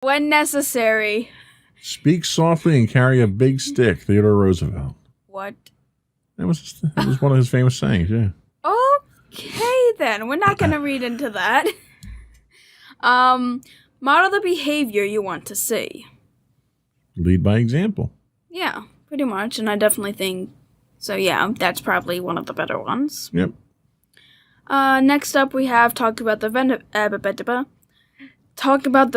When necessary. Speak softly and carry a big stick, Theodore Roosevelt. What? That was one of his famous sayings, yeah. Okay, then. We're not going to read into that. Model the behavior you want to see. Lead by example. Yeah, pretty much. And I definitely think, so yeah, that's probably one of the better ones. Yep. Next up, we have talk about the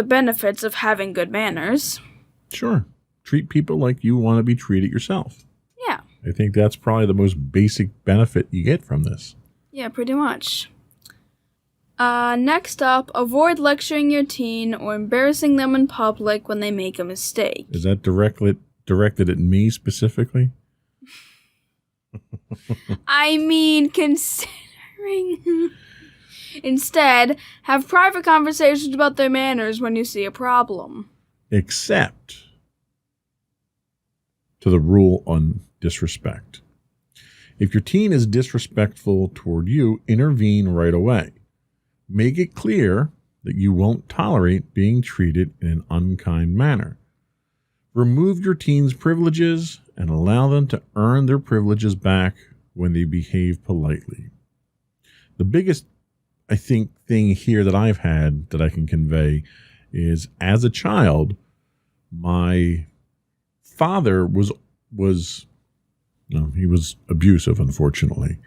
benefits of having good manners. Sure. Treat people like you want to be treated yourself. Yeah. I think that's probably the most basic benefit you get from this. Yeah, pretty much. Next up, avoid lecturing your teen or embarrassing them in public when they make a mistake. Is that directed at me specifically? I mean, considering... Instead, have private conversations about their manners when you see a problem. Except to the rule on disrespect. If your teen is disrespectful toward you, intervene right away. Make it clear that you won't tolerate being treated in an unkind manner. Remove your teen's privileges and allow them to earn their privileges back when they behave politely. The biggest, I think, thing here that I've had that I can convey is, as a child, my father was he was abusive, unfortunately,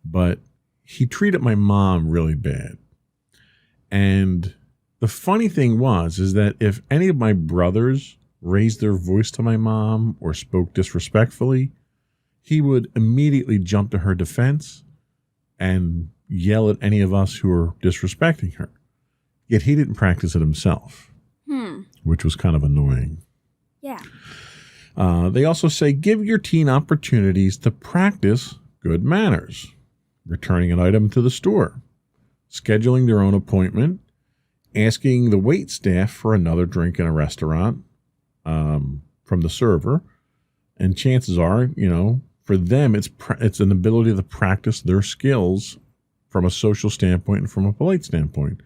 but he treated my mom really bad. And the funny thing is that if any of my brothers raised their voice to my mom or spoke disrespectfully, he would immediately jump to her defense and yell at any of us who were disrespecting her. Yet he didn't practice it himself, which was kind of annoying. Yeah. They also say, give your teen opportunities to practice good manners. Returning an item to the store, scheduling their own appointment, asking the wait staff for another drink in a restaurant from the server. And chances are, for them, it's an ability to practice their skills from a social standpoint and from a polite standpoint.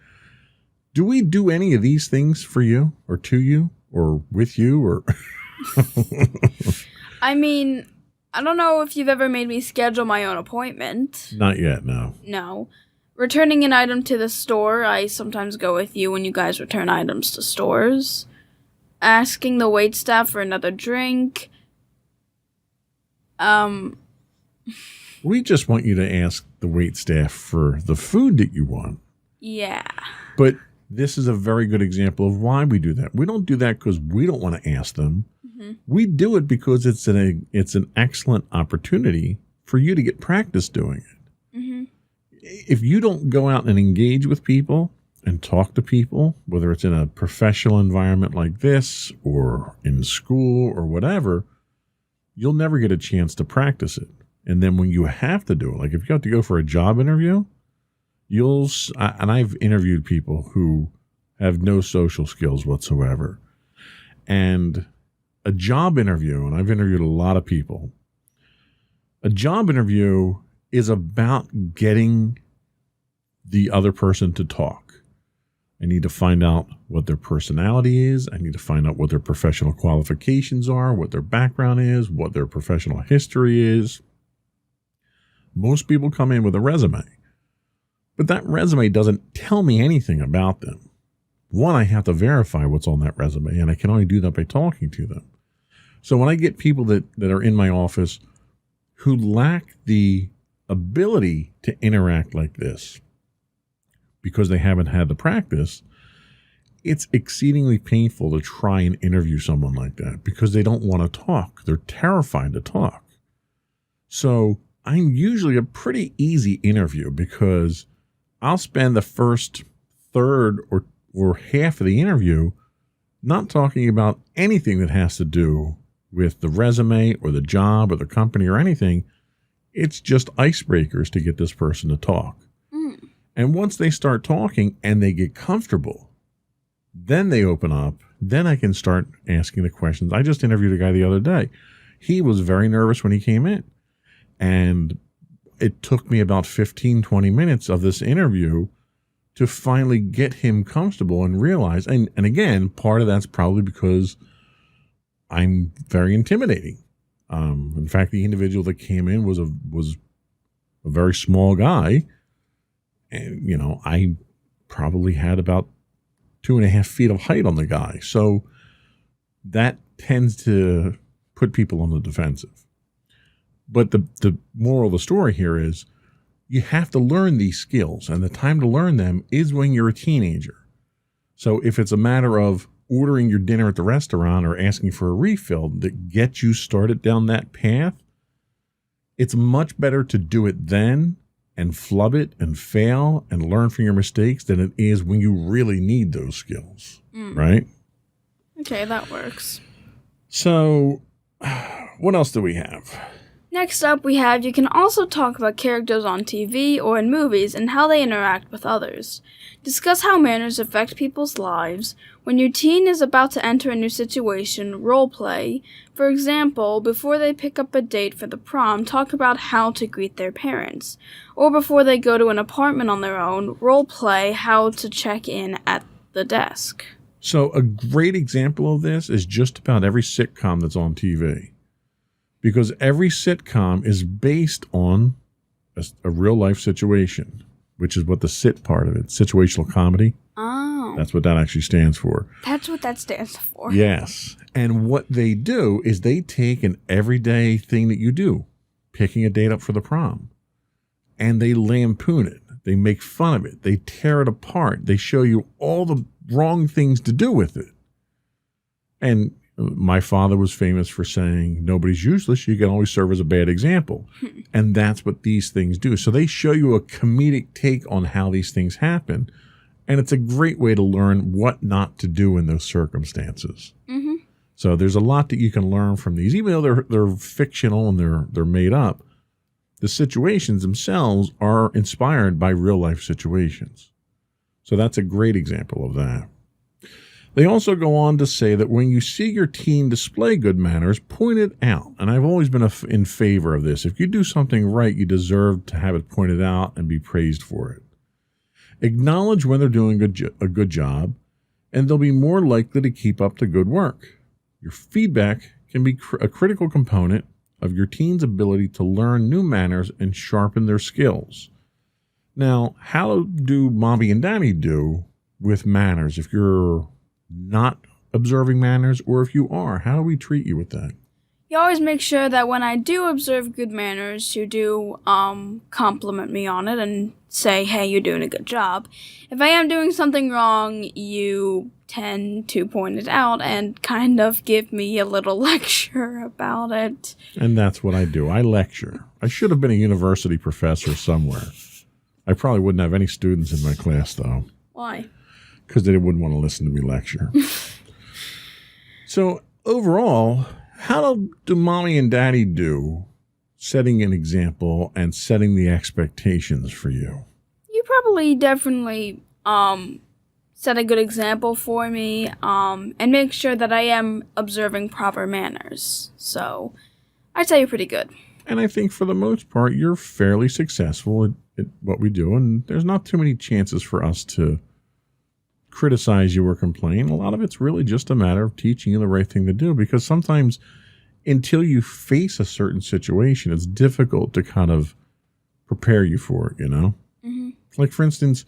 Do we do any of these things for you or to you or with you or... I mean, I don't know if you've ever made me schedule my own appointment. Not yet, no. No. Returning an item to the store, I sometimes go with you when you guys return items to stores. Asking the waitstaff for another drink. We just want you to ask the waitstaff for the food that you want. Yeah. But this is a very good example of why we do that. We don't do that because we don't want to ask them. Mm-hmm. We do it because it's an excellent opportunity for you to get practice doing it. Mm-hmm. If you don't go out and engage with people and talk to people, whether it's in a professional environment like this or in school or whatever, you'll never get a chance to practice it. And then when you have to do it, like if you have to go for a job interview, and I've interviewed people who have no social skills whatsoever. And a job interview, and I've interviewed a lot of people, a job interview is about getting the other person to talk. I need to find out what their personality is. I need to find out what their professional qualifications are, what their background is, what their professional history is. Most people come in with a resume. But that resume doesn't tell me anything about them. One, I have to verify what's on that resume, and I can only do that by talking to them. So when I get people that are in my office who lack the ability to interact like this because they haven't had the practice, it's exceedingly painful to try and interview someone like that because they don't want to talk. They're terrified to talk. So I'm usually a pretty easy interview because I'll spend the first third or half of the interview not talking about anything that has to do with the resume or the job or the company or anything. It's just icebreakers to get this person to talk. Mm. And once they start talking and they get comfortable, then they open up. Then I can start asking the questions. I just interviewed a guy the other day. He was very nervous when he came in. And it took me about 15, 20 minutes of this interview to finally get him comfortable and realize, and again, part of that's probably because I'm very intimidating. In fact, the individual that came in was a very small guy. And, I probably had about 2.5 feet of height on the guy. So that tends to put people on the defensive. But the moral of the story here is you have to learn these skills, and the time to learn them is when you're a teenager. So if it's a matter of ordering your dinner at the restaurant or asking for a refill that gets you started down that path, it's much better to do it then and flub it and fail and learn from your mistakes than it is when you really need those skills, right? Okay, that works. So what else do we have? Next up, we have you can also talk about characters on TV or in movies and how they interact with others. Discuss how manners affect people's lives. When your teen is about to enter a new situation, role play. For example, before they pick up a date for the prom, talk about how to greet their parents. Or before they go to an apartment on their own, role play how to check in at the desk. So a great example of this is just about every sitcom that's on TV. Because every sitcom is based on a real-life situation, which is what the sit part of it, situational comedy. Oh. That's what that actually stands for. That's what that stands for. Yes. And what they do is they take an everyday thing that you do, picking a date up for the prom, and they lampoon it. They make fun of it. They tear it apart. They show you all the wrong things to do with it. And my father was famous for saying, nobody's useless. You can always serve as a bad example. And that's what these things do. So they show you a comedic take on how these things happen. And it's a great way to learn what not to do in those circumstances. Mm-hmm. So there's a lot that you can learn from these. Even though they're fictional and they're made up, the situations themselves are inspired by real life situations. So that's a great example of that. They also go on to say that when you see your teen display good manners, point it out. And I've always been in favor of this. If you do something right, you deserve to have it pointed out and be praised for it. Acknowledge when they're doing a good job, and they'll be more likely to keep up the good work. Your feedback can be a critical component of your teen's ability to learn new manners and sharpen their skills. Now, how do mommy and daddy do with manners if you're not observing manners, or if you are, how do we treat you with that? You always make sure that when I do observe good manners, you do compliment me on it and say, hey, you're doing a good job. If I am doing something wrong, you tend to point it out and kind of give me a little lecture about it. And that's what I do. I lecture. I should have been a university professor somewhere. I probably wouldn't have any students in my class, though. Why? Because they wouldn't want to listen to me lecture. So overall, how do mommy and daddy do setting an example and setting the expectations for you? You probably definitely set a good example for me and make sure that I am observing proper manners. So I'd say you're pretty good. And I think for the most part, you're fairly successful at what we do. And there's not too many chances for us to criticize you or complain. A lot of it's really just a matter of teaching you the right thing to do, because sometimes until you face a certain situation, it's difficult to kind of prepare you for it, Mm-hmm. Like, for instance,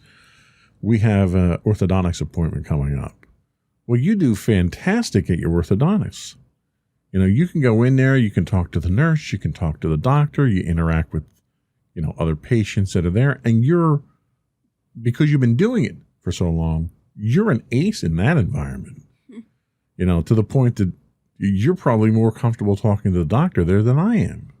we have an orthodontics appointment coming up. Well, you do fantastic at your orthodontics. You can go in there, you can talk to the nurse, you can talk to the doctor, you interact with, other patients that are there, and because you've been doing it for so long, you're an ace in that environment, to the point that you're probably more comfortable talking to the doctor there than I am.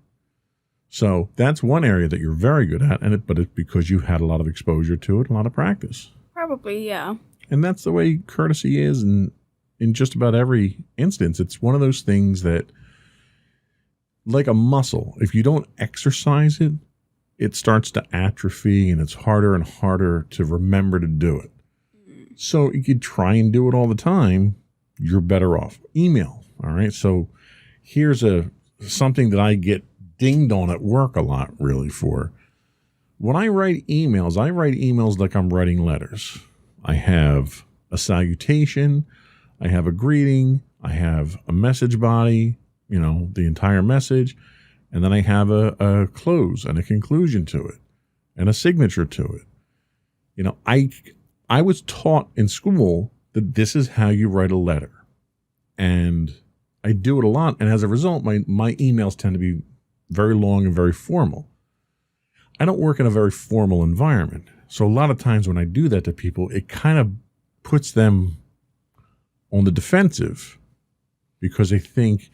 So that's one area that you're very good at, but it's because you've had a lot of exposure to it, a lot of practice. Probably, yeah. And that's the way courtesy is in just about every instance. It's one of those things that, like a muscle, if you don't exercise it, it starts to atrophy and it's harder and harder to remember to do it. So if you try and do it all the time, you're better off. Email, all right? So here's something that I get dinged on at work a lot, really, for. When I write emails like I'm writing letters. I have a salutation, I have a greeting, I have a message body, the entire message, and then I have a close and a conclusion to it and a signature to it. I was taught in school that this is how you write a letter. And I do it a lot. And as a result, my emails tend to be very long and very formal. I don't work in a very formal environment. So a lot of times when I do that to people, it kind of puts them on the defensive because they think,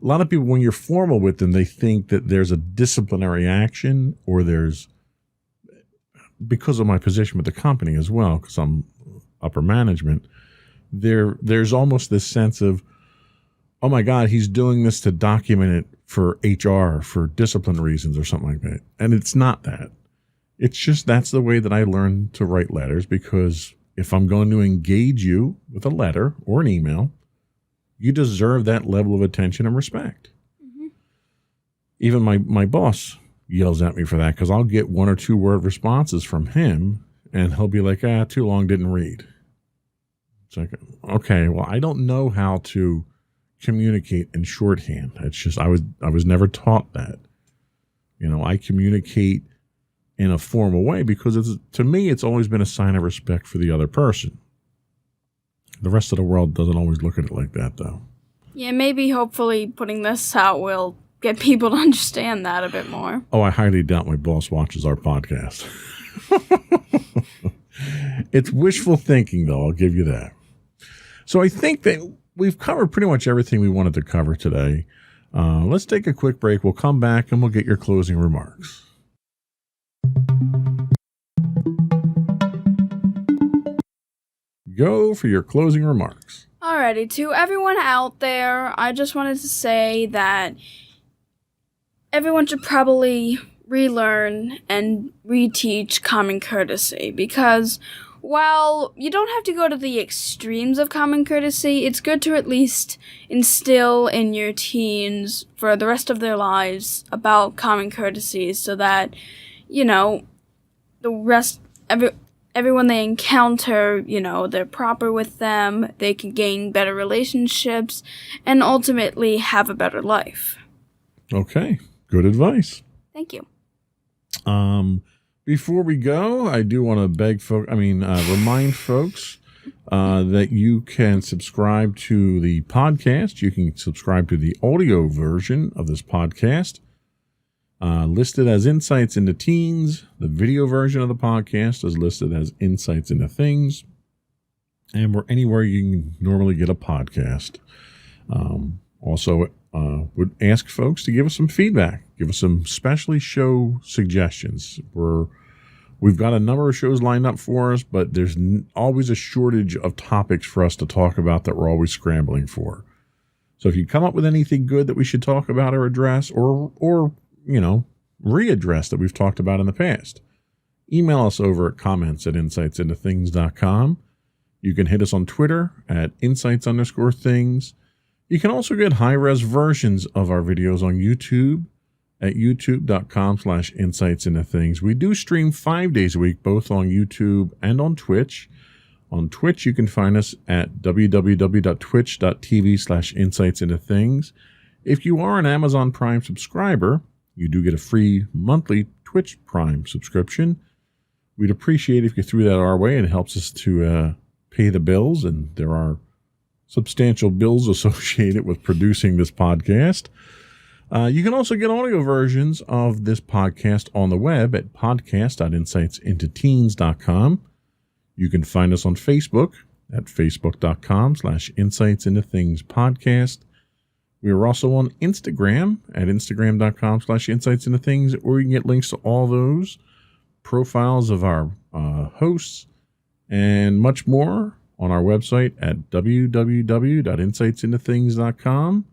a lot of people, when you're formal with them, they think that there's a disciplinary action or because of my position with the company as well, because I'm upper management, there's almost this sense of, oh my God, he's doing this to document it for HR, for discipline reasons or something like that. And it's not that. It's just that's the way that I learned to write letters, because if I'm going to engage you with a letter or an email, you deserve that level of attention and respect. Mm-hmm. Even my boss yells at me for that, because I'll get 1 or 2 word responses from him and he'll be like, too long, didn't read. It's like, okay, well, I don't know how to communicate in shorthand. It's just, I was never taught that. I communicate in a formal way because to me, it's always been a sign of respect for the other person. The rest of the world doesn't always look at it like that, though. Yeah, maybe hopefully putting this out will get people to understand that a bit more. Oh, I highly doubt my boss watches our podcast. It's wishful thinking, though. I'll give you that. So I think that we've covered pretty much everything we wanted to cover today. Let's take a quick break. We'll come back and we'll get your closing remarks. Go for your closing remarks. Alrighty, to everyone out there, I just wanted to say that everyone should probably relearn and reteach common courtesy, because while you don't have to go to the extremes of common courtesy, it's good to at least instill in your teens for the rest of their lives about common courtesies, so that, everyone they encounter, they're proper with them, they can gain better relationships, and ultimately have a better life. Okay, good advice. Thank you. Before we go, I do want to remind folks that you can subscribe to the podcast. You can subscribe to the audio version of this podcast, listed as Insights into Teens. The video version of the podcast is listed as Insights into Things. And we're anywhere you can normally get a podcast. Also, would ask folks to give us some feedback. Give us some specially show suggestions. We've got a number of shows lined up for us, but there's always a shortage of topics for us to talk about that we're always scrambling for. So if you come up with anything good that we should talk about or address, or readdress that we've talked about in the past, email us over at comments@insightsintothings.com. You can hit us on Twitter at insights_things. You can also get high-res versions of our videos on YouTube at youtube.com/insightsintothings. We do stream 5 days a week, both on YouTube and on Twitch. On Twitch, you can find us at www.twitch.tv/insightsintothings. If you are an Amazon Prime subscriber, you do get a free monthly Twitch Prime subscription. We'd appreciate if you threw that our way. It helps us to pay the bills, and there are substantial bills associated with producing this podcast. You can also get audio versions of this podcast on the web at podcast.insightsintoteens.com. You can find us on Facebook at facebook.com/insightsintothingspodcast. We are also on Instagram at instagram.com/insightsintothings, or you can get links to all those, profiles of our hosts, and much more on our website at www.insightsintothings.com.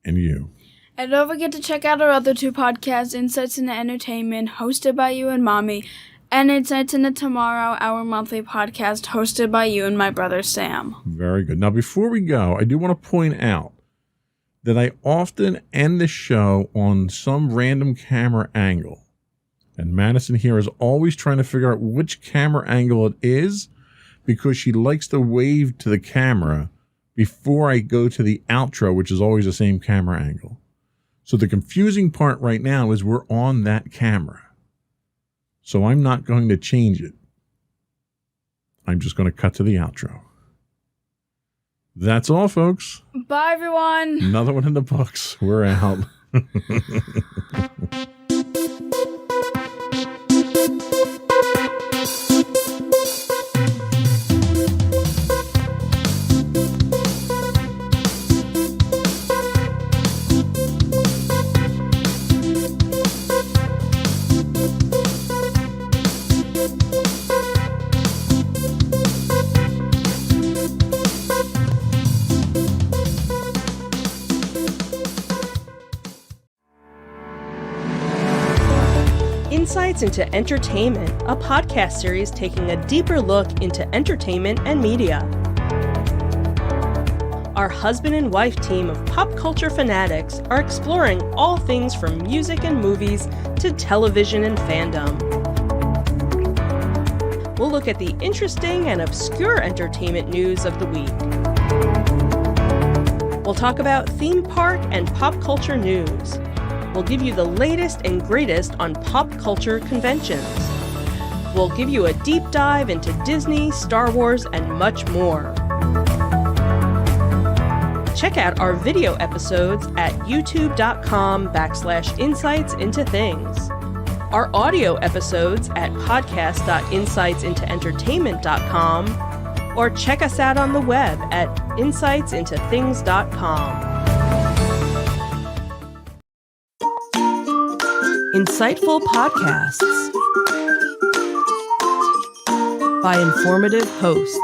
And you. And don't forget to check out our other 2 podcasts, Insights into Entertainment, hosted by you and Mommy, and Insights into Tomorrow, our monthly podcast, hosted by you and my brother Sam. Very good. Now, before we go, I do want to point out that I often end the show on some random camera angle. And Madison here is always trying to figure out which camera angle it is because she likes to wave to the camera before I go to the outro, which is always the same camera angle. So the confusing part right now is we're on that camera. So I'm not going to change it. I'm just going to cut to the outro. That's all, folks. Bye, everyone. Another one in the books. We're out. Insights into Entertainment, a podcast series taking a deeper look into entertainment and media. Our husband and wife team of pop culture fanatics are exploring all things from music and movies to television and fandom. We'll look at the interesting and obscure entertainment news of the week. We'll talk about theme park and pop culture news. We'll give you the latest and greatest on pop culture conventions. We'll give you a deep dive into Disney, Star Wars, and much more. Check out our video episodes at youtube.com/insightsintothings. Our audio episodes at podcast.insightsintoentertainment.com, or check us out on the web at insightsintothings.com. Insightful podcasts by informative hosts.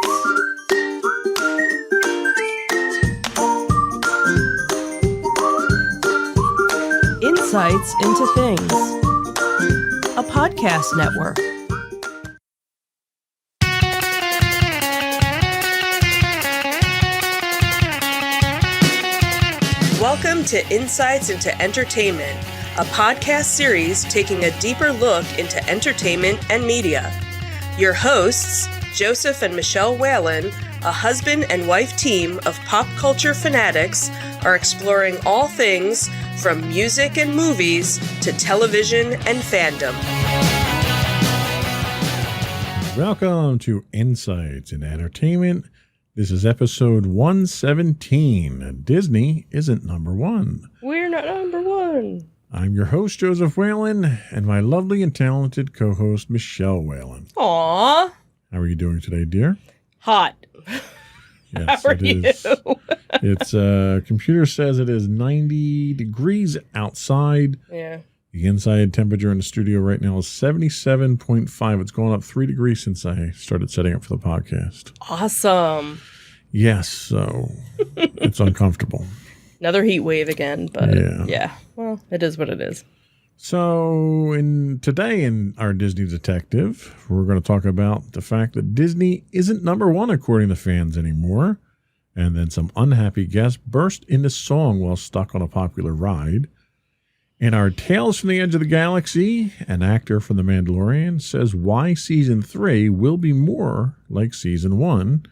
Insights into Things, a podcast network. Welcome to Insights into Entertainment, a podcast series taking a deeper look into entertainment and media. Your hosts, Joseph and Michelle Whalen, a husband and wife team of pop culture fanatics, are exploring all things from music and movies to television and fandom. Welcome to Insights in Entertainment. This is episode 117. Disney isn't number one. We're not number one. I'm your host, Joseph Whalen, and my lovely and talented co-host, Michelle Whalen. Aww. How are you doing today, dear? Hot. Yes, How are it is. you? It's computer says it is 90 degrees outside. Yeah. The inside temperature in the studio right now is 77.5. It's going up 3 degrees since I started setting up for the podcast. Awesome. Yes, so it's uncomfortable. Another heat wave again, but yeah. Well, it is what it is. So today in our Disney Detective, we're going to talk about the fact that Disney isn't number one according to fans anymore. And then some unhappy guests burst into song while stuck on a popular ride. In our Tales from the Edge of the Galaxy, an actor from The Mandalorian says why Season 3 will be more like Season 1,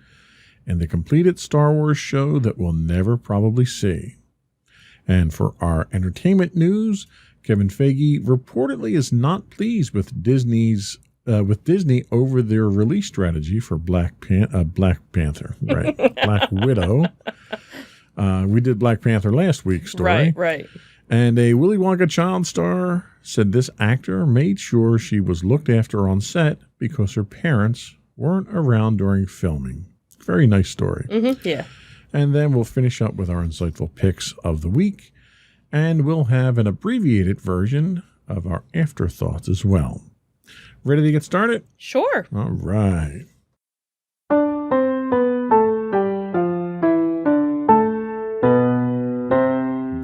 and the completed Star Wars show that we'll never probably see. And for our entertainment news, Kevin Feige reportedly is not pleased with Disney over their release strategy for Black Panther, right? Black Widow. We did Black Panther last week's story. Right. And a Willy Wonka child star said this actor made sure she was looked after on set because her parents weren't around during filming. Very nice story. Mm-hmm, yeah. And then we'll finish up with our insightful picks of the week. And we'll have an abbreviated version of our afterthoughts as well. Ready to get started? Sure. All right.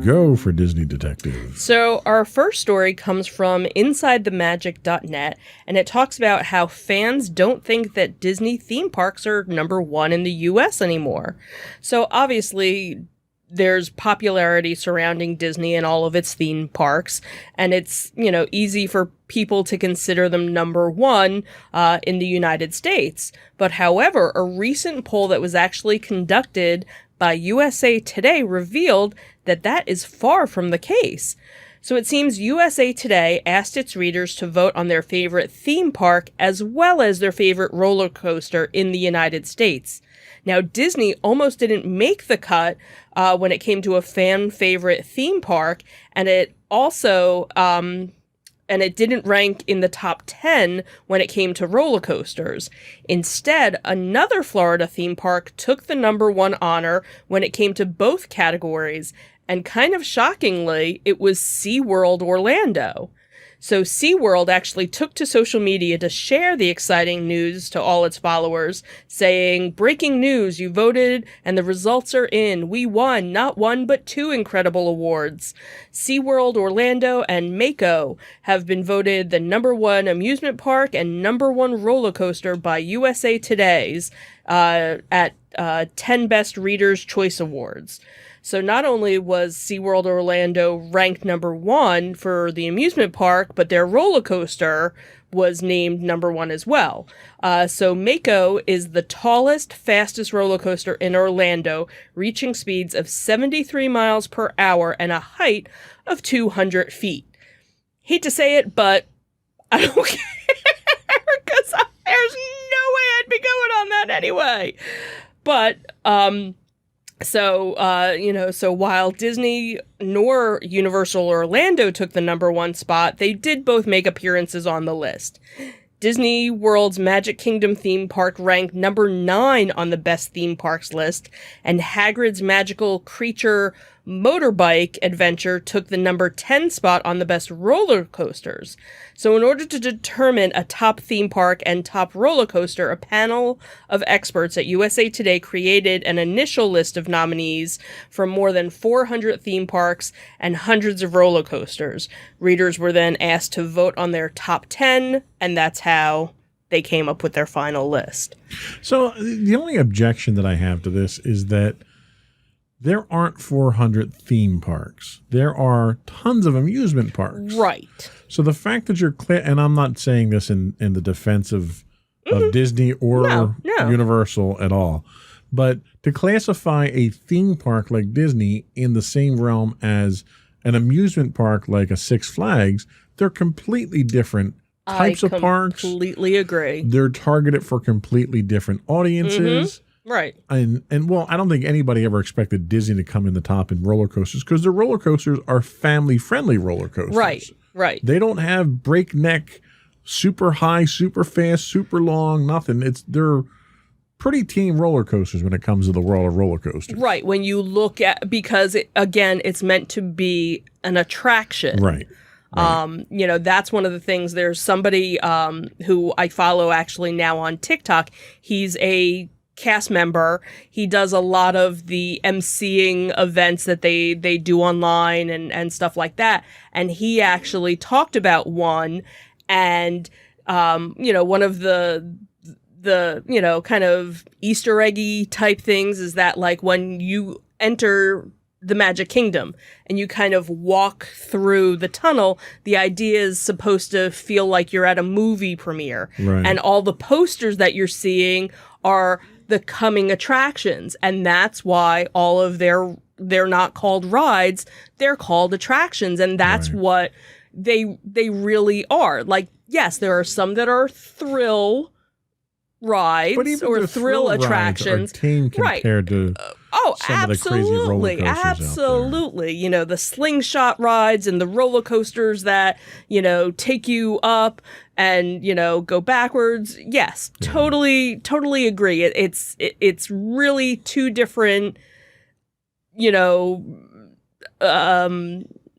Go for Disney Detective. So our first story comes from InsideTheMagic.net, and it talks about how fans don't think that Disney theme parks are number one in the U.S. anymore. So obviously, there's popularity surrounding Disney and all of its theme parks, and it's, easy for people to consider them number one in the United States. But however, a recent poll that was actually conducted by USA Today revealed that that is far from the case. So it seems USA Today asked its readers to vote on their favorite theme park as well as their favorite roller coaster in the United States. Now, Disney almost didn't make the cut when it came to a fan favorite theme park, and it also it didn't rank in the top 10 when it came to roller coasters. Instead, another Florida theme park took the number one honor when it came to both categories. And kind of shockingly, it was SeaWorld Orlando. So SeaWorld actually took to social media to share the exciting news to all its followers, saying, "Breaking news, you voted and the results are in. We won not one but two incredible awards. SeaWorld Orlando and Mako have been voted the number one amusement park and number one roller coaster by USA Today's at 10 Best Readers' Choice Awards." So not only was SeaWorld Orlando ranked number one for the amusement park, but their roller coaster was named number one as well. So Mako is the tallest, fastest roller coaster in Orlando, reaching speeds of 73 miles per hour and a height of 200 feet. Hate to say it, but I don't care, because there's no way I'd be going on that anyway. But, So while Disney nor Universal Orlando took the number one spot, they did both make appearances on the list. Disney World's Magic Kingdom theme park ranked number 9 on the best theme parks list, and Hagrid's Magical Creature Motorbike Adventure took the number 10 spot on the best roller coasters. So in order to determine a top theme park and top roller coaster, a panel of experts at USA Today created an initial list of nominees from more than 400 theme parks and hundreds of roller coasters. Readers were then asked to vote on their top 10, and that's how they came up with their final list. So the only objection that I have to this is that there aren't 400 theme parks. There are tons of amusement parks. Right. So the fact that you're and I'm not saying this in the defense of Disney or Universal at all, but to classify a theme park like Disney in the same realm as an amusement park like a Six Flags, they're completely different types of parks. I completely agree. They're targeted for completely different audiences. Right. And well, I don't think anybody ever expected Disney to come in the top in roller coasters, because the roller coasters are family-friendly roller coasters. Right. They don't have breakneck, super high, super fast, super long, nothing. They're pretty tame roller coasters when it comes to the world of roller coasters. Right. When you look at, because it's meant to be an attraction. Right. That's one of the things. There's somebody who I follow actually now on TikTok. He's a cast member. He does a lot of the emceeing events that they do online and stuff like that. And he actually talked about one, and one of the kind of Easter eggy type things is that, like, when you enter the Magic Kingdom and you kind of walk through the tunnel, the idea is supposed to feel like you're at a movie premiere. Right. And all the posters that you're seeing are the coming attractions, and that's why all of they're not called rides, they're called attractions, and that's what they really are. Like, yes, there are some that are thrill rides or thrill attractions, are tame compared to some of the crazy roller coasters absolutely. The slingshot rides and the roller coasters that take you up and go backwards. Yes, totally agree. It's really two different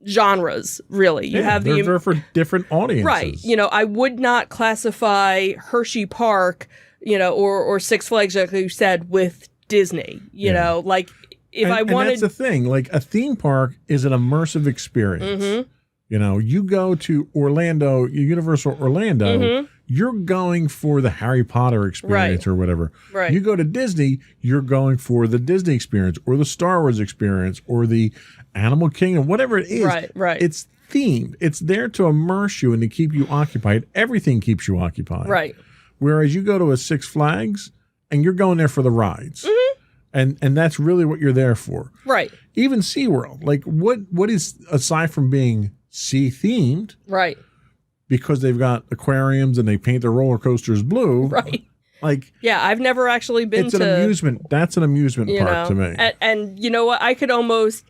genres, really. You have they're for different audiences, right? I would not classify Hershey Park, or Six Flags, like you said, with Disney. Like if I wanted, and that's the thing. Like, a theme park is an immersive experience. You go to Orlando, Universal Orlando, you're going for the Harry Potter experience or whatever. Right. You go to Disney, you're going for the Disney experience or the Star Wars experience or the Animal Kingdom, whatever it is. Right. It's themed. It's there to immerse you and to keep you occupied. Everything keeps you occupied. Right. Whereas you go to a Six Flags and you're going there for the rides. And that's really what you're there for. Right. Even SeaWorld. Like what is, aside from being sea themed, Right. because they've got aquariums and they paint their roller coasters blue. Right. Like, yeah, I've never actually been it's to an amusement. That's an amusement park to me. And you know what? I could almost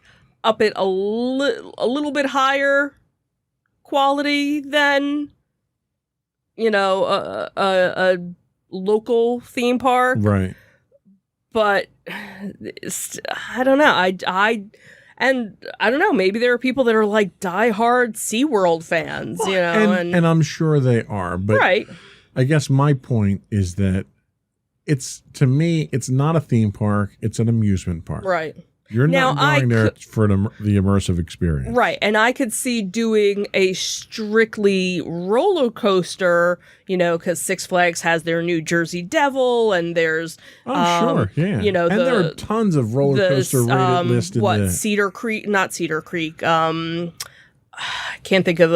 up it a little bit higher quality than, a local theme park. Right. But I don't know. I don't know. Maybe there are people that are like diehard SeaWorld fans, and I'm sure they are. But right. I guess my point is that to me, it's not a theme park. It's an amusement park. Right. You're not going there for the immersive experience. Right. And I could see doing a strictly roller coaster, because Six Flags has their New Jersey Devil and there's... sure. Yeah. And there are tons of roller coaster rated lists in the... Cedar Creek? Not Cedar Creek. I can't think of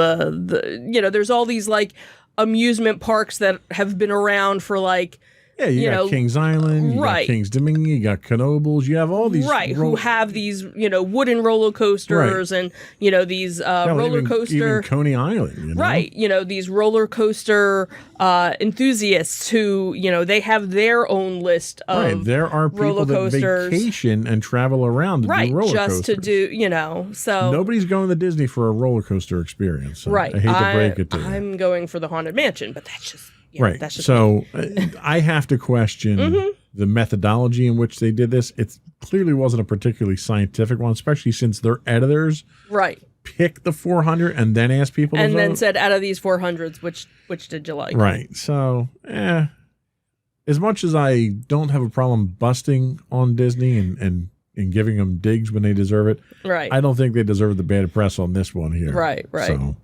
there's all these like amusement parks that have been around for like... Yeah, you got Kings Island, you got Kings Dominion, you got Knoebels, you have all these... Right, who have these, wooden roller coasters and, these roller coaster... Even Coney Island, Right, these roller coaster enthusiasts who, they have their own list of Right, there are people that vacation and travel around to do roller coasters. Just to do, so... Nobody's going to Disney for a roller coaster experience. So right. I hate to break it to you. I'm going for the Haunted Mansion, but that's just... right. That's just so I have to question the methodology in which they did this. It clearly wasn't a particularly scientific one, especially since their editors picked the 400 and then asked people to vote. And then said, out of these 400s, which did you like? Right. So, as much as I don't have a problem busting on Disney and giving them digs when they deserve it, right. I don't think they deserve the bad press on this one here. Right. So,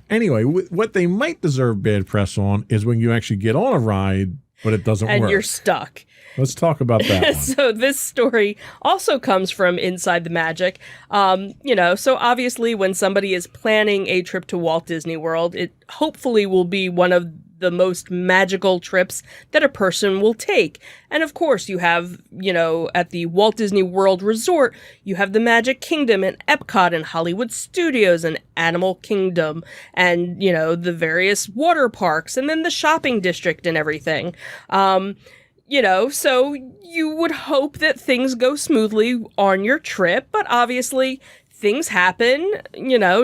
anyway, what they might deserve bad press on is when you actually get on a ride, but it doesn't work. And you're stuck. Let's talk about that one. So this story also comes from Inside the Magic. So obviously when somebody is planning a trip to Walt Disney World, it hopefully will be one of the most magical trips that a person will take. And of course you have, at the Walt Disney World Resort, you have the Magic Kingdom and Epcot and Hollywood Studios and Animal Kingdom and, the various water parks and then the shopping district and everything. So you would hope that things go smoothly on your trip, but obviously things happen,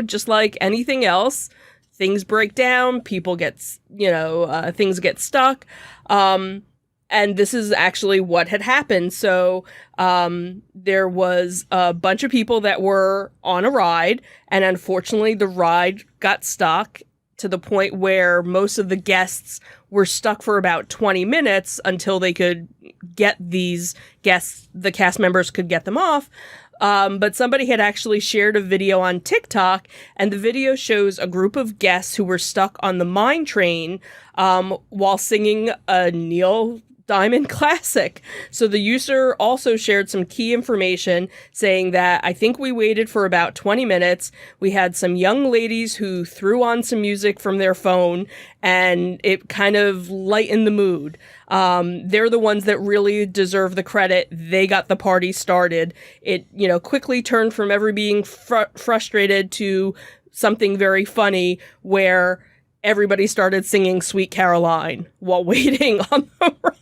just like anything else. Things break down, people get, things get stuck. And this is actually what had happened. So there was a bunch of people that were on a ride, and unfortunately the ride got stuck to the point where most of the guests were stuck for about 20 minutes until they could get these guests, the cast members could get them off. But somebody had actually shared a video on TikTok, and the video shows a group of guests who were stuck on the mine train while singing a Neil Diamond classic. So the user also shared some key information saying that I think we waited for about 20 minutes. We had some young ladies who threw on some music from their phone and it kind of lightened the mood. They're the ones that really deserve the credit. They got the party started. It, quickly turned from ever being frustrated to something very funny where everybody started singing Sweet Caroline while waiting on the ride.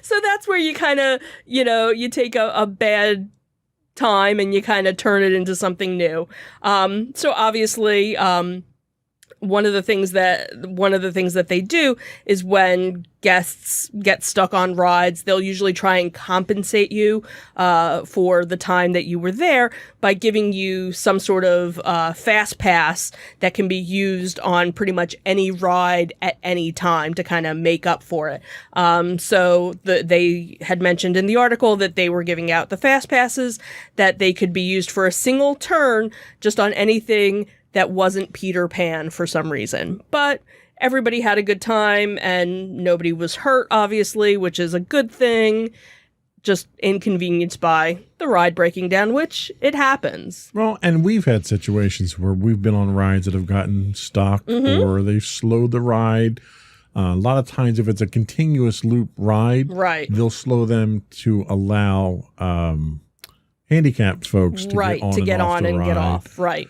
So that's where you kind of, you take a bad time and you kind of turn it into something new. So obviously, one of the things that they do is when guests get stuck on rides, they'll usually try and compensate you for the time that you were there by giving you some sort of fast pass that can be used on pretty much any ride at any time to kind of make up for it. So they had mentioned in the article that they were giving out the fast passes that they could be used for a single turn just on anything that wasn't Peter Pan for some reason. But everybody had a good time and nobody was hurt, obviously, which is a good thing. Just inconvenienced by the ride breaking down, which it happens. Well, and we've had situations where we've been on rides that have gotten stuck or they've slowed the ride. A lot of times, if it's a continuous loop ride, Right. they'll slow them to allow handicapped folks to Right, get on to and get off on the ride. and get off. Right.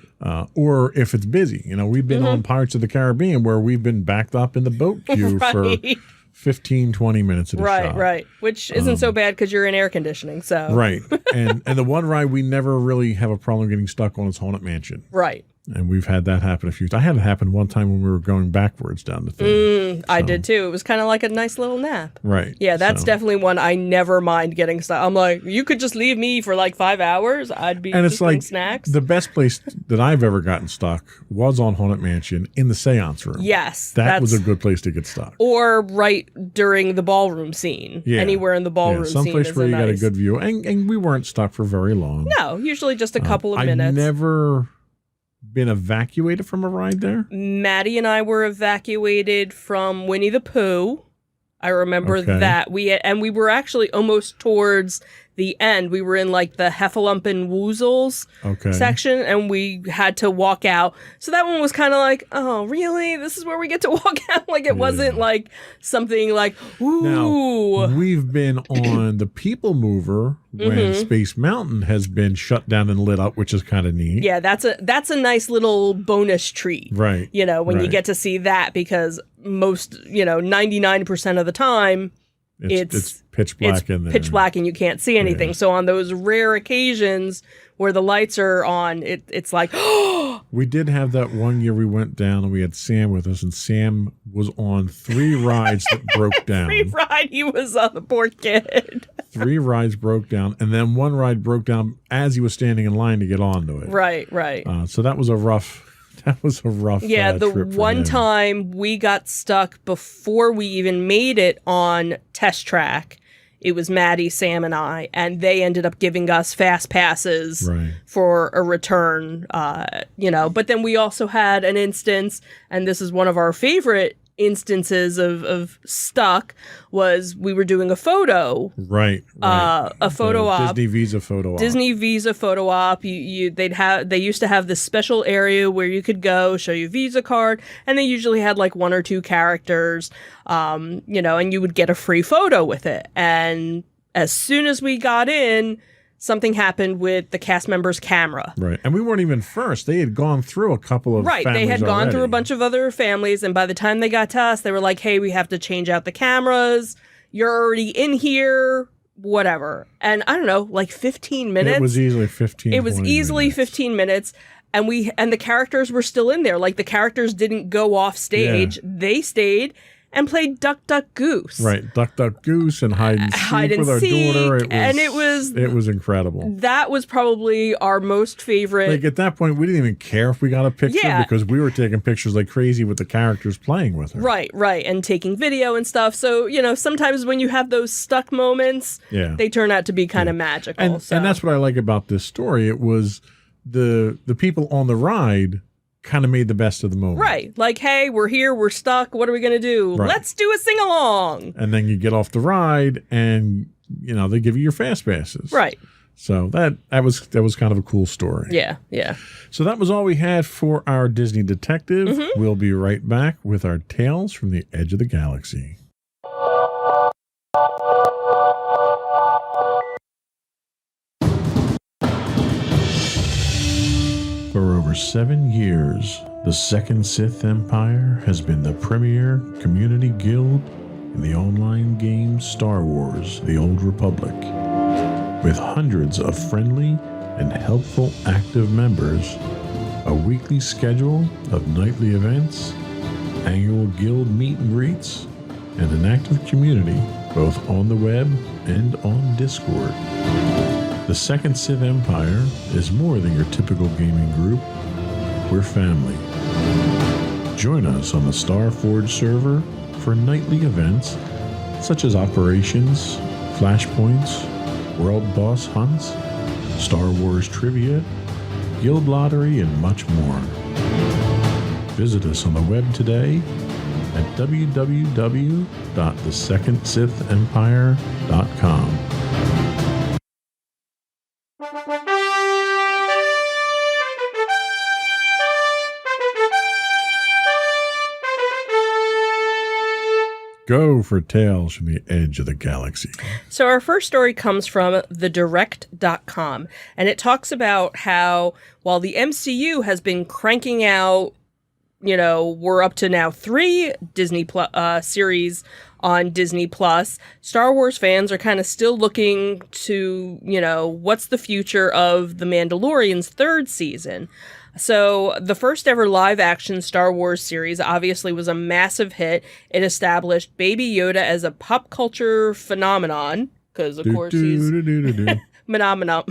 Or if it's busy. You know, we've been on Pirates of the Caribbean where we've been backed up in the boat queue for Right. 15, 20 minutes at a shot. Right. Which isn't so bad because you're in air conditioning. So Right. And the one ride we never really have a problem getting stuck on is Haunted Mansion. Right. And we've had that happen a few times. I had it happen one time when we were going backwards down the thing. I did too. It was kind of like a nice little nap. Right. Yeah, that's So- definitely one I never mind getting stuck. I'm like, you could just leave me for like 5 hours. I'd be And it's eating like snacks. the best place that I've ever gotten stuck was on Haunted Mansion in the seance room. Yes. That was a good place to get stuck. Or right during the ballroom scene. Yeah. Anywhere in the ballroom scene someplace is where you got a nice. good view. And we weren't stuck for very long. No, usually just a couple of I've minutes. never been evacuated from a ride there. Maddie and I were evacuated from Winnie the Pooh. I remember Okay. that we were actually almost towards the end. We were in like the Heffalump Woozles Okay. section, and we had to walk out. So that one was kind of like, oh, really? This is where we get to walk out? Like it wasn't like something like, ooh. Now, we've been on the People Mover when Space Mountain has been shut down and lit up, which is kind of neat. Yeah, that's a nice little bonus treat. Right. You know, when you Right. get to see that, because most, 99% of the time, It's pitch black in there. pitch black and you can't see anything. Yeah. So on those rare occasions where the lights are on, it's like, We did have that one year we went down and we had Sam with us, and Sam was on 3 rides that broke down. free ride. He was on the poor kid. 3 rides broke down, and then 1 ride broke down as he was standing in line to get onto it. Right. So that was a rough. Yeah, the trip for one him. time we got stuck before we even made it on Test Track, it was Maddie, Sam, and I, and they ended up giving us fast passes Right. for a return, But then we also had an instance, and this is one of our favorite instances of stuck, was we were doing a photo, Right. a photo The op. Disney Visa photo op. Disney Visa photo op. They used to have this special area where you could go, show your Visa card, and they usually had like 1 or 2 characters, and you would get a free photo with it. And as soon as we got in, something happened with the cast member's camera. Right. And we weren't even first. They had gone through a couple of Right, they families had gone through a already. bunch of other families, and by the time they got to us, they were like, hey, we have to change out the cameras. You're already in here, whatever. And I don't know, like 15 minutes. It was easily 15 It was 20 easily minutes. 15 minutes, and the characters were still in there. Like the characters didn't go off stage. Yeah. They stayed and played Duck Duck Goose. Right. Duck Duck Goose and hide and seek Hide and with our seek, daughter. it was incredible. That was probably our most favorite. Like at that point, we didn't even care if we got a picture Yeah. because we were taking pictures like crazy with the characters playing with her. Right, and taking video and stuff. So, sometimes when you have those stuck moments, Yeah. they turn out to be kind of magical. And that's what I like about this story. It was the people on the ride kind of made the best of the moment. Right. Like, hey, we're here, we're stuck. What are we going to do? Right. Let's do a sing along. And then you get off the ride and, they give you your fast passes. Right. So that was kind of a cool story. Yeah. So that was all we had for our Disney Detective. Mm-hmm. We'll be right back with our Tales from the Edge of the Galaxy. For over 7 years, the Second Sith Empire has been the premier community guild in the online game Star Wars: The Old Republic. With hundreds of friendly and helpful active members, a weekly schedule of nightly events, annual guild meet and greets, and an active community both on the web and on Discord. The Second Sith Empire is more than your typical gaming group. We're family. Join us on the Starforge server for nightly events such as operations, flashpoints, world boss hunts, Star Wars trivia, guild lottery, and much more. Visit us on the web today at www.thesecondsithempire.com. Go for Tales from the Edge of the Galaxy. So our first story comes from thedirect.com, and it talks about how while the MCU has been cranking out, we're up to now 3 Disney series on Disney Plus, Star Wars fans are kind of still looking to, what's the future of The Mandalorian's 3rd season. So the first ever live action Star Wars series obviously was a massive hit. It established Baby Yoda as a pop culture phenomenon, because of course he's phenomenon.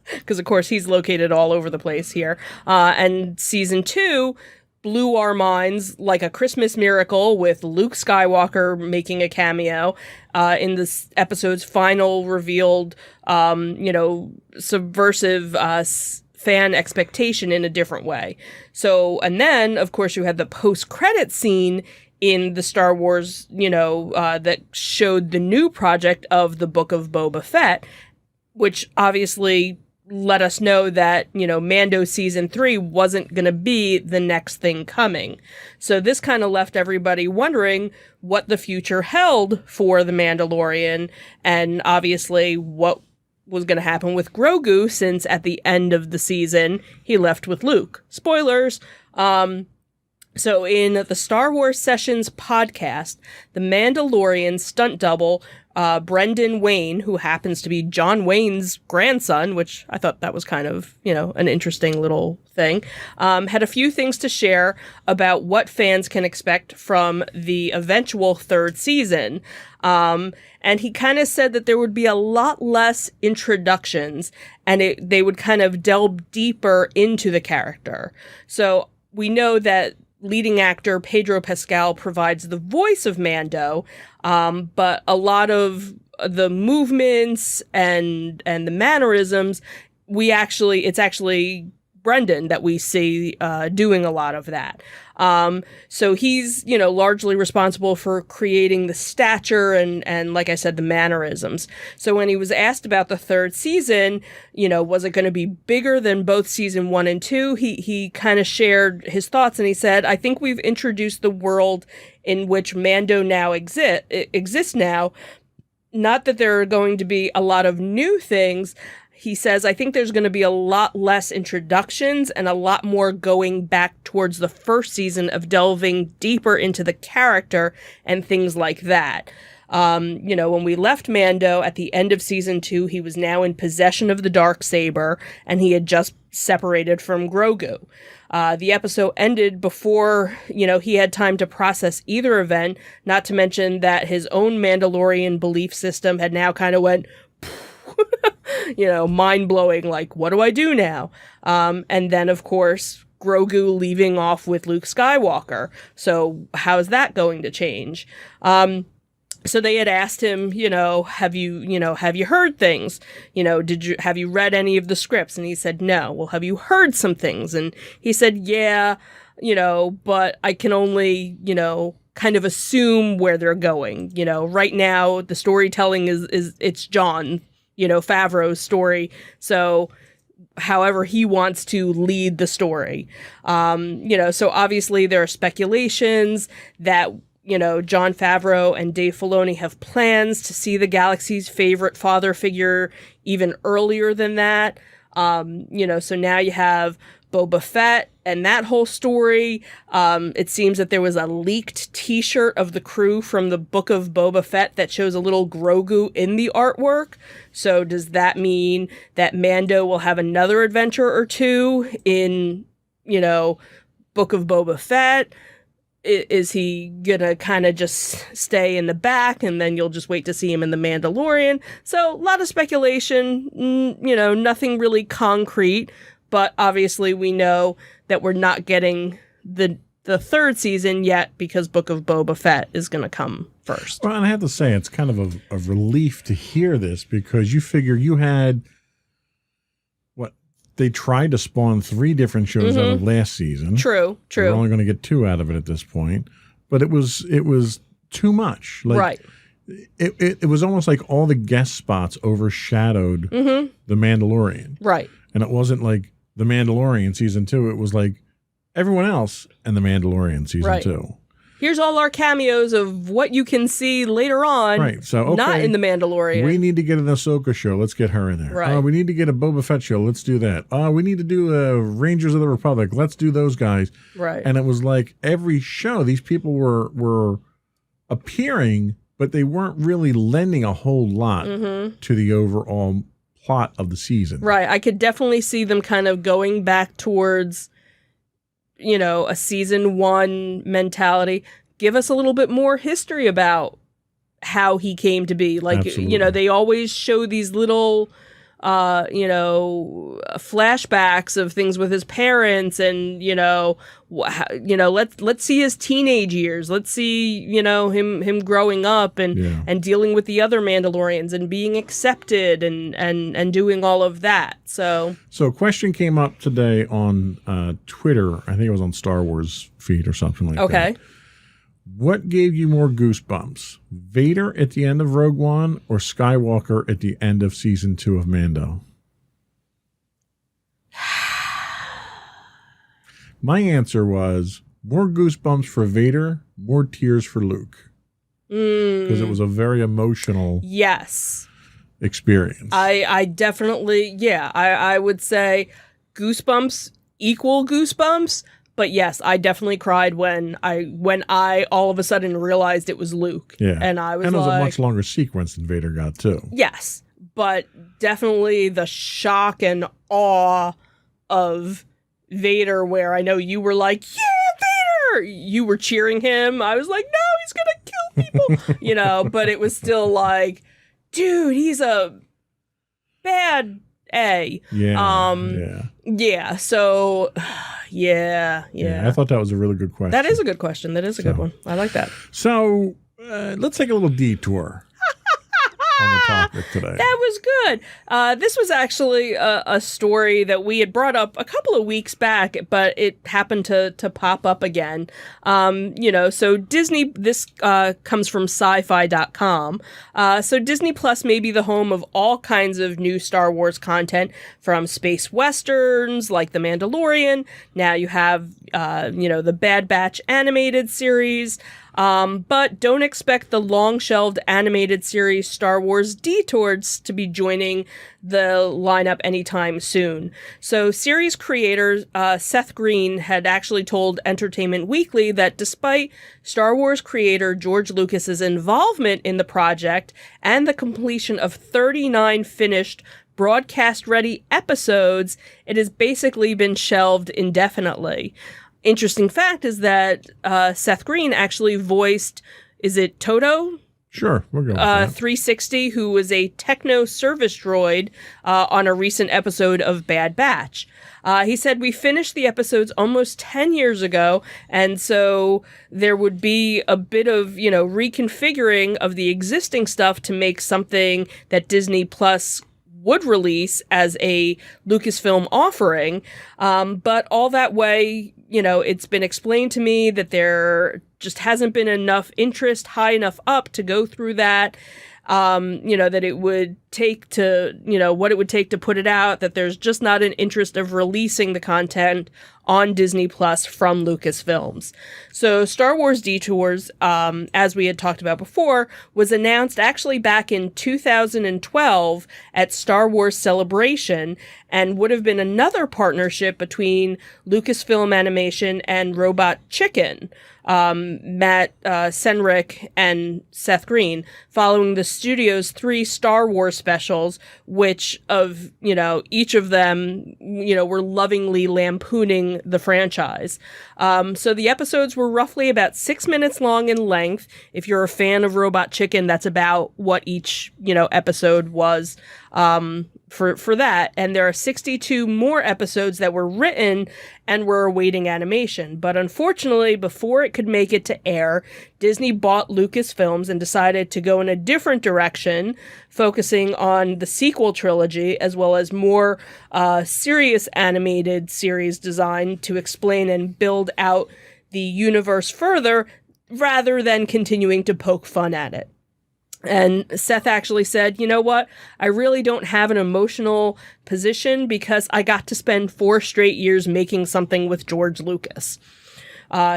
Because of course he's located all over the place here. And season 2 blew our minds like a Christmas miracle, with Luke Skywalker making a cameo in this episode's final revealed, subversive fan expectation in a different way. So, and then, of course, you had the post-credit scene in the Star Wars, that showed the new project of the Book of Boba Fett, which obviously let us know that, Mando season 3 wasn't going to be the next thing coming. So this kind of left everybody wondering what the future held for The Mandalorian, and obviously what was going to happen with Grogu, since at the end of the season, he left with Luke. Spoilers! So in the Star Wars Sessions podcast, the Mandalorian stunt double, Brendan Wayne, who happens to be John Wayne's grandson, which I thought that was kind of, an interesting little thing, had a few things to share about what fans can expect from the eventual 3rd season. And he kind of said that there would be a lot less introductions, and they would kind of delve deeper into the character. So we know that leading actor Pedro Pascal provides the voice of Mando, but a lot of the movements and the mannerisms, it's actually Brendan that we see doing a lot of that. So he's, largely responsible for creating the stature and like I said, the mannerisms. So when he was asked about the 3rd season, was it going to be bigger than both season 1 and 2? He kind of shared his thoughts, and he said, I think we've introduced the world in which Mando now exists now. Not that there are going to be a lot of new things. He says, I think there's going to be a lot less introductions and a lot more going back towards the first season of delving deeper into the character and things like that. When we left Mando at the end of season 2, he was now in possession of the Darksaber, and he had just separated from Grogu. The episode ended before, he had time to process either event, not to mention that his own Mandalorian belief system had now kind of went mind-blowing, like, what do I do now? And then, of course, Grogu leaving off with Luke Skywalker. So how's that going to change? So they had asked him, have you heard things? Have you read any of the scripts? And he said, no. Well, have you heard some things? And he said, yeah, but I can only, kind of assume where they're going. Right now the storytelling is it's Jon, Favreau's story. So however he wants to lead the story. So obviously there are speculations that, Jon Favreau and Dave Filoni have plans to see the galaxy's favorite father figure even earlier than that. So now you have Boba Fett and that whole story. It seems that there was a leaked t-shirt of the crew from the Book of Boba Fett that shows a little Grogu in the artwork. So does that mean that Mando will have another adventure or two in, Book of Boba Fett? Is he gonna kind of just stay in the back and then you'll just wait to see him in The Mandalorian? So a lot of speculation, nothing really concrete. But obviously we know that we're not getting the 3rd season yet because Book of Boba Fett is going to come first. Well, and I have to say, it's kind of a relief to hear this, because you figure you had, they tried to spawn 3 different shows out of last season. True. We're only going to get 2 out of it at this point. but it was too much. Like, right. It was almost like all the guest spots overshadowed The Mandalorian. Right. And it wasn't like The Mandalorian season 2. It was like everyone else and The Mandalorian season 2. Here's all our cameos of what you can see later on. Right. So, okay, not in The Mandalorian. We need to get an Ahsoka show. Let's get her in there. Right. We need to get a Boba Fett show. Let's do that. We need to do Rangers of the Republic. Let's do those guys. Right. And it was like every show, these people were appearing, but they weren't really lending a whole lot to the overall plot of the season. Right. I could definitely see them kind of going back towards, a season 1 mentality. Give us a little bit more history about how he came to be. Like, Absolutely. They always show these little, flashbacks of things with his parents and, let's see his teenage years. Let's see, him growing up and dealing with the other Mandalorians and being accepted and doing all of that. So a question came up today on Twitter. I think it was on Star Wars feed or something like that. Okay. What gave you more goosebumps? Vader at the end of Rogue One or Skywalker at the end of season 2 of Mando? My answer was more goosebumps for Vader, more tears for Luke. Because it was a very emotional experience. I definitely, I would say goosebumps equal goosebumps. But yes, I definitely cried when I all of a sudden realized it was Luke. Yeah. And I was and it was like, a much longer sequence than Vader got too. Yes. But definitely the shock and awe of Vader, where I know you were like, yeah, Vader! You were cheering him. I was like, no, he's gonna kill people. But it was still like, dude, he's a bad A. Yeah. So, yeah. I thought that was a really good question. That is a good question. That is a good one. I like that. So let's take a little detour on the topic today. That was good. This was actually a story that we had brought up a couple of weeks back, but it happened to pop up again. So Disney, this comes from sci-fi.com. So Disney Plus may be the home of all kinds of new Star Wars content, from space westerns like The Mandalorian. Now you have, the Bad Batch animated series. But don't expect the long-shelved animated series Star Wars Detours to be joining the lineup anytime soon. So series creator Seth Green had actually told Entertainment Weekly that despite Star Wars creator George Lucas's involvement in the project and the completion of 39 finished broadcast-ready episodes, it has basically been shelved indefinitely. Interesting fact is that Seth Green actually voiced, is it Toto? Sure, we're going with that. 360, who was a techno service droid on a recent episode of Bad Batch. He said, we finished the episodes almost 10 years ago, and so there would be a bit of, reconfiguring of the existing stuff to make something that Disney Plus would release as a Lucasfilm offering. But all that way, it's been explained to me that there just hasn't been enough interest high enough up to go through that. That it would take to, what it would take to put it out, that there's just not an interest of releasing the content on Disney Plus from Lucasfilms. So Star Wars Detours, as we had talked about before, was announced actually back in 2012 at Star Wars Celebration, and would have been another partnership between Lucasfilm Animation and Robot Chicken. Matt Senrick and Seth Green, following the studio's 3 Star Wars specials, which of, each of them, were lovingly lampooning the franchise. So the episodes were roughly about 6 minutes long in length. If you're a fan of Robot Chicken, that's about what each, episode was. For that, and there are 62 more episodes that were written and were awaiting animation. But unfortunately, before it could make it to air, Disney bought Lucasfilms and decided to go in a different direction, focusing on the sequel trilogy, as well as more serious animated series designed to explain and build out the universe further, rather than continuing to poke fun at it. And Seth actually said, you know what? I really don't have an emotional position because I got to spend 4 straight years making something with George Lucas.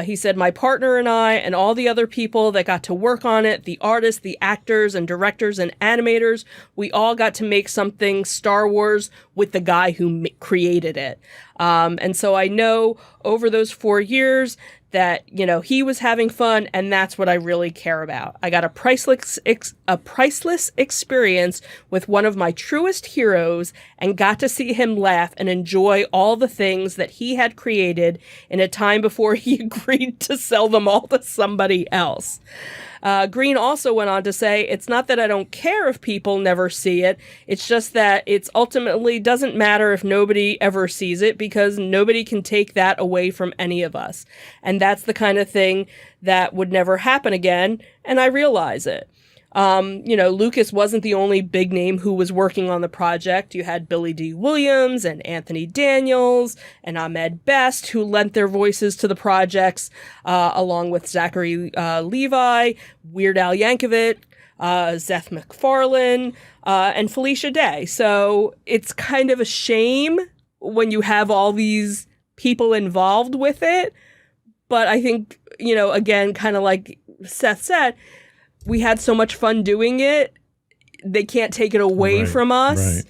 He said, my partner and I and all the other people that got to work on it, the artists, the actors and directors and animators, we all got to make something Star Wars with the guy who created it. And so I know over those 4 years that, you know, he was having fun, and that's what I really care about. I got a priceless experience with one of my truest heroes and got to see him laugh and enjoy all the things that he had created in a time before he agreed to sell them all to somebody else. Green also went on to say, it's not that I don't care if people never see it. It's just that it's ultimately doesn't matter if nobody ever sees it because nobody can take that away from any of us. And that's the kind of thing that would never happen again. And I realize it. You know, Lucas wasn't the only big name who was working on the project. You had Billy D. Williams and Anthony Daniels and Ahmed Best, who lent their voices to the projects, along with Zachary Levi, Weird Al Yankovic, Seth MacFarlane, and Felicia Day. So it's kind of a shame when you have all these people involved with it. But I think, you know, again, kind of like Seth said, we had so much fun doing it. They can't take it away from us. Right.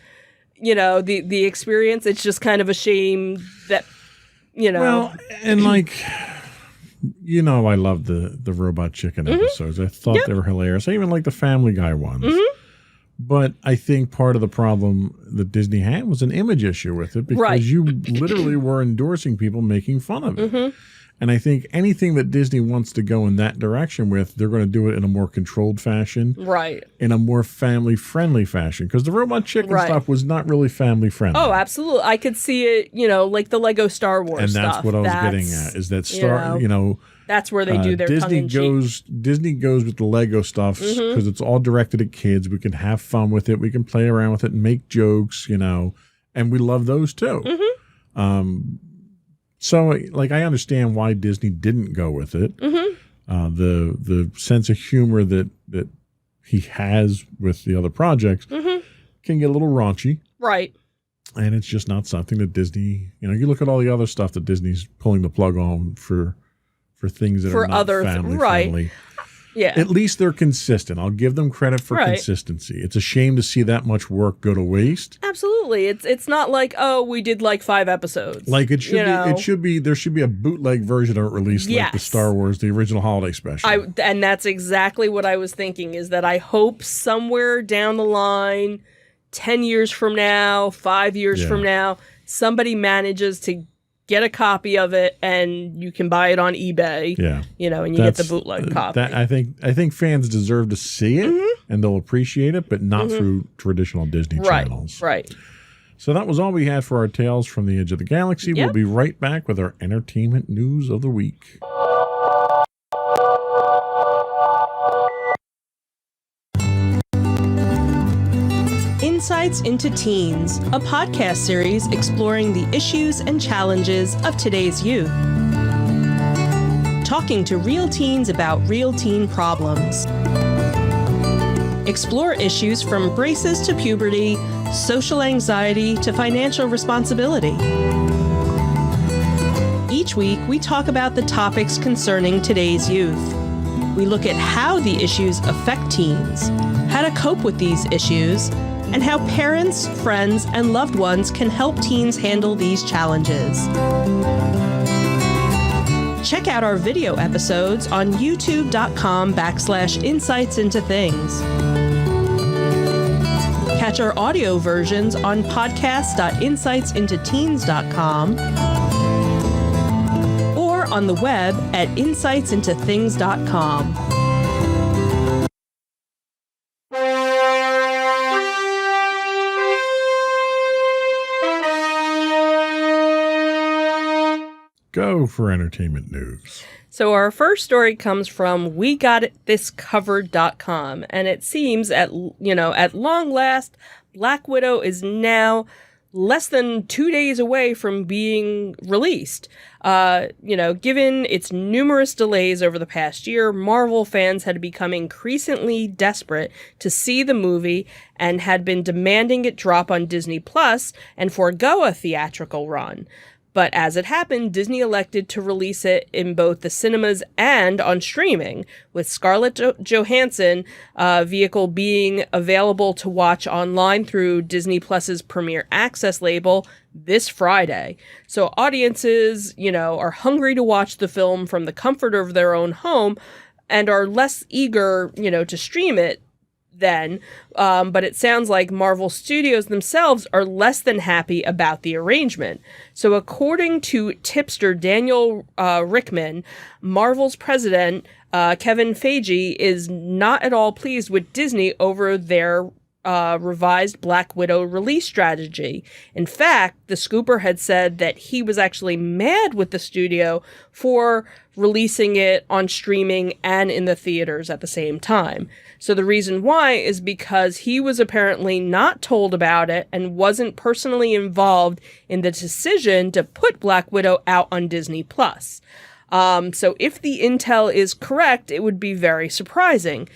You know, the experience. It's just kind of a shame that, you know. Well, and like, you know, I love the Robot Chicken episodes. I thought they were hilarious. I even like the Family Guy ones. But I think part of the problem that Disney had was an image issue with it because you literally were endorsing people making fun of it. And I think anything that Disney wants to go in that direction with, they're going to do it in a more controlled fashion. Right. In a more family-friendly fashion. Because the Robot Chicken stuff was not really family-friendly. Oh, absolutely. I could see it, you know, like the Lego Star Wars stuff. And that's what I was getting at, is that that's where they do their tongue-in-cheek. Disney goes with the Lego stuff because it's all directed at kids. We can have fun with it. We can play around with it and make jokes, you know. And we love those too. So, like, I understand why Disney didn't go with it. The sense of humor that he has with the other projects can get a little raunchy. Right. And it's just not something that Disney, you know, you look at all the other stuff that Disney's pulling the plug on for things that are not family friendly. Yeah. At least they're consistent. I'll give them credit for consistency. It's a shame to see that much work go to waste. Absolutely. It's not like, oh, we did like 5 episodes. Like it should be there should be a bootleg version of it released like the Star Wars, the original holiday special. And that's exactly what I was thinking, is that I hope somewhere down the line, 10 years from now, 5 years from now, somebody manages to get a copy of it and you can buy it on eBay. Yeah. You know, and you get the bootleg copy. I think fans deserve to see it and they'll appreciate it, but not through traditional Disney channels. Right. So that was all we had for our Tales from the Edge of the Galaxy. We'll be right back with our entertainment news of the week. Insights into Teens, a podcast series exploring the issues and challenges of today's youth. Talking to real teens about real teen problems. Explore issues from braces to puberty, social anxiety to financial responsibility. Each week, we talk about the topics concerning today's youth. We look at how the issues affect teens, how to cope with these issues, and how parents, friends, and loved ones can help teens handle these challenges. Check out our video episodes on youtube.com/insightsintothings. Catch our audio versions on podcast.insightsintoteens.com or on the web at insightsintothings.com. Go for entertainment news. So our first story comes from WeGotThisCovered.com, and it seems at long last, Black Widow is now less than 2 days away from being released. Given its numerous delays over the past year, Marvel fans had become increasingly desperate to see the movie and had been demanding it drop on Disney Plus and forego a theatrical run. But as it happened, Disney elected to release it in both the cinemas and on streaming, with Scarlett Johansson vehicle being available to watch online through Disney Plus's Premier Access label this Friday. So audiences, are hungry to watch the film from the comfort of their own home and are less eager, to stream it then, but it sounds like Marvel Studios themselves are less than happy about the arrangement. So according to tipster Daniel Rickman, Marvel's president, Kevin Feige, is not at all pleased with Disney over their revised Black Widow release strategy. In fact, the Scooper had said that he was actually mad with the studio for releasing it on streaming and in the theaters at the same time. So the reason why is because he was apparently not told about it and wasn't personally involved in the decision to put Black Widow out on Disney Plus. So if the intel is correct, it would be very surprising.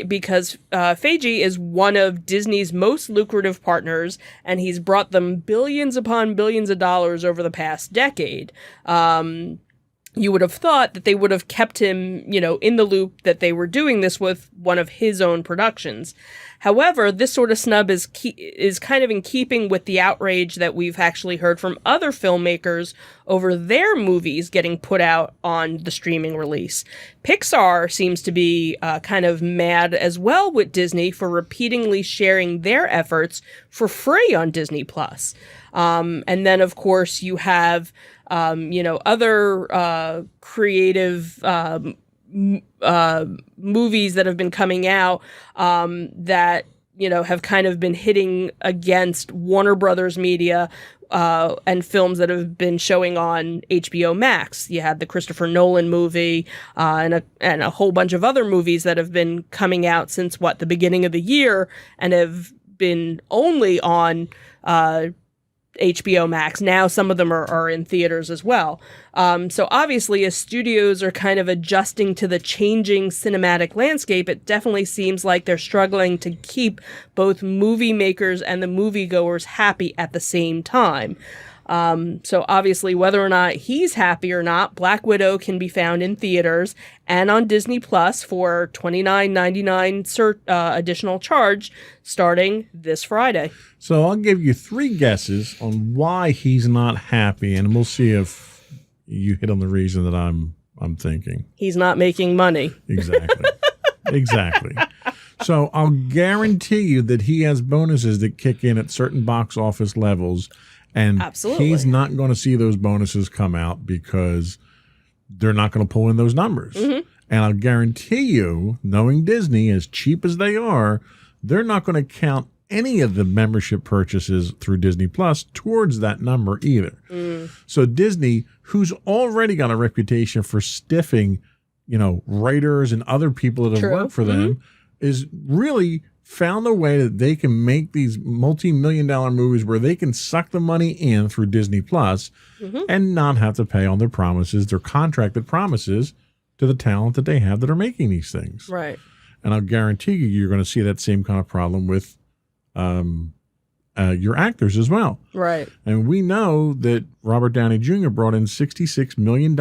Because Feige is one of Disney's most lucrative partners, and he's brought them billions upon billions of dollars over the past decade. You would have thought that they would have kept him, in the loop that they were doing this with one of his own productions. However, this sort of snub is kind of in keeping with the outrage that we've actually heard from other filmmakers over their movies getting put out on the streaming release. Pixar seems to be kind of mad as well with Disney for repeatedly sharing their efforts for free on Disney Plus. And then, of course, you have other creative movies that have been coming out that, have kind of been hitting against Warner Brothers Media and films that have been showing on HBO Max. You had the Christopher Nolan movie and a whole bunch of other movies that have been coming out since, the beginning of the year and have been only on HBO Max. Now some of them are in theaters as well. So obviously, as studios are kind of adjusting to the changing cinematic landscape, it definitely seems like they're struggling to keep both movie makers and the moviegoers happy at the same time. So obviously, whether or not he's happy or not, Black Widow can be found in theaters and on Disney Plus for $29.99 additional charge starting this Friday. So I'll give you 3 guesses on why he's not happy, and we'll see if you hit on the reason that I'm thinking. He's not making money. Exactly. Exactly. So I'll guarantee you that he has bonuses that kick in at certain box office levels. And Absolutely. He's not going to see those bonuses come out because they're not going to pull in those numbers. Mm-hmm. And I'll guarantee you, knowing Disney, as cheap as they are, they're not going to count any of the membership purchases through Disney Plus towards that number either. So Disney, who's already got a reputation for stiffing, writers and other people that have worked for them, is really found a way that they can make these multi-million-dollar movies where they can suck the money in through Disney Plus and not have to pay on their promises, their contracted promises to the talent that they have that are making these things. Right. And I'll guarantee you're going to see that same kind of problem with your actors as well. Right. And we know that Robert Downey Jr. brought in $66 million,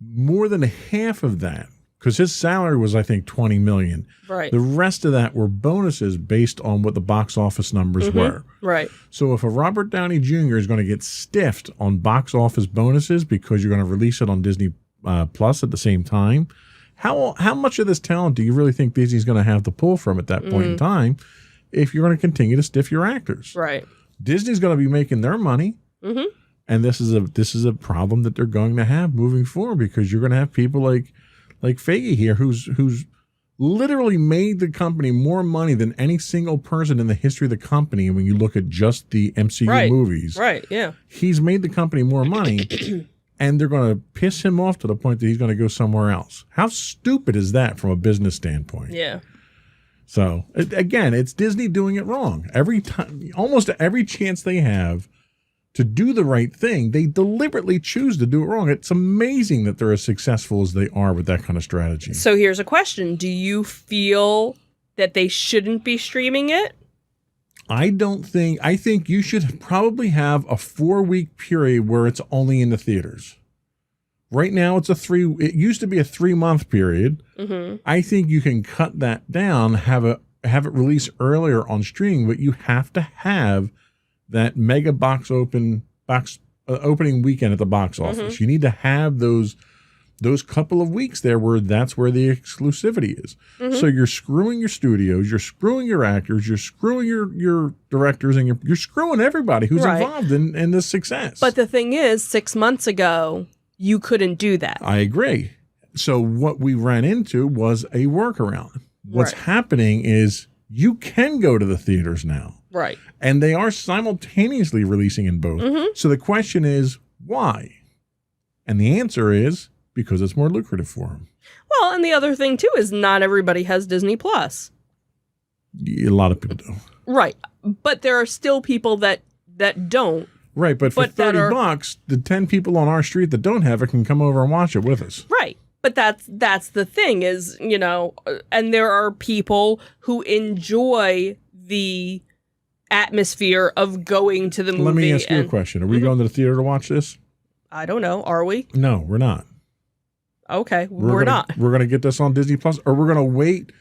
more than half of that, because his salary was, I think, $20 million. Right. The rest of that were bonuses based on what the box office numbers were. Right. So if a Robert Downey Jr. is going to get stiffed on box office bonuses because you're going to release it on Disney Plus at the same time, how much of this talent do you really think Disney's going to have to pull from at that point in time if you're going to continue to stiff your actors? Right. Disney's going to be making their money. And this is a problem that they're going to have moving forward, because you're going to have people like Feige here, who's literally made the company more money than any single person in the history of the company. And when you look at just the MCU movies, yeah, he's made the company more money, and they're going to piss him off to the point that he's going to go somewhere else. How stupid is that from a business standpoint? Yeah. So again, it's Disney doing it wrong. Every time, almost every chance they have to do the right thing, they deliberately choose to do it wrong. It's amazing that they're as successful as they are with that kind of strategy. So here's a question. Do you feel that they shouldn't be streaming it? I think you should probably have a 4-week period where it's only in the theaters. Right now it used to be a 3-month period. Mm-hmm. I think you can cut that down, have it release earlier on streaming, but you have to have that mega opening weekend at the box office. Mm-hmm. You need to have those couple of weeks there where that's where the exclusivity is. Mm-hmm. So you're screwing your studios, you're screwing your actors, you're screwing your directors, and you're screwing everybody who's involved in this success. But the thing is, 6 months ago, you couldn't do that. I agree. So what we ran into was a workaround. What's happening is you can go to the theaters now. Right. And they are simultaneously releasing in both. Mm-hmm. So the question is, why? And the answer is because it's more lucrative for them. Well, and the other thing, too, is not everybody has Disney Plus. A lot of people do. Right. But there are still people that don't. Right, but for $30, the 10 people on our street that don't have it can come over and watch it with us. Right. But that's the thing is, and there are people who enjoy the atmosphere of going to the movie. Let me ask you a question. Are we going to the theater to watch this? I don't know. Are we? No, we're not. Okay, we're not. We're going to get this on Disney Plus, or we're going to wait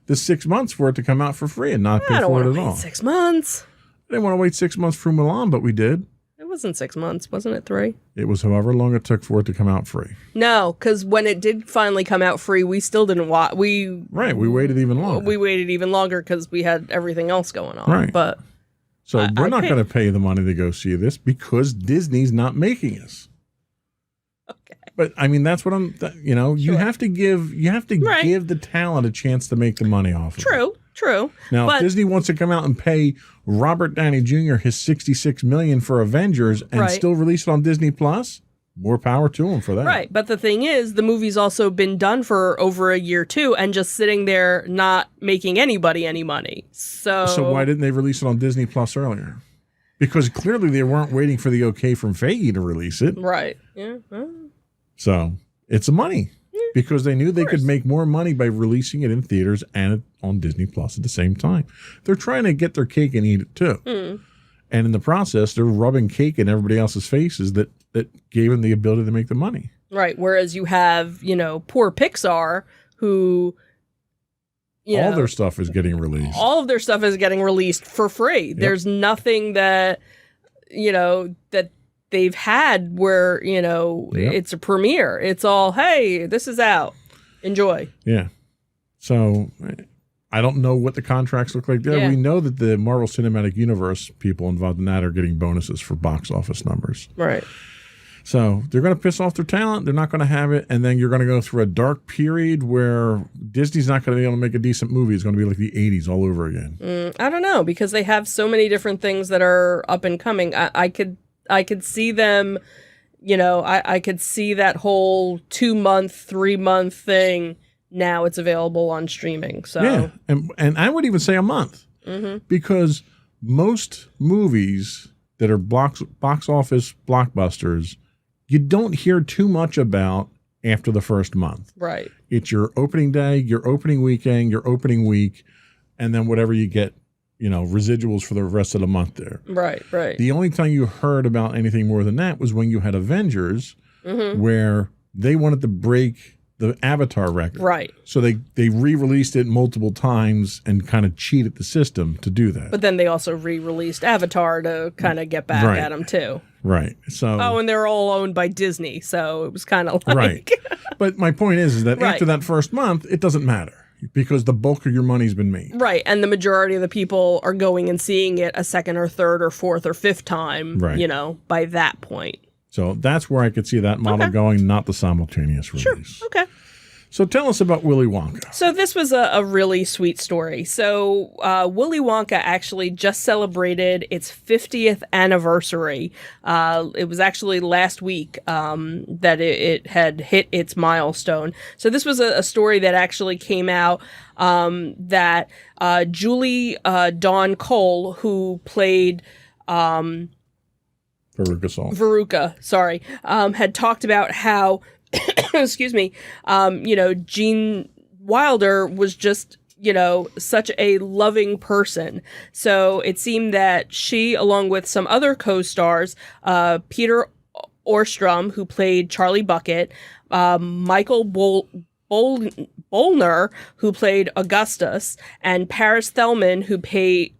the 6 months for it to come out for free and not pay for it at all. I don't want to wait 6 months. I didn't want to wait 6 months for Mulan, but we did. It wasn't 6 months, wasn't it 3? It was however long it took for it to come out free. No, because when it did finally come out free, we still didn't watch. We waited even longer. We waited even longer because we had everything else going on. Right. But so we're not going to pay the money to go see this because Disney's not making us. Okay. But I mean, that's what you have to give give the talent a chance to make the money off of it. True. Now, if Disney wants to come out and pay Robert Downey Jr. his $66 million for Avengers and still release it on Disney Plus, more power to them for that. Right. But the thing is, the movie's also been done for over a year, too, and just sitting there not making anybody any money. So why didn't they release it on Disney Plus earlier? Because clearly they weren't waiting for the okay from Feige to release it. Right. Yeah. So it's money. Because they knew they could make more money by releasing it in theaters and on Disney Plus at the same time. They're trying to get their cake and eat it too. Mm. And in the process, they're rubbing cake in everybody else's faces that gave them the ability to make the money. Right. Whereas you have, poor Pixar who, all their stuff is getting released. All of their stuff is getting released for free. Yep. There's nothing that, that they've had where, it's a premiere. It's all, hey, this is out. Enjoy. Yeah. So I don't know what the contracts look like there. Yeah. We know that the Marvel Cinematic Universe people involved in that are getting bonuses for box office numbers. Right. So they're going to piss off their talent. They're not going to have it. And then you're going to go through a dark period where Disney's not going to be able to make a decent movie. It's going to be like the 80s all over again. I don't know, because they have so many different things that are up and coming. I could see them, I could see that whole 2-month, 3-month thing. Now it's available on streaming. So yeah, and I would even say a month, because most movies that are box office blockbusters, you don't hear too much about after the first month. Right. It's your opening day, your opening weekend, your opening week, and then whatever you get. Residuals for the rest of the month there. Right. The only time you heard about anything more than that was when you had Avengers, where they wanted to break the Avatar record. Right. So they re-released it multiple times and kind of cheated the system to do that. But then they also re-released Avatar to kind of get back at them, too. Right. So. Oh, and they're all owned by Disney, so it was kind of like. Right. But my point is that after that first month, it doesn't matter. Because the bulk of your money's been made. Right. And the majority of the people are going and seeing it a second or third or fourth or fifth time, by that point. So that's where I could see that model going, not the simultaneous release. Sure. Okay. So tell us about Willy Wonka. So this was a really sweet story. So Willy Wonka actually just celebrated its 50th anniversary. It was actually last week that it had hit its milestone. So this was a story that actually came out that Julie Dawn Cole, who played Veruca, had talked about how excuse me, Gene Wilder was just, such a loving person. So it seemed that she, along with some other co-stars, Peter Orstrom, who played Charlie Bucket, Michael Bolner, who played Augustus, and Paris Thelman, who played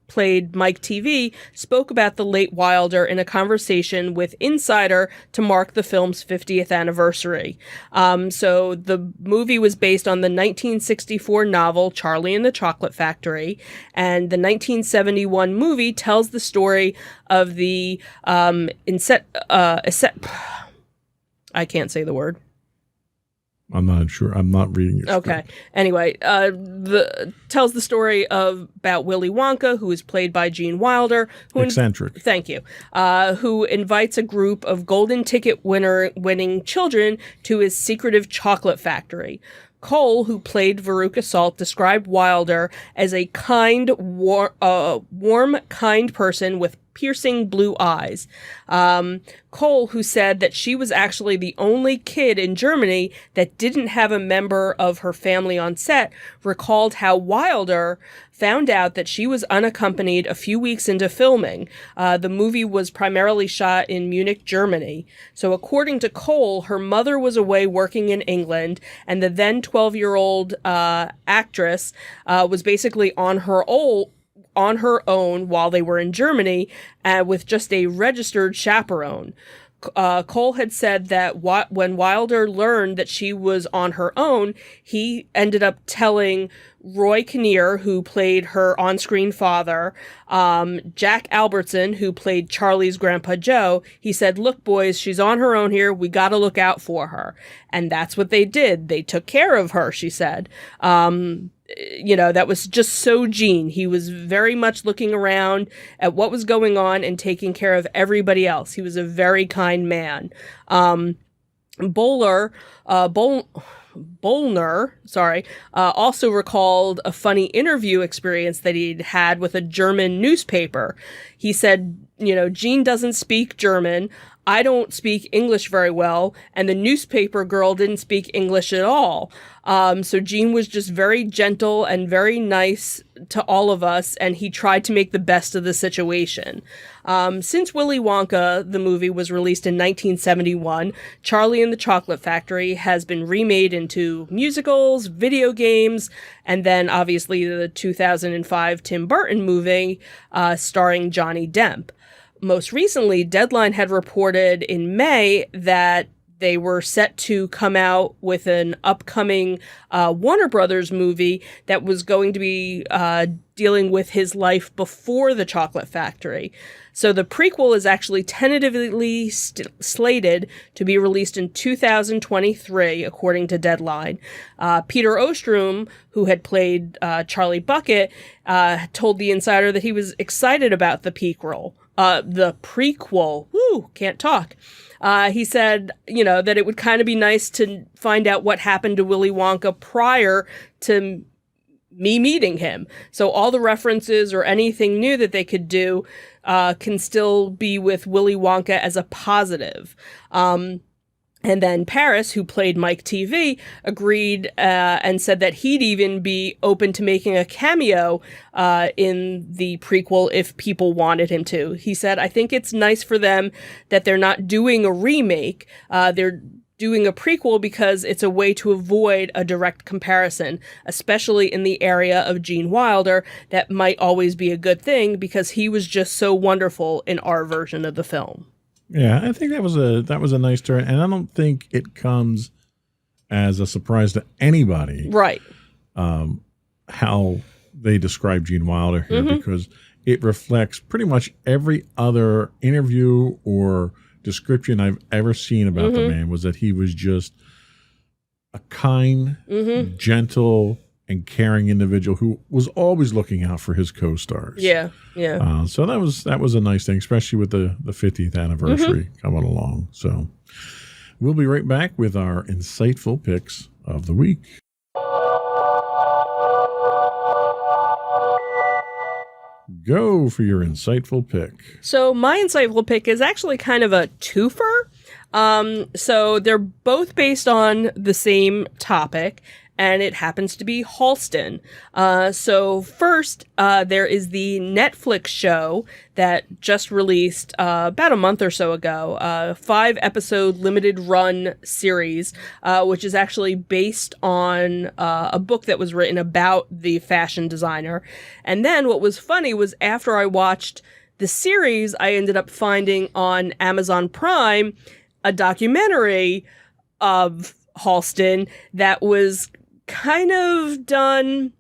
Mike TV, spoke about the late Wilder in a conversation with Insider to mark the film's 50th anniversary. So the movie was based on the 1964 novel Charlie and the Chocolate Factory, and the 1971 movie tells the story of the I can't say the word. I'm not sure. I'm not reading your script. Okay. Anyway, tells the story about Willy Wonka, who is played by Gene Wilder. Eccentric. Thank you. Who invites a group of golden ticket winning children to his secretive chocolate factory. Cole, who played Veruca Salt, described Wilder as a kind, warm, kind person with piercing blue eyes. Cole, who said that she was actually the only kid in Germany that didn't have a member of her family on set, recalled how Wilder found out that she was unaccompanied a few weeks into filming. The movie was primarily shot in Munich, Germany. So according to Cole, her mother was away working in England, and the then 12-year-old actress was basically on her own while they were in Germany with just a registered chaperone. Cole had said that when Wilder learned that she was on her own, he ended up telling Roy Kinnear, who played her on-screen father, Jack Albertson, who played Charlie's Grandpa Joe, he said, "Look, boys, she's on her own here. We got to look out for her." And that's what they did. They took care of her, she said. That was just so Gene. He was very much looking around at what was going on and taking care of everybody else. He was a very kind man. Bolner, also recalled a funny interview experience that he'd had with a German newspaper. He said, Gene doesn't speak German. I don't speak English very well, and the newspaper girl didn't speak English at all. So Gene was just very gentle and very nice to all of us, and he tried to make the best of the situation. Since Willy Wonka, the movie, was released in 1971, Charlie and the Chocolate Factory has been remade into musicals, video games, and then obviously the 2005 Tim Burton movie starring Johnny Depp. Most recently, Deadline had reported in May that they were set to come out with an upcoming Warner Brothers movie that was going to be dealing with his life before the Chocolate Factory. So the prequel is actually tentatively slated to be released in 2023, according to Deadline. Peter Ostrom, who had played Charlie Bucket, told the Insider that he was excited about the prequel. Can't talk. He said, that it would kind of be nice to find out what happened to Willy Wonka prior to me meeting him. So all the references or anything new that they could do can still be with Willy Wonka as a positive. And then Paris, who played Mike TV, agreed and said that he'd even be open to making a cameo in the prequel if people wanted him to. He said, "I think it's nice for them that they're not doing a remake. They're doing a prequel because it's a way to avoid a direct comparison, especially in the area of Gene Wilder. That might always be a good thing because he was just so wonderful in our version of the film." Yeah, I think that was a nice turn, and I don't think it comes as a surprise to anybody, right? How they describe Gene Wilder here, because it reflects pretty much every other interview or description I've ever seen about the man. Was that he was just a kind, gentle, and caring individual who was always looking out for his co-stars. Yeah. So that was a nice thing, especially with the 50th anniversary coming along. So we'll be right back with our insightful picks of the week. Go for your insightful pick. So my insightful pick is actually kind of a twofer. So they're both based on the same topic, and it happens to be Halston. So first, there is the Netflix show that just released about a month or so ago, 5-episode limited run series, which is actually based on a book that was written about the fashion designer. And then what was funny was after I watched the series, I ended up finding on Amazon Prime a documentary of Halston that was kind of done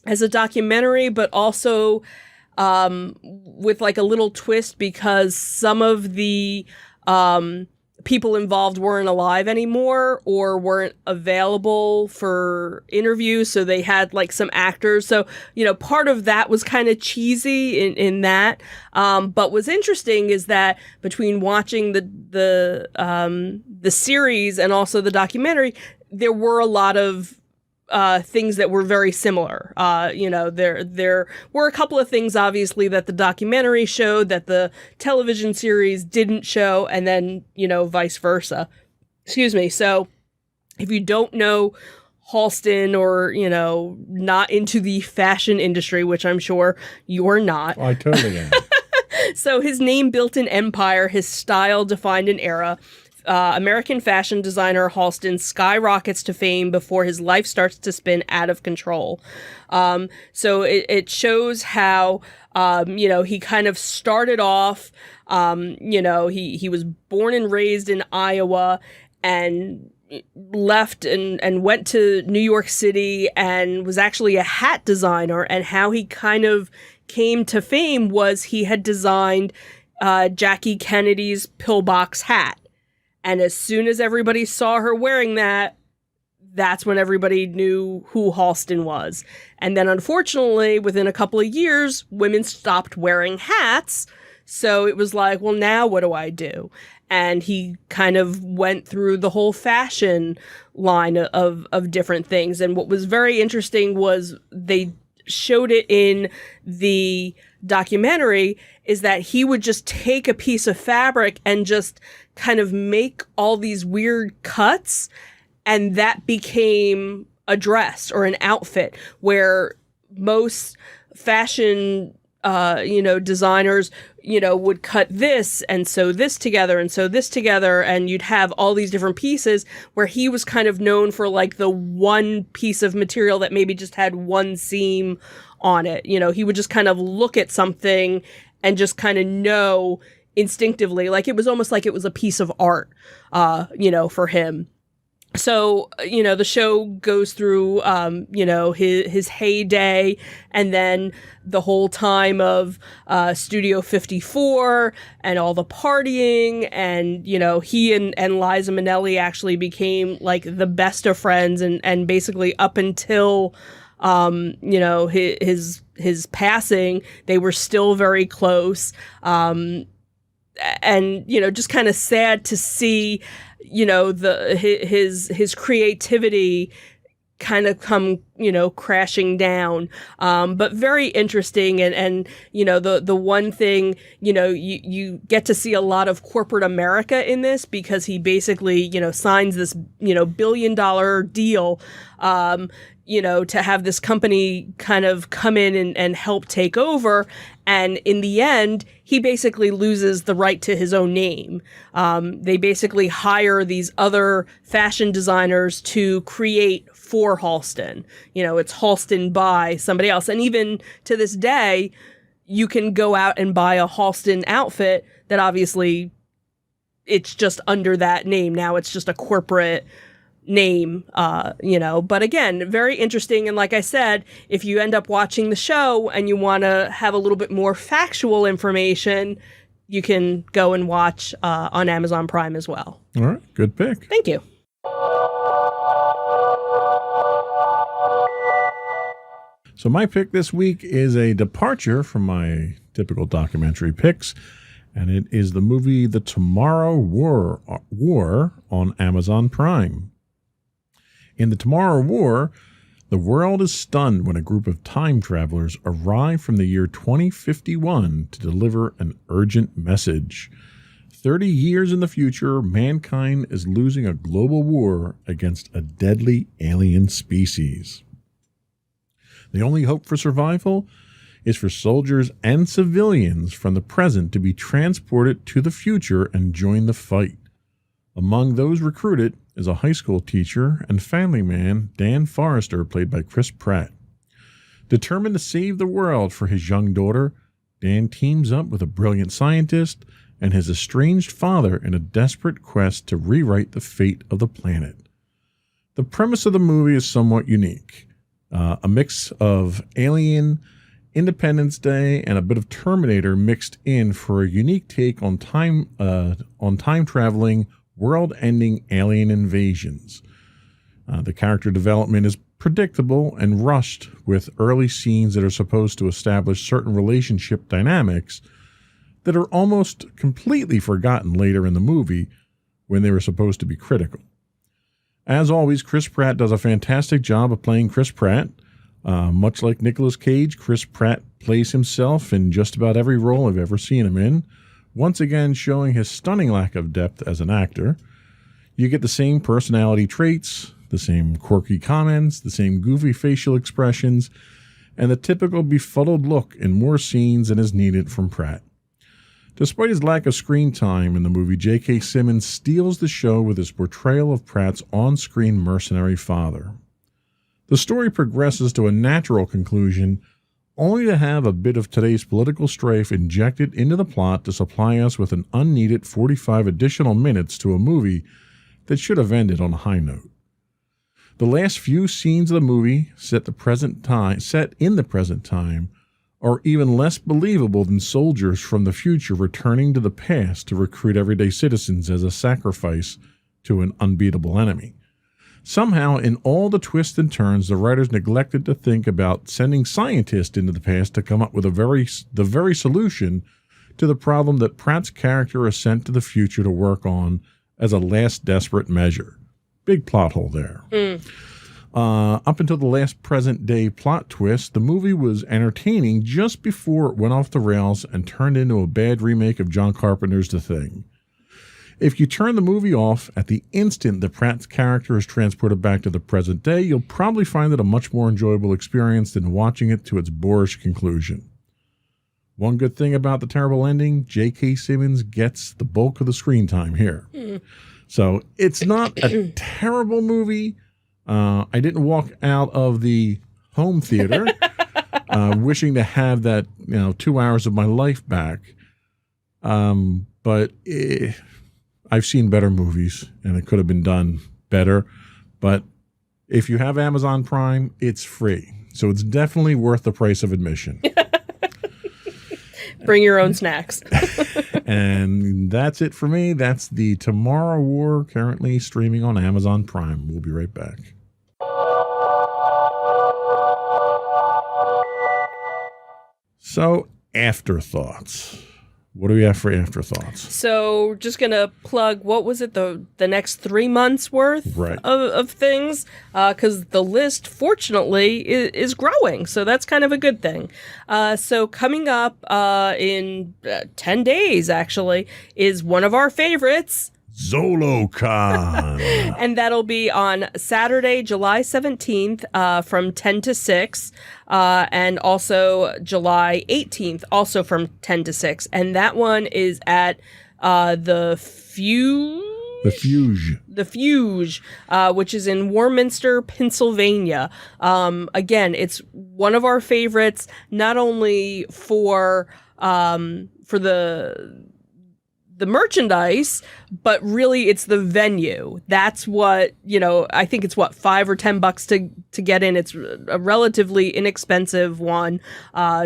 as a documentary, but also with like a little twist because some of the people involved weren't alive anymore or weren't available for interviews, so they had like some actors. So, part of that was kind of cheesy in that. But what's interesting is that between watching the series and also the documentary, there were a lot of things that were very similar. There were a couple of things, obviously, that the documentary showed that the television series didn't show, and then, vice versa. Excuse me. So if you don't know Halston or, not into the fashion industry, which I'm sure you're not. I totally am. So his name built an empire, his style defined an era. American fashion designer Halston skyrockets to fame before his life starts to spin out of control. So it shows how, he kind of started off, he was born and raised in Iowa and left and went to New York City and was actually a hat designer. And how he kind of came to fame was he had designed Jackie Kennedy's pillbox hat. And as soon as everybody saw her wearing that, that's when everybody knew who Halston was. And then unfortunately, within a couple of years, women stopped wearing hats. So it was like, well, now what do I do? And he kind of went through the whole fashion line of different things. And what was very interesting was they showed it in the documentary is that he would just take a piece of fabric and just kind of make all these weird cuts, and that became a dress or an outfit, where most fashion designers would cut this and sew this together and sew this together, and you'd have all these different pieces, where he was kind of known for like the one piece of material that maybe just had one seam on it. He would just kind of look at something and just kind of know instinctively, like it was almost like it was a piece of art, for him. So, the show goes through, his heyday, and then the whole time of Studio 54 and all the partying, and, he and Liza Minnelli actually became like the best of friends, and basically up until his passing, they were still very close. And, just kind of sad to see, his creativity kind of come, crashing down. But very interesting. And the one thing, you get to see a lot of corporate America in this, because he basically, signs this, $1 billion deal, to have this company kind of come in and help take over. And in the end, he basically loses the right to his own name. They basically hire these other fashion designers to create for Halston. It's Halston by somebody else. And even to this day, you can go out and buy a Halston outfit that obviously it's just under that name. Now it's just a corporate name, but again, very interesting. And like I said, if you end up watching the show and you want to have a little bit more factual information, you can go and watch on Amazon Prime as well. All right. Good pick. Thank you. So my pick this week is a departure from my typical documentary picks, and it is the movie The Tomorrow War on Amazon Prime. In The Tomorrow War, the world is stunned when a group of time travelers arrive from the year 2051 to deliver an urgent message. 30 years in the future, mankind is losing a global war against a deadly alien species. The only hope for survival is for soldiers and civilians from the present to be transported to the future and join the fight. Among those recruited is a high school teacher and family man, Dan Forrester, played by Chris Pratt. Determined to save the world for his young daughter, Dan teams up with a brilliant scientist and his estranged father in a desperate quest to rewrite the fate of the planet. The premise of the movie is somewhat unique. A mix of Alien, Independence Day, and a bit of Terminator mixed in for a unique take on time-traveling, world-ending alien invasions. The character development is predictable and rushed, with early scenes that are supposed to establish certain relationship dynamics that are almost completely forgotten later in the movie when they were supposed to be critical. As always, Chris Pratt does a fantastic job of playing Chris Pratt. Much like Nicolas Cage, Chris Pratt plays himself in just about every role I've ever seen him in, once again showing his stunning lack of depth as an actor. You get the same personality traits, the same quirky comments, the same goofy facial expressions, and the typical befuddled look in more scenes than is needed from Pratt. Despite his lack of screen time in the movie, J.K. Simmons steals the show with his portrayal of Pratt's on-screen mercenary father. The story progresses to a natural conclusion, only to have a bit of today's political strife injected into the plot to supply us with an unneeded 45 additional minutes to a movie that should have ended on a high note. The last few scenes of the movie, set in the present time, are even less believable than soldiers from the future returning to the past to recruit everyday citizens as a sacrifice to an unbeatable enemy. Somehow, in all the twists and turns, the writers neglected to think about sending scientists into the past to come up with the very solution to the problem that Pratt's character is sent to the future to work on as a last desperate measure. Big plot hole there. Up until the last present-day plot twist, the movie was entertaining just before it went off the rails and turned into a bad remake of John Carpenter's The Thing. If you turn the movie off at the instant that Pratt's character is transported back to the present day, you'll probably find it a much more enjoyable experience than watching it to its boorish conclusion. One good thing about the terrible ending, J.K. Simmons gets the bulk of the screen time here. So it's not a terrible movie. I didn't walk out of the home theater wishing to have that 2 hours of my life back. But I've seen better movies, and it could have been done better. But if you have Amazon Prime, it's free. So it's definitely worth the price of admission. Bring your own snacks. And that's it for me. That's The Tomorrow War, currently streaming on Amazon Prime. We'll be right back. So, afterthoughts. What do we have for afterthoughts? So, just going to plug, what was it, the next 3 months worth of things? Because the list, fortunately, is growing. So, that's kind of a good thing. So, coming up in 10 days, actually, is one of our favorites, ZoloCon. And that'll be on Saturday, July 17th from 10 to 6. And also July 18th, also from 10 to 6. And that one is at the Fuge, which is in Warminster, Pennsylvania. Again, it's one of our favorites, not only for the merchandise, but really it's the venue. That's what, I think it's $5 or $10 to get in. It's a relatively inexpensive one.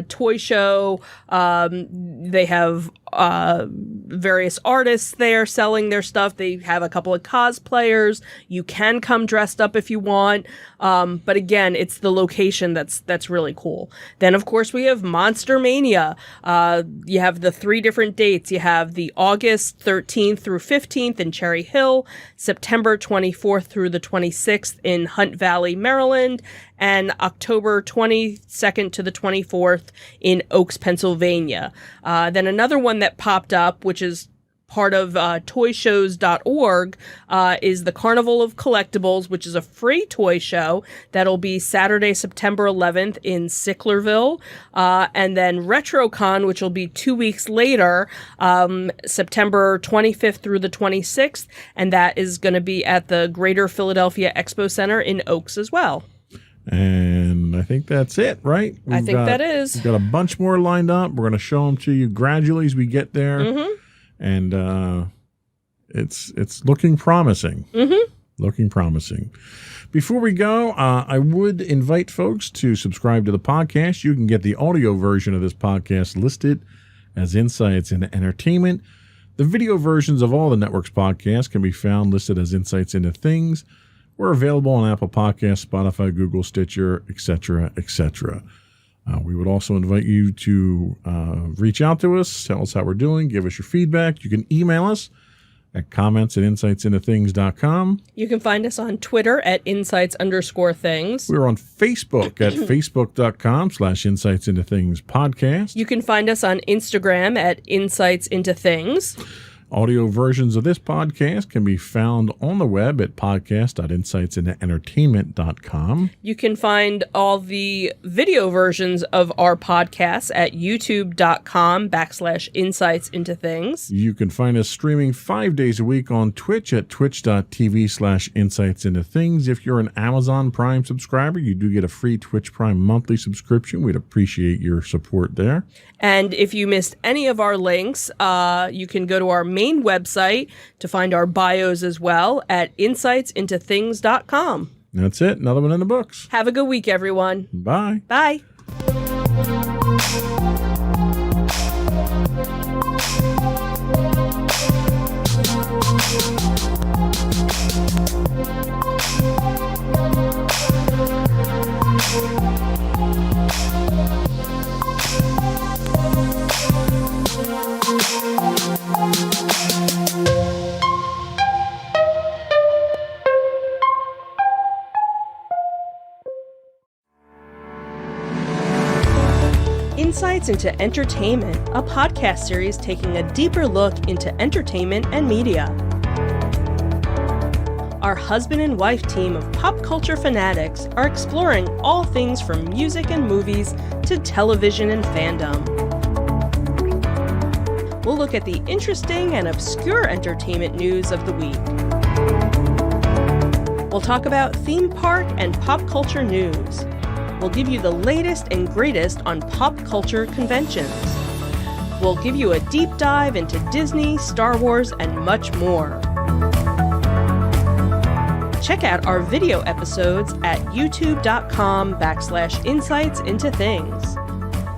Toy show. They have various artists there selling their stuff. They have a couple of cosplayers. You can come dressed up if you want. But again, it's the location that's really cool. Then, of course, we have Monster Mania. You have the 3 different dates. You have the August 13th through 15th in Cherry Hill, September 24th through the 26th in Hunt Valley, Maryland, and October 22nd to the 24th in Oaks, Pennsylvania. Then another one that popped up, which is part of toyshows.org, is the Carnival of Collectibles, which is a free toy show that'll be Saturday, September 11th in Sicklerville. And then RetroCon, which will be 2 weeks later, September 25th through the 26th. And that is going to be at the Greater Philadelphia Expo Center in Oaks as well. And I think that's it, right? I think that is. We've got a bunch more lined up. We're going to show them to you gradually as we get there. Mm-hmm. And it's looking promising. Mm-hmm. Looking promising. Before we go, I would invite folks to subscribe to the podcast. You can get the audio version of this podcast listed as Insights into Entertainment. The video versions of all the network's podcasts can be found listed as Insights into Things. We're available on Apple Podcasts, Spotify, Google, Stitcher, etc., etc. We would also invite you to reach out to us, tell us how we're doing, give us your feedback. You can email us at comments@insightsintothings.com. You can find us on Twitter at insights_things. We're on Facebook at facebook.com/insightsintothingspodcast. You can find us on Instagram at Insights Into Things. Audio versions of this podcast can be found on the web at podcast.insightsintoentertainment.com. You can find all the video versions of our podcasts at youtube.com/insights into things. You can find us streaming 5 days a week on Twitch at twitch.tv/insightsintothings. If you're an Amazon Prime subscriber, you do get a free Twitch Prime monthly subscription. We'd appreciate your support there. And if you missed any of our links, you can go to our main website to find our bios as well at insightsintothings.com. That's it. Another one in the books. Have a good week, everyone. Bye. Bye. Insights into Entertainment, a podcast series taking a deeper look into entertainment and media. Our husband and wife team of pop culture fanatics are exploring all things from music and movies to television and fandom. We'll look at the interesting and obscure entertainment news of the week. We'll talk about theme park and pop culture news. We'll give you the latest and greatest on pop culture conventions. We'll give you a deep dive into Disney, Star Wars, and much more. Check out our video episodes at youtube.com/insightsintothings.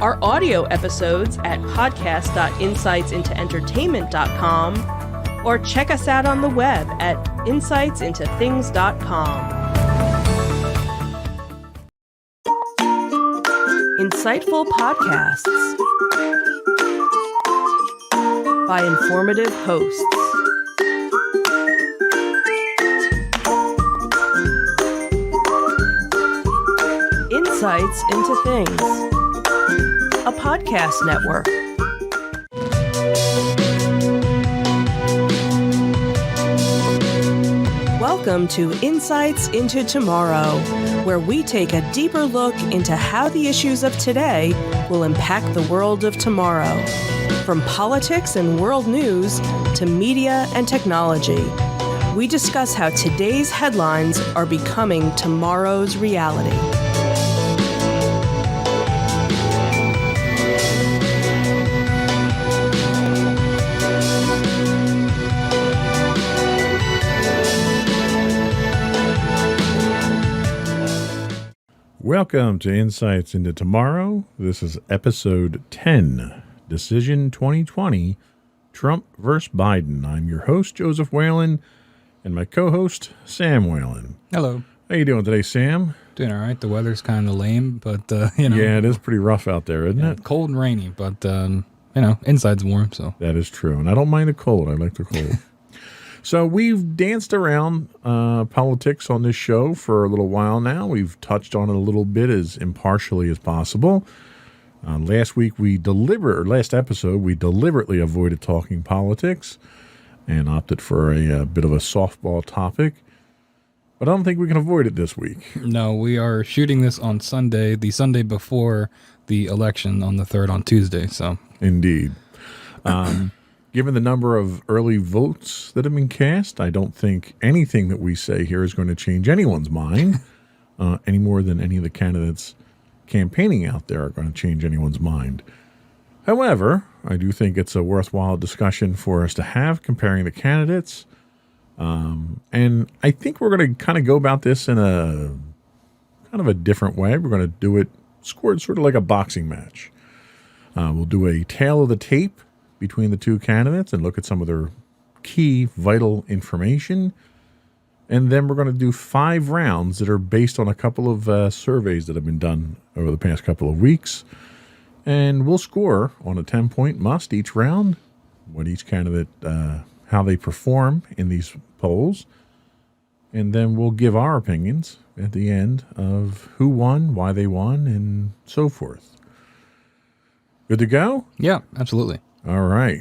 Our audio episodes at podcast.insightsintoentertainment.com, or check us out on the web at insightsintothings.com. Insightful podcasts by informative hosts. Insights into Things, a podcast network. Welcome to Insights into Tomorrow, where we take a deeper look into how the issues of today will impact the world of tomorrow. From politics and world news to media and technology, we discuss how today's headlines are becoming tomorrow's reality. Welcome to Insights into Tomorrow. This is episode 10. Decision 2020, Trump versus Biden. I'm your host, Joseph Whalen, and my co-host, Sam Whalen. Hello. How you doing today, Sam? Doing all right. The weather's kind of lame, but, Yeah, it is pretty rough out there, isn't it? Cold and rainy, but, inside's warm, so. That is true, and I don't mind the cold. I like the cold. So we've danced around politics on this show for a little while now. We've touched on it a little bit as impartially as possible. Last episode, we deliberately avoided talking politics and opted for a bit of a softball topic. But I don't think we can avoid it this week. No, we are shooting this on Sunday, the Sunday before the election on the 3rd on Tuesday, so. Indeed. Given the number of early votes that have been cast, I don't think anything that we say here is going to change anyone's mind any more than any of the candidates campaigning out there are going to change anyone's mind. However, I do think it's a worthwhile discussion for us to have comparing the candidates. And I think we're going to kind of go about this in a kind of a different way. We're going to do it scored sort of like a boxing match. We'll do a tale of the tape between the two candidates and look at some of their key vital information. And then we're going to do 5 rounds that are based on a couple of surveys that have been done over the past couple of weeks. And we'll score on a 10-point must each round, what each candidate, how they perform in these polls. And then we'll give our opinions at the end of who won, why they won, and so forth. Good to go? Yeah, absolutely. All right.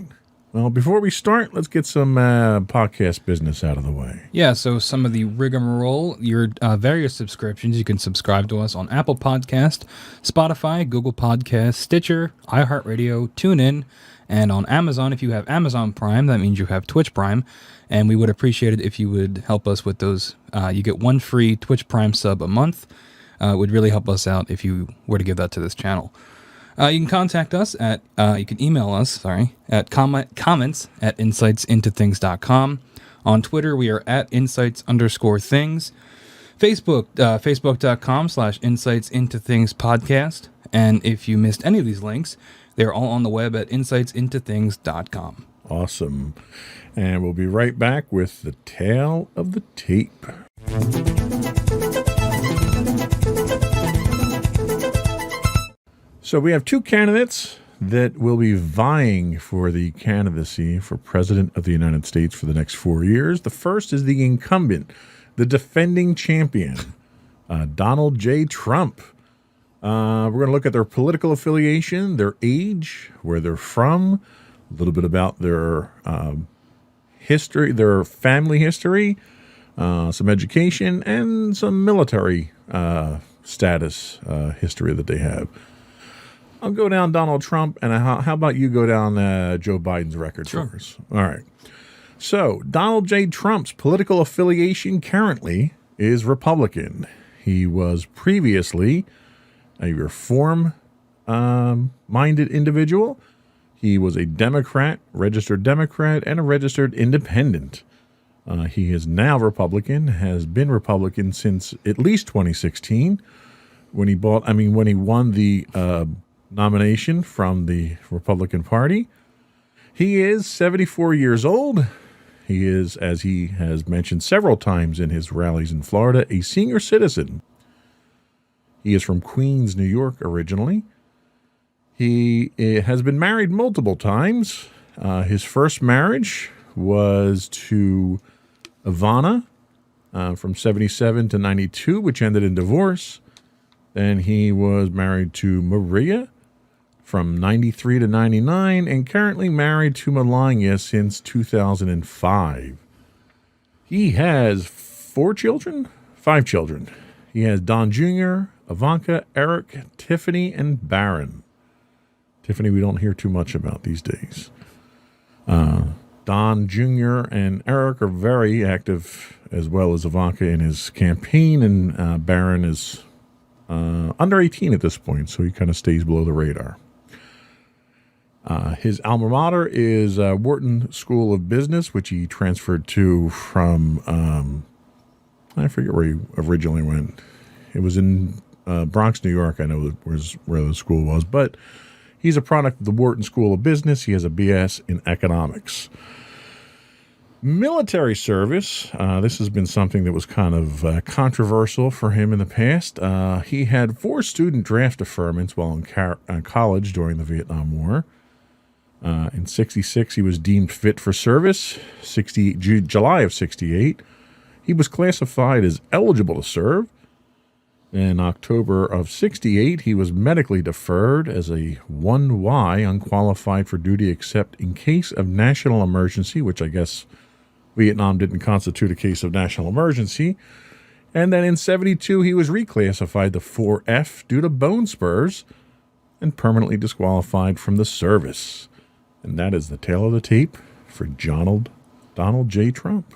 Well, before we start, let's get some podcast business out of the way. Yeah, so some of the rigmarole, your various subscriptions, you can subscribe to us on Apple Podcast, Spotify, Google Podcast, Stitcher, iHeartRadio, TuneIn, and on Amazon. If you have Amazon Prime, that means you have Twitch Prime, and we would appreciate it if you would help us with those. You get 1 free Twitch Prime sub a month. It would really help us out if you were to give that to this channel. You can contact us at, you can email us, at comments@insightsintothings.com. On Twitter, we are at insights_things. Facebook, facebook.com/insightsintothingspodcast. And if you missed any of these links, they're all on the web at insightsintothings.com. Awesome. And we'll be right back with the tale of the tape. So we have 2 candidates that will be vying for the candidacy for President of the United States for the next 4 years. The first is the incumbent, the defending champion, Donald J. Trump. We're going to look at their political affiliation, their age, where they're from, a little bit about their history, their family history, some education, and some military status history that they have. I'll go down Donald Trump, and how about you go down Joe Biden's record for us? All right. So Donald J. Trump's political affiliation currently is Republican. He was previously a reform-minded individual. He was a Democrat, registered Democrat, and a registered independent. He is now Republican, has been Republican since at least 2016, when he won the nomination from the Republican Party. He is 74 years old. He is, as he has mentioned several times in his rallies in Florida, a senior citizen. He is from Queens, New York originally. He has been married multiple times. His first marriage was to Ivana from 77 to 92, which ended in divorce. Then he was married to Maria from 93 to 99, and currently married to Melania since 2005. He has 5 children. He has Don Jr., Ivanka, Eric, Tiffany, and Barron. Tiffany we don't hear too much about these days. Don Jr. and Eric are very active, as well as Ivanka, in his campaign, and Barron is under 18 at this point, so he kind of stays below the radar. His alma mater is Wharton School of Business, which he transferred to from, I forget where he originally went. It was in Bronx, New York, I know was where the school was, but He's a product of the Wharton School of Business. He has a BS in economics. Military service. This has been something that was kind of controversial for him in the past. He had 4 student draft deferments while in college during the Vietnam War. In 66, he was deemed fit for service. July of 68, he was classified as eligible to serve. In October of 68, he was medically deferred as a 1Y, unqualified for duty except in case of national emergency, which I guess Vietnam didn't constitute a case of national emergency. And then in 72, he was reclassified to 4F due to bone spurs and permanently disqualified from the service. And that is the tale of the tape for Donald J. Trump.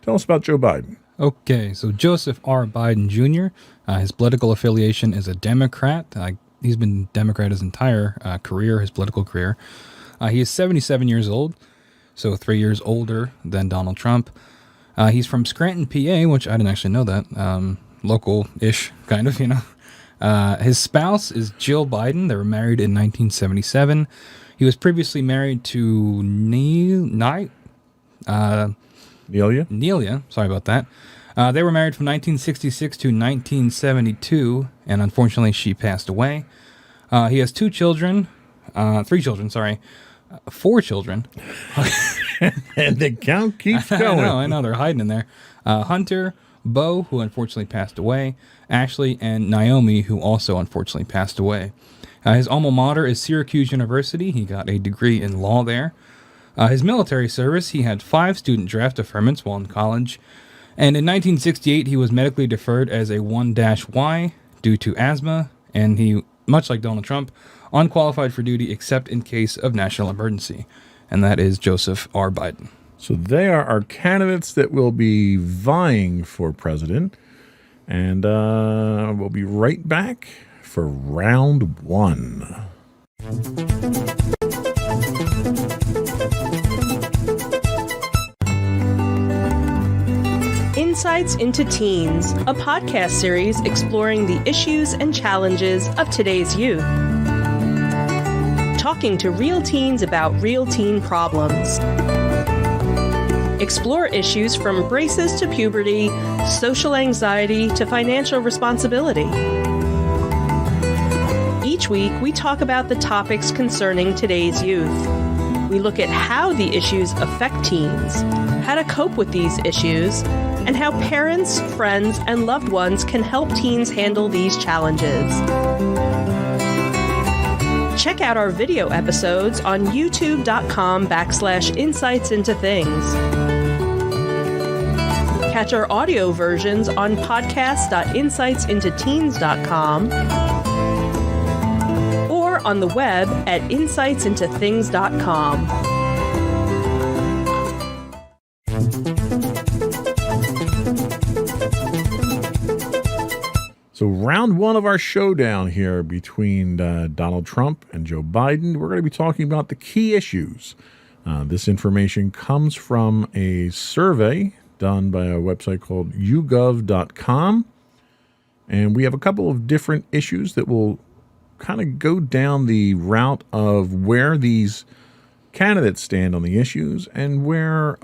Tell us about Joe Biden. Okay, so Joseph R. Biden Jr., his political affiliation is a Democrat. He's been Democrat his entire career, his political career. He is 77 years old, so 3 years older than Donald Trump. He's from Scranton, PA, which I didn't actually know that. Local-ish, kind of, you know. His spouse is Jill Biden. They were married in 1977. He was previously married to Nelia. Sorry about that. They were married from 1966 to 1972, and unfortunately she passed away. He has 4 children. And the count keeps going. I know, they're hiding in there. Hunter, Bo, who unfortunately passed away, Ashley, and Naomi, who also unfortunately passed away. His alma mater is Syracuse University. He got a degree in law there. His military service, he had 5 student draft deferments while in college. And in 1968, he was medically deferred as a 1-Y due to asthma. And he, much like Donald Trump, unqualified for duty except in case of national emergency. And that is Joseph R. Biden. So they are our candidates that will be vying for president. And we'll be right back for round 1. Insights into Teens, a podcast series exploring the issues and challenges of today's youth. Talking to real teens about real teen problems. Explore issues from braces to puberty, social anxiety to financial responsibility. Each week, we talk about the topics concerning today's youth. We look at how the issues affect teens, how to cope with these issues, and how parents, friends, and loved ones can help teens handle these challenges. Check out our video episodes on youtube.com/insightsintothings. Catch our audio versions on podcast.insightsintoteens.com or on the web at insightsintothings.com. So round 1 of our showdown here between Donald Trump and Joe Biden, we're going to be talking about the key issues. This information comes from a survey done by a website called yougov.com. And we have a couple of different issues that will kind of go down the route of where these candidates stand on the issues and where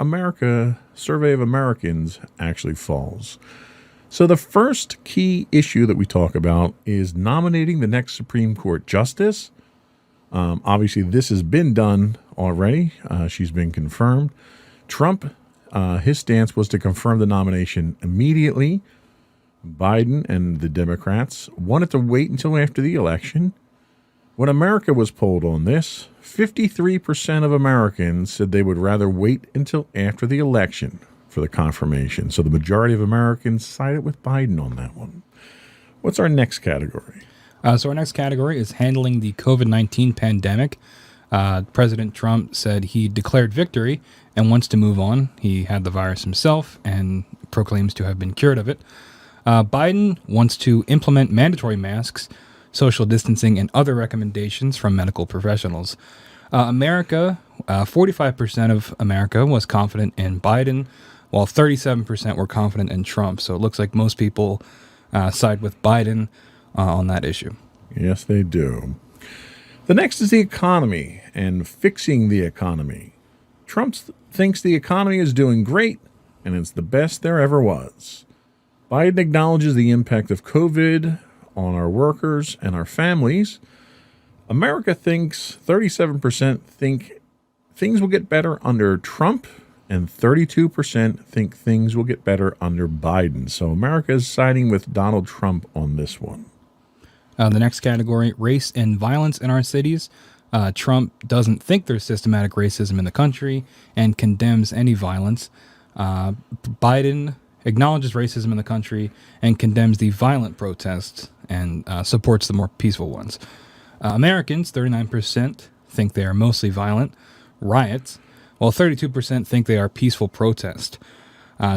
Survey of Americans actually falls. So the first key issue that we talk about is nominating the next Supreme Court justice. Obviously, this has been done already. She's been confirmed. Trump, his stance was to confirm the nomination immediately. Biden and the Democrats wanted to wait until after the election. When America was polled on this, 53% of Americans said they would rather wait until after the election for the confirmation. So the majority of Americans sided with Biden on that one. What's our next category? So our next category is handling the COVID-19 pandemic. President Trump said he declared victory and wants to move on. He had the virus himself and proclaims to have been cured of it. Biden wants to implement mandatory masks, social distancing, and other recommendations from medical professionals. 45% of America was confident in Biden, while 37% were confident in Trump. So it looks like most people side with Biden on that issue. Yes, they do. The next is the economy and fixing the economy. Trump thinks the economy is doing great and it's the best there ever was. Biden acknowledges the impact of COVID on our workers and our families. America thinks 37% think things will get better under Trump, and 32% think things will get better under Biden. So America is siding with Donald Trump on this one. The next category, race and violence in our cities. Trump doesn't think there's systematic racism in the country and condemns any violence. Biden acknowledges racism in the country and condemns the violent protests and supports the more peaceful ones. Americans, 39%, think they are mostly violent riots, while 32% think they are peaceful protests.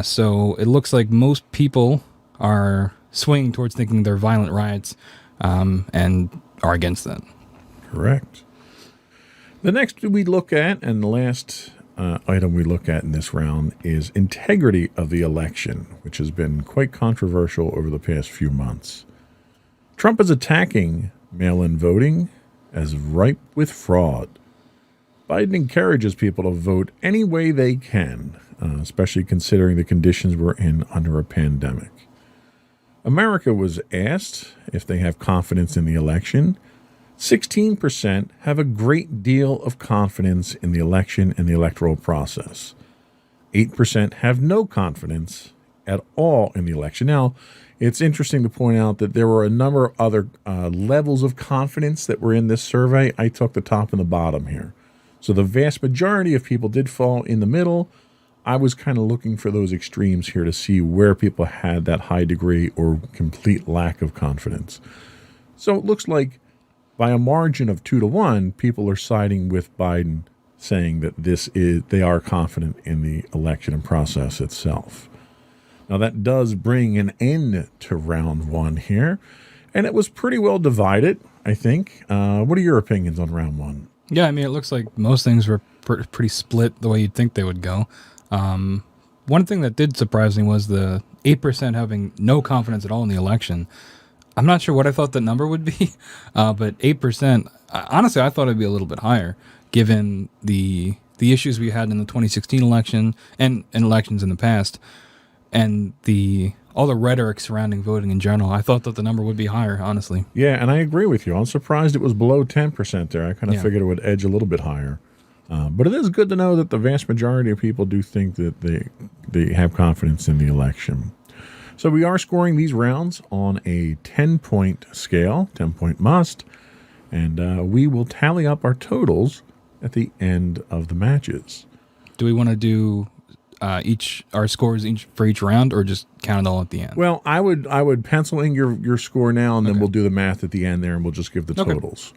So it looks like most people are swinging towards thinking they're violent riots and are against that. Correct. The next we look at, and the last item we look at in this round, is integrity of the election, which has been quite controversial over the past few months. Trump is attacking mail-in voting as ripe with fraud. Biden encourages people to vote any way they can, especially considering the conditions we're in under a pandemic. America was asked if they have confidence in the election. 16% have a great deal of confidence in the election and the electoral process. 8% have no confidence at all in the election. Now, it's interesting to point out that there were a number of other levels of confidence that were in this survey. I took the top and the bottom here. So the vast majority of people did fall in the middle. I was kind of looking for those extremes here to see where people had that high degree or complete lack of confidence. So it looks like by a margin of 2-1, people are siding with Biden, saying that they are confident in the election and process itself. Now that does bring an end to round one here, and it was pretty well divided, I think. What are your opinions on round one? Yeah, I mean, it looks like most things were pretty split the way you'd think they would go. One thing that did surprise me was the 8% having no confidence at all in the election. I'm not sure what I thought the number would be, but 8%, honestly, I thought it'd be a little bit higher, given the issues we had in the 2016 election and elections in the past, and all the rhetoric surrounding voting in general. I thought that the number would be higher, honestly. Yeah, and I agree with you. I'm surprised it was below 10% there. I kind of figured it would edge a little bit higher. But it is good to know that the vast majority of people do think that they have confidence in the election. So we are scoring these rounds on a 10-point scale, 10-point must, and we will tally up our totals at the end of the matches. Do we want to do our scores for each round, or just count it all at the end? Well, I would pencil in your score now, and then we'll do the math at the end there, and we'll just give the totals.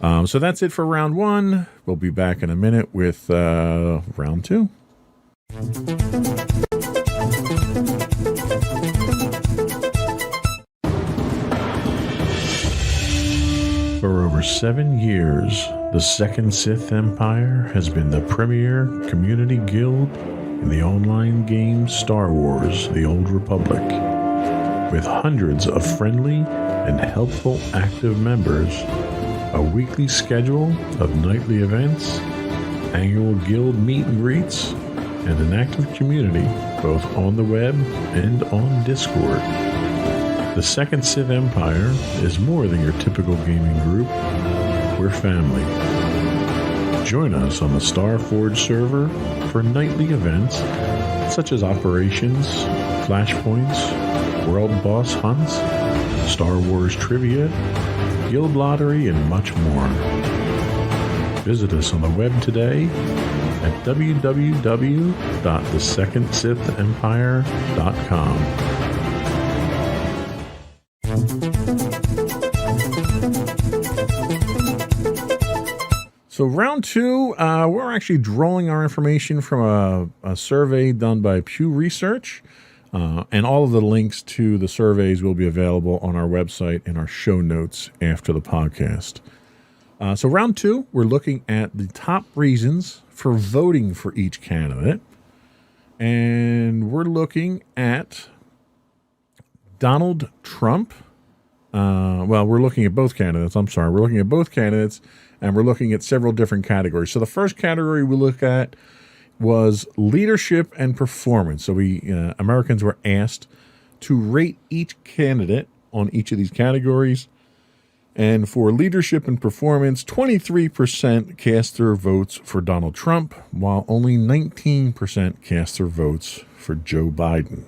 So that's it for round one. We'll be back in a minute with round two. For over 7 years, the Second Sith Empire has been the premier community guild in the online game Star Wars: The Old Republic. With hundreds of friendly and helpful active members, a weekly schedule of nightly events, annual guild meet and greets, and an active community both on the web and on Discord. The Second Sith Empire is more than your typical gaming group. We're family. Join us on the Starforge server for nightly events such as operations, flashpoints, world boss hunts, Star Wars trivia, guild lottery, and much more. Visit us on the web today at www.thesecondsithempire.com. So round two, we're actually drawing our information from a survey done by Pew Research, and all of the links to the surveys will be available on our website in our show notes after the podcast. So round two, we're looking at the top reasons for voting for each candidate, and we're looking at Donald Trump we're looking at both candidates. I'm sorry. We're looking at both candidates, and we're looking at several different categories. So the first category we look at was leadership and performance. So Americans were asked to rate each candidate on each of these categories. And for leadership and performance, 23% cast their votes for Donald Trump, while only 19% cast their votes for Joe Biden.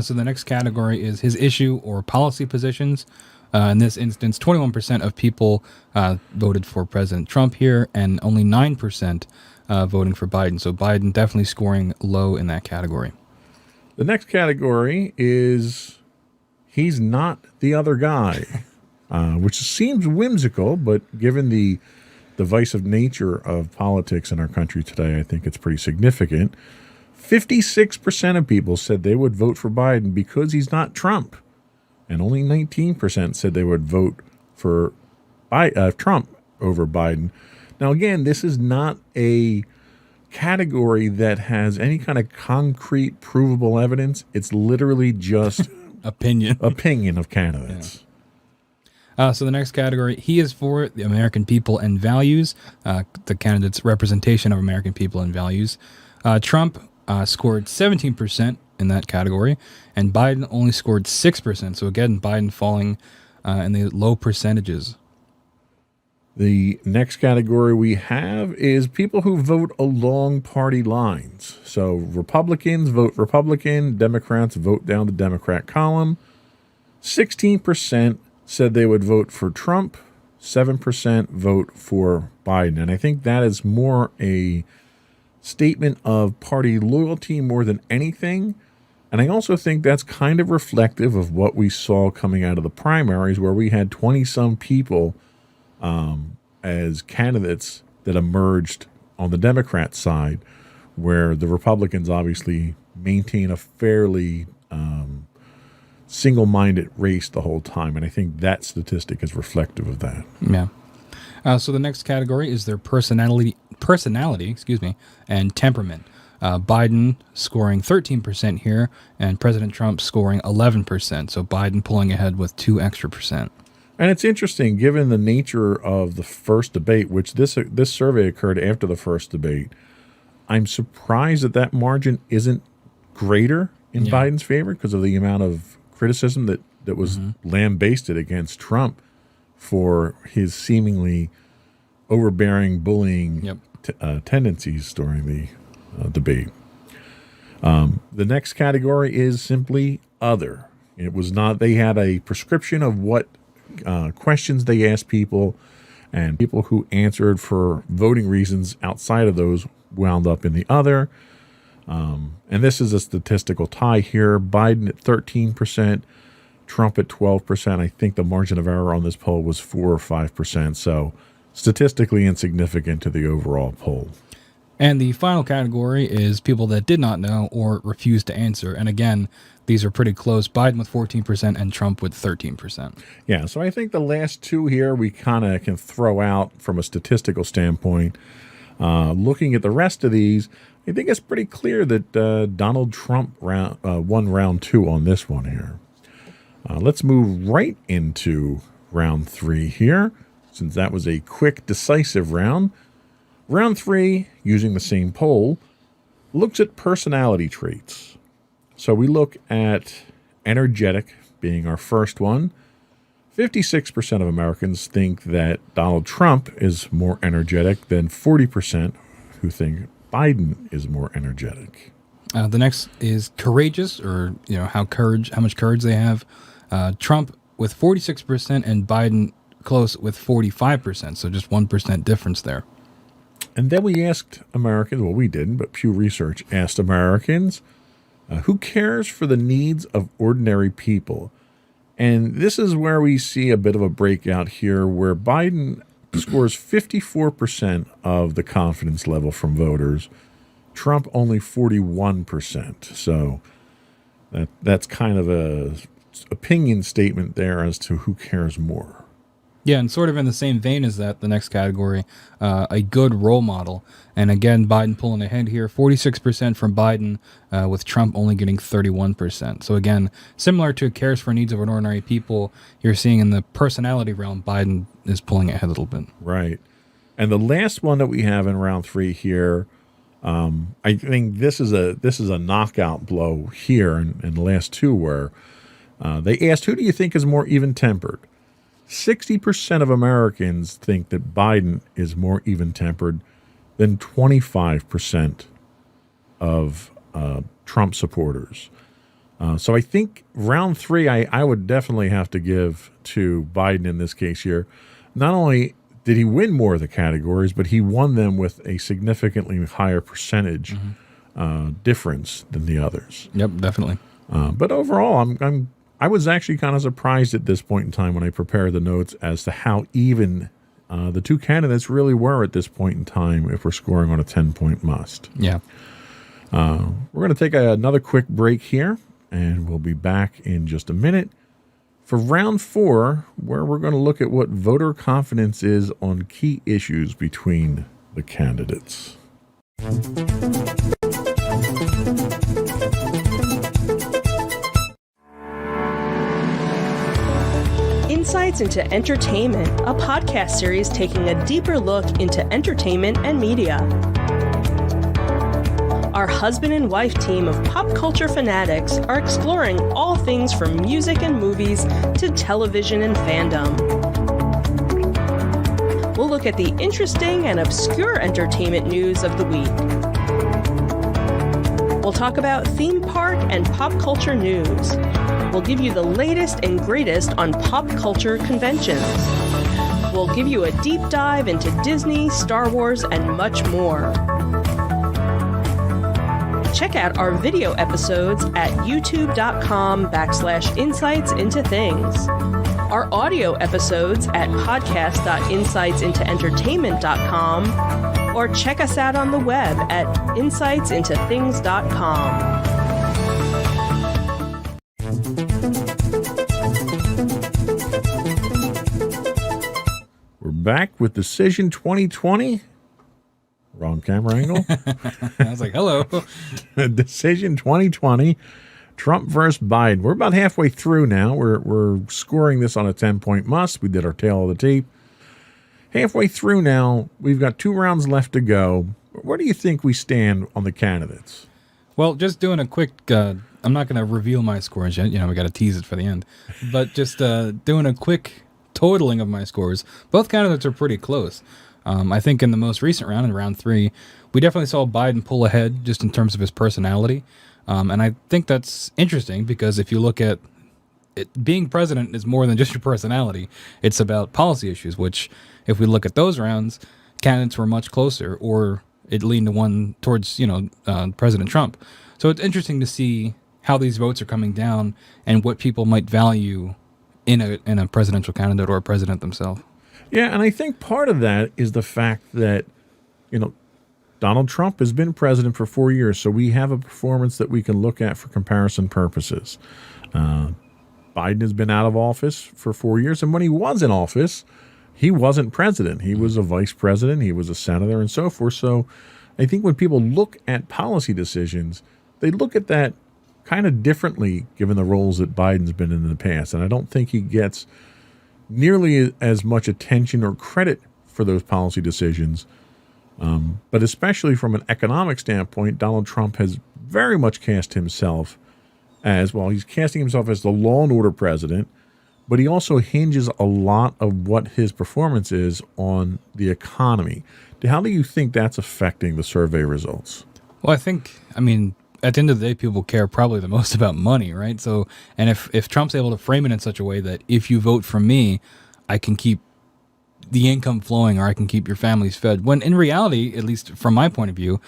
So the next category is his issue or policy positions. In this instance, 21% of people voted for President Trump here, and only 9% voting for Biden. So Biden definitely scoring low in that category. The next category is he's not the other guy, which seems whimsical, but given the divisive nature of politics in our country today, I think it's pretty significant. 56% of people said they would vote for Biden because he's not Trump, and only 19% said they would vote for Trump over Biden. Now, again, this is not a category that has any kind of concrete, provable evidence. It's literally just opinion of candidates. Yeah. So the next category, he is for the American people and values, the candidate's representation of American people and values. Trump scored 17% in that category, and Biden only scored 6%. So again, Biden falling in the low percentages. The next category we have is people who vote along party lines. So Republicans vote Republican, Democrats vote down the Democrat column. 16% said they would vote for Trump, 7% vote for Biden. And I think that is more a statement of party loyalty more than anything. And I also think that's kind of reflective of what we saw coming out of the primaries, where we had 20-some people as candidates that emerged on the Democrat side, where the Republicans obviously maintain a fairly single-minded race the whole time. And I think that statistic is reflective of that. Yeah. So the next category is their personality, and temperament. Biden scoring 13% here, and President Trump scoring 11%. So Biden pulling ahead with 2 extra percent. And it's interesting, given the nature of the first debate, which this survey occurred after the first debate. I'm surprised that margin isn't greater in Biden's favor because of the amount of criticism that was lambasted against Trump for his seemingly overbearing, bullying tendencies during the debate. The next category is simply other. It was not, they had a prescription of what questions they asked people, and people who answered for voting reasons outside of those wound up in the other. And this is a statistical tie here. Biden at 13%, Trump at 12%. I think the margin of error on this poll was 4 or 5%. So statistically insignificant to the overall poll. And the final category is people that did not know or refused to answer. And again, these are pretty close. Biden with 14% and Trump with 13%. Yeah, so I think the last two here we kind of can throw out from a statistical standpoint. Looking at the rest of these, I think it's pretty clear that Donald Trump won round 2 on this one here. Let's move right into round 3 here, since that was a quick, decisive round. Round 3, using the same poll, looks at personality traits. So we look at energetic being our first one. 56% of Americans think that Donald Trump is more energetic than 40% who think Biden is more energetic. The next is courageous, or how much courage they have. Trump with 46% and Biden close with 45%. So just 1% difference there. And then we asked Americans, well, we didn't, but Pew Research asked Americans, who cares for the needs of ordinary people? And this is where we see a bit of a breakout here, where Biden scores 54% of the confidence level from voters, Trump only 41%. So that's kind of a opinion statement there as to who cares more. Yeah, and sort of in the same vein as that, the next category, a good role model. And again, Biden pulling ahead here, 46% from Biden, with Trump only getting 31%. So again, similar to cares for needs of ordinary people, you're seeing in the personality realm, Biden is pulling ahead a little bit. Right. And the last one that we have in round 3 here, I think this is a knockout blow here, and the last two were, they asked, who do you think is more even-tempered? 60% of Americans think that Biden is more even-tempered than 25% of Trump supporters. So I think round 3, I would definitely have to give to Biden in this case here. Not only did he win more of the categories, but he won them with a significantly higher percentage difference than the others. Yep, definitely. But overall, I was actually kind of surprised at this point in time when I prepared the notes as to how even the two candidates really were at this point in time if we're scoring on a 10-point must. Yeah. We're going to take another quick break here, and we'll be back in just a minute for round 4, where we're going to look at what voter confidence is on key issues between the candidates. Insights into Entertainment, a podcast series taking a deeper look into entertainment and media. Our husband and wife team of pop culture fanatics are exploring all things from music and movies to television and fandom. We'll look at the interesting and obscure entertainment news of the week. We'll talk about theme park and pop culture news. We'll give you the latest and greatest on pop culture conventions. We'll give you a deep dive into Disney, Star Wars, and much more. Check out our video episodes at youtube.com/insightsintothings. Our audio episodes at podcast.insightsintoentertainment.com, or check us out on the web at insightsintothings.com. We're back with Decision 2020. Wrong camera angle. I was like, hello. Decision 2020. Trump versus Biden. We're about halfway through now. We're scoring this on a 10-point must. We did our tail of the tape. Halfway through now. We've got 2 rounds left to go. Where do you think we stand on the candidates? Well, just doing a quick, I'm not going to reveal my scores yet. You know, we got to tease it for the end. But just doing a quick totaling of my scores. Both candidates are pretty close. I think in the most recent round, in round 3, we definitely saw Biden pull ahead just in terms of his personality. And I think that's interesting because if you look at it, being president is more than just your personality. It's about policy issues, which if we look at those rounds, candidates were much closer, or it leaned to one towards, President Trump. So it's interesting to see how these votes are coming down and what people might value in a presidential candidate or a president themselves. Yeah, and I think part of that is the fact that, Donald Trump has been president for 4 years, so we have a performance that we can look at for comparison purposes. Biden has been out of office for 4 years, and when he was in office, he wasn't president. He was a vice president, he was a senator, and so forth. So I think when people look at policy decisions, they look at that kind of differently given the roles that Biden's been in the past. And I don't think he gets nearly as much attention or credit for those policy decisions. But especially from an economic standpoint, Donald Trump has very much cast himself as, well, he's casting himself as the law and order president, but he also hinges a lot of what his performance is on the economy. How do you think that's affecting the survey results? Well, at the end of the day, people care probably the most about money, right? So, and if Trump's able to frame it in such a way that if you vote for me, I can keep the income flowing, or I can keep your families fed. When in reality, at least from my point of view,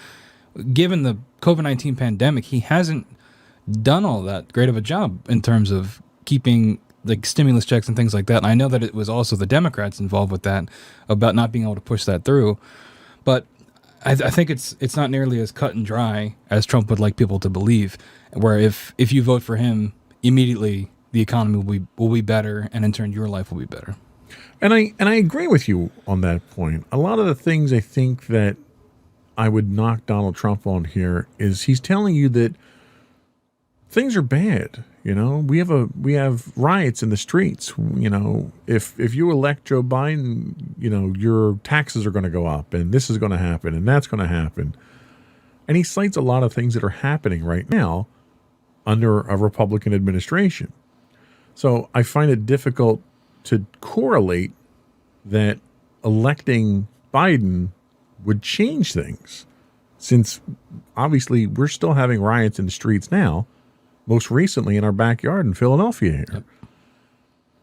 given the COVID-19 pandemic, he hasn't done all that great of a job in terms of keeping like stimulus checks and things like that. And I know that it was also the Democrats involved with that, about not being able to push that through. But I think it's not nearly as cut and dry as Trump would like people to believe, where if you vote for him, immediately the economy will be better, and in turn your life will be better. And I agree with you on that point. A lot of the things I think that I would knock Donald Trump on here is he's telling you that things are bad. You know, we have riots in the streets. You know, if you elect Joe Biden, you know, your taxes are going to go up, and this is going to happen, and that's going to happen. And he cites a lot of things that are happening right now under a Republican administration. So I find it difficult to correlate that electing Biden would change things, since obviously we're still having riots in the streets now, most recently in our backyard in Philadelphia here. Yep.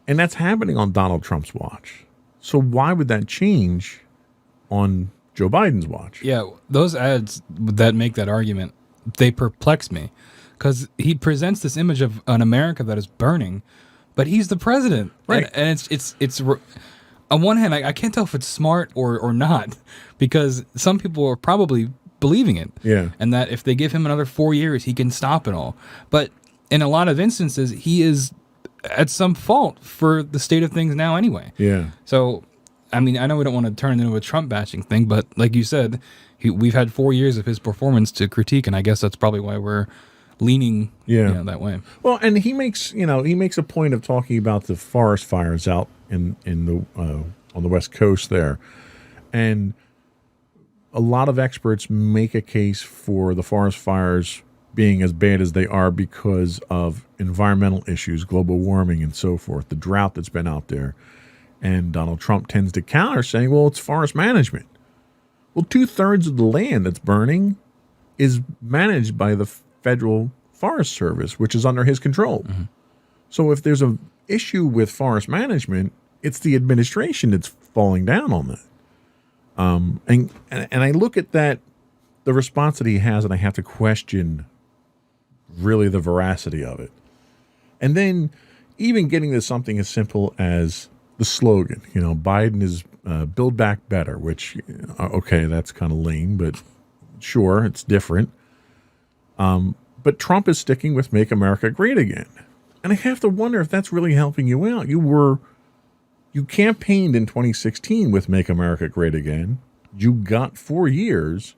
And that's happening on Donald Trump's watch. So why would that change on Joe Biden's watch? Yeah, those ads that make that argument, they perplex me, because he presents this image of an America that is burning, but he's the president. Right. And it's on one hand, I can't tell if it's smart or not, because some people are probably believing it. Yeah. And that if they give him another 4 years, he can stop it all. But in a lot of instances, he is at some fault for the state of things now anyway. Yeah. So, I mean, I know we don't want to turn it into a Trump bashing thing, but like you said, we've had 4 years of his performance to critique, and I guess that's probably why we're leaning that way. Well, and he makes a point of talking about the forest fires out in the on the West Coast there, and a lot of experts make a case for the forest fires being as bad as they are because of environmental issues, global warming, and so forth, the drought that's been out there. And Donald Trump tends to counter saying, well, it's forest management. Well, 2/3 of the land that's burning is managed by the Federal Forest Service, which is under his control. Mm-hmm. So if there's an issue with forest management, it's the administration that's falling down on that. And I look at that, the response that he has, and I have to question really the veracity of it. And then even getting to something as simple as the slogan, you know, Biden is Build Back Better, which, okay, that's kind of lame, but sure, it's different. But Trump is sticking with Make America Great Again. And I have to wonder if that's really helping you out. You campaigned in 2016 with Make America Great Again. You got 4 years,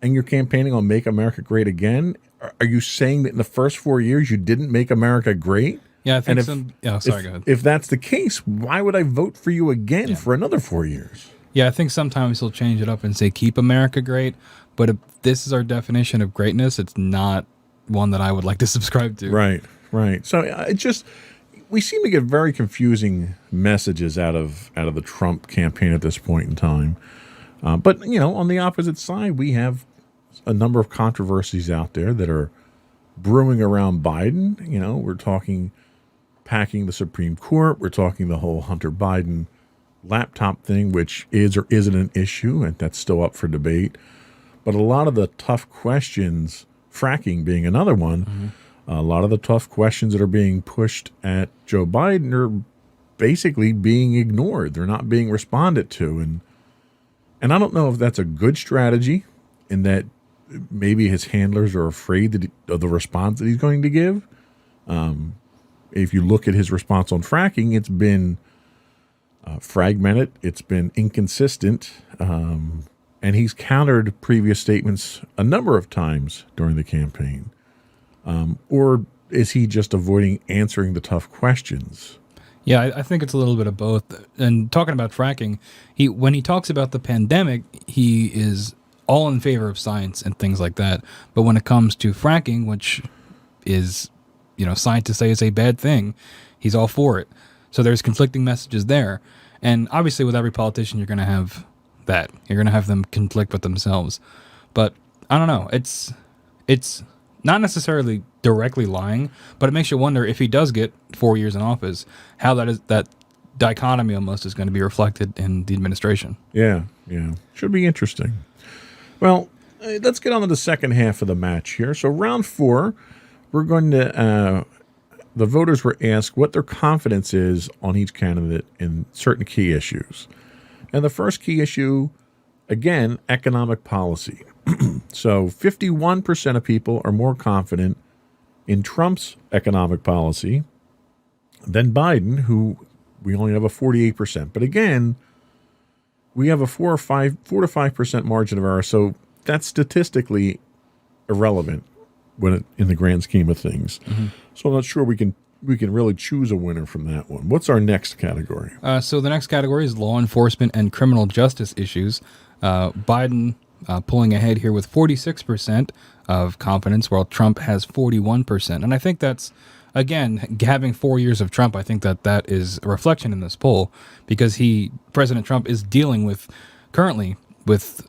and you're campaigning on Make America Great Again. Are you saying that in the first 4 years you didn't make America great? Yeah, I think go ahead. If that's the case, why would I vote for you again for another 4 years? Yeah, I think sometimes he'll change it up and say, keep America great. But if this is our definition of greatness, it's not one that I would like to subscribe to. Right. So we seem to get very confusing messages out of the Trump campaign at this point in time. But, you know, on the opposite side, we have a number of controversies out there that are brewing around Biden. You know, we're talking packing the Supreme Court. We're talking the whole Hunter Biden laptop thing, which is or isn't an issue, and that's still up for debate. But a lot of the tough questions, fracking being another one, a lot of the tough questions that are being pushed at Joe Biden are basically being ignored. They're not being responded to. And I don't know if that's a good strategy, in that maybe his handlers are afraid of the response that he's going to give. If you look at his response on fracking, it's been fragmented. It's been inconsistent. And he's countered previous statements a number of times during the campaign. Or is he just avoiding answering the tough questions? Yeah, I think it's a little bit of both. And talking about fracking, when he talks about the pandemic, he is all in favor of science and things like that. But when it comes to fracking, which is, you know, scientists say is a bad thing, he's all for it. So there's conflicting messages there. And obviously with every politician, you're going to have that. You're going to have them conflict with themselves. But I don't know. It's not necessarily directly lying, but it makes you wonder, if he does get 4 years in office, how that dichotomy almost is going to be reflected in the administration. Yeah. Should be interesting. Well, let's get on to the second half of the match here. So round 4, we're going to, the voters were asked what their confidence is on each candidate in certain key issues. And the first key issue, again, economic policy. So 51% of people are more confident in Trump's economic policy than Biden, who we only have a 48%. But again, we have a 4 to 5% margin of error. So that's statistically irrelevant in the grand scheme of things. So I'm not sure we can really choose a winner from that one. What's our next category? So the next category is law enforcement and criminal justice issues. Biden pulling ahead here with 46% of confidence, while Trump has 41%. And I think that's, again, having 4 years of Trump, I think that is a reflection in this poll, because President Trump is dealing currently with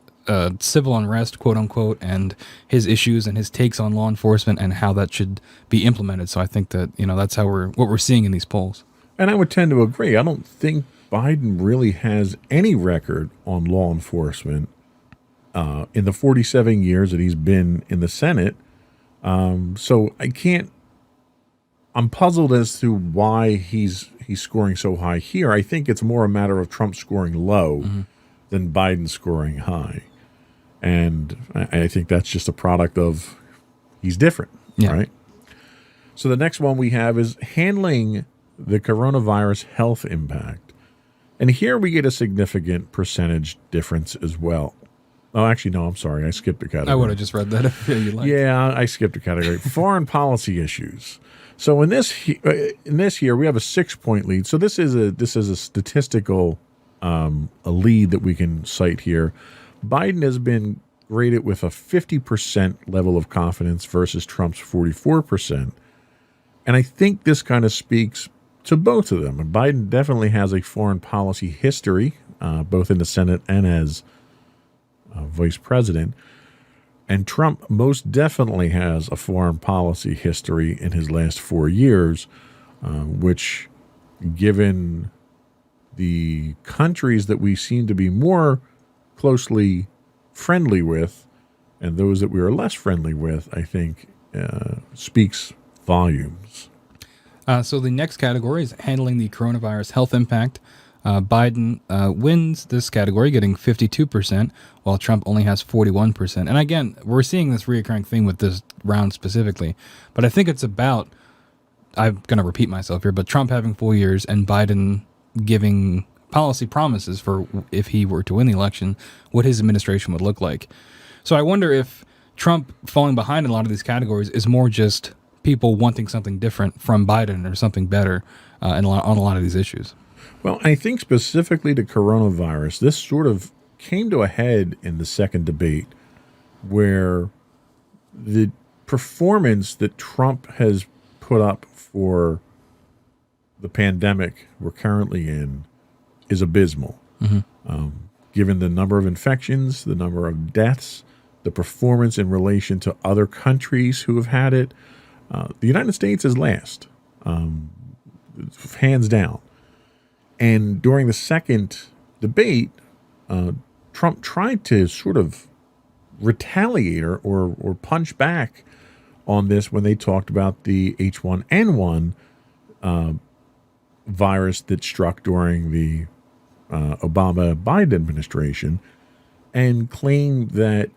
civil unrest, quote unquote, and his issues and his takes on law enforcement and how that should be implemented. So I think that, that's what we're seeing in these polls. And I would tend to agree. I don't think Biden really has any record on law enforcement in the 47 years that he's been in the Senate. So I'm puzzled as to why he's scoring so high here. I think it's more a matter of Trump scoring low than Biden scoring high. And I think that's just a product of he's different, right? So the next one we have is handling the coronavirus health impact. And here we get a significant percentage difference as well. Oh, actually, no, I'm sorry. I skipped a category. I would have just read that if you liked. Yeah, I skipped a category. Foreign policy issues. So in this here, we have a 6-point lead. So this is a statistical a lead that we can cite here. Biden has been rated with a 50% level of confidence versus Trump's 44%. And I think this kind of speaks to both of them. And Biden definitely has a foreign policy history, both in the Senate and as vice president. And Trump most definitely has a foreign policy history in his last 4 years, which, given the countries that we seem to be more closely friendly with and those that we are less friendly with, I think speaks volumes. So the next category is handling the coronavirus health impact. Biden wins this category, getting 52%, while Trump only has 41%. And again, we're seeing this reoccurring thing with this round specifically. But I think it's about, I'm going to repeat myself here, but Trump having 4 years and Biden giving policy promises for if he were to win the election, what his administration would look like. So I wonder if Trump falling behind in a lot of these categories is more just people wanting something different from Biden or something better on a lot of these issues. Well, I think specifically to coronavirus, this sort of came to a head in the second debate, where the performance that Trump has put up for the pandemic we're currently in is abysmal. Given the number of infections, the number of deaths, the performance in relation to other countries who have had it, the United States is last, hands down. And during the second debate, Trump tried to sort of retaliate or punch back on this when they talked about the H1N1 virus that struck during the Obama-Biden administration, and claimed that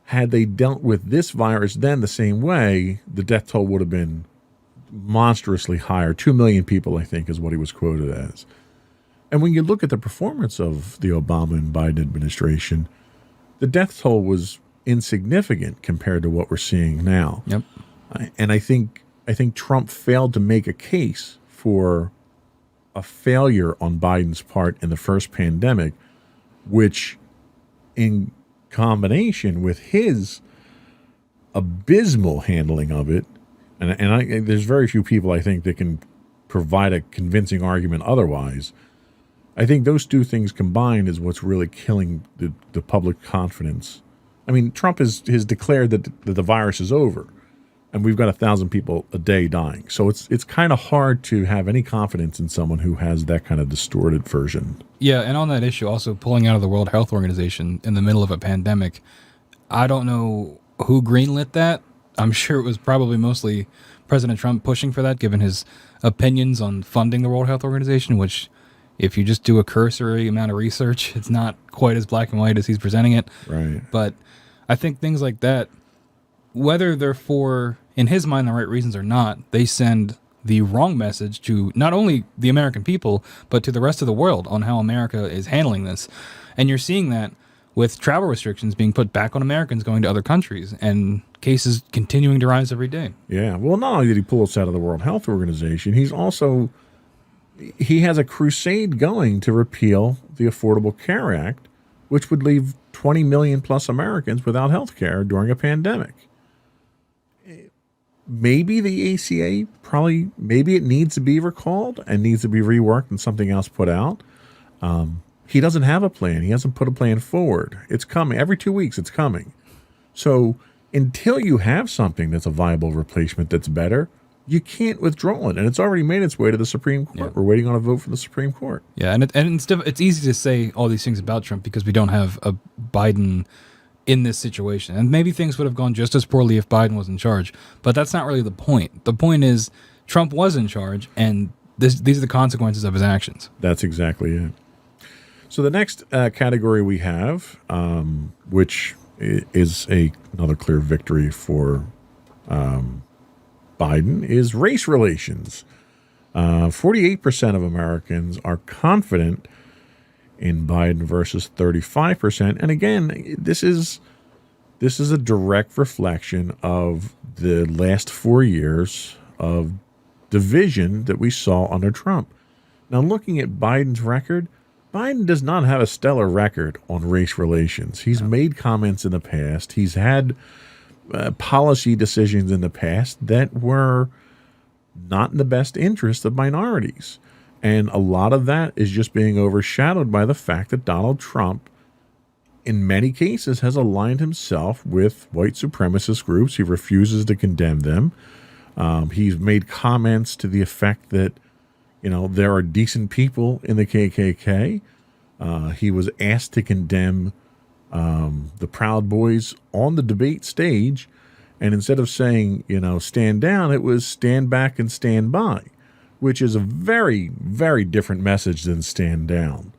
had they dealt with this virus then the same way, the death toll would have been monstrously higher. 2 million people, I think, is what he was quoted as. And when you look at the performance of the Obama and Biden administration, the death toll was insignificant compared to what we're seeing now. Yep. And I think Trump failed to make a case for a failure on Biden's part in the first pandemic, which, in combination with his abysmal handling of it, and there's very few people, I think, that can provide a convincing argument otherwise. I think those two things combined is what's really killing the public confidence. I mean, Trump has declared that the virus is over, and we've got 1,000 people a day dying. So it's kind of hard to have any confidence in someone who has that kind of distorted version. Yeah, and on that issue, also pulling out of the World Health Organization in the middle of a pandemic, I don't know who greenlit that. I'm sure it was probably mostly President Trump pushing for that, given his opinions on funding the World Health Organization, which, if you just do a cursory amount of research, it's not quite as black and white as he's presenting it. Right. But I think things like that, whether they're for, in his mind, the right reasons or not, they send the wrong message to not only the American people, but to the rest of the world on how America is handling this. And you're seeing that with travel restrictions being put back on Americans going to other countries and cases continuing to rise every day. Yeah. Well, not only did he pull us out of the World Health Organization, he has a crusade going to repeal the Affordable Care Act, which would leave 20 million plus Americans without health care during a pandemic. Maybe the ACA maybe it needs to be recalled and needs to be reworked and something else put out. He doesn't have a plan. He hasn't put a plan forward. It's coming. Every 2 weeks it's coming. So until you have something that's a viable replacement that's better, you can't withdraw it. And it's already made its way to the Supreme Court. Yeah. We're waiting on a vote from the Supreme Court. Yeah, and it's easy to say all these things about Trump because we don't have a Biden in this situation. And maybe things would have gone just as poorly if Biden was in charge. But that's not really the point. The point is Trump was in charge, and these are the consequences of his actions. That's exactly it. So the next category we have, which is another clear victory for Biden, is race relations. 48% of Americans are confident in Biden versus 35%. And again, this is a direct reflection of the last 4 years of division that we saw under Trump. Now, looking at Biden's record, Biden does not have a stellar record on race relations. He's made comments in the past. He's had policy decisions in the past that were not in the best interest of minorities. And a lot of that is just being overshadowed by the fact that Donald Trump, in many cases, has aligned himself with white supremacist groups. He refuses to condemn them. He's made comments to the effect that, there are decent people in the KKK. He was asked to condemn the Proud Boys on the debate stage. And instead of saying, stand down, it was stand back and stand by, which is a very, very different message than stand down.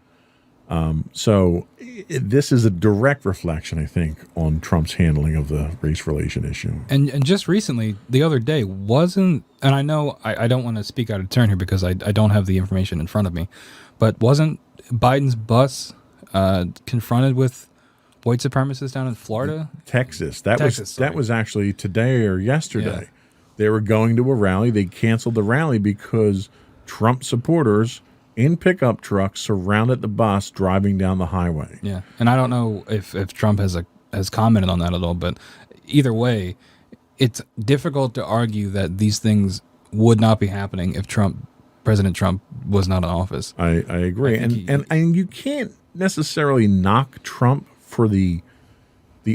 So this is a direct reflection, I think, on Trump's handling of the race relation issue. And just recently, the other day, and I know I don't want to speak out of turn here because I don't have the information in front of me, but wasn't Biden's bus confronted with white supremacists down in Florida? Texas. That was actually today or yesterday. Yeah. They were going to a rally. They canceled the rally because Trump supporters in pickup trucks surrounded the bus driving down the highway. Yeah, and I don't know if Trump has commented on that at all, but either way, it's difficult to argue that these things would not be happening if President Trump was not in office. I agree, and you can't necessarily knock Trump for the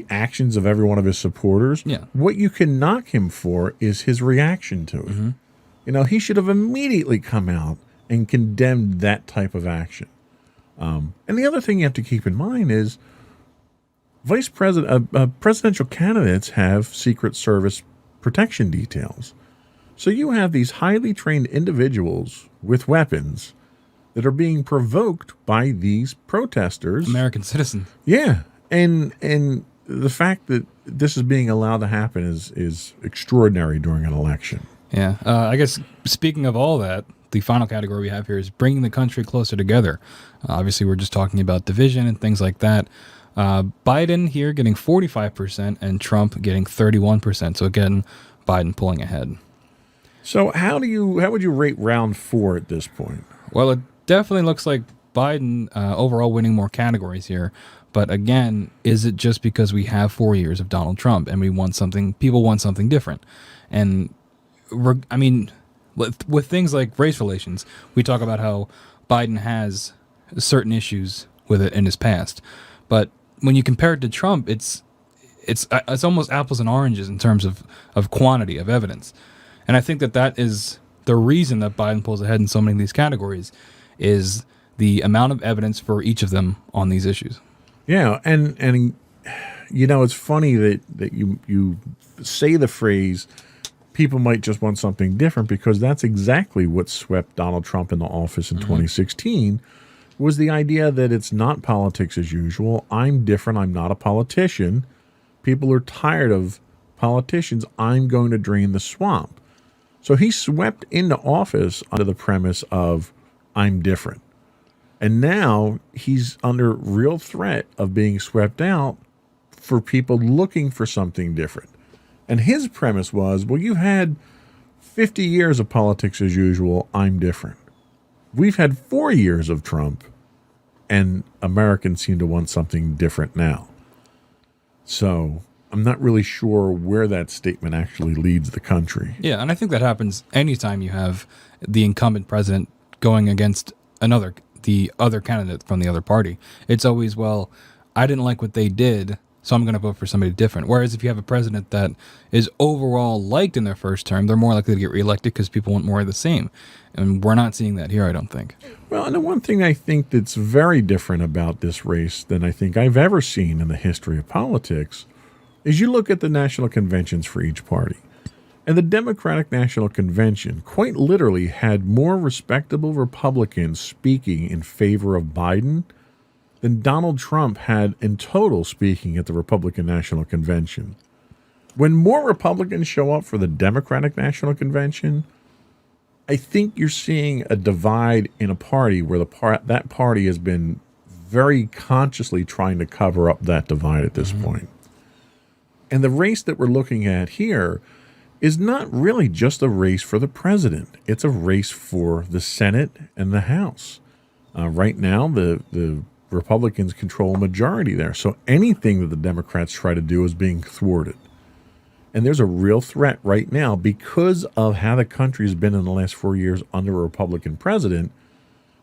actions of every one of his supporters. Yeah. What you can knock him for is his reaction to it. Mm-hmm. He should have immediately come out and condemned that type of action. And the other thing you have to keep in mind is presidential candidates have Secret Service protection details. So you have these highly trained individuals with weapons that are being provoked by these protesters. American citizens. Yeah. And the fact that this is being allowed to happen is extraordinary during an election. Yeah. I guess speaking of all that, the final category we have here is bringing the country closer together. Obviously, we're just talking about division and things like that. Biden here getting 45% and Trump getting 31%. So again, Biden pulling ahead. So how would you rate round 4 at this point? Well, it definitely looks like Biden overall winning more categories here. But again, is it just because we have 4 years of Donald Trump and people want something different? And with things like race relations, we talk about how Biden has certain issues with it in his past. But when you compare it to Trump, it's almost apples and oranges in terms of quantity of evidence. And I think that is the reason that Biden pulls ahead in so many of these categories is the amount of evidence for each of them on these issues. Yeah, and it's funny that you say the phrase, people might just want something different, because that's exactly what swept Donald Trump into office in 2016, was the idea that it's not politics as usual. I'm different. I'm not a politician. People are tired of politicians. I'm going to drain the swamp. So he swept into office under the premise of, I'm different. And now he's under real threat of being swept out for people looking for something different. And his premise was, well, you've had 50 years of politics as usual. I'm different. We've had 4 years of Trump, and Americans seem to want something different now. So I'm not really sure where that statement actually leads the country. Yeah, and I think that happens anytime you have the incumbent president going against the other candidate from the other party. It's always, well, I didn't like what they did, so I'm going to vote for somebody different. Whereas if you have a president that is overall liked in their first term, they're more likely to get reelected because people want more of the same. And we're not seeing that here, I don't think. Well, and the one thing I think that's very different about this race than I think I've ever seen in the history of politics is you look at the national conventions for each party. And the Democratic National Convention quite literally had more respectable Republicans speaking in favor of Biden than Donald Trump had in total speaking at the Republican National Convention. When more Republicans show up for the Democratic National Convention, I think you're seeing a divide in a party where that party has been very consciously trying to cover up that divide at this point. And the race that we're looking at here is not really just a race for the president. It's a race for the Senate and the House. Right now, the Republicans control a majority there. So anything that the Democrats try to do is being thwarted. And there's a real threat right now because of how the country's been in the last 4 years under a Republican president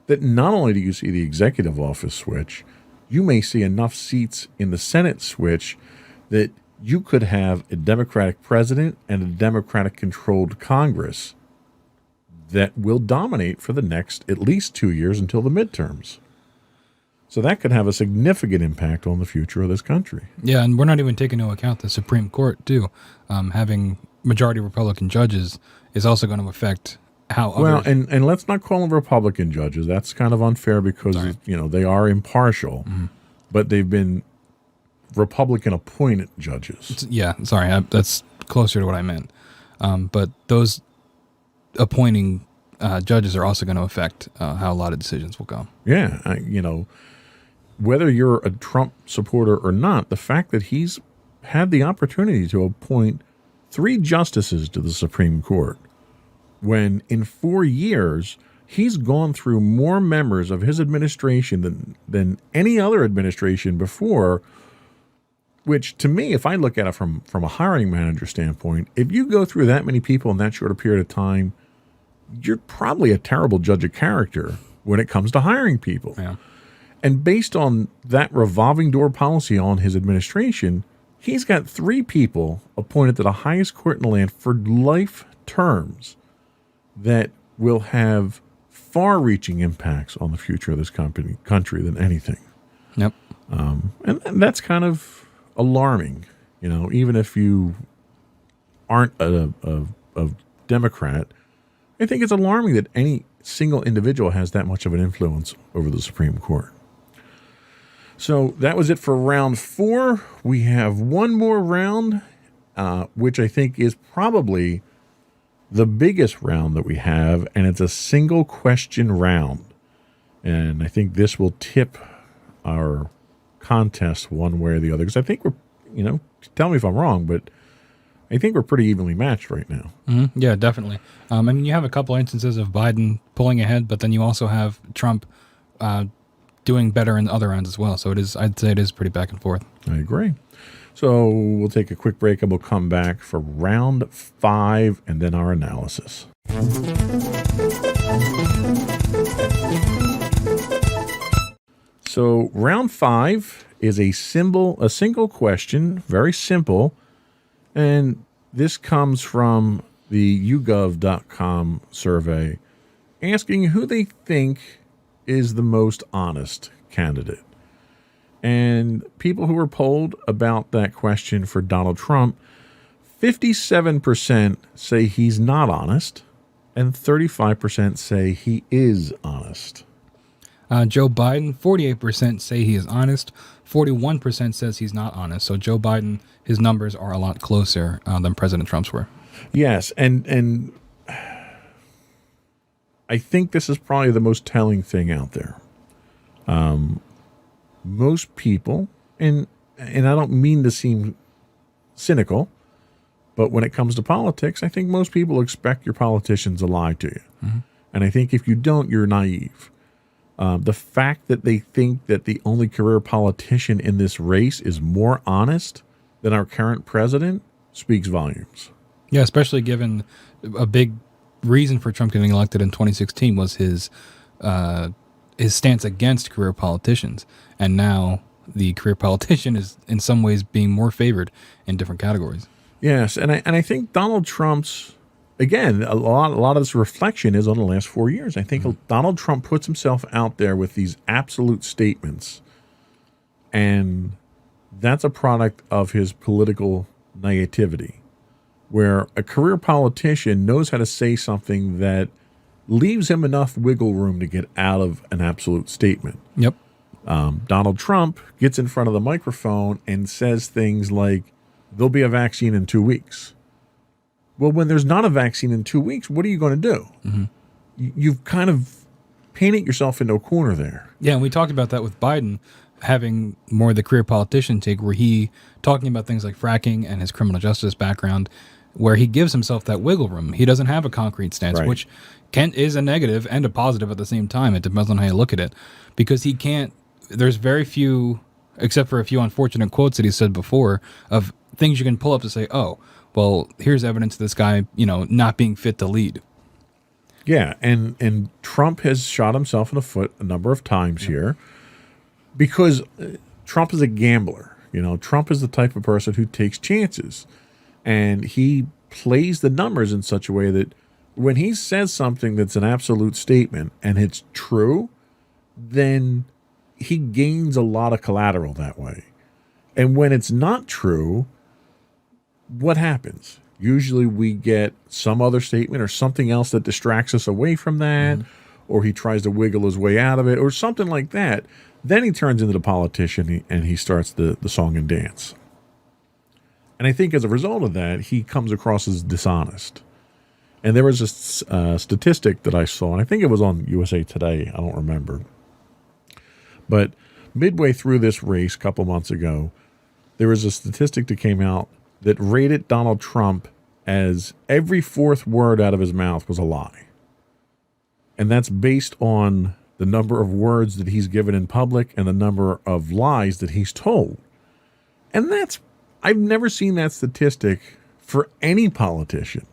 that not only do you see the executive office switch, you may see enough seats in the Senate switch that you could have a Democratic president and a Democratic-controlled Congress that will dominate for the next at least 2 years until the midterms. So that could have a significant impact on the future of this country. Yeah, and we're not even taking into account the Supreme Court, too. Having majority Republican judges is also going to affect how others... Well, and let's not call them Republican judges. That's kind of unfair because, they are impartial, but they've been Republican-appointed judges. Yeah, sorry, that's closer to what I meant. But those appointing judges are also going to affect how a lot of decisions will go. Yeah, whether you're a Trump supporter or not, the fact that he's had the opportunity to appoint 3 justices to the Supreme Court, when in 4 years he's gone through more members of his administration than any other administration before, which to me, if I look at it from a hiring manager standpoint, if you go through that many people in that short a period of time, you're probably a terrible judge of character when it comes to hiring people. Yeah. And based on that revolving door policy on his administration, he's got 3 people appointed to the highest court in the land for life terms that will have far-reaching impacts on the future of this country than anything. Yep. And that's kind of alarming, even if you aren't a Democrat. I think it's alarming that any single individual has that much of an influence over the Supreme Court. So that was it for round 4. We have one more round, which I think is probably the biggest round that we have, and it's a single question round. And I think this will tip our contest one way or the other, because I think we're, tell me if I'm wrong, but I think we're pretty evenly matched right now. Mm-hmm. Yeah, definitely. You have a couple instances of Biden pulling ahead, but then you also have Trump doing better in other rounds as well. So I'd say it is pretty back and forth. I agree. So we'll take a quick break and we'll come back for round 5 and then our analysis. So round 5 is a single question, very simple. And this comes from the YouGov.com survey asking who they think is the most honest candidate. And people who were polled about that question for Donald Trump, 57% say he's not honest, and 35% say he is honest. Joe Biden, 48% say he is honest, 41% says he's not honest. So Joe Biden, his numbers are a lot closer than President Trump's were. Yes, and I think this is probably the most telling thing out there. Most people, and I don't mean to seem cynical, but when it comes to politics, I think most people expect your politicians to lie to you. Mm-hmm. And I think if you don't, you're naive. The fact that they think that the only career politician in this race is more honest than our current president speaks volumes. Yeah, especially given a big reason for Trump getting elected in 2016 was his stance against career politicians. And now the career politician is in some ways being more favored in different categories. Yes, and I think Donald Trump's, again, a lot of this reflection is on the last 4 years. I think Donald Trump puts himself out there with these absolute statements, and that's a product of his political naivety, where a career politician knows how to say something that leaves him enough wiggle room to get out of an absolute statement. Yep. Donald Trump gets in front of the microphone and says things like, there'll be a vaccine in 2 weeks. Well, when there's not a vaccine in 2 weeks, what are you going to do? Mm-hmm. You've kind of painted yourself into a corner there. Yeah, and we talked about that with Biden having more of the career politician take, where he talking about things like fracking and his criminal justice background, where he gives himself that wiggle room. He doesn't have a concrete stance, right, which is a negative and a positive at the same time. It depends on how you look at it, because he can't. There's very few, except for a few unfortunate quotes that he said before, of things you can pull up to say, oh, well, here's evidence of this guy, not being fit to lead. Yeah, and Trump has shot himself in the foot a number of times here, because Trump is a gambler. Trump is the type of person who takes chances, and he plays the numbers in such a way that when he says something that's an absolute statement and it's true, then he gains a lot of collateral that way. And when it's not true, what happens? Usually we get some other statement or something else that distracts us away from that, or he tries to wiggle his way out of it or something like that. Then he turns into the politician and he starts the song and dance. And I think as a result of that, he comes across as dishonest. And there was a statistic that I saw, and I think it was on USA Today. I don't remember. But midway through this race a couple months ago, there was a statistic that came out that rated Donald Trump as every fourth word out of his mouth was a lie. And that's based on the number of words that he's given in public and the number of lies that he's told. And I've never seen that statistic for any politician.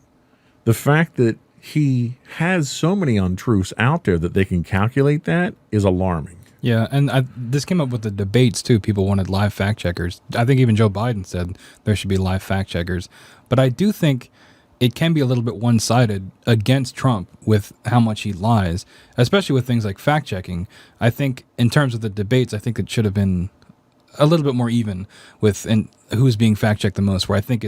The fact that he has so many untruths out there that they can calculate that is alarming. Yeah, and this came up with the debates, too. People wanted live fact checkers. I think even Joe Biden said there should be live fact checkers. But I do think it can be a little bit one-sided against Trump with how much he lies, especially with things like fact checking. I think in terms of the debates, I think it should have been a little bit more even with who's being fact checked the most, where I think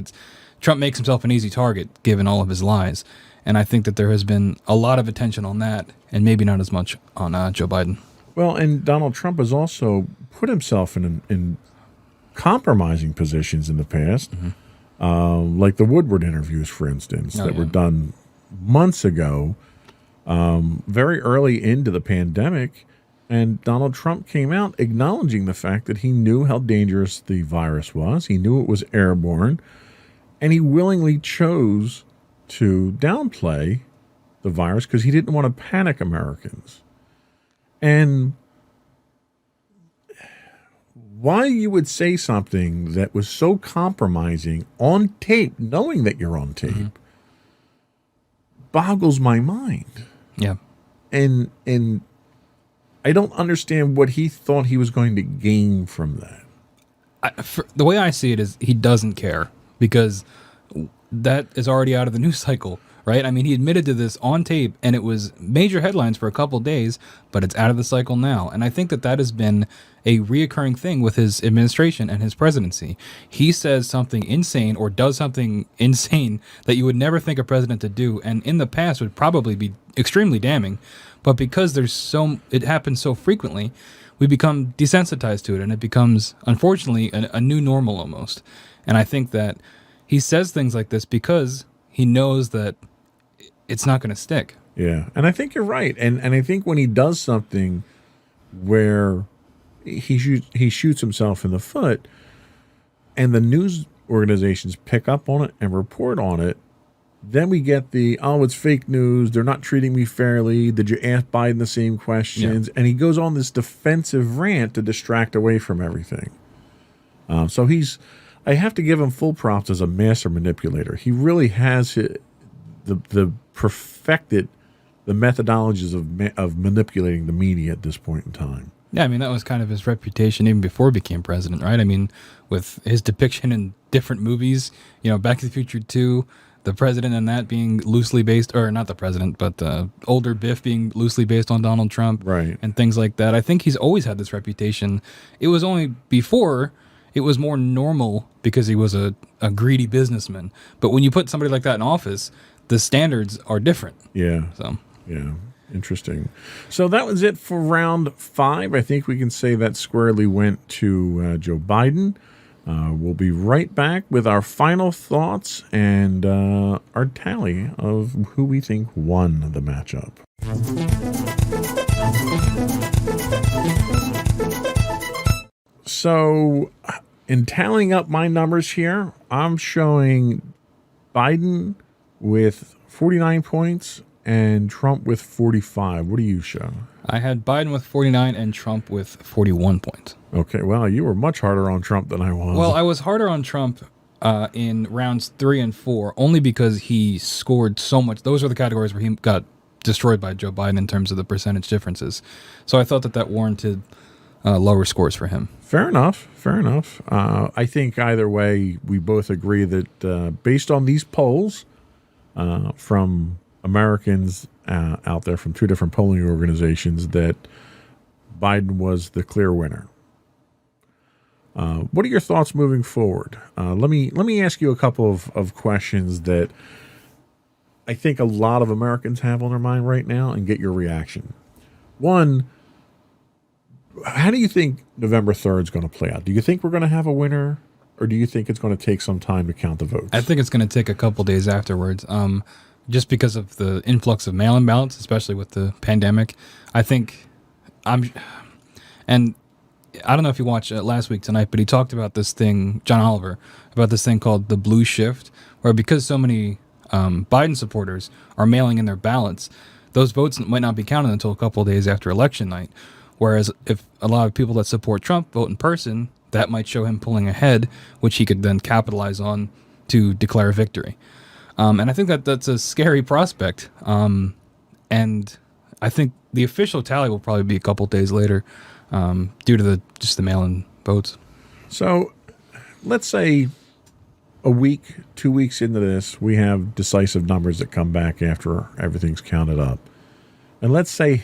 Trump makes himself an easy target given all of his lies. And I think that there has been a lot of attention on that and maybe not as much on Joe Biden. Well, and Donald Trump has also put himself in compromising positions in the past, like the Woodward interviews, for instance, that were done months ago, very early into the pandemic. And Donald Trump came out acknowledging the fact that he knew how dangerous the virus was. He knew it was airborne, and he willingly chose to downplay the virus because he didn't want to panic Americans. And why you would say something that was so compromising on tape, knowing that you're on tape, boggles my mind. Yeah. And I don't understand what he thought he was going to gain from that. The way I see it is he doesn't care, because that is already out of the news cycle. Right? I mean, he admitted to this on tape, and it was major headlines for a couple of days, but it's out of the cycle now. And I think that has been a reoccurring thing with his administration and his presidency. He says something insane or does something insane that you would never think a president to do, and in the past would probably be extremely damning. But because it happens so frequently, we become desensitized to it, and it becomes, unfortunately, a new normal almost. And I think that he says things like this because he knows that it's not going to stick. Yeah, and I think you're right. And I think when he does something where he shoots himself in the foot, and the news organizations pick up on it and report on it, then we get it's fake news. They're not treating me fairly. Did you ask Biden the same questions? Yeah. And he goes on this defensive rant to distract away from everything. So I have to give him full props as a master manipulator. He really has perfected the methodologies of manipulating the media at this point in time. Yeah, I mean, that was kind of his reputation even before he became president, right? I mean, with his depiction in different movies, Back to the Future 2, the president in that being loosely based, or not the president, but the older Biff being loosely based on Donald Trump, right, and things like that. I think he's always had this reputation. It was only before it was more normal because he was a greedy businessman. But when you put somebody like that in office, the standards are different. Yeah. So. Yeah. Interesting. So that was it for round 5. I think we can say that squarely went to Joe Biden. We'll be right back with our final thoughts and our tally of who we think won the matchup. So in tallying up my numbers here, I'm showing Biden with 49 points and Trump with 45. What do you show? I had Biden with 49 and Trump with 41 points. Okay, well, you were much harder on Trump than I was. Well, I was harder on Trump in rounds 3 and 4 only because he scored so much. Those are the categories where he got destroyed by Joe Biden in terms of the percentage differences. So I thought that warranted lower scores for him. Fair enough. I think either way, we both agree that based on these polls from Americans out there from 2 different polling organizations, that Biden was the clear winner. What are your thoughts moving forward? Let me ask you a couple of questions that I think a lot of Americans have on their mind right now and get your reaction. One, how do you think November 3rd is going to play out? Do you think we're going to have a winner, or do you think it's going to take some time to count the votes? I think it's going to take a couple days afterwards. Just because of the influx of mail-in ballots, especially with the pandemic. And I don't know if you watched last week tonight, but he talked about this thing, John Oliver, about this thing called the blue shift, where because so many Biden supporters are mailing in their ballots, those votes might not be counted until a couple of days after election night. Whereas if a lot of people that support Trump vote in person, that might show him pulling ahead, which he could then capitalize on to declare victory. And I think that's a scary prospect. And I think the official tally will probably be a couple days later due to the mail-in votes. So let's say a week, 2 weeks into this, we have decisive numbers that come back after everything's counted up. And let's say,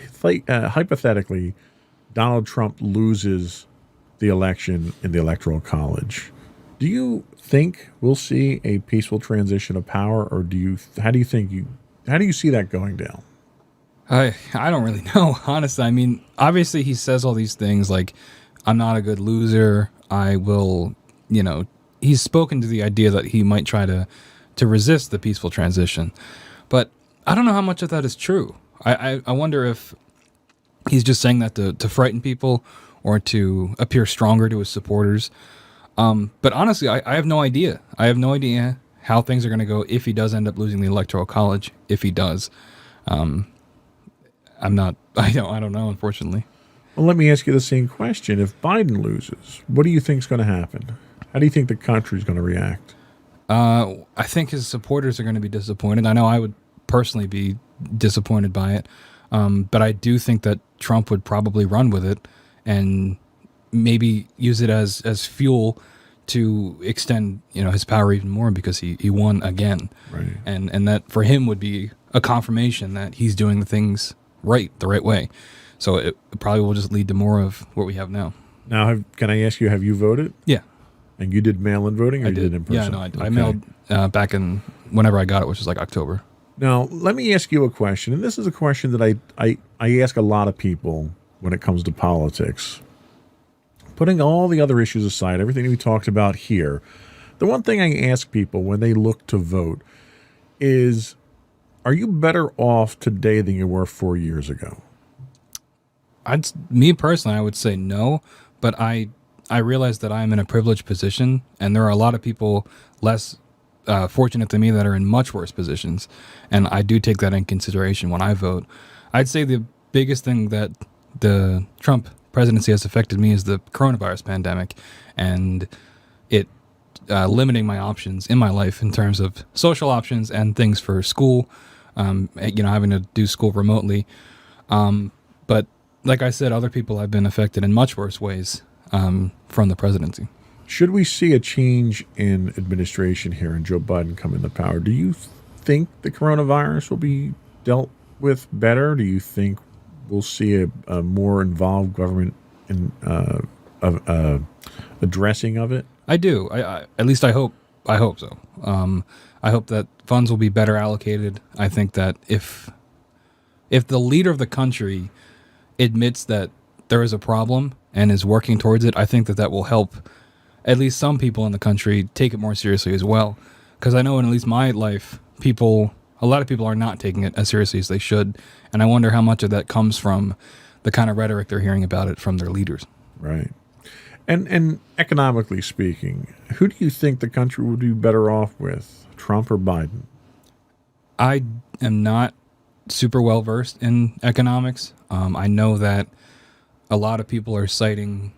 hypothetically, Donald Trump loses the election in the Electoral College. Do you think we'll see a peaceful transition of power, or how do you see that going down? I don't really know, honestly. I mean, obviously he says all these things like, I'm not a good loser. I will, he's spoken to the idea that he might try to resist the peaceful transition. But I don't know how much of that is true. I wonder if he's just saying that to frighten people or to appear stronger to his supporters. But honestly, I have no idea. I have no idea how things are going to go if he does end up losing the Electoral College, if he does. I don't know, unfortunately. Well, let me ask you the same question. If Biden loses, what do you think is going to happen? How do you think the country is going to react? I think his supporters are going to be disappointed. I know I would personally be disappointed by it. But I do think that Trump would probably run with it and maybe use it as fuel to extend, his power even more because he won again. Right. And that for him would be a confirmation that he's doing the things the right way. So it probably will just lead to more of what we have now. Now, can I ask you, have you voted? Yeah. And you did mail-in voting, or I you did in person? Yeah, no, I did. Okay. I mailed back in whenever I got it, which was like October. Now, let me ask you a question, and this is a question that I ask a lot of people when it comes to politics. Putting all the other issues aside, everything we talked about here, the one thing I ask people when they look to vote is, Are you better off today than you were 4 years ago? Me personally, I would say no, but I realize that I'm in a privileged position, and there are a lot of people less fortunate than me that are in much worse positions, and I do take that in consideration when I vote. I'd say the biggest thing that the Trump presidency has affected me is the coronavirus pandemic, and it limiting my options in my life in terms of social options and things for school, having to do school remotely. But like I said, other people have been affected in much worse ways from the presidency. Should we see a change in administration here and Joe Biden come into power, do you think the coronavirus will be dealt with better? Do you think we'll see a more involved government in addressing of it? I do. I at least I hope so. I hope that funds will be better allocated. I think that if the leader of the country admits that there is a problem and is working towards it, I think that will help at least some people in the country take it more seriously as well. Because I know in at least my life, a lot of people are not taking it as seriously as they should. And I wonder how much of that comes from the kind of rhetoric they're hearing about it from their leaders. Right. And economically speaking, who do you think the country would be better off with, Trump or Biden? I am not super well versed in economics. I know that a lot of people are citing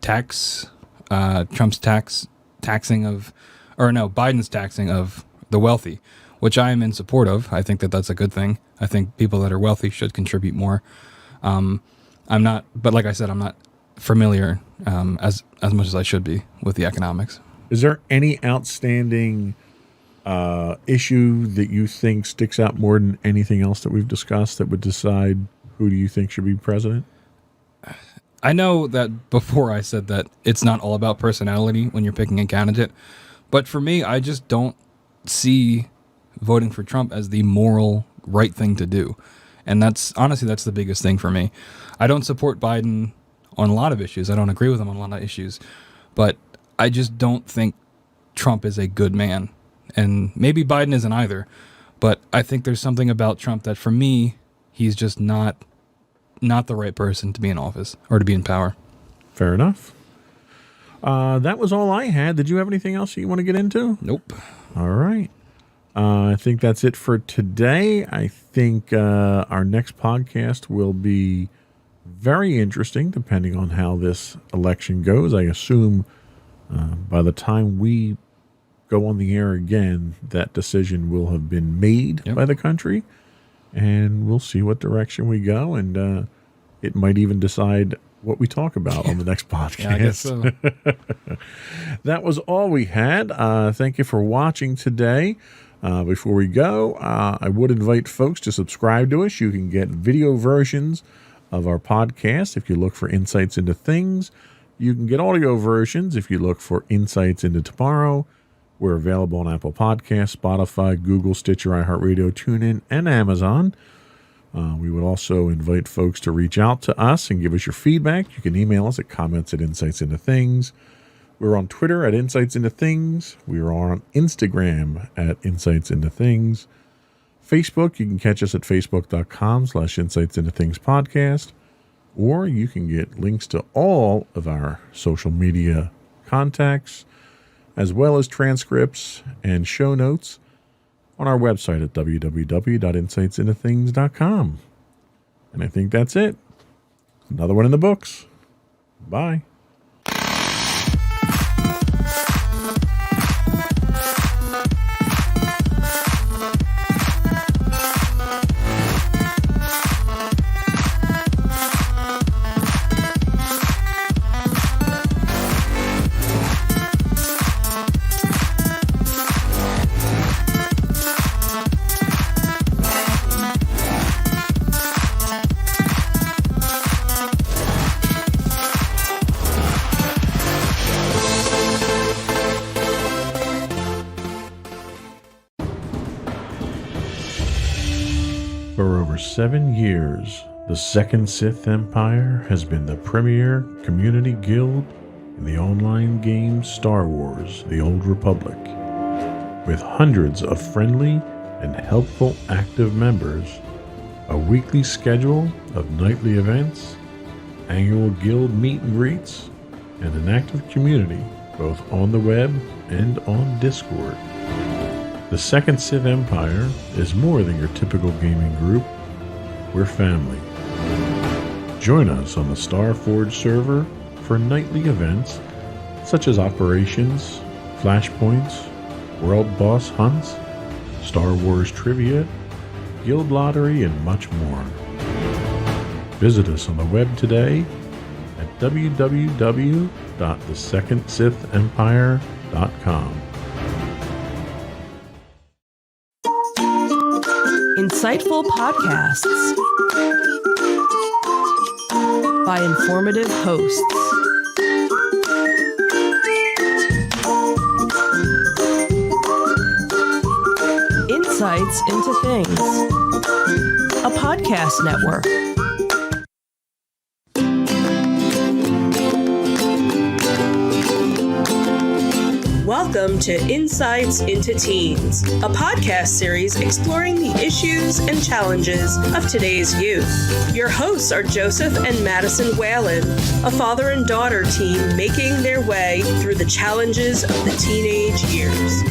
Trump's taxing of Biden's taxing of the wealthy, which I am in support of. I think that that's a good thing. I think people that are wealthy should contribute more. But like I said, I'm not familiar as much as I should be with the economics. Is there any outstanding issue that you think sticks out more than anything else that we've discussed that would decide who do you think should be president? I know that before I said that it's not all about personality when you're picking a candidate, but for me, I just don't see voting for Trump as the moral right thing to do. And that's the biggest thing for me. I don't support Biden on a lot of issues. I don't agree with him on a lot of issues, but I just don't think Trump is a good man. And maybe Biden isn't either, but I think there's something about Trump that for me, he's just not the right person to be in office or to be in power. Fair enough. That was all I had. Did you have anything else you want to get into? Nope. All right. I think that's it for today. I think our next podcast will be very interesting, depending on how this election goes. I assume by the time we go on the air again, that decision will have been made by the country, and we'll see what direction we go, and it might even decide what we talk about on the next podcast. Yeah, I guess so. That was all we had. Thank you for watching today. Before we go, I would invite folks to subscribe to us. You can get video versions of our podcast if you look for Insights into Things. You can get audio versions if you look for Insights into Tomorrow. We're available on Apple Podcasts, Spotify, Google, Stitcher, iHeartRadio, TuneIn, and Amazon. We would also invite folks to reach out to us and give us your feedback. You can email us at comments@insightsintothings. We're on Twitter at Insights Into Things. We are on Instagram at Insights Into Things. Facebook, you can catch us at facebook.com/Insights Into Things podcast. Or you can get links to all of our social media contacts, as well as transcripts and show notes on our website at www.insightsintothings.com. And I think that's it. Another one in the books. Bye. For over 7 years, the Second Sith Empire has been the premier community guild in the online game Star Wars: The Old Republic. With hundreds of friendly and helpful active members, a weekly schedule of nightly events, annual guild meet and greets, and an active community both on the web and on Discord. The Second Sith Empire is more than your typical gaming group. We're family. Join us on the Starforge server for nightly events such as operations, flashpoints, world boss hunts, Star Wars trivia, guild lottery, and much more. Visit us on the web today at www.thesecondsithempire.com. Insightful podcasts by informative hosts. Insights into Things, a podcast network. Welcome to Insights into Teens, a podcast series exploring the issues and challenges of today's youth. Your hosts are Joseph and Madison Whalen, a father and daughter team making their way through the challenges of the teenage years.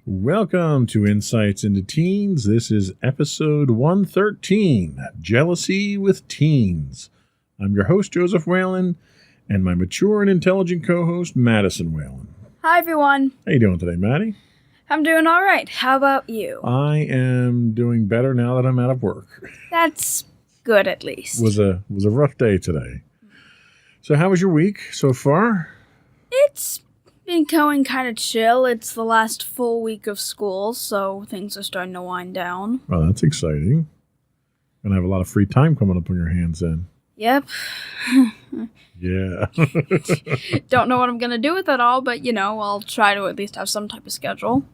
Welcome to Insights into Teens. This is episode 113, Jealousy with Teens. I'm your host, Joseph Whalen, and my mature and intelligent co-host, Madison Whalen. Hi, everyone. How you doing today, Maddie? I'm doing all right. How about you? I am doing better now that I'm out of work. That's good, at least. Was a rough day today. So how was your week so far? It's been going kind of chill. It's the last full week of school, so things are starting to wind down. Well, that's exciting. Gonna have a lot of free time coming up on your hands then. Yep. Yeah. Don't know what I'm going to do with it all, but, I'll try to at least have some type of schedule.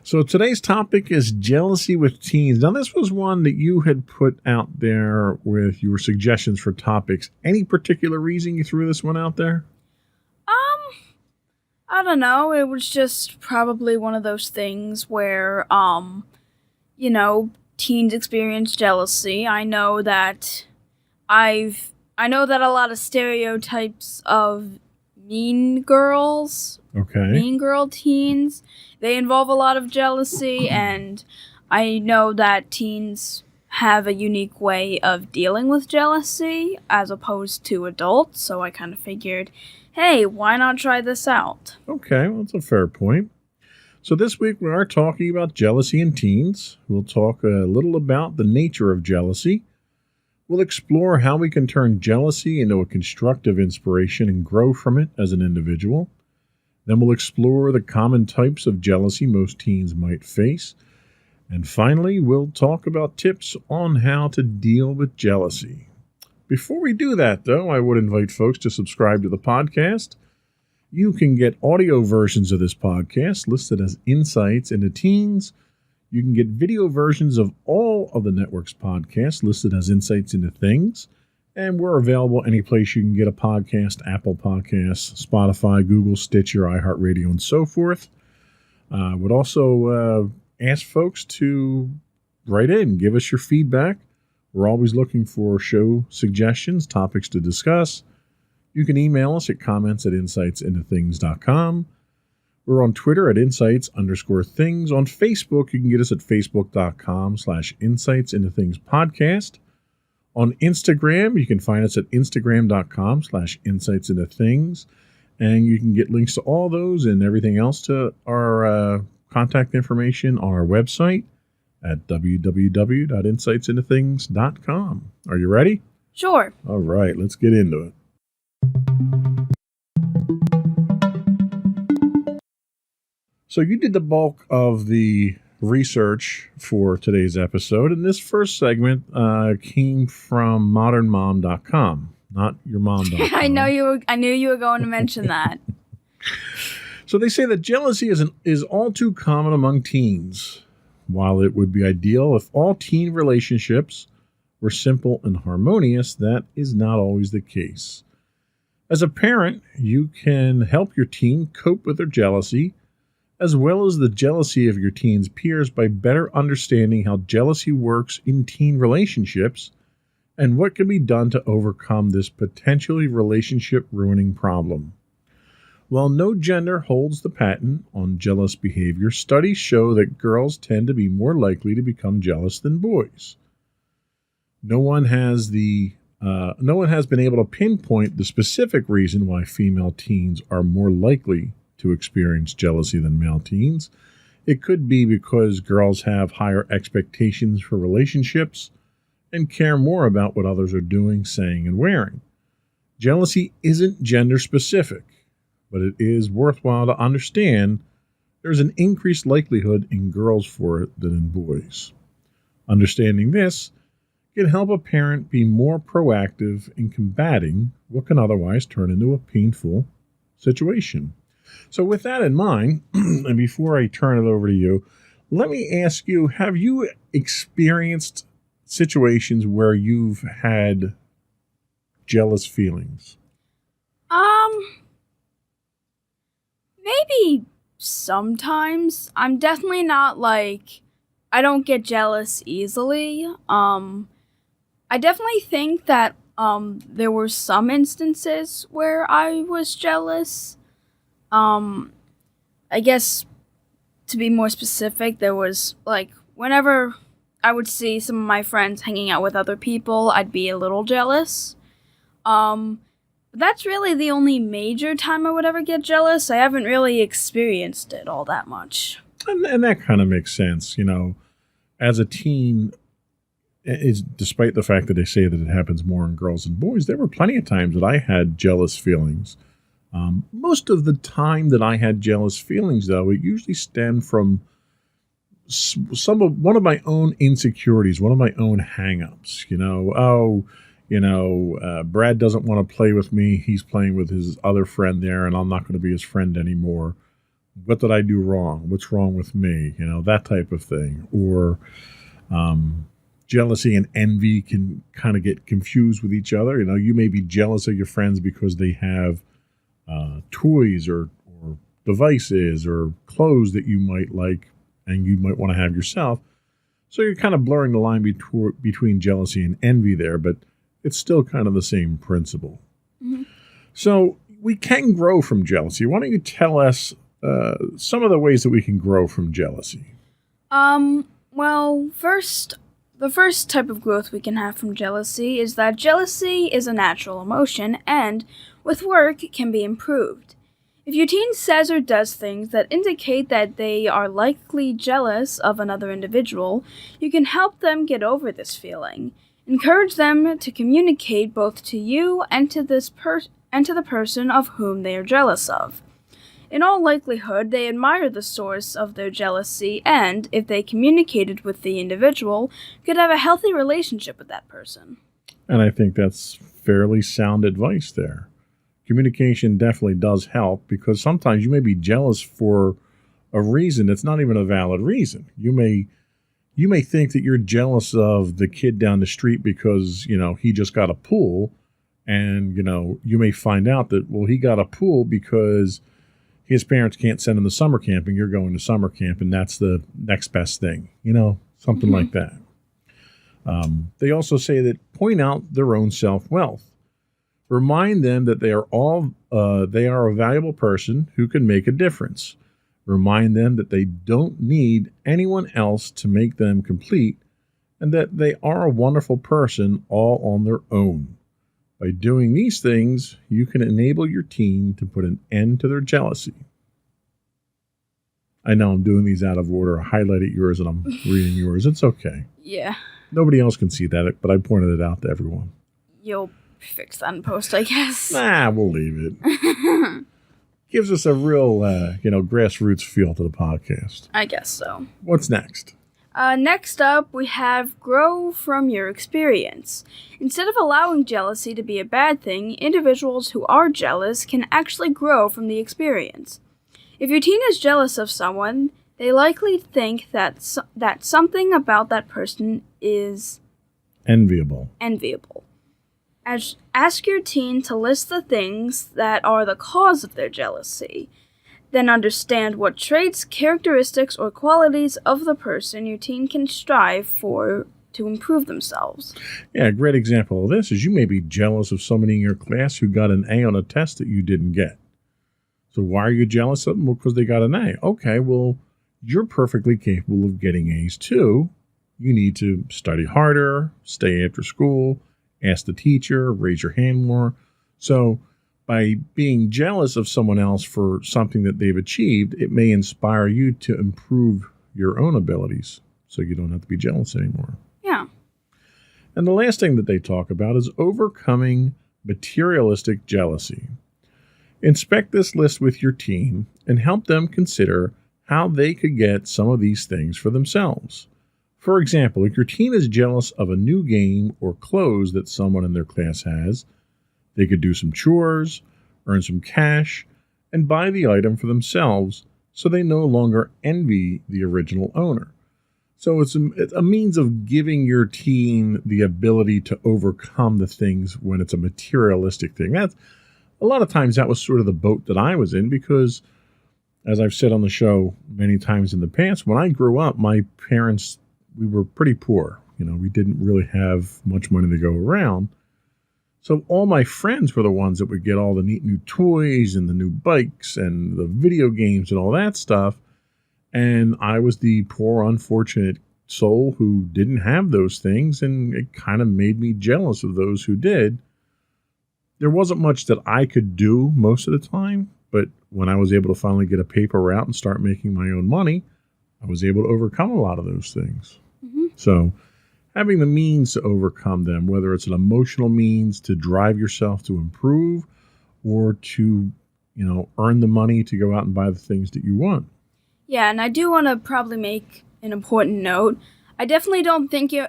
So today's topic is jealousy with teens. Now, this was one that you had put out there with your suggestions for topics. Any particular reason you threw this one out there? I don't know. It was just probably one of those things where, teens experience jealousy. I know that a lot of stereotypes of mean girls, mean girl teens, they involve a lot of jealousy, and I know that teens have a unique way of dealing with jealousy as opposed to adults, so I kind of figured, hey, why not try this out? Okay, well, that's a fair point. So this week we are talking about jealousy in teens. We'll talk a little about the nature of jealousy. We'll explore how we can turn jealousy into a constructive inspiration and grow from it as an individual. Then we'll explore the common types of jealousy most teens might face. And finally, we'll talk about tips on how to deal with jealousy. Before we do that, though, I would invite folks to subscribe to the podcast. You can get audio versions of this podcast listed as Insights into Teens. You can get video versions of all of the network's podcasts listed as Insights into Things. And we're available any place you can get a podcast: Apple Podcasts, Spotify, Google, Stitcher, iHeartRadio, and so forth. I would also ask folks to write in, give us your feedback. We're always looking for show suggestions, topics to discuss. You can email us at comments@insightsintothings.com. We're on Twitter at insights_things. On Facebook, you can get us at facebook.com/insightsintothingspodcast. On Instagram, you can find us at instagram.com/insightsintothings. And you can get links to all those and everything else to our contact information on our website at www.insightsintothings.com. Are you ready? Sure. All right, let's get into it. So you did the bulk of the research for today's episode, and this first segment came from modernmom.com, not your mom.com. I knew you were going to mention that. So they say that jealousy is all too common among teens. While it would be ideal if all teen relationships were simple and harmonious, that is not always the case. As a parent, you can help your teen cope with their jealousy, as well as the jealousy of your teen's peers, by better understanding how jealousy works in teen relationships and what can be done to overcome this potentially relationship-ruining problem. While no gender holds the patent on jealous behavior, studies show that girls tend to be more likely to become jealous than boys. No one has been able to pinpoint the specific reason why female teens are more likely to experience jealousy than male teens. It could be because girls have higher expectations for relationships and care more about what others are doing, saying, and wearing. Jealousy isn't gender specific, but it is worthwhile to understand there's an increased likelihood in girls for it than in boys. Understanding this can help a parent be more proactive in combating what can otherwise turn into a painful situation. So with that in mind, and before I turn it over to you, let me ask you, have you experienced situations where you've had jealous feelings? Maybe sometimes. I'm definitely not I don't get jealous easily. I definitely think that there were some instances where I was jealous. I guess to be more specific, there was whenever I would see some of my friends hanging out with other people, I'd be a little jealous. That's really the only major time I would ever get jealous. I haven't really experienced it all that much. And that kind of makes sense. As a teen, despite the fact that they say that it happens more in girls than boys, there were plenty of times that I had jealous feelings. Most of the time that I had jealous feelings, though, it usually stemmed from one of my own insecurities, one of my own hang-ups. Brad doesn't want to play with me. He's playing with his other friend there, and I'm not going to be his friend anymore. What did I do wrong? What's wrong with me? That type of thing. Or jealousy and envy can kind of get confused with each other. You may be jealous of your friends because they have toys or devices or clothes that you might like and you might want to have yourself. So you're kind of blurring the line between jealousy and envy there, but it's still kind of the same principle. Mm-hmm. So we can grow from jealousy. Why don't you tell us some of the ways that we can grow from jealousy? Well, the first type of growth we can have from jealousy is that jealousy is a natural emotion and, with work, can be improved. If your teen says or does things that indicate that they are likely jealous of another individual, you can help them get over this feeling. Encourage them to communicate both to you and to the person of whom they are jealous of. In all likelihood, they admire the source of their jealousy and, if they communicated with the individual, could have a healthy relationship with that person. And I think that's fairly sound advice there. Communication definitely does help, because sometimes you may be jealous for a reason that's not even a valid reason. You may think that you're jealous of the kid down the street because, he just got a pool, and, you may find out that, well, he got a pool because his parents can't send him to summer camp, and you're going to summer camp, and that's the next best thing, something like that. They also say that point out their own self-worth. Remind them that they are a valuable person who can make a difference. Remind them that they don't need anyone else to make them complete, and that they are a wonderful person all on their own. By doing these things, you can enable your teen to put an end to their jealousy. I know I'm doing these out of order. I highlighted yours and I'm reading yours. It's okay. Yeah. Nobody else can see that, but I pointed it out to everyone. You'll fix that in post, I guess. Nah, we'll leave it. Gives us a real, grassroots feel to the podcast. I guess so. What's next? Next up, we have grow from your experience. Instead of allowing jealousy to be a bad thing, individuals who are jealous can actually grow from the experience. If your teen is jealous of someone, they likely think that something about that person is enviable. Ask your teen to list the things that are the cause of their jealousy. Then understand what traits, characteristics, or qualities of the person your teen can strive for to improve themselves. Yeah, a great example of this is you may be jealous of somebody in your class who got an A on a test that you didn't get. So why are you jealous of them? Well, because they got an A. Okay, well, you're perfectly capable of getting A's too. You need to study harder, stay after school, ask the teacher, raise your hand more. So by being jealous of someone else for something that they've achieved, it may inspire you to improve your own abilities so you don't have to be jealous anymore. Yeah. And the last thing that they talk about is overcoming materialistic jealousy. Inspect this list with your teen and help them consider how they could get some of these things for themselves. For example, if your teen is jealous of a new game or clothes that someone in their class has, they could do some chores, earn some cash, and buy the item for themselves so they no longer envy the original owner. So it's a means of giving your teen the ability to overcome the things when it's a materialistic thing. That's a lot of times that was sort of the boat that I was in because, as I've said on the show many times in the past, when I grew up, my parents, we were pretty poor. We didn't really have much money to go around. So all my friends were the ones that would get all the neat new toys and the new bikes and the video games and all that stuff. And I was the poor, unfortunate soul who didn't have those things, and it kind of made me jealous of those who did. There wasn't much that I could do most of the time, but when I was able to finally get a paper route and start making my own money, I was able to overcome a lot of those things. Mm-hmm. So having the means to overcome them, whether it's an emotional means to drive yourself to improve or to, earn the money to go out and buy the things that you want. Yeah, and I do want to probably make an important note. I definitely don't think you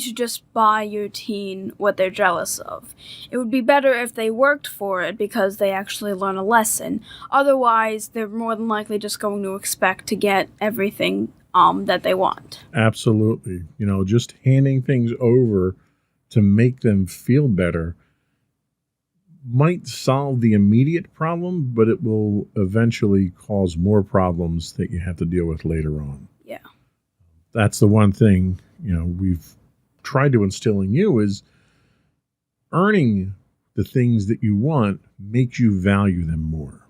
should just buy your teen what they're jealous of. It would be better if they worked for it because they actually learn a lesson. Otherwise, they're more than likely just going to expect to get everything that they want. Absolutely. Just handing things over to make them feel better might solve the immediate problem, but it will eventually cause more problems that you have to deal with later on. Yeah. That's the one thing, we've tried to instill in you is earning the things that you want makes you value them more.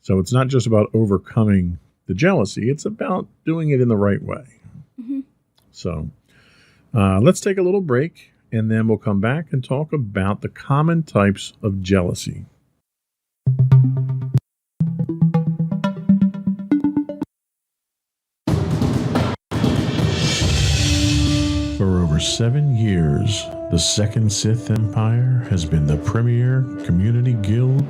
So it's not just about overcoming the jealousy, it's about doing it in the right way. Mm-hmm. So let's take a little break, and then we'll come back and talk about the common types of jealousy. For over 7 years, the Second Sith Empire has been the premier community guild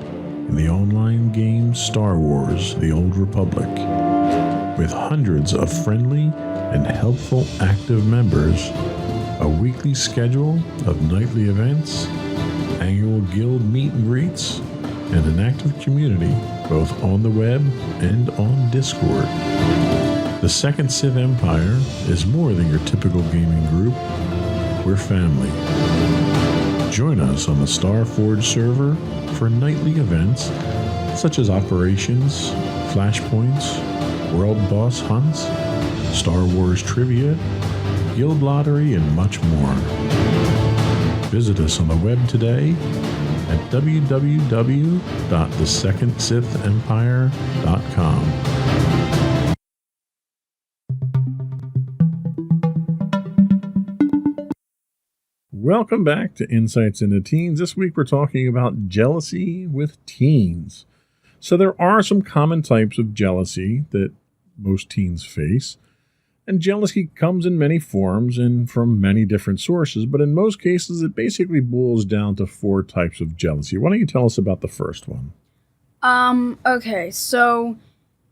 in the online game Star Wars: The Old Republic. With hundreds of friendly and helpful active members, a weekly schedule of nightly events, annual guild meet and greets, and an active community both on the web and on Discord. The Second Sith Empire is more than your typical gaming group. We're family. Join us on the Starforge server for nightly events such as operations, flashpoints, world boss hunts, Star Wars trivia, guild lottery, and much more. Visit us on the web today at www.thesecondsithempire.com. Welcome back to Insights into Teens. This week we're talking about jealousy with teens. So there are some common types of jealousy that most teens face. And jealousy comes in many forms and from many different sources, but in most cases it basically boils down to 4 types of jealousy. Why don't you tell us about the first one? Okay, so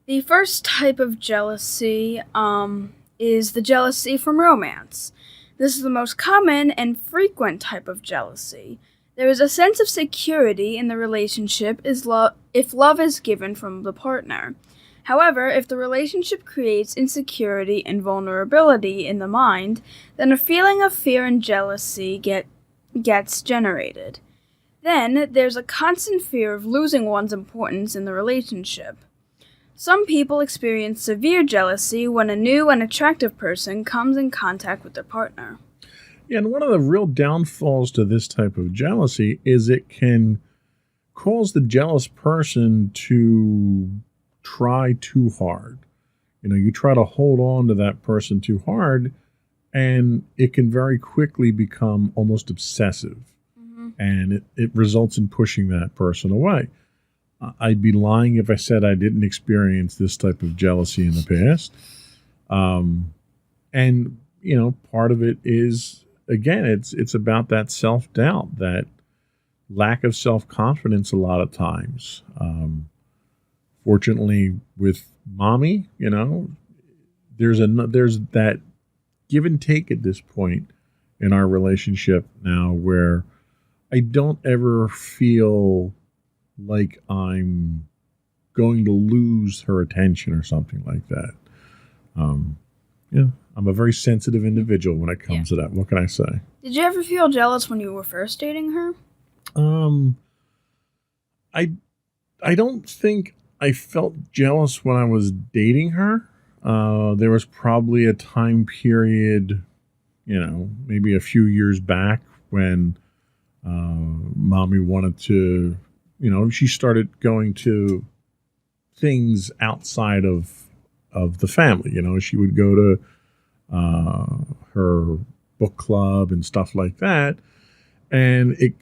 the first type of jealousy, is the jealousy from romance. This is the most common and frequent type of jealousy. There is a sense of security in the relationship if love is given from the partner. However, if the relationship creates insecurity and vulnerability in the mind, then a feeling of fear and jealousy gets generated. Then there's a constant fear of losing one's importance in the relationship. Some people experience severe jealousy when a new and attractive person comes in contact with their partner. Yeah, and one of the real downfalls to this type of jealousy is it can cause the jealous person to try too hard. You try to hold on to that person too hard, and it can very quickly become almost obsessive. And it results in pushing that person away. I'd be lying if I said I didn't experience this type of jealousy in the past. And, part of it is, again, it's about that self-doubt, that lack of self-confidence a lot of times. Fortunately, with mommy, there's that give and take at this point in our relationship now where I don't ever feel like I'm going to lose her attention or something like that. I'm a very sensitive individual when it comes to that. What can I say? Did you ever feel jealous when you were first dating her? I don't think I felt jealous when I was dating her. There was probably a time period, maybe a few years back when mommy wanted to, she started going to things outside of the family. She would go to her book club and stuff like that. And it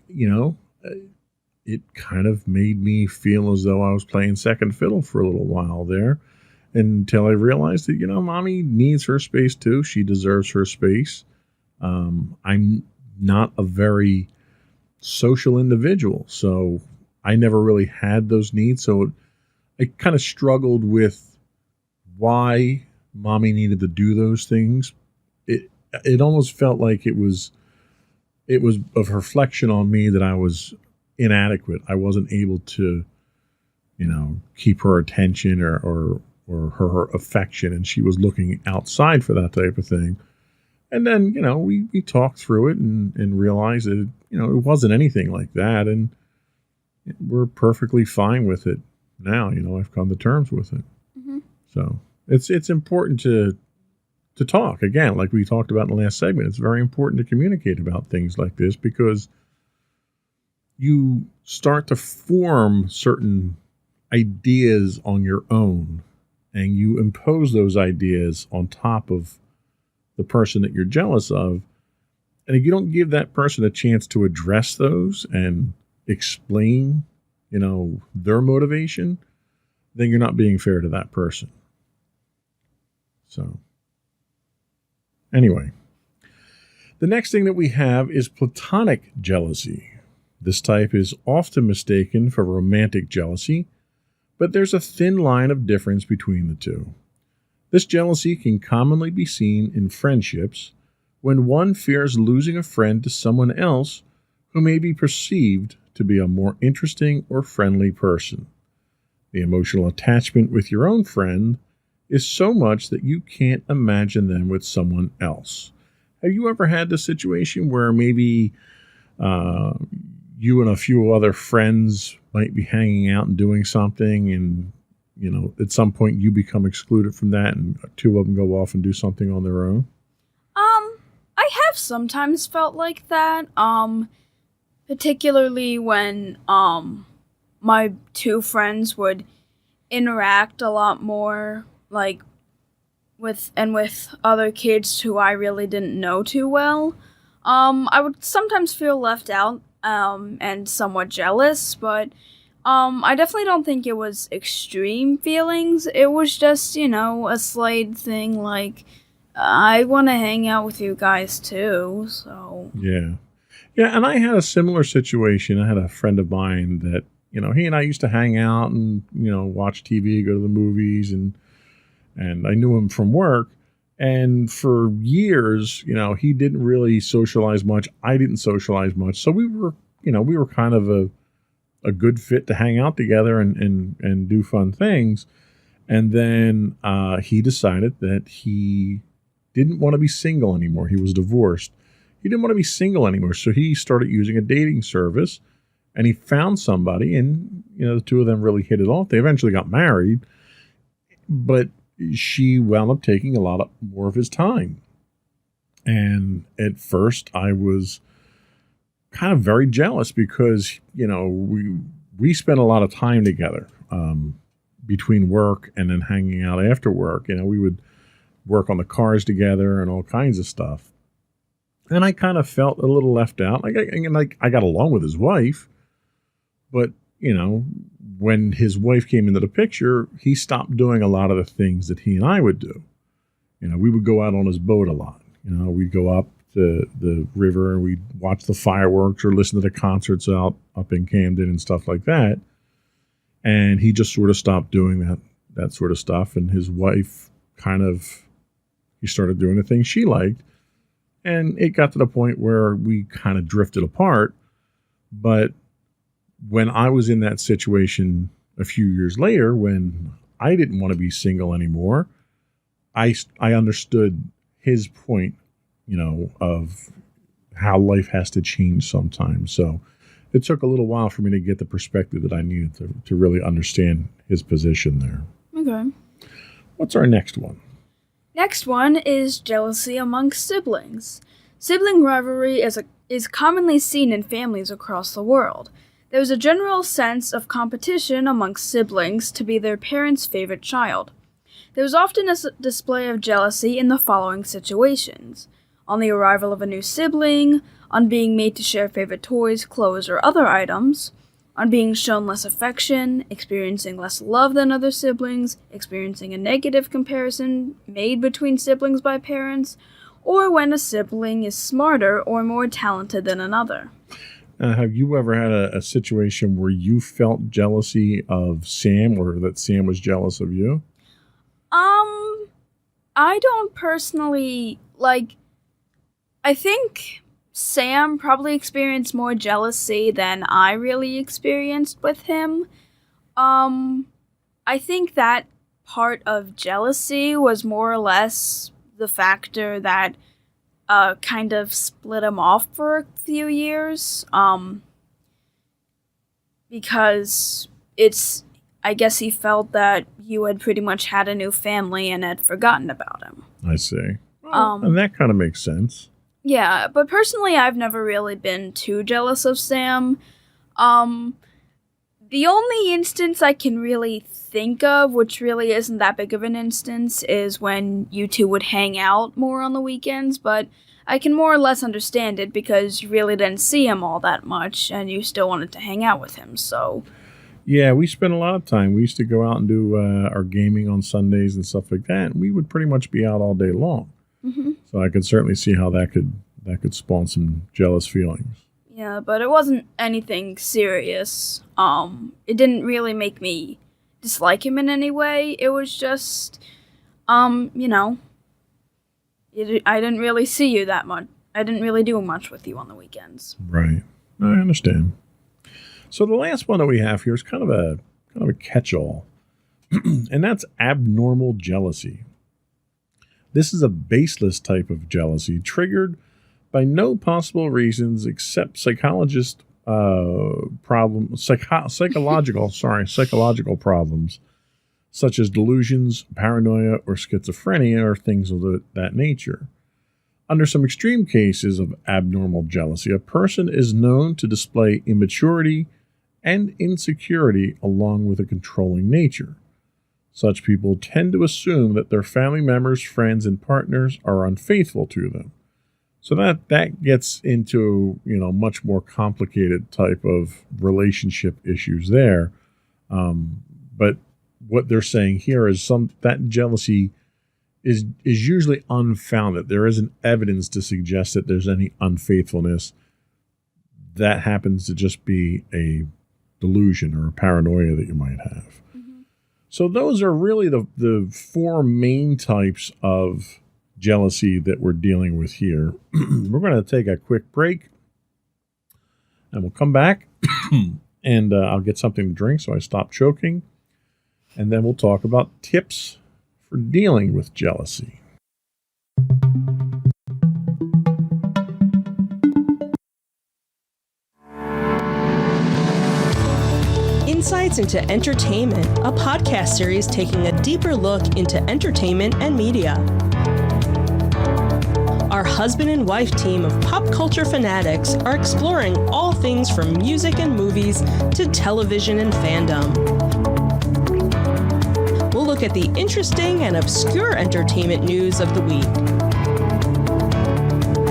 kind of made me feel as though I was playing second fiddle for a little while there, until I realized that, mommy needs her space too. She deserves her space. I'm not a very social individual, so I never really had those needs. So I kind of struggled with why mommy needed to do those things. It almost felt like it was a reflection on me that I was inadequate. I wasn't able to, keep her attention or her affection, and she was looking outside for that type of thing. And then, we talked through it and realized that, it wasn't anything like that. And we're perfectly fine with it now. I've come to terms with it. Mm-hmm. So it's important to talk. Again, like we talked about in the last segment, it's very important to communicate about things like this, because you start to form certain ideas on your own, and you impose those ideas on top of the person that you're jealous of. And if you don't give that person a chance to address those and explain, their motivation, then you're not being fair to that person. So anyway, the next thing that we have is platonic jealousy. This type is often mistaken for romantic jealousy, but there's a thin line of difference between the two. This jealousy can commonly be seen in friendships when one fears losing a friend to someone else who may be perceived to be a more interesting or friendly person. The emotional attachment with your own friend is so much that you can't imagine them with someone else. Have you ever had the situation where maybe you and a few other friends might be hanging out and doing something, and at some point you become excluded from that, and two of them go off and do something on their own? I have sometimes felt like that. Particularly when my two friends would interact a lot more, like with other kids who I really didn't know too well. I would sometimes feel left out and somewhat jealous, but I definitely don't think it was extreme feelings. It was just, a slight thing, like, I want to hang out with you guys too, so. Yeah. Yeah, and I had a similar situation. I had a friend of mine that, he and I used to hang out and, watch TV, go to the movies, and I knew him from work. And for years, he didn't really socialize much. I didn't socialize much. So we were kind of a good fit to hang out together and do fun things. And then he decided that he didn't want to be single anymore. He was divorced. he didn't want to be single anymore. So he started using a dating service, and he found somebody, and the two of them really hit it off. They eventually got married, but she wound up taking a lot more of his time. And at first I was kind of very jealous because, we spent a lot of time together between work and then hanging out after work. We would work on the cars together and all kinds of stuff. And I kind of felt a little left out. I got along with his wife, but, when his wife came into the picture, he stopped doing a lot of the things that he and I would do. We would go out on his boat a lot. We'd go up to the river and we'd watch the fireworks or listen to the concerts up in Camden and stuff like that. And he just sort of stopped doing that sort of stuff. And his wife he started doing the things she liked. And it got to the point where we kind of drifted apart. But when I was in that situation a few years later, when I didn't want to be single anymore, I understood his point, of how life has to change sometimes. So it took a little while for me to get the perspective that I needed to really understand his position there. Okay. What's our next one? Next one is jealousy amongst siblings. Sibling rivalry is commonly seen in families across the world. There is a general sense of competition amongst siblings to be their parents' favorite child. There is often a display of jealousy in the following situations: on the arrival of a new sibling, on being made to share favorite toys, clothes, or other items, on being shown less affection, experiencing less love than other siblings, experiencing a negative comparison made between siblings by parents, or when a sibling is smarter or more talented than another. Have you ever had a situation where you felt jealousy of Sam or that Sam was jealous of you? I don't personally, I think Sam probably experienced more jealousy than I really experienced with him. I think that part of jealousy was more or less the factor that kind of split him off for a few years. Because I guess he felt that you had pretty much had a new family and had forgotten about him. I see. And that kind of makes sense. Yeah, but personally, I've never really been too jealous of Sam. The only instance I can really think of, which really isn't that big of an instance, is when you two would hang out more on the weekends, but I can more or less understand it because you really didn't see him all that much, and you still wanted to hang out with him, so... Yeah, we spent a lot of time. We used to go out and do our gaming on Sundays and stuff like that, and we would pretty much be out all day long. Mm-hmm. So I could certainly see how that could spawn some jealous feelings. Yeah, but it wasn't anything serious. It didn't really make me dislike him in any way. It was just, I didn't really see you that much. I didn't really do much with you on the weekends. Right. I understand. So the last one that we have here is kind of a catch-all, and that's abnormal jealousy. This is a baseless type of jealousy triggered by no possible reasons except psychological problems, such as delusions, paranoia, or schizophrenia, or things of that nature. Under some extreme cases of abnormal jealousy, a person is known to display immaturity and insecurity along with a controlling nature. Such people tend to assume that their family members, friends, and partners are unfaithful to them. So that gets into, much more complicated type of relationship issues there. But what they're saying here is that jealousy is usually unfounded. There isn't evidence to suggest that there's any unfaithfulness. That happens to just be a delusion or a paranoia that you might have. Mm-hmm. So those are really the four main types of jealousy that we're dealing with here. We're going to take a quick break and we'll come back and I'll get something to drink so I stop choking. And then we'll talk about tips for dealing with jealousy. Insights into Entertainment, a podcast series taking a deeper look into entertainment and media. Our husband and wife team of pop culture fanatics are exploring all things from music and movies to television and fandom. We'll look at the interesting and obscure entertainment news of the week.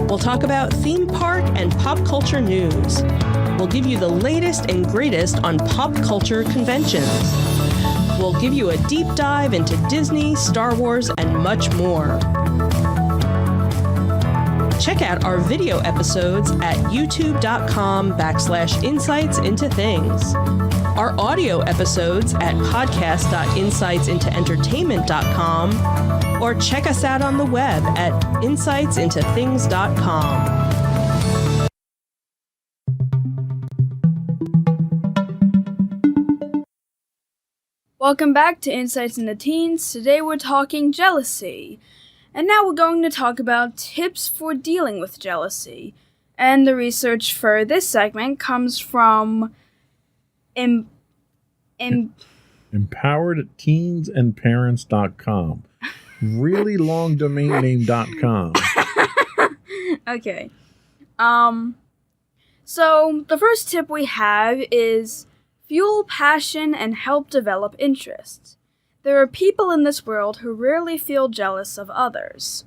We'll talk about theme park and pop culture news. We'll give you the latest and greatest on pop culture conventions. We'll give you a deep dive into Disney, Star Wars, and much more. Check out our video episodes at youtube.com/insightsintothings. Our audio episodes at podcast.insightsintoentertainment.com, or check us out on the web at insightsintothings.com. Welcome back to Insights into Teens. Today we're talking jealousy. And now we're going to talk about tips for dealing with jealousy. And the research for this segment comes from EmpoweredTeensAndParents.com. Really long domain name.com. Okay. So the first tip we have is fuel passion and help develop interests. There are people in this world who rarely feel jealous of others.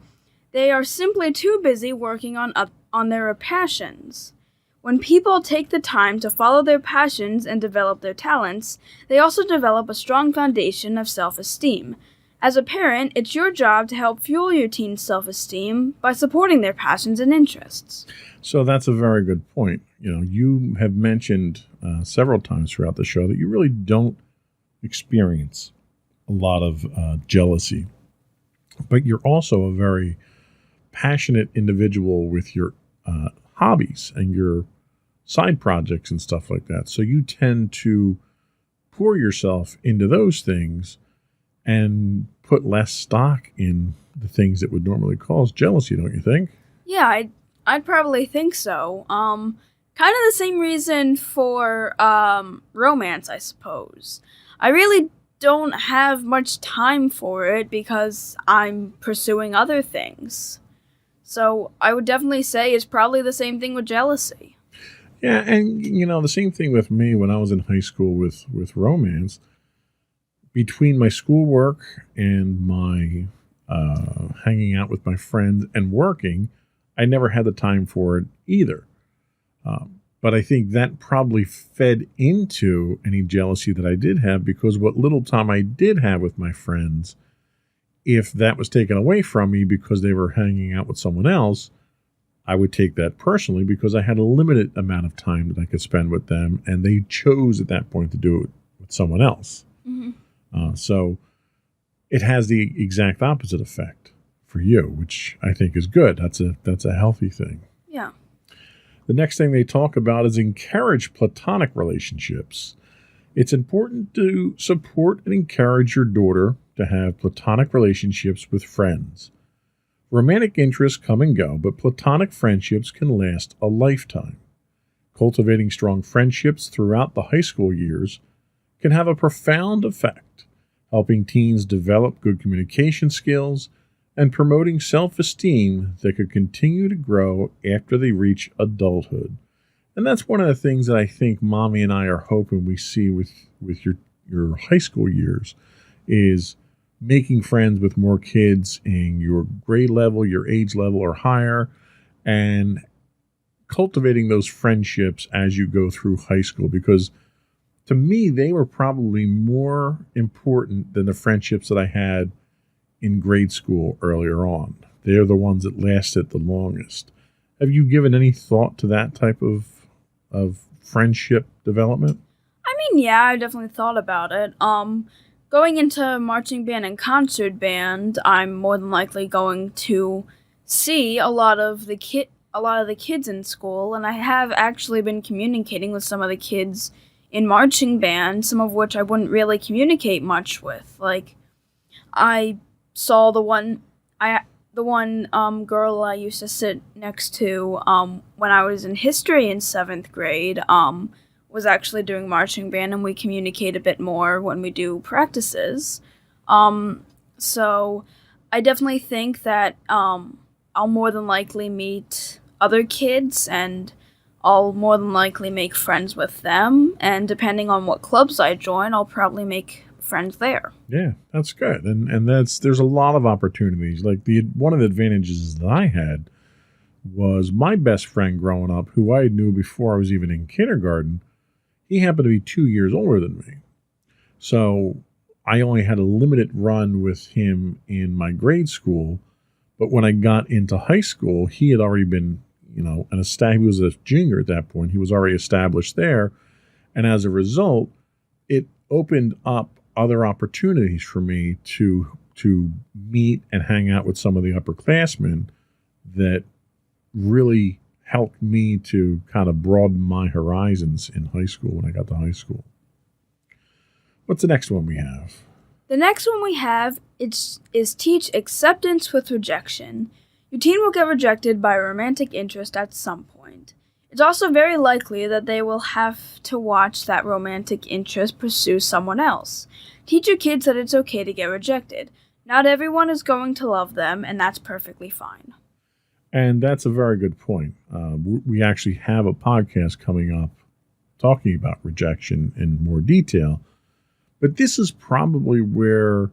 They are simply too busy working on their passions. When people take the time to follow their passions and develop their talents, they also develop a strong foundation of self-esteem. As a parent, it's your job to help fuel your teen's self-esteem by supporting their passions and interests. So that's a very good point. You know, you have mentioned several times throughout the show that you really don't experience a lot of jealousy, but you're also a very passionate individual with your hobbies and your side projects and stuff like that. So you tend to pour yourself into those things and put less stock in the things that would normally cause jealousy, don't you think? Yeah, I'd probably think so. Kind of the same reason for romance, I suppose. I really don't have much time for it because I'm pursuing other things. So I would definitely say it's probably the same thing with jealousy. Yeah, and you know, the same thing with me when I was in high school with romance. Between my schoolwork and my hanging out with my friends and working, I never had the time for it either. But I think that probably fed into any jealousy that I did have, because what little time I did have with my friends, if that was taken away from me because they were hanging out with someone else, I would take that personally because I had a limited amount of time that I could spend with them, and they chose at that point to do it with someone else. Mm-hmm. So it has the exact opposite effect for you, which I think is good. That's a healthy thing. Yeah. The next thing they talk about is encourage platonic relationships. It's important to support and encourage your daughter to have platonic relationships with friends. Romantic interests come and go, but platonic friendships can last a lifetime. Cultivating strong friendships throughout the high school years can have a profound effect, helping teens develop good communication skills and promoting self-esteem that could continue to grow after they reach adulthood. And that's one of the things that I think Mommy and I are hoping we see with your high school years, is making friends with more kids in your grade level, your age level, or higher, and cultivating those friendships as you go through high school. Because to me, they were probably more important than the friendships that I had in grade school earlier on. They're the ones that lasted the longest. Have you given any thought to that type of friendship development? I mean, yeah, I've definitely thought about it. Going into marching band and concert band, I'm more than likely going to see a lot of the kids in school, and I have actually been communicating with some of the kids in marching band, some of which I wouldn't really communicate much with. Like, I saw the one girl I used to sit next to when I was in history in 7th grade. was actually doing marching band, and we communicate a bit more when we do practices. So I definitely think that I'll more than likely meet other kids, and I'll more than likely make friends with them. And depending on what clubs I join, I'll probably make friends there. Yeah, that's good. And there's a lot of opportunities. Like one of the advantages that I had was my best friend growing up, who I knew before I was even in kindergarten. He happened to be 2 years older than me. So I only had a limited run with him in my grade school. But when I got into high school, he had already been, he was a junior at that point. He was already established there. And as a result, it opened up other opportunities for me to meet and hang out with some of the upperclassmen that really helped me to kind of broaden my horizons in high school when I got to high school. What's the next one we have? The next one we have is teach acceptance with rejection. Your teen will get rejected by a romantic interest at some point. It's also very likely that they will have to watch that romantic interest pursue someone else. Teach your kids that it's okay to get rejected. Not everyone is going to love them, and that's perfectly fine. And that's a very good point. We actually have a podcast coming up talking about rejection in more detail. But this is probably where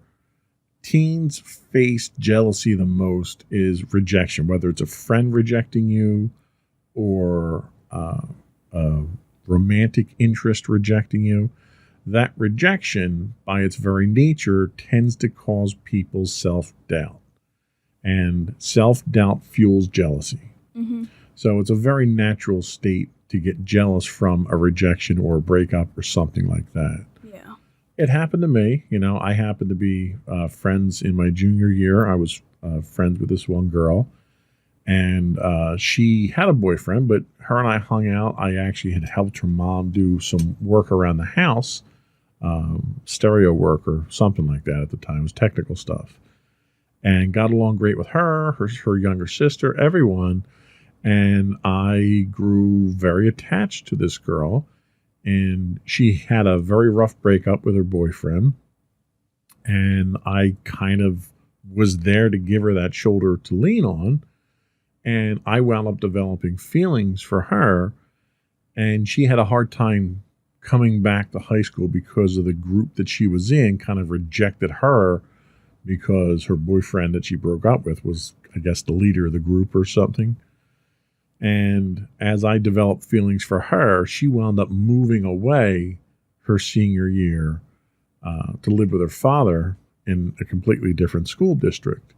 teens face jealousy the most, is rejection, whether it's a friend rejecting you or a romantic interest rejecting you. That rejection, by its very nature, tends to cause people's self-doubt. And self-doubt fuels jealousy. Mm-hmm. So it's a very natural state to get jealous from a rejection or a breakup or something like that. Yeah. It happened to me. I happened to be friends in my junior year. I was friends with this one girl. And she had a boyfriend, but her and I hung out. I actually had helped her mom do some work around the house, stereo work or something like that at the time. It was technical stuff. And got along great with her younger sister, everyone. And I grew very attached to this girl. And she had a very rough breakup with her boyfriend. And I kind of was there to give her that shoulder to lean on. And I wound up developing feelings for her. And she had a hard time coming back to high school because of the group that she was in kind of rejected her, because her boyfriend that she broke up with was, I guess, the leader of the group or something. And as I developed feelings for her, she wound up moving away her senior year to live with her father in a completely different school district.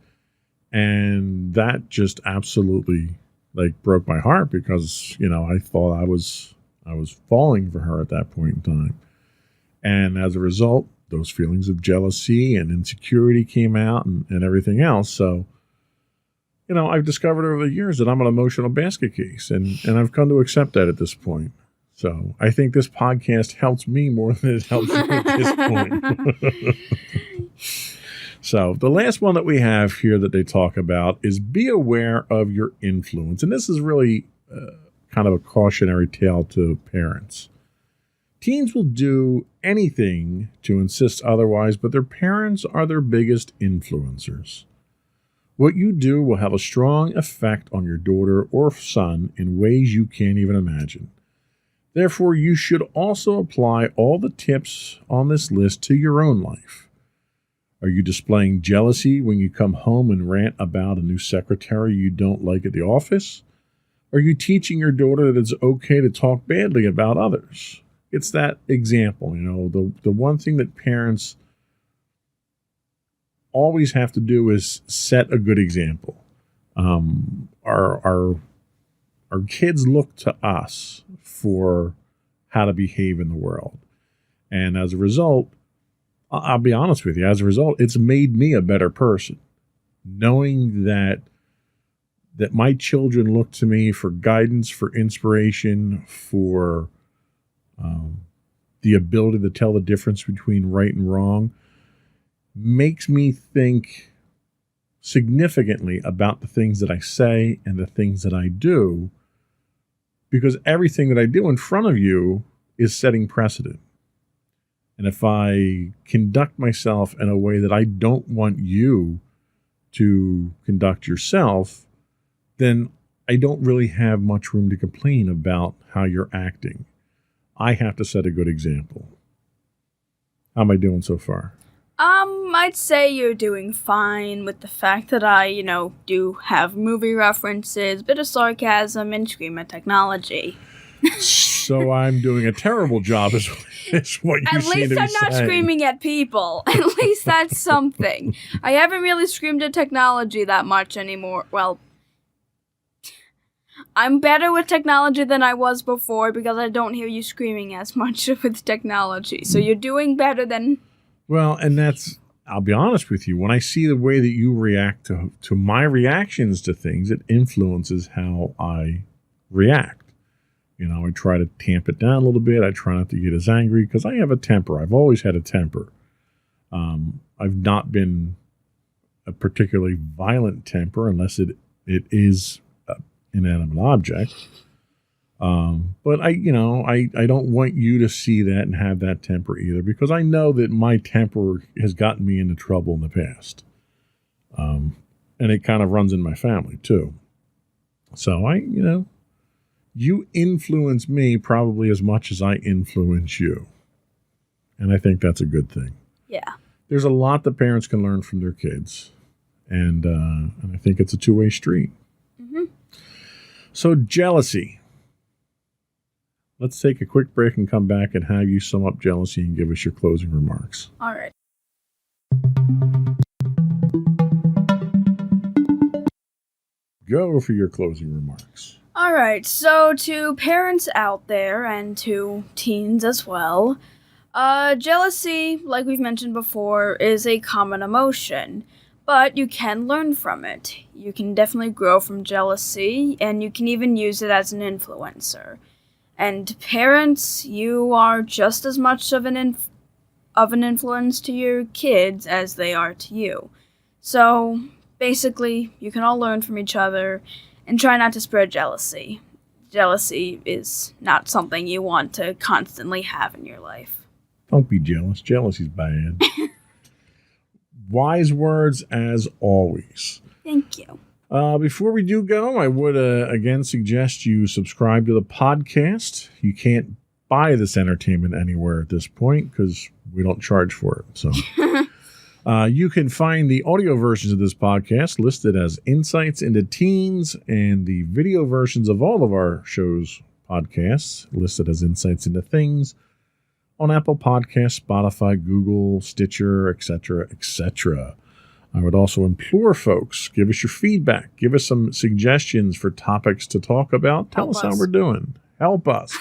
And that just absolutely broke my heart, because, I thought I was falling for her at that point in time. And as a result, those feelings of jealousy and insecurity came out and everything else. So, I've discovered over the years that I'm an emotional basket case, and I've come to accept that at this point. So I think this podcast helps me more than it helps you at this point. So the last one that we have here that they talk about is be aware of your influence. And this is really kind of a cautionary tale to parents. Teens will do anything to insist otherwise, but their parents are their biggest influencers. What you do will have a strong effect on your daughter or son in ways you can't even imagine. Therefore, you should also apply all the tips on this list to your own life. Are you displaying jealousy when you come home and rant about a new secretary you don't like at the office? Are you teaching your daughter that it's okay to talk badly about others? It's that example, the one thing that parents always have to do is set a good example. Our kids look to us for how to behave in the world. And as a result, I'll be honest with you, it's made me a better person. Knowing that my children look to me for guidance, for inspiration, for the ability to tell the difference between right and wrong, makes me think significantly about the things that I say and the things that I do, because everything that I do in front of you is setting precedent. And if I conduct myself in a way that I don't want you to conduct yourself, then I don't really have much room to complain about how you're acting. I have to set a good example. How am I doing so far? I'd say you're doing fine with the fact that I, do have movie references, bit of sarcasm, and scream at technology. So I'm doing a terrible job is what you At seem to be least I'm not saying. screaming at people. At least that's something. I haven't really screamed at technology that much anymore. Well, I'm better with technology than I was before because I don't hear you screaming as much with technology. So you're doing better than... Well, and that's, I'll be honest with you, when I see the way that you react to my reactions to things, it influences how I react. I try to tamp it down a little bit. I try not to get as angry because I have a temper. I've always had a temper. I've not been a particularly violent temper unless it is an inanimate object. But I don't want you to see that and have that temper either, because I know that my temper has gotten me into trouble in the past. And it kind of runs in my family too. So you influence me probably as much as I influence you. And I think that's a good thing. Yeah. There's a lot that parents can learn from their kids. And I think it's a two-way street. Mm-hmm. So jealousy. Let's take a quick break and come back and have you sum up jealousy and give us your closing remarks. All right. Go for your closing remarks. All right, so to parents out there and to teens as well, jealousy, like we've mentioned before, is a common emotion, but you can learn from it. You can definitely grow from jealousy, and you can even use it as an influencer. And parents, you are just as much of an influence to your kids as they are to you. So basically, you can all learn from each other. And try not to spread jealousy. Jealousy is not something you want to constantly have in your life. Don't be jealous. Jealousy's bad. Wise words as always. Thank you. Before we do go, I would again suggest you subscribe to the podcast. You can't buy this entertainment anywhere at this point because we don't charge for it. So you can find the audio versions of this podcast listed as Insights into Teens, and the video versions of all of our shows podcasts listed as Insights into Things on Apple Podcasts, Spotify, Google, Stitcher, etc., etc. I would also implore folks, give us your feedback, give us some suggestions for topics to talk about. Tell us how we're doing. Help us.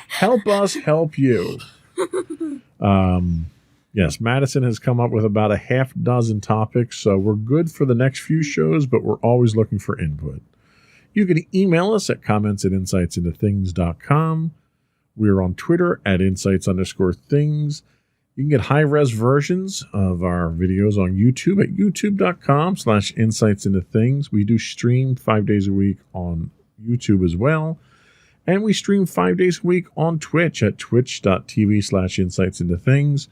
Help us help you. Yes, Madison has come up with about a half dozen topics, so we're good for the next few shows, but we're always looking for input. You can email us at comments@insightsintothings.com. We're on Twitter at insights_things. You can get high-res versions of our videos on YouTube at youtube.com/insightsintothings. We do stream 5 days a week on YouTube as well. And we stream 5 days a week on Twitch at twitch.tv/insightsintothings.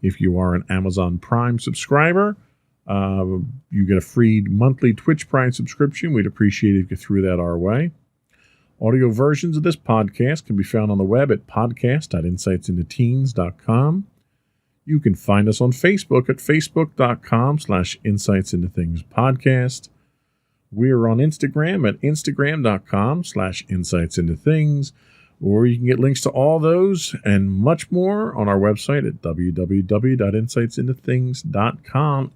If you are an Amazon Prime subscriber, you get a free monthly Twitch Prime subscription. We'd appreciate it if you threw that our way. Audio versions of this podcast can be found on the web at podcast.insightsintoteens.com. You can find us on Facebook at facebook.com/insightsintothingspodcast. We're on Instagram at instagram.com/insightsintothings. Or you can get links to all those and much more on our website at www.insightsintothings.com.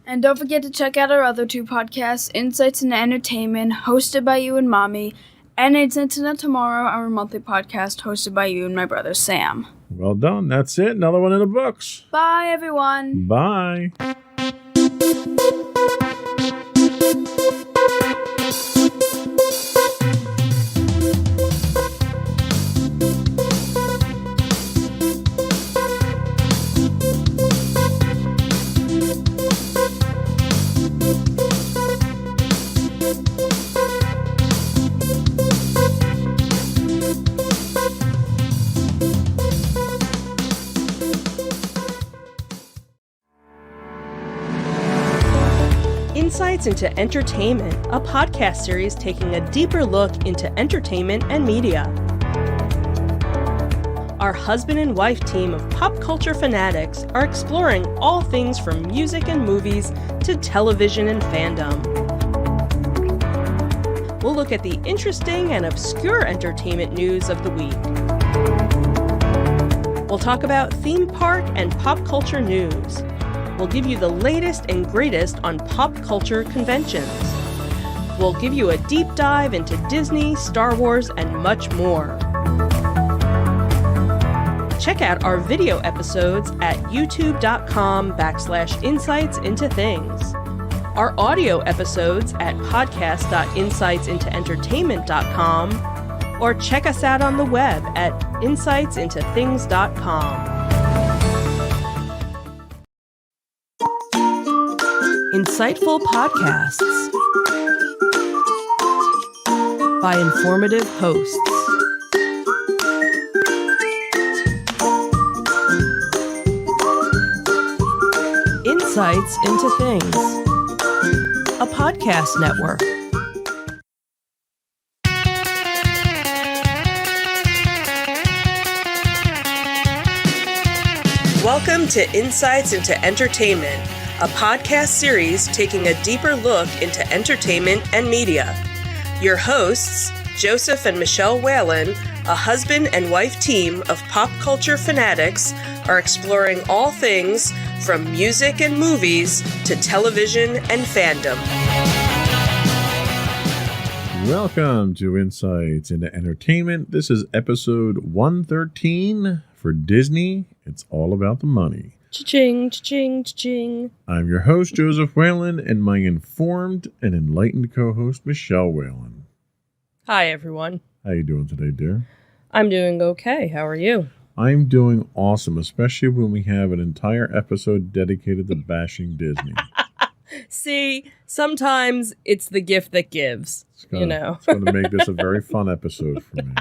And don't forget to check out our other two podcasts, Insights into Entertainment, hosted by you and Mommy, and It's Internet Tomorrow, our monthly podcast hosted by you and my brother Sam. Well done. That's it. Another one in the books. Bye, everyone. Bye. Insights into Entertainment, a podcast series taking a deeper look into entertainment and media. Our husband and wife team of pop culture fanatics are exploring all things from music and movies to television and fandom. We'll look at the interesting and obscure entertainment news of the week. We'll talk about theme park and pop culture news. We'll give you the latest and greatest on pop culture conventions. We'll give you a deep dive into Disney, Star Wars, and much more. Check out our video episodes at youtube.com/insightsintothings. Our audio episodes at podcast.insightsintoentertainment.com, or check us out on the web at insightsintothings.com. Insightful podcasts by informative hosts. Insights into Things, a podcast network. Welcome to Insights into Entertainment, a podcast series taking a deeper look into entertainment and media. Your hosts, Joseph and Michelle Whalen, a husband and wife team of pop culture fanatics, are exploring all things from music and movies to television and fandom. Welcome to Insights into Entertainment. This is episode 113 for Disney. It's all about the money. Cha-ching, cha-ching, cha-ching. I'm your host, Joseph Whalen, and my informed and enlightened co-host, Michelle Whalen. Hi, everyone. How you doing today, dear? I'm doing okay. How are you? I'm doing awesome, especially when we have an entire episode dedicated to bashing Disney. See, sometimes it's the gift that gives, It's going to make this a very fun episode for me.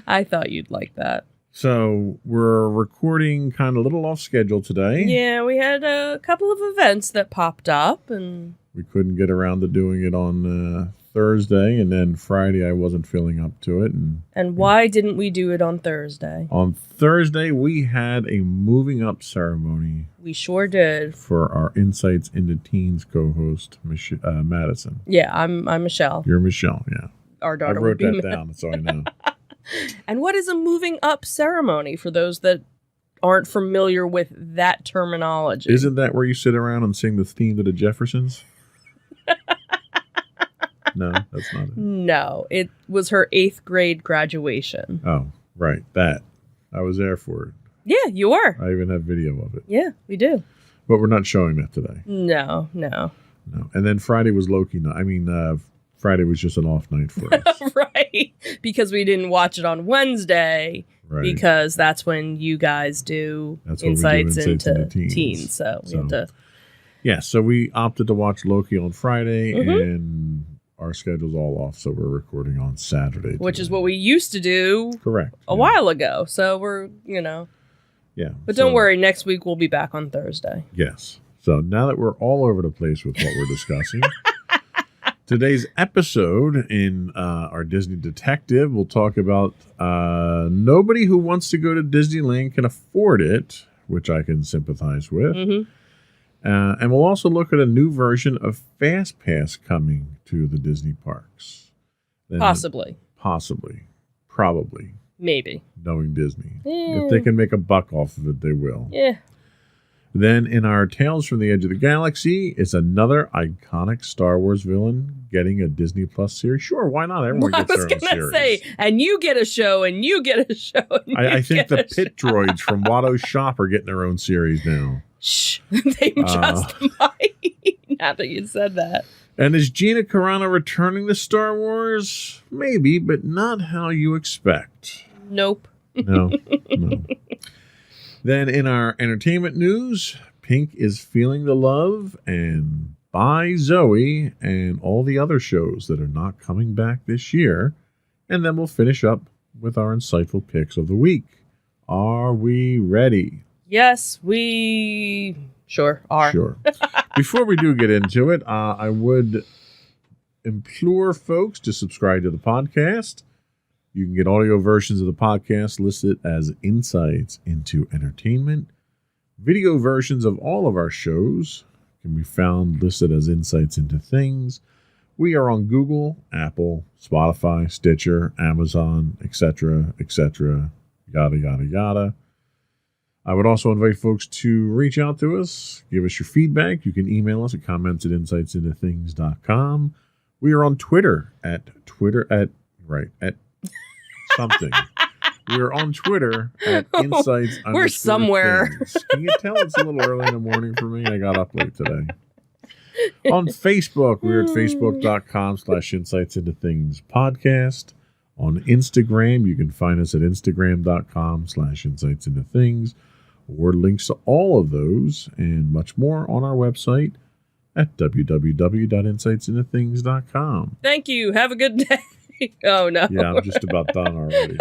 I thought you'd like that. So we're recording kind of a little off schedule today. Yeah, we had a couple of events that popped up, and We couldn't get around to doing it on Thursday, and then Friday I wasn't feeling up to it. And why didn't we do it on Thursday? On Thursday, we had a moving up ceremony We sure did. for our Insights into Teens co-host, Madison. Yeah, I'm Michelle. You're Michelle, yeah. Our I daughter wrote would be that down so I know. And what is a moving up ceremony for those that aren't familiar with that terminology? Isn't that where you sit around and sing the theme to the Jeffersons? No, that's not it. No, it was her 8th grade graduation. Oh, right. That. I was there for it. Yeah, you were. I even have video of it. Yeah, we do. But we're not showing that today. No. No. And then Friday was Loki night. Friday was just an off night for us. Right. Because we didn't watch it on Wednesday. Right. Because that's when you guys do That's when we do Insights Insights into into Teens. So we have to. Yeah, so we opted to watch Loki on Friday, Mm-hmm. and our schedule's all off, so we're recording on Saturday. Which is today. what we used to do Correct. a while ago. So we're, Yeah. But so- don't worry, next week we'll be back on Thursday. Yes. So now that we're all over the place with what we're discussing, today's episode in our Disney Detective, we'll talk about nobody who wants to go to Disneyland can afford it, which I can sympathize with. Mm-hmm. And we'll also look at a new version of Fast Pass coming to the Disney parks. Then- Possibly. Probably, Maybe. knowing Disney. Yeah. If they can make a buck off of it, they will. Yeah. Then in our Tales from the Edge of the Galaxy is another iconic Star Wars villain getting a Disney Plus series. Sure, why not? Everyone I gets was their own going to series. say, and you get a show, and you get a show. And I think get the a pit droids from Watto's Shop are getting their own series now. Shh. They just might. Now that you said that. And is Gina Carano returning to Star Wars? Maybe, but not how you expect. Nope. No. Then in our entertainment news, Pink is Feeling the Love and By Zoe and all the other shows that are not coming back this year. And then we'll finish up with our insightful picks of the week. Are we ready? Yes, we Sure. Are. Sure. Before we do get into it, I would implore folks to subscribe to the podcast. You can get audio versions of the podcast listed as Insights into Entertainment. Video versions of all of our shows can be found listed as Insights into Things. We are on Google, Apple, Spotify, Stitcher, Amazon, etc., yada, yada, yada. I would also invite folks to reach out to us, give us your feedback. You can email us at comments@insightsintothings.com. We are on Twitter at something. We are on Twitter at Insights. We're somewhere. Things. Can you tell it's a little early in the morning for me? I got up late today. On Facebook, we're at facebook.com/Insights into Things podcast. On Instagram, you can find us at instagram.com/Insights into Things, or links to all of those and much more on our website at www.insightsintothings.com. Thank you. Have a good day. Oh, no. Yeah, I'm just about done already.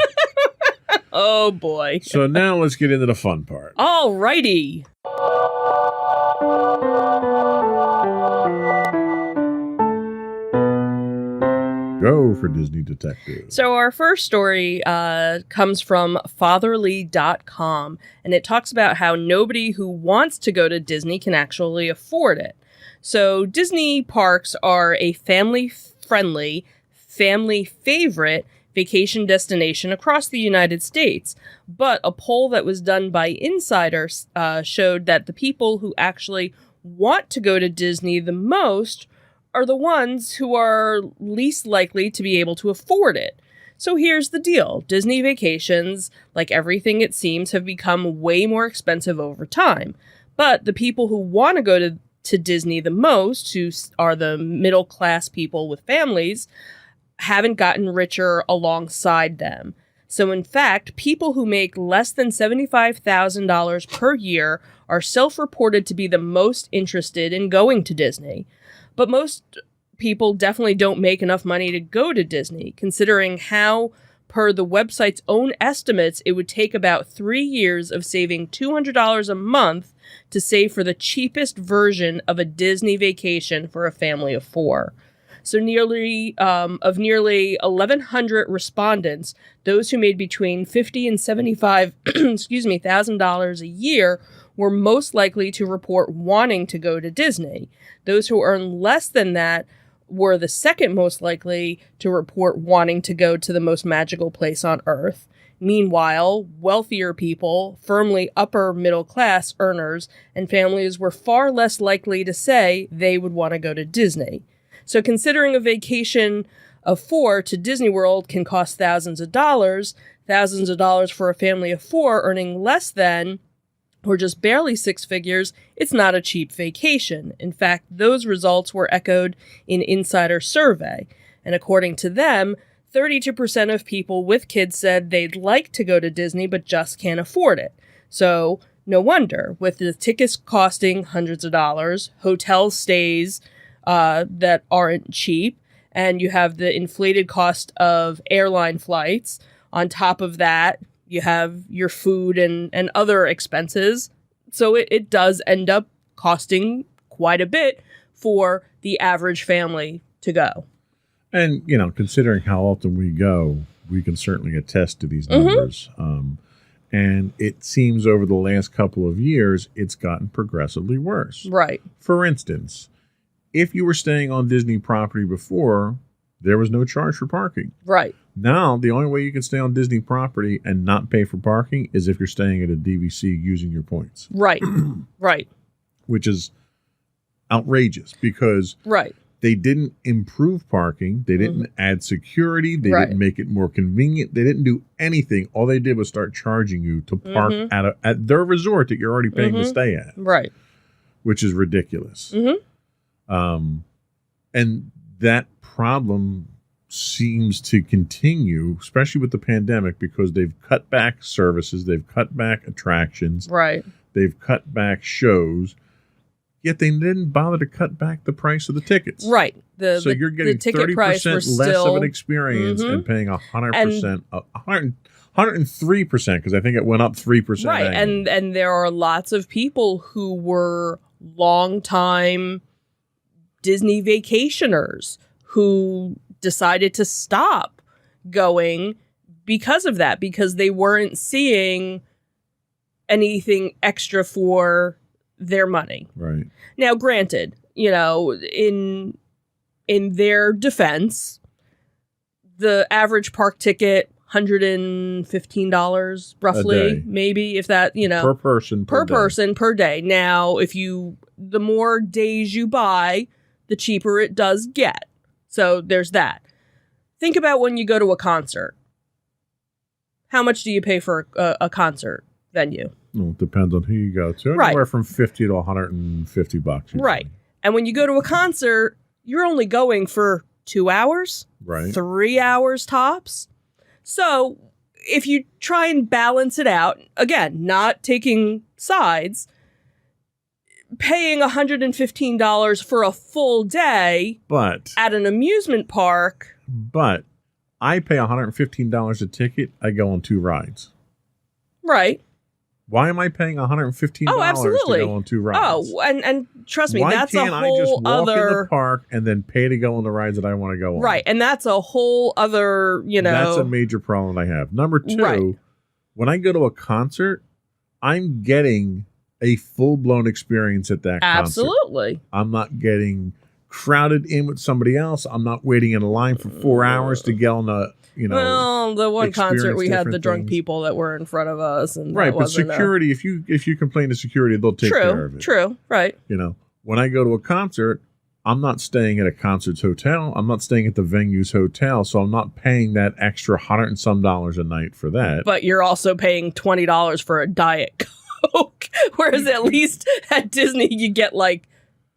Oh, boy. So now let's get into the fun part. All righty. Go for Disney Detective. So our first story comes from fatherly.com, and it talks about how nobody who wants to go to Disney can actually afford it. So Disney parks are a family-friendly, family favorite vacation destination across the United States. But a poll that was done by Insiders showed that the people who actually want to go to Disney the most are the ones who are least likely to be able to afford it. So here's the deal. Disney vacations, like everything it seems, have become way more expensive over time. But the people who want to go to Disney the most, who are the middle class people with families, haven't gotten richer alongside them. So in fact, people who make less than $75,000 per year are self-reported to be the most interested in going to Disney. But most people definitely don't make enough money to go to Disney, considering how, per the website's own estimates, it would take about 3 years of saving $200 a month to save for the cheapest version of a Disney vacation for a family of 4. So nearly 1,100 respondents, those who made between $50,000 and $75,000 a year, were most likely to report wanting to go to Disney. Those who earn less than that were the second most likely to report wanting to go to the most magical place on Earth. Meanwhile, wealthier people, firmly upper middle class earners, and families were far less likely to say they would want to go to Disney. So considering a vacation of 4 to Disney World can cost thousands of dollars for a family of 4 earning less than, or just barely 6 figures, it's not a cheap vacation. In fact, those results were echoed in Insider survey. And according to them, 32% of people with kids said they'd like to go to Disney but just can't afford it. So no wonder, with the tickets costing hundreds of dollars, hotel stays that aren't cheap, and you have the inflated cost of airline flights. On top of that, you have your food and other expenses. So it does end up costing quite a bit for the average family to go. And, you know, considering how often we go, we can certainly attest to these numbers. And it seems over the last couple of years, it's gotten progressively worse. Right. For instance, if you were staying on Disney property before, there was no charge for parking. Right. Now, the only way you can stay on Disney property and not pay for parking is if you're staying at a DVC using your points. Right. Right. Which is outrageous because they didn't improve parking. They didn't add security. They didn't make it more convenient. They didn't do anything. All they did was start charging you to park at their resort that you're already paying to stay at. Right. Which is ridiculous. And that problem seems to continue, especially with the pandemic, because they've cut back services, they've cut back attractions, right? They've cut back shows. yet they didn't bother to cut back the price of the tickets. Right. So you're getting the ticket price 30% was less still, of an experience and paying 100%, 103%, because I think it went up 3%. right. And there are lots of people who were longtime Disney vacationers who decided to stop going because of that, because they weren't seeing anything extra for their money. Right. Now, granted, you know, in their defense, the average park ticket, $115 roughly, A day. maybe, if that, you know, Per person. per day. person per day. Now, the more days you buy, the cheaper it does get. So there's that. Think about when you go to a concert. How much do you pay for a concert venue? Well, it depends on who you go to. Right. Anywhere from $50 to $150. Usually. Right. And when you go to a concert, you're only going for 2 hours, Right. 3 hours tops. So if you try and balance it out, again, not taking sides, paying $115 for a full day But at an amusement park. I pay $115 a ticket. I go on 2 rides. Right. Why am I paying $115 Oh, absolutely. to go on 2 rides? Oh, and trust me, Why that's can't a I just whole walk in other the park and then pay to go on the rides that I want to go on? right, and that's a whole other, you know. That's a major problem I have. Number 2, Right. when I go to a concert, I'm getting a full-blown experience at that concert. Absolutely. I'm not getting crowded in with somebody else. I'm not waiting in a line for 4 hours to get on the, you know. Well, the one concert we experience had the different drunk things. people that were in front of us, and Right, that but wasn't security, if you complain to security, they'll take care of it. True, right. You know, when I go to a concert, I'm not staying at a concert's hotel. I'm not staying at the venue's hotel, so I'm not paying that extra $100 and some a night for that. But you're also paying $20 for a Diet Coke, whereas at least at Disney you get like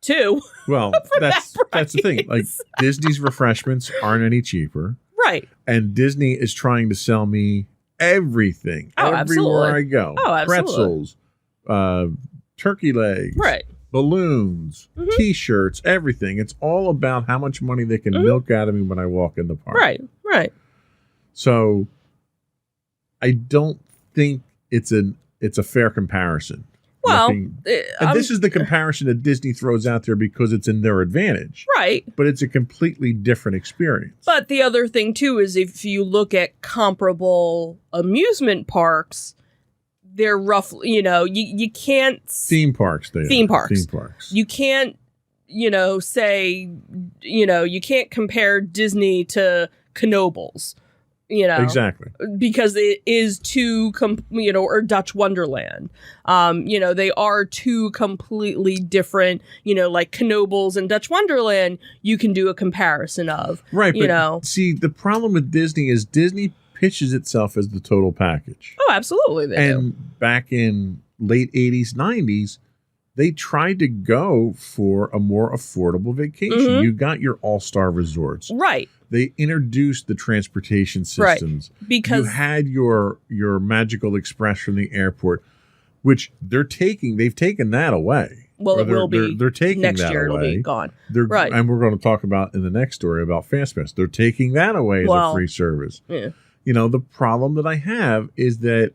2. Well, that's the thing. Like price. Disney's refreshments aren't any cheaper, Right. and Disney is trying to sell me everything Oh, everywhere absolutely. I go. Oh, absolutely. Pretzels, turkey legs, Right. balloons, T-shirts, everything. It's all about how much money they can milk out of me when I walk in the park. Right. Right. So I don't think it's a fair comparison. Well, And this is the comparison that Disney throws out there because it's in their advantage. right. But it's a completely different experience. But the other thing too is if you look at comparable amusement parks, they're roughly, you know, you can't Theme parks, Theme parks. Theme parks. you can't, you know, say, you know, you can't compare Disney to Knoebels, you know, Exactly. because it is two, you know, or Dutch Wonderland. You know, they are two completely different, you know, like Knoebels and Dutch Wonderland, you can do a comparison of. Right. You But know. see, the problem with Disney is Disney pitches itself as the total package. Oh, absolutely. They do. And back in late 80s, 90s, they tried to go for a more affordable vacation. Mhm. You got your all-star resorts. Right. They introduced the transportation Right. systems. Because You had your Magical Express from the airport, which they've taken that away. well, Or it will be They're taking next that year. It'll away. be gone. They're, Right. And we're going to talk about in the next story about FastPass. They're taking that away as Well, a free service. Yeah. You know, the problem that I have is that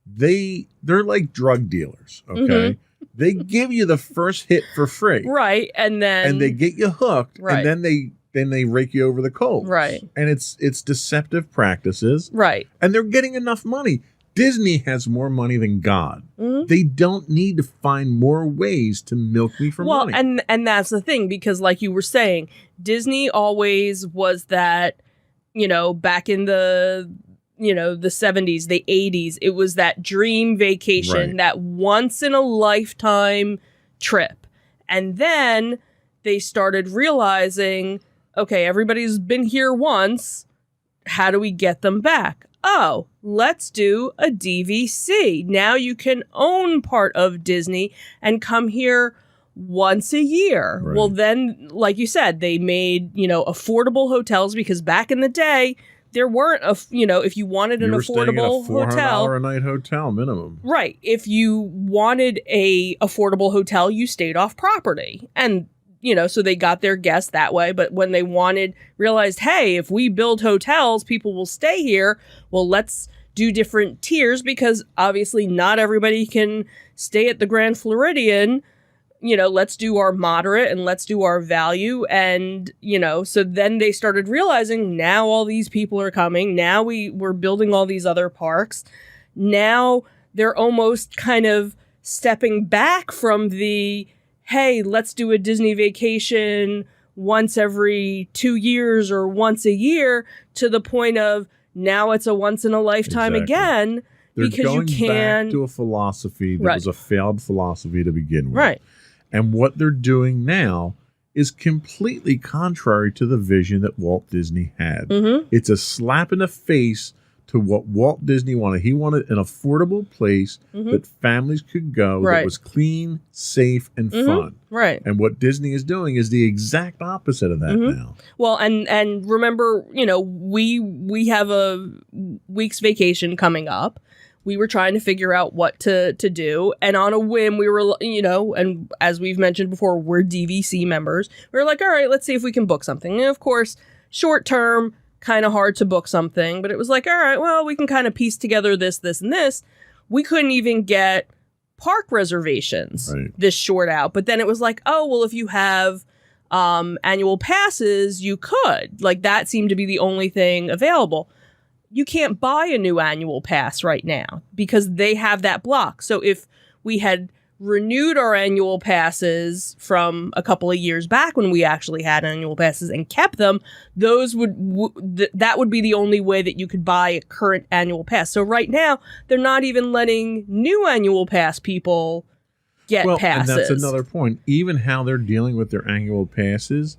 they're like drug dealers, okay? They give you the first hit for free. Right. And then And they get you hooked, Right. and then they rake you over the coals. Right. And it's deceptive practices, right. and they're getting enough money. Disney has more money than God. Mhm. They don't need to find more ways to milk me for Well, money. and that's the thing, because like you were saying, Disney always was that, you know, back in the, you know, the 70s, the 80s, it was that dream vacation, Right. that once in a lifetime trip. And then they started realizing, okay, everybody's been here once. How do we get them back? Oh, let's do a DVC. Now you can own part of Disney and come here once a year. Right. Well, then, like you said, they made, you know, affordable hotels, because back in the day, there weren't if you wanted an You were staying in a affordable hotel, $400 a night hotel minimum. right? If you wanted a affordable hotel, you stayed off property, and so they got their guests that way. But when they realized, hey, if we build hotels, people will stay here. Well, let's do different tiers, because obviously not everybody can stay at the Grand Floridian. Let's do our moderate and let's do our value. And, so then they started realizing now all these people are coming. Now we're building all these other parks. Now they're almost kind of stepping back from the, hey, let's do a Disney vacation once every 2 years or once a year, to the point of now it's a once in a lifetime again. They're because going you can back to a philosophy that Right. was a failed philosophy to begin with. Right. And what they're doing now is completely contrary to the vision that Walt Disney had. Mm-hmm. It's a slap in the face to what Walt Disney wanted. He wanted an affordable place that families could go Right. that was clean, safe, and fun. Right. And what Disney is doing is the exact opposite of that now. Well, and remember, we have a week's vacation coming up. We were trying to figure out what to do. And on a whim, we were, and as we've mentioned before, we're DVC members. We were like, all right, let's see if we can book something. And of course, short term, kind of hard to book something. But it was like, all right, well, we can kind of piece together this, and this. We couldn't even get park reservations this short out. But then it was like, oh, well, if you have annual passes, you could. Like, that seemed to be the only thing available. You can't buy a new annual pass right now because they have that block. So if we had renewed our annual passes from a couple of years back when we actually had annual passes and kept them, those that would be the only way that you could buy a current annual pass. So right now, they're not even letting new annual pass people get passes. And that's another point. Even how they're dealing with their annual passes,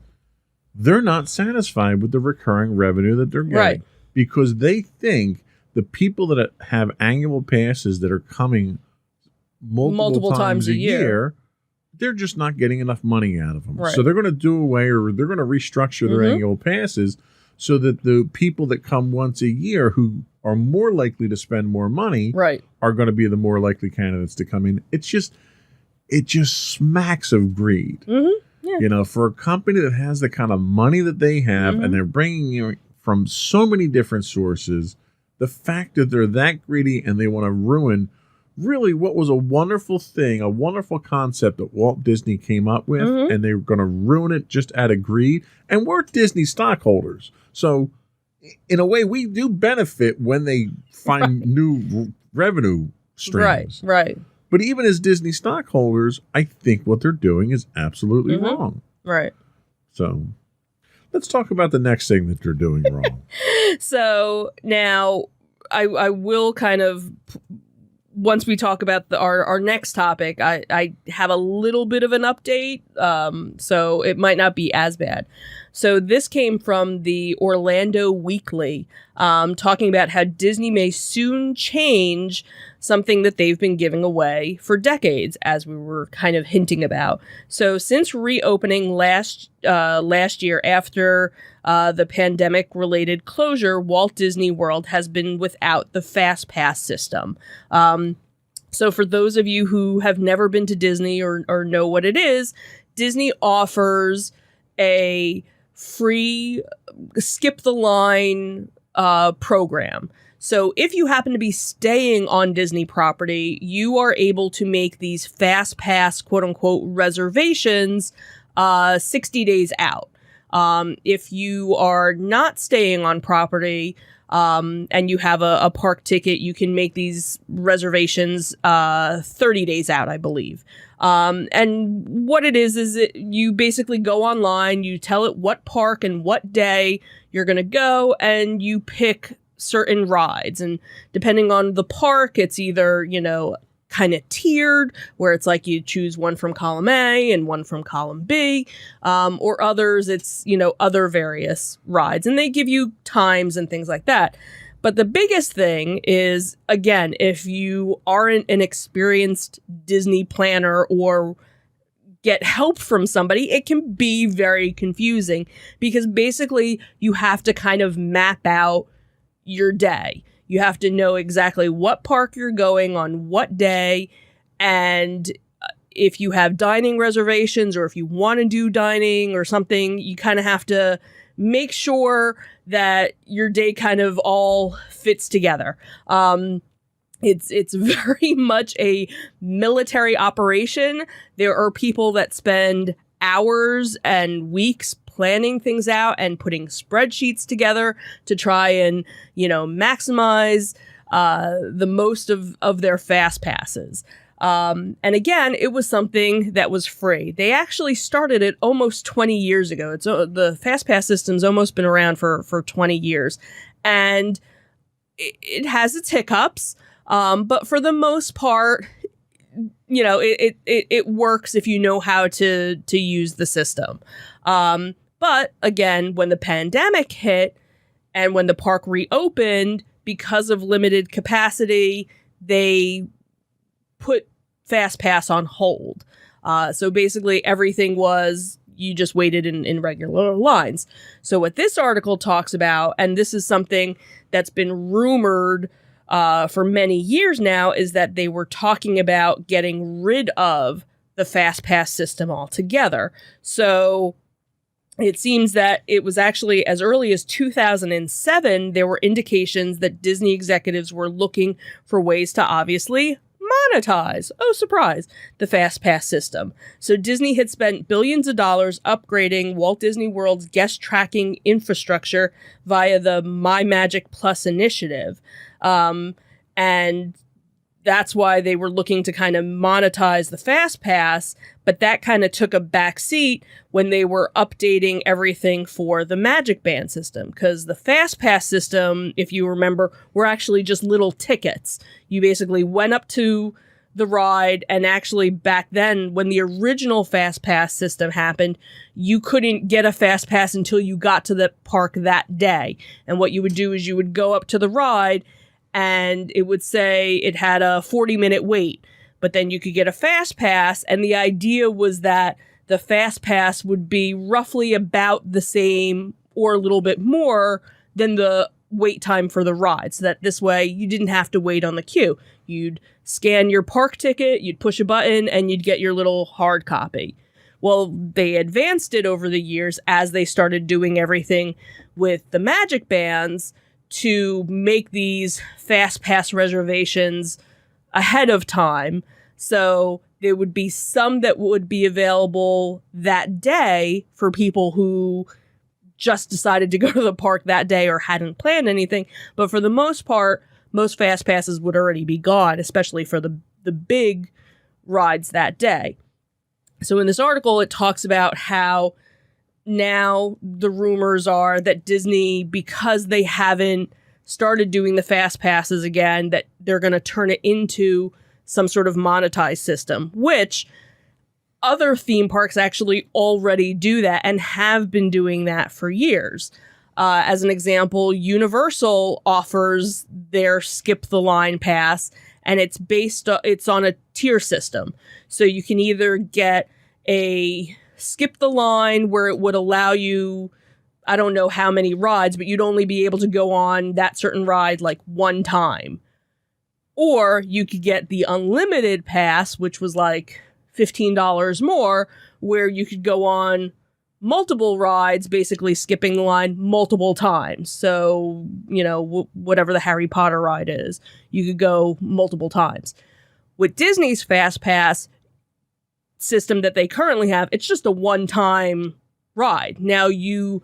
they're not satisfied with the recurring revenue that they're getting. Right. Because they think the people that have annual passes that are coming multiple times a year, they're just not getting enough money out of them. Right. So they're going to do away, or they're going to restructure their annual passes so that the people that come once a year who are more likely to spend more money are going to be the more likely candidates to come in. It just smacks of greed. Mm-hmm. Yeah. For a company that has the kind of money that they have and they're bringing from so many different sources, the fact that they're that greedy and they want to ruin really what was a wonderful thing, a wonderful concept that Walt Disney came up with, and they were going to ruin it just out of greed. And we're Disney stockholders. So in a way, we do benefit when they find new revenue streams. Right. But even as Disney stockholders, I think what they're doing is absolutely wrong. Right. So let's talk about the next thing that they're doing wrong. So now I will kind of, once we talk about our next topic, I have a little bit of an update, so it might not be as bad. So this came from the Orlando Weekly, talking about how Disney may soon change something that they've been giving away for decades, as we were kind of hinting about. So since reopening last year after the pandemic-related closure, Walt Disney World has been without the Fast Pass system. So for those of you who have never been to Disney or know what it is, Disney offers a free skip the line program. So if you happen to be staying on Disney property, you are able to make these Fast Pass quote unquote reservations 60 days out. If you are not staying on property and you have a park ticket, you can make these reservations 30 days out, I believe. And what it is you basically go online, you tell it what park and what day you're going to go, and you pick certain rides. And depending on the park, it's either, kind of tiered, where it's like you choose one from column A and one from column B, or others, it's, other various rides. And they give you times and things like that. But the biggest thing is, again, if you aren't an experienced Disney planner or get help from somebody, it can be very confusing, because basically you have to kind of map out your day. You have to know exactly what park you're going on what day, and if you have dining reservations or if you want to do dining or something, you kind of have to make sure that your day kind of all fits together. It's very much a military operation. There are people that spend hours and weeks planning things out and putting spreadsheets together to try and, maximize the most of their fast passes. And again, it was something that was free. They actually started it almost 20 years ago. The FastPass system's almost been around for 20 years. And it has its hiccups, but for the most part, it works if you know how to use the system. But again, when the pandemic hit and when the park reopened, because of limited capacity, they put FastPass on hold. So basically everything was, you just waited in regular lines. So what this article talks about, and this is something that's been rumored for many years now, is that they were talking about getting rid of the FastPass system altogether. So it seems that it was actually as early as 2007, there were indications that Disney executives were looking for ways to obviously monetize, oh surprise, the FastPass system. So Disney had spent billions of dollars upgrading Walt Disney World's guest tracking infrastructure via the MyMagic Plus initiative. And that's why they were looking to kind of monetize the FastPass, but that kind of took a back seat when they were updating everything for the Magic Band system, because the FastPass system, if you remember, were actually just little tickets. You basically went up to the ride, and actually back then, when the original FastPass system happened, you couldn't get a FastPass until you got to the park that day. And what you would do is you would go up to the ride, and it would say it had a 40-minute wait. But then you could get a FastPass, and the idea was that the FastPass would be roughly about the same or a little bit more than the wait time for the ride, so that this way you didn't have to wait on the queue. You'd scan your park ticket, you'd push a button, and you'd get your little hard copy. Well, they advanced it over the years as they started doing everything with the Magic Bands to make these FastPass reservations ahead of time. So there would be some that would be available that day for people who just decided to go to the park that day or hadn't planned anything. But for the most part, most FastPasses would already be gone, especially for the big rides that day. So in this article, it talks about how now the rumors are that Disney, because they haven't started doing the FastPasses again, that they're going to turn it into some sort of monetized system, which other theme parks actually already do that and have been doing that for years. As an example, Universal offers their Skip the Line pass, and it's on a tier system. So you can either get a Skip the Line where it would allow you, I don't know how many rides, but you'd only be able to go on that certain ride like one time. Or you could get the unlimited pass, which was like $15 more, where you could go on multiple rides, basically skipping the line multiple times. So, whatever the Harry Potter ride is, you could go multiple times. With Disney's FastPass system that they currently have, it's just a one-time ride. Now you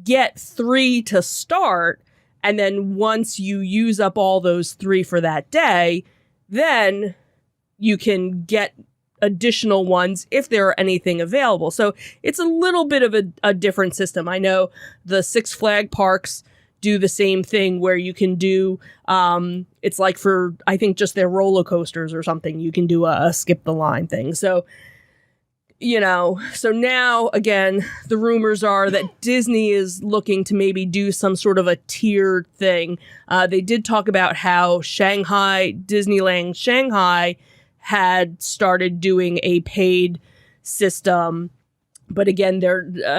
get 3 to start, and then once you use up all those 3 for that day, then you can get additional ones if there are anything available. So it's a little bit of a different system. I know the Six Flags parks do the same thing where you can do, it's like for, I think, just their roller coasters or something, you can do a skip the line thing. So, so now, again, the rumors are that Disney is looking to maybe do some sort of a tiered thing. They did talk about how Disneyland Shanghai had started doing a paid system. But again,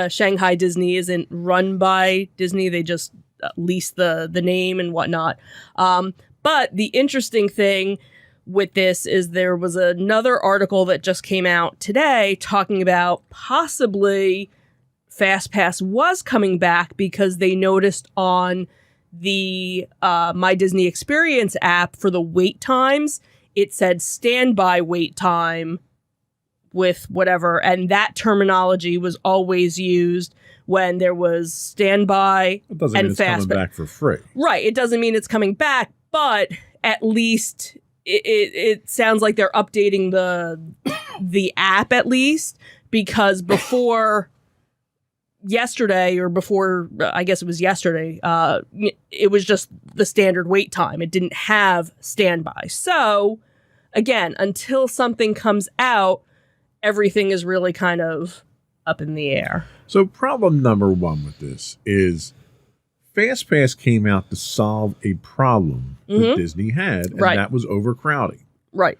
Shanghai Disney isn't run by Disney. They just at least the name and whatnot. But the interesting thing with this is there was another article that just came out today talking about possibly FastPass was coming back because they noticed on the My Disney Experience app for the wait times, it said standby wait time with whatever, and that terminology was always used when there was standby It doesn't and mean it's fast. coming back for free. Right, it doesn't mean it's coming back, but at least it sounds like they're updating the app at least, because before yesterday, or before, I guess it was yesterday, it was just the standard wait time. It didn't have standby. So again, until something comes out, everything is really kind of up in the air. So problem number one with this is FastPass came out to solve a problem that Disney had, and Right. that was overcrowding. Right.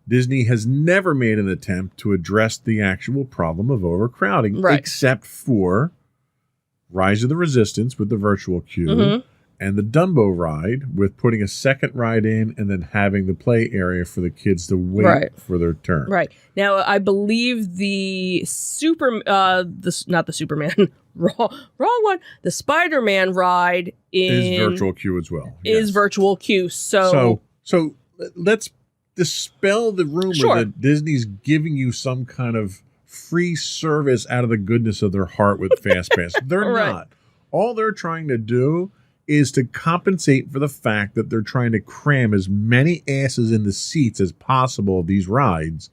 Disney has never made an attempt to address the actual problem of overcrowding, Right. except for Rise of the Resistance with the virtual queue and the Dumbo ride with putting a second ride in and then having the play area for the kids to wait Right. for their turn. Right. Now, I believe the not the Superman, wrong one. The Spider-Man ride Is virtual queue as well. is yes. virtual queue. So Let's dispel the rumor Sure. that Disney's giving you some kind of free service out of the goodness of their heart with FastPass. They're Right. not. All they're trying to do is to compensate for the fact that they're trying to cram as many asses in the seats as possible of these rides,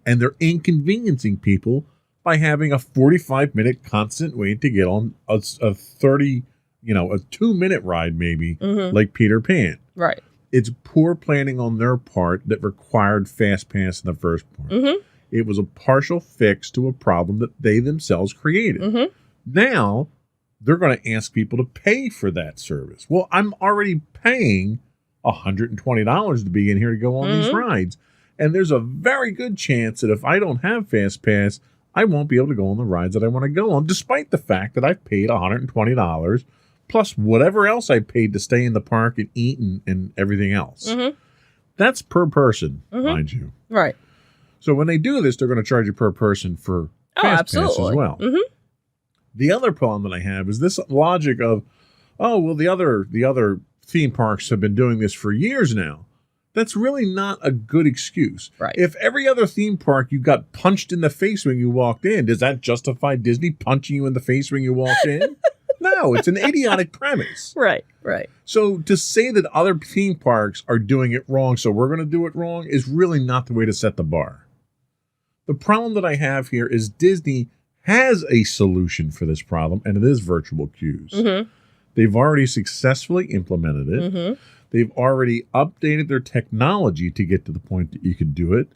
and they're inconveniencing people by having a 45-minute constant wait to get on a 30, a 2-minute ride maybe, like Peter Pan. right. It's poor planning on their part that required FastPass in the first part. It was a partial fix to a problem that they themselves created. Now, they're going to ask people to pay for that service. Well, I'm already paying $120 to be in here to go on these rides. And there's a very good chance that if I don't have FastPass, I won't be able to go on the rides that I want to go on, despite the fact that I've paid $120 plus whatever else I paid to stay in the park and eat and everything else. That's per person, mind you. Right. So when they do this, they're going to charge you per person for Oh, FastPass absolutely. as well. The other problem that I have is this logic of, oh, well, the other theme parks have been doing this for years now. That's really not a good excuse. Right. If every other theme park you got punched in the face when you walked in, does that justify Disney punching you in the face when you walked in? No, it's an idiotic premise. Right. Right. So to say that other theme parks are doing it wrong, so we're going to do it wrong, is really not the way to set the bar. The problem that I have here is Disney has a solution for this problem, and it is virtual queues. They've already successfully implemented it. They've already updated their technology to get to the point that you can do it.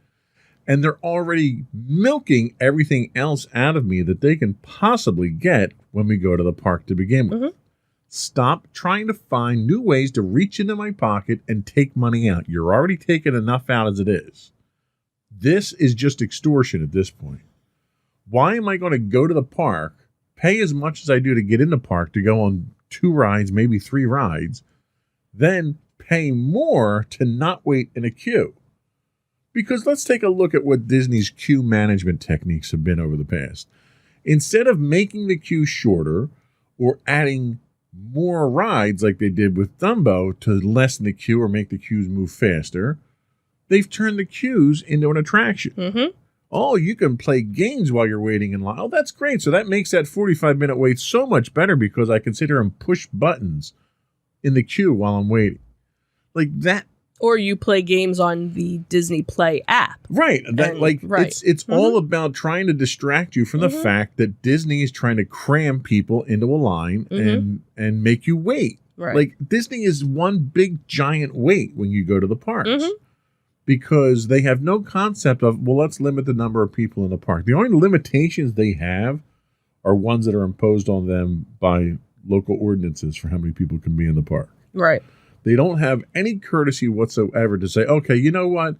And they're already milking everything else out of me that they can possibly get when we go to the park to begin with. Stop trying to find new ways to reach into my pocket and take money out. You're already taking enough out as it is. This is just extortion at this point. Why am I going to go to the park, pay as much as I do to get in the park to go on 2 rides, maybe 3 rides, then pay more to not wait in a queue? Because let's take a look at what Disney's queue management techniques have been over the past. Instead of making the queue shorter or adding more rides like they did with Dumbo to lessen the queue or make the queues move faster, they've turned the queues into an attraction. Oh, you can play games while you're waiting in line. Oh, that's great. So that makes that 45-minute wait so much better because I can sit here and push buttons in the queue while I'm waiting. Like that. Or you play games on the Disney Play app. Right. That, And- right. It's all about trying to distract you from the fact that Disney is trying to cram people into a line and make you wait. Right. Like Disney is one big giant wait when you go to the parks. Because they have no concept of, well, let's limit the number of people in the park. The only limitations they have are ones that are imposed on them by local ordinances for how many people can be in the park. Right. They don't have any courtesy whatsoever to say, okay, you know what?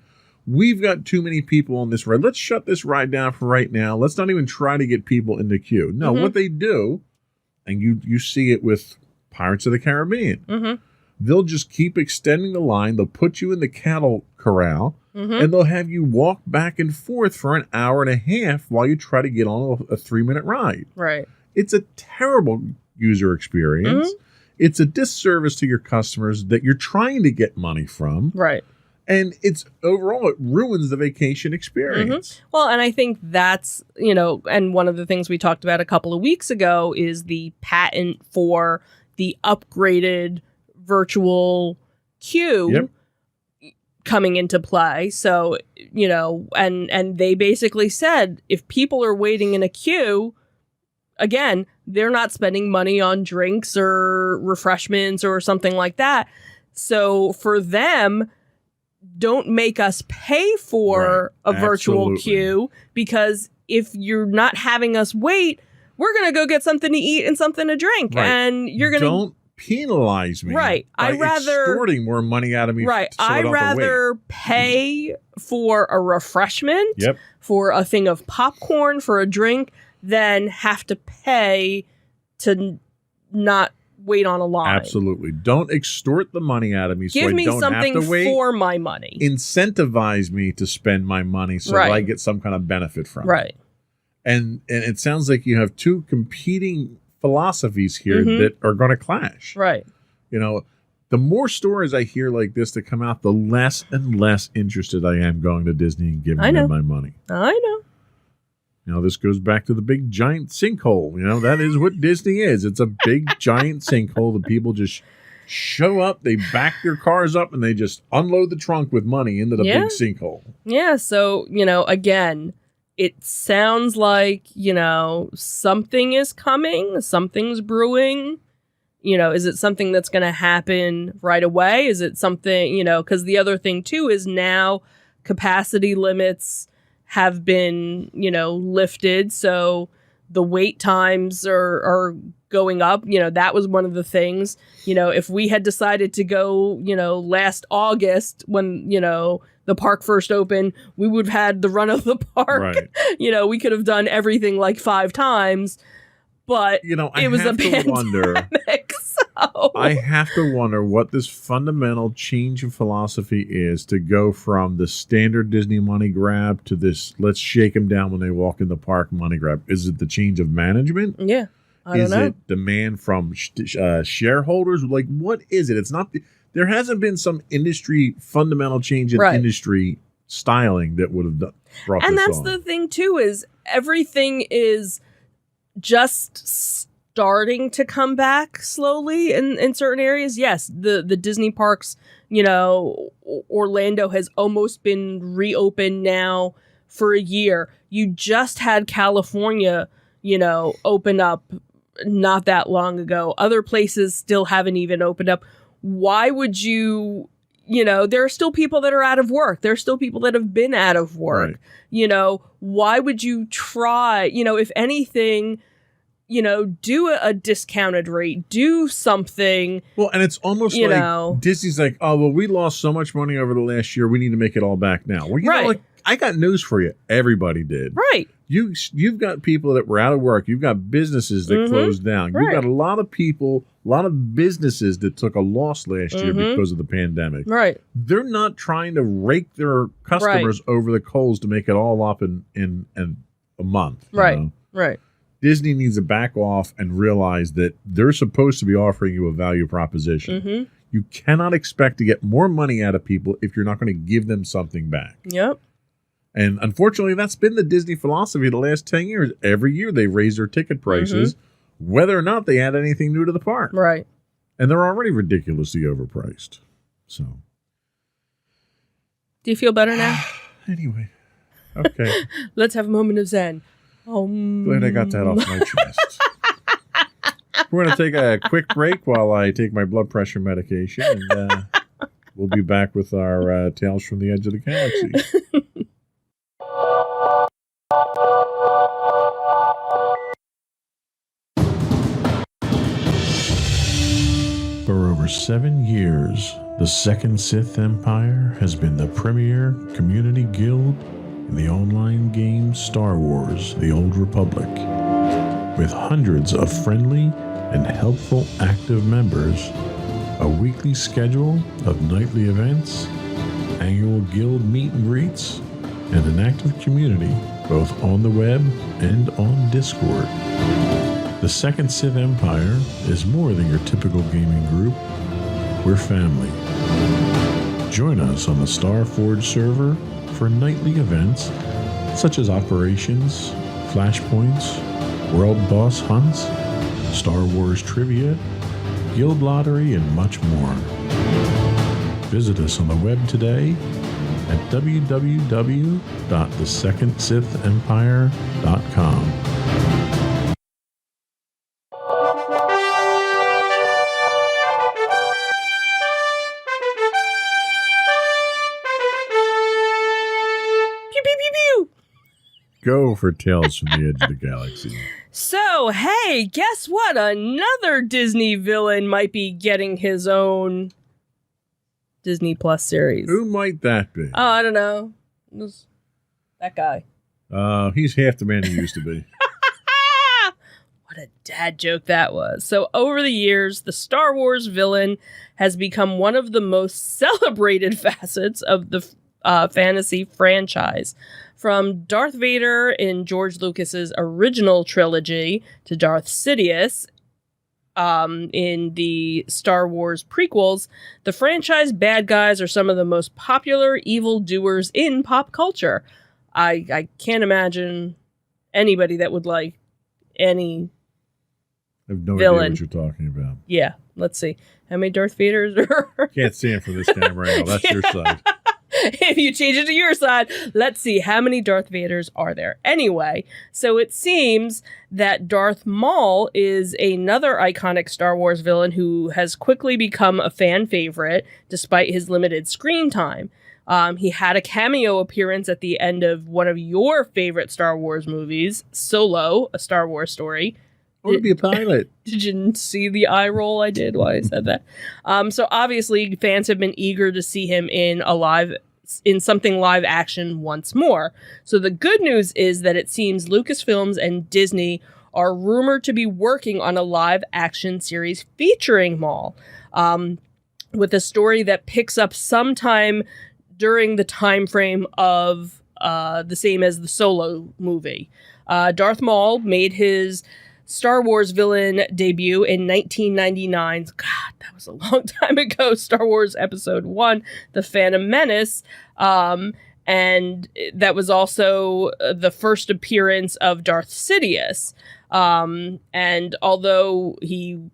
We've got too many people on this ride. Let's shut this ride down for right now. Let's not even try to get people in the queue. No, what they do, and you see it with Pirates of the Caribbean. Mm-hmm. They'll just keep extending the line. They'll put you in the cattle corral, and they'll have you walk back and forth for an hour and a half while you try to get on a 3-minute ride. Right. It's a terrible user experience. It's a disservice to your customers that you're trying to get money from. Right. And it's overall, it ruins the vacation experience. Well, and I think that's, and one of the things we talked about a couple of weeks ago is the patent for the upgraded virtual queue coming into play. So, and they basically said if people are waiting in a queue, again, they're not spending money on drinks or refreshments or something like that. So for them, don't make us pay for a virtual queue, because if you're not having us wait, we're going to go get something to eat and something to drink. Right. And you're going to... Don't penalize me by extorting more money out of me. Right. I'd rather pay for a refreshment, for a thing of popcorn, for a drink, than have to pay to not wait on a line. Absolutely. Don't extort the money out of me. Give so me I don't something have to wait. For my money. Incentivize me to spend my money so that I get some kind of benefit from it. And it sounds like you have two competing philosophies here that are going to clash. Right. The more stories I hear like this that come out, the less and less interested I am going to Disney and giving them my money. I know. This goes back to the big giant sinkhole. That is what Disney is. It's a big giant sinkhole that people just show up, they back their cars up, and they just unload the trunk with money into the big sinkhole. Yeah, so, again, it sounds like, something is coming, something's brewing. Is it something that's going to happen right away? Is it something, because the other thing, too, is now capacity limits have been, lifted. So the wait times are going up. That was one of the things, if we had decided to go, last August when, the park first opened, we would have had the run of the park. Right. We could have done everything like 5 times, but it was a pandemic. So I have to wonder what this fundamental change in philosophy is to go from the standard Disney money grab to this let's shake them down when they walk in the park money grab. Is it the change of management? Yeah. I don't know. Is it demand from shareholders? Like, what is it? It's not. There hasn't been some industry fundamental change in industry styling that would have brought this on. And that's the thing, too, is everything is just starting to come back slowly in certain areas. Yes, the Disney parks, Orlando has almost been reopened now for a year. You just had California, open up not that long ago. Other places still haven't even opened up. Why would you, there are still people that are out of work. There are still people that have been out of work. Right. Why would you try, if anything, do a discounted rate, do something. Well, and it's almost like Disney's like, oh, well, we lost so much money over the last year. We need to make it all back now. Well, you know, I got news for you. Everybody did. Right. You've got people that were out of work. You've got businesses that closed down. You've got a lot of people, a lot of businesses that took a loss last year because of the pandemic. Right. They're not trying to rake their customers over the coals to make it all up in a month. Right. Right. Disney needs to back off and realize that they're supposed to be offering you a value proposition. You cannot expect to get more money out of people if you're not going to give them something back. Yep. And unfortunately, that's been the Disney philosophy the last 10 years. Every year they raise their ticket prices, whether or not they add anything new to the park. Right. And they're already ridiculously overpriced. So. Do you feel better now? Anyway. Okay. Let's have a moment of Zen. Glad I got that off my chest. We're going to take a quick break while I take my blood pressure medication. And we'll be back with our Tales from the Edge of the Galaxy. For over 7 years, the Second Sith Empire has been the premier community guild in the online game Star Wars: The Old Republic. With hundreds of friendly and helpful active members, a weekly schedule of nightly events, annual guild meet and greets, and an active community both on the web and on Discord. The Second Sith Empire is more than your typical gaming group. We're family. Join us on the Starforge server for nightly events such as operations, flashpoints, world boss hunts, Star Wars trivia, guild lottery, and much more. Visit us on the web today at www.thesecondsithempire.com. Go for Tales from the Edge of the Galaxy. So, hey, guess what? Another Disney villain might be getting his own Disney Plus series. Who might that be? Oh, I don't know. That guy. He's half the man he used to be. What a dad joke that was. So, over the years, the Star Wars villain has become one of the most celebrated facets of the fantasy franchise. From Darth Vader in George Lucas's original trilogy to Darth Sidious in the Star Wars prequels, the franchise bad guys are some of the most popular evildoers in pop culture. I can't imagine anybody that would like any I have no villain. idea what you're talking about. Yeah, let's see. How many Darth Vaders are... Can't see him from this camera angle. That's your side. If you change it to your side, let's see how many Darth Vaders are there. Anyway, so it seems that Darth Maul is another iconic Star Wars villain who has quickly become a fan favorite despite his limited screen time. He had a cameo appearance at the end of one of your favorite Star Wars movies, Solo, A Star Wars Story. I want to be a pilot. Did you see the eye roll I did while I said that? So obviously fans have been eager to see him in something live action once more. So the good news is that it seems Lucasfilms and Disney are rumored to be working on a live action series featuring Maul, with a story that picks up sometime during the time frame of the same as the Solo movie. Darth Maul made his Star Wars villain debut in 1999. God, that was a long time ago. Star Wars Episode 1, The Phantom Menace. And that was also the first appearance of Darth Sidious. And although he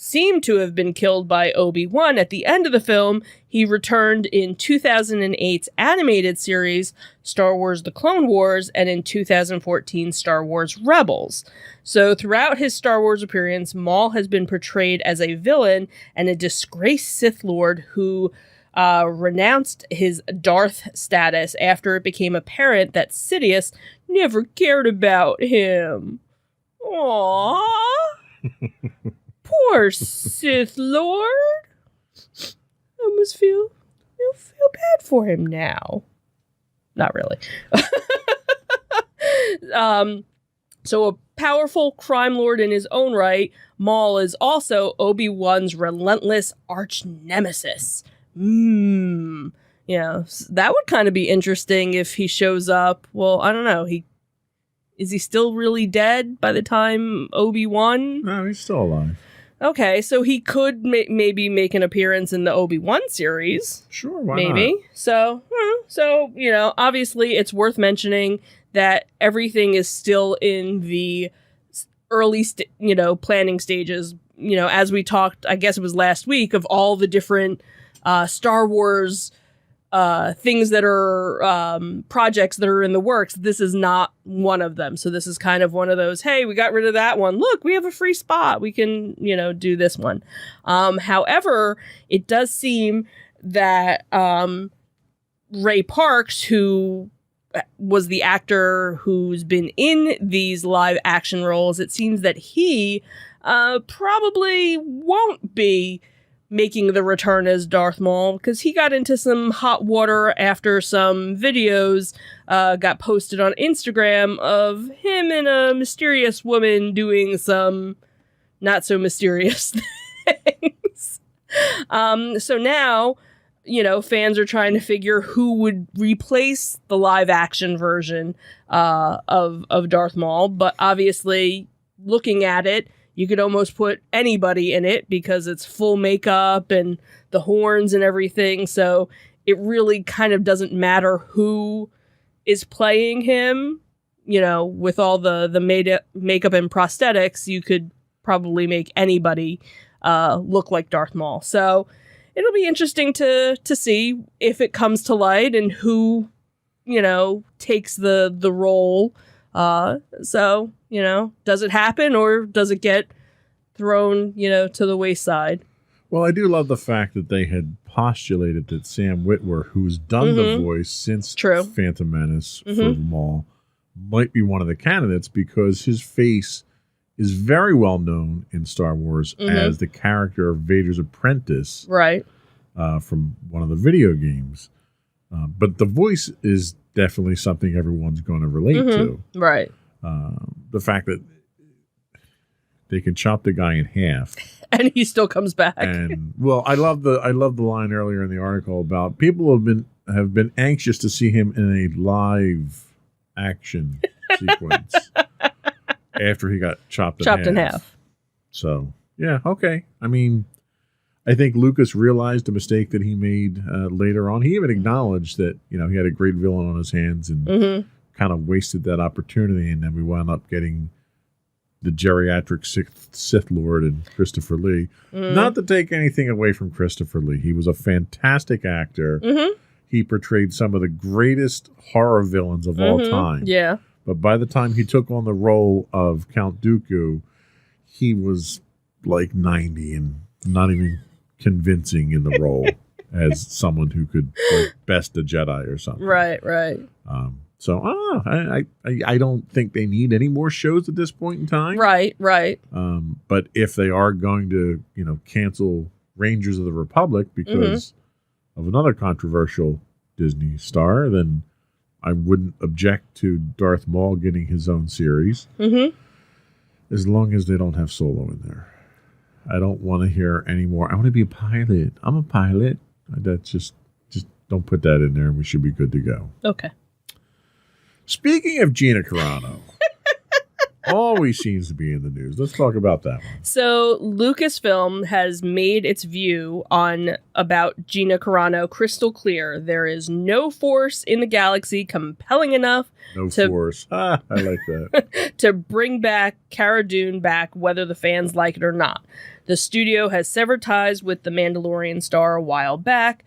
seemed to have been killed by Obi-Wan at the end of the film, he returned in 2008's animated series, Star Wars The Clone Wars, and in 2014 Star Wars Rebels. So throughout his Star Wars appearance, Maul has been portrayed as a villain and a disgraced Sith Lord who renounced his Darth status after it became apparent that Sidious never cared about him. Aww. Poor Sith Lord. I almost feel bad for him now. Not really. So a powerful crime lord in his own right, Maul is also Obi-Wan's relentless arch nemesis. Yeah, that would kind of be interesting if he shows up. Well, I don't know. Is he still really dead by the time Obi-Wan? No, he's still alive. Okay, so he could maybe make an appearance in the Obi-Wan series. Sure, why maybe. not? So, obviously it's worth mentioning that everything is still in the early, planning stages. As we talked, I guess it was last week, of all the different Star Wars things that are projects that are in the works. This is not one of them. So this is kind of one of those, hey, we got rid of that one. Look, we have a free spot. We can, do this one. However, it does seem that Ray Parks, who was the actor who's been in these live action roles, it seems that he probably won't be making the return as Darth Maul, because he got into some hot water after some videos got posted on Instagram of him and a mysterious woman doing some not so mysterious things. So now, fans are trying to figure who would replace the live action version of Darth Maul. But obviously, looking at it, you could almost put anybody in it because it's full makeup and the horns and everything. So it really kind of doesn't matter who is playing him. With all the makeup and prosthetics, you could probably make anybody look like Darth Maul. So it'll be interesting to see if it comes to light and who, takes the role. So, does it happen or does it get thrown, to the wayside? Well, I do love the fact that they had postulated that Sam Witwer, who's done the voice since Phantom Menace for Maul, might be one of the candidates because his face is very well known in Star Wars as the character of Vader's apprentice, right? From one of the video games. But the voice is definitely something everyone's going to relate to, right? The fact that they can chop the guy in half, and he still comes back. And well, I love the line earlier in the article about people have been anxious to see him in a live action sequence after he got chopped in half. So yeah, okay. I mean, I think Lucas realized a mistake that he made later on. He even acknowledged that he had a great villain on his hands and kind of wasted that opportunity, and then we wound up getting the geriatric Sith Lord and Christopher Lee. Not to take anything away from Christopher Lee. He was a fantastic actor. He portrayed some of the greatest horror villains of all time. Yeah. But by the time he took on the role of Count Dooku, he was like 90 and not even convincing in the role as someone who could best a Jedi or something. Right. So I don't think they need any more shows at this point in time. Right. But if they are going to, cancel Rangers of the Republic because of another controversial Disney star, then I wouldn't object to Darth Maul getting his own series. As long as they don't have Solo in there. I don't want to hear any more. I want to be a pilot. I'm a pilot. That's just don't put that in there and we should be good to go. Okay. Speaking of Gina Carano, always seems to be in the news. Let's talk about that one. So Lucasfilm has made its view about Gina Carano crystal clear. There is no force in the galaxy compelling enough force. I like that. to bring back Cara Dune back, whether the fans like it or not. The studio has severed ties with the Mandalorian star a while back.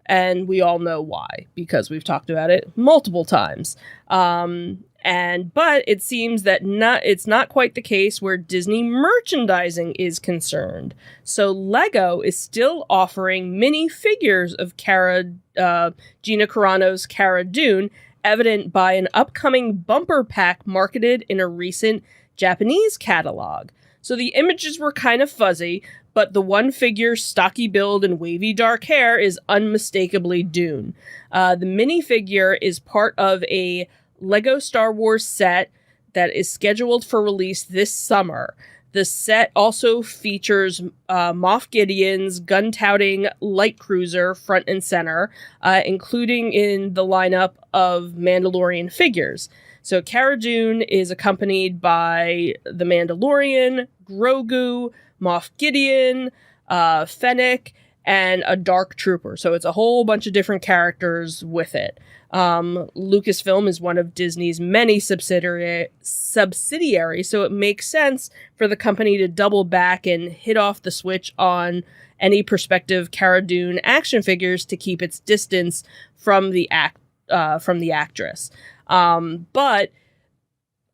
And we all know why, because we've talked about it multiple times. But it seems that it's not quite the case where Disney merchandising is concerned. So Lego is still offering mini figures of Gina Carano's Cara Dune, evident by an upcoming bumper pack marketed in a recent Japanese catalog. So the images were kind of fuzzy, but the one figure's stocky build and wavy dark hair is unmistakably Dune. The minifigure is part of a Lego Star Wars set that is scheduled for release this summer. The set also features Moff Gideon's gun-touting light cruiser front and center, including in the lineup of Mandalorian figures. So Cara Dune is accompanied by the Mandalorian, Grogu, Moff Gideon, Fennec, and a Dark Trooper. So it's a whole bunch of different characters with it. Lucasfilm is one of Disney's many subsidiaries, so it makes sense for the company to double back and hit off the switch on any prospective Cara Dune action figures to keep its distance from the actress. But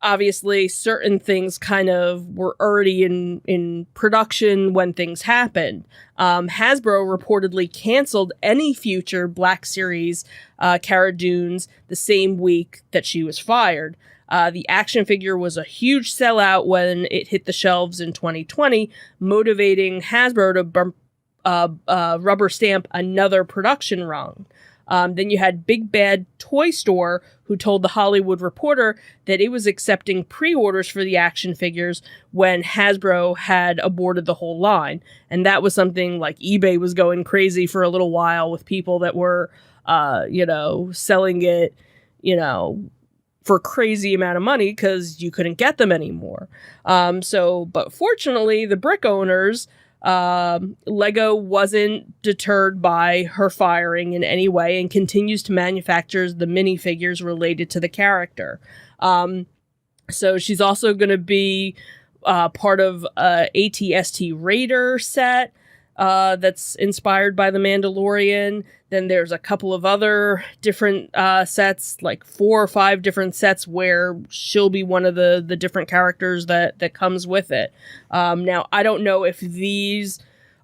obviously certain things kind of were already in production when things happened. Hasbro reportedly canceled any future Black Series Cara Dunes the same week that she was fired. The action figure was a huge sellout when it hit the shelves in 2020, motivating Hasbro to rubber stamp another production run. Then you had Big Bad Toy Store, who told The Hollywood Reporter that it was accepting pre-orders for the action figures when Hasbro had aborted the whole line. And that was something like eBay was going crazy for a little while with people that were, selling it, for crazy amount of money because you couldn't get them anymore. But fortunately, the brick owners, Lego wasn't deterred by her firing in any way and continues to manufacture the minifigures related to the character. So she's also going to be part of a AT-ST Raider set that's inspired by The Mandalorian. Then there's a couple of other different sets, like 4 or 5 different sets where she'll be one of the different characters that comes with it. Now, I don't know if these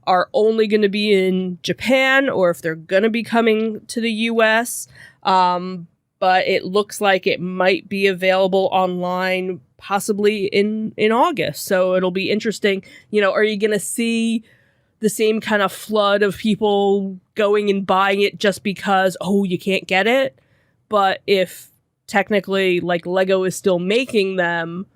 are only going to be in Japan or if they're going to be coming to the US, but it looks like it might be available online possibly in August. So it'll be interesting. Are you going to see the same kind of flood of people going and buying it just because, you can't get it? But if technically, like, Lego is still making them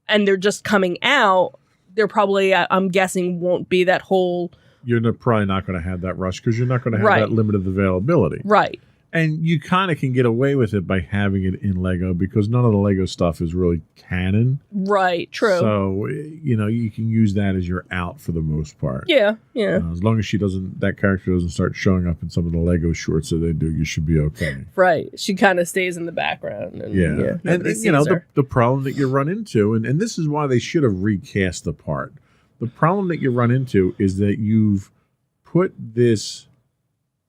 and they're just coming out, they're probably, I'm guessing, won't be that whole... You're probably not going to have that rush because you're not going to have that limited availability. Right. And you kind of can get away with it by having it in Lego because none of the Lego stuff is really canon. Right, true. So, you can use that as your out for the most part. Yeah. As long as that character doesn't start showing up in some of the Lego shorts that they do, you should be okay. Right. She kind of stays in the background. And, and the problem that you run into, and this is why they should have recast the part. The problem that you run into is that you've put this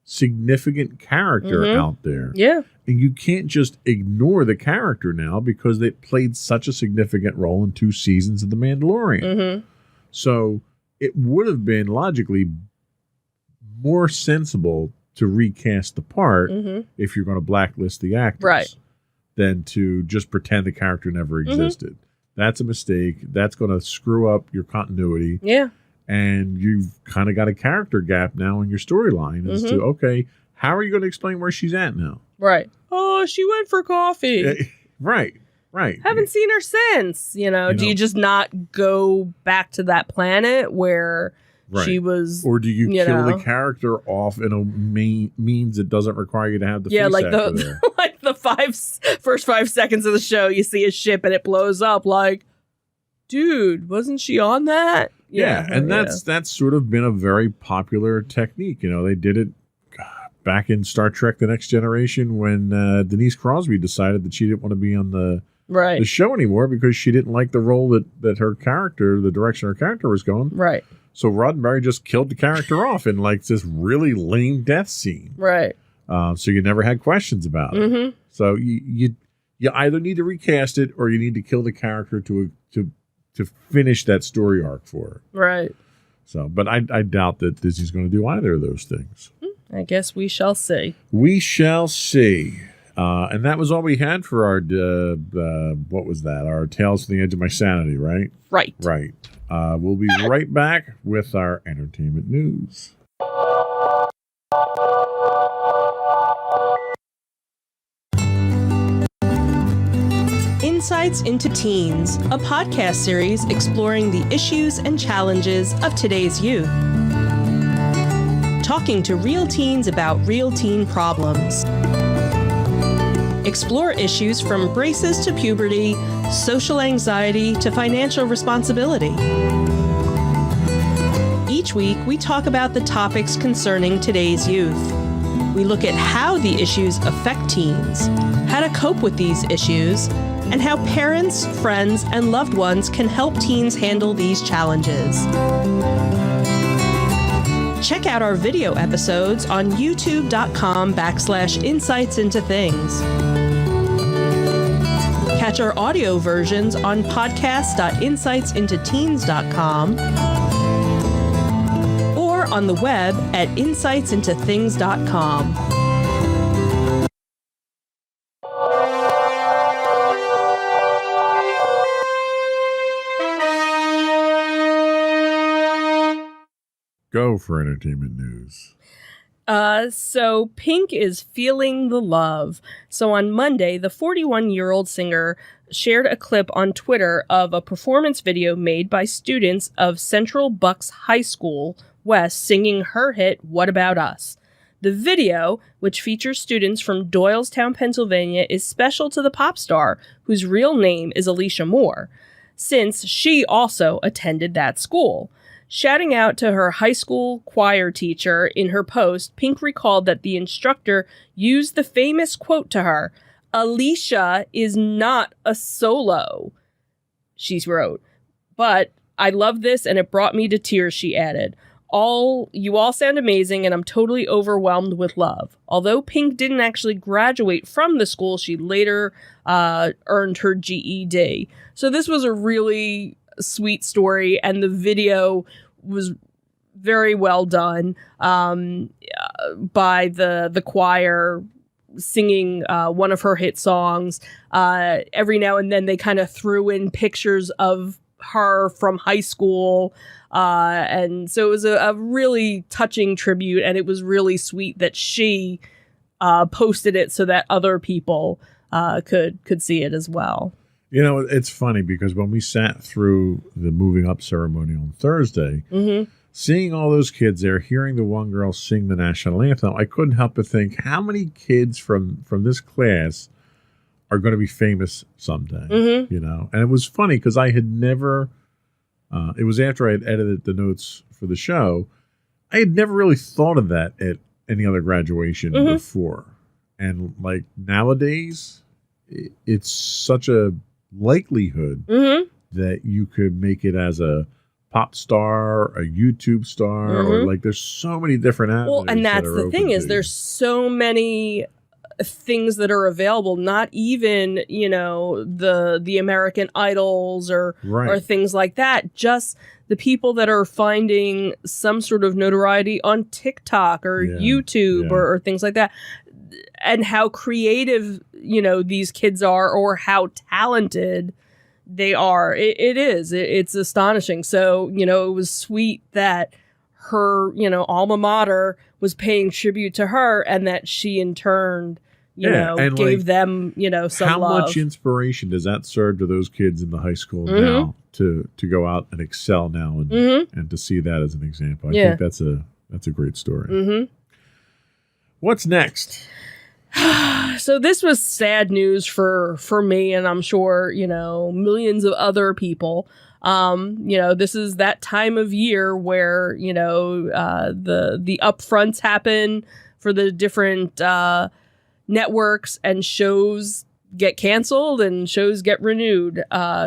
significant character out there. Yeah. And you can't just ignore the character now because it played such a significant role in 2 seasons of The Mandalorian. Mm-hmm. So it would have been logically more sensible to recast the part if you're going to blacklist the actors than to just pretend the character never existed. That's a mistake. That's going to screw up your continuity. Yeah. And you've kind of got a character gap now in your storyline as to, okay, how are you going to explain where she's at now? Right. Oh, she went for coffee. Right. Haven't seen her since. Do you just not go back to that planet where she was? Or do you kill the character off in a means that doesn't require you to have the face like actor there? Like the first 5 seconds of the show, you see a ship and it blows up. Like, dude, wasn't she on that? Yeah, and that's sort of been a very popular technique. They did it back in Star Trek: The Next Generation when Denise Crosby decided that she didn't want to be on the show anymore because she didn't like the role that her character, the direction her character was going. Right. So Roddenberry just killed the character off in like this really lame death scene. Right. So you never had questions about it. So you either need to recast it or you need to kill the character to finish that story arc for her. Right. So, but I doubt that Disney's going to do either of those things. I guess we shall see. We shall see. And that was all we had for our, what was that? Our Tales from the Edge of My Sanity, right? Right. Right. We'll be right back with our entertainment news. Insights into Teens, a podcast series exploring the issues and challenges of today's youth. Talking to real teens about real teen problems. Explore issues from braces to puberty, social anxiety to financial responsibility. Each week, we talk about the topics concerning today's youth. We look at how the issues affect teens, how to cope with these issues, and how parents, friends, and loved ones can help teens handle these challenges. Check out our video episodes on youtube.com/insightsintothings. Catch our audio versions on podcast.insightsintoteens.com or on the web at insightsintothings.com. Go for entertainment news. So Pink is feeling the love. So on Monday, the 41-year-old singer shared a clip on Twitter of a performance video made by students of Central Bucks High School West singing her hit, What About Us? The video, which features students from Doylestown, Pennsylvania, is special to the pop star, whose real name is Alicia Moore, since she also attended that school. Shouting out to her high school choir teacher in her post, Pink recalled that the instructor used the famous quote to her, "Alicia is not a solo," she wrote. "But I love this and it brought me to tears," she added. You all sound amazing and I'm totally overwhelmed with love." Although Pink didn't actually graduate from the school, she later earned her GED. So this was a really sweet story, and the video was very well done by the choir singing one of her hit songs. Every now and then they kind of threw in pictures of her from high school, and so it was a really touching tribute, and it was really sweet that she posted it so that other people could see it as well. You know, it's funny because when we sat through the moving up ceremony on Thursday, seeing all those kids there, hearing the one girl sing the national anthem, I couldn't help but think, how many kids from this class are going to be famous someday? You know, and it was funny because I had never, it was after I had edited the notes for the show, I had never really thought of that at any other graduation before. And like nowadays, it's such a likelihood that you could make it as a pop star, a YouTube star, or like there's so many different avenues. Well, and that's the thing is there's so many things that are available, not even, you know, the American Idols or things like that, just the people that are finding some sort of notoriety on TikTok or YouTube or things like that, and how creative, you know, these kids are or how talented they are. It's astonishing. So, you know, it was sweet that her, you know, alma mater was paying tribute to her, and that she in turn, you know, gave them, you know, some love. How much inspiration does that serve to those kids in the high school now to go out and excel now and to see that as an example? I think that's a great story. What's next? So this was sad news for me, and I'm sure, you know, millions of other people. You know, this is that time of year where, you know, the upfronts happen for the different networks, and shows get canceled and shows get renewed.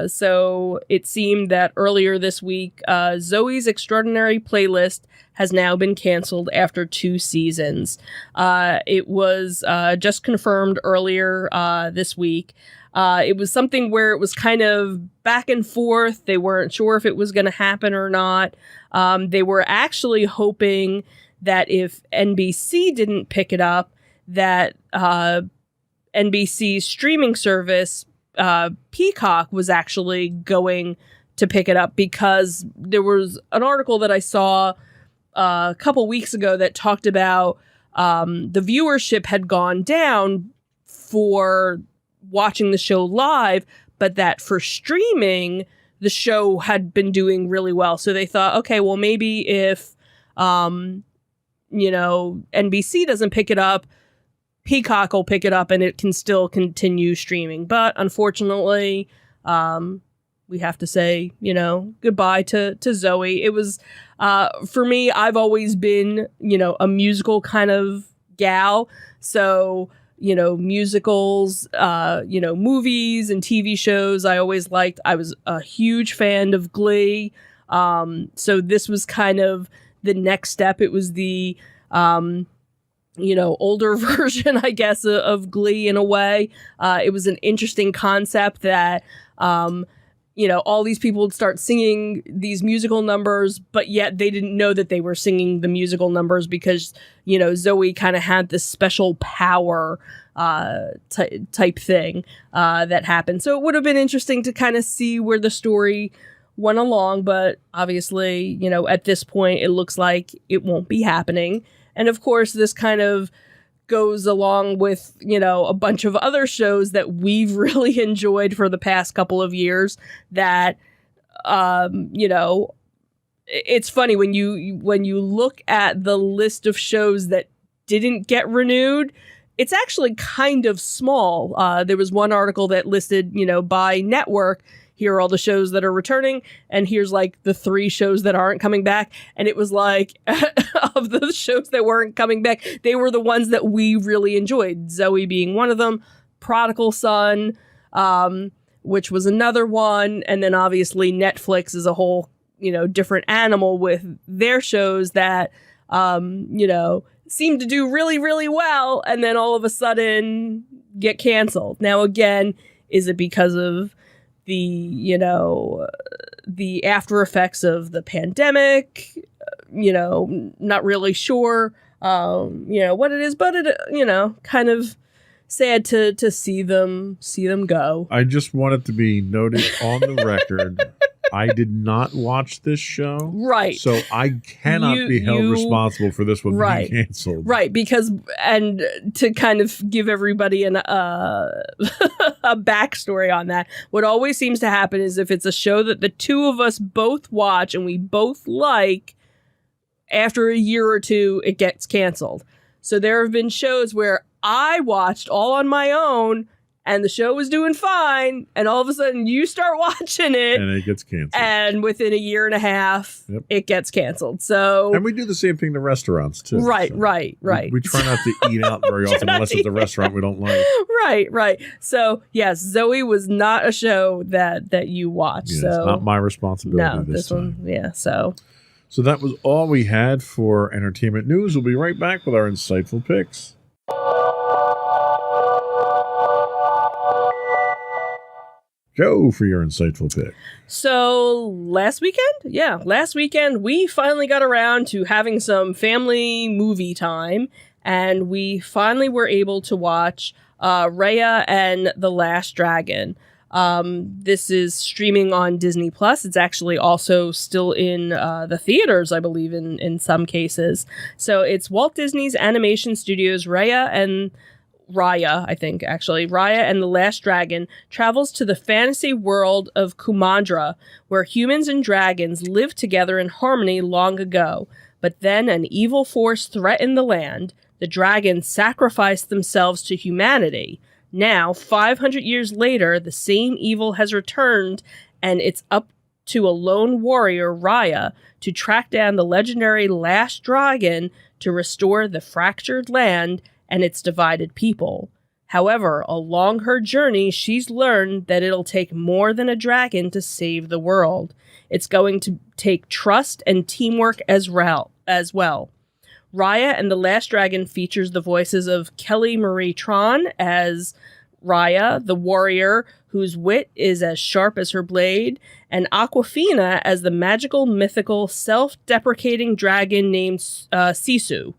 So it seemed that earlier this week, Zoey's Extraordinary Playlist has now been canceled after 2 seasons. It was just confirmed earlier this week. It was something where it was kind of back and forth. They weren't sure if it was going to happen or not. They were actually hoping that if NBC didn't pick it up, that NBC's streaming service, Peacock, was actually going to pick it up, because there was an article that I saw a couple weeks ago that talked about the viewership had gone down for watching the show live, but that for streaming, the show had been doing really well. So they thought, okay, well, maybe if, you know, NBC doesn't pick it up, Peacock will pick it up and it can still continue streaming. But unfortunately, we have to say, you know, goodbye to Zoey. It was, for me, I've always been, you know, a musical kind of gal. So, you know, musicals, you know, movies and TV shows I always liked. I was a huge fan of Glee. So this was kind of the next step. It was the, you know, older version, I guess, of Glee in a way. It was an interesting concept that, you know, all these people would start singing these musical numbers, but yet they didn't know that they were singing the musical numbers because, you know, Zoey kind of had this special power type thing that happened. So it would have been interesting to kind of see where the story went along, but obviously, you know, at this point, it looks like it won't be happening. And of course, this kind of goes along with, a bunch of other shows that we've really enjoyed for the past couple of years that, it's funny when you look at the list of shows that didn't get renewed, it's actually kind of small. There was one article that listed, by network, here are all the shows that are returning, and here's like the 3 shows that aren't coming back. And it was like, of the shows that weren't coming back, they were the ones that we really enjoyed. Zoe being one of them, Prodigal Son, which was another one. And then obviously Netflix is a whole, different animal with their shows that, seem to do really, really well. And then all of a sudden get canceled. Now, again, is it because of the after effects of the pandemic? Not really sure, what it is, but it, kind of sad to see them go. I just want it to be noted on the record. I did not watch this show. Right. So I cannot be held responsible for this one being canceled. Right. Because, and to kind of give everybody a backstory on that, what always seems to happen is if it's a show that the two of us both watch and we both like, after a year or two, it gets canceled. So there have been shows where I watched all on my own, and the show was doing fine, and all of a sudden you start watching it, and it gets canceled. And within a year and a half, It gets canceled. So, and we do the same thing to restaurants too. Right, so right. We try not to eat out very often unless it's a restaurant we don't like. Right. So yes, Zoe was not a show that you watched. Yeah, so it's not my responsibility. No, this one. Yeah. So that was all we had for entertainment news. We'll be right back with our insightful picks. Go for your insightful pick. So last weekend, we finally got around to having some family movie time, and we finally were able to watch Raya and the Last Dragon. This is streaming on Disney Plus. It's actually also still in the theaters, I believe, in some cases. So it's Walt Disney's Animation Studios' Raya and the Last Dragon travels to the fantasy world of Kumandra, where humans and dragons lived together in harmony long ago. But then an evil force threatened the land. The dragons sacrificed themselves to humanity. Now, 500 years later, the same evil has returned, and it's up to a lone warrior, Raya, to track down the legendary Last Dragon to restore the fractured land and its divided people. However, along her journey, she's learned that it'll take more than a dragon to save the world. It's going to take trust and teamwork as well. Raya and the Last Dragon features the voices of Kelly Marie Tran as Raya, the warrior whose wit is as sharp as her blade, and Awkwafina as the magical, mythical, self-deprecating dragon named Sisu.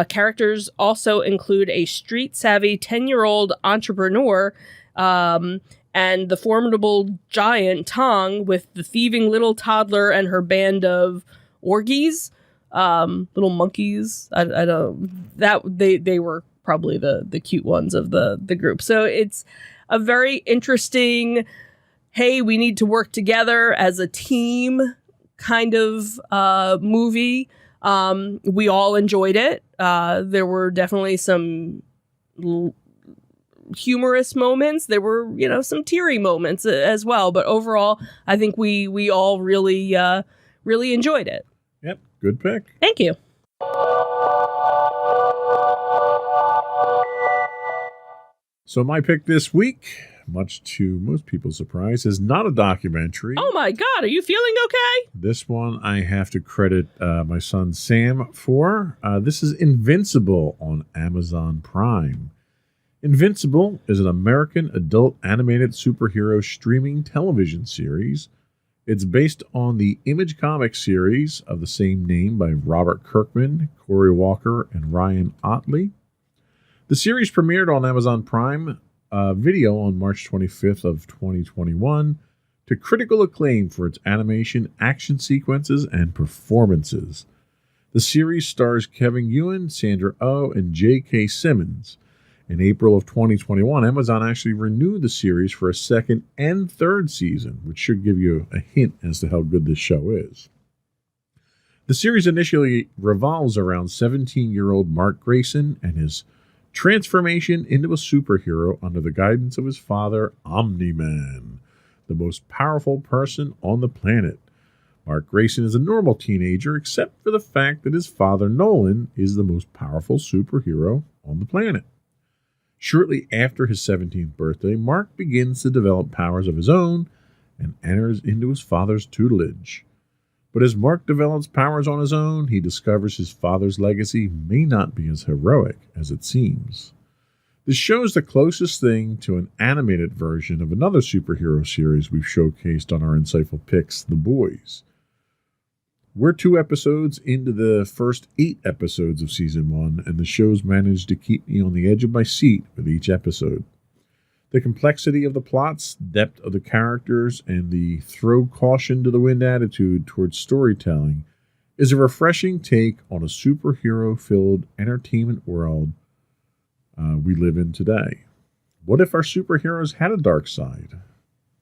Characters also include a street-savvy 10-year-old entrepreneur and the formidable giant Tong, with the thieving little toddler and her band of orgies, little monkeys. I don't. They were probably the cute ones of the group. So it's a very interesting, hey, we need to work together as a team kind of movie. We all enjoyed it. There were definitely some humorous moments. There were, some teary moments as well. But overall, I think we all really enjoyed it. Yep. Good pick. Thank you. So my pick this week, much to most people's surprise, is not a documentary. Oh my God, are you feeling okay? This one I have to credit my son Sam for. This is Invincible on Amazon Prime. Invincible is an American adult animated superhero streaming television series. It's based on the Image Comics series of the same name by Robert Kirkman, Corey Walker, and Ryan Ottley. The series premiered on Amazon Prime Video on March 25th of 2021 to critical acclaim for its animation, action sequences, and performances. The series stars Kevin Ewan, Sandra Oh, and J.K. Simmons. In April of 2021, Amazon actually renewed the series for a second and third season, which should give you a hint as to how good this show is. The series initially revolves around 17-year-old Mark Grayson and his transformation into a superhero under the guidance of his father, Omni-Man, the most powerful person on the planet. Mark Grayson is a normal teenager, except for the fact that his father, Nolan, is the most powerful superhero on the planet. Shortly after his 17th birthday, Mark begins to develop powers of his own and enters into his father's tutelage. But as Mark develops powers on his own, he discovers his father's legacy may not be as heroic as it seems. This show is the closest thing to an animated version of another superhero series we've showcased on our Insightful Picks, The Boys. We're 2 episodes into the first 8 episodes of Season 1, and the show's managed to keep me on the edge of my seat with each episode. The complexity of the plots, depth of the characters, and the throw caution to the wind attitude towards storytelling is a refreshing take on a superhero-filled entertainment world we live in today. What if our superheroes had a dark side?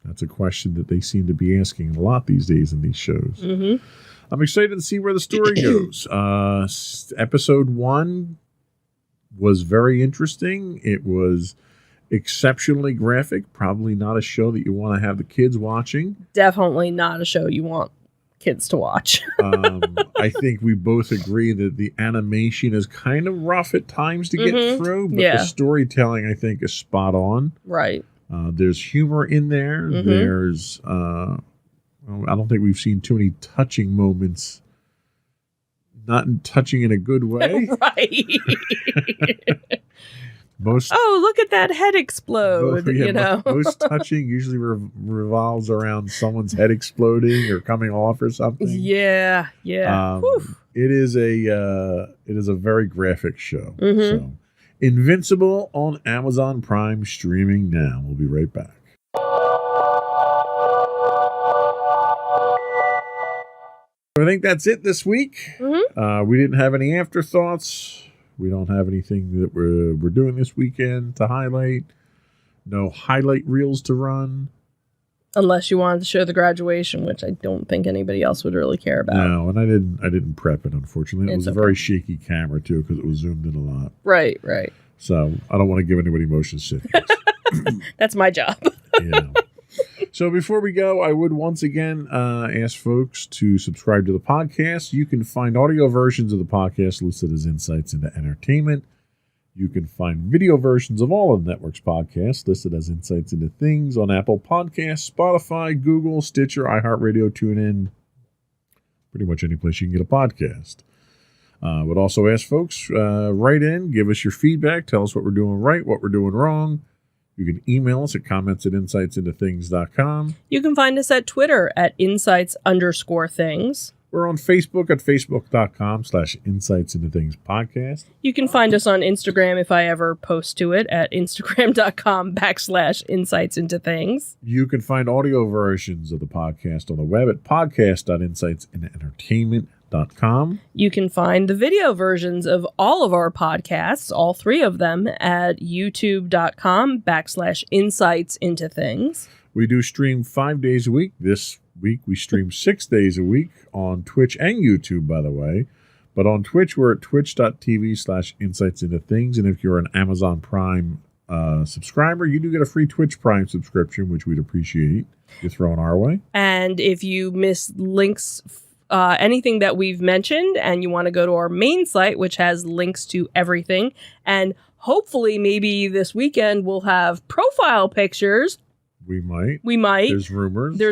That's a question that they seem to be asking a lot these days in these shows. Mm-hmm. I'm excited to see where the story goes. Episode 1 was very interesting. It was exceptionally graphic. Probably not a show that you want to have the kids watching. Definitely not a show you want kids to watch. I think we both agree that the animation is kind of rough at times to get through, but the storytelling, I think, is spot on. Right. There's humor in there. There's... I don't think we've seen too many touching moments. Not touching in a good way. Right. Most. Oh, look at that head explode! Most touching usually revolves around someone's head exploding or coming off or something. Yeah. It is a very graphic show. So, Invincible on Amazon Prime, streaming now. We'll be right back. I think that's it this week. We didn't have any afterthoughts. We don't have anything that we're doing this weekend to highlight. No highlight reels to run. Unless you wanted to show the graduation, which I don't think anybody else would really care about. No, and I didn't prep it, unfortunately. It was a very shaky camera, too, because it was zoomed in a lot. Right. So I don't want to give anybody motion sickness. That's my job. Yeah. So before we go, I would once again ask folks to subscribe to the podcast. You can find audio versions of the podcast listed as Insights into Entertainment. You can find video versions of all of the network's podcasts listed as Insights into Things on Apple Podcasts, Spotify, Google, Stitcher, iHeartRadio, TuneIn, pretty much any place you can get a podcast. Would also ask folks, write in, give us your feedback, tell us what we're doing right, what we're doing wrong. You can email us at comments@insightsintothings.com. You can find us at Twitter at insights_things. We're on Facebook at facebook.com/insightsintothingspodcast. You can find us on Instagram if I ever post to it at instagram.com/insightsintothings. You can find audio versions of the podcast on the web at podcast.insightsintoentertainment.com. You can find the video versions of all of our podcasts, all 3 of them, at youtube.com/insightsintothings. We do stream 5 days a week. This week we stream 6 days a week on Twitch and YouTube, by the way. But on Twitch, we're at twitch.tv/insightsintothings. And if you're an Amazon Prime subscriber, you do get a free Twitch Prime subscription, which we'd appreciate you throwing our way. And if you miss links, anything that we've mentioned, and you want to go to our main site, which has links to everything, and hopefully maybe this weekend we'll have profile pictures. We might. There's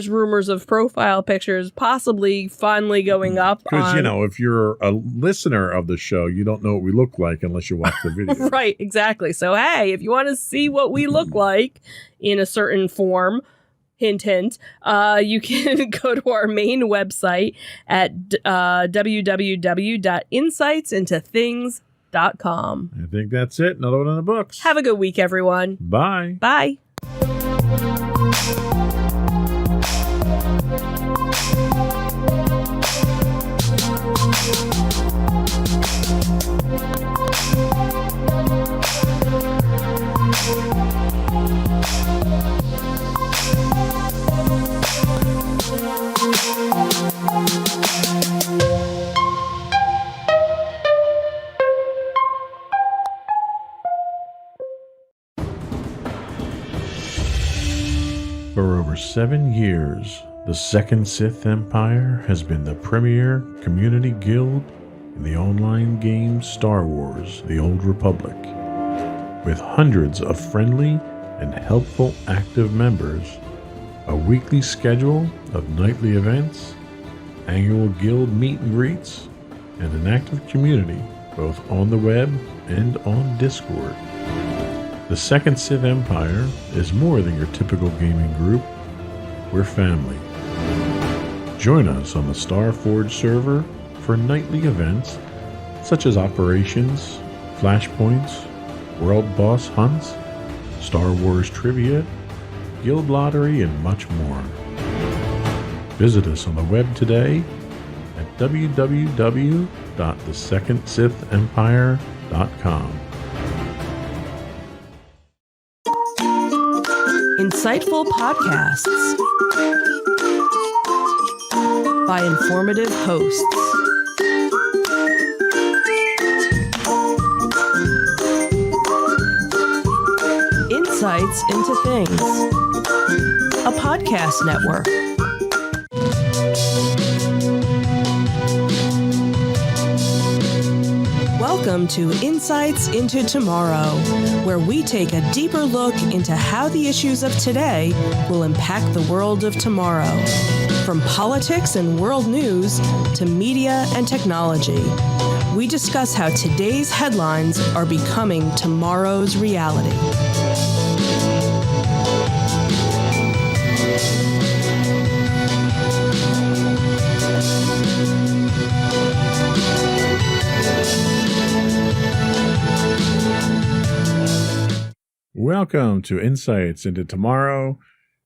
rumors. of profile pictures possibly finally going up. Because, if you're a listener of the show, you don't know what we look like unless you watch the video. Right, exactly. So, hey, if you want to see what we look like in a certain form, hint, hint, you can go to our main website at www.insightsintothings.com. I think that's it. Another one in the books. Have a good week, everyone. Bye. Bye. For over 7 years, the Second Sith Empire has been the premier community guild in the online game Star Wars: The Old Republic. With hundreds of friendly and helpful active members, a weekly schedule of nightly events, annual guild meet and greets, and an active community both on the web and on Discord. The Second Sith Empire is more than your typical gaming group. We're family. Join us on the Starforge server for nightly events such as operations, flashpoints, world boss hunts, Star Wars trivia, guild lottery, and much more. Visit us on the web today at www.thesecondsithempire.com. Insightful podcasts by informative hosts. Insights into Things, a podcast network. Welcome to Insights into Tomorrow, where we take a deeper look into how the issues of today will impact the world of tomorrow. From politics and world news to media and technology, we discuss how today's headlines are becoming tomorrow's reality. Welcome to Insights into Tomorrow.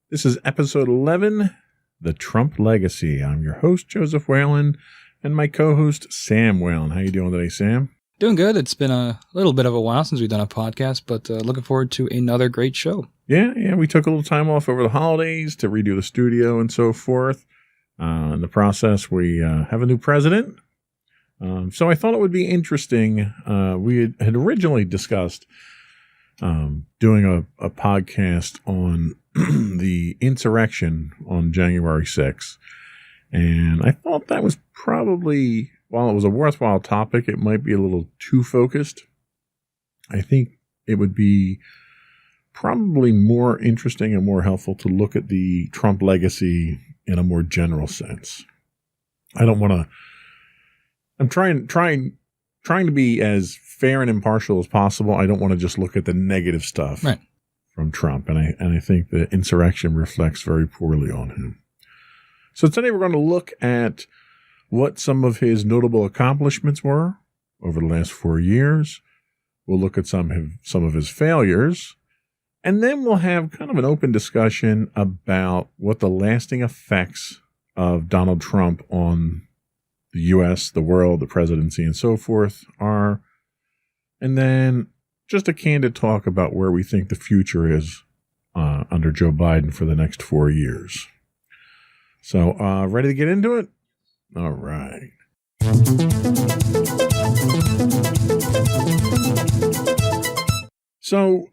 This is episode 11, The Trump Legacy. I'm your host, Joseph Whalen, and my co-host, Sam Whalen. How you doing today, Sam? Doing good. It's been a little bit of a while since we've done a podcast, but looking forward to another great show. Yeah, we took a little time off over the holidays to redo the studio and so forth. In the process, we have a new president. So I thought it would be interesting. We had originally discussed doing a podcast on the insurrection on January 6th. And I thought that was probably, while it was a worthwhile topic, it might be a little too focused. I think it would be probably more interesting and more helpful to look at the Trump legacy in a more general sense. I don't want to, I'm trying to be as fair and impartial as possible. I don't want to just look at the negative stuff from Trump. And I think the insurrection reflects very poorly on him. So today we're going to look at what some of his notable accomplishments were over the last 4 years. We'll look at some of his failures. And then we'll have kind of an open discussion about what the lasting effects of Donald Trump on the U.S., the world, the presidency, and so forth are. And then just a candid talk about where we think the future is under Joe Biden for the next 4 years. So, ready to get into it? All right. So,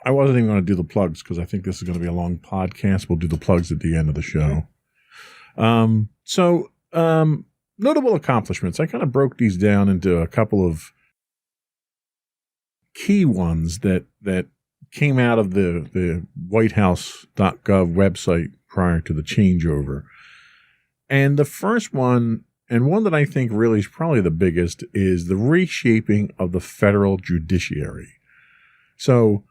I wasn't even going to do the plugs because I think this is going to be a long podcast. We'll do the plugs at the end of the show. Notable accomplishments. I kind of broke these down into a couple of key ones that came out of the whitehouse.gov website prior to the changeover. And the first one, and one that I think really is probably the biggest, is the reshaping of the federal judiciary. So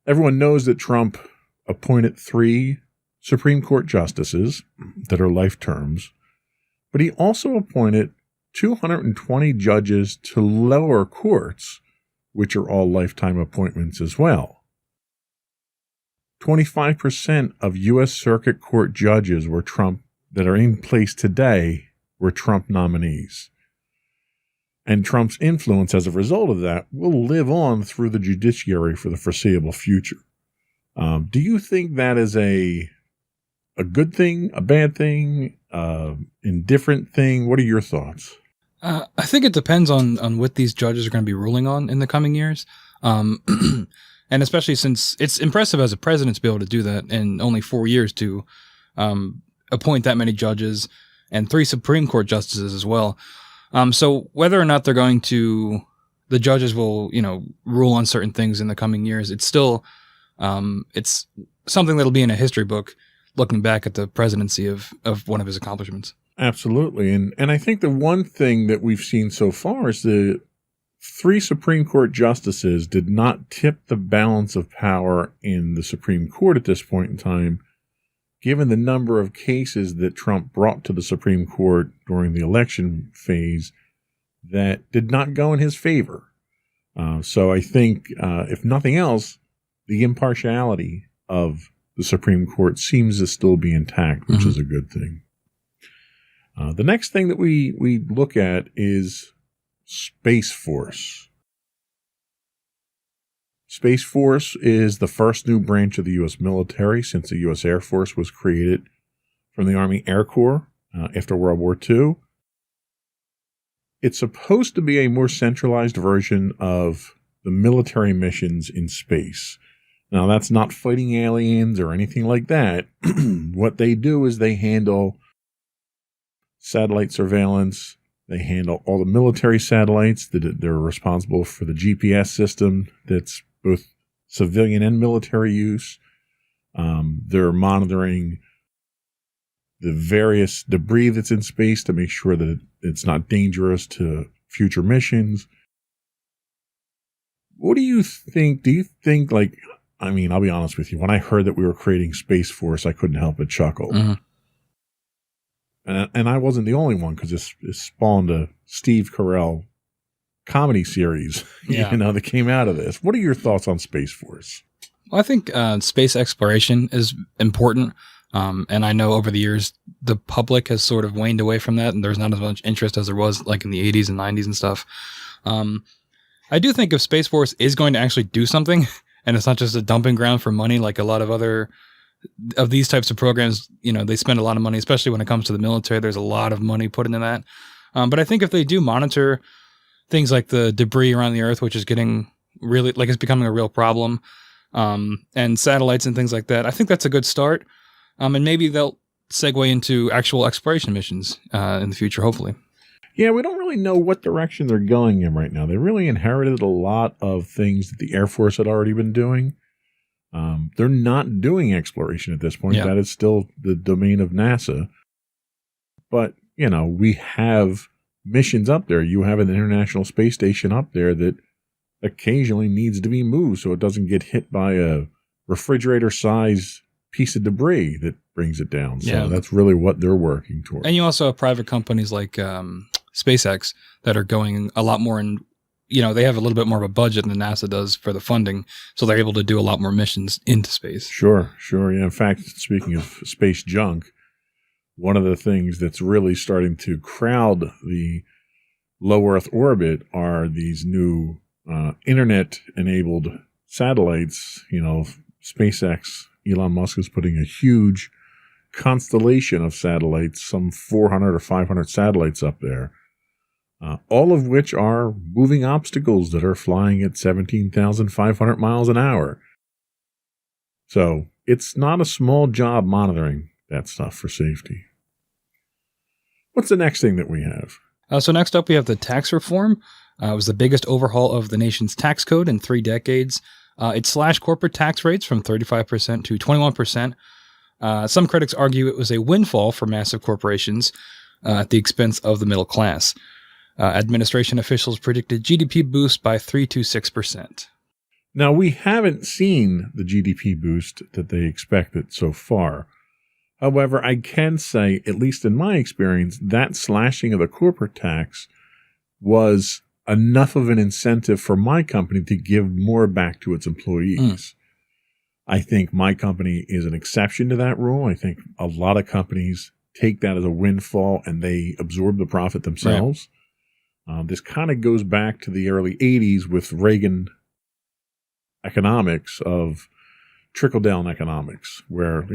everyone knows that Trump appointed 3 Supreme Court justices that are life terms, but he also appointed 220 judges to lower courts, which are all lifetime appointments as well. 25% of U.S. Circuit Court judges were Trump that are in place today were Trump nominees. And Trump's influence as a result of that will live on through the judiciary for the foreseeable future. Do you think that is a good thing, a bad thing, indifferent thing? What are your thoughts? I think it depends on what these judges are going to be ruling on in the coming years. And especially since it's impressive as a president to be able to do that in only 4 years to appoint that many judges and 3 Supreme Court justices as well. So whether or not they're going to, the judges will, rule on certain things in the coming years, it's still, it's something that'll be in a history book looking back at the presidency of one of his accomplishments. Absolutely. And I think the one thing that we've seen so far is the 3 Supreme Court justices did not tip the balance of power in the Supreme Court at this point in time, given the number of cases that Trump brought to the Supreme Court during the election phase that did not go in his favor. So I think, if nothing else, the impartiality of the Supreme Court seems to still be intact, which is a good thing. The next thing that we look at is Space Force. Space Force is the first new branch of the U.S. military since the U.S. Air Force was created from the Army Air Corps after World War II. It's supposed to be a more centralized version of the military missions in space. Now, that's not fighting aliens or anything like that. What they do is they handle satellite surveillance. They handle all the military satellites. They're responsible for the GPS system that's both civilian and military use. They're monitoring the various debris that's in space to make sure that it's not dangerous to future missions. What do you think? Do you think, I'll be honest with you. When I heard that we were creating Space Force, I couldn't help but chuckle. Mm-hmm. And I wasn't the only one, because it spawned a Steve Carell comedy series, that came out of this. What are your thoughts on Space Force? Well, I think space exploration is important. And I know over the years, the public has sort of waned away from that, and there's not as much interest as there was like in the 80s and 90s and stuff. I do think if Space Force is going to actually do something, and it's not just a dumping ground for money like a lot of other of these types of programs, they spend a lot of money, especially when it comes to the military. There's a lot of money put into that. But I think if they do monitor things like the debris around the Earth, which is getting really, it's becoming a real problem, and satellites and things like that, I think that's a good start. And maybe they'll segue into actual exploration missions in the future, hopefully. Yeah, we don't really know what direction they're going in right now. They really inherited a lot of things that the Air Force had already been doing. They're not doing exploration at this point. Yeah. That is still the domain of NASA. But, we have missions up there. You have an International Space Station up there that occasionally needs to be moved so it doesn't get hit by a refrigerator-sized piece of debris that brings it down. So that's really what they're working towards. And you also have private companies like SpaceX that are going a lot more in, they have a little bit more of a budget than NASA does for the funding. So they're able to do a lot more missions into space. Sure. Yeah. In fact, speaking of space junk, one of the things that's really starting to crowd the low Earth orbit are these new internet-enabled satellites. SpaceX, Elon Musk is putting a huge constellation of satellites, some 400 or 500 satellites up there, all of which are moving obstacles that are flying at 17,500 miles an hour. So it's not a small job monitoring that stuff for safety. What's the next thing that we have? So next up, we have the tax reform. It was the biggest overhaul of the nation's tax code in 3 decades. It slashed corporate tax rates from 35% to 21%. Some critics argue it was a windfall for massive corporations at the expense of the middle class. Administration officials predicted GDP boost by 3 to 6%. Now, we haven't seen the GDP boost that they expected so far. However, I can say, at least in my experience, that slashing of the corporate tax was enough of an incentive for my company to give more back to its employees. I think my company is an exception to that rule. I think a lot of companies take that as a windfall and they absorb the profit themselves. Right. This kind of goes back to the early 80s with Reagan economics of trickle-down economics, where,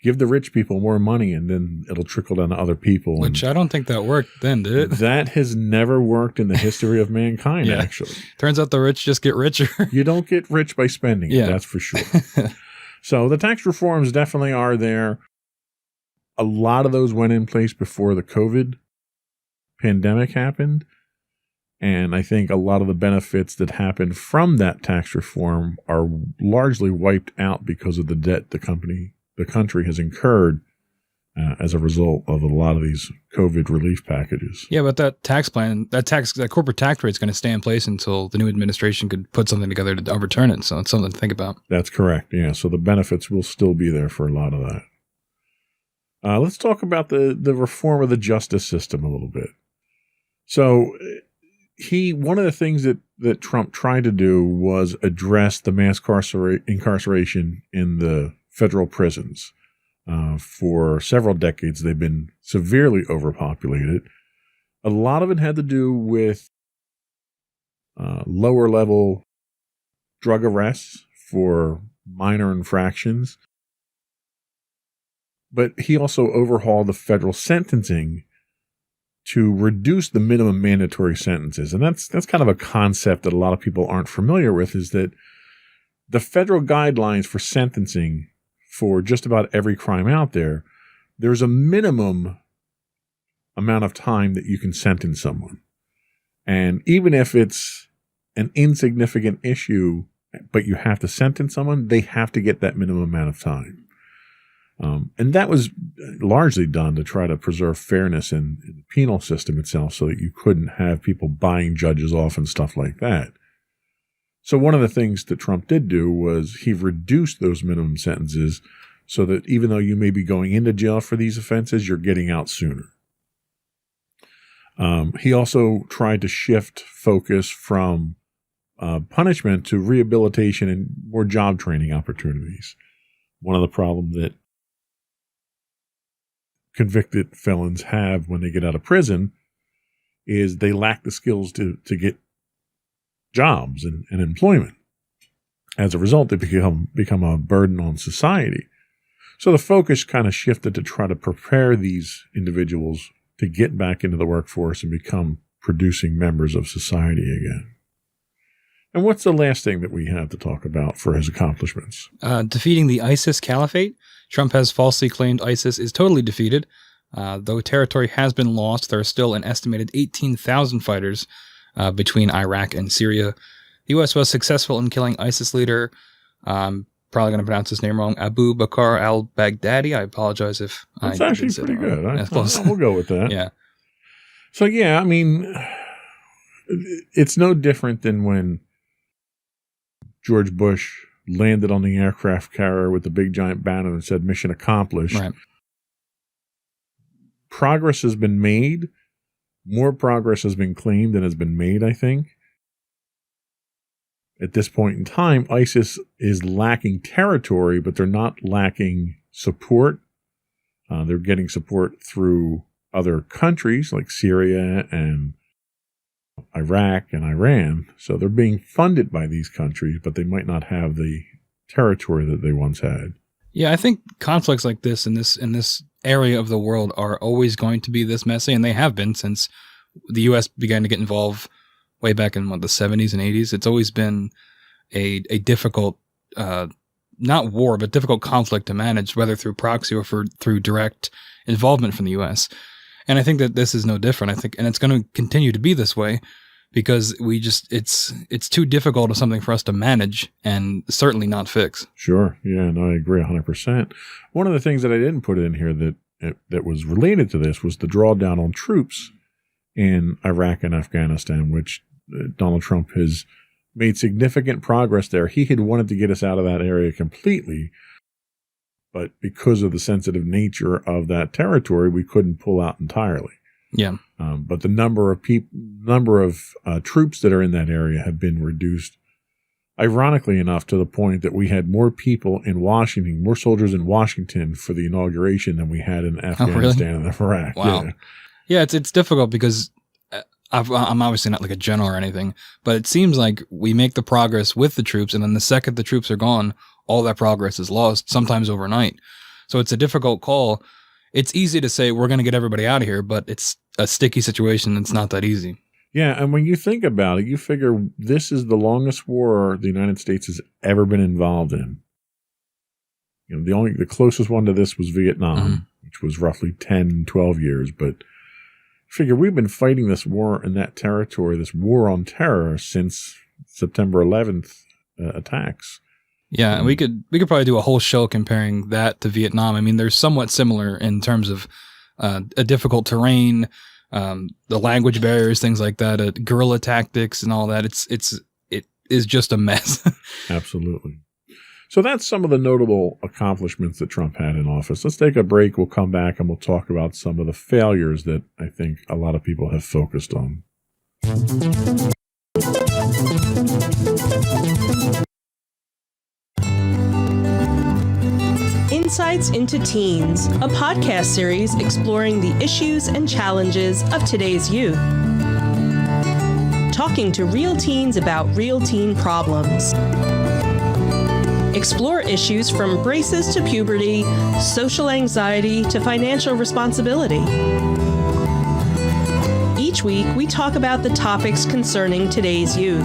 give the rich people more money, and then it'll trickle down to other people. Which I don't think that worked then, did it? That has never worked in the history of mankind, Yeah. actually. Turns out the rich just get richer. You don't get rich by spending it, Yeah. that's for sure. So the tax reforms definitely are there. A lot of those went in place before the COVID pandemic happened. And I think a lot of the benefits that happened from that tax reform are largely wiped out because of the debt the country has incurred as a result of a lot of these COVID relief packages. Yeah, but that tax plan, that corporate tax rate is going to stay in place until the new administration could put something together to overturn it. So it's something to think about. That's correct. Yeah. So the benefits will still be there for a lot of that. Let's talk about the reform of the justice system a little bit. So one of the things that Trump tried to do was address the mass incarceration in the federal prisons. For several decades, they've been severely overpopulated. A lot of it had to do with lower level drug arrests for minor infractions. But he also overhauled the federal sentencing to reduce the minimum mandatory sentences. And that's kind of a concept that a lot of people aren't familiar with, is that the federal guidelines for sentencing for just about every crime out there, there's a minimum amount of time that you can sentence someone. And even if it's an insignificant issue, but you have to sentence someone, they have to get that minimum amount of time. And that was largely done to try to preserve fairness in the penal system itself so that you couldn't have people buying judges off and stuff like that. So one of the things that Trump did do was he reduced those minimum sentences so that even though you may be going into jail for these offenses, you're getting out sooner. He also tried to shift focus from punishment to rehabilitation and more job training opportunities. One of the problems that convicted felons have when they get out of prison is they lack the skills to get jobs and employment. As a result, they become a burden on society. So the focus kind of shifted to try to prepare these individuals to get back into the workforce and become producing members of society again. And what's the last thing that we have to talk about for his accomplishments? Defeating the ISIS caliphate. Trump has falsely claimed ISIS is totally defeated. Though territory has been lost, there are still an estimated 18,000 fighters between Iraq and Syria. The U.S. was successful in killing ISIS leader, probably going to pronounce his name wrong, Abu Bakr al-Baghdadi. I apologize if That's I actually didn't say pretty that wrong. good. That's close. We'll go with that. Yeah. So, yeah, I mean, it's no different than when George Bush landed on the aircraft carrier with the big giant banner and said mission accomplished. Right. Progress has been made. More progress has been claimed than has been made, I think. At this point in time, ISIS is lacking territory, but they're not lacking support. They're getting support through other countries like Syria and Iraq and Iran. So they're being funded by these countries, but they might not have the territory that they once had. Yeah, I think conflicts like this in this area of the world are always going to be this messy, and they have been since the U.S. began to get involved way back in the 70s and 80s. It's always been a difficult, not war, but difficult conflict to manage, whether through proxy or through direct involvement from the U.S. And I think that this is no different. I think, and it's going to continue to be this way because it's too difficult of something for us to manage and certainly not fix. Sure. Yeah, no, I agree 100%. One of the things that I didn't put in here that was related to this was the drawdown on troops in Iraq and Afghanistan, which Donald Trump has made significant progress there. He had wanted to get us out of that area completely, but because of the sensitive nature of that territory, we couldn't pull out entirely. Yeah. But the number of troops that are in that area have been reduced, ironically enough, to the point that we had more people in Washington, more soldiers in Washington for the inauguration than we had in Afghanistan and Iraq. Wow. Yeah, it's difficult because I'm obviously not like a general or anything, but it seems like we make the progress with the troops, and then the second the troops are gone, all that progress is lost, sometimes overnight. So it's a difficult call. It's easy to say we're going to get everybody out of here, but it's a sticky situation. It's not that easy. Yeah, and when you think about it, you figure this is the longest war the United States has ever been involved in. You know, the closest one to this was Vietnam, which was roughly 10, 12 years. But figure we've been fighting this war in that territory, this war on terror, since September 11th attacks. Yeah, and we could probably do a whole show comparing that to Vietnam. I mean, they're somewhat similar in terms of a difficult terrain, the language barriers, things like that, guerrilla tactics, and all that. It is just a mess. Absolutely. So that's some of the notable accomplishments that Trump had in office. Let's take a break. We'll come back and we'll talk about some of the failures that I think a lot of people have focused on. Insights into Teens, a podcast series exploring the issues and challenges of today's youth. Talking to real teens about real teen problems. Explore issues from braces to puberty, social anxiety to financial responsibility. Each week, we talk about the topics concerning today's youth.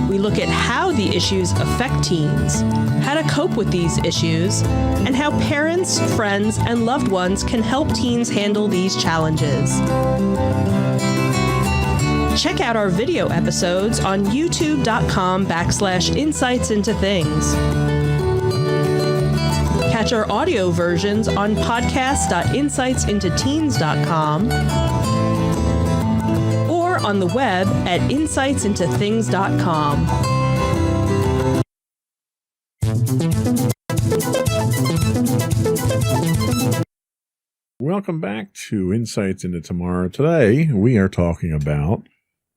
We look at how the issues affect teens, how to cope with these issues, and how parents, friends, and loved ones can help teens handle these challenges. Check out our video episodes on youtube.com/insightsintothings. Catch our audio versions on podcast.insightsintoteens.com or on the web at insightsintothings.com. Welcome back to Insights into Tomorrow. Today, we are talking about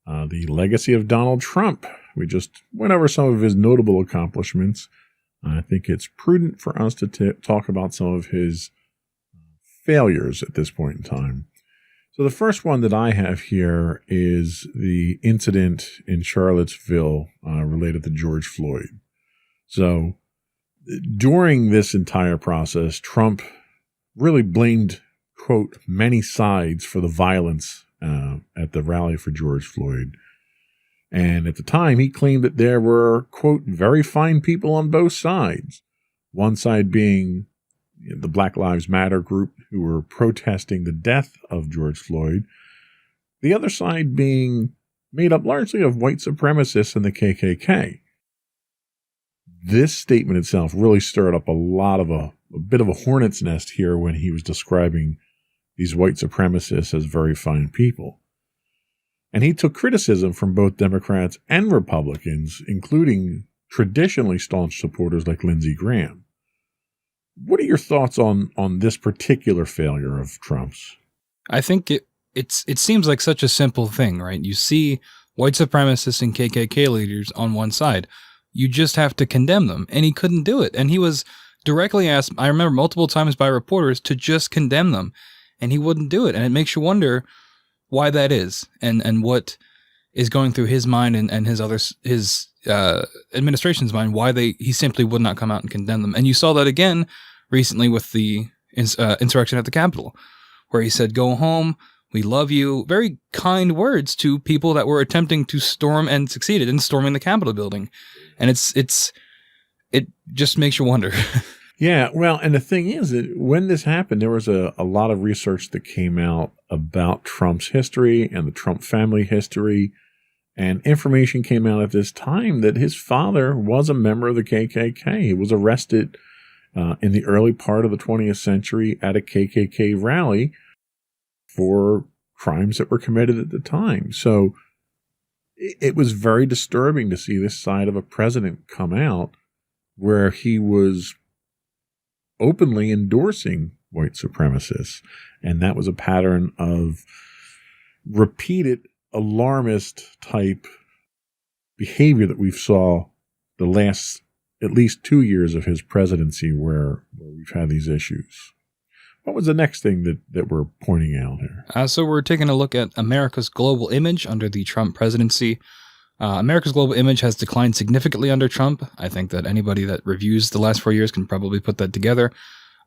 the legacy of Donald Trump. We just went over some of his notable accomplishments. I think it's prudent for us to talk about some of his failures at this point in time. So the first one that I have here is the incident in Charlottesville related to George Floyd. So during this entire process, Trump really blamed, quote, many sides for the violence at the rally for George Floyd. And at the time, he claimed that there were, quote, very fine people on both sides. One side being the Black Lives Matter group who were protesting the death of George Floyd. The other side being made up largely of white supremacists and the KKK. This statement itself really stirred up a bit of a hornet's nest here when he was describing these white supremacists as very fine people. And he took criticism from both Democrats and Republicans, including traditionally staunch supporters like Lindsey Graham. What are your thoughts on this particular failure of Trump's? I think it seems like such a simple thing, right? You see white supremacists and KKK leaders on one side. You just have to condemn them. And he couldn't do it. And he was directly asked, I remember multiple times by reporters, to just condemn them. And he wouldn't do it. And it makes you wonder why that is and what is going through his mind and his administration's mind, why he simply would not come out and condemn them. And you saw that again recently with the insurrection at the Capitol, where he said, go home, we love you. Very kind words to people that were attempting to storm and succeeded in storming the Capitol building. And it just makes you wonder. Yeah, well, and the thing is that when this happened, there was a lot of research that came out about Trump's history and the Trump family history, and information came out at this time that his father was a member of the KKK. He was arrested in the early part of the 20th century at a KKK rally for crimes that were committed at the time. So it was very disturbing to see this side of a president come out where he was openly endorsing white supremacists. And that was a pattern of repeated alarmist type behavior that we saw the last at least 2 years of his presidency where we've had these issues. What was the next thing that we're pointing out here? So we're taking a look at America's global image under the Trump presidency. America's global image has declined significantly under Trump. I think that anybody that reviews the last 4 years can probably put that together.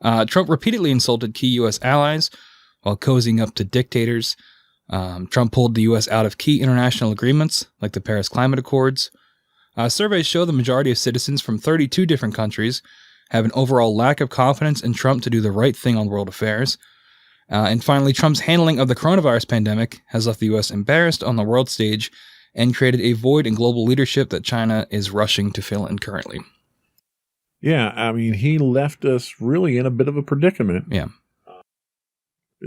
Trump repeatedly insulted key U.S. allies while cozying up to dictators. Trump pulled the U.S. out of key international agreements, like the Paris Climate Accords. Surveys show the majority of citizens from 32 different countries have an overall lack of confidence in Trump to do the right thing on world affairs. And finally, Trump's handling of the coronavirus pandemic has left the U.S. embarrassed on the world stage and created a void in global leadership that China is rushing to fill in currently. Yeah, I mean, he left us really in a bit of a predicament. Yeah.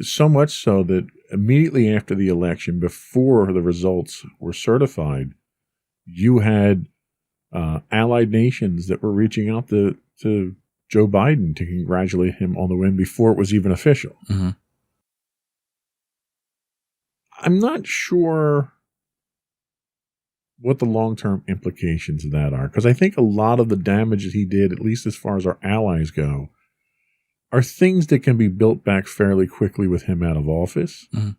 So much so that immediately after the election, before the results were certified, you had allied nations that were reaching out to Joe Biden to congratulate him on the win before it was even official. Mm-hmm. I'm not sure what the long-term implications of that are, because I think a lot of the damage that he did, at least as far as our allies go, are things that can be built back fairly quickly with him out of office. Mm-hmm.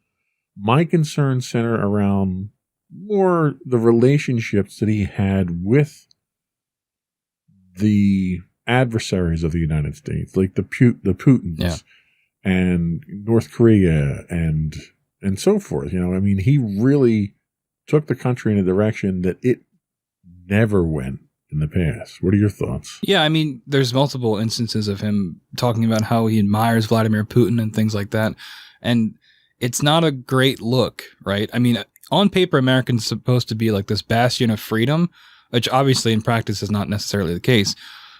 My concerns center around more the relationships that he had with the adversaries of the United States, like the Putins and North Korea and so forth. I mean, he really took the country in a direction that it never went in the past. What are your thoughts? Yeah, I mean, there's multiple instances of him talking about how he admires Vladimir Putin and things like that. And it's not a great look, right? I mean, on paper, Americans supposed to be like this bastion of freedom, which obviously in practice is not necessarily the case.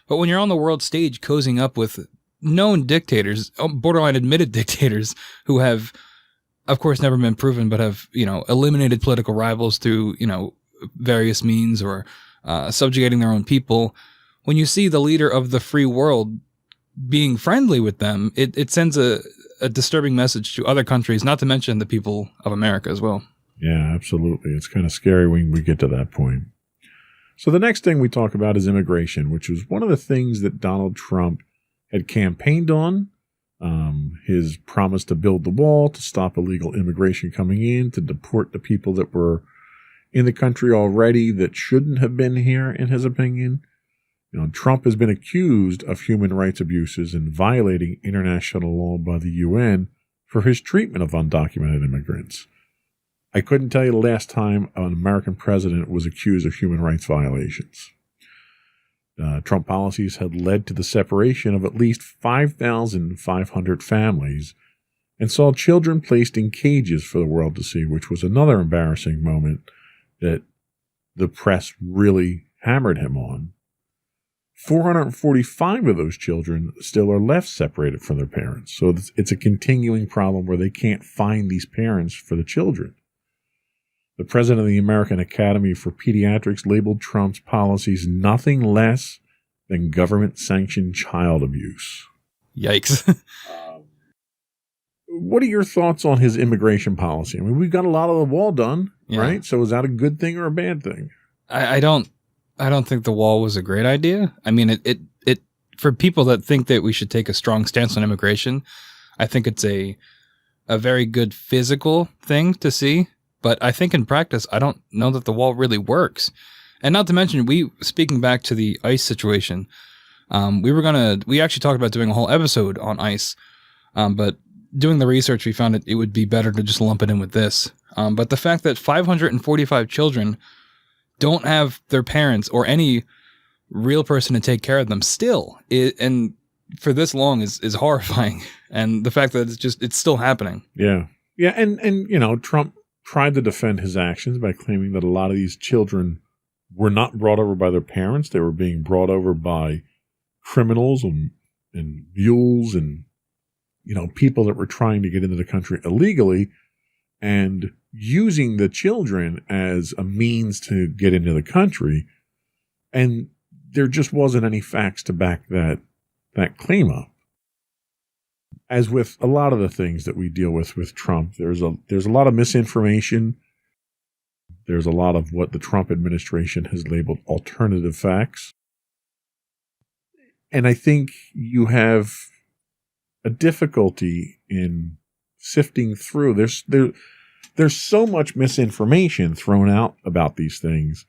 But when you're on the world stage cozying up with known dictators, borderline admitted dictators who have, of course, never been proven, but have, eliminated political rivals through, various means or subjugating their own people. When you see the leader of the free world being friendly with them, it sends a disturbing message to other countries, not to mention the people of America as well. Yeah, absolutely. It's kind of scary when we get to that point. So the next thing we talk about is immigration, which was one of the things that Donald Trump had campaigned on. His promise to build the wall, to stop illegal immigration coming in, to deport the people that were in the country already that shouldn't have been here, in his opinion. Trump has been accused of human rights abuses and violating international law by the UN for his treatment of undocumented immigrants. I couldn't tell you the last time an American president was accused of human rights violations. Trump policies had led to the separation of at least 5,500 families and saw children placed in cages for the world to see, which was another embarrassing moment that the press really hammered him on. 445 of those children still are left separated from their parents. So it's a continuing problem where they can't find these parents for the children. The president of the American Academy for Pediatrics labeled Trump's policies nothing less than government-sanctioned child abuse. Yikes. What are your thoughts on his immigration policy? I mean, we've got a lot of the wall done, right? So is that a good thing or a bad thing? I don't think the wall was a great idea. I mean, it for people that think that we should take a strong stance on immigration, I think it's a very good physical thing to see. But I think in practice, I don't know that the wall really works. And not to mention, speaking back to the ICE situation, we actually talked about doing a whole episode on ICE. But doing the research, we found it would be better to just lump it in with this. But the fact that 545 children don't have their parents or any real person to take care of them still, and for this long is horrifying. And the fact that it's still happening. Yeah. Yeah. And Trump tried to defend his actions by claiming that a lot of these children were not brought over by their parents. They were being brought over by criminals and mules and, people that were trying to get into the country illegally and using the children as a means to get into the country. And there just wasn't any facts to back that claim up. As with a lot of the things that we deal with Trump, there's a lot of misinformation. There's a lot of what the Trump administration has labeled alternative facts. And I think you have a difficulty in sifting through. There's so much misinformation thrown out about these things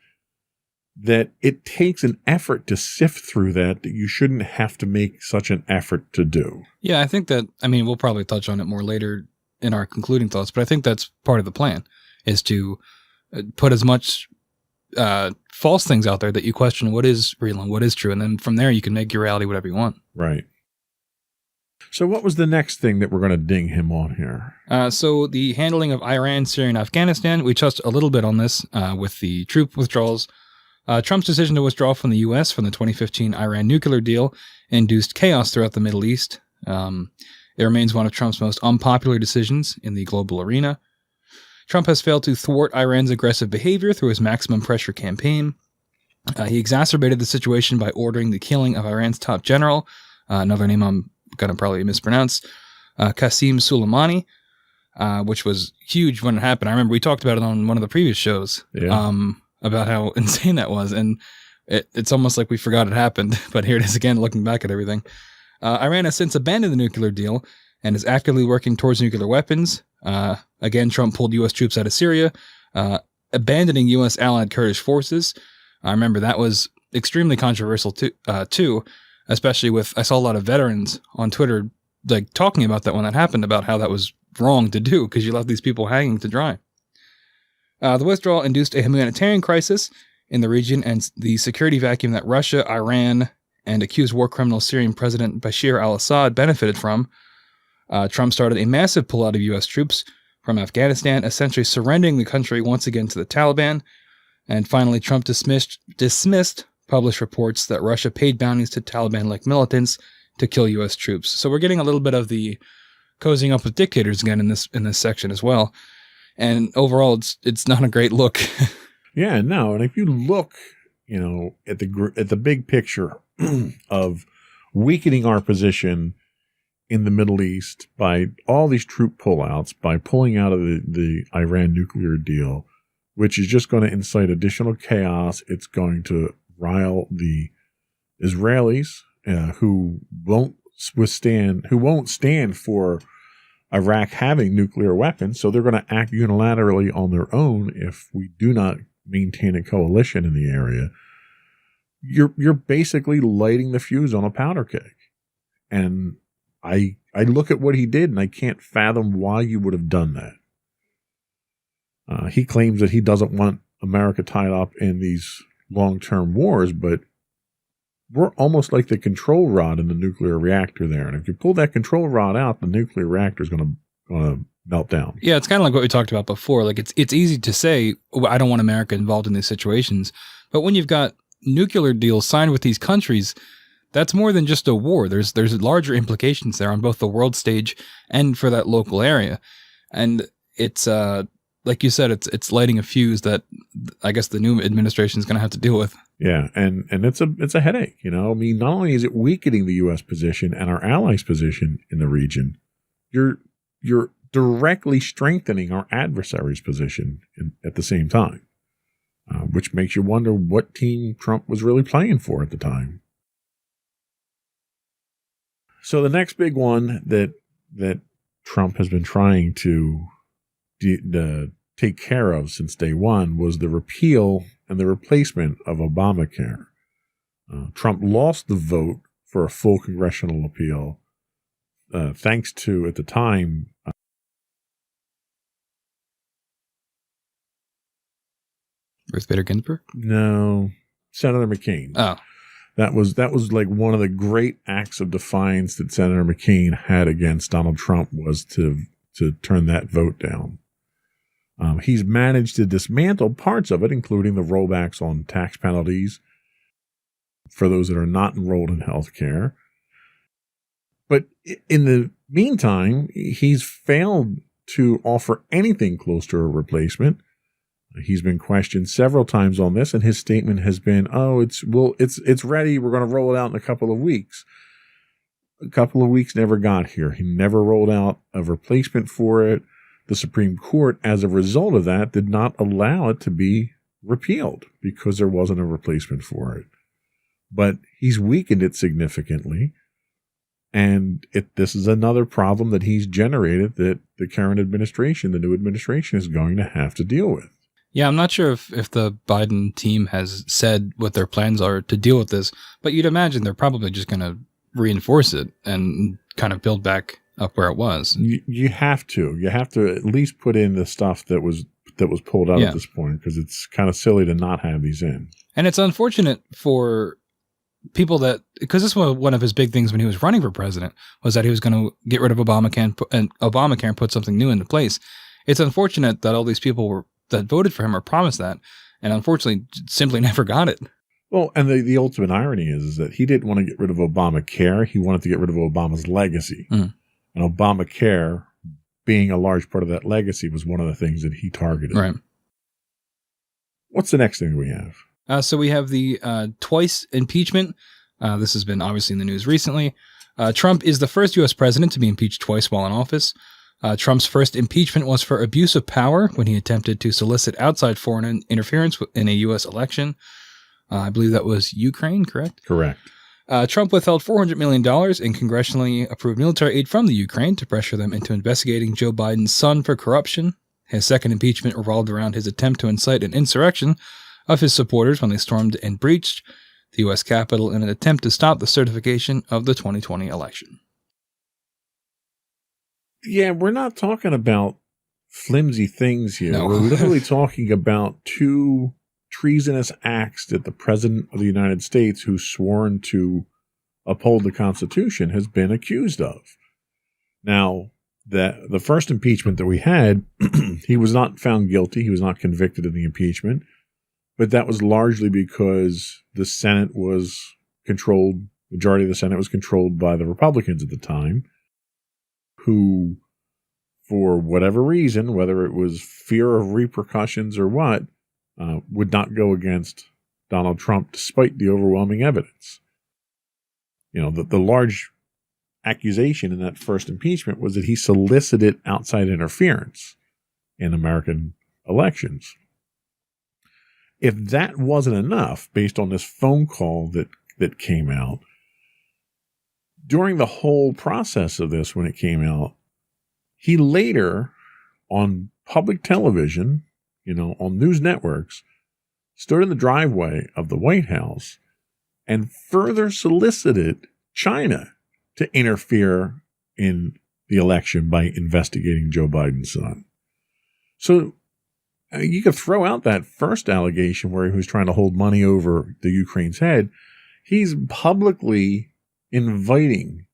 that it takes an effort to sift through that you shouldn't have to make such an effort to do. Yeah, I think that, I mean, we'll probably touch on it more later in our concluding thoughts, but I think that's part of the plan, is to put as much false things out there that you question what is real and what is true. And then from there, you can make your reality whatever you want. Right. So what was the next thing that we're going to ding him on here? So the handling of Iran, Syria, and Afghanistan, we touched a little bit on this with the troop withdrawals. Trump's decision to withdraw from the U.S. from the 2015 Iran nuclear deal induced chaos throughout the Middle East. It remains one of Trump's most unpopular decisions in the global arena. Trump has failed to thwart Iran's aggressive behavior through his maximum pressure campaign. He exacerbated the situation by ordering the killing of Iran's top general, another name I'm going to probably mispronounce, Qasem Soleimani, which was huge when it happened. I remember we talked about it on one of the previous shows. Yeah. About how insane that was. And it's almost like we forgot it happened, but here it is again, looking back at everything. Iran has since abandoned the nuclear deal and is actively working towards nuclear weapons. Again, Trump pulled U.S. troops out of Syria, abandoning U.S. allied Kurdish forces. I remember that was extremely controversial too, especially with, I saw a lot of veterans on Twitter like talking about that when that happened, about how that was wrong to do because you left these people hanging to dry. The withdrawal induced a humanitarian crisis in the region and the security vacuum that Russia, Iran, and accused war criminal Syrian President Bashar al-Assad benefited from. Trump started a massive pullout of U.S. troops from Afghanistan, essentially surrendering the country once again to the Taliban. And finally, Trump dismissed published reports that Russia paid bounties to Taliban-like militants to kill U.S. troops. So we're getting a little bit of the cozying up with dictators again in this section as well. And overall, it's not a great look. Yeah, no. And if you look, at the big picture of weakening our position in the Middle East by all these troop pullouts, by pulling out of the Iran nuclear deal, which is just going to incite additional chaos. It's going to rile the Israelis who won't stand for Iraq having nuclear weapons, so they're going to act unilaterally on their own if we do not maintain a coalition in the area. You're basically lighting the fuse on a powder keg. And I look at what he did, and I can't fathom why you would have done that. He claims that he doesn't want America tied up in these long-term wars, but we're almost like the control rod in the nuclear reactor there. And if you pull that control rod out, the nuclear reactor is going to melt down. Yeah, it's kind of like what we talked about before. Like it's easy to say, I don't want America involved in these situations. But when you've got nuclear deals signed with these countries, that's more than just a war. There's larger implications there on both the world stage and for that local area. And it's like you said, it's lighting a fuse that I guess the new administration is going to have to deal with. Yeah, and it's a headache. I mean, not only is it weakening the U.S. position and our allies' position in the region, you're directly strengthening our adversary's position at the same time, which makes you wonder what team Trump was really playing for at the time. So the next big one that Trump has been trying to take care of since day one was the repeal and the replacement of Obamacare. Trump lost the vote for a full congressional appeal, thanks to, at the time, Ruth Bader Ginsburg? No, Senator McCain. Oh. That was like one of the great acts of defiance that Senator McCain had against Donald Trump, was to turn that vote down. He's managed to dismantle parts of it, including the rollbacks on tax penalties for those that are not enrolled in health care. But in the meantime, he's failed to offer anything close to a replacement. He's been questioned several times on this, and his statement has been, it's ready. We're going to roll it out in a couple of weeks. A couple of weeks never got here. He never rolled out a replacement for it. The Supreme Court, as a result of that, did not allow it to be repealed because there wasn't a replacement for it. But he's weakened it significantly. And this is another problem that he's generated that the current administration, the new administration, is going to have to deal with. Yeah, I'm not sure if the Biden team has said what their plans are to deal with this, but you'd imagine they're probably just going to reinforce it and kind of build back up where it was. You have to. You have to at least put in the stuff that was pulled out at this point, because it's kind of silly to not have these in. And it's unfortunate for people because this was one of his big things when he was running for president, was that he was going to get rid of Obamacare and put something new into place. It's unfortunate that all these people that voted for him were promised that, and unfortunately simply never got it. Well, and the ultimate irony is that he didn't want to get rid of Obamacare. He wanted to get rid of Obama's legacy. And Obamacare, being a large part of that legacy, was one of the things that he targeted. Right. What's the next thing we have? So we have the twice impeachment. This has been obviously in the news recently. Trump is the first U.S. president to be impeached twice while in office. Trump's first impeachment was for abuse of power when he attempted to solicit outside foreign interference in a U.S. election. I believe that was Ukraine, correct? Correct. Trump withheld $400 million in congressionally approved military aid from the Ukraine to pressure them into investigating Joe Biden's son for corruption. His second impeachment revolved around his attempt to incite an insurrection of his supporters when they stormed and breached the U.S. Capitol in an attempt to stop the certification of the 2020 election. Yeah, we're not talking about flimsy things here. No. We're literally talking about two treasonous acts that the President of the United States, who's sworn to uphold the Constitution, has been accused of. Now, the first impeachment that we had, he was not found guilty. He was not convicted of the impeachment. But that was largely because the Senate was controlled, majority of the Senate was controlled by the Republicans at the time, who, for whatever reason, whether it was fear of repercussions or what, would not go against Donald Trump despite the overwhelming evidence. You know, the large accusation in that first impeachment was that he solicited outside interference in American elections. If that wasn't enough, based on this phone call that came out, during the whole process of this, when it came out, he later, on public television, on news networks, stood in the driveway of the White House and further solicited China to interfere in the election by investigating Joe Biden's son. So you could throw out that first allegation where he was trying to hold money over the Ukraine's head. He's publicly inviting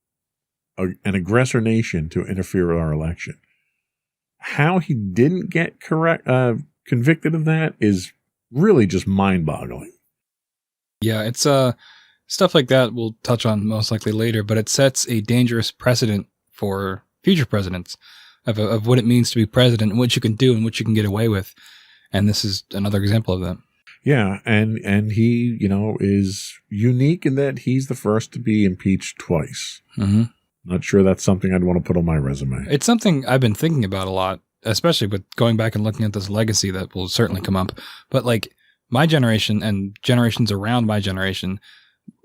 an aggressor nation to interfere with our election. How he didn't get convicted of that is really just mind-boggling. Yeah, it's stuff like that we'll touch on most likely later, but it sets a dangerous precedent for future presidents of what it means to be president and what you can do and what you can get away with. And this is another example of that. Yeah, and he, is unique in that he's the first to be impeached twice. Mm-hmm. Not sure that's something I'd want to put on my resume. It's something I've been thinking about a lot, especially with going back and looking at this legacy that will certainly come up. But like my generation and generations around my generation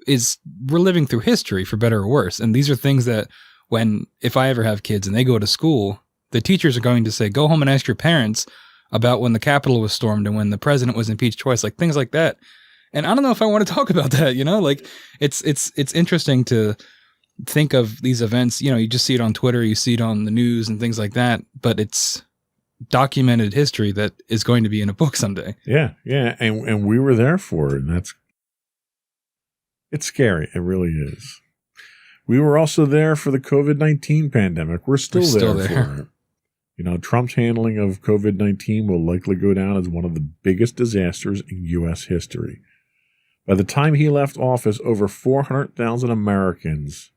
we're living through history for better or worse. And these are things that if I ever have kids and they go to school, the teachers are going to say, go home and ask your parents about when the Capitol was stormed and when the president was impeached twice, like things like that. And I don't know if I want to talk about that, like it's interesting to think of these events. You just see it on Twitter, you see it on the news and things like that, but it's documented history that is going to be in a book someday. Yeah. And we were there for it. And it's scary. It really is. We were also there for the COVID-19 pandemic. We're still there for it. Trump's handling of COVID-19 will likely go down as one of the biggest disasters in U.S. history. By the time he left office, over 400,000 Americans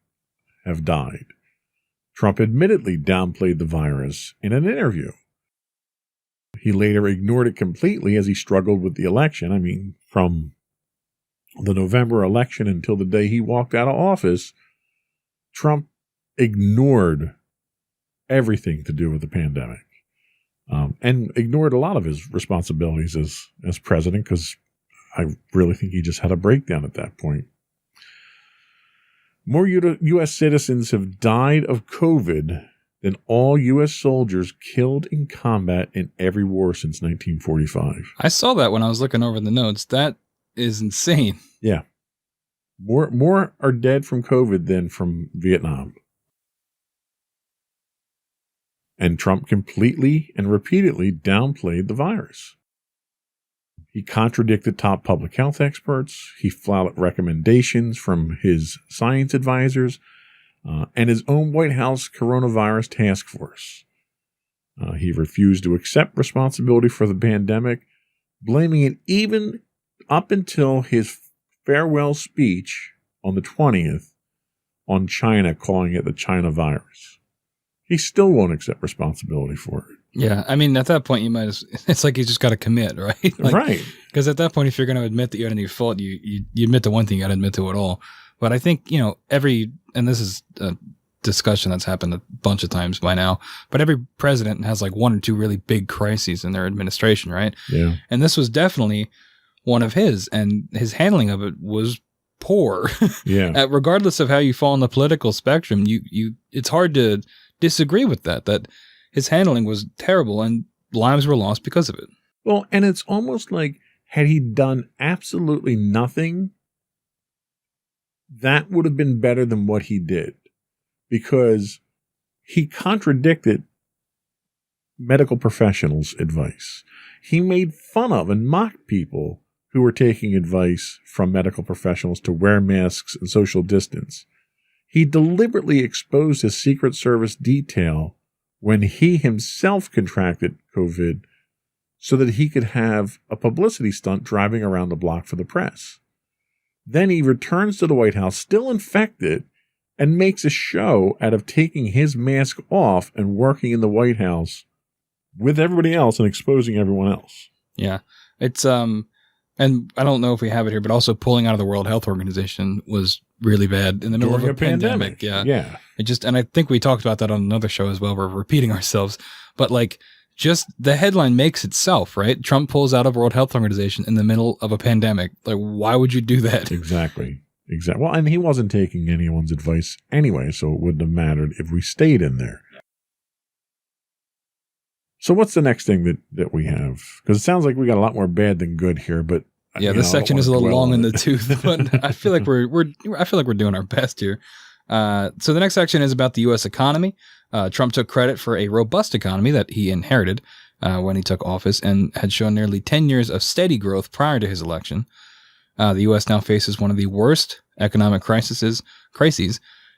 have died. Trump admittedly downplayed the virus in an interview. He later ignored it completely as he struggled with the election. I mean, from the November election until the day he walked out of office, Trump ignored everything to do with the pandemic, and ignored a lot of his responsibilities as president, because I really think he just had a breakdown at that point. More U.S. citizens have died of COVID than all U.S. soldiers killed in combat in every war since 1945. I saw that when I was looking over the notes. That is insane. Yeah. More are dead from COVID than from Vietnam. And Trump completely and repeatedly downplayed the virus. He contradicted top public health experts. He flouted recommendations from his science advisors and his own White House coronavirus task force. He refused to accept responsibility for the pandemic, blaming it even up until his farewell speech on the 20th on China, calling it the China virus. He still won't accept responsibility for it. Yeah, I mean, at that point, it's like you just got to commit, right? Like, right. Because at that point, if you're going to admit that you had any fault, you admit to one thing, you got to admit to it all. But I think, and this is a discussion that's happened a bunch of times by now, but every president has like one or two really big crises in their administration, right? Yeah. And this was definitely one of his, and his handling of it was poor. Yeah. Regardless of how you fall on the political spectrum, it's hard to disagree with that his handling was terrible and lives were lost because of it. Well, and it's almost like had he done absolutely nothing, that would have been better than what he did, because he contradicted medical professionals' advice. He made fun of and mocked people who were taking advice from medical professionals to wear masks and social distance. He deliberately exposed his Secret Service detail when he himself contracted COVID so that he could have a publicity stunt driving around the block for the press. Then he returns to the White House, still infected, and makes a show out of taking his mask off and working in the White House with everybody else and exposing everyone else. Yeah. It's, and I don't know if we have it here, but also pulling out of the World Health Organization was really bad in the middle of a pandemic. Yeah. Yeah. And I think we talked about that on another show as well. We're repeating ourselves, but like just the headline makes itself, right? Trump pulls out of World Health Organization in the middle of a pandemic. Like, why would you do that? Exactly. Well, and he wasn't taking anyone's advice anyway, so it wouldn't have mattered if we stayed in there. So what's the next thing that we have? Because it sounds like we got a lot more bad than good here, but yeah, this section is a little long in the tooth, but I feel like we're doing our best here. So the next section is about the U.S. economy. Trump took credit for a robust economy that he inherited when he took office and had shown nearly 10 years of steady growth prior to his election. The U.S. now faces one of the worst economic crises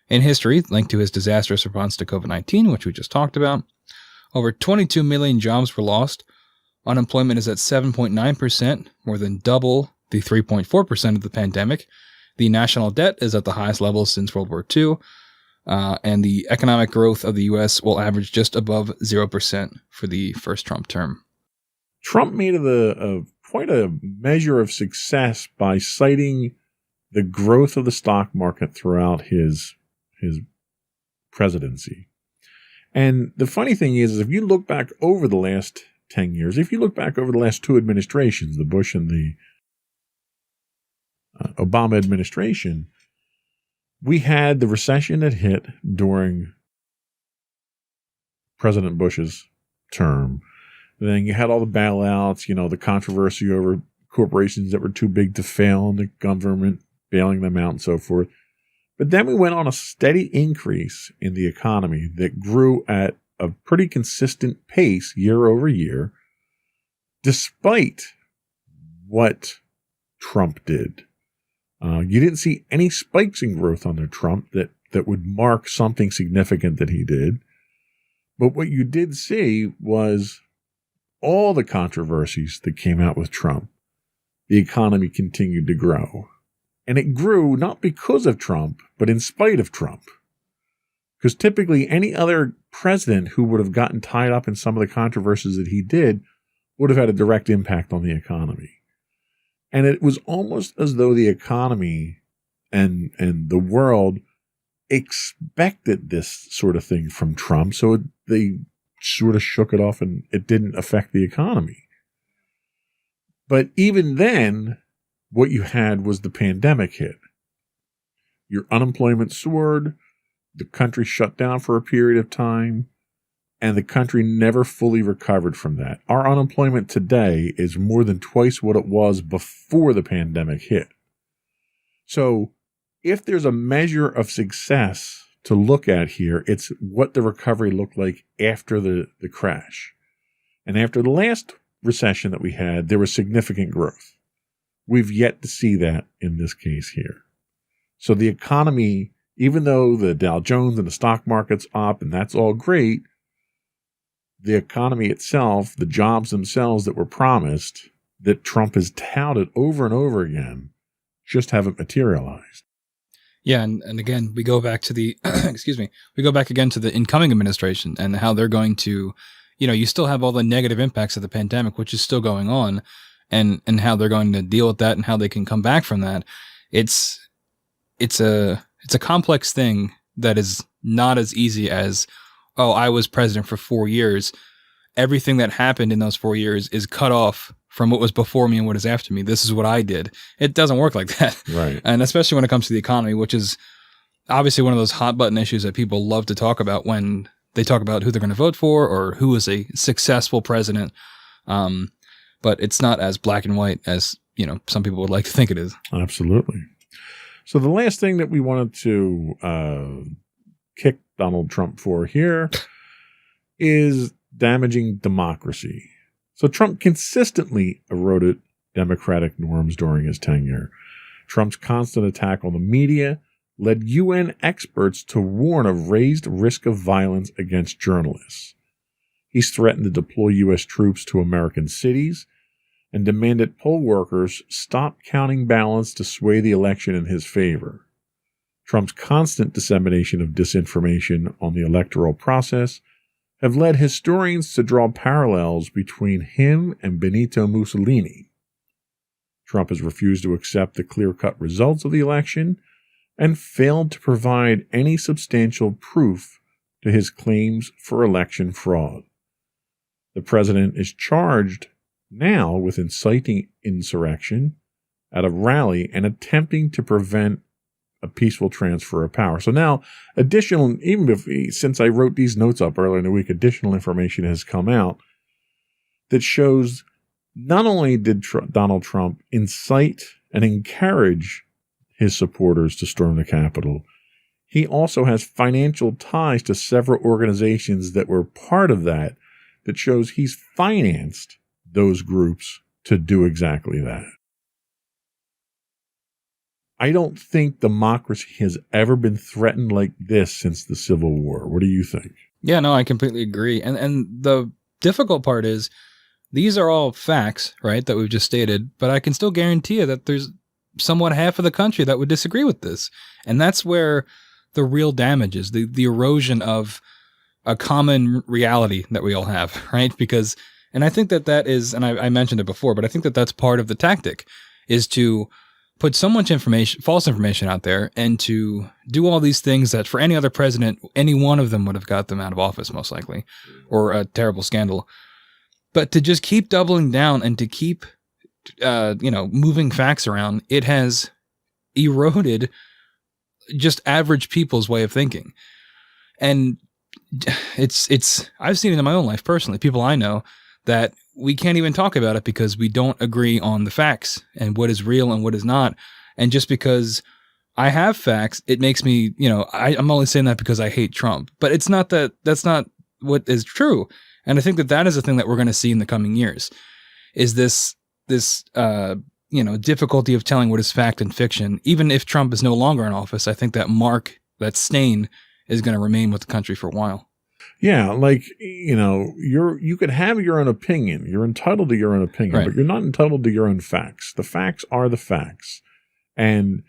in history, linked to his disastrous response to COVID-19, which we just talked about. Over 22 million jobs were lost. Unemployment is at 7.9%, more than double the 3.4% of the pandemic. The national debt is at the highest level since World War II. And the economic growth of the U.S. will average just above 0% for the first Trump term. Trump made quite a measure of success by citing the growth of the stock market throughout his presidency. And the funny thing is if you look back over the last 10 years, if you look back over the last two administrations, the Bush and the Obama administration, we had the recession that hit during President Bush's term. Then you had all the bailouts, the controversy over corporations that were too big to fail and the government bailing them out and so forth. But then we went on a steady increase in the economy that grew at a pretty consistent pace year over year, despite what Trump did. You didn't see any spikes in growth under Trump that would mark something significant that he did. But what you did see was all the controversies that came out with Trump. The economy continued to grow. And it grew not because of Trump, but in spite of Trump. Because typically any other president who would have gotten tied up in some of the controversies that he did would have had a direct impact on the economy. And it was almost as though the economy and the world expected this sort of thing from Trump. So they sort of shook it off and it didn't affect the economy. But even then, what you had was the pandemic hit. Your unemployment soared. the country shut down for a period of time, and the country never fully recovered from that. Our unemployment today is more than twice what it was before the pandemic hit. So if there's a measure of success to look at here, it's what the recovery looked like after the crash. And after the last recession that we had, there was significant growth. We've yet to see that in this case here. So the economy, even though the Dow Jones and the stock market's up and that's all great, the economy itself, the jobs themselves that were promised, that Trump has touted over and over again, just haven't materialized. Yeah, and again, we go back to the, we go back again to the incoming administration and how they're going to, you still have all the negative impacts of the pandemic, which is still going on, and how they're going to deal with that and how they can come back from that. It's a complex thing that is not as easy as, oh, I was president for 4 years. Everything that happened in those 4 years is cut off from what was before me and what is after me. This is what I did. It doesn't work like that. Right. And especially when it comes to the economy, which is obviously one of those hot button issues that people love to talk about when they talk about who they're going to vote for or who is a successful president. But it's not as black and white as, some people would like to think it is. Absolutely. So the last thing that we wanted to kick Donald Trump for here is damaging democracy. So Trump consistently eroded democratic norms during his tenure. Trump's constant attack on the media led UN experts to warn of raised risk of violence against journalists. He's threatened to deploy U.S. troops to American cities and demanded poll workers stop counting ballots to sway the election in his favor. Trump's constant dissemination of disinformation on the electoral process have led historians to draw parallels between him and Benito Mussolini. Trump has refused to accept the clear-cut results of the election and failed to provide any substantial proof to his claims for election fraud. The president is charged now with inciting insurrection at a rally and attempting to prevent a peaceful transfer of power. So now, since I wrote these notes up earlier in the week, additional information has come out that shows not only did Donald Trump incite and encourage his supporters to storm the Capitol, he also has financial ties to several organizations that were part of that shows he's financed those groups to do exactly that. I don't think democracy has ever been threatened like this since the Civil War. What do you think? Yeah, no, I completely agree. And the difficult part is these are all facts, right, that we've just stated, but I can still guarantee you that there's somewhat half of the country that would disagree with this. And that's where the real damage is, the erosion of a common reality that we all have, right? Because, and I think that is, and I mentioned it before, but I think that that's part of the tactic, is to put so much information, false information out there, and to do all these things that for any other president, any one of them would have got them out of office, most likely, or a terrible scandal. But to just keep doubling down and to keep, moving facts around, it has eroded just average people's way of thinking. And I've seen it in my own life personally, people I know, that we can't even talk about it because we don't agree on the facts and what is real and what is not. And just because I have facts, it makes me, I'm only saying that because I hate Trump. But it's not that's not what is true. And I think that is the thing that we're going to see in the coming years, is this difficulty of telling what is fact and fiction. Even if Trump is no longer in office, I think that stain is going to remain with the country for a while. Yeah, you could have your own opinion. You're entitled to your own opinion, right, but you're not entitled to your own facts. The facts are the facts. And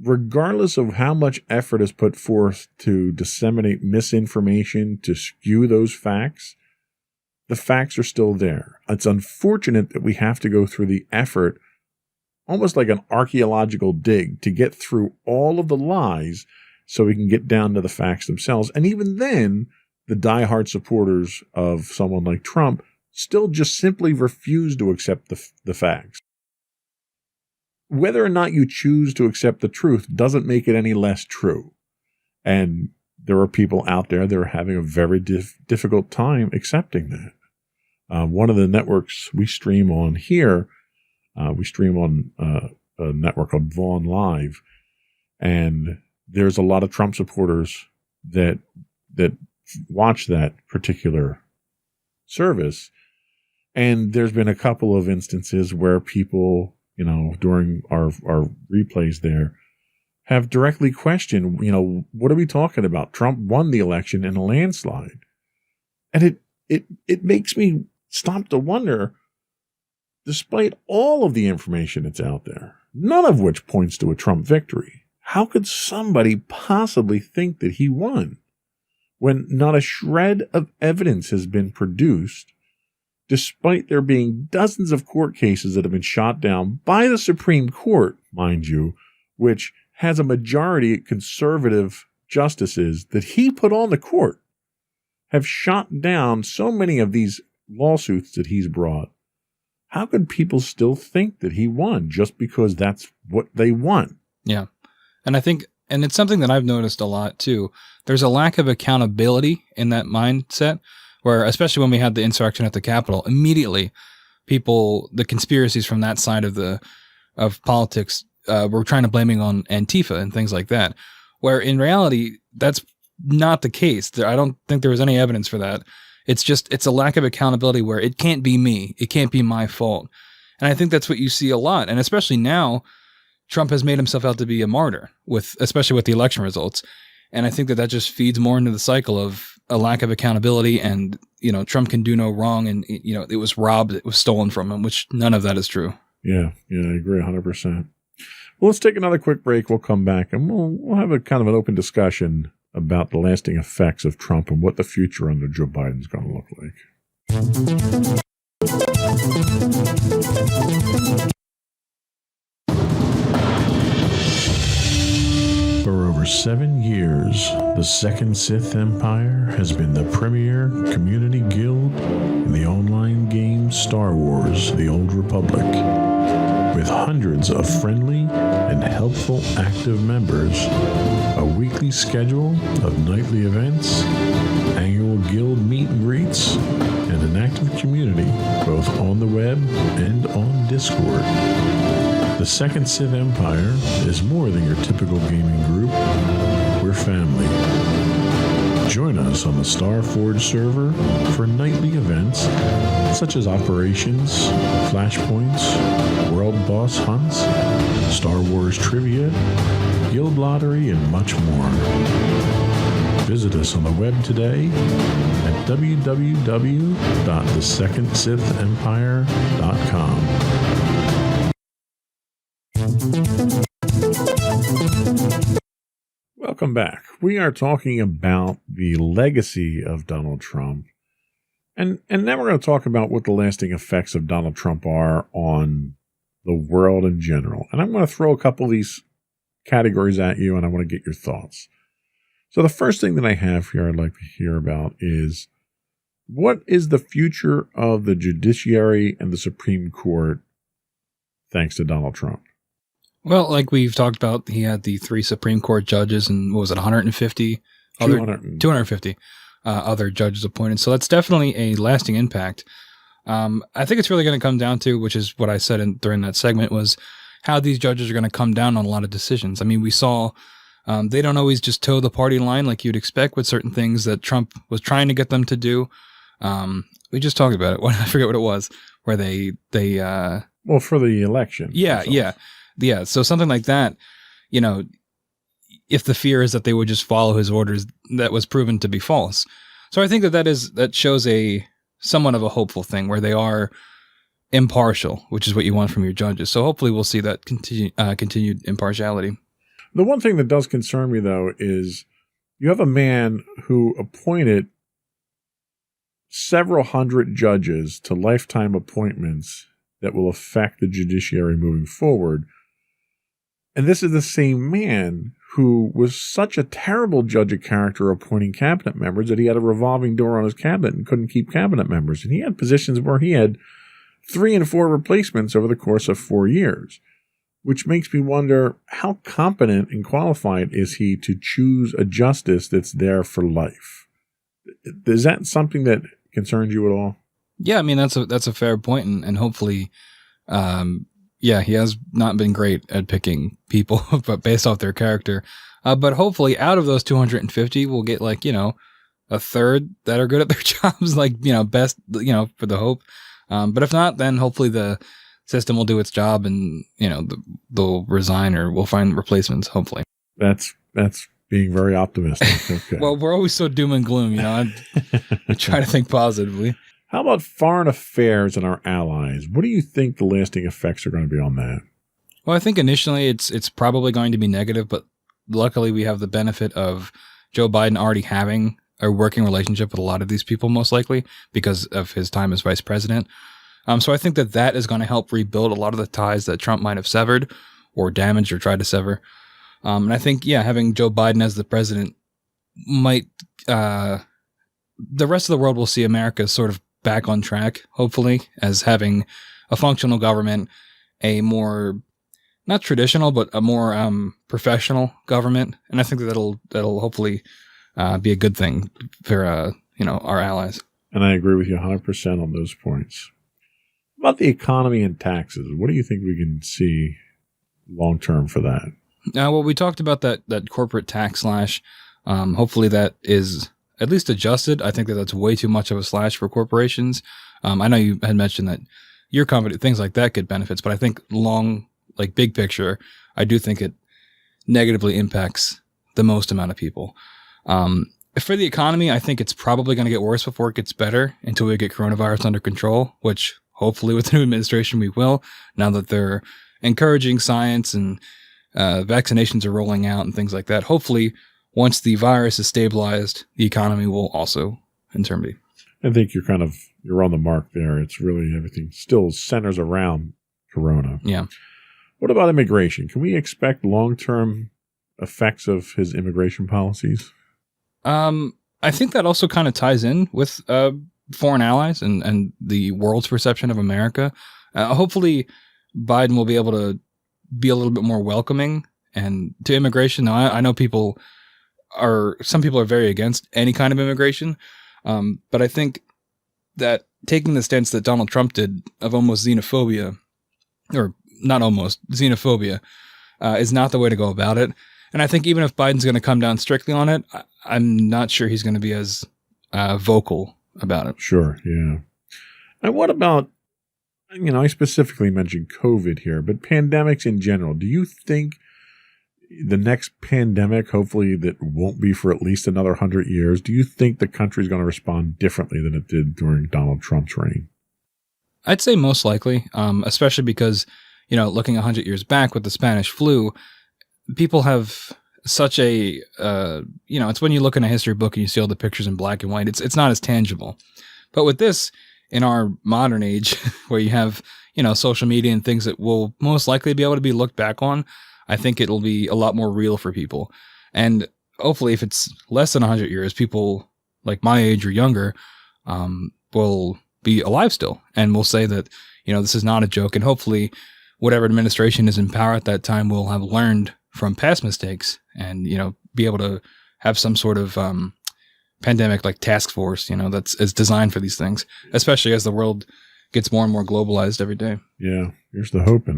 regardless of how much effort is put forth to disseminate misinformation, to skew those facts, the facts are still there. It's unfortunate that we have to go through the effort, almost like an archaeological dig, to get through all of the lies so we can get down to the facts themselves. And even then, the diehard supporters of someone like Trump still just simply refuse to accept the facts. Whether or not you choose to accept the truth doesn't make it any less true. And there are people out there that are having a very difficult time accepting that. One of the networks we stream on here, we stream on a network called Vaughn Live, and there's a lot of Trump supporters that watch that particular service. And there's been a couple of instances where people, during our replays there, have directly questioned, what are we talking about? Trump won the election in a landslide. And it makes me stop to wonder, despite all of the information that's out there, none of which points to a Trump victory, how could somebody possibly think that he won when not a shred of evidence has been produced, despite there being dozens of court cases that have been shot down by the Supreme Court, mind you, which has a majority of conservative justices that he put on the court, have shot down so many of these lawsuits that he's brought. How could people still think that he won just because that's what they want? Yeah. And I think, and it's something that I've noticed a lot too, there's a lack of accountability in that mindset where, especially when we had the insurrection at the Capitol, immediately people, the conspiracies from that side of politics, were trying to blaming on Antifa and things like that, where in reality, that's not the case. I don't think there was any evidence for that. It's a lack of accountability where it can't be me. It can't be my fault. And I think that's what you see a lot. And especially now, Trump has made himself out to be a martyr, especially with the election results. And I think that just feeds more into the cycle of a lack of accountability and, Trump can do no wrong. And, it was robbed, it was stolen from him, which none of that is true. Yeah, I agree 100%. Well, let's take another quick break. We'll come back and we'll have a kind of an open discussion about the lasting effects of Trump and what the future under Joe Biden is going to look like. For over 7 years, the Second Sith Empire has been the premier community guild in the online game Star Wars: The Old Republic. With hundreds of friendly and helpful active members, a weekly schedule of nightly events, annual guild meet and greets, and an active community both on the web and on Discord. The Second Sith Empire is more than your typical gaming group. We're family. Join us on the Starforge server for nightly events such as operations, flashpoints, world boss hunts, Star Wars trivia, guild lottery, and much more. Visit us on the web today at www.thesecondsithempire.com. Welcome back. We are talking about the legacy of Donald Trump. And then we're going to talk about what the lasting effects of Donald Trump are on the world in general. And I'm going to throw a couple of these categories at you, and I want to get your thoughts. So the first thing that I have here I'd like to hear about is, what is the future of the judiciary and the Supreme Court thanks to Donald Trump? Well, like we've talked about, he had the 3 Supreme Court judges and 150? 250 other judges appointed. So that's definitely a lasting impact. I think it's really going to come down to, which is what I said during that segment, was how these judges are going to come down on a lot of decisions. I mean, we saw they don't always just toe the party line like you'd expect with certain things that Trump was trying to get them to do. We just talked about it. I forget what it was, where they well, for the election. Yeah. So something like that, if the fear is that they would just follow his orders, that was proven to be false. So I think that shows a somewhat of a hopeful thing where they are impartial, which is what you want from your judges. So hopefully we'll see that continued impartiality. The one thing that does concern me, though, is you have a man who appointed several hundred judges to lifetime appointments that will affect the judiciary moving forward. And this is the same man who was such a terrible judge of character appointing cabinet members that he had a revolving door on his cabinet and couldn't keep cabinet members. And he had positions where he had 3 and 4 replacements over the course of 4 years. which makes me wonder, how competent and qualified is he to choose a justice that's there for life? Is that something that concerns you at all? Yeah, I mean, that's a fair point, and hopefully, he has not been great at picking people, but based off their character. But hopefully, out of those 250, we'll get a third that are good at their jobs, best, for the hope. But if not, then hopefully the system will do its job, and they'll resign, or we'll find replacements. Hopefully, that's being very optimistic. Okay. Well, we're always so doom and gloom, I try to think positively. How about foreign affairs and our allies? What do you think the lasting effects are going to be on that? Well, I think initially it's probably going to be negative, but luckily we have the benefit of Joe Biden already having a working relationship with a lot of these people, most likely because of his time as vice president. So I think that is going to help rebuild a lot of the ties that Trump might have severed or damaged or tried to sever. And I think, having Joe Biden as the president might, the rest of the world will see America sort of back on track, hopefully, as having a functional government, a more, not traditional, but a more professional government. And I think that'll hopefully be a good thing for, our allies. And I agree with you 100% on those points. About the economy and taxes, what do you think we can see long term for that? Well, we talked about that corporate tax slash. Hopefully that is at least adjusted. I think that's way too much of a slash for corporations. I know you had mentioned that your company, things like that get benefits, but I think big picture, I do think it negatively impacts the most amount of people. For the economy, I think it's probably going to get worse before it gets better until we get coronavirus under control, which hopefully with the new administration we will, now that they're encouraging science and vaccinations are rolling out and things like that. Hopefully, once the virus is stabilized, the economy will also, in turn, be. I think you're on the mark there. It's really everything still centers around Corona. Yeah. What about immigration? Can we expect long-term effects of his immigration policies? I think that also kind of ties in with foreign allies and the world's perception of America. Hopefully, Biden will be able to be a little bit more welcoming and to immigration. Now, I know some people are very against any kind of immigration, but I think that taking the stance that Donald Trump did of almost xenophobia, or not almost, xenophobia, is not the way to go about it. And I think even if Biden's going to come down strictly on it, I'm not sure he's going to be as vocal about it. Sure, yeah. And what about, I specifically mentioned COVID here, but pandemics in general. Do you think the next pandemic, hopefully that won't be for at least another 100 years, do you think the country's going to respond differently than it did during Donald Trump's reign? I'd say most likely, especially because, looking 100 years back with the Spanish flu, people have such a, it's when you look in a history book and you see all the pictures in black and white, it's not as tangible. But with this, in our modern age, where you have, social media and things that will most likely be able to be looked back on, I think it'll be a lot more real for people. And hopefully, if it's less than 100 years, people like my age or younger will be alive still and will say that, this is not a joke. And hopefully, whatever administration is in power at that time will have learned from past mistakes and, be able to have some sort of pandemic task force, is designed for these things, especially as the world gets more and more globalized every day. Yeah, here's the hope.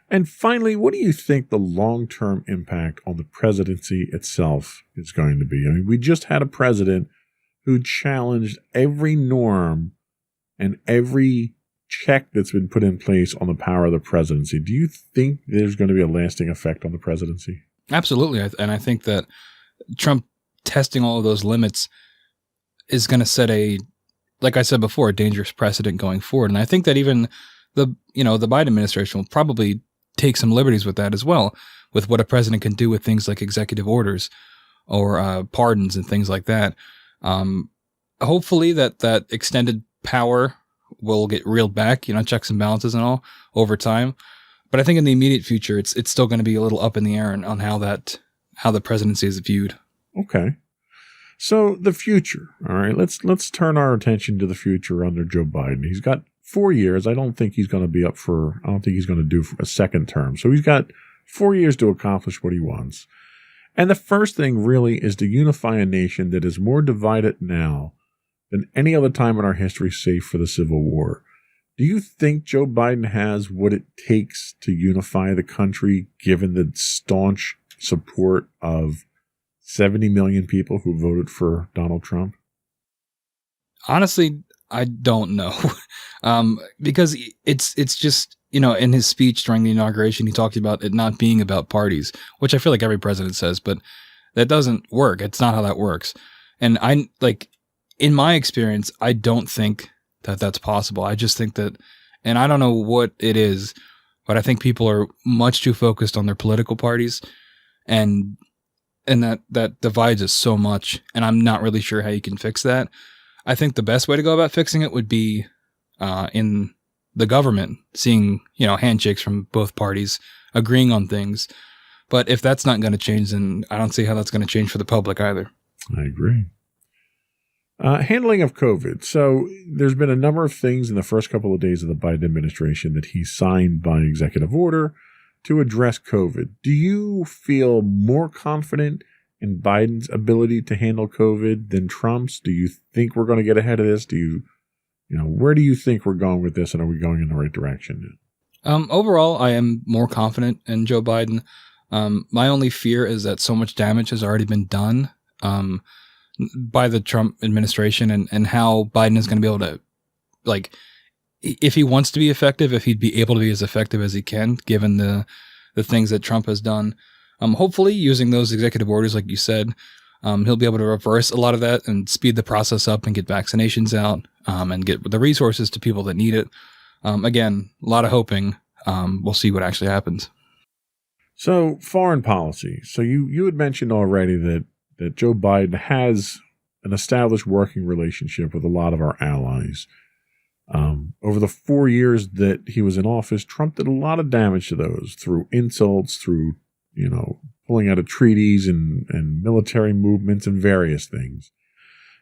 And finally, what do you think the long-term impact on the presidency itself is going to be? We just had a president who challenged every norm and every check that's been put in place on the power of the presidency. Do you think there's going to be a lasting effect on the presidency? Absolutely. And I think that Trump testing all of those limits is going to set like I said before, a dangerous precedent going forward. And I think that even the Biden administration will probably take some liberties with that as well, with what a president can do with things like executive orders or pardons and things like that. Hopefully that extended power will get reeled back, checks and balances and all over time. But I think in the immediate future, it's still going to be a little up in the air on how the presidency is viewed. Okay. So the future, all right, let's turn our attention to the future under Joe Biden. He's got 4 years. I don't think he's going to do a second term. So he's got 4 years to accomplish what he wants. And the first thing really is to unify a nation that is more divided now than any other time in our history, save for the Civil War. Do you think Joe Biden has what it takes to unify the country, given the staunch support of 70 million people who voted for Donald Trump? Honestly, I don't know. Because it's just, in his speech during the inauguration, he talked about it not being about parties, which I feel like every president says, but that doesn't work. It's not how that works. And in my experience, I don't think that that's possible. I just think that, and I don't know what it is, but I think people are much too focused on their political parties, and that divides us so much. And I'm not really sure how you can fix that. I think the best way to go about fixing it would be in the government, seeing, handshakes from both parties, agreeing on things. But if that's not going to change, then I don't see how that's going to change for the public either. I agree. Handling of COVID. So there's been a number of things in the first couple of days of the Biden administration that he signed by executive order to address COVID. Do you feel more confident in Biden's ability to handle COVID than Trump's? Do you think we're going to get ahead of this? Where do you think we're going with this, and are we going in the right direction now? Overall, I am more confident in Joe Biden. My only fear is that so much damage has already been done by the Trump administration, and how Biden is going to be able to, if he wants to be effective, if he'd be able to be as effective as he can, given the things that Trump has done. Hopefully, using those executive orders, like you said, he'll be able to reverse a lot of that and speed the process up and get vaccinations out and get the resources to people that need it. Again, a lot of hoping. We'll see what actually happens. So, foreign policy. So you had mentioned already that Joe Biden has an established working relationship with a lot of our allies. Over the 4 years that he was in office, Trump did a lot of damage to those through insults, through pulling out of treaties and military movements and various things.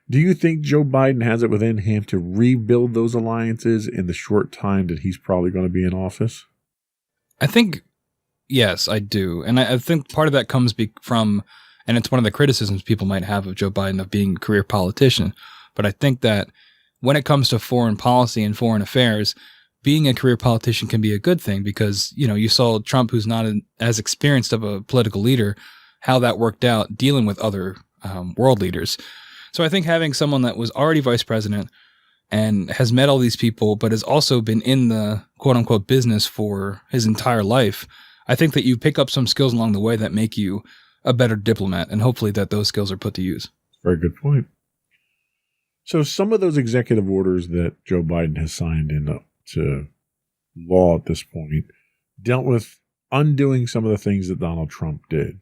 Do you think Joe Biden has it within him to rebuild those alliances in the short time that he's probably going to be in office? I think, yes, I do. And I think part of that comes from, and it's one of the criticisms people might have of Joe Biden of being a career politician. But I think that when it comes to foreign policy and foreign affairs, being a career politician can be a good thing, because, you saw Trump, who's not as experienced of a political leader, how that worked out dealing with other world leaders. So I think having someone that was already vice president and has met all these people, but has also been in the quote unquote business for his entire life, I think that you pick up some skills along the way that make you a better diplomat, and hopefully that those skills are put to use. Very good point. So some of those executive orders that Joe Biden has signed into law at this point dealt with undoing some of the things that Donald Trump did.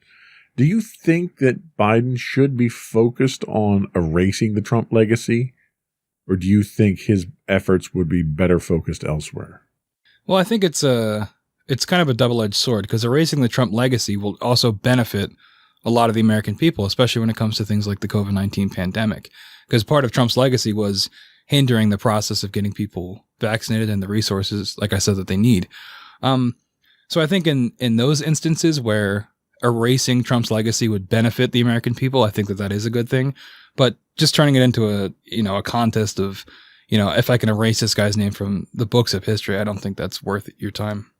Do you think that Biden should be focused on erasing the Trump legacy, or do you think his efforts would be better focused elsewhere? Well, I think it's kind of a double-edged sword, because erasing the Trump legacy will also benefit a lot of the American people, especially when it comes to things like the COVID-19 pandemic, because part of Trump's legacy was hindering the process of getting people vaccinated and the resources, like I said, that they need. So I think in those instances where erasing Trump's legacy would benefit the American people, I think that is a good thing. But just turning it into a contest of, if I can erase this guy's name from the books of history, I don't think that's worth your time.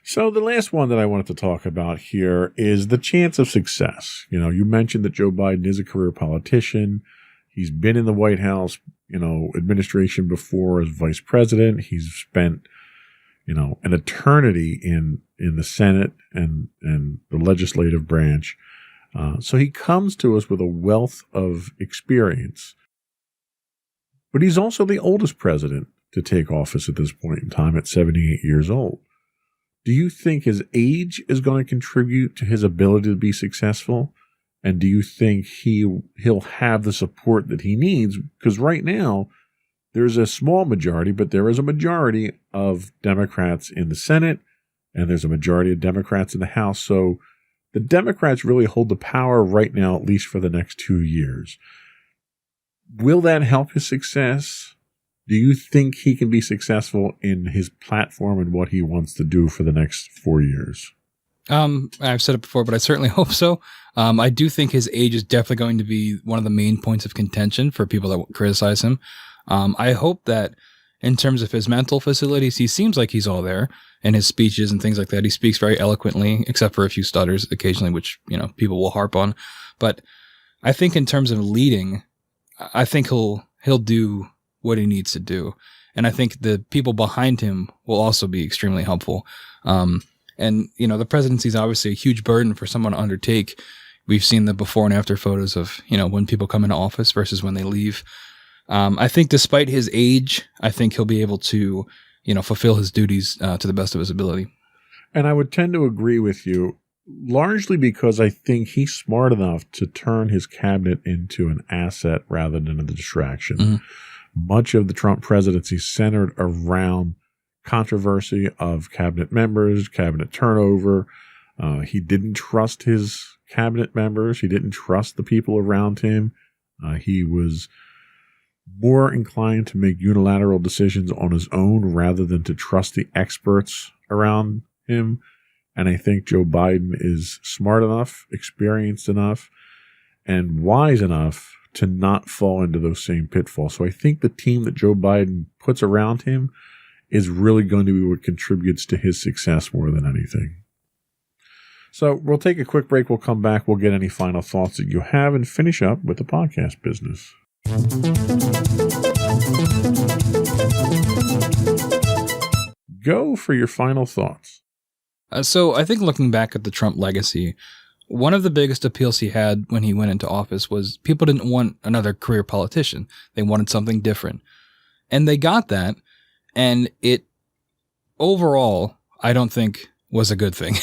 So the last one that I wanted to talk about here is the chance of success. You mentioned that Joe Biden is a career politician. He's been in the White House, administration before as vice president. He's spent, an eternity in the Senate and the legislative branch. So he comes to us with a wealth of experience. But he's also the oldest president to take office at this point in time at 78 years old. Do you think his age is going to contribute to his ability to be successful? And do you think he'll have the support that he needs? Because right now, there's a small majority, but there is a majority of Democrats in the Senate, and there's a majority of Democrats in the House. So the Democrats really hold the power right now, at least for the next 2 years. Will that help his success? Do you think he can be successful in his platform and what he wants to do for the next 4 years? I've said it before, but I certainly hope so. I do think his age is definitely going to be one of the main points of contention for people that criticize him. I hope that in terms of his mental facilities, he seems like he's all there in his speeches and things like that. He speaks very eloquently, except for a few stutters occasionally, which, people will harp on. But I think in terms of leading, I think he'll do what he needs to do. And I think the people behind him will also be extremely helpful. And, the presidency is obviously a huge burden for someone to undertake. We've seen the before and after photos of, when people come into office versus when they leave. I think despite his age, I think he'll be able to, fulfill his duties to the best of his ability. And I would tend to agree with you, largely because I think he's smart enough to turn his cabinet into an asset rather than a distraction. Mm-hmm. Much of the Trump presidency centered around controversy of cabinet members, cabinet turnover. He didn't trust his cabinet members. He didn't trust the people around him. He was more inclined to make unilateral decisions on his own rather than to trust the experts around him. And I think Joe Biden is smart enough, experienced enough, and wise enough to not fall into those same pitfalls. So I think the team that Joe Biden puts around him is really going to be what contributes to his success more than anything. So we'll take a quick break. We'll come back. We'll get any final thoughts that you have and finish up with the podcast business. Go for your final thoughts. So I think looking back at the Trump legacy, one of the biggest appeals he had when he went into office was people didn't want another career politician. They wanted something different. And they got that. And it overall, I don't think was a good thing.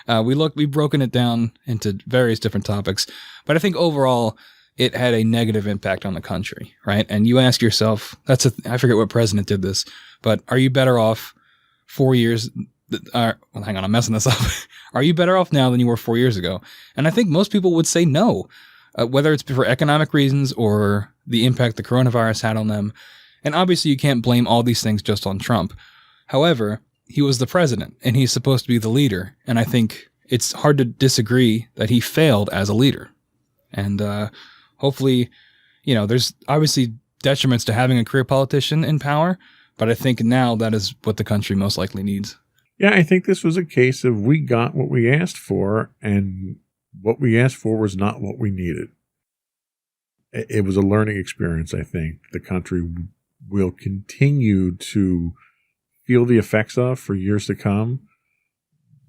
We've broken it down into various different topics, but I think overall it had a negative impact on the country, right? And you ask yourself, I forget what president did this, but are you better off 4 years? Hang on, I'm messing this up. Are you better off now than you were 4 years ago? And I think most people would say no, whether it's for economic reasons or the impact the coronavirus had on them. And obviously you can't blame all these things just on Trump. However, he was the president and he's supposed to be the leader. And I think it's hard to disagree that he failed as a leader. And hopefully, there's obviously detriments to having a career politician in power, but I think now that is what the country most likely needs. Yeah, I think this was a case of we got what we asked for, and what we asked for was not what we needed. It was a learning experience, I think. The country will continue to feel the effects of for years to come,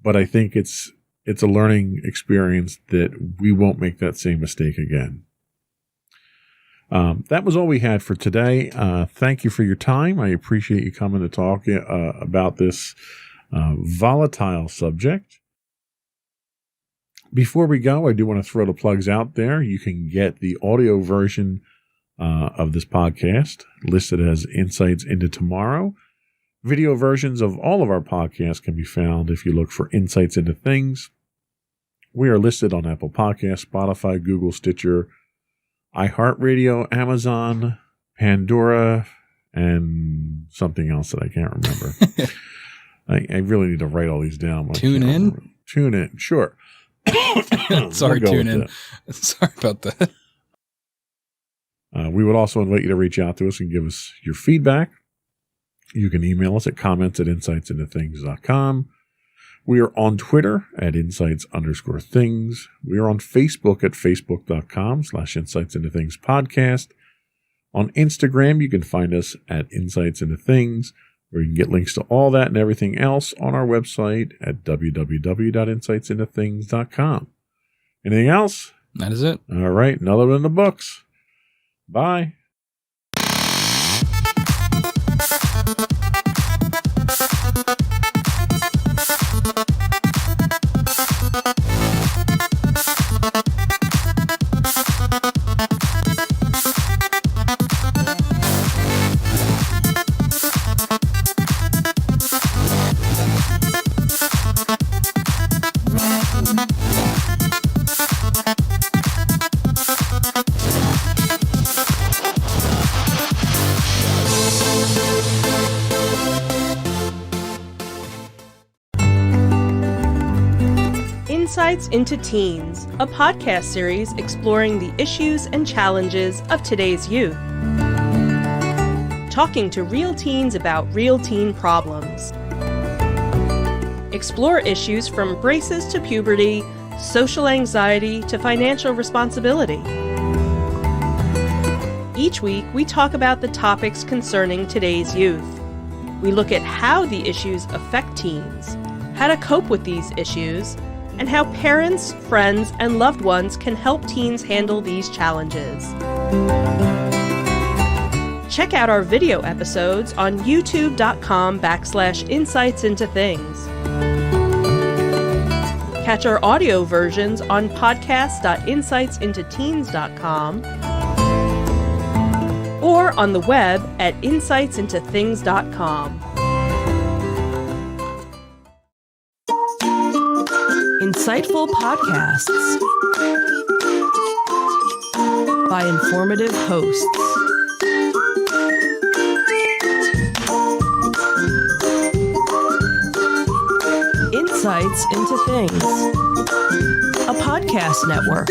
but I think it's a learning experience that we won't make that same mistake again. That was all we had for today. Thank you for your time. I appreciate you coming to talk about this volatile subject. Before we go, I do want to throw the plugs out there. You can get the audio version of this podcast listed as Insights into Tomorrow. Video versions of all of our podcasts can be found if you look for Insights into Things. We are listed on Apple Podcasts, Spotify, Google, Stitcher, iHeartRadio, Amazon, Pandora, and something else that I can't remember. I really need to write all these down. Tune in? Tune in, sure. Sorry, tune in. Sorry about that. We would also invite you to reach out to us and give us your feedback. You can email us at comments@insightsintothings.com. We are on Twitter at insights_things. We are on Facebook at facebook.com/insightsintothingspodcast. On Instagram, you can find us at insightsintothings, where you can get links to all that and everything else on our website at www.insightsintothings.com. Anything else? That is it. All right. Another one in the books. Bye. Insights into Teens, a podcast series exploring the issues and challenges of today's youth. Talking to real teens about real teen problems. Explore issues from braces to puberty, social anxiety to financial responsibility. Each week, we talk about the topics concerning today's youth. We look at how the issues affect teens, how to cope with these issues, and how parents, friends, and loved ones can help teens handle these challenges. Check out our video episodes on youtube.com/insightsintothings. Catch our audio versions on podcast.insightsintoteens.com or on the web at insightsintothings.com. Insightful podcasts by informative hosts. Insights into Things, a podcast network.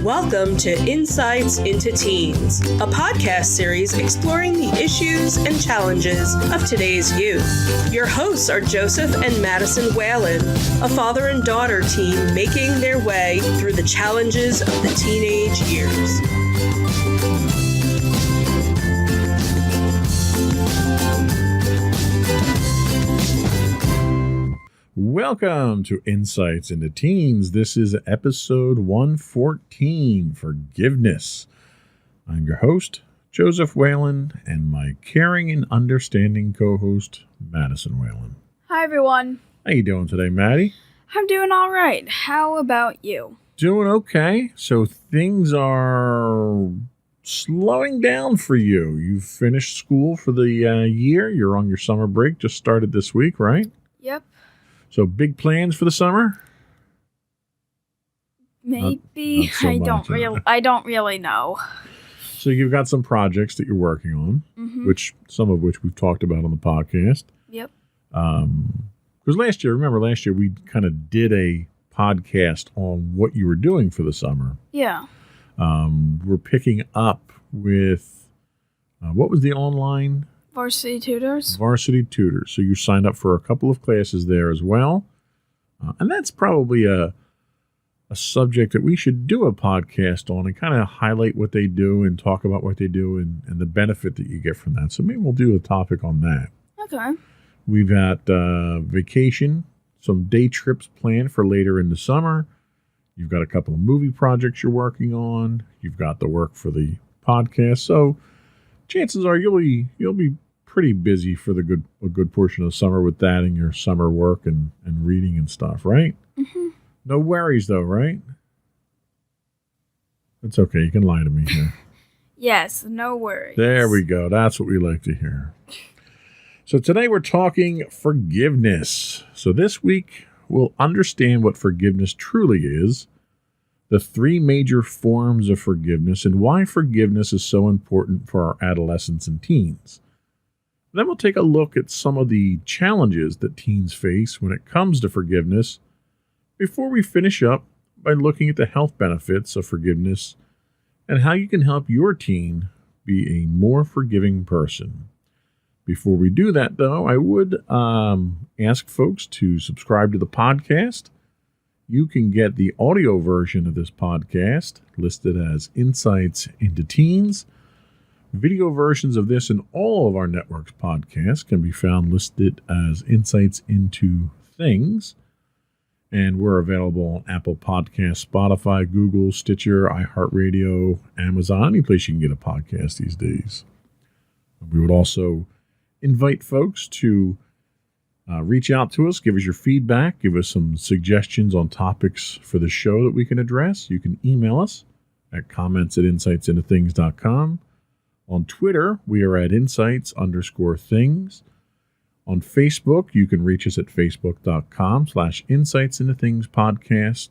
Welcome to Insights into Teens, a podcast series exploring the issues and challenges of today's youth. Your hosts are Joseph and Madison Whalen, a father and daughter team making their way through the challenges of the teenage years. Welcome to Insights into Teens. This is episode 114, Forgiveness. I'm your host, Joseph Whalen, and my caring and understanding co-host, Madison Whalen. Hi, everyone. How you doing today, Maddie? I'm doing all right. How about you? Doing okay. So things are slowing down for you. You've finished school for the year. You're on your summer break. Just started this week, right? Yep. So big plans for the summer? Maybe. Not so much, I don't really know. So you've got some projects that you're working on, some of which we've talked about on the podcast. Yep. Because last year we kind of did a podcast on what you were doing for the summer. Yeah. We're picking up with, what was the online? Varsity Tutors. Varsity Tutors. So you signed up for a couple of classes there as well. And that's probably a subject that we should do a podcast on and kind of highlight what they do and talk about what they do and the benefit that you get from that. So maybe we'll do a topic on that. Okay. We've got vacation, some day trips planned for later in the summer. You've got a couple of movie projects you're working on. You've got the work for the podcast. So chances are you'll be pretty busy for a good portion of the summer with that and your summer work and reading and stuff, right? Mm-hmm. No worries, though, right? It's okay. You can lie to me here. Yes, no worries. There we go. That's what we like to hear. So today we're talking forgiveness. So this week we'll understand what forgiveness truly is, the three major forms of forgiveness, and why forgiveness is so important for our adolescents and teens. Then we'll take a look at some of the challenges that teens face when it comes to forgiveness before we finish up by looking at the health benefits of forgiveness and how you can help your teen be a more forgiving person. Before we do that, though, I would ask folks to subscribe to the podcast. You can get the audio version of this podcast listed as Insights into Teens. Video versions of this and all of our network's podcasts can be found listed as Insights into Things. And we're available on Apple Podcasts, Spotify, Google, Stitcher, iHeartRadio, Amazon, any place you can get a podcast these days. We would also invite folks to reach out to us, give us your feedback, give us some suggestions on topics for the show that we can address. You can email us at comments@insightsintothings.com. On Twitter, we are at insights_things. On Facebook, you can reach us at facebook.com/insightsintothingspodcast.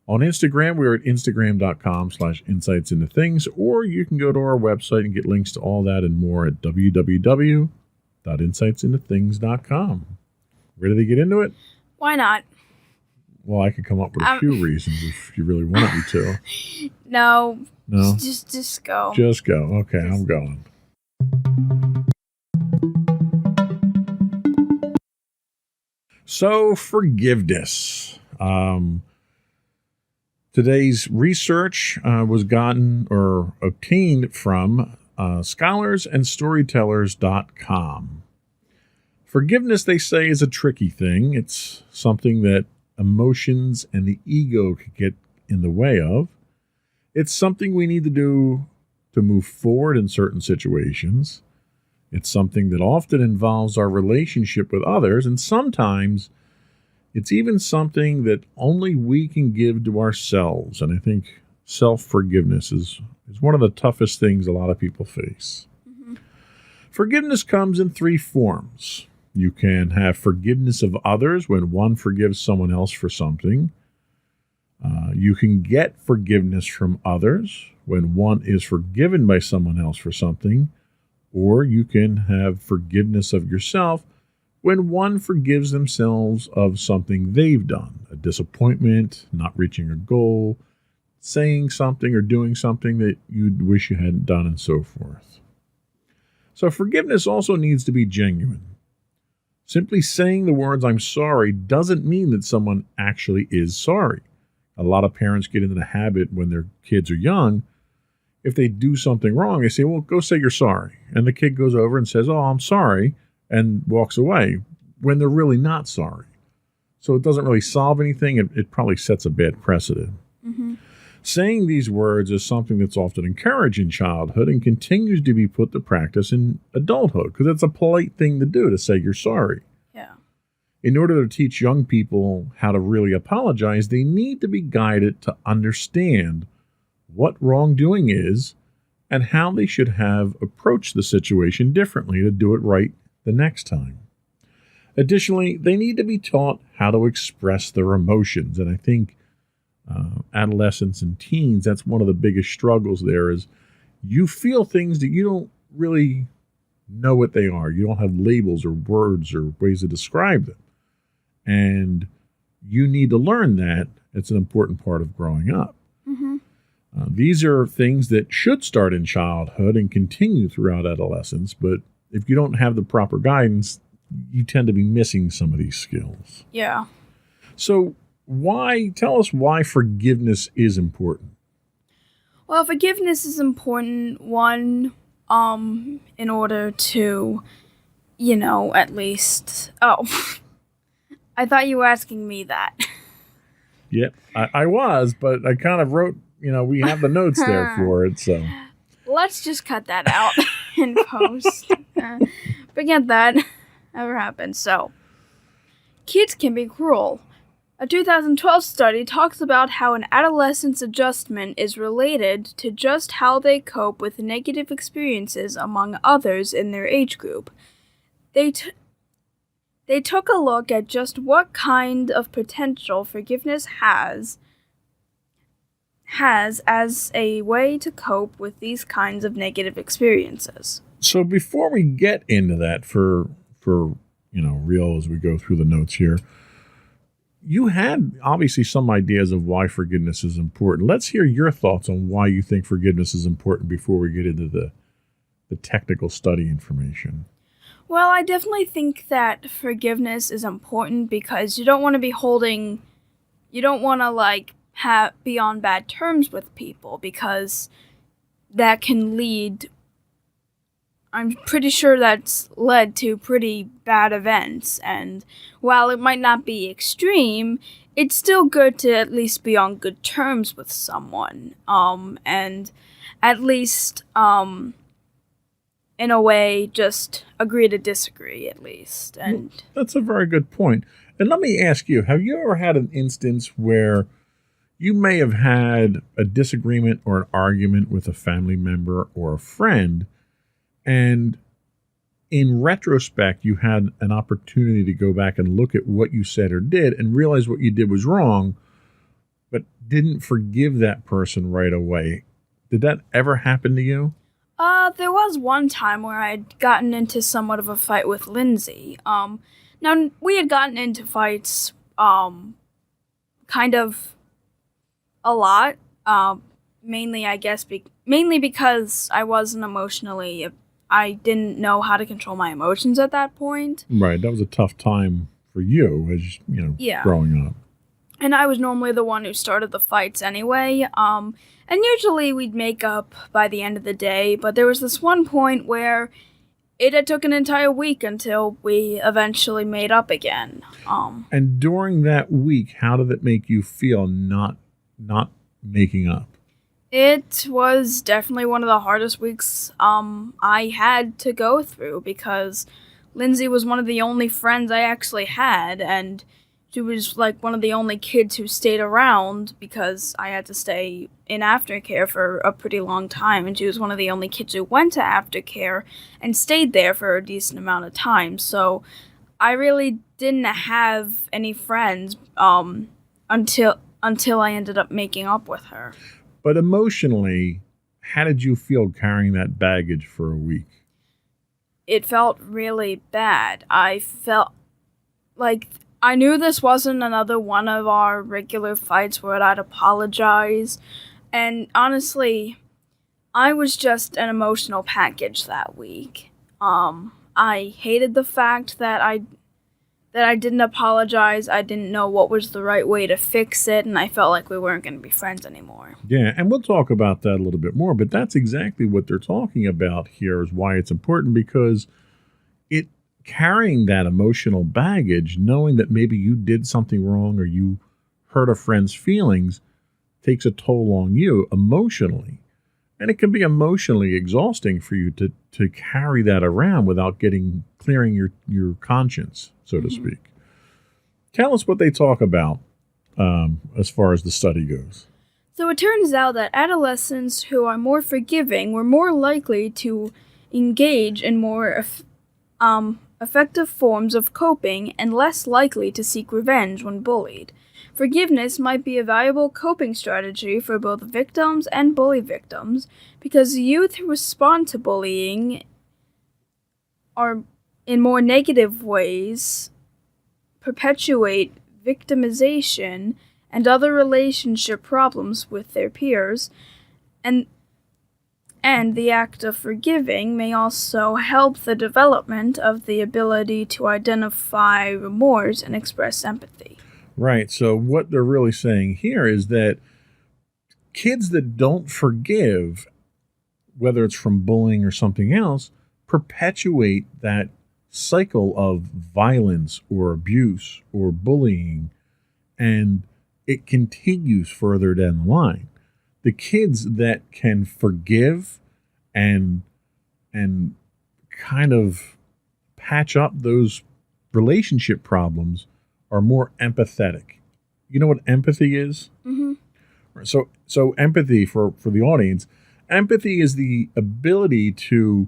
On Instagram, we're at instagram.com/insightsintothings, or you can go to our website and get links to all that and more at www.insightsintothings.com. Ready to get into it? Why not? Well, I could come up with a few reasons if you really wanted me to. No. No? Just go. Just go. Okay, I'm going. So, forgiveness. Today's research was gotten or obtained from scholarsandstorytellers.com. Forgiveness, they say, is a tricky thing. It's something that emotions and the ego could get in the way of. It's something we need to do to move forward in certain situations. It's something that often involves our relationship with others, and sometimes it's even something that only we can give to ourselves. And I think self-forgiveness is one of the toughest things a lot of people face. Mm-hmm. Forgiveness comes in three forms. You can have forgiveness of others when one forgives someone else for something. You can get forgiveness from others when one is forgiven by someone else for something. Or you can have forgiveness of yourself when one forgives themselves of something they've done, a disappointment, not reaching a goal, saying something or doing something that you'd wish you hadn't done, and so forth. So forgiveness also needs to be genuine. Simply saying the words, "I'm sorry," doesn't mean that someone actually is sorry. A lot of parents get into the habit when their kids are young. If they do something wrong, they say, "Well, go say you're sorry." And the kid goes over and says, "Oh, I'm sorry," and walks away when they're really not sorry. So it doesn't really solve anything. It probably sets a bad precedent. Mm-hmm. Saying these words is something that's often encouraged in childhood and continues to be put to practice in adulthood because it's a polite thing to do, to say you're sorry. Yeah. In order to teach young people how to really apologize, they need to be guided to understand what wrongdoing is and how they should have approached the situation differently to do it right the next time. Additionally, they need to be taught how to express their emotions. And I think adolescents and teens, that's one of the biggest struggles there is you feel things that you don't really know what they are. You don't have labels or words or ways to describe them. And you need to learn that. It's an important part of growing up. Mm-hmm. These are things that should start in childhood and continue throughout adolescence, but if you don't have the proper guidance, you tend to be missing some of these skills. Yeah. So tell us why forgiveness is important. Well, forgiveness is important, one, in order to, at least, I thought you were asking me that. Yep, I was, but I kind of wrote, we have the notes there for it, so. Let's just cut that out in post. Forget that ever happened. So, kids can be cruel. A 2012 study talks about how an adolescent's adjustment is related to just how they cope with negative experiences among others in their age group. They took a look at just what kind of potential forgiveness has as a way to cope with these kinds of negative experiences. So before we get into that for real as we go through the notes here, you had obviously some ideas of why forgiveness is important. Let's hear your thoughts on why you think forgiveness is important before we get into the technical study information. Well, I definitely think that forgiveness is important because you don't want to be be on bad terms with people, because that can lead, I'm pretty sure that's led to pretty bad events. And while it might not be extreme, it's still good to at least be on good terms with someone. And at least, in a way, just agree to disagree, at least. And that's a very good point. And let me ask you, have you ever had an instance where you may have had a disagreement or an argument with a family member or a friend, and in retrospect, you had an opportunity to go back and look at what you said or did and realize what you did was wrong, but didn't forgive that person right away. Did that ever happen to you? There was one time where I'd gotten into somewhat of a fight with Lindsay. Now we had gotten into fights, kind of a lot. Mainly, I guess, mainly because I I didn't know how to control my emotions at that point. Right. That was a tough time for you as, Yeah. growing up. And I was normally the one who started the fights anyway. And usually we'd make up by the end of the day, but there was this one point where it had took an entire week until we eventually made up again. And during that week, how did it make you feel not making up? It was definitely one of the hardest weeks I had to go through because Lindsay was one of the only friends I actually had, and she was like one of the only kids who stayed around because I had to stay in aftercare for a pretty long time, and she was one of the only kids who went to aftercare and stayed there for a decent amount of time. So I really didn't have any friends until I ended up making up with her. But emotionally, how did you feel carrying that baggage for a week? It felt really bad. I felt like I knew this wasn't another one of our regular fights where I'd apologize. And honestly, I was just an emotional package that week. I hated the fact that I didn't apologize. I didn't know what was the right way to fix it, and I felt like we weren't going to be friends anymore. Yeah, and we'll talk about that a little bit more, but that's exactly what they're talking about here is why it's important, because carrying that emotional baggage, knowing that maybe you did something wrong or you hurt a friend's feelings, takes a toll on you emotionally. And it can be emotionally exhausting for you to carry that around without clearing your conscience, so to speak. Tell us what they talk about as far as the study goes. So it turns out that adolescents who are more forgiving were more likely to engage in more effective forms of coping and less likely to seek revenge when bullied. Forgiveness might be a valuable coping strategy for both victims and bully victims because youth who respond to bullying are in more negative ways perpetuate victimization and other relationship problems with their peers, and the act of forgiving may also help the development of the ability to identify remorse and express empathy. Right. So what they're really saying here is that kids that don't forgive, whether it's from bullying or something else, perpetuate that cycle of violence or abuse or bullying, and it continues further down the line. The kids that can forgive and kind of patch up those relationship problems are more empathetic. You know what empathy is? Mm-hmm. So empathy for the audience, empathy is the ability to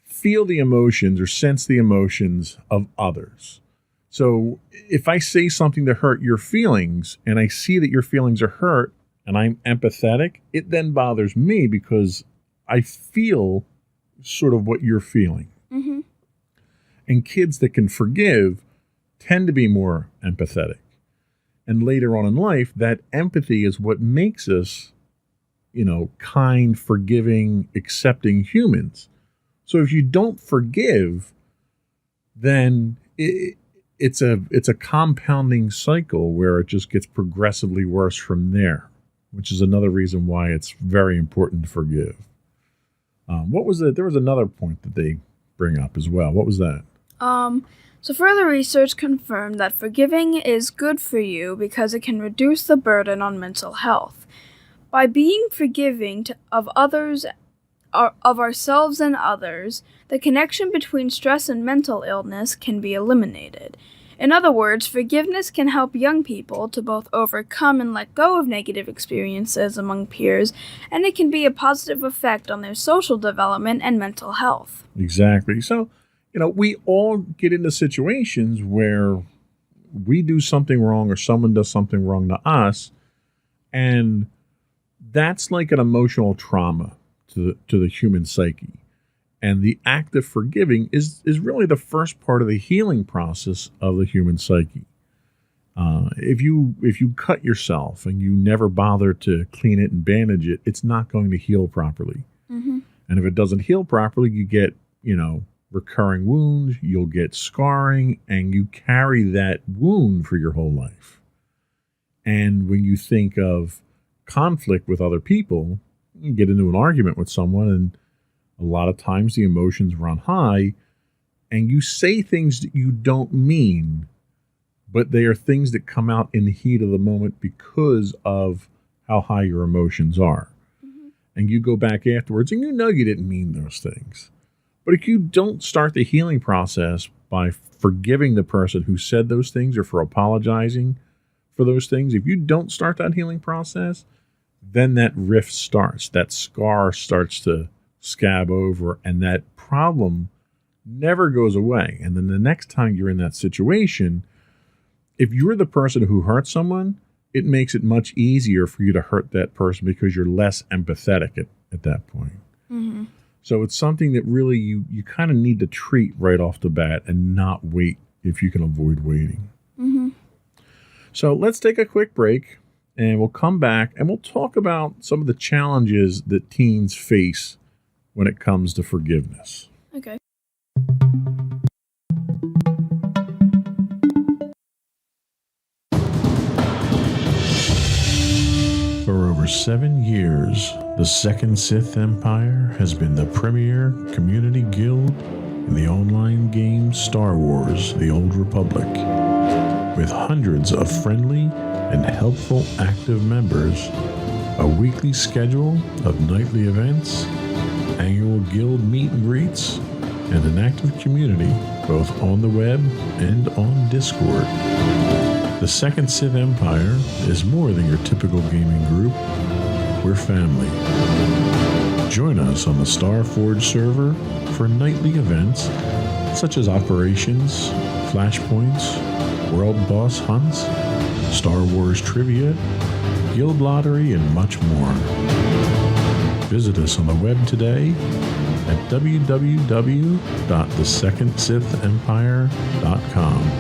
feel the emotions or sense the emotions of others. So if I say something to hurt your feelings and I see that your feelings are hurt and I'm empathetic, it then bothers me because I feel sort of what you're feeling. Mm-hmm. And kids that can forgive tend to be more empathetic. And later on in life, that empathy is what makes us, kind, forgiving, accepting humans. So if you don't forgive, then it's a compounding cycle where it just gets progressively worse from there, which is another reason why it's very important to forgive. There was another point that they bring up as well. What was that? So further research confirmed that forgiving is good for you because it can reduce the burden on mental health. By being forgiving of others, of ourselves and others, the connection between stress and mental illness can be eliminated. In other words, forgiveness can help young people to both overcome and let go of negative experiences among peers, and it can be a positive effect on their social development and mental health. Exactly. So, we all get into situations where we do something wrong or someone does something wrong to us, And that's like an emotional trauma to the human psyche. And the act of forgiving is really the first part of the healing process of the human psyche. If you cut yourself and you never bother to clean it and bandage it, it's not going to heal properly. Mm-hmm. And if it doesn't heal properly, you get, recurring wounds, you'll get scarring, and you carry that wound for your whole life. And when you think of conflict with other people, you get into an argument with someone, and a lot of times the emotions run high, and you say things that you don't mean, but they are things that come out in the heat of the moment because of how high your emotions are. Mm-hmm. And you go back afterwards, and you didn't mean those things. But if you don't start the healing process by forgiving the person who said those things or for apologizing for those things, if you don't start that healing process, then that rift starts. That scar starts to scab over, and that problem never goes away. And then the next time you're in that situation, if you're the person who hurt someone, it makes it much easier for you to hurt that person because you're less empathetic at that point. Mm-hmm. So it's something that really you kind of need to treat right off the bat and not wait if you can avoid waiting. Mm-hmm. So let's take a quick break, and we'll come back and we'll talk about some of the challenges that teens face when it comes to forgiveness. Okay. For over 7 years, the Second Sith Empire has been the premier community guild in the online game Star Wars: The Old Republic. With hundreds of friendly and helpful active members, a weekly schedule of nightly events, annual guild meet and greets, and an active community both on the web and on Discord. The Second Sith Empire is more than your typical gaming group. We're family. Join us on the Starforge server for nightly events such as operations, flashpoints, world boss hunts, Star Wars trivia, guild lottery, and much more. Visit us on the web today at www.thesecondsithempire.com.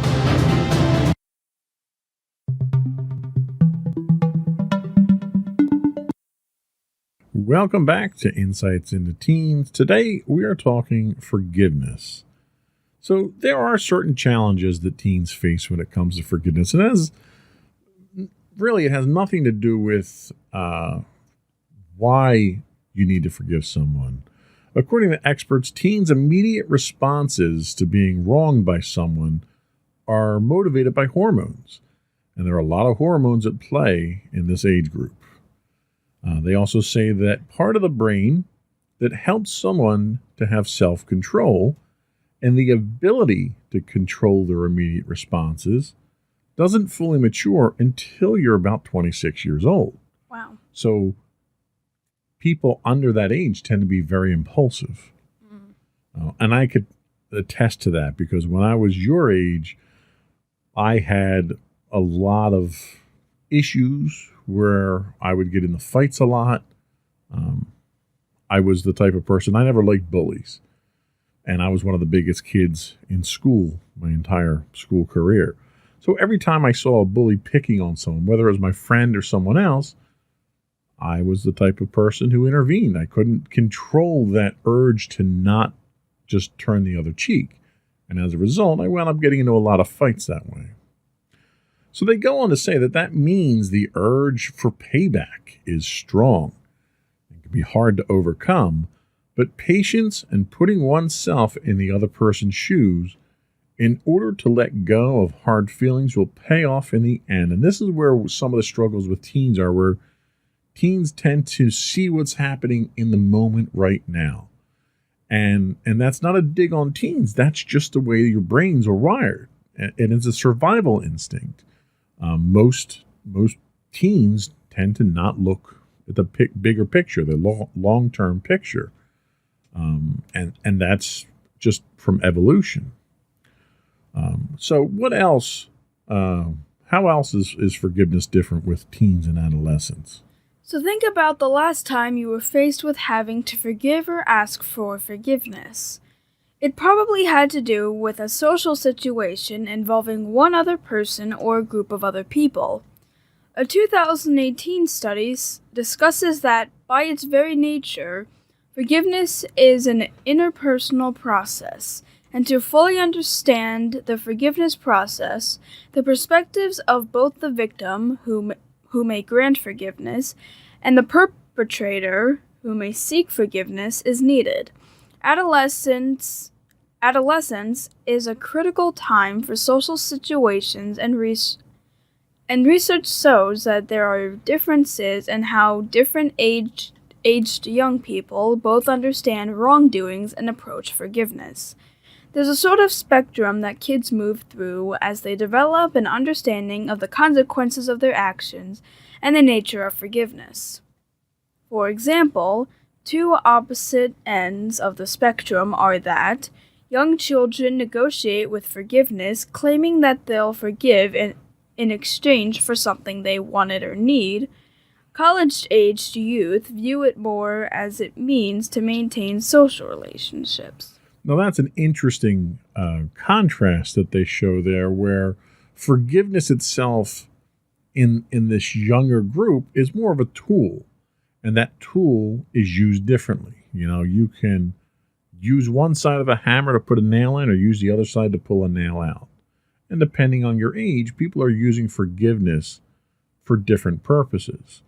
Welcome back to Insights into Teens. Today we are talking forgiveness. So there are certain challenges that teens face when it comes to forgiveness, and it has nothing to do with why you need to forgive someone. According to experts, teens' immediate responses to being wronged by someone are motivated by hormones, and there are a lot of hormones at play in this age group. They also say that part of the brain that helps someone to have self-control and the ability to control their immediate responses doesn't fully mature until you're about 26 years old. Wow. So people under that age tend to be very impulsive. And I could attest to that because when I was your age, I had a lot of issues where I would get into fights a lot. I was the type of person, I never liked bullies. And I was one of the biggest kids in school, my entire school career. So every time I saw a bully picking on someone, whether it was my friend or someone else, I was the type of person who intervened. I couldn't control that urge to not just turn the other cheek. And as a result, I wound up getting into a lot of fights that way. So they go on to say that means the urge for payback is strong. It can be hard to overcome, but patience and putting oneself in the other person's shoes in order to let go of hard feelings will pay off in the end. And this is where some of the struggles with teens are, where teens tend to see what's happening in the moment right now. And that's not a dig on teens. That's just the way your brains are wired. And it's a survival instinct. Most teens tend to not look at the bigger picture, the long-term picture. And that's just from evolution. So what else? How How else is forgiveness different with teens and adolescents? So think about the last time you were faced with having to forgive or ask for forgiveness. It probably had to do with a social situation involving one other person or a group of other people. A 2018 study discusses that, by its very nature, forgiveness is an interpersonal process, and to fully understand the forgiveness process, the perspectives of both the victim, who may grant forgiveness, and the perpetrator, who may seek forgiveness, is needed. Adolescence is a critical time for social situations, and research shows that there are differences in how different aged young people both understand wrongdoings and approach forgiveness. There's a sort of spectrum that kids move through as they develop an understanding of the consequences of their actions and the nature of forgiveness. For example, two opposite ends of the spectrum are that young children negotiate with forgiveness, claiming that they'll forgive in exchange for something they wanted or need. College-aged youth view it more as it means to maintain social relationships. Now, that's an interesting contrast that they show there, where forgiveness itself in this younger group is more of a tool, and that tool is used differently. You know, you can use one side of a hammer to put a nail in or use the other side to pull a nail out. And depending on your age, people are using forgiveness for different purposes.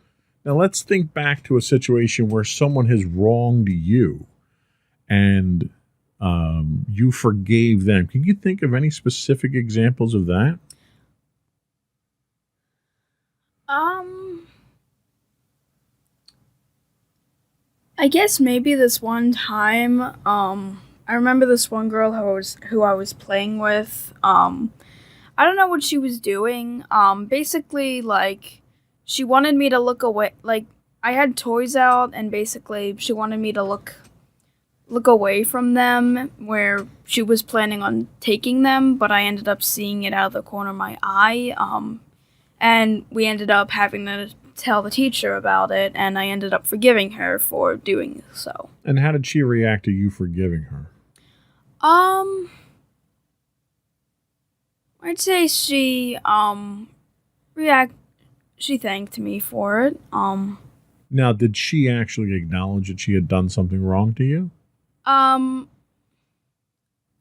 Now, let's think back to a situation where someone has wronged you and you forgave them. Can you think of any specific examples of that? I guess maybe this one time, I remember this one girl who I was playing with. I don't know what she was doing. Basically, like, she wanted me to look away. Like, I had toys out, and basically, she wanted me to look away from them, where she was planning on taking them, but I ended up seeing it out of the corner of my eye. And we ended up having to tell the teacher about it, and I ended up forgiving her for doing so. And how did she react to you forgiving her? I'd say she thanked me for it. Now, did she actually acknowledge that she had done something wrong to you?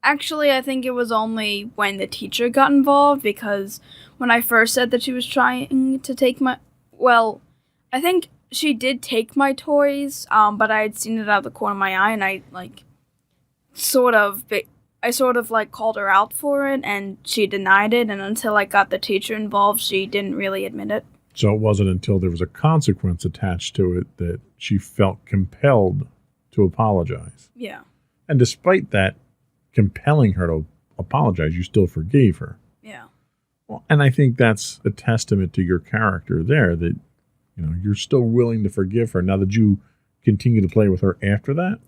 Actually, I think it was only when the teacher got involved, because when I first said that she was trying to take I think she did take my toys, but I had seen it out of the corner of my eye, and I sort of called her out for it, and she denied it, and until I got the teacher involved, she didn't really admit it. So it wasn't until there was a consequence attached to it that she felt compelled to apologize. Yeah. And despite that compelling her to apologize, you still forgave her. Yeah. Well, and I think that's a testament to your character there, that, you know, you're still willing to forgive her. Now, did you continue to play with her after that?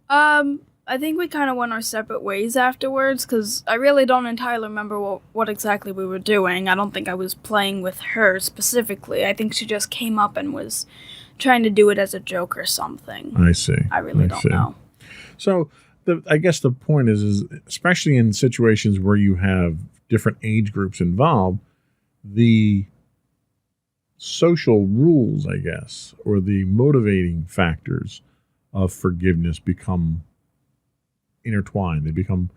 I think we kind of went our separate ways afterwards, because I really don't entirely remember what exactly we were doing. I don't think I was playing with her specifically. I think she just came up and was trying to do it as a joke or something. I see. I really don't know. So I guess the point is especially in situations where you have different age groups involved, the social rules, I guess, or the motivating factors of forgiveness become intertwined. They become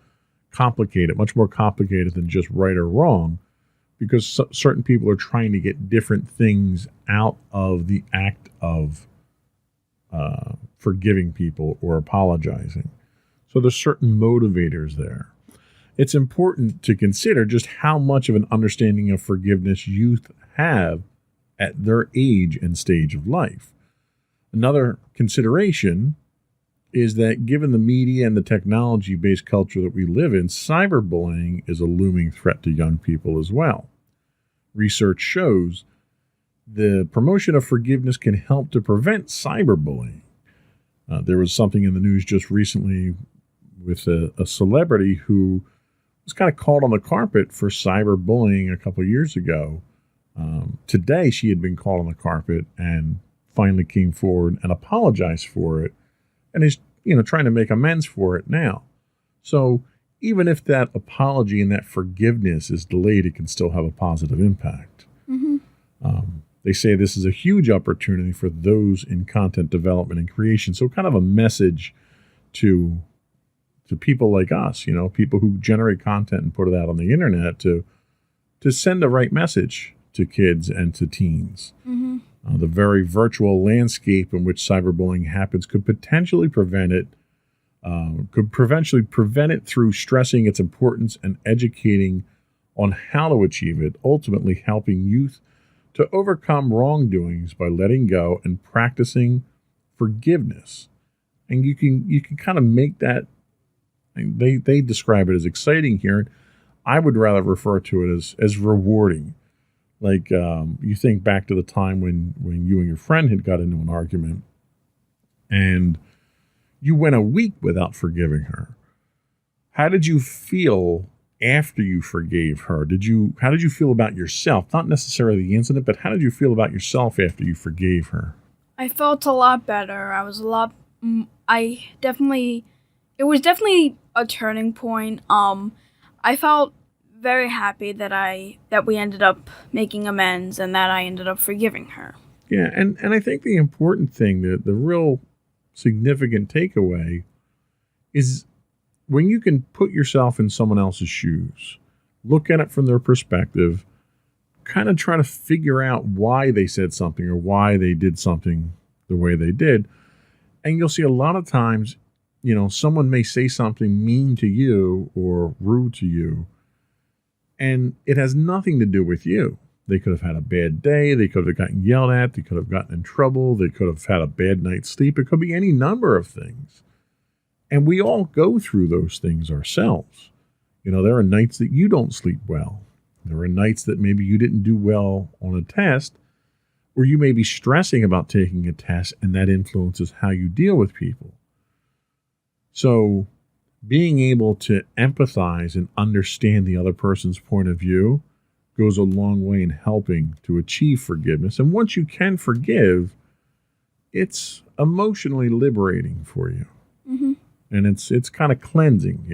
complicated, much more complicated than just right or wrong, because certain people are trying to get different things out of the act of forgiving people or apologizing. So there's certain motivators there. It's important to consider just how much of an understanding of forgiveness youth have at their age and stage of life. Another consideration is that given the media and the technology-based culture that we live in, cyberbullying is a looming threat to young people as well. Research shows the promotion of forgiveness can help to prevent cyberbullying. There was something in the news just recently with a celebrity who was kind of called on the carpet for cyberbullying a couple of years ago. Today, she had been called on the carpet and finally came forward and apologized for it, and is trying to make amends for it now. So even if that apology and that forgiveness is delayed, it can still have a positive impact. Mm-hmm. They say this is a huge opportunity for those in content development and creation. So kind of a message to people like us, people who generate content and put it out on the internet to send the right message to kids and to teens. Mm-hmm. The very virtual landscape in which cyberbullying happens could potentially prevent it through stressing its importance and educating on how to achieve it, ultimately helping youth to overcome wrongdoings by letting go and practicing forgiveness. And you can kind of make that, they describe it as exciting here. And I would rather refer to it as rewarding. Like you think back to the time when you and your friend had got into an argument and you went a week without forgiving her. How did you feel after you forgave her? How did you feel about yourself? Not necessarily the incident, but how did you feel about yourself after you forgave her? I felt a lot better. It was definitely a turning point. I felt very happy that we ended up making amends and that I ended up forgiving her. Yeah, and I think the important thing, the real significant takeaway is when you can put yourself in someone else's shoes, look at it from their perspective, kind of try to figure out why they said something or why they did something the way they did. And you'll see a lot of times, someone may say something mean to you or rude to you, and it has nothing to do with you. They could have had a bad day. They could have gotten yelled at. They could have gotten in trouble. They could have had a bad night's sleep. It could be any number of things. And we all go through those things ourselves. There are nights that you don't sleep well. There are nights that maybe you didn't do well on a test, or you may be stressing about taking a test, and that influences how you deal with people. So being able to empathize and understand the other person's point of view goes a long way in helping to achieve forgiveness. And once you can forgive, it's emotionally liberating for you. Mm-hmm. And it's kind of cleansing,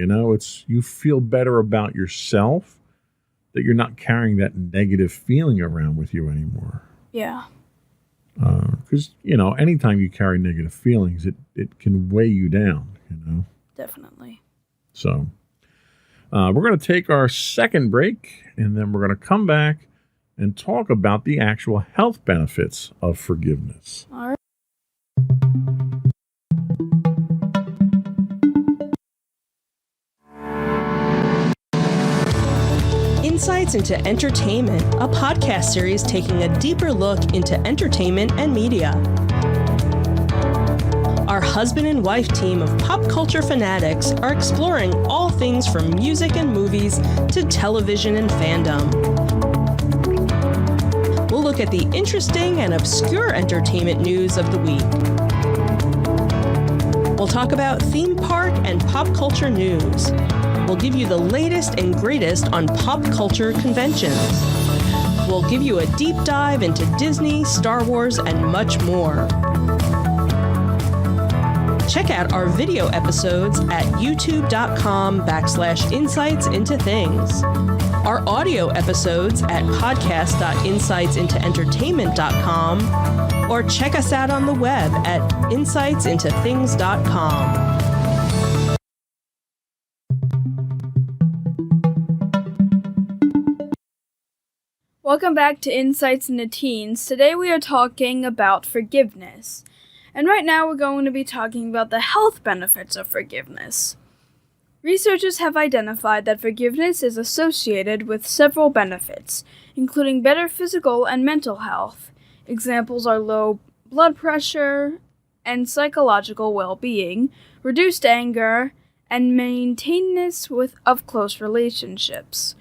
you feel better about yourself, that you're not carrying that negative feeling around with you anymore. Yeah. Because, anytime you carry negative feelings, it can weigh you down, Definitely. So we're going to take our second break, and then we're going to come back and talk about the actual health benefits of forgiveness. All right. Insights into Entertainment, a podcast series taking a deeper look into entertainment and media. Our husband and wife team of pop culture fanatics are exploring all things from music and movies to television and fandom. We'll look at the interesting and obscure entertainment news of the week. We'll talk about theme park and pop culture news. We'll give you the latest and greatest on pop culture conventions. We'll give you a deep dive into Disney, Star Wars, and much more. Check out our video episodes at youtube.com/insightsintothings. Our audio episodes at podcast.insightsintoentertainment.com, or check us out on the web at insightsintothings.com. Welcome back to Insights into Teens. Today we are talking about forgiveness. And right now we're going to be talking about the health benefits of forgiveness. Researchers have identified that forgiveness is associated with several benefits, including better physical and mental health. Examples are low blood pressure and psychological well-being, reduced anger, and maintenance of close relationships.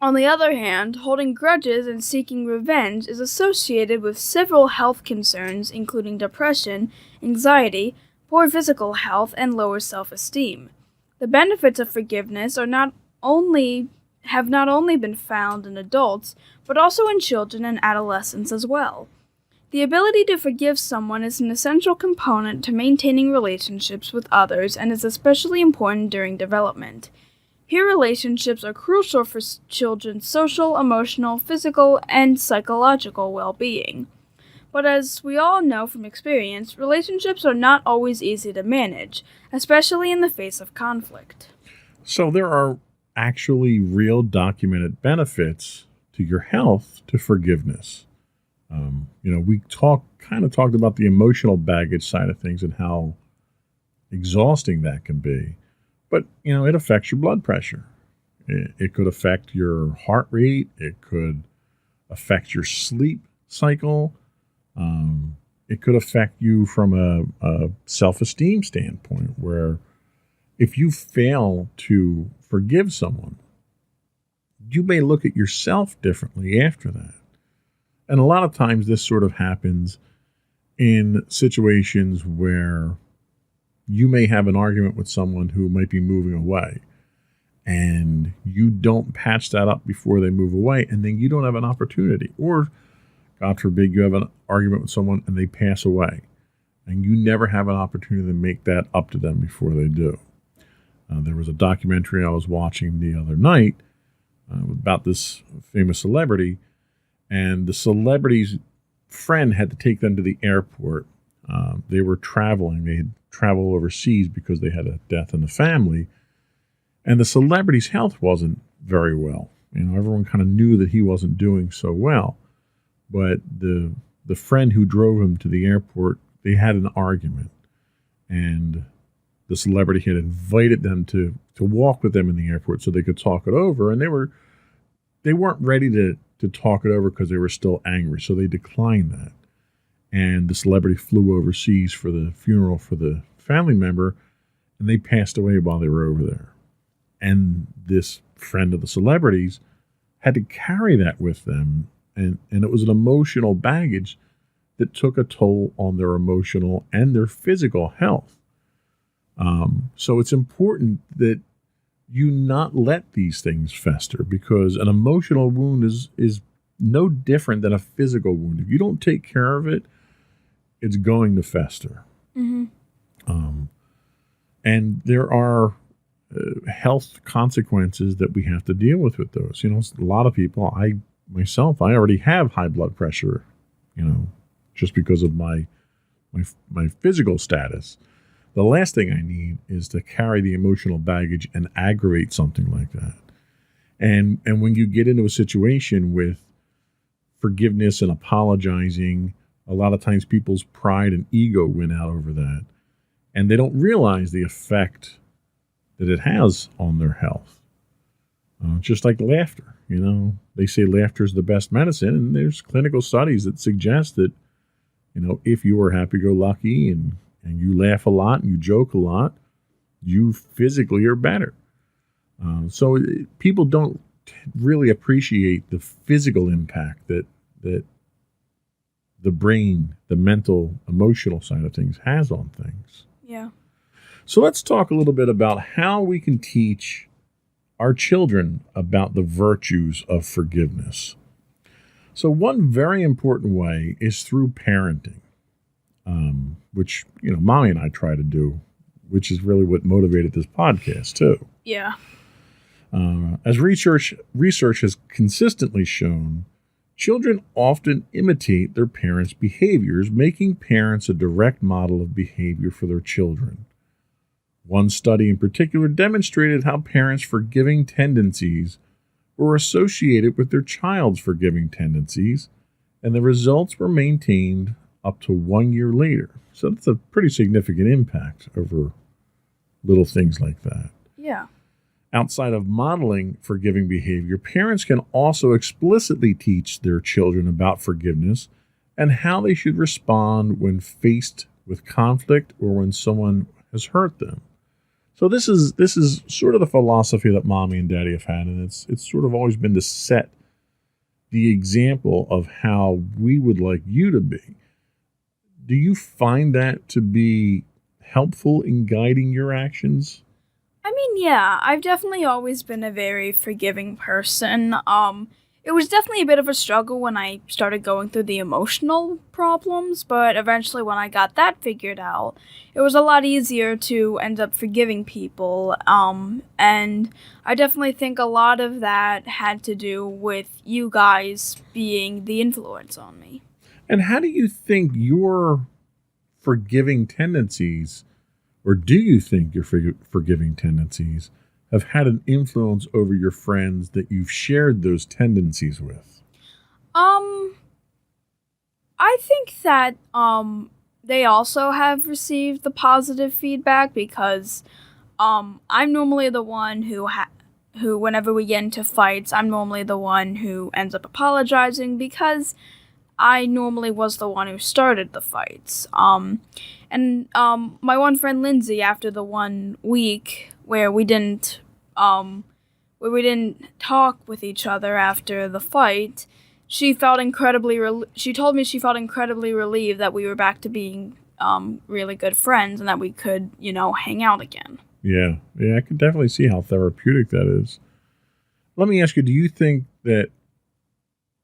On the other hand, holding grudges and seeking revenge is associated with several health concerns, including depression, anxiety, poor physical health, and lower self-esteem. The benefits of forgiveness have not only been found in adults, but also in children and adolescents as well. The ability to forgive someone is an essential component to maintaining relationships with others and is especially important during development. Peer relationships are crucial for children's social, emotional, physical, and psychological well-being. But as we all know from experience, relationships are not always easy to manage, especially in the face of conflict. So there are actually real documented benefits to your health to forgiveness. We talked about the emotional baggage side of things and how exhausting that can be. But, it affects your blood pressure. It could affect your heart rate. It could affect your sleep cycle. It could affect you from a self-esteem standpoint, where if you fail to forgive someone, you may look at yourself differently after that. And a lot of times this sort of happens in situations where you may have an argument with someone who might be moving away, and you don't patch that up before they move away, and then you don't have an opportunity. Or, God forbid, you have an argument with someone and they pass away, and you never have an opportunity to make that up to them before they do. There was a documentary I was watching the other night about this famous celebrity, and the celebrity's friend had to take them to the airport. They were traveling. They had traveled overseas because they had a death in the family, and the celebrity's health wasn't very well. Everyone kind of knew that he wasn't doing so well, but the friend who drove him to the airport, they had an argument, and the celebrity had invited them to walk with them in the airport so they could talk it over, and they weren't ready to talk it over because they were still angry, so they declined that. And the celebrity flew overseas for the funeral for the family member, and they passed away while they were over there. And this friend of the celebrities had to carry that with them, and it was an emotional baggage that took a toll on their emotional and their physical health. So it's important that you not let these things fester, because an emotional wound is no different than a physical wound. If you don't take care of it, it's going to fester. Mm-hmm. And there are health consequences that we have to deal with those. A lot of people, I already have high blood pressure, just because of my physical status. The last thing I need is to carry the emotional baggage and aggravate something like that. And when you get into a situation with forgiveness and apologizing, a lot of times people's pride and ego win out over that, and they don't realize the effect that it has on their health. Just like laughter, they say laughter is the best medicine, and there's clinical studies that suggest that, if you are happy-go-lucky and you laugh a lot and you joke a lot, you physically are better. So people don't really appreciate the physical impact that the brain, the mental, emotional side of things has on things. Yeah. So let's talk a little bit about how we can teach our children about the virtues of forgiveness. So one very important way is through parenting, which, Mommy and I try to do, which is really what motivated this podcast too. Yeah. As research has consistently shown, children often imitate their parents' behaviors, making parents a direct model of behavior for their children. One study in particular demonstrated how parents' forgiving tendencies were associated with their child's forgiving tendencies, and the results were maintained up to 1 year later. So that's a pretty significant impact over little things like that. Yeah. Outside of modeling forgiving behavior, parents can also explicitly teach their children about forgiveness and how they should respond when faced with conflict or when someone has hurt them. So this is sort of the philosophy that Mommy and Daddy have had, and it's sort of always been to set the example of how we would like you to be. Do you find that to be helpful in guiding your actions? I mean, yeah, I've definitely always been a very forgiving person. It was definitely a bit of a struggle when I started going through the emotional problems, but eventually when I got that figured out, it was a lot easier to end up forgiving people. And I definitely think a lot of that had to do with you guys being the influence on me. And how do you think your forgiving tendencies, or do you think your forgiving tendencies have had an influence over your friends that you've shared those tendencies with? I think that they also have received the positive feedback because I'm normally the one who whenever we get into fights, I'm normally the one who ends up apologizing because I normally was the one who started the fights. And my one friend Lindsay, after the 1 week where we didn't talk with each other after the fight, she told me she felt incredibly relieved that we were back to being really good friends and that we could, hang out again. Yeah, I can definitely see how therapeutic that is. Let me ask you, do you think that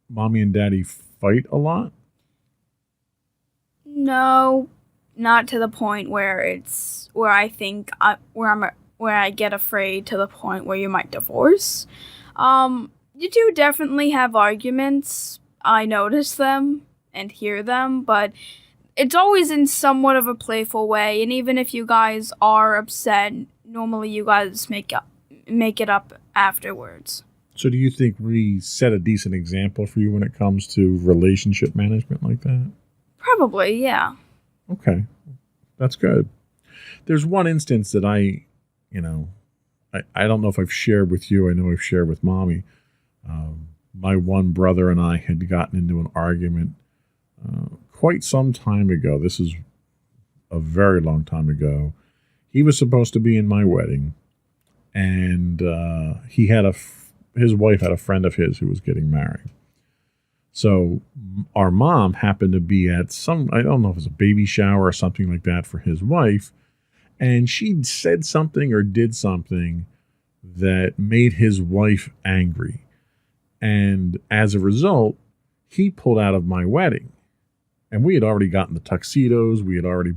mommy and daddy fight a lot? No, not to the point where I get afraid to the point where you might divorce. You do definitely have arguments. I notice them and hear them, but it's always in somewhat of a playful way. And even if you guys are upset, normally you guys make it up afterwards. So do you think we set a decent example for you when it comes to relationship management like that? Probably, yeah. Okay, that's good. There's one instance that I don't know if I've shared with you. I know I've shared with Mommy. My one brother and I had gotten into an argument quite some time ago. This is a very long time ago. He was supposed to be in my wedding, and he had his wife had a friend of his who was getting married. So our mom happened to be at I don't know if it was a baby shower or something like that for his wife, and she said something or did something that made his wife angry. And as a result, he pulled out of my wedding. And we had already gotten the tuxedos. We had already,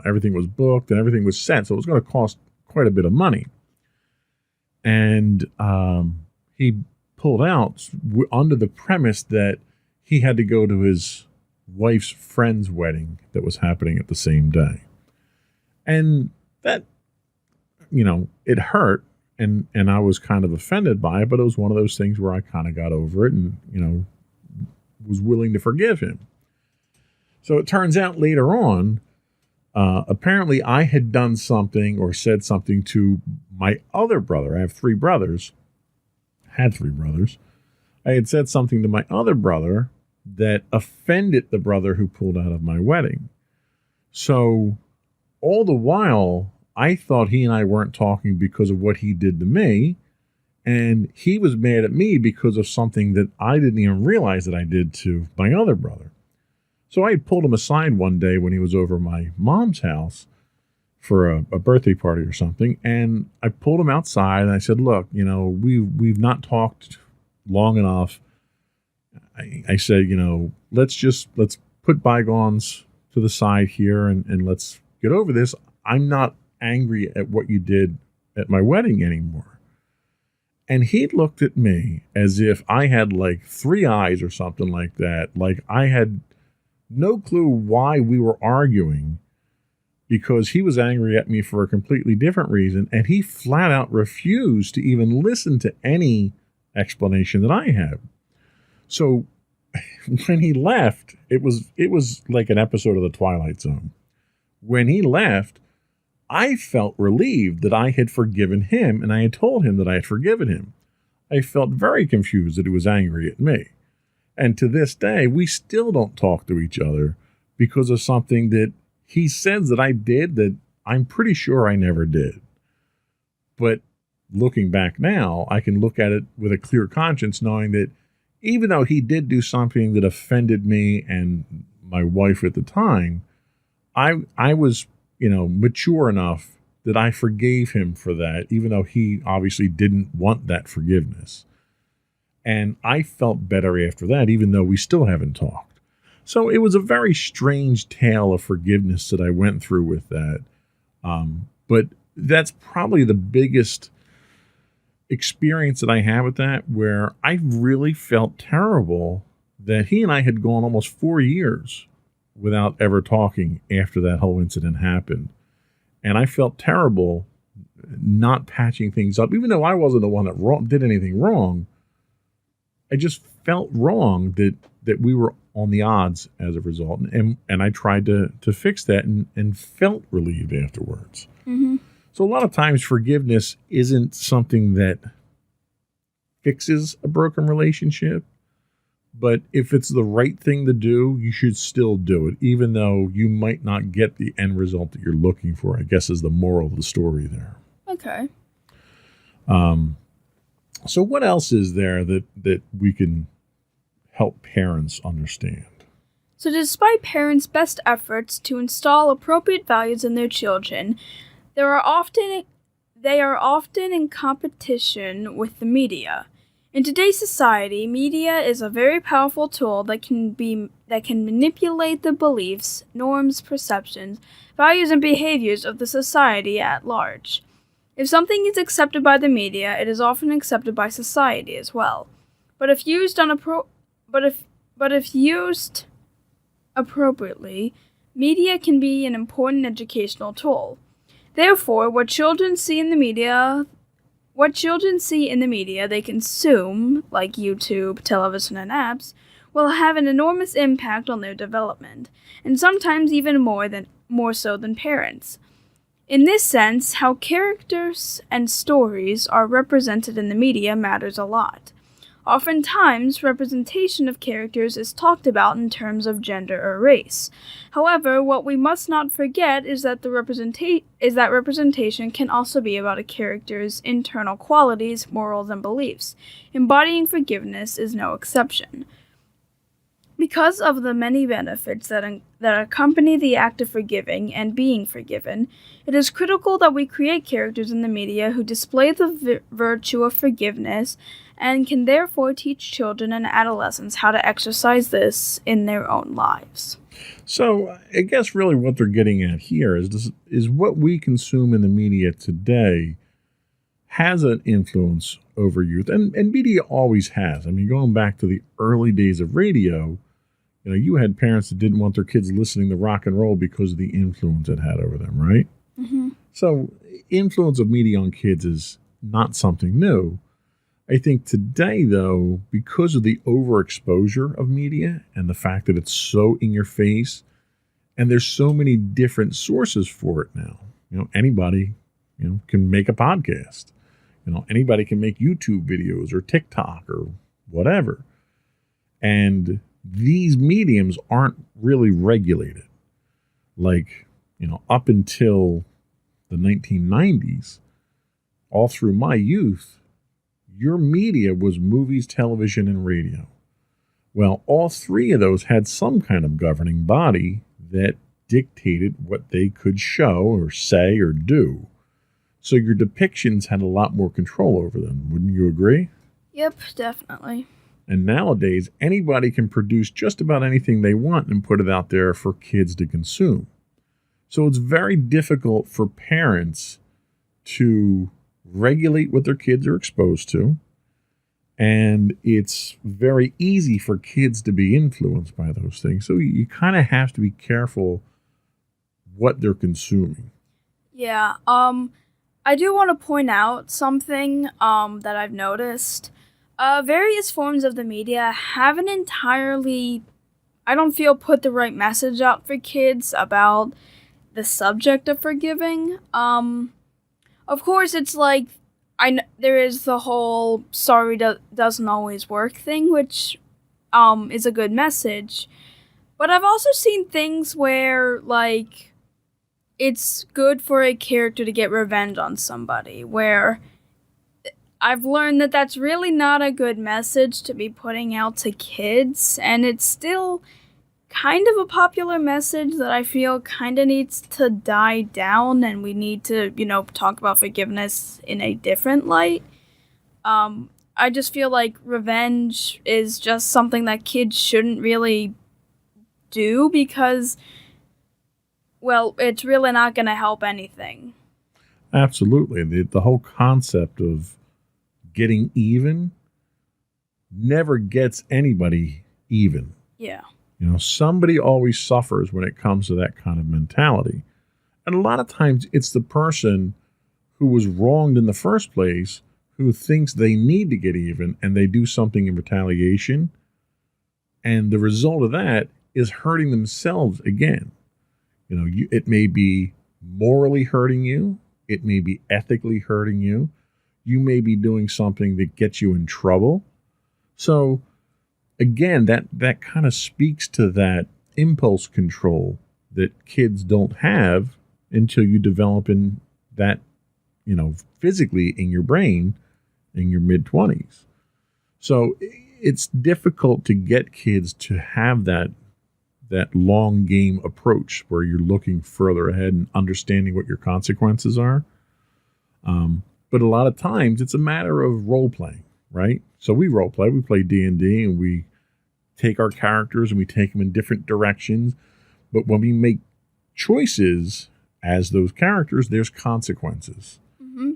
everything was booked and everything was set. So it was going to cost quite a bit of money. And he pulled out under the premise that he had to go to his wife's friend's wedding that was happening at the same day. And that, it hurt. And I was kind of offended by it, but it was one of those things where I kind of got over it and, was willing to forgive him. So it turns out later on, apparently I had done something or said something to my other brother. I have 3 brothers. Had 3 brothers. I had said something to my other brother that offended the brother who pulled out of my wedding. So all the while, I thought he and I weren't talking because of what he did to me, and he was mad at me because of something that I didn't even realize that I did to my other brother. So I had pulled him aside one day when he was over my mom's house for a birthday party or something, and I pulled him outside and I said, "Look, we've not talked long enough." I said, let's put bygones to the side here and let's get over this. I'm not angry at what you did at my wedding anymore. And he looked at me as if I had like 3 eyes or something like that. Like I had no clue why we were arguing, because he was angry at me for a completely different reason. And he flat out refused to even listen to any explanation that I had. So when he left, it was like an episode of The Twilight Zone. When he left, I felt relieved that I had forgiven him, and I had told him that I had forgiven him. I felt very confused that he was angry at me. And to this day, we still don't talk to each other because of something that he says that I did that I'm pretty sure I never did. But looking back now, I can look at it with a clear conscience, knowing that even though he did do something that offended me and my wife at the time, I was, mature enough that I forgave him for that, even though he obviously didn't want that forgiveness. And I felt better after that, even though we still haven't talked. So it was a very strange tale of forgiveness that I went through with that. But that's probably the biggest experience that I had with that, where I really felt terrible that he and I had gone almost 4 years without ever talking after that whole incident happened. And I felt terrible not patching things up, even though I wasn't the one that did anything wrong. I just felt wrong that we were on the odds as a result. And I tried to fix that and felt relieved afterwards. Mm-hmm. So a lot of times forgiveness isn't something that fixes a broken relationship. But if it's the right thing to do, you should still do it, even though you might not get the end result that you're looking for, I guess is the moral of the story there. Okay. So what else is there that we can help parents understand? So despite parents' best efforts to install appropriate values in their children, they are often in competition with the media. In today's society, media is a very powerful tool that can manipulate the beliefs, norms, perceptions, values, and behaviors of the society at large. If something is accepted by the media, it is often accepted by society as well. But if used appropriately, media can be an important educational tool. Therefore, what children see in the media they consume, like YouTube, television, and apps, will have an enormous impact on their development, and sometimes even more so than parents. In this sense, how characters and stories are represented in the media matters a lot. Oftentimes, representation of characters is talked about in terms of gender or race. However, what we must not forget is that representation can also be about a character's internal qualities, morals, and beliefs. Embodying forgiveness is no exception. Because of the many benefits that accompany the act of forgiving and being forgiven, it is critical that we create characters in the media who display the virtue of forgiveness and can therefore teach children and adolescents how to exercise this in their own lives. So I guess really what they're getting at here is what we consume in the media today has an influence over youth, and media always has. I mean, going back to the early days of radio, you had parents that didn't want their kids listening to rock and roll because of the influence it had over them, right? Mm-hmm. So influence of media on kids is not something new. I think today, though, because of the overexposure of media and the fact that it's so in your face, and there's so many different sources for it now. Anybody, can make a podcast. Anybody can make YouTube videos or TikTok or whatever. And these mediums aren't really regulated. Like, up until the 1990s, all through my youth, your media was movies, television, and radio. Well, all three of those had some kind of governing body that dictated what they could show or say or do. So your depictions had a lot more control over them. Wouldn't you agree? Yep, definitely. And nowadays, anybody can produce just about anything they want and put it out there for kids to consume. So it's very difficult for parents to regulate what their kids are exposed to. And it's very easy for kids to be influenced by those things. So you kind of have to be careful what they're consuming. Yeah, I do want to point out something that I've noticed. Various forms of the media haven't entirely, I don't feel, put the right message out for kids about the subject of forgiving. Of course, it's like, there is the whole sorry doesn't always work thing, which is a good message. But I've also seen things where, like, it's good for a character to get revenge on somebody, where I've learned that that's really not a good message to be putting out to kids, and it's still kind of a popular message that I feel kind of needs to die down, and we need to, talk about forgiveness in a different light. I just feel like revenge is just something that kids shouldn't really do because, well, it's really not going to help anything. Absolutely. The whole concept of getting even never gets anybody even. Yeah. Somebody always suffers when it comes to that kind of mentality. And a lot of times it's the person who was wronged in the first place who thinks they need to get even, and they do something in retaliation. And the result of that is hurting themselves again. It may be morally hurting you. It may be ethically hurting you. You may be doing something that gets you in trouble. So again, that kind of speaks to that impulse control that kids don't have until you develop in that, physically in your brain in your mid-20s. So it's difficult to get kids to have that long game approach where you're looking further ahead and understanding what your consequences are. But a lot of times it's a matter of role playing, right? So we role play, we play D&D, and we take our characters and we take them in different directions. But when we make choices as those characters, there's consequences,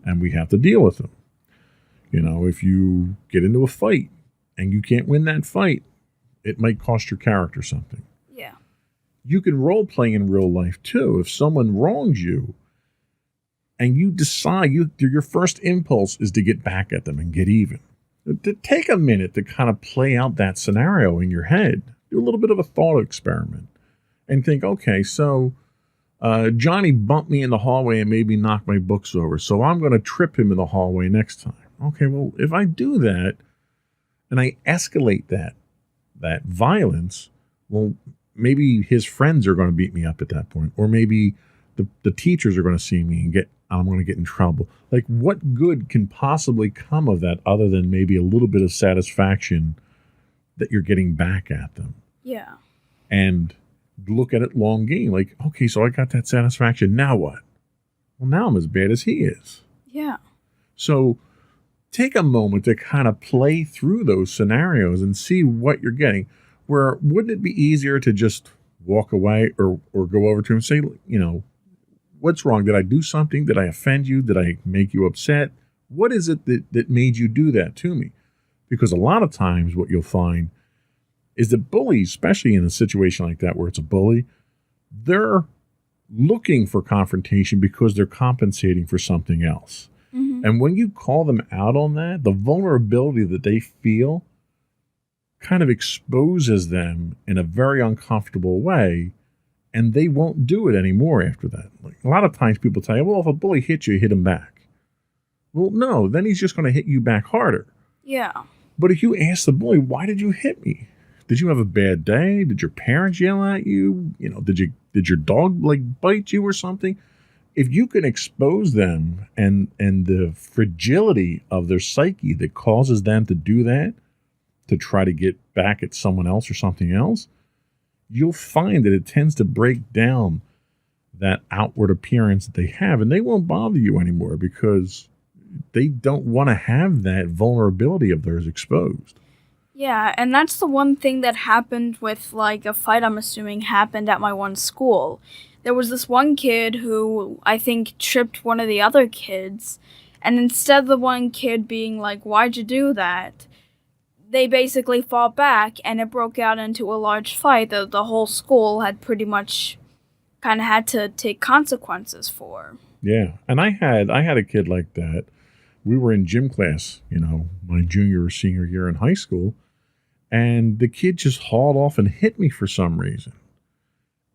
and we have to deal with them. If you get into a fight and you can't win that fight, it might cost your character something. Yeah. You can role play in real life too. If someone wrongs you and you decide your first impulse is to get back at them and get even, to take a minute to kind of play out that scenario in your head, do a little bit of a thought experiment and think, okay, so Johnny bumped me in the hallway and made me knock my books over, so I'm going to trip him in the hallway next time. Okay, well, if I do that and I escalate that violence, well, maybe his friends are going to beat me up at that point, or maybe the teachers are going to see me and I'm going to get in trouble. Like, what good can possibly come of that other than maybe a little bit of satisfaction that you're getting back at them? Yeah. And look at it long game. Like, okay, so I got that satisfaction. Now what? Well, now I'm as bad as he is. Yeah. So take a moment to kind of play through those scenarios and see what you're getting. Where wouldn't it be easier to just walk away or go over to him and say, what's wrong? Did I do something? Did I offend you? Did I make you upset? What is it that made you do that to me? Because a lot of times what you'll find is that bullies, especially in a situation like that where it's a bully, they're looking for confrontation because they're compensating for something else. Mm-hmm. And when you call them out on that, the vulnerability that they feel kind of exposes them in a very uncomfortable way, and they won't do it anymore after that. Like, a lot of times people tell you, well, if a bully hits you, hit him back. Well, no, then he's just going to hit you back harder. Yeah. But if you ask the bully, why did you hit me? Did you have a bad day? Did your parents yell at you? Did your dog bite you or something? If you can expose them and the fragility of their psyche that causes them to do that, to try to get back at someone else or something else, you'll find that it tends to break down that outward appearance that they have, and they won't bother you anymore because they don't want to have that vulnerability of theirs exposed. Yeah, and that's the one thing that happened with, a fight I'm assuming happened at my one school. There was this one kid who, I think, tripped one of the other kids, and instead of the one kid being like, why'd you do that? They basically fought back, and it broke out into a large fight that the whole school had pretty much kind of had to take consequences for. Yeah, and I had a kid like that. We were in gym class, my junior or senior year in high school, and the kid just hauled off and hit me for some reason.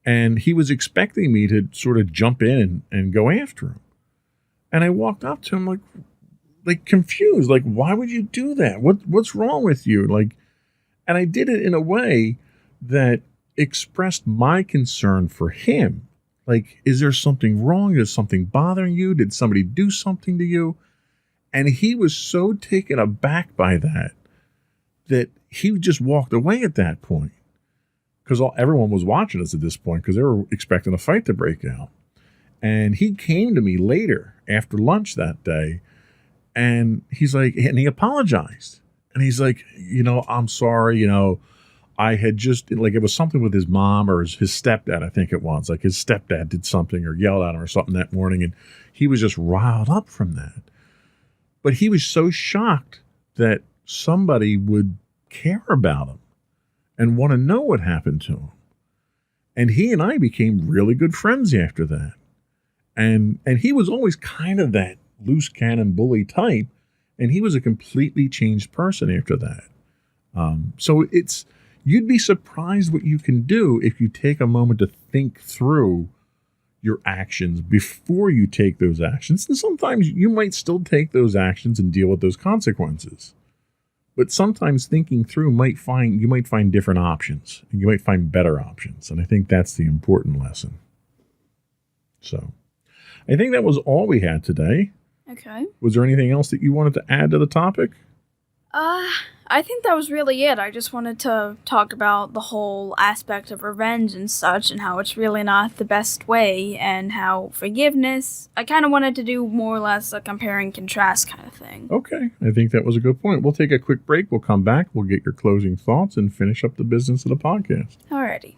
And he was expecting me to sort of jump in and go after him. And I walked up to him like confused, like, why would you do that? What's wrong with you? And I did it in a way that expressed my concern for him. Like, is there something wrong? Is something bothering you? Did somebody do something to you? And he was so taken aback by that he just walked away at that point. because everyone was watching us at this point because they were expecting a fight to break out. And he came to me later after lunch that day, and he's like, and he apologized. And he's like, I'm sorry, I had just, like, it was something with his mom or his stepdad, I think it was. Like, his stepdad did something or yelled at him or something that morning, and he was just riled up from that. But he was so shocked that somebody would care about him and want to know what happened to him. And he and I became really good friends after that. And he was always kind of that loose cannon bully type, and he was a completely changed person after that. So you'd be surprised what you can do if you take a moment to think through your actions before you take those actions. And sometimes you might still take those actions and deal with those consequences. But sometimes thinking through you might find different options, and you might find better options. And I think that's the important lesson. So I think that was all we had today. Okay. Was there anything else that you wanted to add to the topic? I think that was really it. I just wanted to talk about the whole aspect of revenge and such, and how it's really not the best way, and how forgiveness, I kind of wanted to do more or less a compare and contrast kind of thing. Okay, I think that was a good point. We'll take a quick break. We'll come back. We'll get your closing thoughts and finish up the business of the podcast. Alrighty.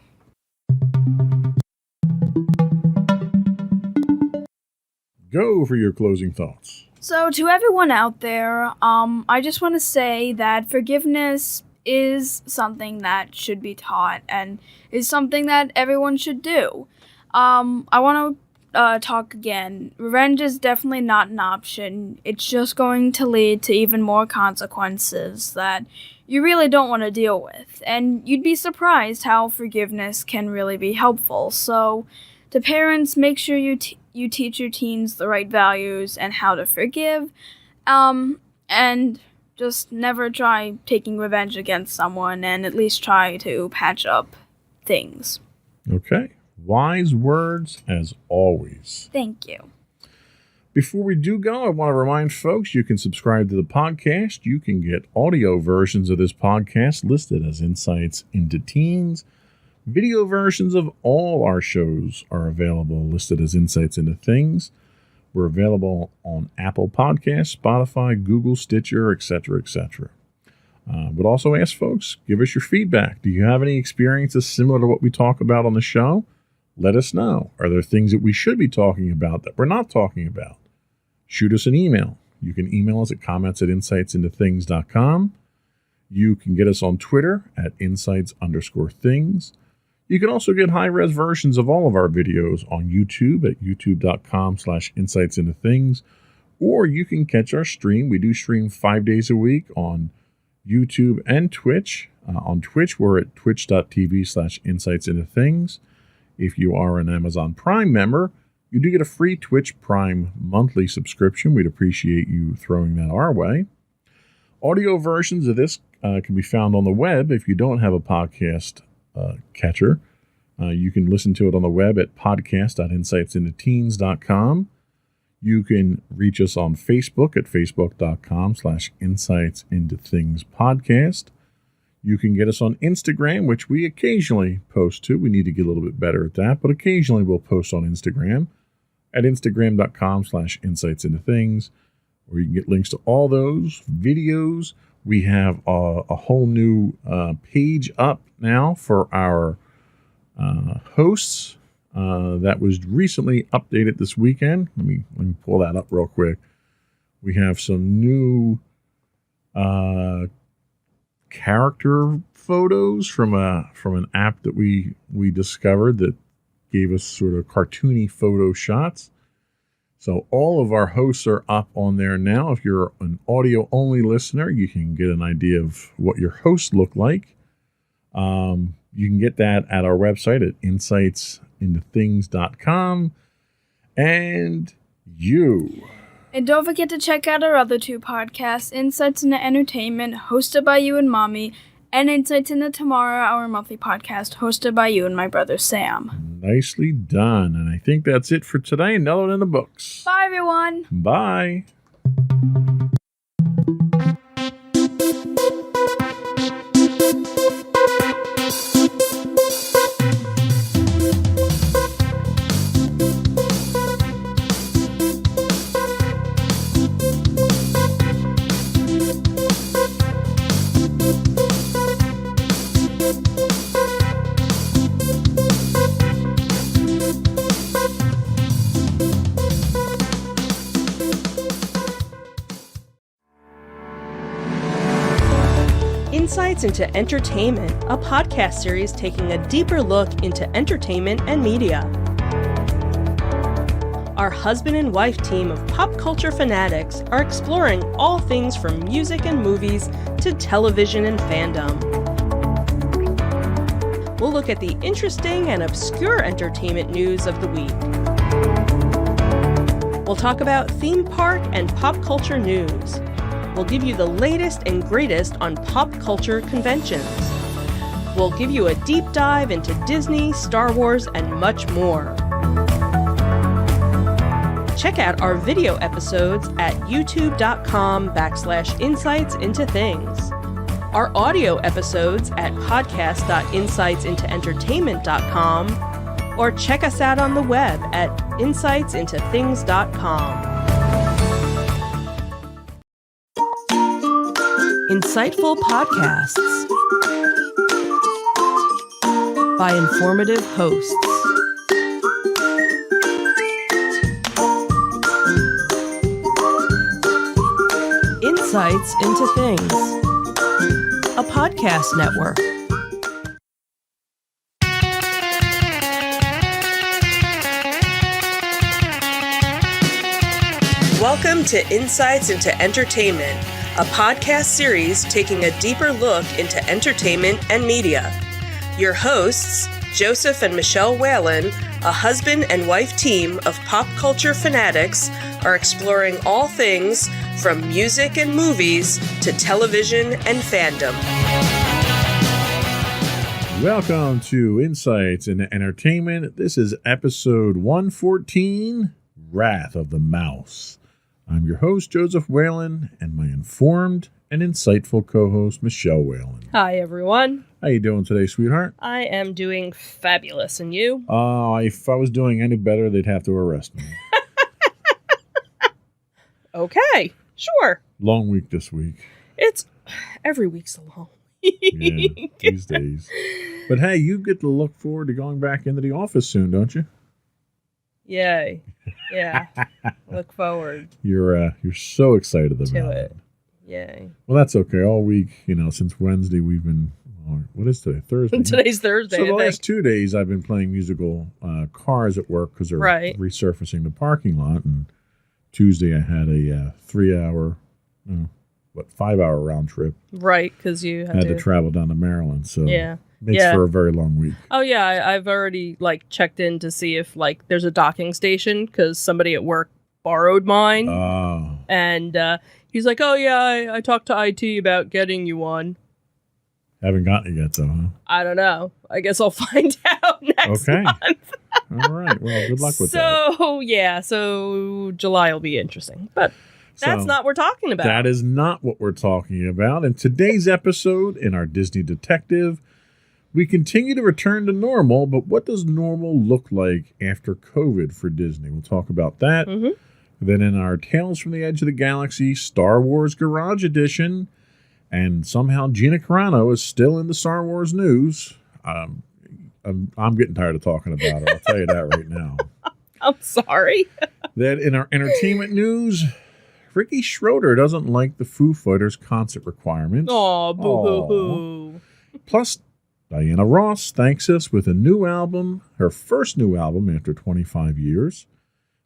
Go for your closing thoughts. So, to everyone out there, I just want to say that forgiveness is something that should be taught and is something that everyone should do. I want to talk again. Revenge is definitely not an option. It's just going to lead to even more consequences that you really don't want to deal with. And you'd be surprised how forgiveness can really be helpful. So, to parents, make sure you teach your teens the right values and how to forgive, and just never try taking revenge against someone, and at least try to patch up things. Okay. Wise words as always. Thank you. Before we do go, I want to remind folks you can subscribe to the podcast. You can get audio versions of this podcast listed as Insights into Teens. Video versions of all our shows are available, listed as Insights into Things. We're available on Apple Podcasts, Spotify, Google, Stitcher, etc., etc. But also ask folks, give us your feedback. Do you have any experiences similar to what we talk about on the show? Let us know. Are there things that we should be talking about that we're not talking about? Shoot us an email. You can email us at comments@insightsintothings.com. You can get us on Twitter at insights_things. You can also get high-res versions of all of our videos on YouTube at youtube.com/insightsintothings, or you can catch our stream. We do stream 5 days a week on YouTube and Twitch. On Twitch, we're at twitch.tv/insightsintothings. If you are an Amazon Prime member, you do get a free Twitch Prime monthly subscription. We'd appreciate you throwing that our way. Audio versions of this can be found on the web. If you don't have a podcast catcher, you can listen to it on the web at podcast.insightsintoteens.com. You can reach us on Facebook at facebook.com/insightsintothingspodcast. You can get us on Instagram, which we occasionally post to. We need to get a little bit better at that, but occasionally we'll post on Instagram at instagram.com/insightsintothings, where you can get links to all those videos. We have a whole new page up now for our hosts that was recently updated this weekend. Let me pull that up real quick. We have some new character photos from an app that we discovered that gave us sort of cartoony photo shots. So all of our hosts are up on there now. If you're an audio-only listener, you can get an idea of what your hosts look like. You can get that at our website at insightsintothings.com. And don't forget to check out our other two podcasts, Insights into Entertainment, hosted by you and Mommy, and Insights into Tomorrow, our monthly podcast, hosted by you and my brother Sam. Nicely done. And I think that's it for today. Another one in the books. Bye, everyone. Bye. Insights into Entertainment, a podcast series taking a deeper look into entertainment and media. Our husband and wife team of pop culture fanatics are exploring all things from music and movies to television and fandom. We'll look at the interesting and obscure entertainment news of the week. We'll talk about theme park and pop culture news. We'll give you the latest and greatest on pop culture conventions. We'll give you a deep dive into Disney, Star Wars, and much more. Check out our video episodes at youtube.com/insightsintothings. Our audio episodes at podcast.insightsintoentertainment.com, or check us out on the web at insightsintothings.com. Insightful podcasts by informative hosts. Insights into Things, a podcast network. Welcome to Insights into Entertainment, a podcast series taking a deeper look into entertainment and media. Your hosts, Joseph and Michelle Whalen, a husband and wife team of pop culture fanatics, are exploring all things from music and movies to television and fandom. Welcome to Insights into Entertainment. This is episode 114, Wrath of the Mouse. I'm your host, Joseph Whalen, and my informed and insightful co-host, Michelle Whalen. Hi, everyone. How you doing today, sweetheart? I am doing fabulous, and you? If I was doing any better, they'd have to arrest me. Okay, sure. Long week this week. Every week's a long Yeah, these days. But hey, you get to look forward to going back into the office soon, don't you? Yay. Yeah. Look forward You're so excited about to it. Yay. Well, that's okay. All week, since Wednesday, we've been, what is today? Thursday. Today's Thursday, So the I think. last 2 days, I've been playing musical cars at work because they're resurfacing the parking lot. And Tuesday, I had a 5-hour round trip. Right, because you had to travel down to Maryland. So makes for a very long week. Oh, yeah. I've already, checked in to see if, there's a docking station because somebody at work borrowed mine. Oh. And he's like, oh, yeah, I talked to IT about getting you one. Haven't gotten it yet, though, huh? I don't know. I guess I'll find out next month. All right. Well, good luck with that. So July will be interesting. But that's not what we're talking about. That is not what we're talking about. In today's episode, in our Disney Detective, we continue to return to normal, but what does normal look like after COVID for Disney? We'll talk about that. Mm-hmm. Then in our Tales from the Edge of the Galaxy Star Wars Garage Edition, and somehow Gina Carano is still in the Star Wars news. I'm getting tired of talking about her. I'll tell you that right now. I'm sorry. Then in our entertainment news, Ricky Schroeder doesn't like the Foo Fighters concert requirements. Oh, boo-hoo-hoo. Plus, Diana Ross thanks us with a new album, her first new album after 25 years.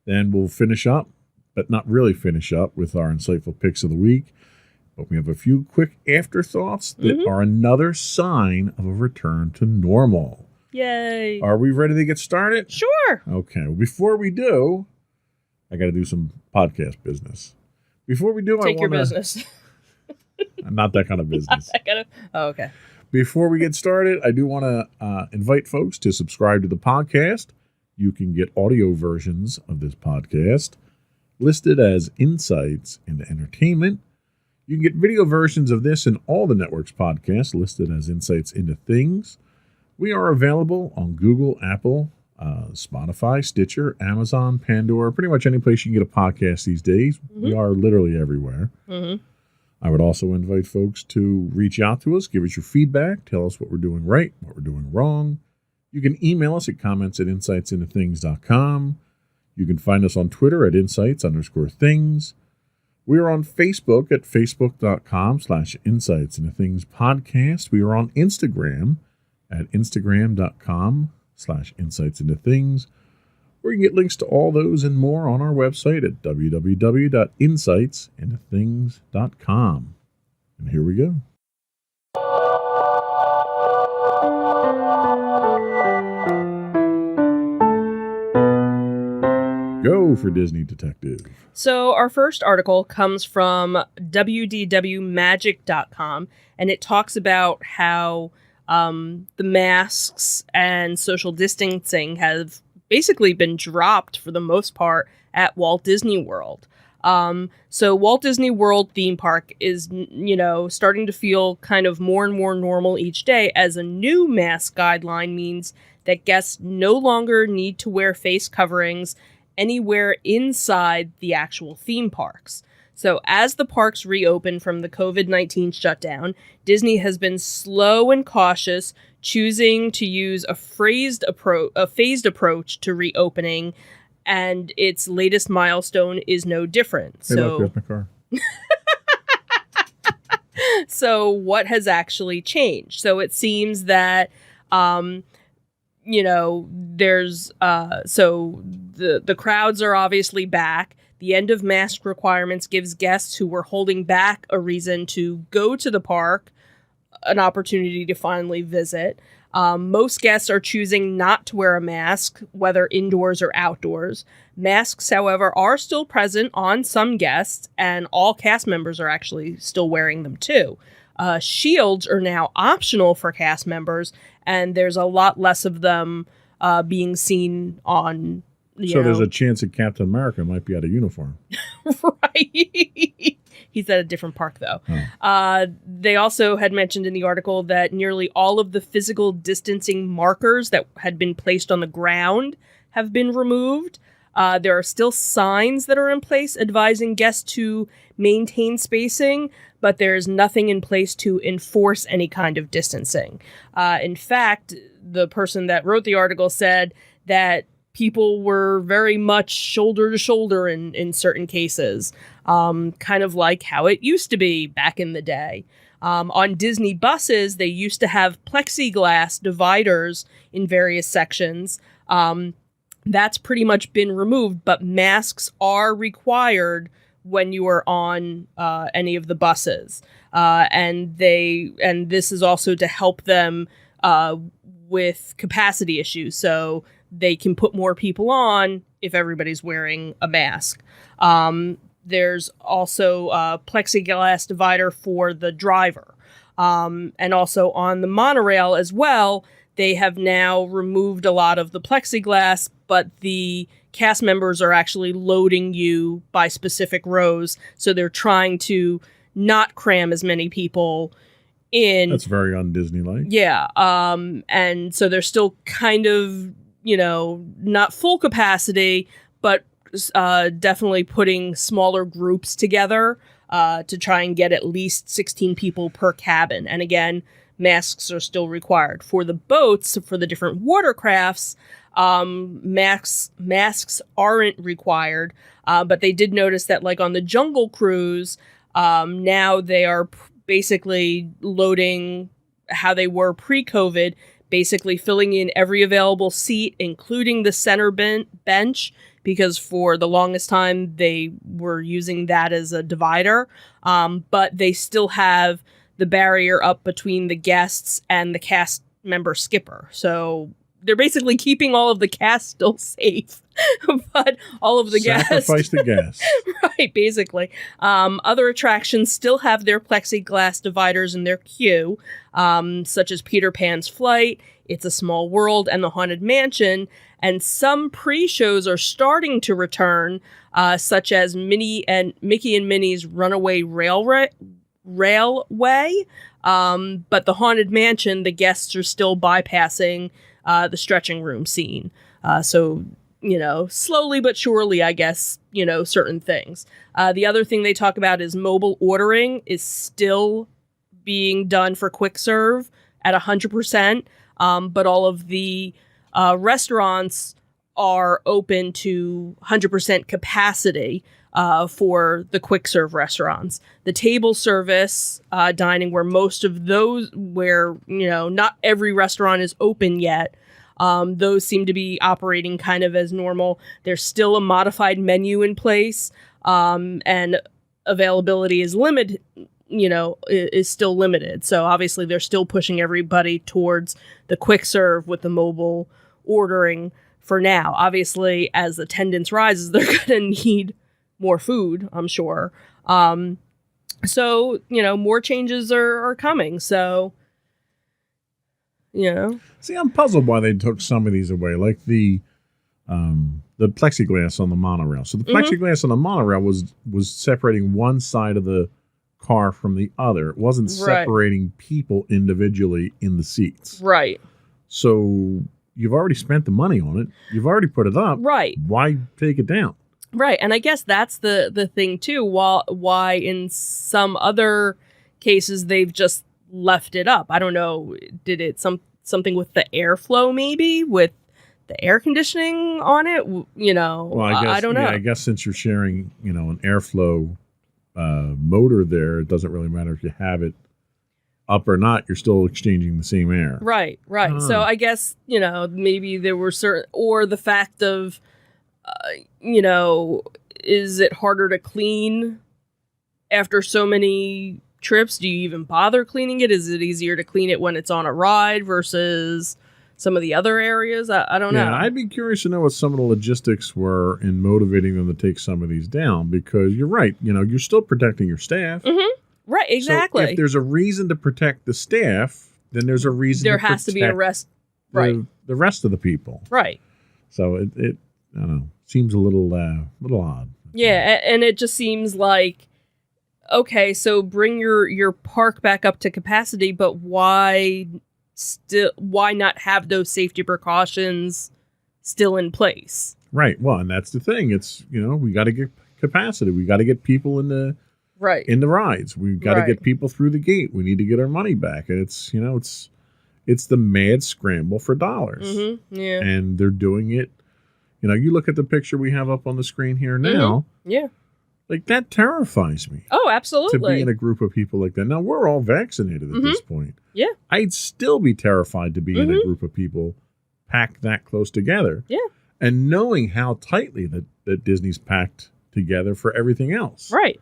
Then we'll finish up, but not really finish up, with our insightful picks of the week. But we have a few quick afterthoughts that are another sign of a return to normal. Yay. Are we ready to get started? Sure. Okay. Well, before we do, I got to do some podcast business. Before we do, Take your business. Not that kind of business. Okay. Before we get started, I do want to invite folks to subscribe to the podcast. You can get audio versions of this podcast listed as Insights into Entertainment. You can get video versions of this and all the network's podcasts listed as Insights into Things. We are available on Google, Apple, Spotify, Stitcher, Amazon, Pandora, pretty much any place you can get a podcast these days. We are literally everywhere. I would also invite folks to reach out to us, give us your feedback, tell us what we're doing right, what we're doing wrong. You can email us at comments@insightsintothings.com. You can find us on Twitter at insights_things. We are on Facebook at facebook.com/Insights Into Things podcast. We are on Instagram at instagram.com/Insights Into Things, where you can get links to all those and more on our website at www.insightsintothings.com. And here we go. Go for Disney Detective. So our first article comes from wdwmagic.com, and it talks about how the masks and social distancing have basically been dropped for the most part at Walt Disney World. So Walt Disney World theme park is, starting to feel kind of more and more normal each day, as a new mask guideline means that guests no longer need to wear face coverings anywhere inside the actual theme parks. So as the parks reopen from the COVID-19 shutdown, Disney has been slow and cautious, choosing to use a phased approach to reopening, and its latest milestone is no different. Hey, look, there's my car. So what has actually changed? So it seems that there's the crowds are obviously back. The end of mask requirements gives guests who were holding back a reason to go to the park an opportunity to finally visit. Most guests are choosing not to wear a mask, whether indoors or outdoors. Masks, however, are still present on some guests, and all cast members are actually still wearing them too. Shields are now optional for cast members, and there's a lot less of them being seen on. There's a chance that Captain America might be out of uniform. Right. He's at a different park, though. Oh. They also had mentioned in the article that nearly all of the physical distancing markers that had been placed on the ground have been removed. There are still signs that are in place advising guests to maintain spacing, but there's nothing in place to enforce any kind of distancing. In fact, the person that wrote the article said that people were very much shoulder to shoulder in certain cases, kind of like how it used to be back in the day. On Disney buses, they used to have plexiglass dividers in various sections. That's pretty much been removed, but masks are required when you are on any of the buses. And this is also to help them with capacity issues. So they can put more people on if everybody's wearing a mask. There's also a plexiglass divider for the driver. And also on the monorail as well, they have now removed a lot of the plexiglass, but the cast members are actually loading you by specific rows. So they're trying to not cram as many people in. That's very un-Disney-like. Yeah. And so they're still kind of, not full capacity, but definitely putting smaller groups together to try and get at least 16 people per cabin. And again, masks are still required. For the boats, for the different watercrafts, masks aren't required, but they did notice that, like on the Jungle Cruise, now they are basically loading how they were pre-COVID, basically filling in every available seat, including the center bench, because for the longest time they were using that as a divider. But they still have the barrier up between the guests and the cast member skipper. So they're basically keeping all of the cast still safe, but all of the Sacrifice the guests. Right, basically. Other attractions still have their plexiglass dividers in their queue, such as Peter Pan's Flight, It's a Small World, and the Haunted Mansion. And some pre-shows are starting to return, such as Mickey and Minnie's Runaway Railway. But the Haunted Mansion, the guests are still bypassing the stretching room scene. So, slowly but surely, I guess, certain things. The other thing they talk about is mobile ordering is still being done for quick serve at 100%. But all of the restaurants are open to 100% capacity. for the quick serve restaurants. The table service dining, where most of those, where, not every restaurant is open yet, those seem to be operating kind of as normal. There's still a modified menu in place, and availability is limited, is still limited. So obviously they're still pushing everybody towards the quick serve with the mobile ordering for now. Obviously, as attendance rises, they're going to need more food, I'm sure. So, more changes are coming. So, See, I'm puzzled why they took some of these away, like the plexiglass on the monorail. So the plexiglass on the monorail was separating one side of the car from the other. It wasn't separating people individually in the seats. Right. So you've already spent the money on it. You've already put it up. Right. Why take it down? Right. And I guess that's the thing, too. Why in some other cases they've just left it up. I don't know. Did it something with the airflow, maybe? With the air conditioning on it? Well, I don't know. Yeah, I guess since you're sharing, an airflow motor there, it doesn't really matter if you have it up or not. You're still exchanging the same air. Right. So I guess, maybe there were certain, or the fact of, is it harder to clean after so many trips? Do you even bother cleaning it? Is it easier to clean it when it's on a ride versus some of the other areas? I don't know. Yeah, I'd be curious to know what some of the logistics were in motivating them to take some of these down, because you're right. You're still protecting your staff. Mm-hmm. Right, exactly. So if there's a reason to protect the staff, then there's a reason there has to be a rest. Right. The rest of the people. Right. So it I don't know, seems a little odd. Yeah, and it just seems like, okay, so bring your park back up to capacity, but why not have those safety precautions still in place? Right. Well, and that's the thing. It's, we got to get capacity. We got to get people in the rides. We've got to get people through the gate. We need to get our money back. And it's, it's the mad scramble for dollars. Mm-hmm. Yeah. And they're doing it. You look at the picture we have up on the screen here now. Mm-hmm. Yeah. Like, that terrifies me. Oh, absolutely. To be in a group of people like that. Now, we're all vaccinated at this point. Yeah. I'd still be terrified to be in a group of people packed that close together. Yeah. And knowing how tightly that Disney's packed together for everything else. Right.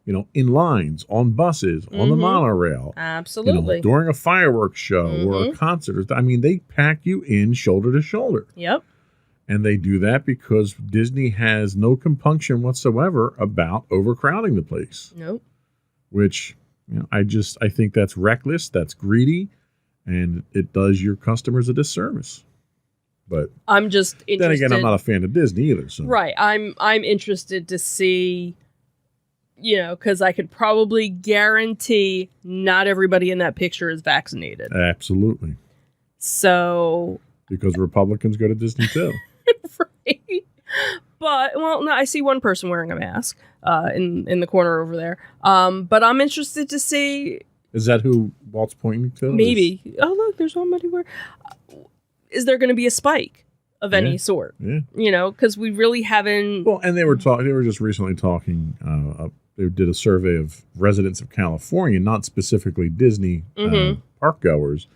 In lines, on buses, on the monorail. Absolutely. During a fireworks show or a concert. I mean, they pack you in shoulder to shoulder. Yep. And they do that because Disney has no compunction whatsoever about overcrowding the place. Nope. Which, I think that's reckless, that's greedy, and it does your customers a disservice. But I'm just interested. Then again, I'm not a fan of Disney either. So. Right. I'm interested to see, because I could probably guarantee not everybody in that picture is vaccinated. Absolutely. So. Because Republicans go to Disney too. Right. But, no, I see one person wearing a mask in the corner over there. But I'm interested to see. Is that who Walt's pointing to? Maybe. Oh, look, there's somebody where. Is there going to be a spike of any sort? Yeah. Because we really haven't. Well, and they were just recently talking. They did a survey of residents of California, not specifically Disney park goers,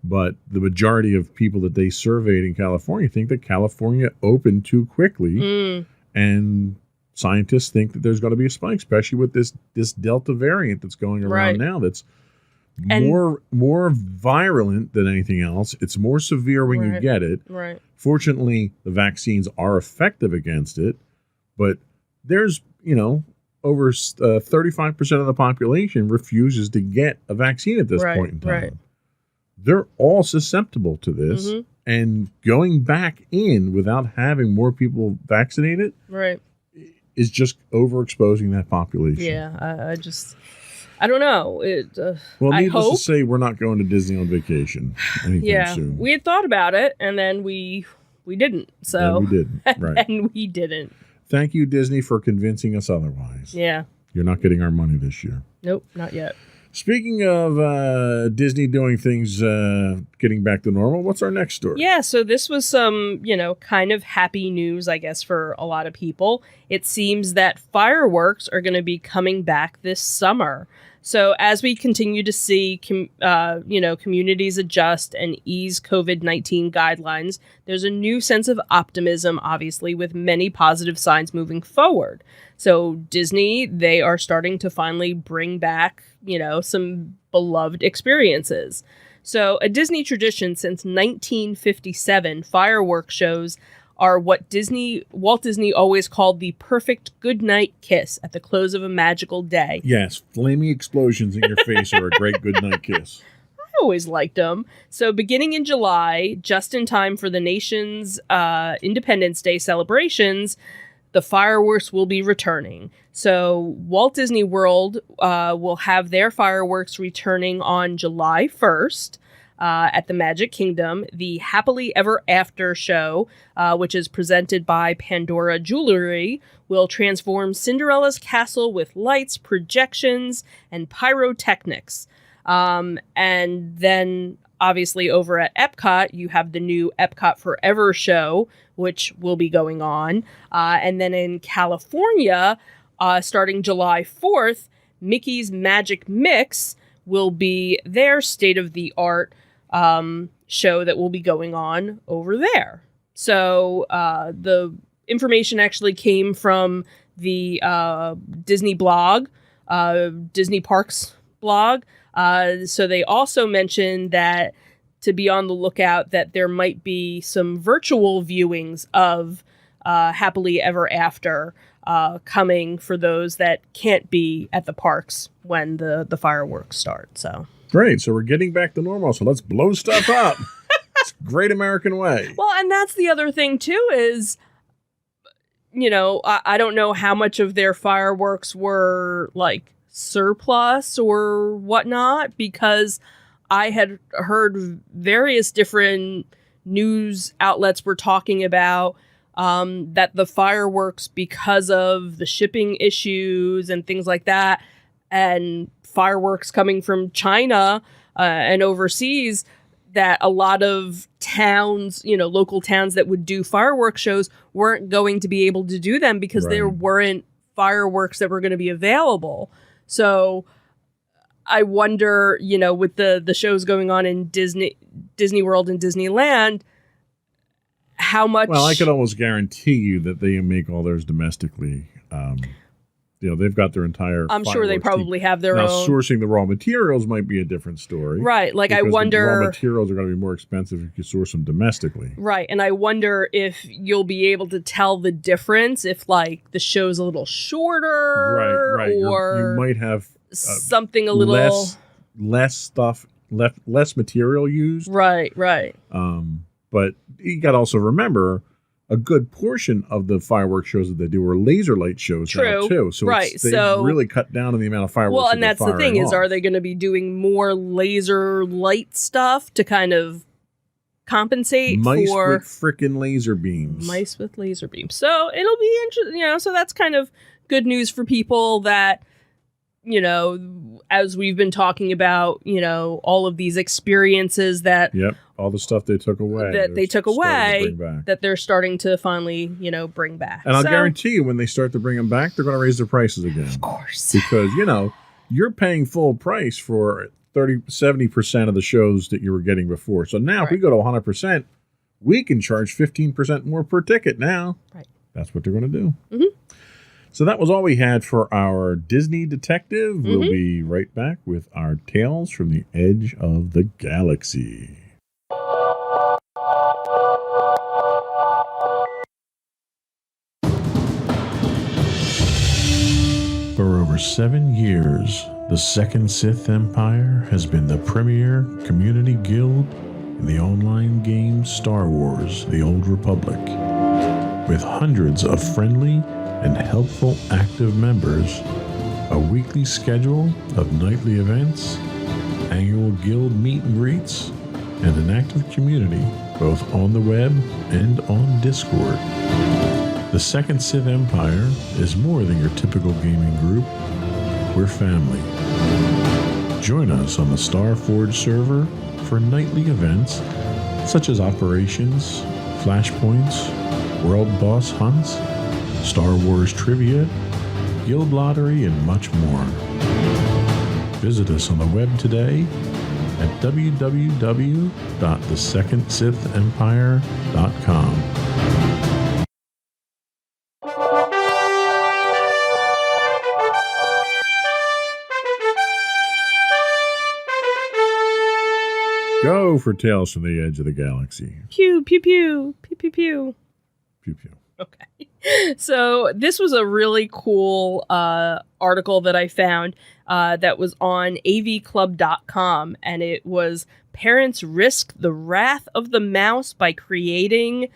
but the majority of people that they surveyed in California think that California opened too quickly, and scientists think that there's going to be a spike, especially with this Delta variant that's going around now. That's more virulent than anything else. It's more severe when you get it. Right. Fortunately, the vaccines are effective against it, but there's over 35% of the population refuses to get a vaccine at this point in time. Right. They're all susceptible to this, and going back in without having more people vaccinated is just overexposing that population. Yeah, I don't know. Well, I needless hope. to say, we're not going to Disney on vacation anytime soon. We had thought about it, and then we didn't. So And we didn't. Right. And we didn't. Thank you, Disney, for convincing us otherwise. Yeah. You're not getting our money this year. Nope, not yet. Speaking of Disney doing things, getting back to normal, what's our next story? Yeah, so this was some, kind of happy news, I guess, for a lot of people. It seems that fireworks are going to be coming back this summer. So as we continue to see, communities adjust and ease COVID-19 guidelines, there's a new sense of optimism, obviously, with many positive signs moving forward. So Disney, they are starting to finally bring back, some beloved experiences. So a Disney tradition since 1957, fireworks shows are what Walt Disney always called the perfect goodnight kiss at the close of a magical day. Yes, flaming explosions in your face are a great goodnight kiss. I always liked them. So beginning in July, just in time for the nation's Independence Day celebrations, the fireworks will be returning. So Walt Disney World will have their fireworks returning on July 1st. At the Magic Kingdom, the Happily Ever After show, which is presented by Pandora Jewelry, will transform Cinderella's castle with lights, projections, and pyrotechnics. And then, obviously, over at Epcot, you have the new Epcot Forever show, which will be going on. And then in California, starting July 4th, Mickey's Magic Mix will be their state-of-the-art show that will be going on over there. So the information actually came from the Disney blog, Disney Parks blog. So they also mentioned that to be on the lookout that there might be some virtual viewings of Happily Ever After coming for those that can't be at the parks when the fireworks start. So Great. So we're getting back to normal. So let's blow stuff up. It's a great American way. Well, and that's the other thing, too, is, I don't know how much of their fireworks were, like, surplus or whatnot, because I had heard various different news outlets were talking about that the fireworks, because of the shipping issues and things like that, and fireworks coming from China and overseas, that a lot of towns, local towns that would do fireworks shows weren't going to be able to do them because there weren't fireworks that were going to be available. So I wonder, with the shows going on in Disney World and Disneyland, how much... Well, I could almost guarantee you that they make all theirs domestically. They've got their entire... I'm sure they probably have their own... Sourcing the raw materials might be a different story. Right, like I wonder... The raw materials are going to be more expensive if you source them domestically. Right, and I wonder if you'll be able to tell the difference if, like, the show's a little shorter... Right. Or you might have... something a little... Less stuff, less material used. Right. But you got to also remember... A good portion of the fireworks shows that they do are laser light shows now too. So they really cut down on the amount of fireworks. Well, and that's the thing is, are they going to be doing more laser light stuff to kind of compensate mice for with frickin' laser beams? Mice with laser beams. So it'll be interesting. So that's kind of good news for people that, as we've been talking about, all of these experiences that. Yep. All the stuff they took away. That they're starting to finally, bring back. And I'll guarantee you when they start to bring them back, they're going to raise their prices again. Of course. Because, you're paying full price for 70% of the shows that you were getting before. So now if we go to 100%, we can charge 15% more per ticket now. Right. That's what they're going to do. Mm-hmm. So that was all we had for our Disney Detective. Mm-hmm. We'll be right back with our Tales from the Edge of the Galaxy. For over 7 years, the Second Sith Empire has been the premier community guild in the online game Star Wars: The Old Republic. With hundreds of friendly and helpful active members, a weekly schedule of nightly events, annual guild meet and greets, and an active community both on the web and on Discord. The Second Sith Empire is more than your typical gaming group. We're family. Join us on the Starforge server for nightly events such as operations, flashpoints, world boss hunts, Star Wars trivia, guild lottery, and much more. Visit us on the web today at www.thesecondsithempire.com. Go for Tales from the Edge of the Galaxy. Pew, pew, pew, pew, pew, pew. Pew, pew. Okay. So this was a really cool article that I found that was on avclub.com, and it was Parents Risk the Wrath of the Mouse by Creating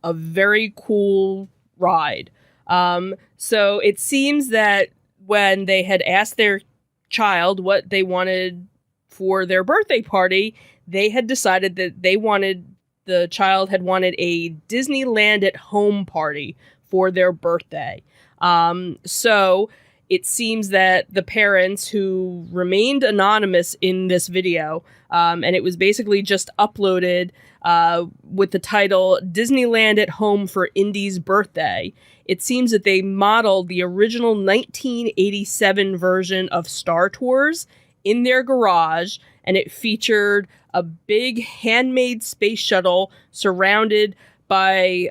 a Very Cool Ride. So it seems that when they had asked their child what they wanted for their birthday party, they had decided that the child had wanted a Disneyland at home party for their birthday. So it seems that the parents, who remained anonymous in this video, and it was basically just uploaded with the title Disneyland at Home for Indy's Birthday. It seems that they modeled the original 1987 version of Star Tours in their garage, and it featured a big handmade space shuttle surrounded by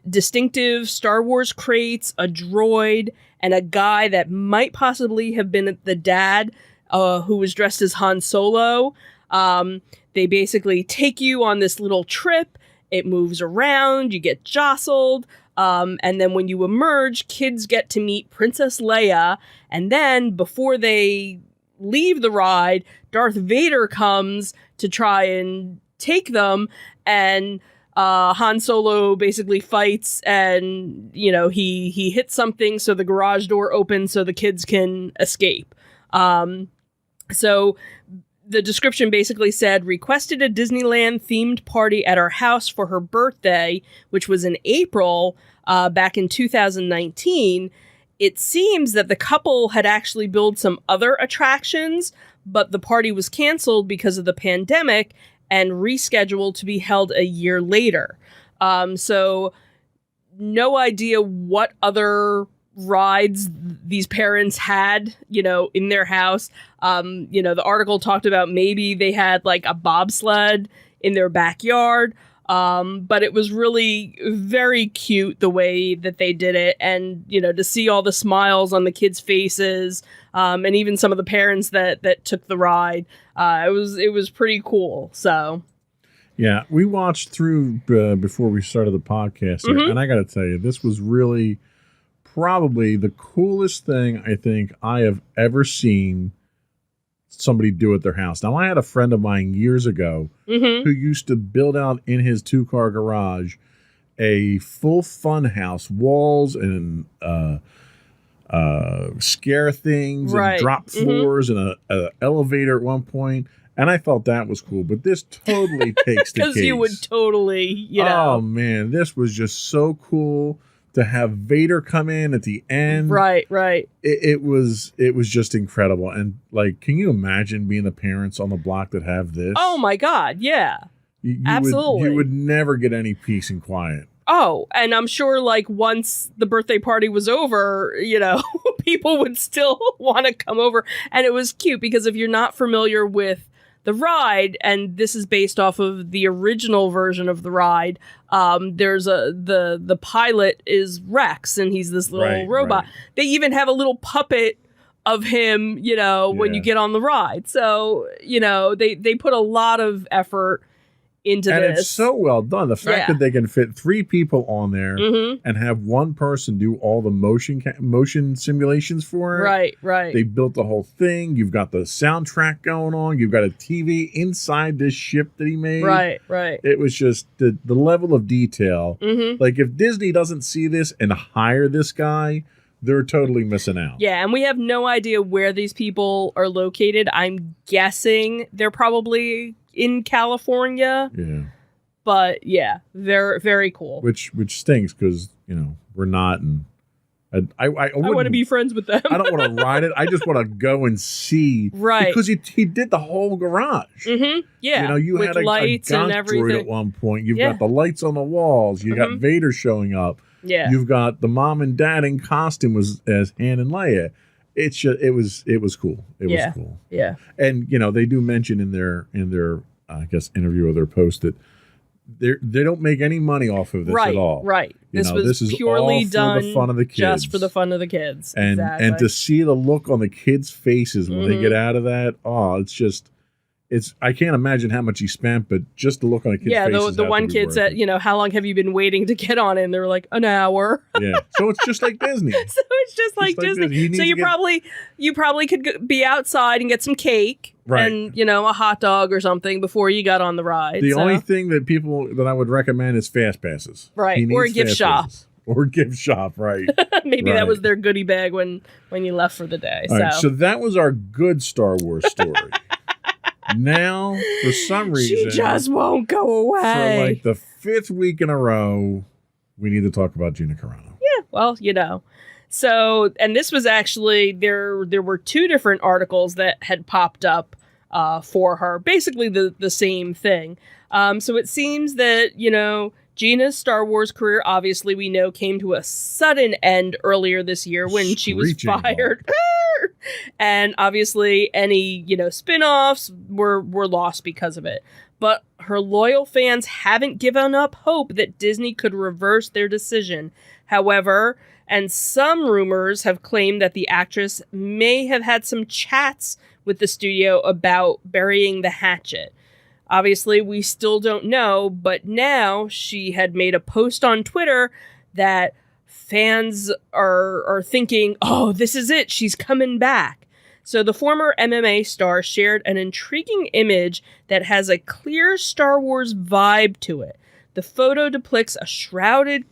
distinctive Star Wars crates, a droid, and a guy that might possibly have been the dad who was dressed as Han Solo. They basically take you on this little trip. It moves around, you get jostled, and then when you emerge, kids get to meet Princess Leia, and then before they leave the ride, Darth Vader comes to try and take them, and Han Solo basically fights, and he hits something, so the garage door opens so the kids can escape. So the description basically said, requested a Disneyland themed party at our house for her birthday, which was in April back in 2019. It seems that the couple had actually built some other attractions, but the party was canceled because of the pandemic and rescheduled to be held a year later. So no idea what other rides these parents had, in their house. The article talked about maybe they had like a bobsled in their backyard. But it was really very cute the way that they did it. And, to see all the smiles on the kids' faces, and even some of the parents that took the ride, it was pretty cool. So, yeah, we watched through before we started the podcast here, and I got to tell you, this was really probably the coolest thing I think I have ever seen somebody do at their house. Now, I had a friend of mine years ago who used to build out in his 2-car garage a full fun house, walls and scare things and drop floors and a elevator at one point. And I thought that was cool, but this totally takes the case. Because you would totally, Oh, man, this was just so cool to have Vader come in at the end. Right. It was just incredible. And like, can you imagine being the parents on the block that have this? Oh my God. Yeah, absolutely. You would never get any peace and quiet. Oh, and I'm sure like once the birthday party was over, people would still want to come over. And it was cute because if you're not familiar with the ride, and this is based off of the original version of the ride, there's the pilot is Rex, and he's this little robot. Right. They even have a little puppet of him, when you get on the ride. So, they put a lot of effort into and this. And it's so well done. The fact that they can fit 3 people on there and have one person do all the motion simulations for it. Right. They built the whole thing. You've got the soundtrack going on. You've got a TV inside this ship that he made. Right. It was just the level of detail. Like, if Disney doesn't see this and hire this guy, they're totally missing out. Yeah, and we have no idea where these people are located. I'm guessing they're probably in California. Yeah. But yeah, very, very cool. Which stinks because, we're not, and I want to wouldn't- be friends with them. I don't want to ride it. I just want to go and see. Right. Because he did the whole garage. Mm-hmm. Yeah. You know, you with had a lights and Gonk droid everything. at one point. You've Yeah. got the lights on the walls. You got Mhm. Vader showing up. Yeah. You've got the mom and dad in costume as Han and Leia. It's just, it was cool. It Yeah. was cool. Yeah. And they do mention in their I guess interview or their post that they don't make any money off of this Right. at all. Right. You This know, was this is purely all for done the fun of the kids. just for the fun of the kids. And exactly. and to see the look on the kids' faces when they Mhm. get out of that, it's I can't imagine how much he spent, but just the look on the kids' faces. the had one to be kid worth said, it. how long have you been waiting to get on it? And they were like, an hour. Yeah. So it's just like Disney. So it's just like like Disney. this. You need So to you get- probably could be outside and get some cake Right. and a hot dog or something before you got on the ride. The So- only thing that I would recommend is fast passes. Right, He or a needs gift fast shop. passes. Or a gift shop, right. maybe Right. that was their goodie bag when you left for the day. All right, so that was our good Star Wars story. Now, for some reason, she just won't go for away. like the 5th week in a row, we need to talk about Gina Carano. Well, So, and this was actually, there were 2 different articles that had popped up for her, basically the same thing. So it seems that, Gina's Star Wars career, obviously, we know, came to a sudden end earlier this year when she was Screeching fired. And obviously, any, spin-offs were lost because of it. But her loyal fans haven't given up hope that Disney could reverse their decision. However, and some rumors have claimed that the actress may have had some chats with the studio about burying the hatchet. Obviously, we still don't know, but now she had made a post on Twitter that fans are thinking, oh, this is it, she's coming back. So the former MMA star shared an intriguing image that has a clear Star Wars vibe to it. The photo depicts a shrouded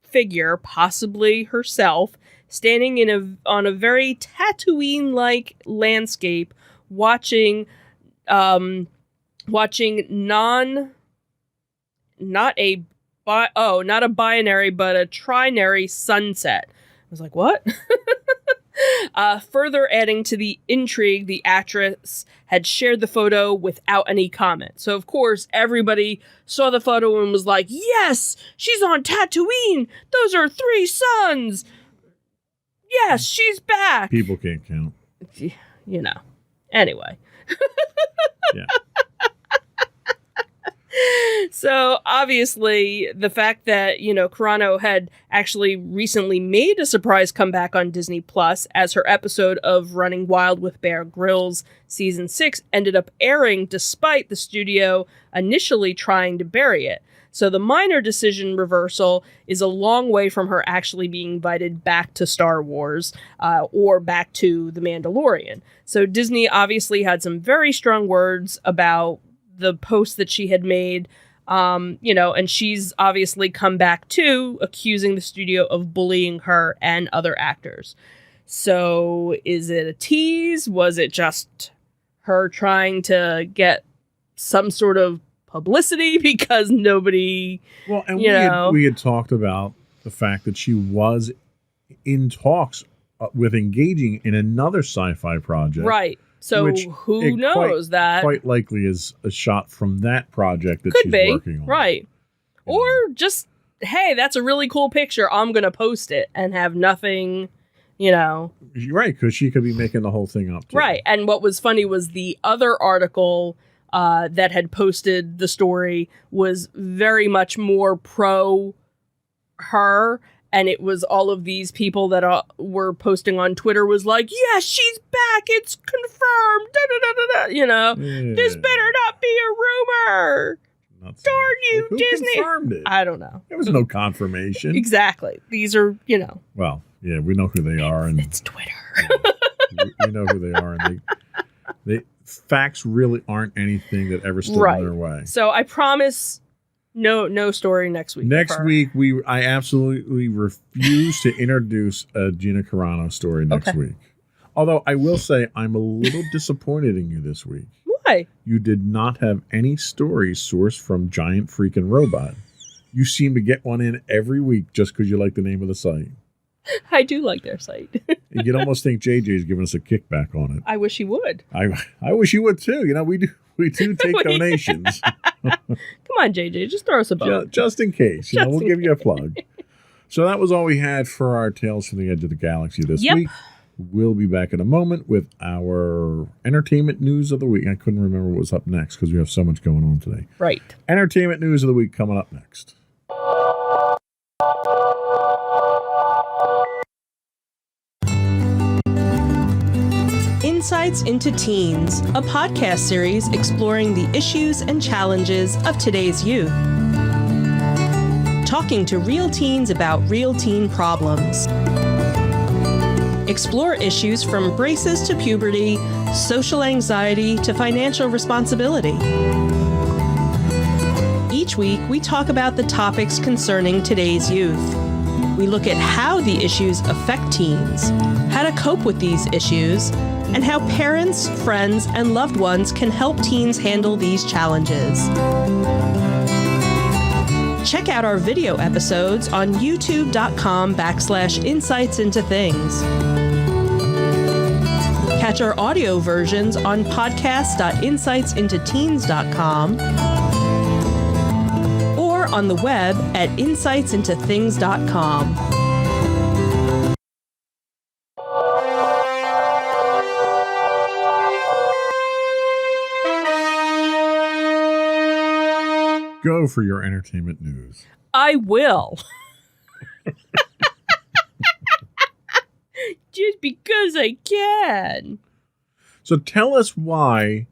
figure, possibly herself, standing on a very Tatooine-like landscape, watching not a binary, but a trinary sunset. I was like, what? Further adding to the intrigue, the actress had shared the photo without any comment. So, of course, everybody saw the photo and was like, yes, she's on Tatooine. Those are 3 suns. Yes, she's back. People can't count. Anyway. Yeah. So obviously the fact that, Carano had actually recently made a surprise comeback on Disney Plus as her episode of Running Wild with Bear Grylls season 6 ended up airing despite the studio initially trying to bury it. So the minor decision reversal is a long way from her actually being invited back to Star Wars or back to The Mandalorian. So Disney obviously had some very strong words about the post that she had made, and she's obviously come back too, accusing the studio of bullying her and other actors. So is it a tease? Was it just her trying to get some sort of publicity because nobody, Well, and you know. we had talked about the fact that she was in talks with engaging in another sci-fi project. right? So Which who it knows that Quite likely is a shot from that project that could she's be working on. right, You or know. just hey, that's a really cool picture. I'm gonna post it and have nothing, You're right, because she could be making the whole thing up too. right. And what was funny was the other article that had posted the story was very much more pro her. And it was all of these people that were posting on Twitter was like, yes, she's back. It's confirmed. Da, da, da, da, da. Yeah. This better not be a rumor. Not so Darn much. you, Who Disney. confirmed it? I don't know. There was no confirmation. Exactly. These are, Well, yeah, we know who they are, and it's Twitter. we know who they are, and they facts really aren't anything that ever stood Right. in their way. So I promise no story next week. Next with her. week, I absolutely refuse to introduce a Gina Carano story next Okay. week. Although I will say I'm a little disappointed in you this week. Why? You did not have any stories sourced from Giant Freaking Robot. You seem to get one in every week just because you like the name of the site. I do like their site. You'd almost think JJ's giving us a kickback on it. I wish he would. I wish you would too. We do take donations. Come on, JJ, just throw us a bone. Just in case. We'll in give you a plug. So that was all we had for our Tales from the Edge of the Galaxy this week. We'll be back in a moment with our entertainment news of the week. I couldn't remember what was up next because we have so much going on today. Right. Entertainment news of the week coming up next. Insights into Teens, a podcast series exploring the issues and challenges of today's youth. Talking to real teens about real teen problems. Explore issues from braces to puberty, social anxiety to financial responsibility. Each week, we talk about the topics concerning today's youth. We look at how the issues affect teens, how to cope with these issues, and how parents, friends, and loved ones can help teens handle these challenges. Check out our video episodes on youtube.com/insightsintothings. Catch our audio versions on podcast.insightsintoteens.com or on the web at insightsintothings.com. Go for your entertainment news. I will. Just because I can. So tell us why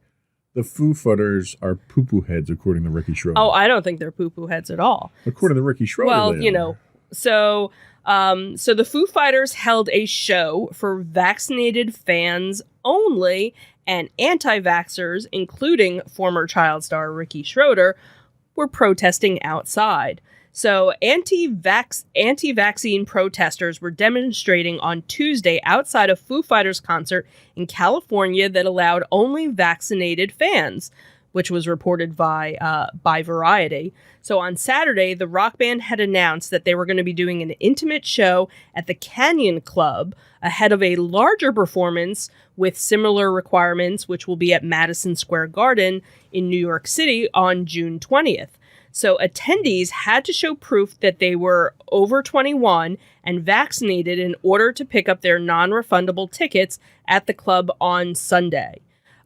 the Foo Fighters are poo-poo heads, according to Ricky Schroeder. Oh, I don't think they're poo-poo heads at all. According to Ricky Schroeder, Well, they are. so the Foo Fighters held a show for vaccinated fans only, and anti-vaxxers, including former child star Ricky Schroeder, were protesting outside. So anti-vaccine protesters were demonstrating on Tuesday outside a Foo Fighters concert in California that allowed only vaccinated fans, which was reported by Variety. So on Saturday, the rock band had announced that they were going to be doing an intimate show at the Canyon Club ahead of a larger performance with similar requirements, which will be at Madison Square Garden in New York City on June 20th. So attendees had to show proof that they were over 21 and vaccinated in order to pick up their non-refundable tickets at the club on Sunday.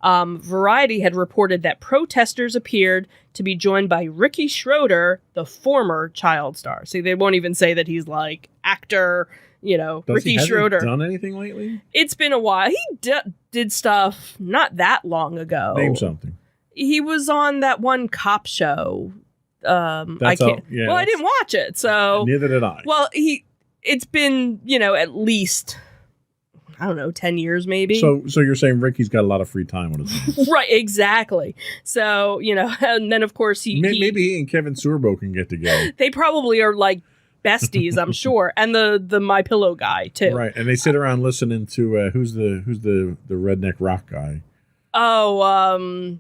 Variety had reported that protesters appeared to be joined by Ricky Schroeder, the former child star. See, they won't even say that he's like actor, Ricky Schroeder. Done anything lately? It's been a while. He did stuff not that long ago. Name something. He was on that one cop show. I can't. I didn't watch it, so neither did I. Well, it's been at least 10 years maybe. So you're saying Ricky's got a lot of free time on his hands. Right, exactly. So and then of course maybe he and Kevin Sorbo can get together. They probably are like besties, I'm sure, and the My Pillow guy too. Right, and they sit around listening to who's the redneck rock guy? Oh,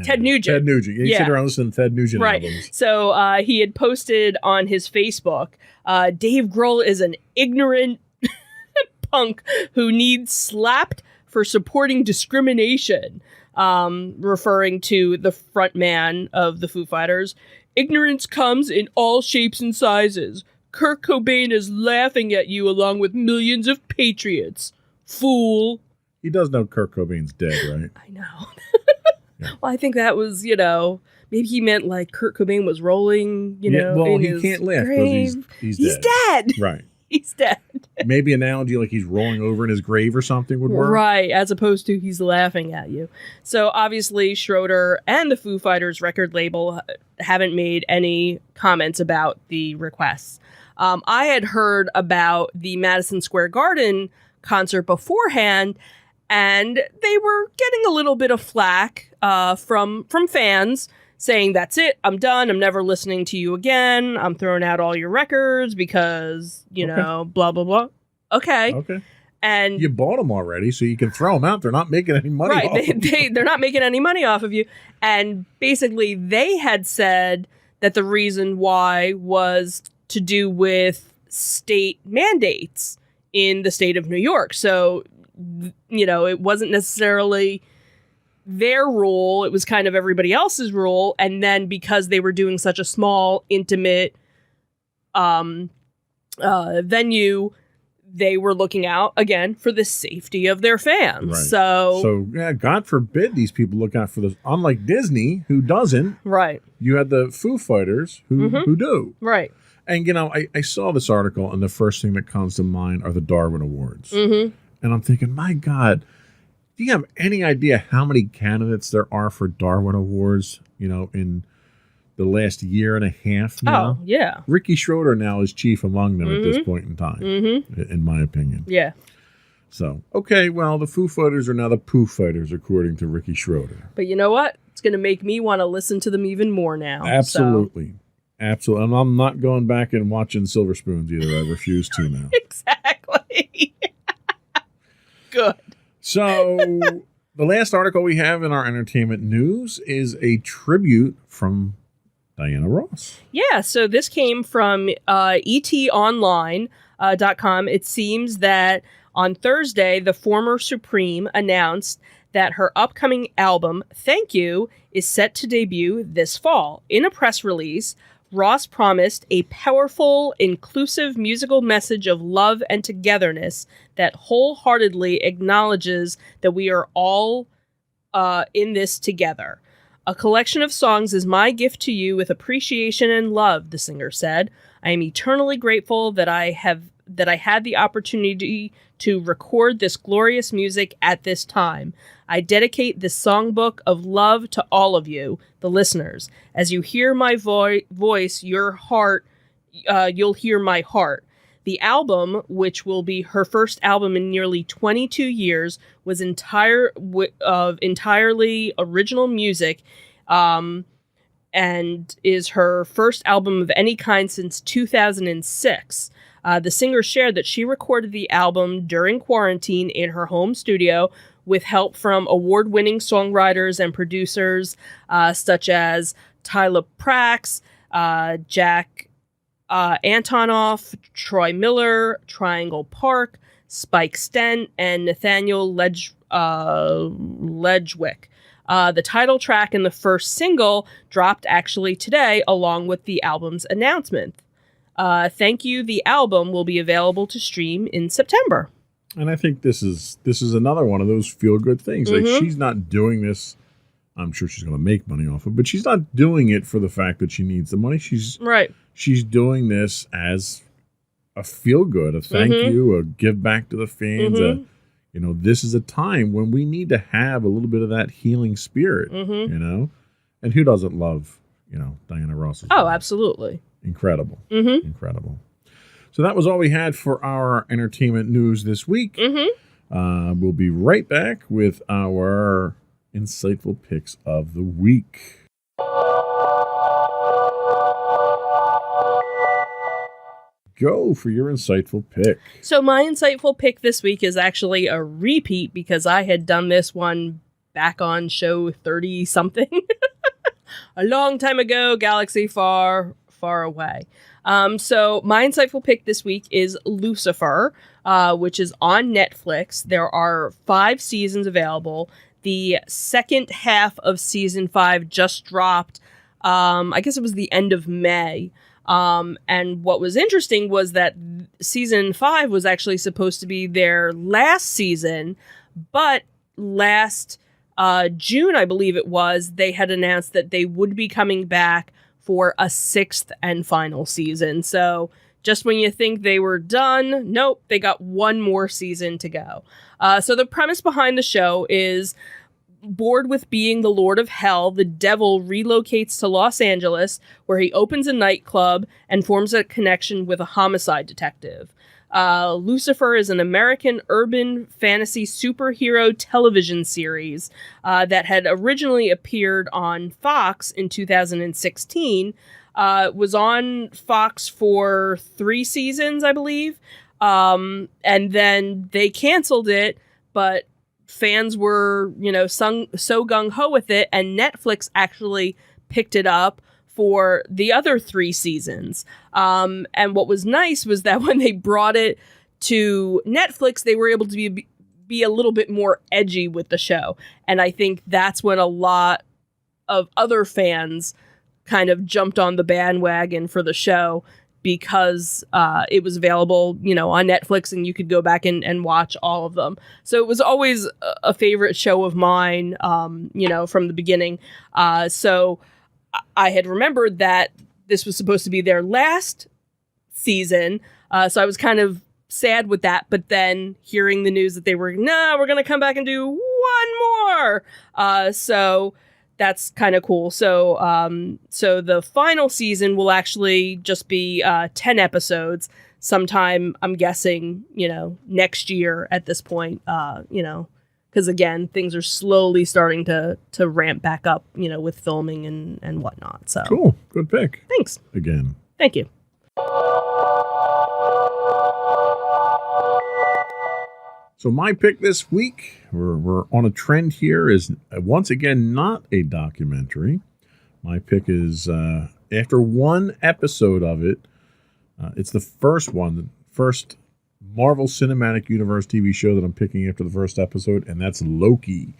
Ted Nugent. Ted Nugent. You sit around listening to Ted Nugent albums. So he had posted on his Facebook, Dave Grohl is an ignorant punk who needs slapped for supporting discrimination, referring to the front man of the Foo Fighters. Ignorance comes in all shapes and sizes. Kurt Cobain is laughing at you along with millions of patriots. Fool. He does know Kurt Cobain's dead, right? I know. Well, I think that was, maybe he meant like Kurt Cobain was rolling, well, in he his can't laugh grave. because he's dead. Right. He's dead. Maybe analogy like he's rolling over in his grave or something would work. Right, as opposed to he's laughing at you. So obviously Schroeder and the Foo Fighters record label haven't made any comments about the requests. I had heard about the Madison Square Garden concert beforehand, and they were getting a little bit of flack from fans saying, that's it, I'm done, I'm never listening to you again, I'm throwing out all your records because, blah, blah, blah. Okay. And you bought them already, so you can throw them out. They're not making any money off of them. They're not making any money off of you. And basically, they had said that the reason why was to do with state mandates in the state of New York. So, it wasn't necessarily their rule. It was kind of everybody else's rule. And then because they were doing such a small, intimate venue, they were looking out, again, for the safety of their fans. Right. So yeah, God forbid these people look out for this. Unlike Disney, who doesn't, right. you had the Foo Fighters who do. Right. And, I saw this article, and the first thing that comes to mind are the Darwin Awards. Mm-hmm. And I'm thinking, my God, do you have any idea how many candidates there are for Darwin Awards, in the last year and a half now? Oh, yeah. Ricky Schroeder now is chief among them at this point in time, in my opinion. Yeah. So, okay, well, the Foo Fighters are now the Pooh Fighters, according to Ricky Schroeder. But you know what? It's going to make me want to listen to them even more now. Absolutely. Absolutely. And I'm not going back and watching Silver Spoons either. I refuse to now. Exactly. Good. So, the last article we have in our entertainment news is a tribute from Diana Ross. Yeah, so this came from etonline.com. It seems that on Thursday, the former Supreme announced that her upcoming album, Thank You, is set to debut this fall. In a press release, Ross promised a powerful, inclusive musical message of love and togetherness that wholeheartedly acknowledges that we are all in this together. A collection of songs is my gift to you with appreciation and love, the singer said. I am eternally grateful that I had the opportunity to record this glorious music at this time. I dedicate this songbook of love to all of you, the listeners. As you hear my voice, your heart, you'll hear my heart. The album, which will be her first album in nearly 22 years, was entirely original music, and is her first album of any kind since 2006. The singer shared that she recorded the album during quarantine in her home studio with help from award-winning songwriters and producers such as Tyler Prax, Jack Antonoff, Troy Miller, Triangle Park, Spike Stent, and Nathaniel Ledgwick. The title track and the first single dropped actually today along with the album's announcement. Thank You, the album, will be available to stream in September. And I think this is another one of those feel-good things. Like, she's not doing this. I'm sure she's going to make money off of it, but she's not doing it for the fact that she needs the money. She's doing this as a feel-good, a thank you, a give back to the fans. This is a time when we need to have a little bit of that healing spirit, And who doesn't love, Diana Ross? Oh, absolutely. Incredible. Incredible. So that was all we had for our entertainment news this week. We'll be right back with our insightful picks of the week. Go for your insightful pick. So my insightful pick this week is actually a repeat because I had done this one back on show 30-something. A long time ago, galaxy far, far away. So my insightful pick this week is Lucifer, which is on Netflix. There are 5 seasons available. The second half of season 5 just dropped. I guess it was the end of May. And what was interesting was that season 5 was actually supposed to be their last season, but last June, I believe it was, they had announced that they would be coming back for a 6th and final season. So just when you think they were done, nope, they got one more season to go. So the premise behind the show is, bored with being the Lord of Hell, the devil relocates to Los Angeles, where he opens a nightclub and forms a connection with a homicide detective. Lucifer is an American urban fantasy superhero television series that had originally appeared on Fox in 2016. Was on Fox for 3 seasons, I believe. And then they canceled it, but fans were, so gung-ho with it, and Netflix actually picked it up for the other 3 seasons. And what was nice was that when they brought it to Netflix, they were able to be a little bit more edgy with the show. And I think that's when a lot of other fans kind of jumped on the bandwagon for the show, because it was available, on Netflix, and you could go back and watch all of them. So it was always a favorite show of mine, from the beginning. So I had remembered that this was supposed to be their last season. So I was kind of sad with that. But then hearing the news that we're going to come back and do one more. So that's kind of cool. So so the final season will actually just be 10 episodes sometime, I'm guessing, next year at this point, because again, things are slowly starting to ramp back up, with filming and whatnot. So Cool. Good pick. Thanks. Again. Thank you. So my pick this week, we're on a trend here, is once again not a documentary. My pick is, after one episode of it, it's the first Marvel Cinematic Universe TV show that I'm picking after the first episode, and that's Loki.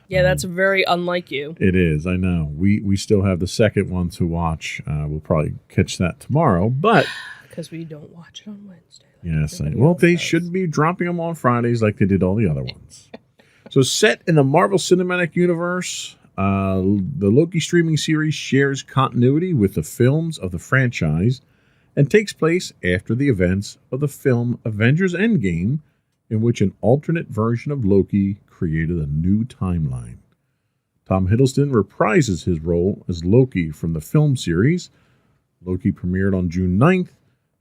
Yeah, that's very unlike you. It is, I know. We still have the second one to watch. We'll probably catch that tomorrow, but... Because we don't watch it on Wednesday. Yes, they should be dropping them on Fridays like they did all the other ones. So set in the Marvel Cinematic Universe, the Loki streaming series shares continuity with the films of the franchise and takes place after the events of the film Avengers Endgame, in which an alternate version of Loki created a new timeline. Tom Hiddleston reprises his role as Loki from the film series. Loki premiered on June 9th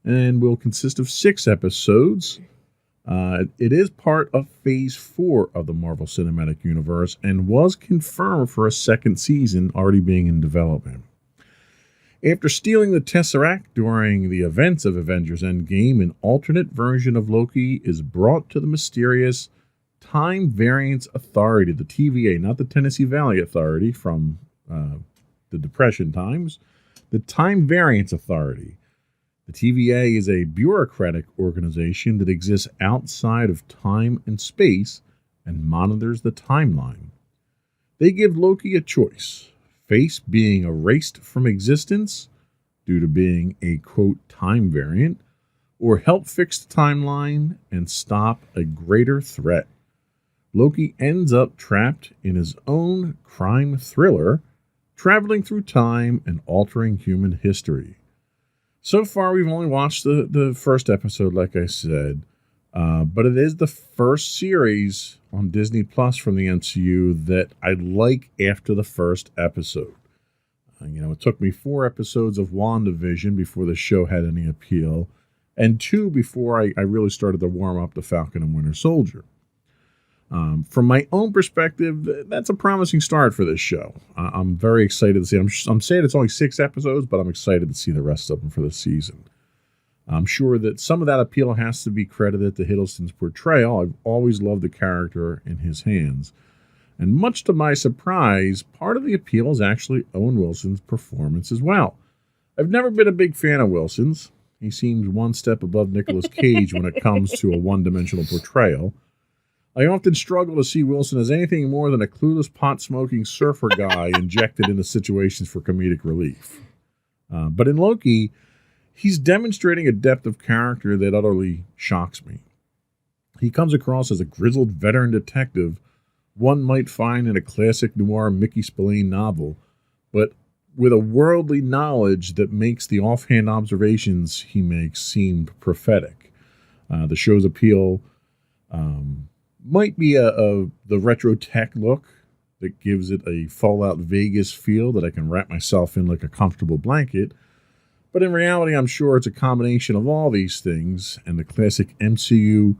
and will consist of 6 episodes. It is part of Phase 4 of the Marvel Cinematic Universe and was confirmed for a second season already being in development. After stealing the Tesseract during the events of Avengers Endgame, an alternate version of Loki is brought to the mysterious Time Variance Authority, the TVA, not the Tennessee Valley Authority from the Depression times, the Time Variance Authority. The TVA is a bureaucratic organization that exists outside of time and space and monitors the timeline. They give Loki a choice: face being erased from existence due to being a, quote, time variant, or help fix the timeline and stop a greater threat. Loki ends up trapped in his own crime thriller, traveling through time and altering human history. So far, we've only watched the first episode, like I said, but it is the first series on Disney Plus from the MCU that I like after the first episode. It took me 4 episodes of WandaVision before the show had any appeal, and 2 before I really started to warm up to Falcon and Winter Soldier. From my own perspective, that's a promising start for this show. I'm very excited to see it. I'm saying it's only 6 episodes, but I'm excited to see the rest of them for this season. I'm sure that some of that appeal has to be credited to Hiddleston's portrayal. I've always loved the character in his hands. And much to my surprise, part of the appeal is actually Owen Wilson's performance as well. I've never been a big fan of Wilson's. He seems one step above Nicolas Cage when it comes to a one-dimensional portrayal. I often struggle to see Wilson as anything more than a clueless pot-smoking surfer guy injected into situations for comedic relief. But in Loki, he's demonstrating a depth of character that utterly shocks me. He comes across as a grizzled veteran detective one might find in a classic noir Mickey Spillane novel, but with a worldly knowledge that makes the offhand observations he makes seem prophetic. The show's appeal might be the retro tech look that gives it a Fallout Vegas feel that I can wrap myself in like a comfortable blanket. But in reality, I'm sure it's a combination of all these things and the classic MCU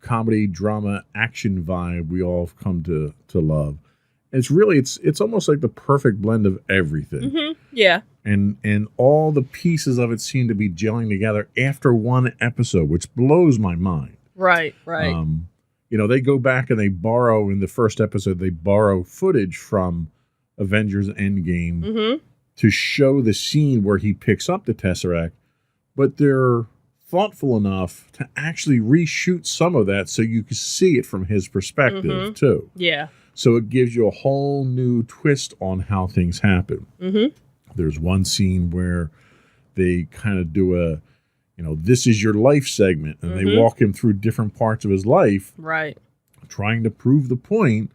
comedy, drama, action vibe we all have come to love. And it's almost like the perfect blend of everything. Mm-hmm. Yeah. And all the pieces of it seem to be gelling together after one episode, which blows my mind. Right. They go back and they borrow, in the first episode, they borrow footage from Avengers Endgame. Mm-hmm. to show the scene where he picks up the Tesseract, but they're thoughtful enough to actually reshoot some of that so you can see it from his perspective too. Yeah. So it gives you a whole new twist on how things happen. There's one scene where they kind of do a, this is your life segment, and they walk him through different parts of his life, Right. trying to prove the point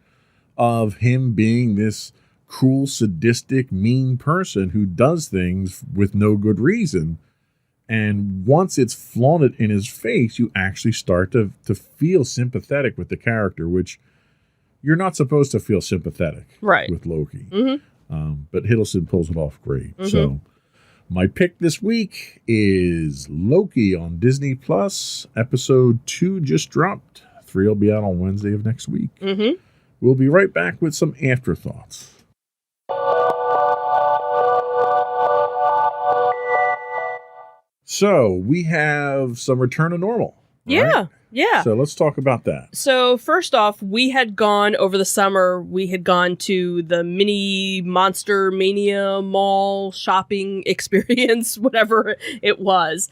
of him being this cruel, sadistic, mean person who does things with no good reason. And once it's flaunted in his face, you actually start to feel sympathetic with the character, which you're not supposed to feel sympathetic with Loki. But Hiddleston pulls it off great. So my pick this week is Loki on Disney Plus. Episode 2 just dropped. 3 will be out on Wednesday of next week. We'll be right back with some afterthoughts. So we have some return to normal. Right? Yeah. So let's talk about that. So first off, we had gone over the summer, to the mini Monster Mania mall shopping experience, whatever it was.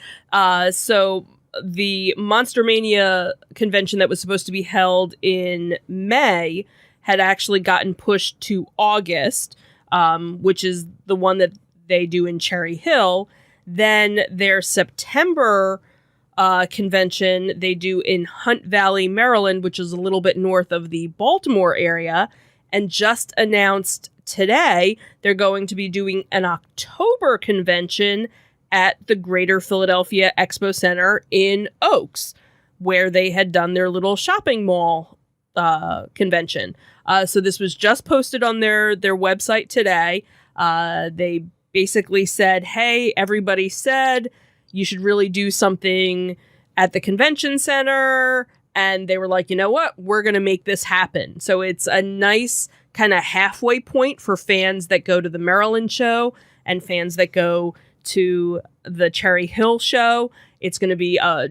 So the Monster Mania convention that was supposed to be held in May had actually gotten pushed to August, which is the one that they do in Cherry Hill. Then their September convention they do in Hunt Valley, Maryland, which is a little bit north of the Baltimore area, and just announced today they're going to be doing an October convention at the Greater Philadelphia Expo Center in Oaks, where they had done their little shopping mall convention. So this was just posted on their website today. They basically said, hey, everybody said you should really do something at the convention center. And they were like, you know what? We're going to make this happen. So it's a nice kind of halfway point for fans that go to the Maryland show and fans that go to the Cherry Hill show. It's going to be a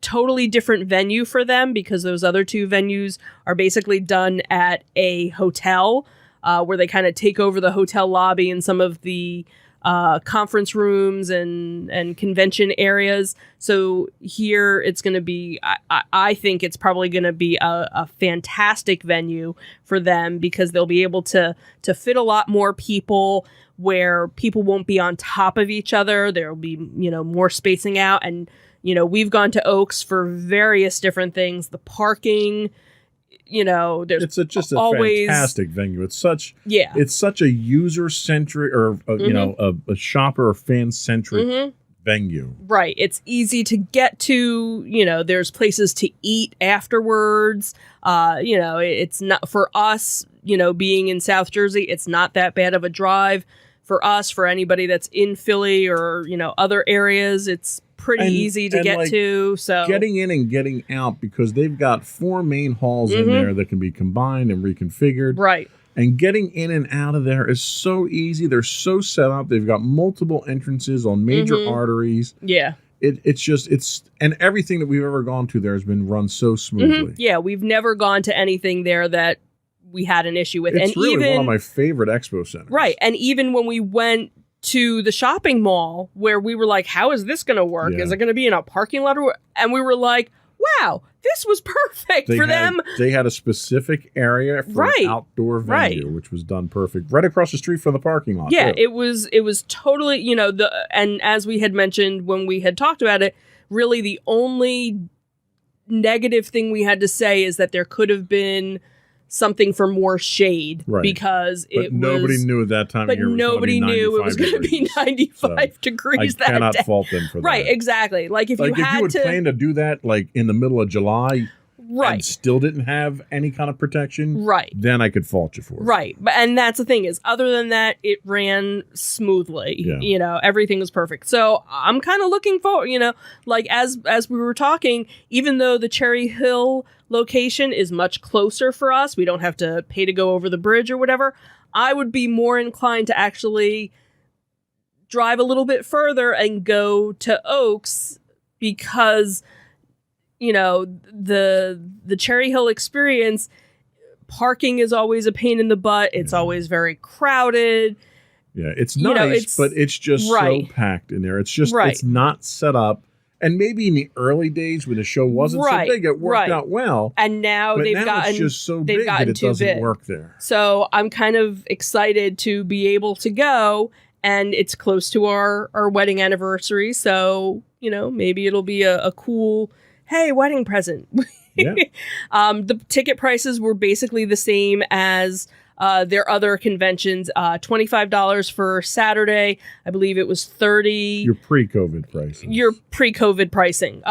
totally different venue for them because those other two venues are basically done at a hotel where they kind of take over the hotel lobby and some of the conference rooms and convention areas. So here it's going to be, I think it's probably going to be a fantastic venue for them because they'll be able to fit a lot more people where people won't be on top of each other. There'll be, more spacing out. And, we've gone to Oaks for various different things. The parking, there's just a always fantastic venue. It's such a user centric or a shopper or fan centric venue. Right. It's easy to get to. There's places to eat afterwards. It's not for us. Being in South Jersey, it's not that bad of a drive for us. For anybody that's in Philly or other areas, it's pretty easy to get to. So getting in and getting out, because they've got 4 main halls in there that can be combined and reconfigured. Right. And getting in and out of there is so easy. They're so set up. They've got multiple entrances on major arteries. Yeah. And everything that we've ever gone to there has been run so smoothly. Yeah, we've never gone to anything there that we had an issue with. It's and really even one of my favorite expo centers. Right. And even when we went to the shopping mall where we were like, how is this going to work? Yeah. Is it going to be in a parking lot? And we were like, wow, this was perfect for them. They had a specific area for an outdoor venue, which was done perfect. Right across the street from the parking lot. Yeah, too. it was totally, and as we had mentioned when we had talked about it, really the only negative thing we had to say is that there could have been something for more shade because nobody knew at that time of year. Nobody knew it was going to be 95 degrees that day. I cannot fault them for that. Right, exactly. Like if you had to plan to do that like in the middle of July, and still didn't have any kind of protection, then I could fault you for it. Right. And that's the thing is, other than that, it ran smoothly. Yeah. Everything was perfect. So I'm kind of looking forward, like as we were talking, even though the Cherry Hill location is much closer for us, we don't have to pay to go over the bridge or whatever, I would be more inclined to actually drive a little bit further and go to Oaks because the Cherry Hill experience, parking is always a pain in the butt. It's always very crowded. Yeah, it's You know, nice, but it's just right. so packed in there. It's just Right. it's not set up. And maybe in the early days when the show wasn't Right, so big, it worked right. out well. And now But they've now gotten it's just so they've big that gotten it too doesn't big. work there. So I'm kind of excited to be able to go, and it's close to our wedding anniversary. So, you know, maybe it'll be a cool, hey, wedding present. Yeah. The ticket prices were basically the same as their other conventions. $25 for Saturday. I believe it was $30. Your pre-COVID pricing. Your pre-COVID pricing.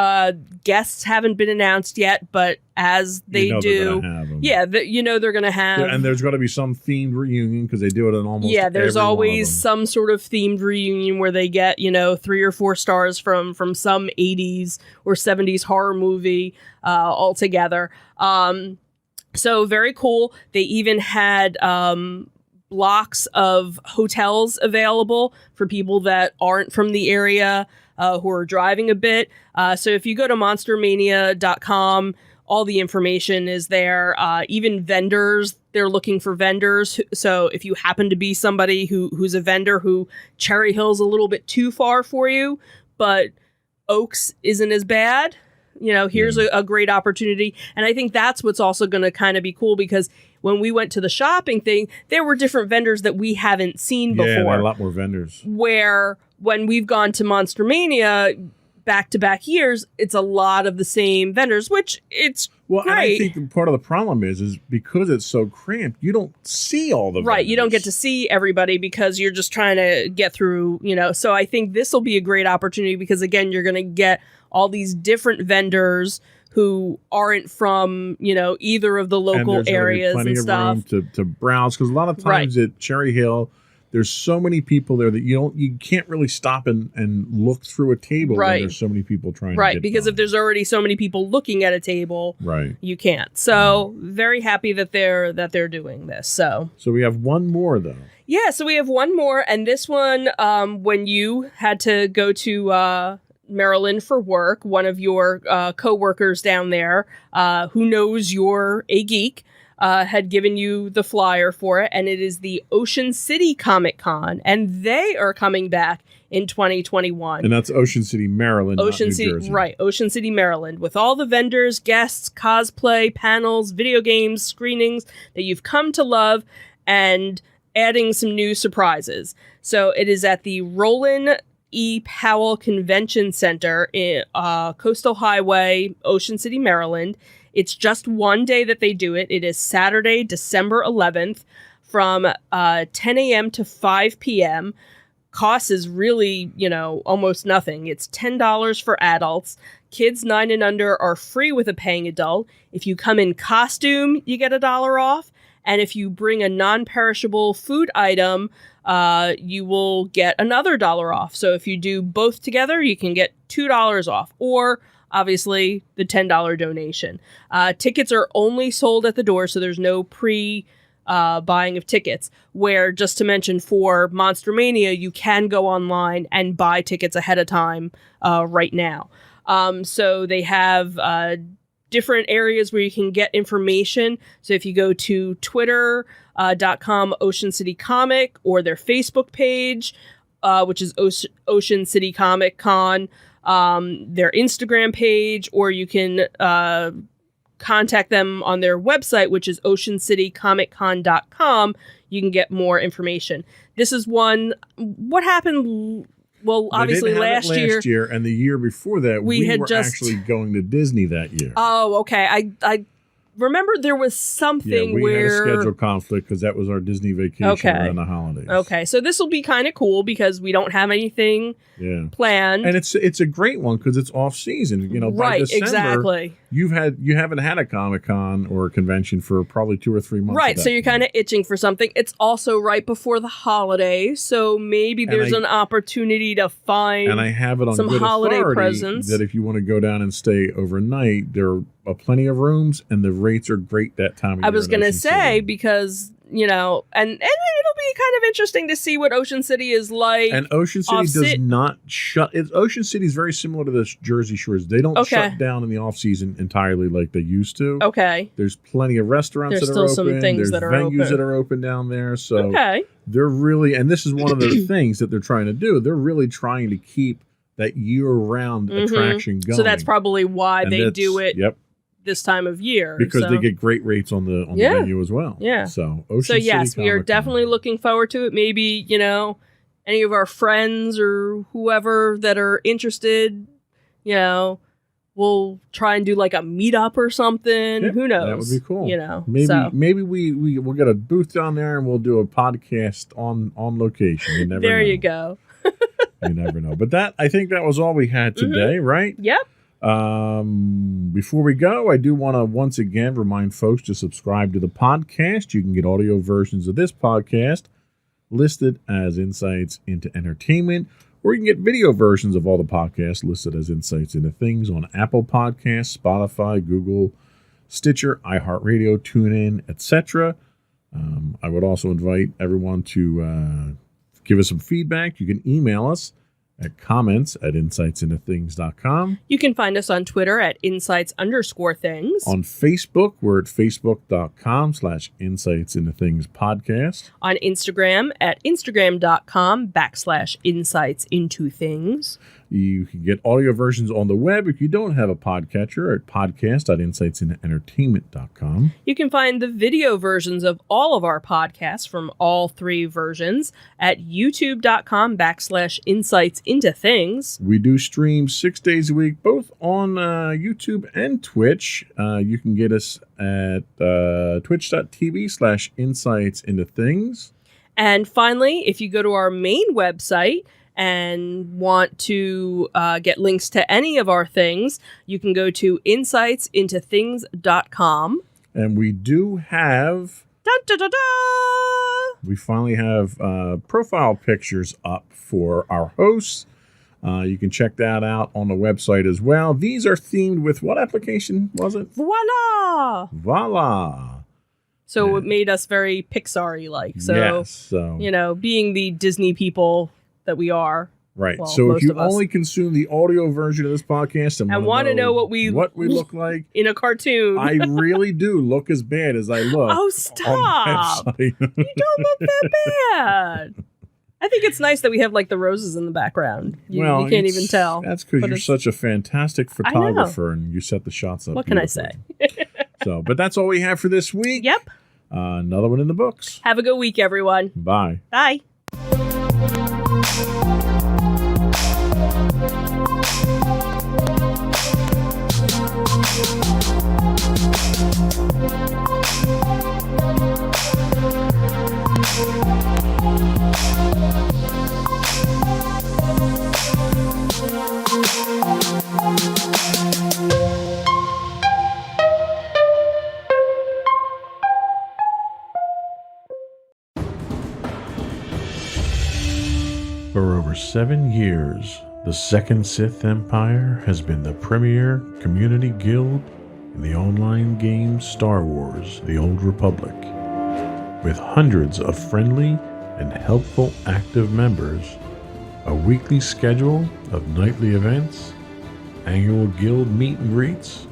Guests haven't been announced yet, but as they You know do, they're gonna have 'em. yeah, you know they're going to have. And there's going to be some themed reunion because they do it in almost Yeah, there's every one of always them. some sort of themed reunion where they get, you know, 3 or 4 stars from some 80s or 70s horror movie all together. So very cool. They even had blocks of hotels available for people that aren't from the area who are driving a bit. So if you go to monstermania.com, all the information is there. Even vendors, they're looking for vendors. So if you happen to be somebody who's a vendor who Cherry Hill's a little bit too far for you, but Oaks isn't as bad, you know, here's a great opportunity. And I think that's what's also going to kind of be cool, because when we went to the shopping thing, there were different vendors that we haven't seen Yeah, there before. are a lot more vendors. Where when we've gone to Monster Mania back-to-back years, it's a lot of the same vendors, which it's Well, and I great. think part of the problem is because it's so cramped, you don't see all the Right, you don't get vendors. to see everybody because you're just trying to get through, you know. So I think this will be a great opportunity because, again, you're going to get all these different vendors who aren't from, you know, either of the And local there's gonna be areas plenty and of stuff. room to browse, because a lot of times at Cherry Hill, there's so many people there that you can't really stop and look through a table Right. when there's so many people trying to Right, get because by. if there's already so many people looking at a table, Right. you can't. So very happy that they're doing this. So So we have one more though. yeah, so we have one more, and this one, when you had to go to Maryland for work, one of your co-workers down there, who knows you're a geek, had given you the flyer for it, and it is the Ocean City Comic Con, and they are coming back in 2021. And that's Ocean City, Maryland, Ocean not New City, Jersey. right? Ocean City, Maryland, with all the vendors, guests, cosplay, panels, video games, screenings that you've come to love, and adding some new surprises. So it is at the Roland E. Powell Convention Center in Coastal Highway, Ocean City, Maryland. It's just one day that they do it. It is Saturday, December 11th, from 10 a.m. to 5 p.m. Cost is really, you know, almost nothing. It's $10 for adults. Kids 9 and under are free with a paying adult. If you come in costume, you get $1 off. And if you bring a non-perishable food item, you will get another $1 off. So if you do both together, you can get $2 off. Or obviously the $10 donation. Tickets are only sold at the door, so there's no buying of tickets. Where, just to mention, for Monster Mania, you can go online and buy tickets ahead of time right now. So they have different areas where you can get information. So if you go to twitter.com Ocean City Comic, or their Facebook page, which is Ocean City Comic Con, their Instagram page, or you can contact them on their website, which is oceancitycomiccon.com. You can get more information. This is one, what happened? Well, They obviously didn't have it last year. and the year before that, we had were just- actually going to Disney that year. Oh, okay. I remember there was Yeah, something we where had a schedule conflict because that was our Disney vacation Okay. around the holidays. Okay, so this will be kind of cool because we don't have anything Yeah. planned. And it's a great one because it's off season. You know, by Right, December, exactly. you haven't had a Comic-Con or a convention for probably 2 or 3 months. Right, so you're kind of itching for something. It's also right before the holidays, so maybe And there's I- an opportunity to find. and I have it on some good holiday authority presents. that if you want to go down and stay overnight, there are plenty of rooms and the rates are great that time of year. I was in going to Ocean say, City. because you know, and it'll be kind of interesting to see what Ocean City is like. And Ocean City does not shut. Ocean City is very similar to the Jersey Shores. They don't shut down in the off season entirely like they used to. Okay. There's plenty of restaurants that are open. Some things There's that are venues open. that are open down there. So they're really, and this is one of the things that they're trying to do. They're really trying to keep that year-round attraction going. So that's probably why they do it. Yep. This time of year, because they get great rates on the venue as well. Yeah. So yes, we are definitely looking forward to it. Maybe, you know, any of our friends or whoever that are interested, you know, we'll try and do like a meetup or something. Yep, who knows? That would be cool. You know, maybe we'll get a booth down there and we'll do a podcast on location. You never know. There you go. You never know. But I think that was all we had today, right? Yep. Before we go, I do want to once again remind folks to subscribe to the podcast. You can get audio versions of this podcast listed as Insights into Entertainment, or you can get video versions of all the podcasts listed as Insights into Things on Apple Podcasts, Spotify, Google, Stitcher, iHeartRadio, TuneIn, etc. I would also invite everyone to give us some feedback. You can email us at comments@insightsintothings.com. You can find us on Twitter at insights_things. On Facebook, we're at facebook.com/insightsintothingspodcast. On Instagram at instagram.com/insightsintothings. You can get audio versions on the web if you don't have a podcatcher at podcast.insightsintoentertainment.com. You can find the video versions of all of our podcasts from all three versions at youtube.com/insightsintothings. We do stream 6 days a week, both on YouTube and Twitch. You can get us at twitch.tv/insightsintothings. And finally, if you go to our main website and want to get links to any of our things, you can go to insightsintothings.com. And we do have... Dun, dun, dun, dun! We finally have profile pictures up for our hosts. You can check that out on the website as well. These are themed with what application was it? Voila! Voila! So it made us very Pixar-y like. So, yes, so, you know, being the Disney people that we are. Right. Well, so if you most of us. only consume the audio version of this podcast and want to know what we look like in a cartoon, I really do look as bad as I look. Oh, stop! You don't look that bad. I think it's nice that we have like the roses in the background. You can't even tell. That's because you're such a fantastic photographer and you set the shots up. What can I say? But that's all we have for this week. Yep. Another one in the books. Have a good week, everyone. Bye. Bye. For over 7 years, the Second Sith Empire has been the premier community guild in the online game Star Wars: The Old Republic. With hundreds of friendly and helpful active members, a weekly schedule of nightly events, annual guild meet and greets,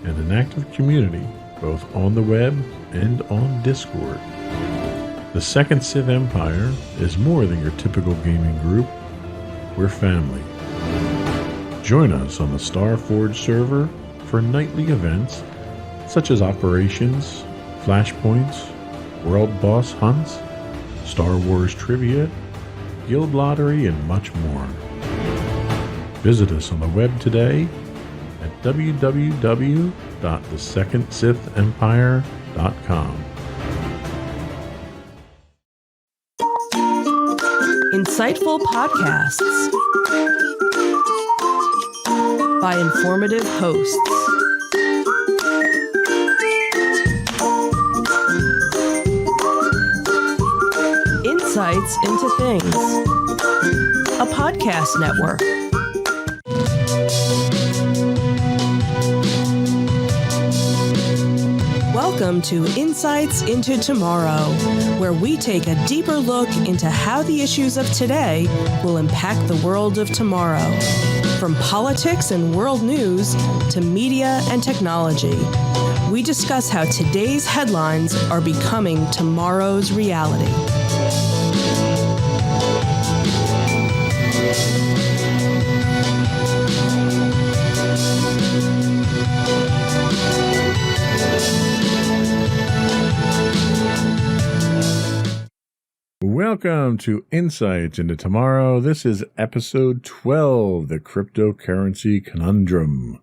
and an active community both on the web and on Discord. The Second Sith Empire is more than your typical gaming group. We're family. Join us on the Starforge server for nightly events such as operations, flashpoints, world boss hunts, Star Wars trivia, guild lottery, and much more. Visit us on the web today at www.thesecondsithempire.com. Insightful podcasts by informative hosts. Insights into Things, a podcast network. Welcome Welcome to Insights into Tomorrow, where we take a deeper look into how the issues of today will impact the world of tomorrow. From politics and world news to media and technology, we discuss how today's headlines are becoming tomorrow's reality. Welcome to Insights into Tomorrow. This is episode 12, The Cryptocurrency Conundrum.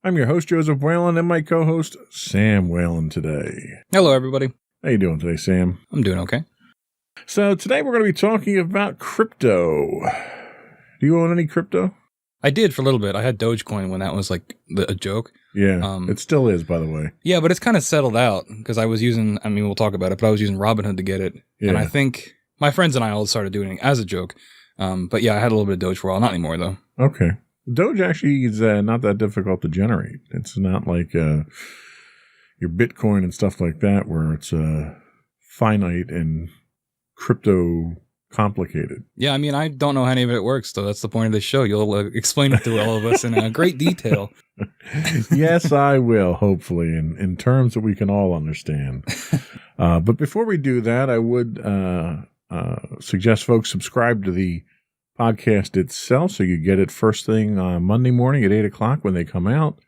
I'm your host, Joseph Whalen, and my co-host, Sam Whalen, today. Hello, everybody. How you doing today, Sam? I'm doing okay. So today we're going to be talking about crypto. Do you own any crypto? I did for a little bit. I had Dogecoin when that was like a joke. Yeah, it still is, by the way. Yeah, but it's kind of settled out because I was using, we'll talk about it, but I was using Robinhood to get it. Yeah. And I think my friends and I all started doing it as a joke. But yeah, I had a little bit of Doge for a while. Not anymore, though. Okay. Doge actually is not that difficult to generate. It's not like your Bitcoin and stuff like that where it's finite and crypto complicated. Yeah, I don't know how any of it works, though. That's the point of this show. You'll explain it to all of us in great detail. Yes, I will, hopefully, in terms that we can all understand. But before we do that, I would suggest folks subscribe to the podcast itself so you get it first thing Monday morning at 8 o'clock when they come out.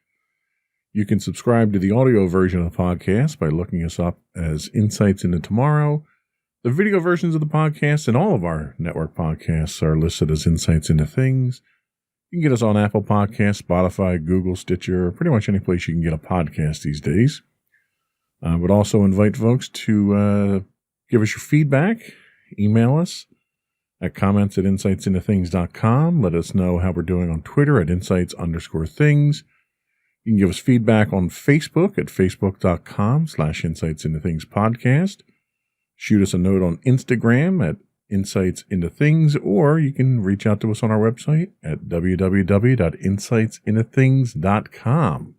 You can subscribe to the audio version of the podcast by looking us up as Insights into Tomorrow. The video versions of the podcast and all of our network podcasts are listed as Insights into Things. You can get us on Apple Podcasts, Spotify, Google, Stitcher, pretty much any place you can get a podcast these days. I would also invite folks to give us your feedback. Email us at comments@insightsintothings.com. Let us know how we're doing on Twitter at insights_things. You can give us feedback on Facebook at facebook.com/insightsintothingspodcast. Shoot us a note on Instagram at Insights Into Things, or you can reach out to us on our website at www.insightsintothings.com.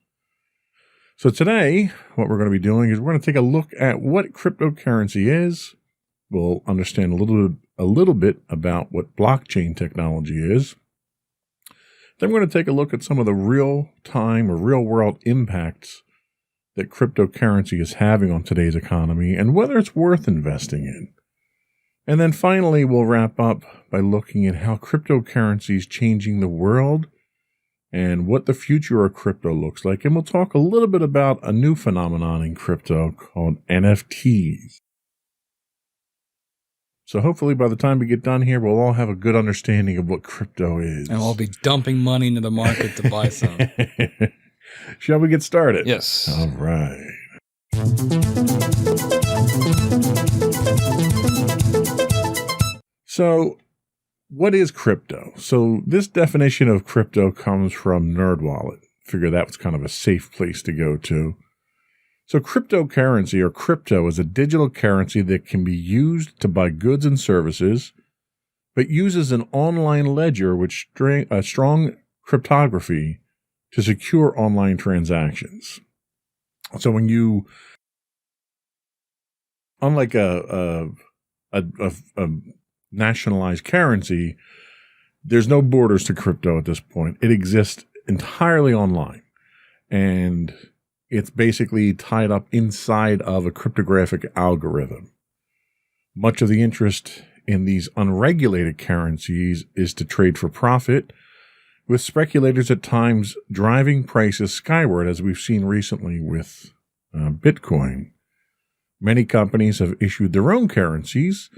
So today, what we're going to be doing is we're going to take a look at what cryptocurrency is. We'll understand a little bit about what blockchain technology is. Then we're going to take a look at some of the real-time or real-world impacts that cryptocurrency is having on today's economy and whether it's worth investing in. And then finally, we'll wrap up by looking at how cryptocurrency is changing the world and what the future of crypto looks like. And we'll talk a little bit about a new phenomenon in crypto called NFTs. So hopefully by the time we get done here, we'll all have a good understanding of what crypto is. And we'll be dumping money into the market to buy some. Shall we get started? Yes. All right. So, what is crypto? So, this definition of crypto comes from NerdWallet. Figure that was kind of a safe place to go to. So, cryptocurrency or crypto is a digital currency that can be used to buy goods and services, but uses an online ledger with strong cryptography to secure online transactions. So when you, unlike a nationalized currency, there's no borders to crypto at this point. It exists entirely online, and it's basically tied up inside of a cryptographic algorithm. Much of the interest in these unregulated currencies is to trade for profit, with speculators at times driving prices skyward, as we've seen recently with Bitcoin. Many companies have issued their own currencies,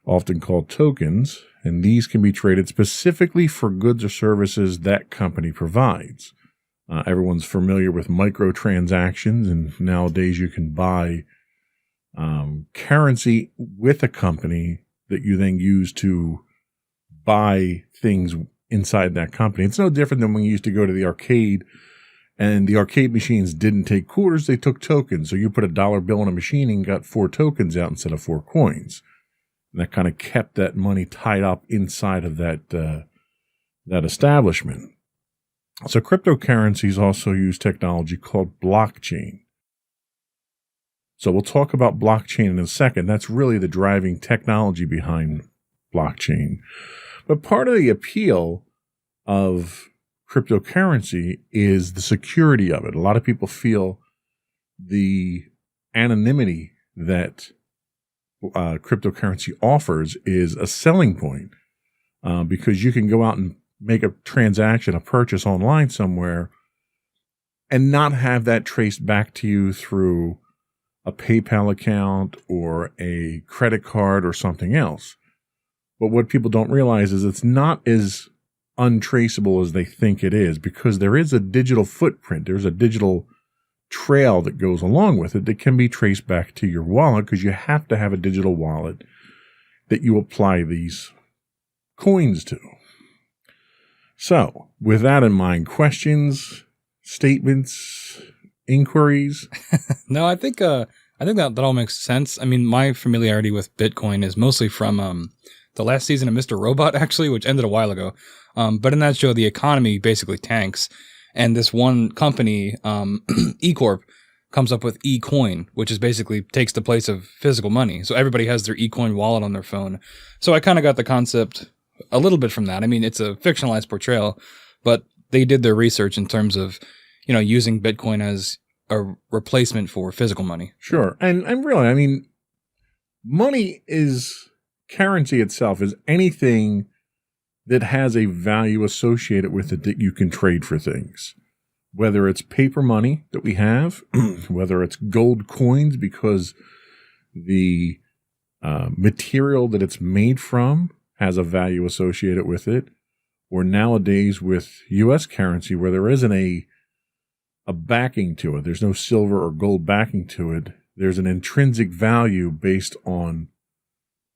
often called tokens, and these can be traded specifically for goods or services that company provides. Everyone's familiar with microtransactions, and nowadays you can buy currency with a company that you then use to buy things inside that company. It's no different than when you used to go to the arcade and the arcade machines didn't take quarters, they took tokens. So you put a dollar bill in a machine and got 4 tokens out instead of 4 coins. And that kind of kept that money tied up inside of that establishment. So cryptocurrencies also use technology called blockchain. So we'll talk about blockchain in a second. That's really the driving technology behind blockchain. But part of the appeal of cryptocurrency is the security of it. A lot of people feel the anonymity that cryptocurrency offers is a selling point because you can go out and make a transaction, a purchase online somewhere, and not have that traced back to you through a PayPal account or a credit card or something else. But what people don't realize is it's not as untraceable as they think it is, because there is a digital footprint. There's a digital trail that goes along with it that can be traced back to your wallet, because you have to have a digital wallet that you apply these coins to. So, with that in mind, questions, statements, inquiries? No, I think that all makes sense. I mean, my familiarity with Bitcoin is mostly from the last season of Mr. Robot, actually, which ended a while ago. But in that show, the economy basically tanks, and this one company, eCorp, comes up with eCoin, which is basically takes the place of physical money. So everybody has their eCoin wallet on their phone. So I kind of got the concept a little bit from that. I mean, it's a fictionalized portrayal, but they did their research in terms of, using Bitcoin as a replacement for physical money. Sure. And really, I mean, money is, currency itself is anything that has a value associated with it that you can trade for things. Whether it's paper money that we have, whether it's gold coins because the material that it's made from has a value associated with it, or nowadays with U.S. currency where there isn't a backing to it. There's no silver or gold backing to it. There's an intrinsic value based on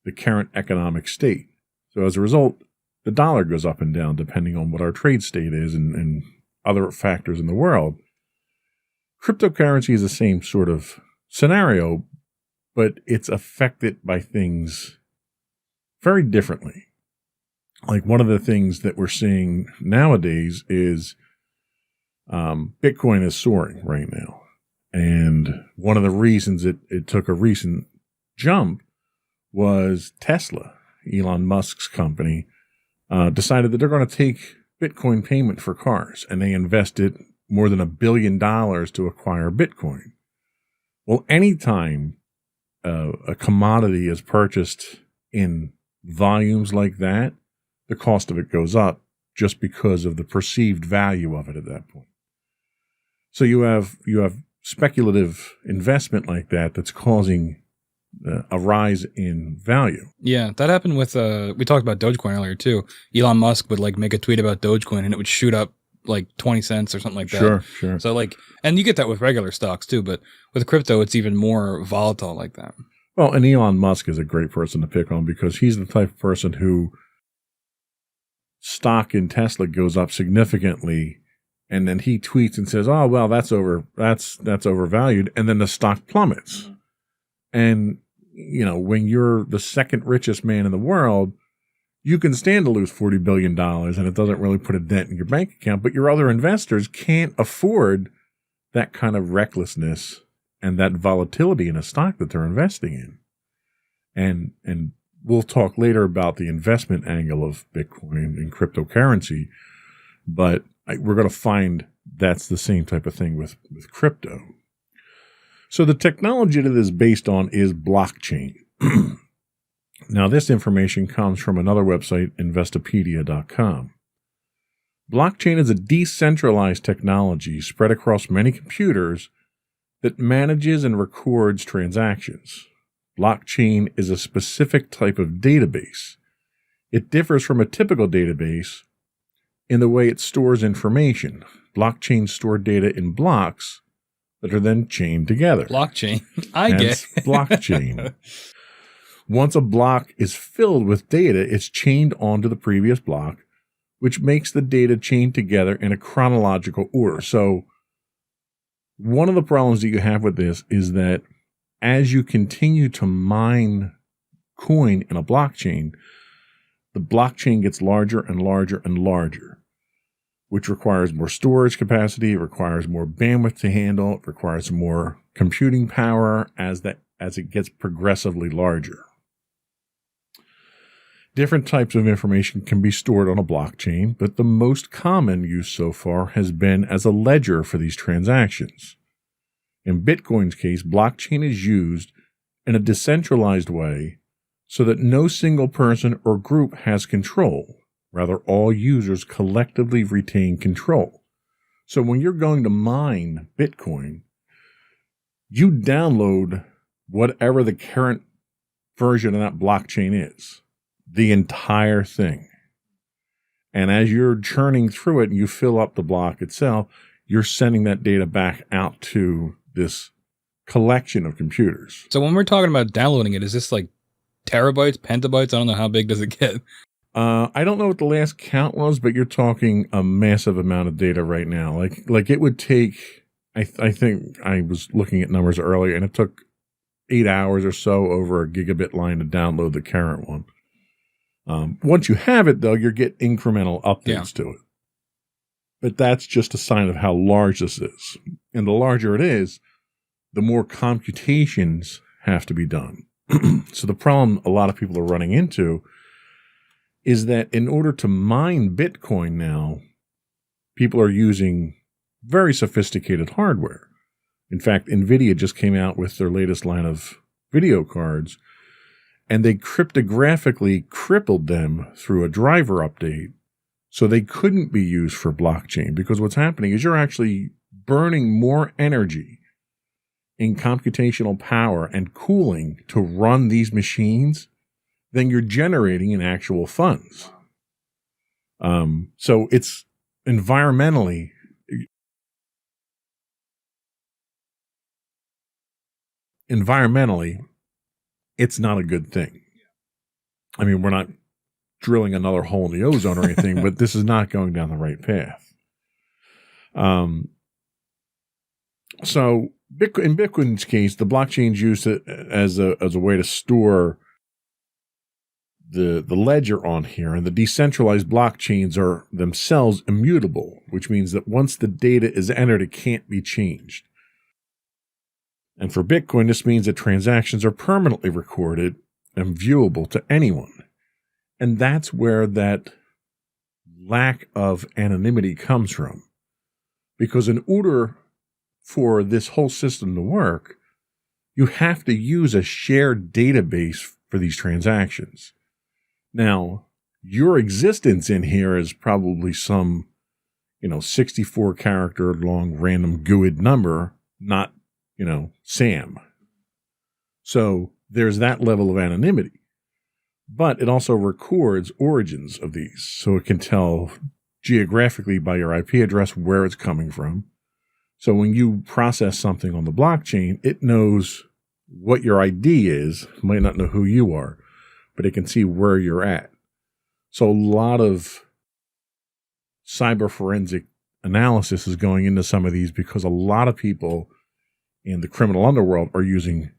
the current economic state. So as a result, the dollar goes up and down depending on what our trade state is and other factors in the world. Cryptocurrency is the same sort of scenario, but it's affected by things very differently. Like one of the things that we're seeing nowadays is Bitcoin is soaring right now. And one of the reasons it took a recent jump was Tesla, Elon Musk's company, decided that they're going to take Bitcoin payment for cars, and they invested more than $1 billion to acquire Bitcoin. Well, anytime a commodity is purchased in volumes like that, the cost of it goes up just because of the perceived value of it at that point. So you have speculative investment like that that's causing a rise in value. Yeah, that happened with, we talked about Dogecoin earlier too. Elon Musk would make a tweet about Dogecoin and it would shoot up 20 cents or something like that. Sure. So and you get that with regular stocks too, but with crypto, it's even more volatile like that. Well, and Elon Musk is a great person to pick on because he's the type of person who stock in Tesla goes up significantly, and then he tweets and says, "Oh, well, that's overvalued," and then the stock plummets. Mm-hmm. And when you're the second richest man in the world, you can stand to lose $40 billion, and it doesn't really put a dent in your bank account. But your other investors can't afford that kind of recklessness and that volatility in a stock that they're investing in. And we'll talk later about the investment angle of Bitcoin and cryptocurrency, but we're going to find that's the same type of thing with crypto. So the technology that is based on is blockchain. Now, this information comes from another website, Investopedia.com. Blockchain is a decentralized technology spread across many computers that manages and records transactions. Blockchain is a specific type of database. It differs from a typical database in the way it stores information. Blockchains store data in blocks that are then chained together. Blockchain. I get blockchain. Once a block is filled with data, it's chained onto the previous block, which makes the data chained together in a chronological order. So one of the problems that you have with this is that as you continue to mine coin in a blockchain, the blockchain gets larger and larger and larger. which requires more storage capacity. It requires more bandwidth to handle. It requires more computing power as it gets progressively larger. Different types of information can be stored on a blockchain, but the most common use so far has been as a ledger for these transactions. In Bitcoin's case, blockchain is used in a decentralized way so that no single person or group has control. Rather, all users collectively retain control. So when you're going to mine Bitcoin, you download whatever the current version of that blockchain is. The entire thing. And as you're churning through it and you fill up the block itself, you're sending that data back out to this collection of computers. So when we're talking about downloading it, is this like terabytes, petabytes? I don't know, how big does it get? I don't know what the last count was, but you're talking a massive amount of data right now. Like it would take, I think I was looking at numbers earlier, and it took 8 hours or so over a gigabit line to download the current one. Once you have it, though, you get incremental updates to it. But that's just a sign of how large this is. And the larger it is, the more computations have to be done. So the problem a lot of people are running into is that in order to mine Bitcoin now, people are using very sophisticated hardware. In fact, NVIDIA just came out with their latest line of video cards, and they cryptographically crippled them through a driver update so they couldn't be used for blockchain, because what's happening is you're actually burning more energy in computational power and cooling to run these machines than you're generating in actual funds. So it's environmentally it's not a good thing. I mean, we're not drilling another hole in the ozone or anything, but this is not going down the right path. So in Bitcoin's case, the blockchain's used as a way to store the ledger on here, and the decentralized blockchains are themselves immutable, which means that once the data is entered, it can't be changed. And for Bitcoin, this means that transactions are permanently recorded and viewable to anyone. And that's where that lack of anonymity comes from. Because in order for this whole system to work, you have to use a shared database for these transactions. Now, your existence in here is probably some, 64 character long random GUID number, not Sam. So there's that level of anonymity. But it also records origins of these. So it can tell geographically by your IP address where it's coming from. So when you process something on the blockchain, it knows what your ID is. It might not know who you are, but it can see where you're at. So a lot of cyber forensic analysis is going into some of these, because a lot of people in the criminal underworld are using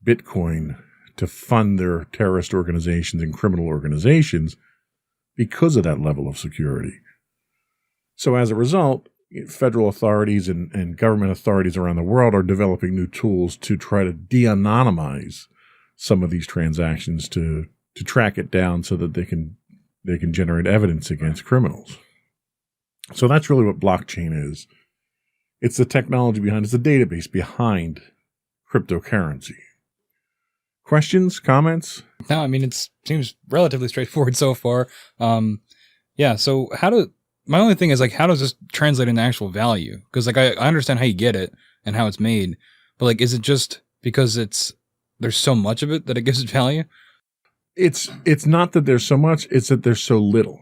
Bitcoin to fund their terrorist organizations and criminal organizations because of that level of security. So as a result, federal authorities and government authorities around the world are developing new tools to try to de-anonymize some of these transactions to track it down so that they can generate evidence against criminals. So that's really what blockchain is. It's the technology behind, it's the database behind cryptocurrency. Questions, comments? No, I mean, it seems relatively straightforward so far. So my only thing is, how does this translate into actual value? Because I understand how you get it and how it's made, but is it just because there's so much of it that it gives it value? It's not that there's so much, it's that there's so little.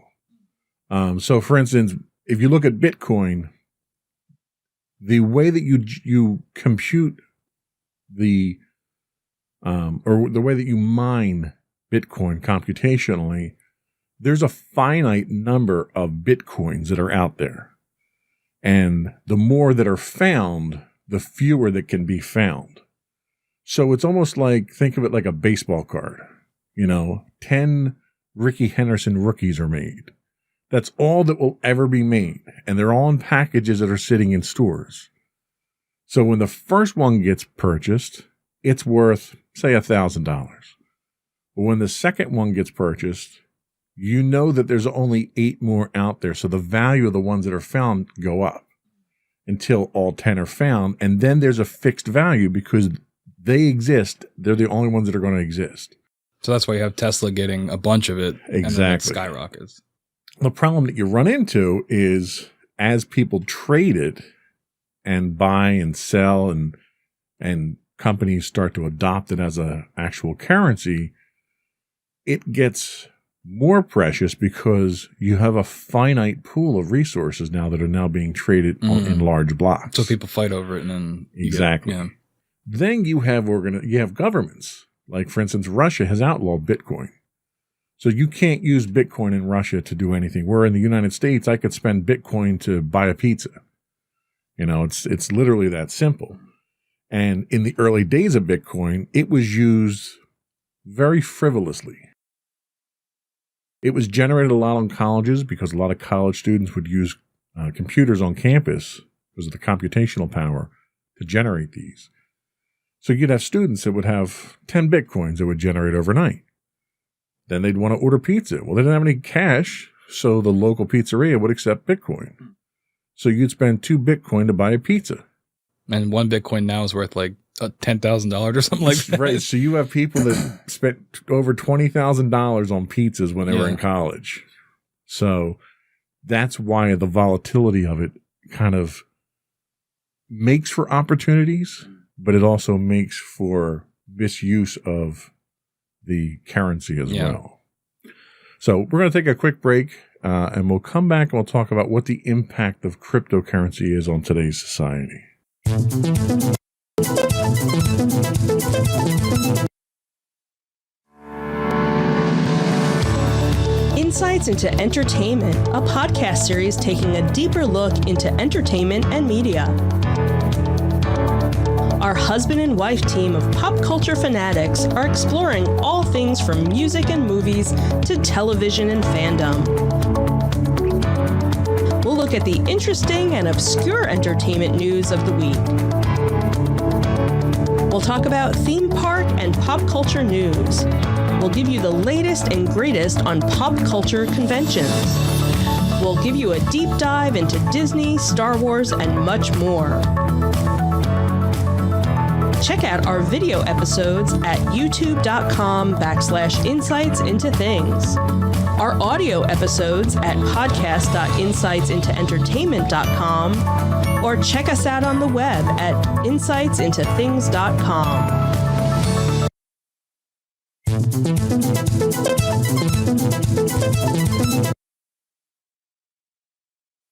So for instance, if you look at Bitcoin, the way that you compute or the way that you mine Bitcoin computationally, there's a finite number of Bitcoins that are out there. And the more that are found, the fewer that can be found. So it's almost think of it like a baseball card. 10 Ricky Henderson rookies are made. That's all that will ever be made. And they're all in packages that are sitting in stores. So when the first one gets purchased, it's worth, say, $1,000. But when the second one gets purchased, you know that there's only 8 more out there. So the value of the ones that are found go up until all 10 are found. And then there's a fixed value because they exist. They're the only ones that are going to exist. So that's why you have Tesla getting a bunch of it. Exactly. And then it skyrockets. The problem that you run into is as people trade it and buy and sell and companies start to adopt it as an actual currency, it gets more precious because you have a finite pool of resources now that are now being traded in large blocks. So people fight over it and then exactly. Then you have governments. Like, for instance, Russia has outlawed Bitcoin. So you can't use Bitcoin in Russia to do anything. Where in the United States, I could spend Bitcoin to buy a pizza. It's literally that simple. And in the early days of Bitcoin, it was used very frivolously. It was generated a lot on colleges because a lot of college students would use computers on campus because of the computational power to generate these. So you'd have students that would have 10 Bitcoins that would generate overnight. Then they'd want to order pizza. Well, they didn't have any cash, so the local pizzeria would accept Bitcoin. So you'd spend 2 Bitcoin to buy a pizza. And 1 Bitcoin now is worth like $10,000 or something like that. Right. So you have people that spent over $20,000 on pizzas when they were in college. So that's why the volatility of it kind of makes for opportunities, but it also makes for misuse of the currency as well. So we're going to take a quick break and we'll come back and we'll talk about what the impact of cryptocurrency is on today's society. Insights into Entertainment, a podcast series taking a deeper look into entertainment and media. Our husband and wife team of pop culture fanatics are exploring all things from music and movies to television and fandom. We'll look at the interesting and obscure entertainment news of the week. We'll talk about theme park and pop culture news. We'll give you the latest and greatest on pop culture conventions. We'll give you a deep dive into Disney, Star Wars, and much more. Check out our video episodes at youtube.com/insightsintothings. Our audio episodes at podcast.insightsintoentertainment.com, or check us out on the web at insightsintothings.com.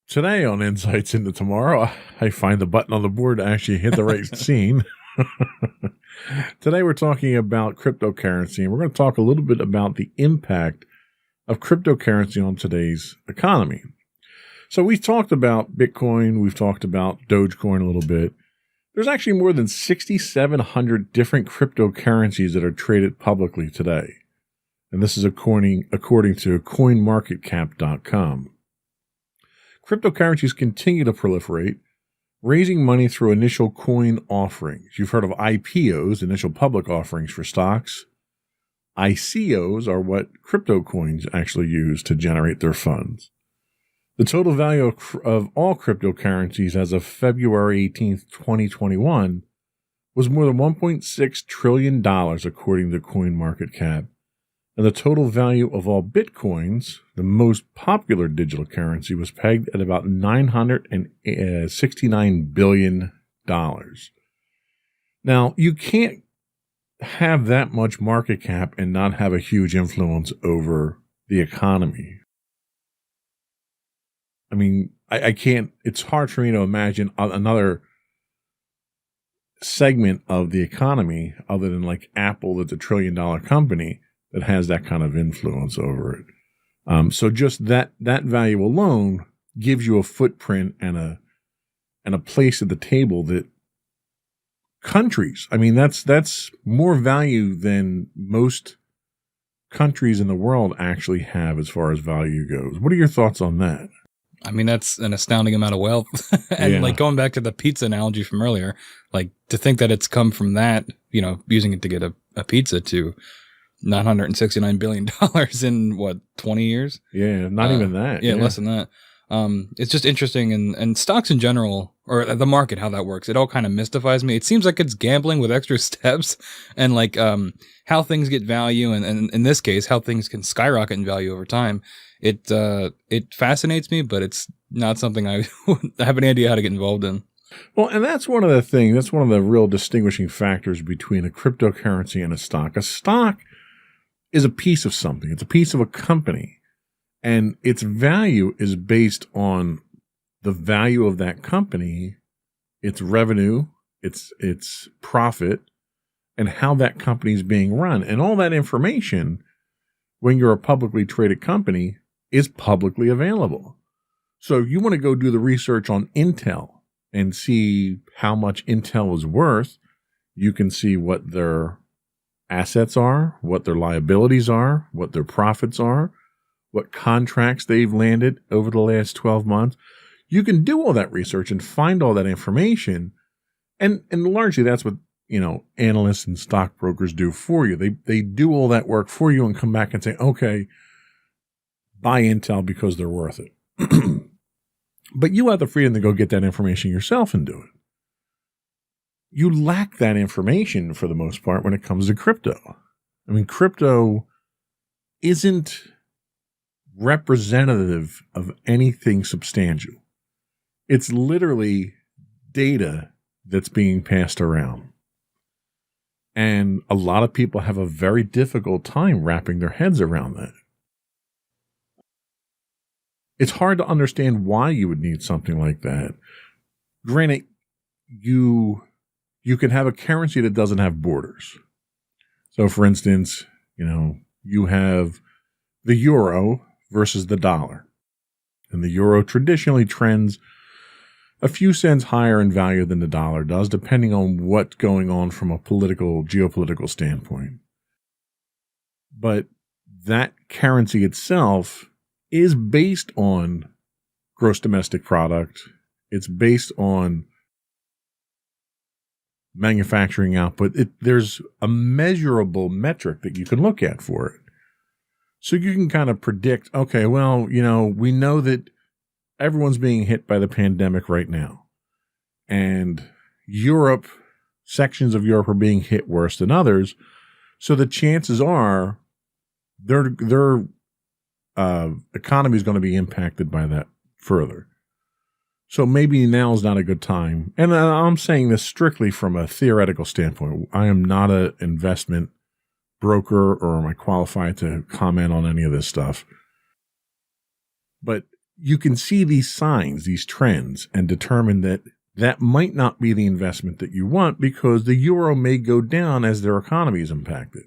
Today on Insights into Tomorrow, I find the button on the board to actually hit the right scene. Today we're talking about cryptocurrency, and we're going to talk a little bit about the impact of cryptocurrency on today's economy. So we've talked about Bitcoin, we've talked about Dogecoin a little bit. There's actually more than 6,700 different cryptocurrencies that are traded publicly today. And this is according to CoinMarketCap.com. Cryptocurrencies continue to proliferate, raising money through initial coin offerings. You've heard of IPOs, initial public offerings for stocks. ICOs are what crypto coins actually use to generate their funds. The total value of all cryptocurrencies as of February 18th, 2021 was more than $1.6 trillion according to CoinMarketCap. And the total value of all Bitcoins, the most popular digital currency, was pegged at about $969 billion. Now, you can't have that much market cap and not have a huge influence over the economy. I mean, I can't, it's hard for me to imagine another segment of the economy other than like Apple, that's $1 trillion company, that has that kind of influence over it. So just that value alone gives you a footprint and a place at the table that countries, I mean, that's more value than most countries in the world actually have as far as value goes. What are your thoughts on that? I mean, that's an astounding amount of wealth. And Yeah. like going back to the pizza analogy from earlier, like to think that it's come from that, using it to get a pizza to $969 billion in what, 20 years? Yeah, not even that. Yeah, less than that. It's just interesting, and stocks in general, or the market, how that works, it all kind of mystifies me. It seems like it's gambling with extra steps, and like how things get value, and in this case, how things can skyrocket in value over time. It fascinates me, but it's not something I have any idea how to get involved in. Well, and that's one of the things, that's one of the real distinguishing factors between a cryptocurrency and a stock. A stock is a piece of something. It's a piece of a company. And its value is based on the value of that company, its revenue, its profit, and how that company is being run. And all that information, when you're a publicly traded company, is publicly available. So if you want to go do the research on Intel and see how much Intel is worth, you can see what their assets are, what their liabilities are, what their profits are, what contracts they've landed over the last 12 months. You can do all that research and find all that information. And largely that's what, analysts and stockbrokers do for you. They do all that work for you and come back and say, okay, buy Intel because they're worth it. But you have the freedom to go get that information yourself and do it. You lack that information for the most part when it comes to crypto. I mean, crypto isn't representative of anything substantial. It's literally data that's being passed around. And a lot of people have a very difficult time wrapping their heads around that. It's hard to understand why you would need something like that. Granted, you can have a currency that doesn't have borders. So, for instance, you have the euro versus the dollar. And the euro traditionally trends a few cents higher in value than the dollar does, depending on what's going on from a geopolitical standpoint. But that currency itself is based on gross domestic product. It's based on manufacturing output. There's a measurable metric that you can look at for it. So you can kind of predict, okay, well, we know that everyone's being hit by the pandemic right now. And sections of Europe are being hit worse than others. So the chances are their economy is going to be impacted by that further. So maybe now is not a good time. And I'm saying this strictly from a theoretical standpoint. I am not an investment broker, or am I qualified to comment on any of this stuff? But you can see these signs, these trends, and determine that might not be the investment that you want because the euro may go down as their economy is impacted.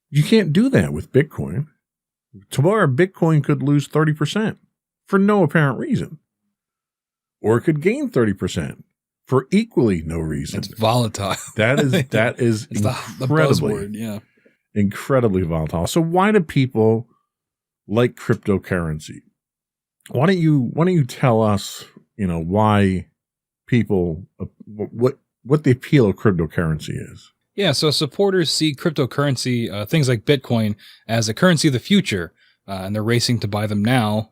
You can't do that with Bitcoin. Tomorrow, Bitcoin could lose 30% for no apparent reason. Or it could gain 30% for equally no reason. It's volatile. That is it's the buzzword, yeah. Incredibly volatile. So why do people like cryptocurrency? Why don't you tell us, why people, what the appeal of cryptocurrency is? Yeah, so supporters see cryptocurrency, things like Bitcoin, as a currency of the future, and they're racing to buy them now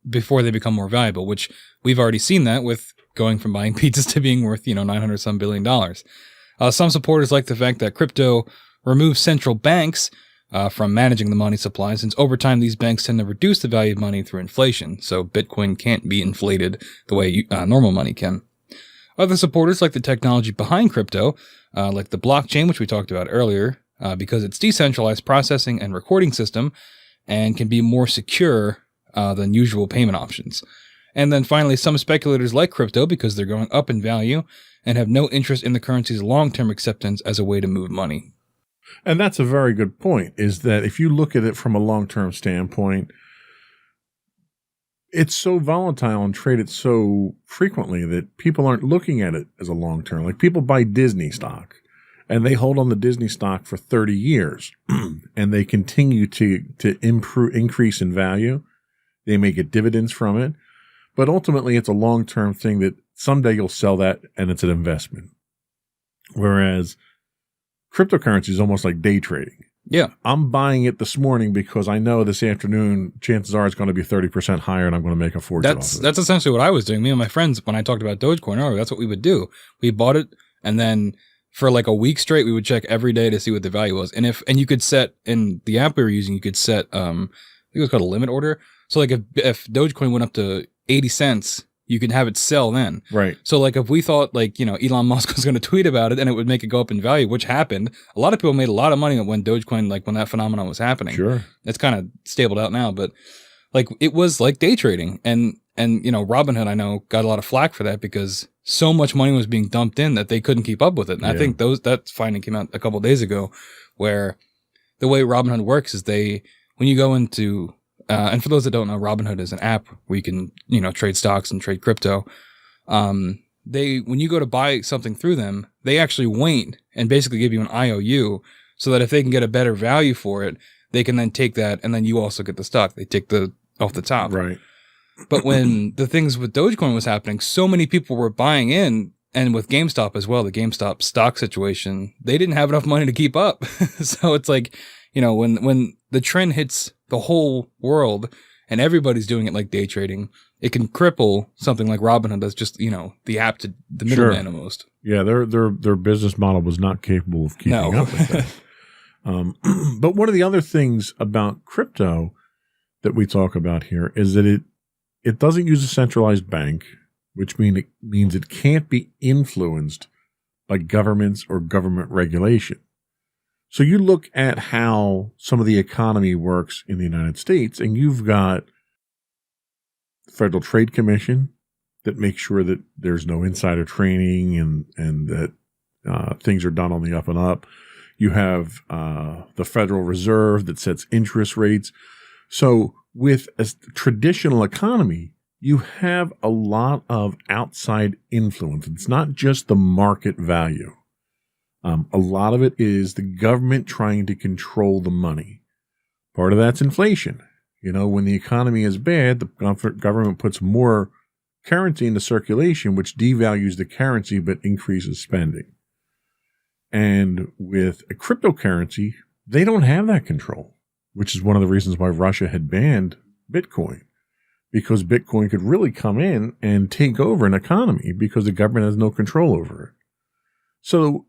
before they become more valuable, which we've already seen that with going from buying pizzas to being worth, $900 billion. Some supporters like the fact that crypto removes central banks from managing the money supply, since over time these banks tend to reduce the value of money through inflation, so Bitcoin can't be inflated the way normal money can. Other supporters like the technology behind crypto, like the blockchain, which we talked about earlier, because it's decentralized processing and recording system and can be more secure than usual payment options. And then finally, some speculators like crypto because they're going up in value and have no interest in the currency's long-term acceptance as a way to move money. And that's a very good point, is that if you look at it from a long-term standpoint, it's so volatile and traded so frequently that people aren't looking at it as a long-term. Like people buy Disney stock and they hold on the Disney stock for 30 years and they continue to increase in value. They may get dividends from it, but ultimately it's a long-term thing that someday you'll sell that and it's an investment. Whereas cryptocurrency is almost like day trading. Yeah. I'm buying it this morning because I know this afternoon, chances are it's going to be 30% higher and I'm going to make a fortune off of it. That's essentially what I was doing. Me and my friends, when I talked about Dogecoin earlier, that's what we would do. We bought it, and then for like a week straight, we would check every day to see what the value was. And you could set, in the app we were using, you could set, I think it was called a limit order. So like if Dogecoin went up to 80 cents, you can have it sell then. Right. So like if we thought like, Elon Musk was going to tweet about it and it would make it go up in value, which happened. A lot of people made a lot of money when Dogecoin, like when that phenomenon was happening. Sure. It's kind of stabled out now, but like it was like day trading. And Robinhood, I know, got a lot of flack for that because so much money was being dumped in that they couldn't keep up with it. And I think that finding came out a couple of days ago, where the way Robinhood works is when you go into, and for those that don't know, Robinhood is an app where you can, trade stocks and trade crypto. When you go to buy something through them, they actually wait and basically give you an IOU so that if they can get a better value for it, they can then take that and then you also get the stock. They take off the top. Right. But when the things with Dogecoin was happening, so many people were buying in, and with GameStop as well, the GameStop stock situation, they didn't have enough money to keep up. So it's like, when the trend hits the whole world and everybody's doing it like day trading, it can cripple something like Robinhood that's just, the app to the middleman almost. Yeah, their business model was not capable of keeping up with that. But one of the other things about crypto that we talk about here is that it doesn't use a centralized bank, which means it can't be influenced by governments or government regulation. So you look at how some of the economy works in the United States, and you've got the Federal Trade Commission that makes sure that there's no insider trading and that things are done on the up and up. You have the Federal Reserve that sets interest rates. So with a traditional economy, you have a lot of outside influence. It's not just the market value. A lot of it is the government trying to control the money. Part of that's inflation. When the economy is bad, the government puts more currency into circulation, which devalues the currency but increases spending. And with a cryptocurrency, they don't have that control, which is one of the reasons why Russia had banned Bitcoin, because Bitcoin could really come in and take over an economy because the government has no control over it. So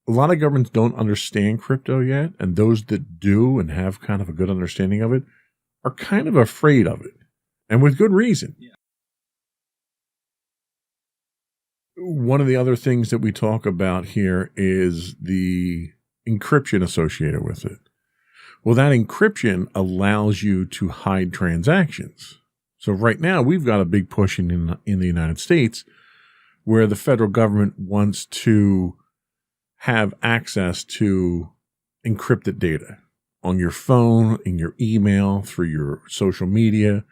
a lot of governments don't understand crypto yet, and those that do and have kind of a good understanding of it are kind of afraid of it, and with good reason. Yeah. One of the other things that we talk about here is the encryption associated with it. Well, that encryption allows you to hide transactions. So right now we've got a big push in the United States where the federal government wants to have access to encrypted data on your phone, in your email, through your social media,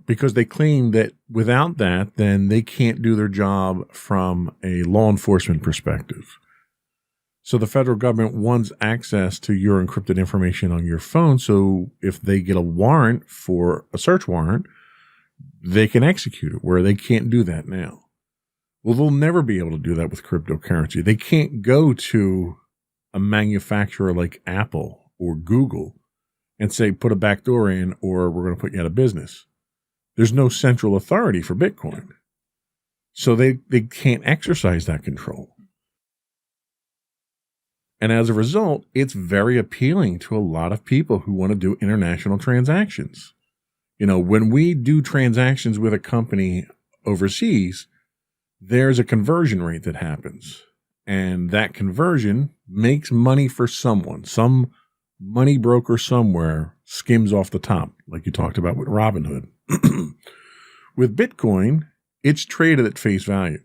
because they claim that without that, then they can't do their job from a law enforcement perspective. So the federal government wants access to your encrypted information on your phone. So if they get a warrant for a search warrant, they can execute it, where they can't do that now. Well, they'll never be able to do that with cryptocurrency. They can't go to a manufacturer like Apple or Google and say, put a backdoor in or we're going to put you out of business. There's no central authority for Bitcoin. So they can't exercise that control. And as a result, it's very appealing to a lot of people who want to do international transactions. When we do transactions with a company overseas, there's a conversion rate that happens. And that conversion makes money for someone. Some money broker somewhere skims off the top, like you talked about with Robinhood. With Bitcoin, it's traded at face value.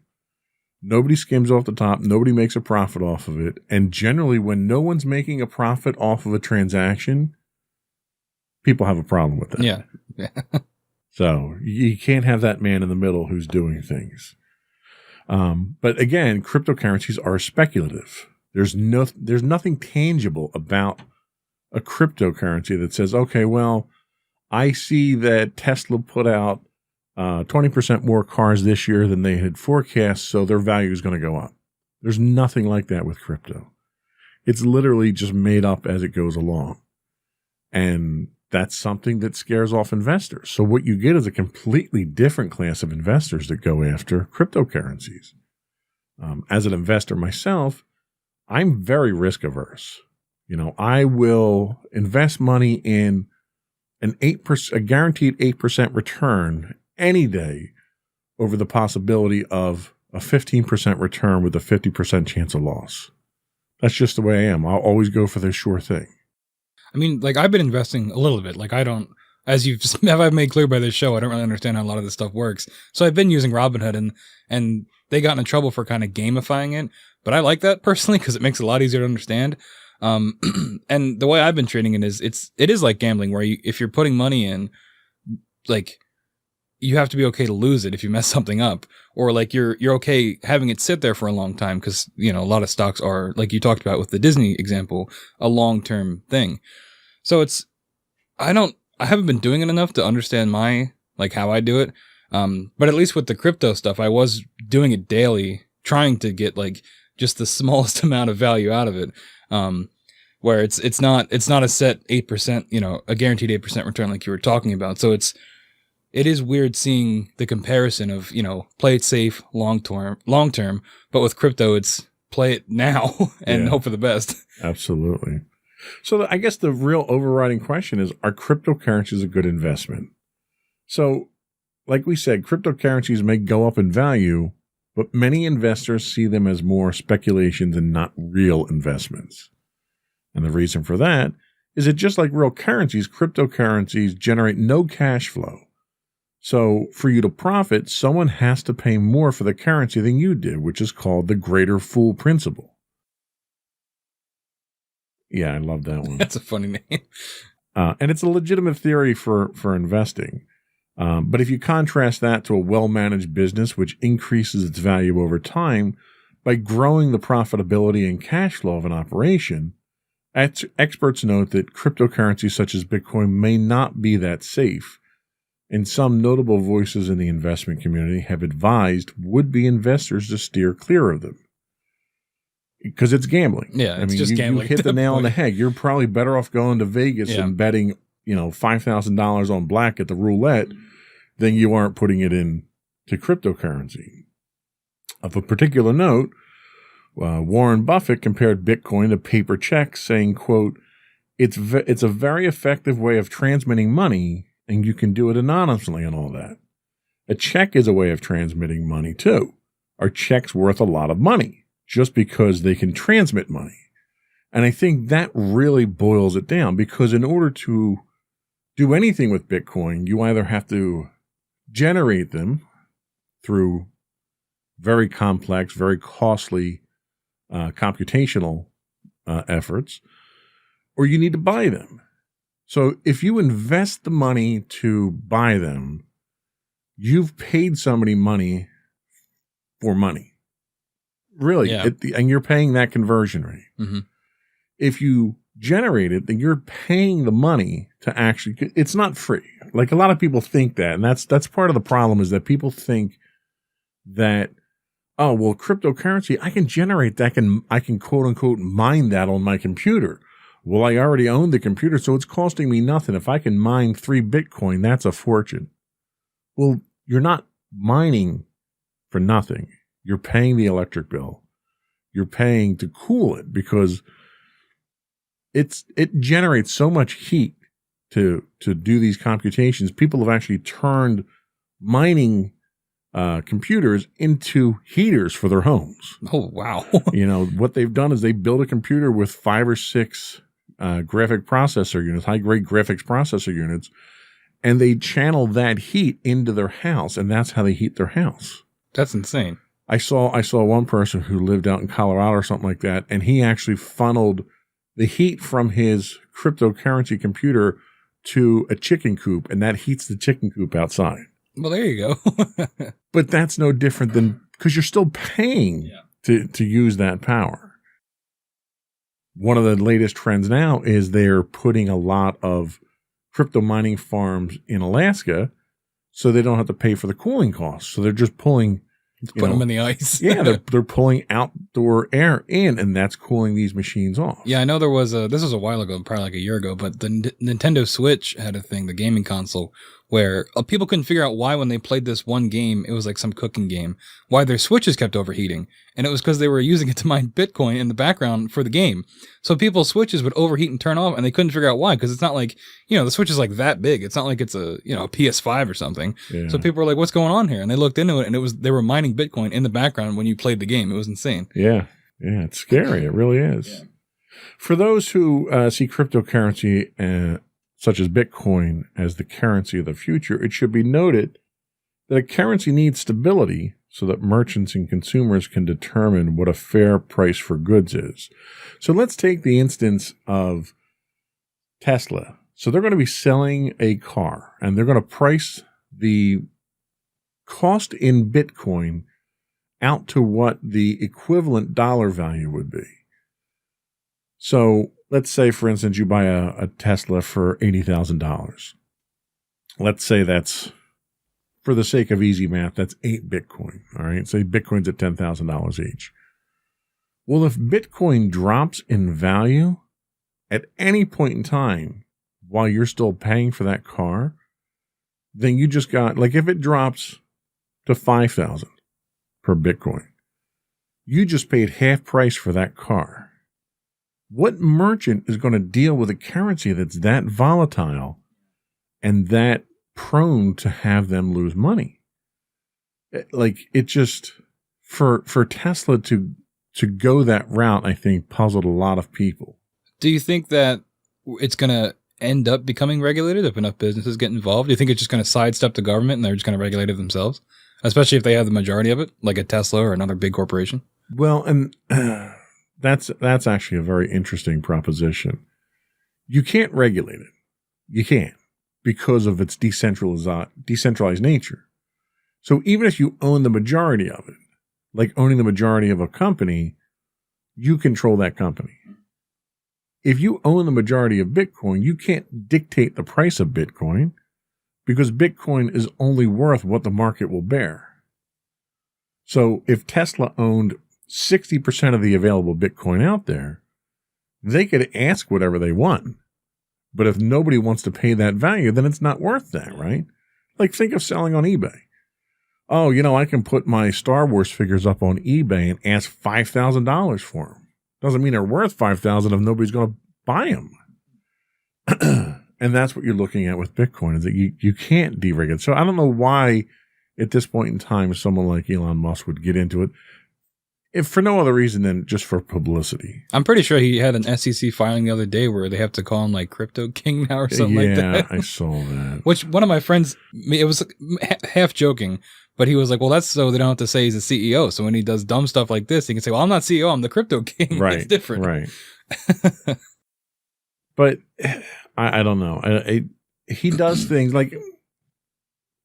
Nobody skims off the top. Nobody makes a profit off of it. And generally, when no one's making a profit off of a transaction, people have a problem with that. Yeah. So you can't have that man in the middle who's doing things. But again, cryptocurrencies are speculative. There's nothing tangible about a cryptocurrency that says, okay, well, I see that Tesla put out 20% more cars this year than they had forecast, so their value is going to go up. There's nothing like that with crypto. It's literally just made up as it goes along. And that's something that scares off investors. So what you get is a completely different class of investors that go after cryptocurrencies. As an investor myself, I'm very risk averse. I will invest money in a guaranteed 8% return any day over the possibility of a 15% return with a 50% chance of loss. That's just the way I am. I'll always go for the sure thing. I mean, like, I've been investing a little bit. Like, I don't, as I've made clear by this show, I don't really understand how a lot of this stuff works. So I've been using Robinhood, and they got in trouble for kind of gamifying it. But I like that personally because it makes it a lot easier to understand. And the way I've been trading it is it is like gambling, where if you're putting money in, like, you have to be okay to lose it if you mess something up, or like you're okay having it sit there for a long time, because a lot of stocks are, like you talked about with the Disney example, a long-term thing. So I haven't been doing it enough to understand how I do it. But at least with the crypto stuff, I was doing it daily, trying to get like just the smallest amount of value out of it. Where it's not a set 8%, a guaranteed 8% return like you were talking about. So it is weird seeing the comparison of, play it safe long term, but with crypto, it's play it now and hope for the best. Absolutely. So I guess the real overriding question is, are cryptocurrencies a good investment? So like we said, cryptocurrencies may go up in value, but many investors see them as more speculations and not real investments. And the reason for that is that just like real currencies, cryptocurrencies generate no cash flow. So for you to profit, someone has to pay more for the currency than you did, which is called the greater fool principle. Yeah, I love that one. That's a funny name. And it's a legitimate theory for investing. But if you contrast that to a well-managed business, which increases its value over time by growing the profitability and cash flow of an operation, experts note that cryptocurrencies such as Bitcoin may not be that safe. And some notable voices in the investment community have advised would-be investors to steer clear of them. Because it's gambling. Yeah, it's just gambling. You hit the nail on the head. You're probably better off going to Vegas and betting, $5,000 on black at the roulette than you aren't putting it in to cryptocurrency. Of a particular note, Warren Buffett compared Bitcoin to paper checks, saying, quote, it's a very effective way of transmitting money, and you can do it anonymously and all that. A check is a way of transmitting money too. Are checks worth a lot of money just because they can transmit money? And I think that really boils it down, because in order to do anything with Bitcoin, you either have to generate them through very complex, very costly computational efforts, or you need to buy them. So if you invest the money to buy them, you've paid somebody money for money. Really. Yeah. And you're paying that conversion rate. Mm-hmm. If you generate it, then you're paying the money to actually, it's not free. Like a lot of people think that, and that's part of the problem, is that people think that, oh, well, cryptocurrency, I can generate that, I can quote unquote mine that on my computer. Well, I already own the computer, so it's costing me nothing. If I can mine 3 Bitcoin, that's a fortune. Well, you're not mining for nothing. You're paying the electric bill. You're paying to cool it, because it generates so much heat to do these computations. People have actually turned mining computers into heaters for their homes. Oh, wow. What they've done is they build a computer with 5 or 6 graphic processor units, high-grade graphics processor units, and they channel that heat into their house, and that's how they heat their house. That's insane. I saw one person who lived out in Colorado or something like that, and he actually funneled the heat from his cryptocurrency computer to a chicken coop, and that heats the chicken coop outside. Well, there you go. But that's no different than, because you're still paying to use that power. one of the latest trends now is they're putting a lot of crypto mining farms in Alaska so they don't have to pay for the cooling costs. So they're just pulling, Put them in the ice. yeah, they're pulling outdoor air in, and that's cooling these machines off. Yeah, I know there was this was a while ago, probably like a year ago, but the Nintendo Switch had a thing, the gaming console, where people couldn't figure out why when they played this one game, it was like some cooking game, why their Switches kept overheating. And it was because they were using it to mine Bitcoin in the background for the game. So people's Switches would overheat and turn off, and they couldn't figure out why, because it's not like, the Switch is like that big. It's not like it's a PS5 or something. Yeah. So people were like, what's going on here? And they looked into it, and they were mining Bitcoin in the background when you played the game. It was insane. Yeah, it's scary. It really is. Yeah. For those who see cryptocurrency such as Bitcoin as the currency of the future, it should be noted that a currency needs stability so that merchants and consumers can determine what a fair price for goods is. So let's take the instance of Tesla. So they're going to be selling a car, and they're going to price the cost in Bitcoin out to what the equivalent dollar value would be. So let's say, for instance, you buy a Tesla for $80,000. Let's say that's, for the sake of easy math, that's 8 Bitcoin. All right. Say Bitcoin's at $10,000 each. Well, if Bitcoin drops in value at any point in time while you're still paying for that car, then you just got, like, if it drops to 5,000 per Bitcoin, you just paid half price for that car. What merchant is going to deal with a currency that's that volatile and that prone to have them lose money? Like, it just, for Tesla to go that route, I think puzzled a lot of people. Do you think that it's going to end up becoming regulated if enough businesses get involved? Do you think it's just going to sidestep the government and they're just going to regulate it themselves? Especially if they have the majority of it, like a Tesla or another big corporation? Well, and that's actually a very interesting proposition. You can't regulate it. You can't, because of its decentralized nature. So even if you own the majority of it, like owning the majority of a company, you control that company. If you own the majority of Bitcoin, you can't dictate the price of Bitcoin, because Bitcoin is only worth what the market will bear. So if Tesla owned 60% of the available Bitcoin out there, they could ask whatever they want. But if nobody wants to pay that value, then it's not worth that, right? Like, think of selling on eBay. Oh, I can put my Star Wars figures up on eBay and ask $5,000 for them. Doesn't mean they're worth $5,000 if nobody's going to buy them. And that's what you're looking at with Bitcoin, is that you can't deregulate. So I don't know why at this point in time someone like Elon Musk would get into it, if for no other reason than just for publicity. I'm pretty sure he had an SEC filing the other day where they have to call him like Crypto King now or something like that. Yeah, I saw that. Which one of my friends, it was half joking, but he was like, well, that's so they don't have to say he's a CEO. So when he does dumb stuff like this, he can say, well, I'm not CEO, I'm the Crypto King. Right. It's different. Right. But I don't know. He does things like,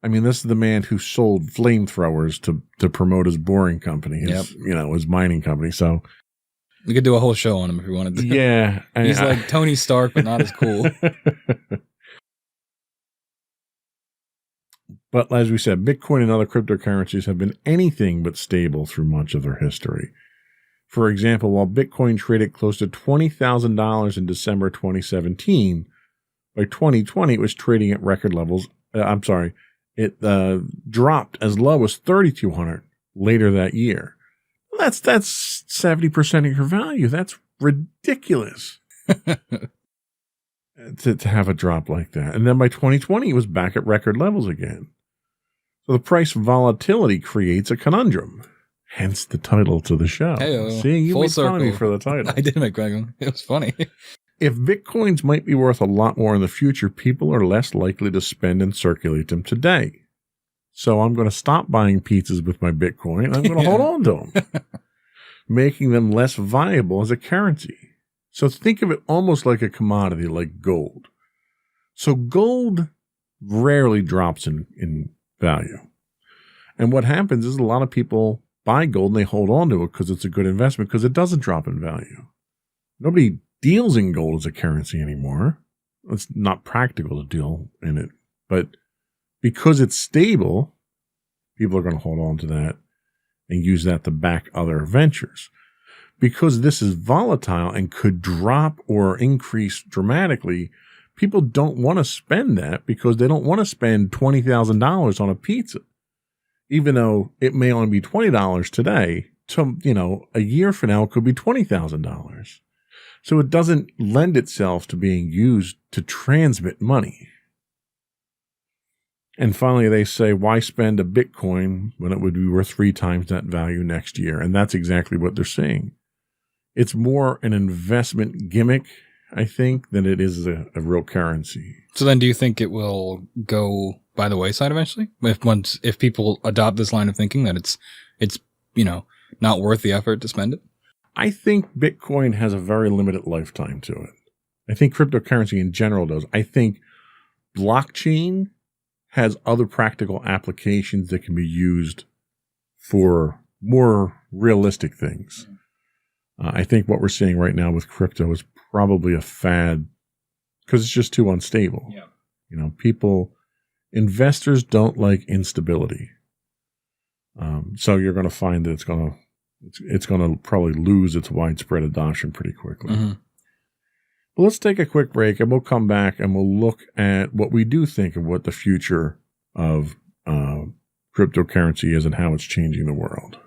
this is the man who sold flamethrowers to promote his boring company, his mining company. So we could do a whole show on him if we wanted to. Yeah. He's like Tony Stark, but not as cool. But as we said, Bitcoin and other cryptocurrencies have been anything but stable through much of their history. For example, while Bitcoin traded close to $20,000 in December 2017, by 2020 it was trading at record levels. It dropped as low as $3,200 later that year. That's 70% of your value. That's ridiculous to have a drop like that. And then by 2020, it was back at record levels again. So the price volatility creates a conundrum. Hence the title to the show. Hey-o. Seeing you Full made fun of me circle. for the title. I did make fun. It was funny. If Bitcoins might be worth a lot more in the future, people are less likely to spend and circulate them today. So I'm going to stop buying pizzas with my Bitcoin, and I'm going to hold on to them, making them less viable as a currency. So think of it almost like a commodity, like gold. So gold rarely drops in value. And what happens is a lot of people buy gold and they hold on to it because it's a good investment because it doesn't drop in value. Nobody deals in gold as a currency anymore. It's not practical to deal in it. But because it's stable, people are going to hold on to that and use that to back other ventures. Because this is volatile and could drop or increase dramatically, people don't want to spend that because they don't want to spend $20,000 on a pizza. Even though it may only be $20 today, a year from now it could be $20,000. So it doesn't lend itself to being used to transmit money. And finally, they say, why spend a Bitcoin when it would be worth 3 times that value next year? And that's exactly what they're saying. It's more an investment gimmick, I think, than it is a real currency. So then do you think it will go by the wayside eventually? If people adopt this line of thinking that it's not worth the effort to spend it? I think Bitcoin has a very limited lifetime to it. I think cryptocurrency in general does. I think blockchain has other practical applications that can be used for more realistic things. I think what we're seeing right now with crypto is probably a fad because it's just too unstable. Yeah. Investors don't like instability. So you're going to find that it's going to probably lose its widespread adoption pretty quickly. Mm-hmm. But let's take a quick break and we'll come back and we'll look at what we do think of what the future of cryptocurrency is and how it's changing the world.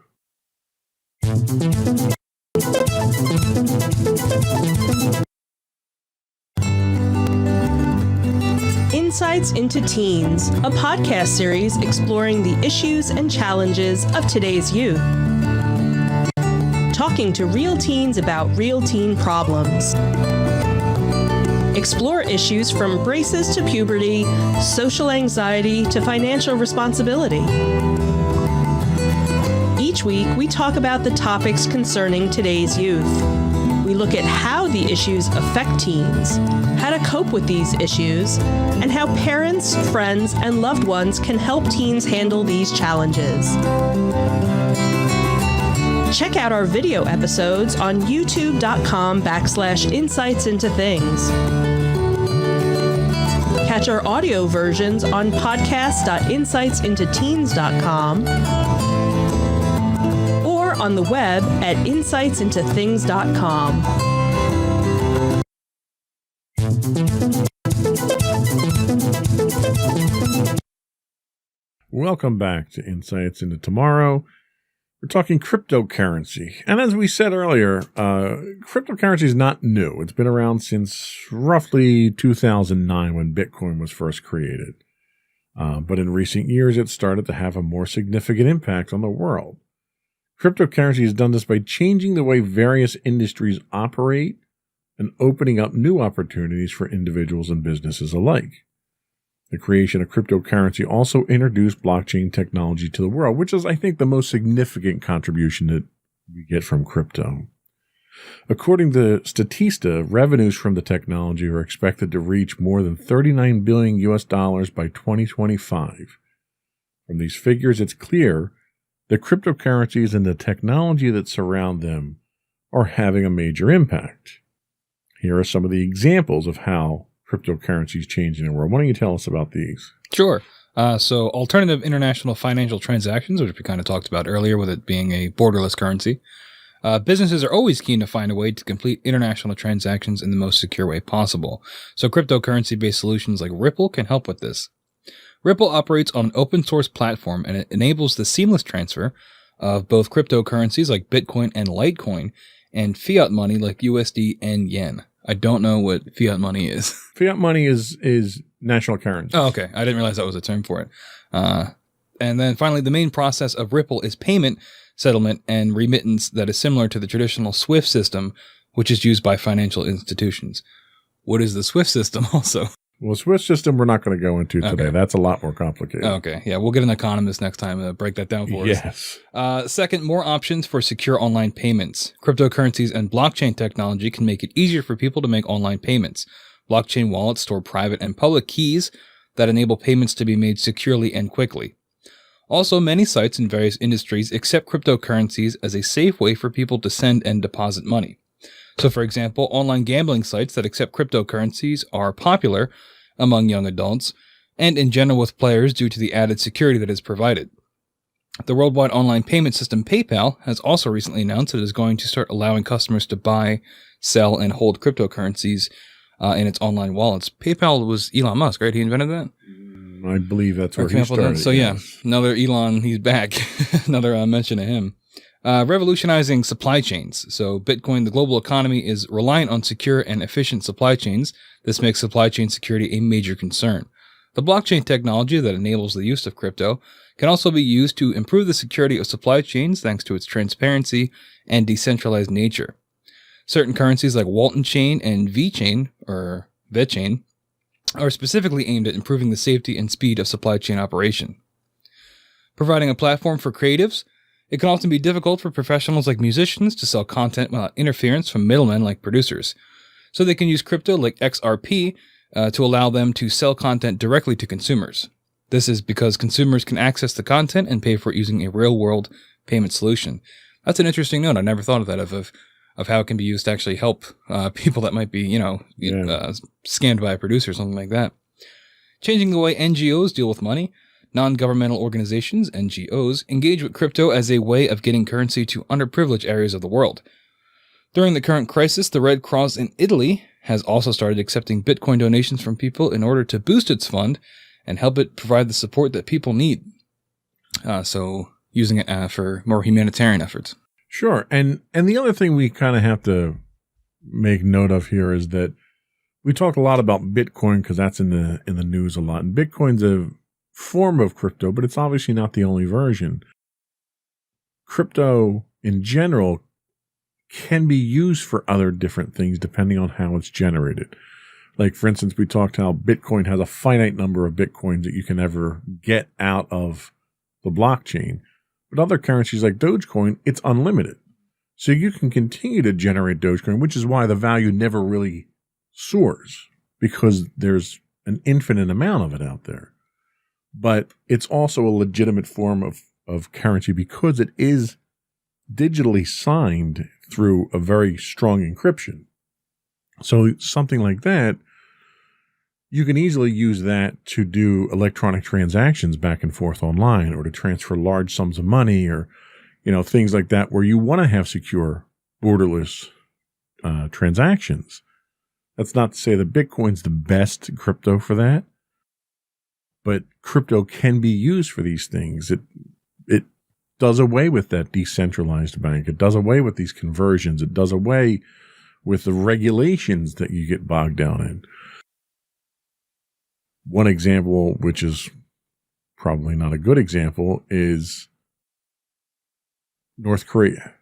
Insights into Teens, a podcast series exploring the issues and challenges of today's youth. Talking to real teens about real teen problems. Explore issues from braces to puberty, social anxiety to financial responsibility. Each week, we talk about the topics concerning today's youth. We look at how the issues affect teens, how to cope with these issues, and how parents, friends, and loved ones can help teens handle these challenges. Check out our video episodes on youtube.com/insightsintothings. Catch our audio versions on podcast.insightsintoteens.com or on the web at insightsintothings.com. Welcome back to Insights into Tomorrow. We're talking cryptocurrency. And as we said earlier, cryptocurrency is not new. It's been around since roughly 2009 when Bitcoin was first created. But in recent years, it started to have a more significant impact on the world. Cryptocurrency has done this by changing the way various industries operate and opening up new opportunities for individuals and businesses alike. The creation of cryptocurrency also introduced blockchain technology to the world, which is, I think, the most significant contribution that we get from crypto. According to Statista, revenues from the technology are expected to reach more than $39 billion by 2025. From these figures, it's clear that cryptocurrencies and the technology that surround them are having a major impact. Here are some of the examples of how cryptocurrency is changing the world. Why don't you tell us about these? Sure. So alternative international financial transactions, which we kind of talked about earlier with it being a borderless currency. Businesses are always keen to find a way to complete international transactions in the most secure way possible. So cryptocurrency-based solutions like Ripple can help with this. Ripple operates on an open source platform and it enables the seamless transfer of both cryptocurrencies like Bitcoin and Litecoin and fiat money like USD and yen. I don't know what fiat money is. Fiat money is national currency. Oh, okay. I didn't realize that was a term for it. And then finally, the main process of Ripple is payment, settlement, and remittance that is similar to the traditional SWIFT system, which is used by financial institutions. What is the SWIFT system also? Well, SWIFT system we're not going to go into today. Okay. That's a lot more complicated. Okay. Yeah, we'll get an economist next time to break that down for us. Yes. Second, more options for secure online payments. Cryptocurrencies and blockchain technology can make it easier for people to make online payments. Blockchain wallets store private and public keys that enable payments to be made securely and quickly. Also, many sites in various industries accept cryptocurrencies as a safe way for people to send and deposit money. So, for example, online gambling sites that accept cryptocurrencies are popular among young adults and in general with players due to the added security that is provided. The worldwide online payment system PayPal has also recently announced that it is going to start allowing customers to buy, sell, and hold cryptocurrencies in its online wallets. PayPal was Elon Musk, right? He invented that? I believe that's where he started. So yeah, another Elon, he's back. Another mention of him. Revolutionizing supply chains. So Bitcoin, the global economy, is reliant on secure and efficient supply chains. This makes supply chain security a major concern. The blockchain technology that enables the use of crypto can also be used to improve the security of supply chains thanks to its transparency and decentralized nature. Certain currencies like Walton Chain and VeChain, or VeChain, are specifically aimed at improving the safety and speed of supply chain operation. Providing a platform for creatives, it can often be difficult for professionals like musicians to sell content without interference from middlemen like producers. So they can use crypto like XRP to allow them to sell content directly to consumers. This is because consumers can access the content and pay for it using a real-world payment solution. That's an interesting note. I never thought of that, of how it can be used to actually help people that might be, scammed by a producer or something like that. Changing the way NGOs deal with money, non-governmental organizations, NGOs, engage with crypto as a way of getting currency to underprivileged areas of the world. During the current crisis, the Red Cross in Italy has also started accepting Bitcoin donations from people in order to boost its fund and help it provide the support that people need. So using it for more humanitarian efforts. Sure. And the other thing we kind of have to make note of here is that we talk a lot about Bitcoin because that's in the news a lot. And Bitcoin's a form of crypto, but it's obviously not the only version. Crypto in general can be used for other different things depending on how it's generated. Like, for instance, we talked how Bitcoin has a finite number of Bitcoins that you can ever get out of the blockchain. But other currencies like Dogecoin, it's unlimited. So you can continue to generate Dogecoin, which is why the value never really soars, because there's an infinite amount of it out there. But it's also a legitimate form of currency because it is digitally signed through a very strong encryption. So something like that, you can easily use that to do electronic transactions back and forth online, or to transfer large sums of money, or, things like that, where you want to have secure, borderless transactions. That's not to say that Bitcoin's the best crypto for that, but crypto can be used for these things. It does away with that decentralized bank. It does away with these conversions. It does away with the regulations that you get bogged down in. One example, which is probably not a good example, is North Korea.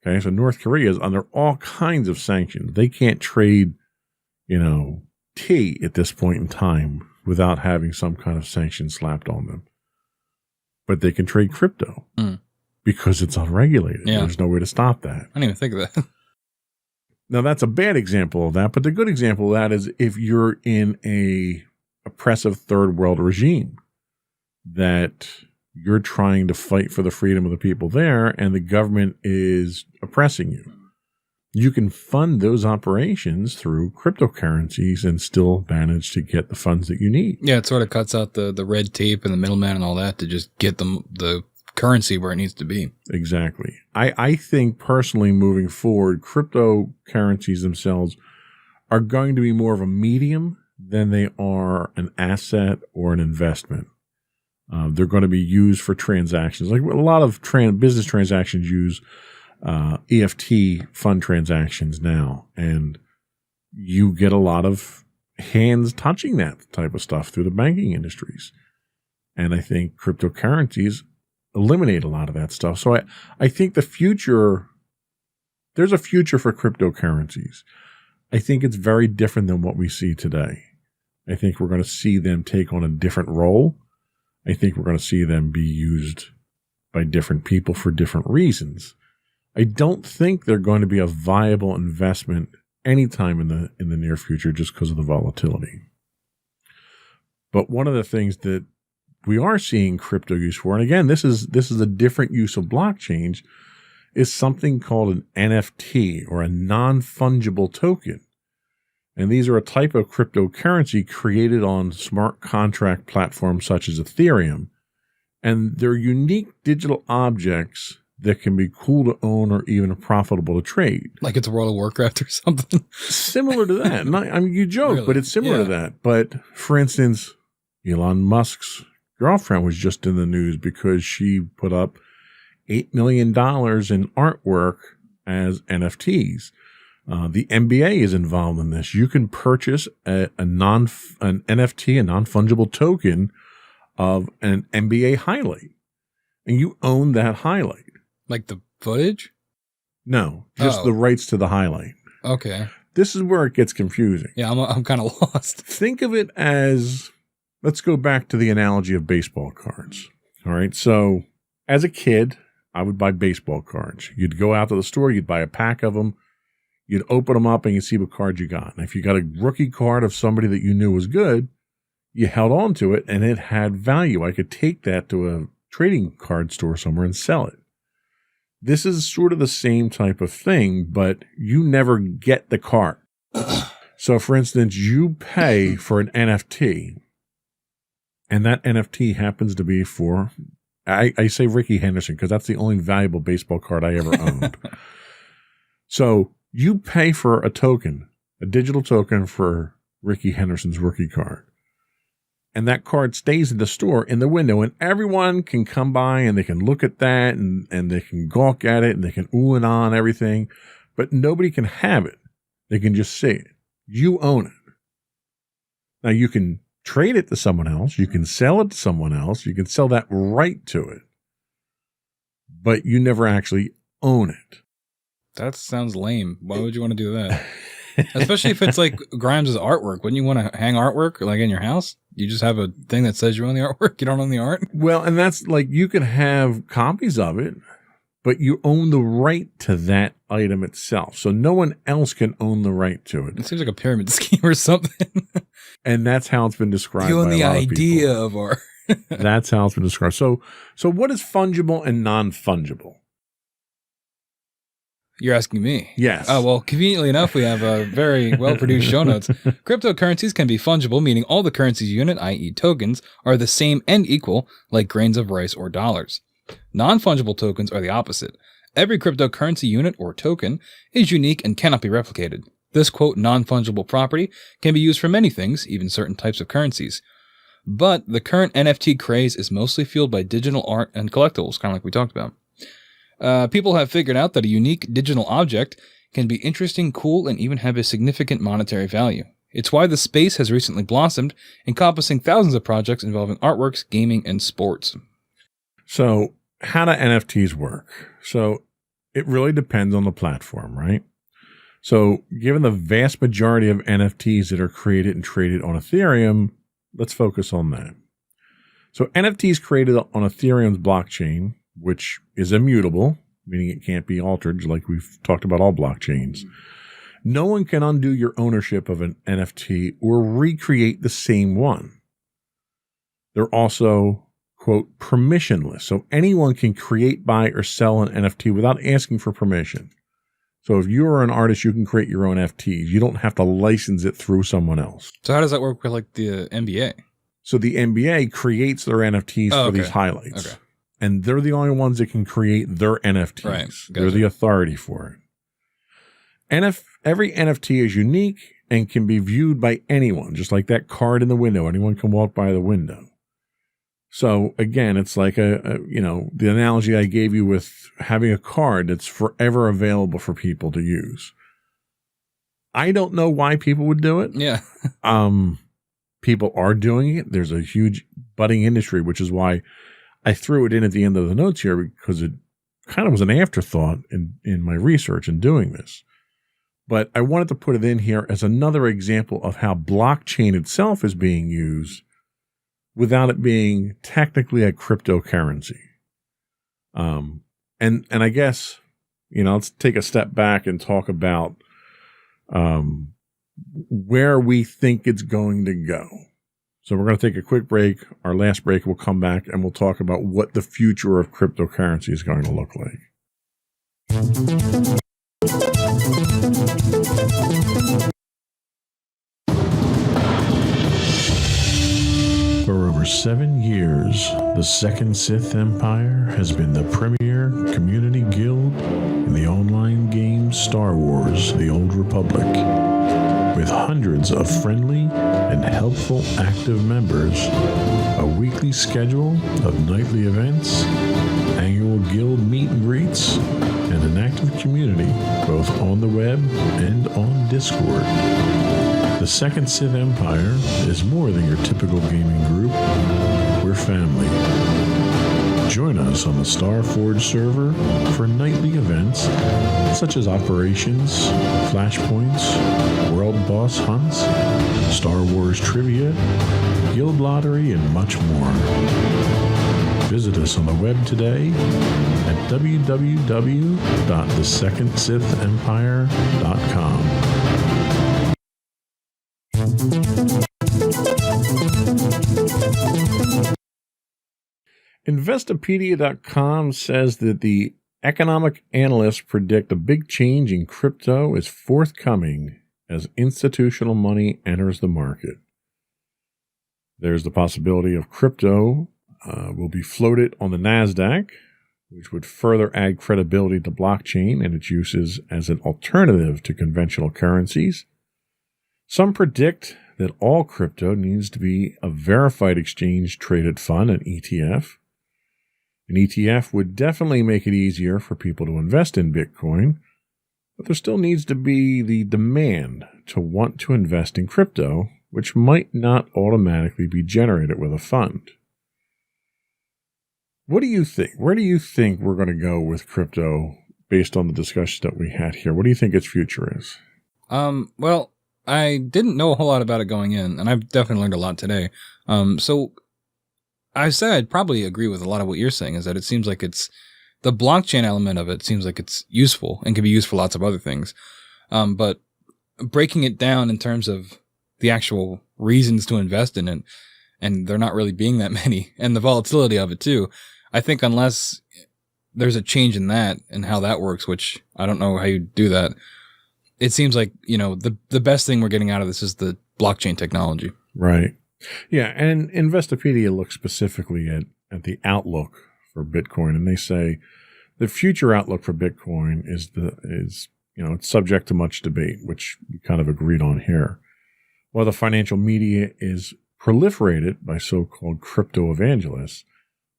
Okay, so North Korea is under all kinds of sanctions. They can't trade, tea at this point in time without having some kind of sanction slapped on them. But they can trade crypto because it's unregulated. Yeah. There's no way to stop that. I didn't even think of that. Now, that's a bad example of that, but the good example of that is if you're in a oppressive third world regime that you're trying to fight for the freedom of the people there and the government is oppressing you. You can fund those operations through cryptocurrencies and still manage to get the funds that you need. Yeah, it sort of cuts out the red tape and the middleman and all that to just get the currency where it needs to be. Exactly. I think personally moving forward, cryptocurrencies themselves are going to be more of a medium than they are an asset or an investment. They're going to be used for transactions. Like a lot of business transactions use EFT fund transactions now, and you get a lot of hands touching that type of stuff through the banking industries. And I think cryptocurrencies eliminate a lot of that stuff. So I think there's a future for cryptocurrencies. I think it's very different than what we see today. I think we're going to see them take on a different role. I think we're going to see them be used by different people for different reasons. I don't think they're going to be a viable investment anytime in the near future just because of the volatility. But one of the things that we are seeing crypto use for, and again, this is a different use of blockchains, is something called an NFT, or a non-fungible token. And these are a type of cryptocurrency created on smart contract platforms such as Ethereum. And they're unique digital objects that can be cool to own or even profitable to trade. Like it's World of Warcraft or something. Similar to that. I mean, you joke, Really? but it's similar to that. But for instance, Elon Musk's girlfriend was just in the news because she put up $8 million in artwork as NFTs. The NBA is involved in this. You can purchase an NFT, a non-fungible token of an NBA highlight, and you own that highlight. Like the footage? No, just the rights to the highlight. Okay. This is where it gets confusing. Yeah, I'm kind of lost. Think of it as, let's go back to the analogy of baseball cards. All right. So as a kid, I would buy baseball cards. You'd go out to the store, you'd buy a pack of them, you'd open them up and you'd see what card you got. And if you got a rookie card of somebody that you knew was good, you held on to it and it had value. I could take that to a trading card store somewhere and sell it. This is sort of the same type of thing, but you never get the card. So, for instance, you pay for an NFT, and that NFT happens to be for, I say Ricky Henderson because that's the only valuable baseball card I ever owned. So you pay for a token, a digital token for Ricky Henderson's rookie card. And that card stays in the store in the window, and everyone can come by and they can look at that and they can gawk at it and they can ooh and ah and everything, but nobody can have it. They can just see it. You own it. Now you can trade it to someone else. You can sell it to someone else. You can sell that right to it, but you never actually own it. That sounds lame. Why would you want to do that? Especially if it's like Grimes' artwork. Wouldn't you want to hang artwork like in your house? You just have a thing that says you own the artwork. You don't own the art. Well, and that's like, you can have copies of it, but you own the right to that item itself. So no one else can own the right to it. It seems like a pyramid scheme or something. And that's how it's been described. You own by the a lot of idea people. of art. That's how it's been described. So what is fungible and non-fungible? You're asking me? Yes. Oh, well, conveniently enough, we have a very well-produced show notes. Cryptocurrencies can be fungible, meaning all the currency's unit, i.e. tokens, are the same and equal, like grains of rice or dollars. Non-fungible tokens are the opposite. Every cryptocurrency unit or token is unique and cannot be replicated. This, quote, non-fungible property can be used for many things, even certain types of currencies. But the current NFT craze is mostly fueled by digital art and collectibles, kind of like we talked about. People have figured out that a unique digital object can be interesting, cool, and even have a significant monetary value. It's why the space has recently blossomed, encompassing thousands of projects involving artworks, gaming, and sports. So how do NFTs work? So it really depends on the platform, right? So given the vast majority of NFTs that are created and traded on Ethereum, let's focus on that. So NFTs created on Ethereum's blockchain, which is immutable, meaning it can't be altered, like we've talked about all blockchains. No one can undo your ownership of an NFT or recreate the same one. They're also, quote, permissionless. So anyone can create, buy, or sell an NFT without asking for permission. So if you're an artist, you can create your own NFTs. You don't have to license it through someone else. So how does that work with like the NBA? So the NBA creates their NFTs for these highlights. Okay. And they're the only ones that can create their NFTs. Right. Gotcha. They're the authority for it. Every NFT is unique and can be viewed by anyone, just like that card in the window. Anyone can walk by the window. So again, it's like the analogy I gave you with having a card that's forever available for people to use. I don't know why people would do it. Yeah. People are doing it. There's a huge budding industry, which is why I threw it in at the end of the notes here, because it kind of was an afterthought in my research in doing this. But I wanted to put it in here as another example of how blockchain itself is being used without it being technically a cryptocurrency. And I guess, let's take a step back and talk about where we think it's going to go. So we're going to take a quick break. Our last break, we'll come back and we'll talk about what the future of cryptocurrency is going to look like. For over 7 years, the Second Sith Empire has been the premier community guild in the online game Star Wars: The Old Republic. With hundreds of friendly and helpful active members, a weekly schedule of nightly events, annual guild meet and greets, and an active community both on the web and on Discord. The Second Sith Empire is more than your typical gaming group. We're family. Join us on the Starforge server for nightly events such as operations, flashpoints, world boss hunts, Star Wars trivia, guild lottery, and much more. Visit us on the web today at www.thesecondsithempire.com. Investopedia.com says that the economic analysts predict a big change in crypto is forthcoming as institutional money enters the market. There's the possibility of crypto will be floated on the NASDAQ, which would further add credibility to blockchain and its uses as an alternative to conventional currencies. Some predict that all crypto needs to be a verified exchange-traded fund, an ETF. An ETF would definitely make it easier for people to invest in Bitcoin, but there still needs to be the demand to want to invest in crypto, which might not automatically be generated with a fund. What do you think? Where do you think we're going to go with crypto based on the discussion that we had here? What do you think its future is? Well, I didn't know a whole lot about it going in, and I've definitely learned a lot today. So I said I'd probably agree with a lot of what you're saying, is that it seems like it's the blockchain element of it seems like it's useful and can be used for lots of other things. But breaking it down in terms of the actual reasons to invest in it, and there not really being that many, and the volatility of it too, I think unless there's a change in that and how that works, which I don't know how you do that, it seems like, the best thing we're getting out of this is the blockchain technology. Right. Yeah, and Investopedia looks specifically at the outlook for Bitcoin, and they say the future outlook for Bitcoin is it's subject to much debate, which we kind of agreed on here. While the financial media is proliferated by so-called crypto evangelists,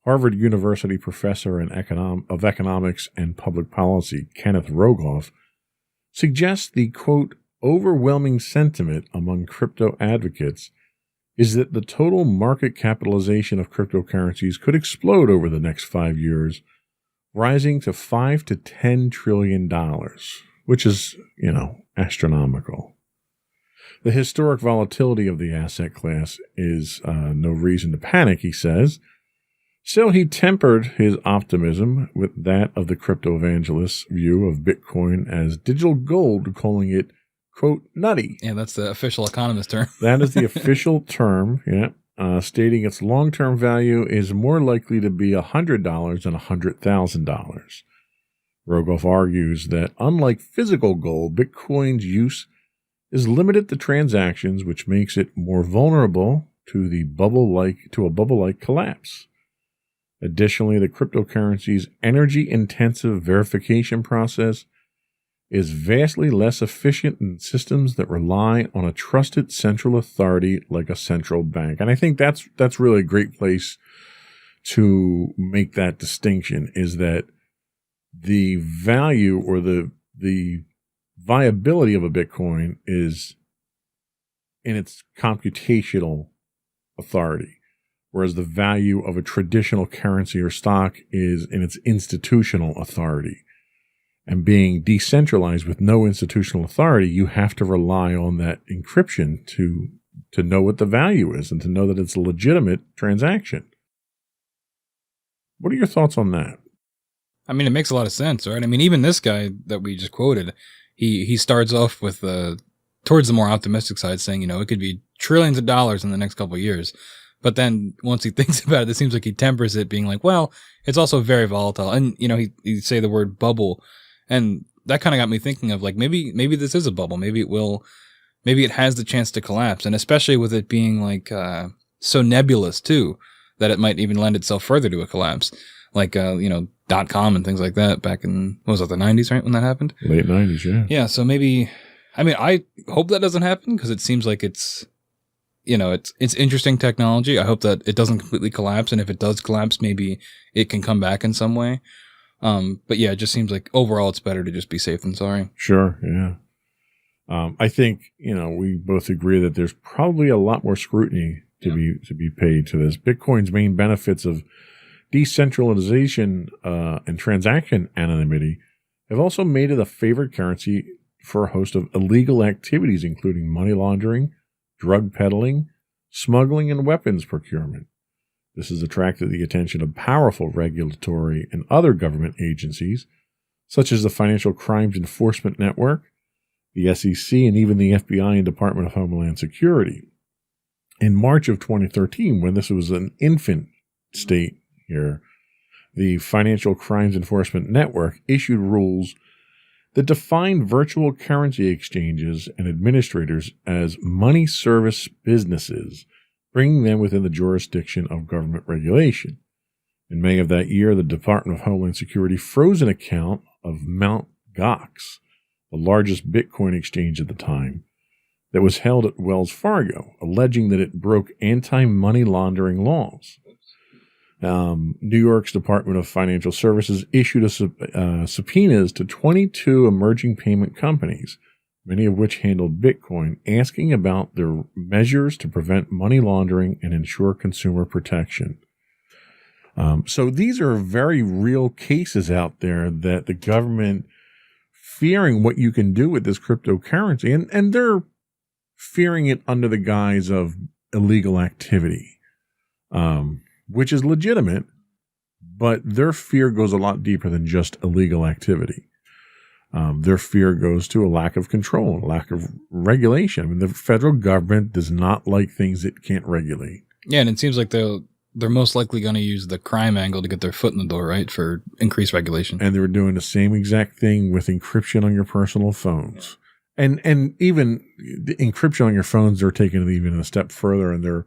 Harvard University professor of economics and public policy Kenneth Rogoff suggests the, quote, overwhelming sentiment among crypto advocates is that the total market capitalization of cryptocurrencies could explode over the next 5 years, rising to $5 to $10 trillion, which is, astronomical. The historic volatility of the asset class is no reason to panic, he says. Still, he tempered his optimism with that of the crypto evangelists' view of Bitcoin as digital gold, calling it, quote, nutty. Yeah, that's the official economist term. That is the official term, stating its long-term value is more likely to be $100 than $100,000. Rogoff argues that unlike physical gold, Bitcoin's use is limited to transactions, which makes it more vulnerable to a bubble-like collapse. Additionally, the cryptocurrency's energy-intensive verification process is vastly less efficient than systems that rely on a trusted central authority like a central bank. And I think that's really a great place to make that distinction, is that the value or the viability of a Bitcoin is in its computational authority, whereas the value of a traditional currency or stock is in its institutional authority. And being decentralized with no institutional authority, you have to rely on that encryption to know what the value is and to know that it's a legitimate transaction. What are your thoughts on that? I mean, it makes a lot of sense, right? I mean, even this guy that we just quoted, he starts off with towards the more optimistic side, saying, it could be trillions of dollars in the next couple of years. But then once he thinks about it seems like he tempers it, being like, well, it's also very volatile. And, he'd say the word bubble. And that kind of got me thinking of like, maybe this is a bubble. Maybe it has the chance to collapse. And especially with it being like, so nebulous too, that it might even lend itself further to a collapse. Like, .com and things like that back in, what was it, the 90s, right? When that happened? Late 90s, yeah. Yeah. So maybe, I mean, I hope that doesn't happen because it seems like it's interesting technology. I hope that it doesn't completely collapse. And if it does collapse, maybe it can come back in some way. But yeah, it just seems like overall it's better to just be safe than sorry. Sure. Yeah. I think, we both agree that there's probably a lot more scrutiny to be paid to this. Bitcoin's main benefits of decentralization and transaction anonymity have also made it a favored currency for a host of illegal activities, including money laundering, drug peddling, smuggling, and weapons procurement. This has attracted the attention of powerful regulatory and other government agencies, such as the Financial Crimes Enforcement Network, the SEC, and even the FBI and Department of Homeland Security. In March of 2013, when this was an infant state here, the Financial Crimes Enforcement Network issued rules that defined virtual currency exchanges and administrators as money service businesses, bringing them within the jurisdiction of government regulation. In May of that year, the Department of Homeland Security froze an account of Mt. Gox, the largest Bitcoin exchange at the time, that was held at Wells Fargo, alleging that it broke anti-money laundering laws. New York's Department of Financial Services issued subpoenas to 22 emerging payment companies, many of which handled Bitcoin, asking about their measures to prevent money laundering and ensure consumer protection. So these are very real cases out there that the government, fearing what you can do with this cryptocurrency, and they're fearing it under the guise of illegal activity, which is legitimate, but their fear goes a lot deeper than just illegal activity. Their fear goes to a lack of control, a lack of regulation. I mean, the federal government does not like things it can't regulate. Yeah, and it seems like they're most likely going to use the crime angle to get their foot in the door, right, for increased regulation. And they were doing the same exact thing with encryption on your personal phones. And even the encryption on your phones, they're taking it even a step further, and they're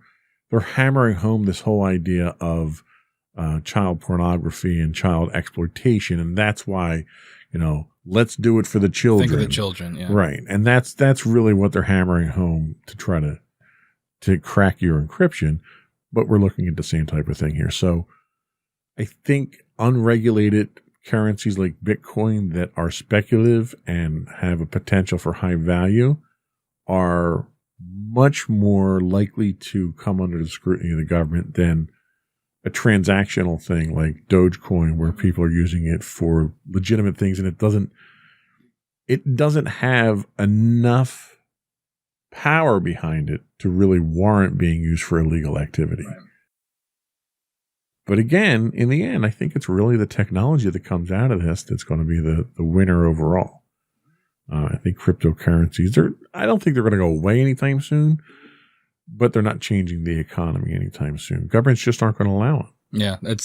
hammering home this whole idea of child pornography and child exploitation, and that's why, let's do it for the children. Think of the children, yeah. Right, and that's really what they're hammering home to try to crack your encryption. But we're looking at the same type of thing here. So I think unregulated currencies like Bitcoin that are speculative and have a potential for high value are much more likely to come under the scrutiny of the government than a transactional thing like Dogecoin, where people are using it for legitimate things, and it doesn't have enough power behind it to really warrant being used for illegal activity. Right. But again, in the end, I think it's really the technology that comes out of this that's going to be the winner overall. I think cryptocurrencies, I don't think they're going to go away anytime soon, but they're not changing the economy anytime soon. Governments just aren't going to allow it. Yeah, it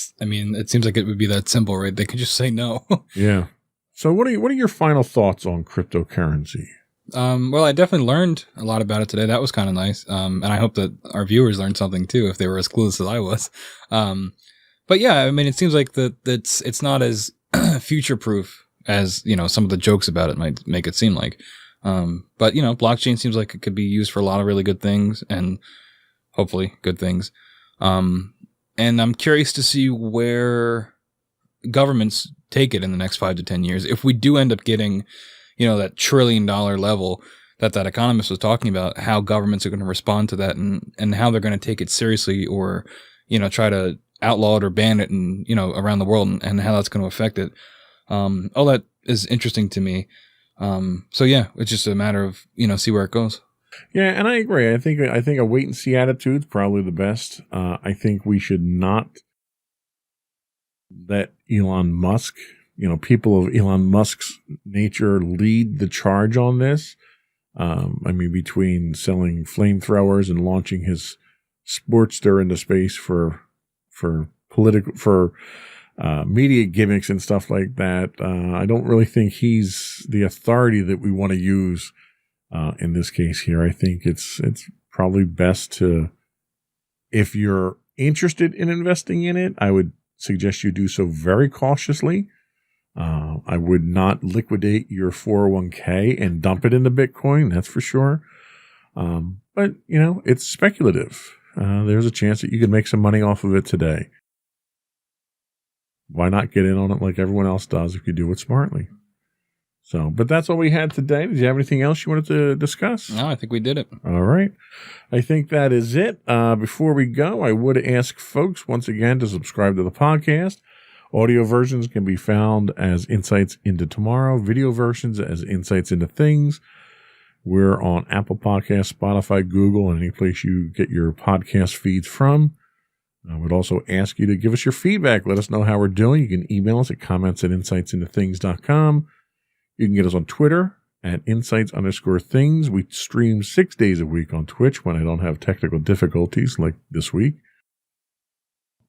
seems like it would be that simple, right? They could just say no. Yeah. So what are your final thoughts on cryptocurrency? Well, I definitely learned a lot about it today. That was kind of nice. And I hope that our viewers learned something too, if they were as clueless as I was. But yeah, I mean, it seems like it's not as future-proof as, some of the jokes about it might make it seem like. But, blockchain seems like it could be used for a lot of really good things, and hopefully good things. And I'm curious to see where governments take it in the next 5 to 10 years. If we do end up getting, that $1 trillion level that economist was talking about, how governments are going to respond to that, and how they're going to take it seriously, or, try to outlaw it or ban it, and, around the world, and how that's going to affect it. All that is interesting to me. So yeah, it's just a matter of, see where it goes. Yeah, and I agree. I think a wait and see attitude is probably the best. I think we should not let Elon Musk, people of Elon Musk's nature lead the charge on this. Between selling flamethrowers and launching his Sportster into space for media gimmicks and stuff like that. I don't really think he's the authority that we want to use in this case here. I think it's probably best to, if you're interested in investing in it, I would suggest you do so very cautiously. I would not liquidate your 401k and dump it into Bitcoin, that's for sure. But, it's speculative. There's a chance that you could make some money off of it today. Why not get in on it like everyone else does if you do it smartly? So, but that's all we had today. Did you have anything else you wanted to discuss? No, I think we did it. All right. I think that is it. Before we go, I would ask folks once again to subscribe to the podcast. Audio versions can be found as Insights into Tomorrow, video versions as Insights into Things. We're on Apple Podcasts, Spotify, Google, and any place you get your podcast feeds from. I would also ask you to give us your feedback. Let us know how we're doing. You can email us at comments@insightsintothings.com. You can get us on Twitter at insights_things. We stream 6 days a week on Twitch when I don't have technical difficulties like this week.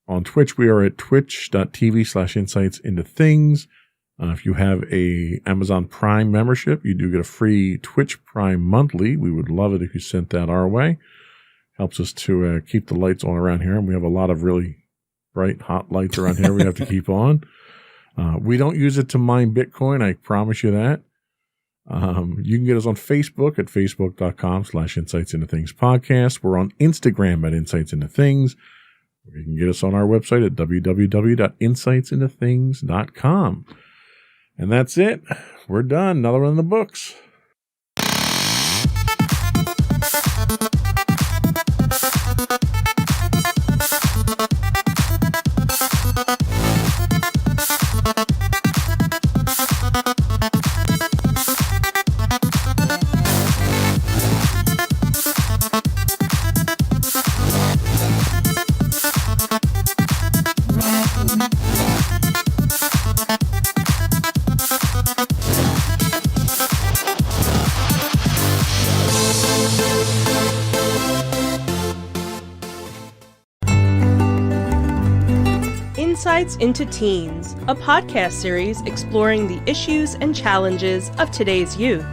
On Twitch, we are at twitch.tv/insightsintothings. If you have a Amazon Prime membership, you do get a free Twitch Prime monthly. We would love it if you sent that our way. Helps us to keep the lights on around here. And we have a lot of really bright, hot lights around here we have to keep on. We don't use it to mine Bitcoin. I promise you that. You can get us on Facebook at facebook.com/insightsintothingspodcast. We're on Instagram at insightsintothings. You can get us on our website at www.insightsintothings.com. And that's it. We're done. Another one in the books. Insights into Teens, a podcast series exploring the issues and challenges of today's youth.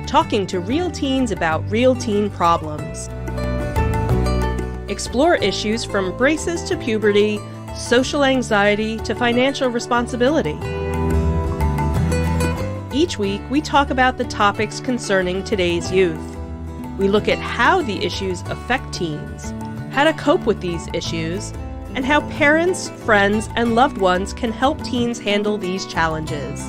Talking to real teens about real teen problems. Explore issues from braces to puberty, social anxiety to financial responsibility. Each week, we talk about the topics concerning today's youth. We look at how the issues affect teens, how to cope with these issues, and how parents, friends, and loved ones can help teens handle these challenges.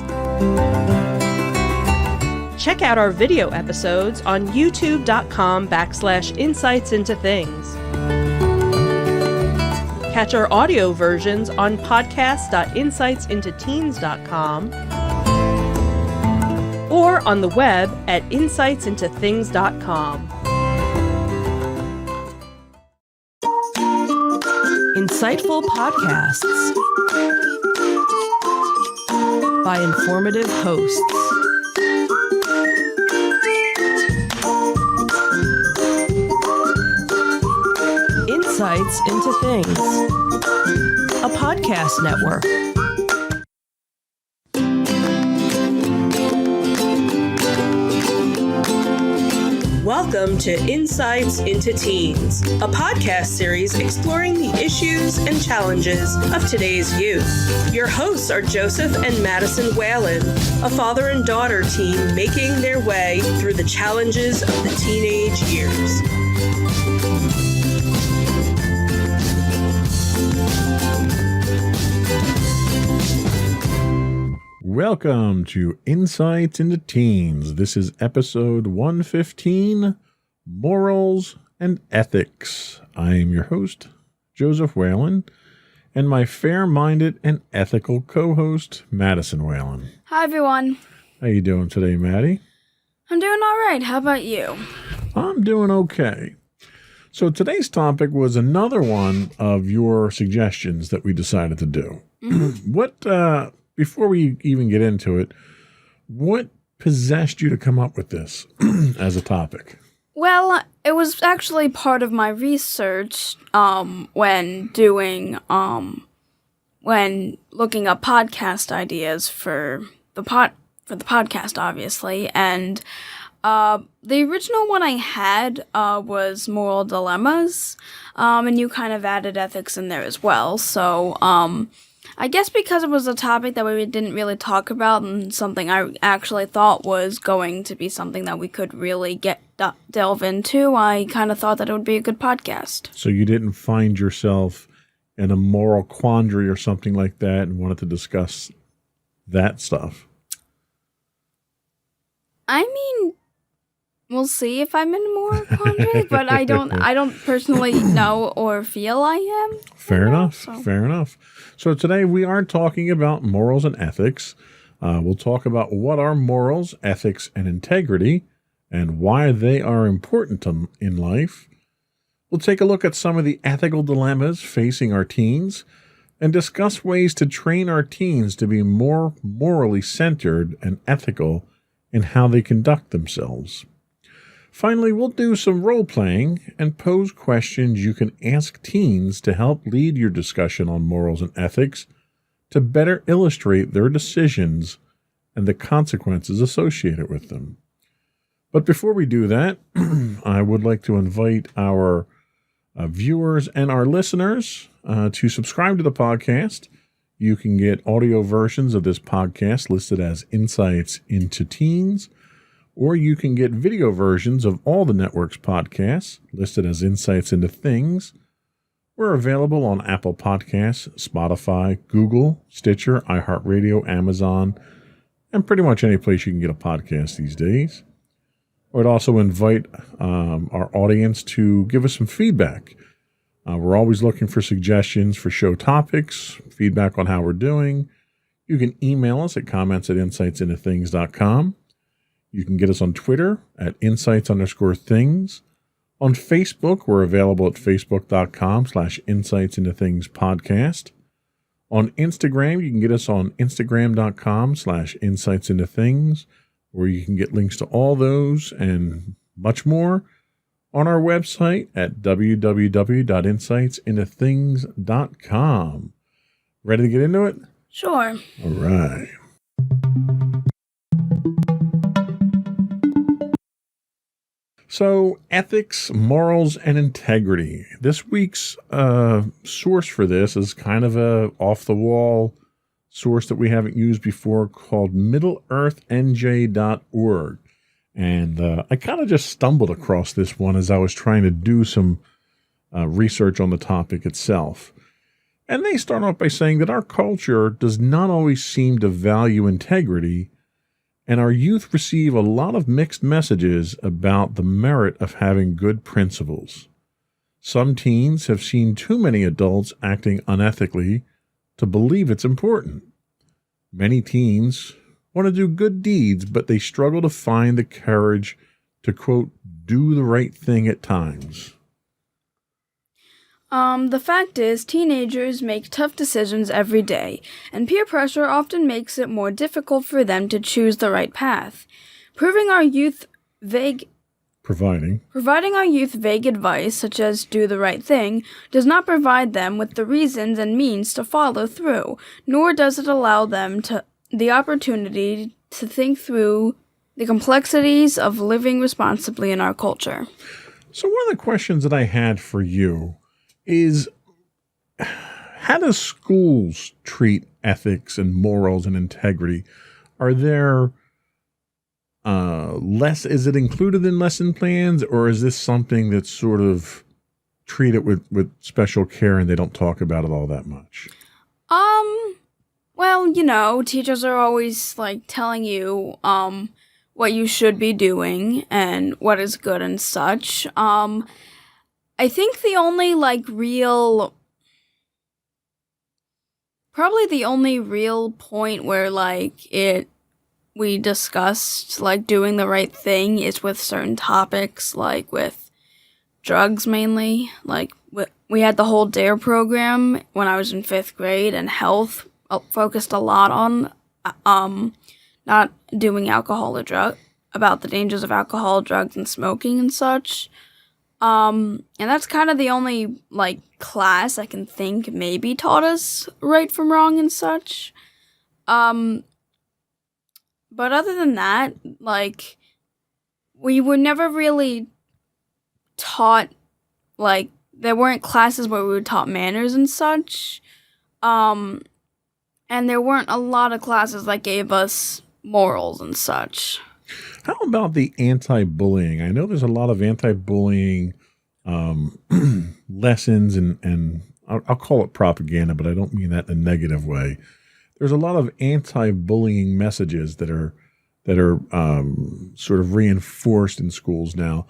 Check out our video episodes on youtube.com/insightsintothings. Catch our audio versions on podcast.insightsintoteens.com or on the web at insightsintothings.com. Insightful podcasts by informative hosts. Insights into Things, a podcast network. Welcome to Insights into Teens, a podcast series exploring the issues and challenges of today's youth. Your hosts are Joseph and Madison Whalen, a father and daughter team making their way through the challenges of the teenage years. Welcome to Insights into Teens. This is episode 115, Morals and Ethics. I am your host, Joseph Whalen, and my fair-minded and ethical co-host, Madison Whalen. Hi, everyone. How you doing today, Maddie? I'm doing all right. How about you? I'm doing okay. So today's topic was another one of your suggestions that we decided to do. Mm-hmm. Before we even get into it, what possessed you to come up with this as a topic? Well, it was actually part of my research when doing when looking up podcast ideas for the podcast, obviously, and the original one I had was moral dilemmas, and you kind of added ethics in there as well. So I guess because it was a topic that we didn't really talk about and something I actually thought was going to be something that we could really delve into, I kind of thought that it would be a good podcast. So you didn't find yourself in a moral quandary or something like that and wanted to discuss that stuff? I mean, we'll see if I'm in a moral quandary, but I don't personally know or feel I am. Fair enough. So. Fair enough. So today we are talking about morals and ethics. We'll talk about what are morals, ethics, and integrity, and why they are important in life. We'll take a look at some of the ethical dilemmas facing our teens and discuss ways to train our teens to be more morally centered and ethical in how they conduct themselves. Finally, we'll do some role-playing and pose questions you can ask teens to help lead your discussion on morals and ethics to better illustrate their decisions and the consequences associated with them. But before we do that, I would like to invite our viewers and our listeners to subscribe to the podcast. You can get audio versions of this podcast listed as Insights into Teens, or you can get video versions of all the network's podcasts listed as Insights into Things. We're available on Apple Podcasts, Spotify, Google, Stitcher, iHeartRadio, Amazon, and pretty much any place you can get a podcast these days. I would also invite our audience to give us some feedback. We're always looking for suggestions for show topics, feedback on how we're doing. You can email us at comments@insightsintothings.com. You can get us on Twitter at insights_things. On Facebook, we're available at facebook.com/insightsintothingspodcast. On Instagram, you can get us on instagram.com/insightsintothings, where you can get links to all those and much more on our website at www.insightsintothings.com. Ready to get into it? Sure. All right. So, ethics, morals, and integrity. This week's source for this is kind of a off-the-wall source that we haven't used before called MiddleEarthNJ.org. And I kind of just stumbled across this one as I was trying to do some research on the topic itself. And they start off by saying that our culture does not always seem to value integrity, and our youth receive a lot of mixed messages about the merit of having good principles. Some teens have seen too many adults acting unethically to believe it's important. Many teens want to do good deeds, but they struggle to find the courage to, quote, do the right thing at times. The fact is, teenagers make tough decisions every day, and peer pressure often makes it more difficult for them to choose the right path. Providing our youth vague advice, such as do the right thing, does not provide them with the reasons and means to follow through, nor does it allow them the opportunity to think through the complexities of living responsibly in our culture. So one of the questions that I had for you is, how do schools treat ethics and morals and integrity? Are there is it included in lesson plans, or is this something that's sort of treated with special care and they don't talk about it all that much? Well, teachers are always telling you what you should be doing and what is good and such. I think the only real point where we discussed doing the right thing is with certain topics, like with drugs mainly. We had the whole DARE program when I was in 5th grade, and health focused a lot on not doing alcohol or about the dangers of alcohol, drugs, and smoking and such. And that's kind of the only, like, class I can think maybe taught us right from wrong and such. But other than that, like, we were never really taught, like, there weren't classes where we were taught manners and such. And there weren't a lot of classes that gave us morals and such. How about the anti-bullying? I know there's a lot of anti-bullying lessons, and I'll call it propaganda, but I don't mean that in a negative way. There's a lot of anti-bullying messages that are sort of reinforced in schools now.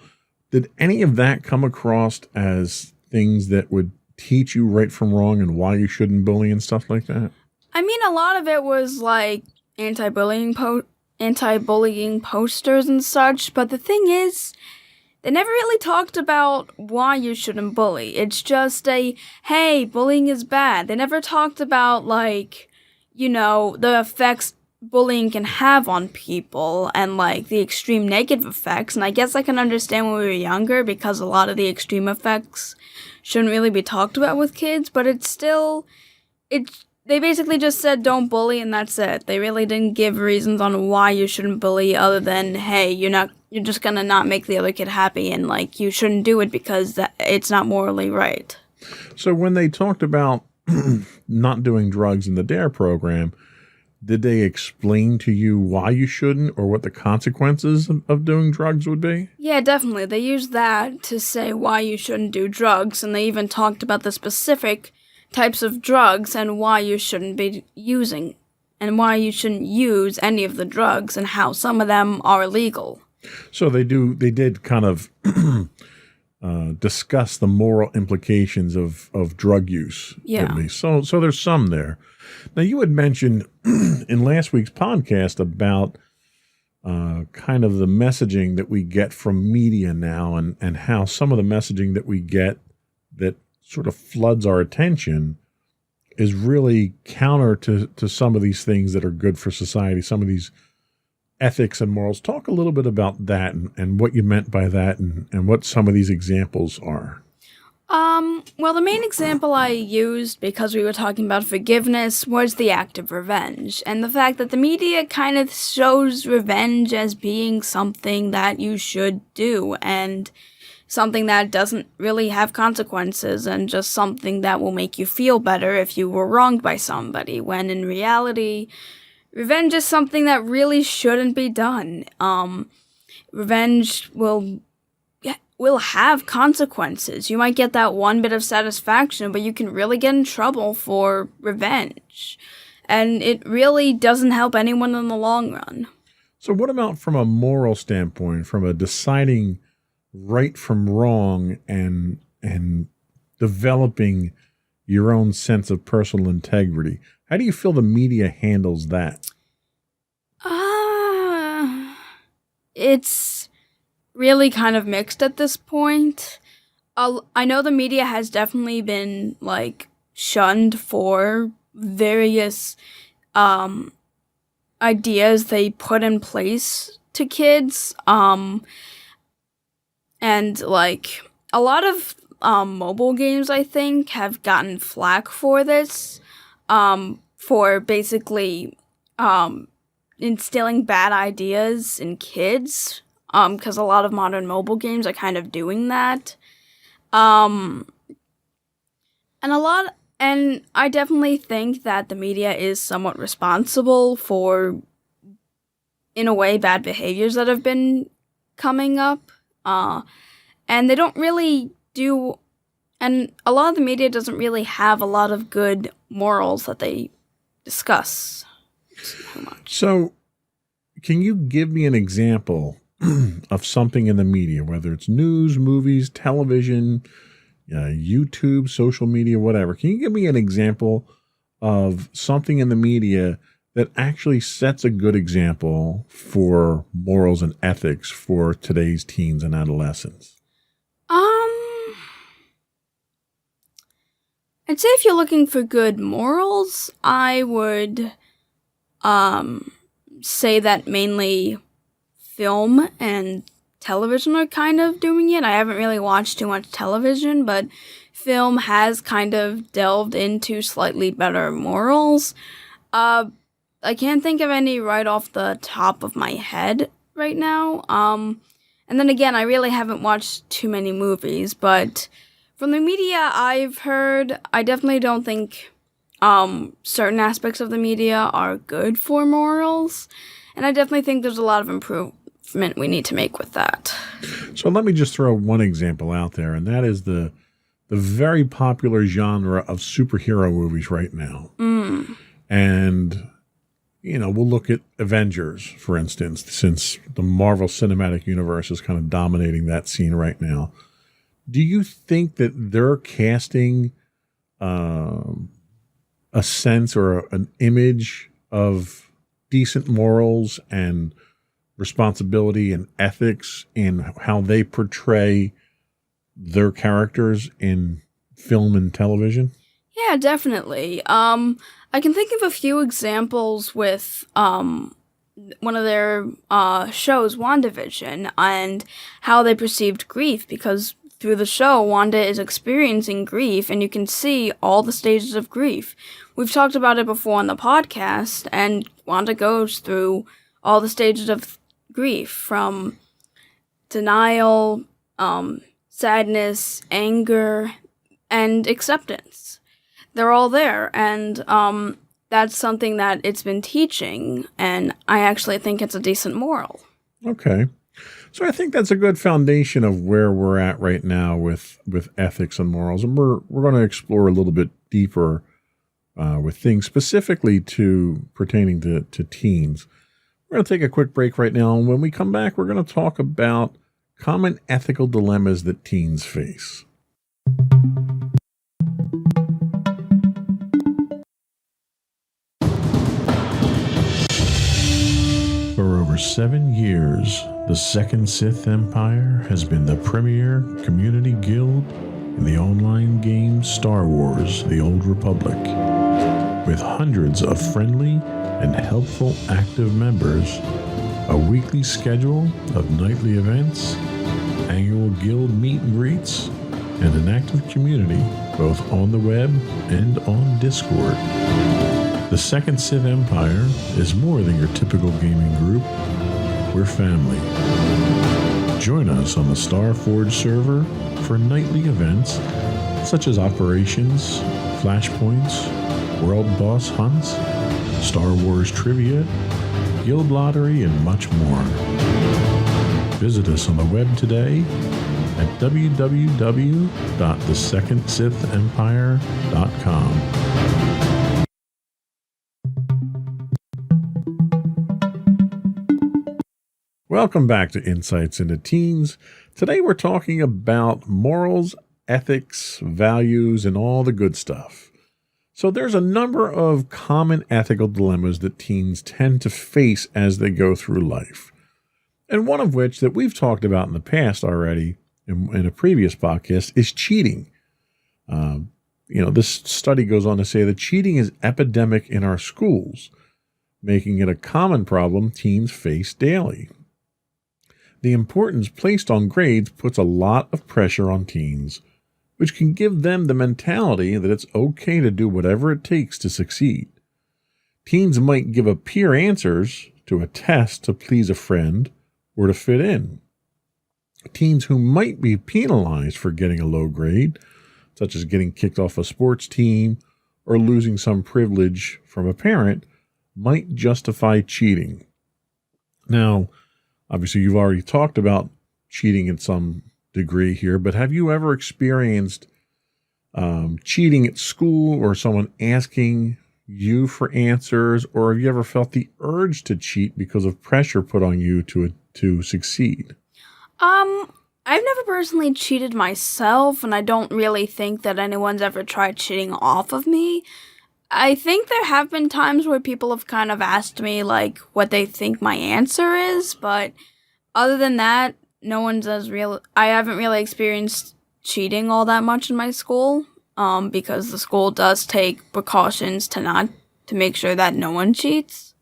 Did any of that come across as things that would teach you right from wrong and why you shouldn't bully and stuff like that? I mean, a lot of it was like anti-bullying posters and such, but the thing is, they never really talked about why you shouldn't bully. It's just hey, bullying is bad. They never talked about, like, you know, the effects bullying can have on people and, like, the extreme negative effects. And I guess I can understand when we were younger because a lot of the extreme effects shouldn't really be talked about with kids, but they basically just said don't bully and that's it. They really didn't give reasons on why you shouldn't bully other than, hey, you're just gonna not make the other kid happy and, like, you shouldn't do it because it's not morally right. So when they talked about not doing drugs in the DARE program, did they explain to you why you shouldn't or what the consequences of doing drugs would be? Yeah, definitely. They used that to say why you shouldn't do drugs, and they even talked about the specific types of drugs and why you shouldn't be using, and why you shouldn't use any of the drugs and how some of them are illegal. So they did kind of discuss the moral implications of drug use. Yeah. At least. So there's some there. Now, you had mentioned in last week's podcast about kind of the messaging that we get from media now and how some of the messaging that we get that sort of floods our attention is really counter to some of these things that are good for society, some of these ethics and morals. Talk a little bit about that and what you meant by that and what some of these examples are. Well, the main example I used, because we were talking about forgiveness, was the act of revenge, and the fact that the media kind of shows revenge as being something that you should do, and something that doesn't really have consequences, and just something that will make you feel better if you were wronged by somebody, when in reality, revenge is something that really shouldn't be done. Revenge will have consequences. You might get that one bit of satisfaction, but you can really get in trouble for revenge. And it really doesn't help anyone in the long run. So what about from a moral standpoint, from a deciding right from wrong and developing your own sense of personal integrity? How do you feel the media handles that? It's really kind of mixed at this point. I know the media has definitely been, like, shunned for various ideas they put in place to kids. And, like, a lot of mobile games, I think, have gotten flack for this, for basically instilling bad ideas in kids. Because a lot of modern mobile games are kind of doing that. And I definitely think that the media is somewhat responsible for, in a way, bad behaviors that have been coming up. And they don't really do, and a lot of the media doesn't really have a lot of good morals that they discuss so much. So, can you give me an example of something in the media, whether it's news, movies, television, YouTube, social media, whatever? Can you give me an example of something in the media that actually sets a good example for morals and ethics for today's teens and adolescents? I'd say if you're looking for good morals, I would say that mainly film and television are kind of doing it. I haven't really watched too much television, but film has kind of delved into slightly better morals. I can't think of any right off the top of my head right now. And then again, I really haven't watched too many movies, but from the media I've heard, I definitely don't think certain aspects of the media are good for morals, and I definitely think there's a lot of improvement we need to make with that. So let me just throw one example out there, and that is the very popular genre of superhero movies right now. And, we'll look at Avengers, for instance, since the Marvel Cinematic Universe is kind of dominating that scene right now. Do you think that they're casting a sense or an image of decent morals and responsibility and ethics in how they portray their characters in film and television? Yeah, definitely. I can think of a few examples with one of their shows, WandaVision, and how they perceived grief, because through the show, Wanda is experiencing grief, and you can see all the stages of grief. We've talked about it before on the podcast, and Wanda goes through all the stages of grief, from denial, sadness, anger, and acceptance. They're all there, and that's something that it's been teaching, and I actually think it's a decent moral. Okay. So I think that's a good foundation of where we're at right now with ethics and morals, and we're going to explore a little bit deeper with things specifically pertaining to teens. We're going to take a quick break right now, and when we come back, we're going to talk about common ethical dilemmas that teens face. For over 7 years, the Second Sith Empire has been the premier community guild in the online game Star Wars: The Old Republic. With hundreds of friendly and helpful active members, a weekly schedule of nightly events, annual guild meet and greets, and an active community both on the web and on Discord. The Second Sith Empire is more than your typical gaming group. We're family. Join us on the Starforge server for nightly events such as operations, flashpoints, world boss hunts, Star Wars trivia, guild lottery, and much more. Visit us on the web today at www.thesecondsithempire.com. Welcome back to Insights into Teens. Today we're talking about morals, ethics, values, and all the good stuff. So there's a number of common ethical dilemmas that teens tend to face as they go through life. And one of which that we've talked about in the past already in a previous podcast is cheating. This study goes on to say that cheating is epidemic in our schools, making it a common problem teens face daily. The importance placed on grades puts a lot of pressure on teens, which can give them the mentality that it's okay to do whatever it takes to succeed. Teens might give up peer answers to a test to please a friend or to fit in. Teens who might be penalized for getting a low grade, such as getting kicked off a sports team or losing some privilege from a parent, might justify cheating. Now, obviously, you've already talked about cheating in some degree here, but have you ever experienced cheating at school or someone asking you for answers, or have you ever felt the urge to cheat because of pressure put on you to succeed? I've never personally cheated myself, and I don't really think that anyone's ever tried cheating off of me. I think there have been times where people have kind of asked me, like, what they think my answer is, but other than that, I haven't really experienced cheating all that much in my school, because the school does take precautions to make sure that no one cheats.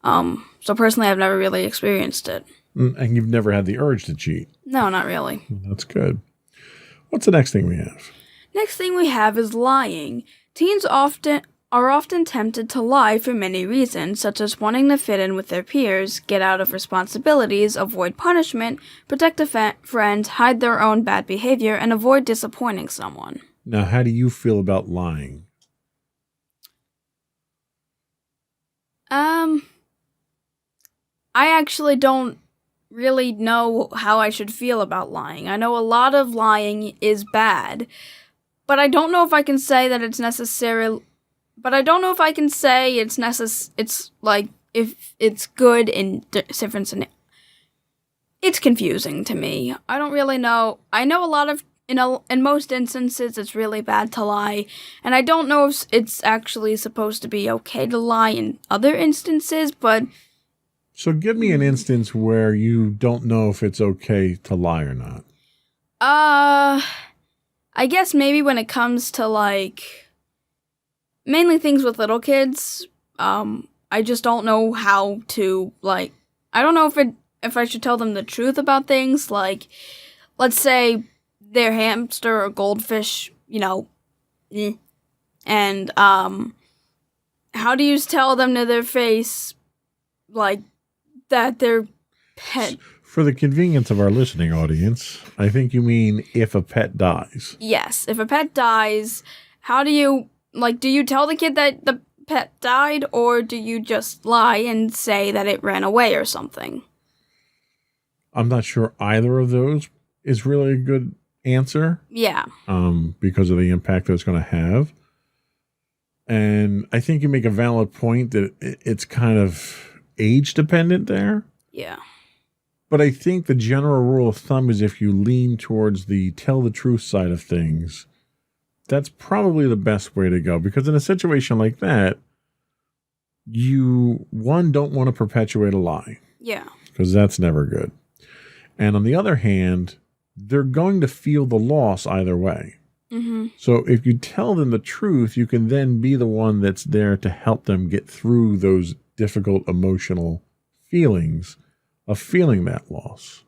So personally, I've never really experienced it. And you've never had the urge to cheat. No, not really. That's good. What's the next thing we have? Next thing we have is lying. Teens are often tempted to lie for many reasons, such as wanting to fit in with their peers, get out of responsibilities, avoid punishment, protect a friend, hide their own bad behavior, and avoid disappointing someone. Now, how do you feel about lying? I actually don't really know how I should feel about lying. I know a lot of lying is bad, but I don't know if I can say that it's necessary. But I don't know if I can say it's like if it's good in different. It's confusing to me. I don't really know. I know a lot of in most instances it's really bad to lie, and I don't know if it's actually supposed to be okay to lie in other instances, but. So give me an instance where you don't know if it's okay to lie or not. I guess maybe when it comes to, like, mainly things with little kids, I just don't know how to, like, I don't know if I should tell them the truth about things, like, let's say their hamster or goldfish, and, how do you tell them to their face, like, that their pet... For the convenience of our listening audience, I think you mean if a pet dies. Yes, if a pet dies, how do you, do you tell the kid that the pet died, or do you just lie and say that it ran away or something? I'm not sure either of those is really a good answer. Yeah. Because of the impact that it's going to have. And I think you make a valid point that it's kind of age dependent there. Yeah. But I think the general rule of thumb is if you lean towards the tell the truth side of things, that's probably the best way to go. Because in a situation like that, you, one, don't want to perpetuate a lie. Yeah. Because that's never good. And on the other hand, they're going to feel the loss either way. Mm-hmm. So if you tell them the truth, you can then be the one that's there to help them get through those difficult emotional feelings of feeling that loss.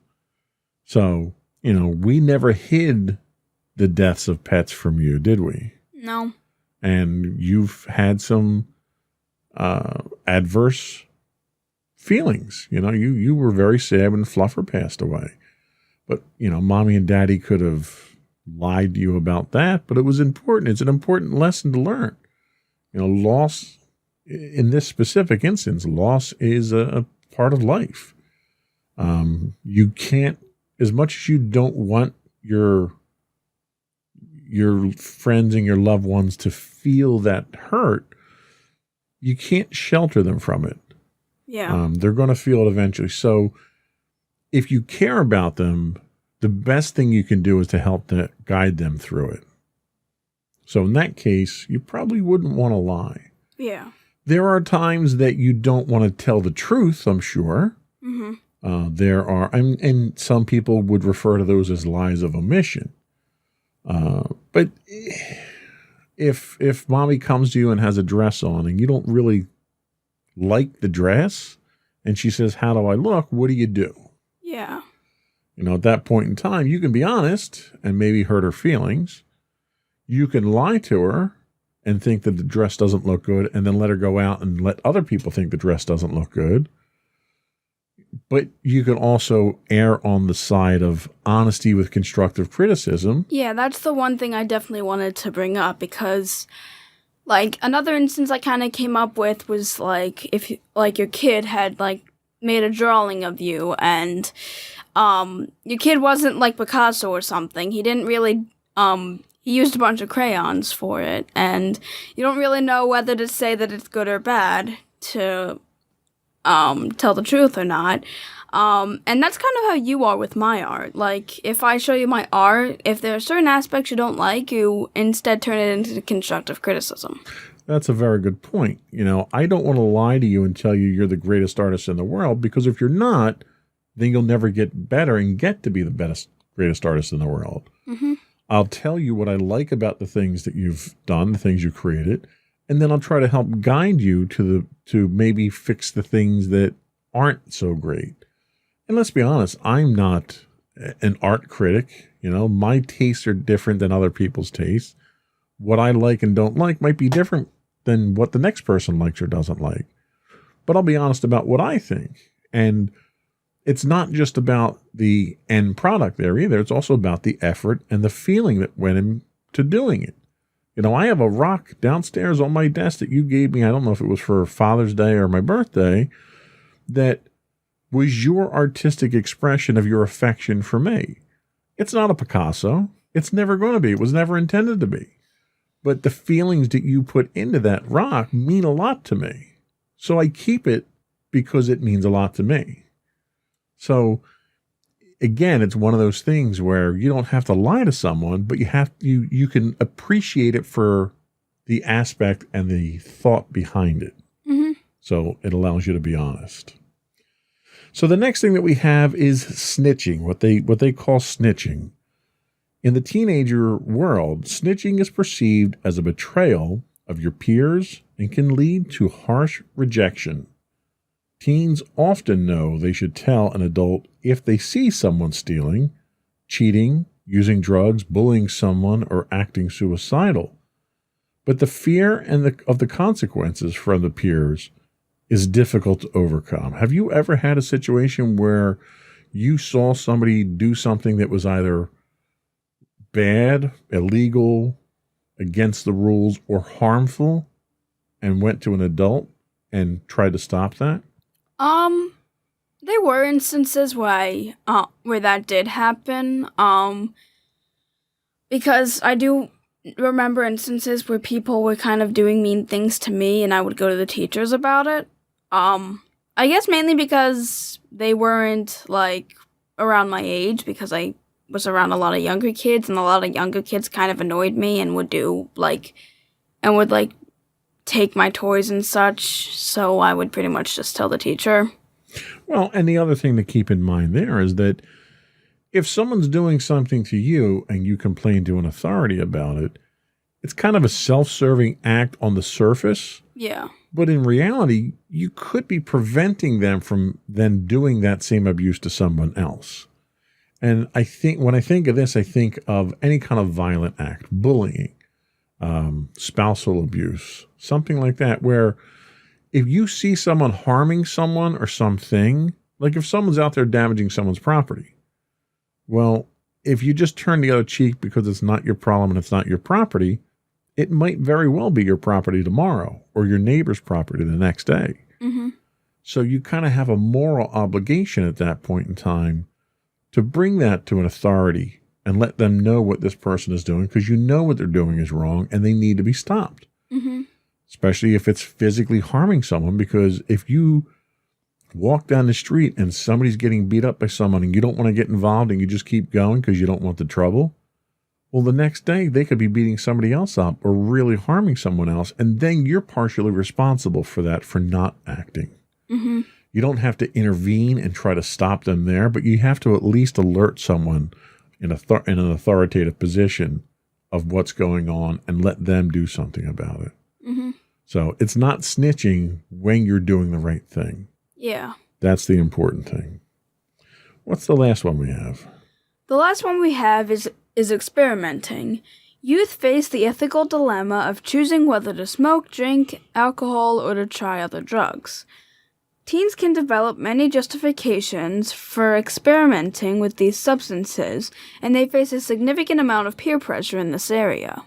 So, we never hid the deaths of pets from you, did we? No. And you've had some adverse feelings. You were very sad when Fluffer passed away. But, Mommy and Daddy could have lied to you about that, but it was important. It's an important lesson to learn. Loss, in this specific instance, loss is a part of life. You can't, as much as you don't want your friends and your loved ones to feel that hurt, you can't shelter them from it. Yeah. They're going to feel it eventually. So if you care about them, the best thing you can do is to help guide them through it. So in that case, you probably wouldn't want to lie. Yeah. There are times that you don't want to tell the truth, I'm sure. Mm-hmm. There are, and some people would refer to those as lies of omission. But if Mommy comes to you and has a dress on and you don't really like the dress, and she says, "How do I look?" What do you do? Yeah. At that point in time, you can be honest and maybe hurt her feelings. You can lie to her and think that the dress doesn't look good and then let her go out and let other people think the dress doesn't look good. But you can also err on the side of honesty with constructive criticism. Yeah, that's the one thing I definitely wanted to bring up because, another instance I kind of came up with was, if, your kid had, made a drawing of you and, your kid wasn't like Picasso or something. He didn't really, he used a bunch of crayons for it, and you don't really know whether to say that it's good or bad to tell the truth or not. And that's kind of how you are with my art. If I show you my art, if there are certain aspects you don't like, you instead turn it into constructive criticism. That's a very good point. I don't want to lie to you and tell you you're the greatest artist in the world, because if you're not, then you'll never get better and get to be the greatest artist in the world. Mm-hmm. I'll tell you what I like about the things that you've done, the things you created, and then I'll try to help guide you to maybe fix the things that aren't so great. And let's be honest, I'm not an art critic. My tastes are different than other people's tastes. What I like and don't like might be different than what the next person likes or doesn't like. But I'll be honest about what I think. And it's not just about the end product there either. It's also about the effort and the feeling that went into doing it. I have a rock downstairs on my desk that you gave me. I don't know if it was for Father's Day or my birthday, that was your artistic expression of your affection for me. It's not a Picasso. It's never going to be. It was never intended to be. But the feelings that you put into that rock mean a lot to me. So I keep it because it means a lot to me. So again, it's one of those things where you don't have to lie to someone, but you can appreciate it for the aspect and the thought behind it. Mm-hmm. So it allows you to be honest. So the next thing that we have is snitching, what they call snitching. In the teenager world, snitching is perceived as a betrayal of your peers and can lead to harsh rejection. Teens often know they should tell an adult if they see someone stealing, cheating, using drugs, bullying someone, or acting suicidal. But the fear of the consequences from the peers is difficult to overcome. Have you ever had a situation where you saw somebody do something that was either bad, illegal, against the rules, or harmful, and went to an adult and tried to stop that? There were instances where that did happen. Because I do remember instances where people were kind of doing mean things to me, and I would go to the teachers about it. I guess mainly because they weren't, around my age, because I was around a lot of younger kids, and a lot of younger kids kind of annoyed me and would take my toys and such, so I would pretty much just tell the teacher. Well, and the other thing to keep in mind there is that if someone's doing something to you and you complain to an authority about it, it's kind of a self-serving act on the surface. Yeah. But in reality, you could be preventing them from then doing that same abuse to someone else. And I think when I think of this, I think of any kind of violent act, bullying, spousal abuse, something like that, where if you see someone harming someone or something, like if someone's out there damaging someone's property, well, if you just turn the other cheek because it's not your problem and it's not your property, it might very well be your property tomorrow or your neighbor's property the next day. Mm-hmm. So you kind of have a moral obligation at that point in time to bring that to an authority and let them know what this person is doing, because you know what they're doing is wrong and they need to be stopped. Mm-hmm. Especially if it's physically harming someone, because if you walk down the street and somebody's getting beat up by someone and you don't want to get involved and you just keep going because you don't want the trouble, well, the next day they could be beating somebody else up or really harming someone else, and then you're partially responsible for that, for not acting. Mm-hmm. You don't have to intervene and try to stop them there, but you have to at least alert someone in an authoritative position of what's going on and let them do something about it. Mm-hmm. So it's not snitching when you're doing the right thing. Yeah. That's the important thing. What's the last one we have? The last one we have is experimenting. Youth face the ethical dilemma of choosing whether to smoke, drink alcohol, or to try other drugs. Teens can develop many justifications for experimenting with these substances, and they face a significant amount of peer pressure in this area.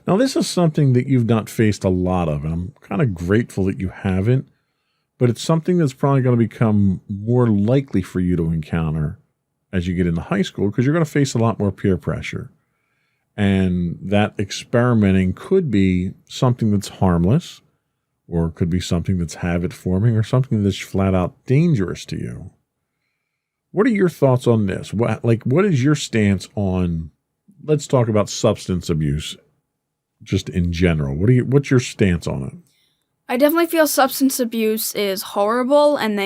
Now, this is something that you've not faced a lot of, and I'm kind of grateful that you haven't, but it's something that's probably going to become more likely for you to encounter as you get into high school, because you're going to face a lot more peer pressure. And that experimenting could be something that's harmless, or it could be something that's habit-forming, or something that's flat out dangerous to you. What are your thoughts on this? What is your stance on, let's talk about substance abuse, just in general. What's your stance on it? I definitely feel substance abuse is horrible, and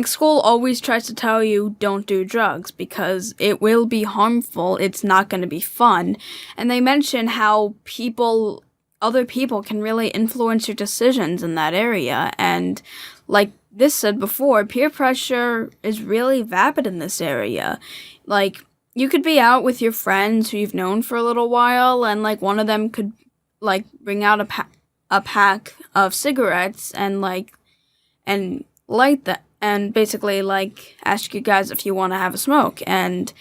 school always tries to tell you don't do drugs because it will be harmful, it's not going to be fun. And they mention how people other people can really influence your decisions in that area. And like this said before, peer pressure is really vapid in this area. Like, you could be out with your friends who you've known for a little while, and like one of them could like bring out a pack of cigarettes and light that, and basically like ask you guys if you want to have a smoke. And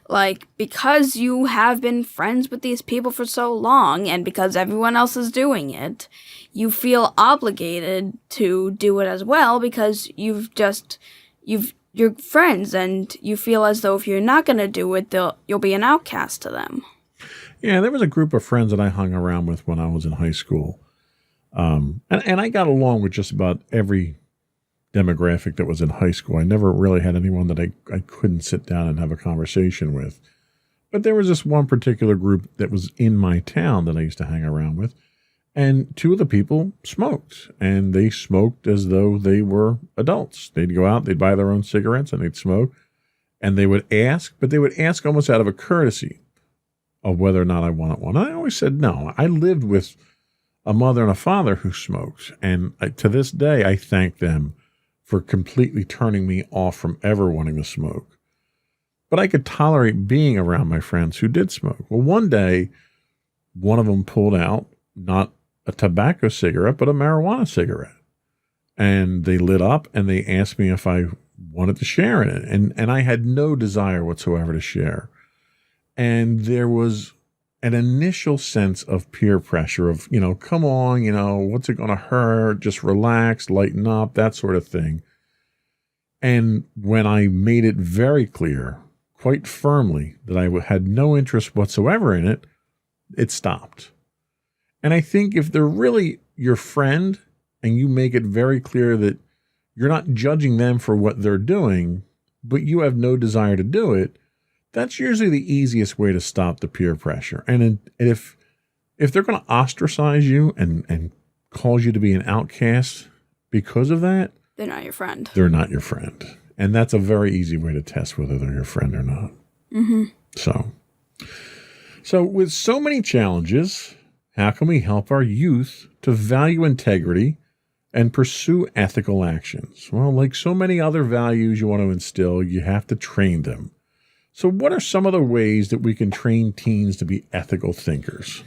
like, because you have been friends with these people for so long, and because everyone else is doing it, you feel obligated to do it as well, because you're friends, and you feel as though if you're not going to do it, you'll be an outcast to them. Yeah, there was a group of friends that I hung around with when I was in high school. And I got along with just about every demographic that was in high school. I never really had anyone that I couldn't sit down and have a conversation with. But there was this one particular group that was in my town that I used to hang around with. And two of the people smoked, and they smoked as though they were adults. They'd go out, they'd buy their own cigarettes, and they'd smoke. And they would ask, but they would ask almost out of a courtesy of whether or not I wanted one. And I always said no. I lived with a mother and a father who smoked. And to this day, I thank them for completely turning me off from ever wanting to smoke. But I could tolerate being around my friends who did smoke. Well, one day, one of them pulled out not a tobacco cigarette, but a marijuana cigarette. And they lit up, and they asked me if I wanted to share in it. And I had no desire whatsoever to share. And there was an initial sense of peer pressure of, come on, what's it going to hurt? Just relax, lighten up, that sort of thing. And when I made it very clear, quite firmly, that I had no interest whatsoever in it, it stopped. And I think if they're really your friend and you make it very clear that you're not judging them for what they're doing, but you have no desire to do it, that's usually the easiest way to stop the peer pressure. And if they're going to ostracize you and cause you to be an outcast because of that, they're not your friend. They're not your friend. And that's a very easy way to test whether they're your friend or not. Mm-hmm. So with so many challenges, how can we help our youth to value integrity and pursue ethical actions? Well, like so many other values you want to instill, you have to train them. So what are some of the ways that we can train teens to be ethical thinkers?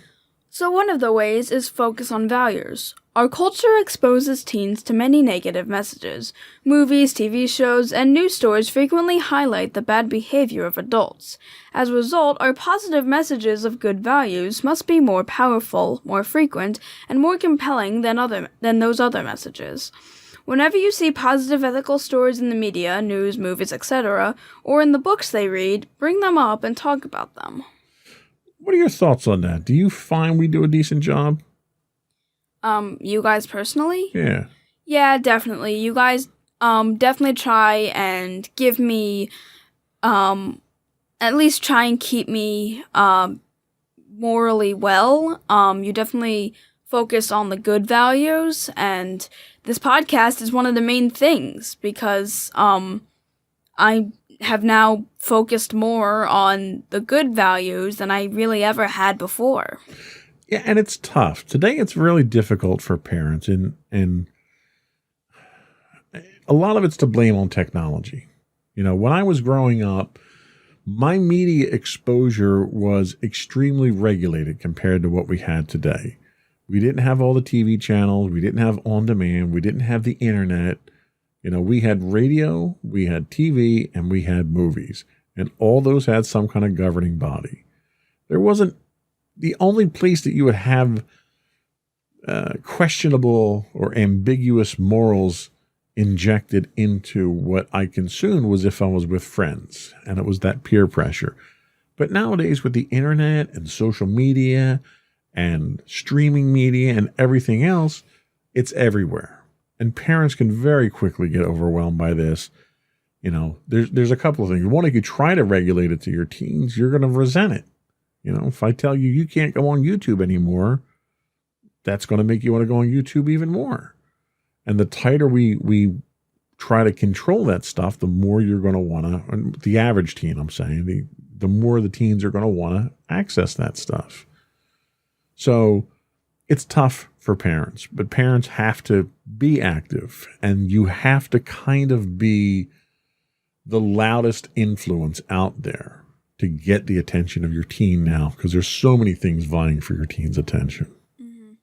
So one of the ways is focus on values. Our culture exposes teens to many negative messages. Movies, TV shows, and news stories frequently highlight the bad behavior of adults. As a result, our positive messages of good values must be more powerful, more frequent, and more compelling than those other messages. Whenever you see positive ethical stories in the media, news, movies, etc., or in the books they read, bring them up and talk about them. What are your thoughts on that? Do you find we do a decent job? You guys personally? Yeah. Yeah, definitely. You guys, definitely try and give me, at least try and keep me, morally well. You definitely focus on the good values, and this podcast is one of the main things because, I have now focused more on the good values than I really ever had before. Yeah, and it's tough. Today it's really difficult for parents, and a lot of it's to blame on technology. When I was growing up, my media exposure was extremely regulated compared to what we had today. We didn't have all the TV channels. We didn't have on-demand. We didn't have the internet. We had radio, we had TV, and we had movies. And all those had some kind of governing body. There wasn't the only place that you would have questionable or ambiguous morals injected into what I consumed was if I was with friends, and it was that peer pressure. But nowadays with the internet and social media and streaming media and everything else, it's everywhere. And parents can very quickly get overwhelmed by this. There's a couple of things. One, if you try to regulate it to your teens, you're going to resent it. If I tell you can't go on YouTube anymore, that's going to make you want to go on YouTube even more. And the tighter we try to control that stuff, the more you're going to want to, the average teen, I'm saying, the more the teens are going to want to access that stuff. So It's tough for parents, but parents have to be active, and you have to kind of be the loudest influence out there to get the attention of your teen now, because there's so many things vying for your teen's attention. Mm-hmm.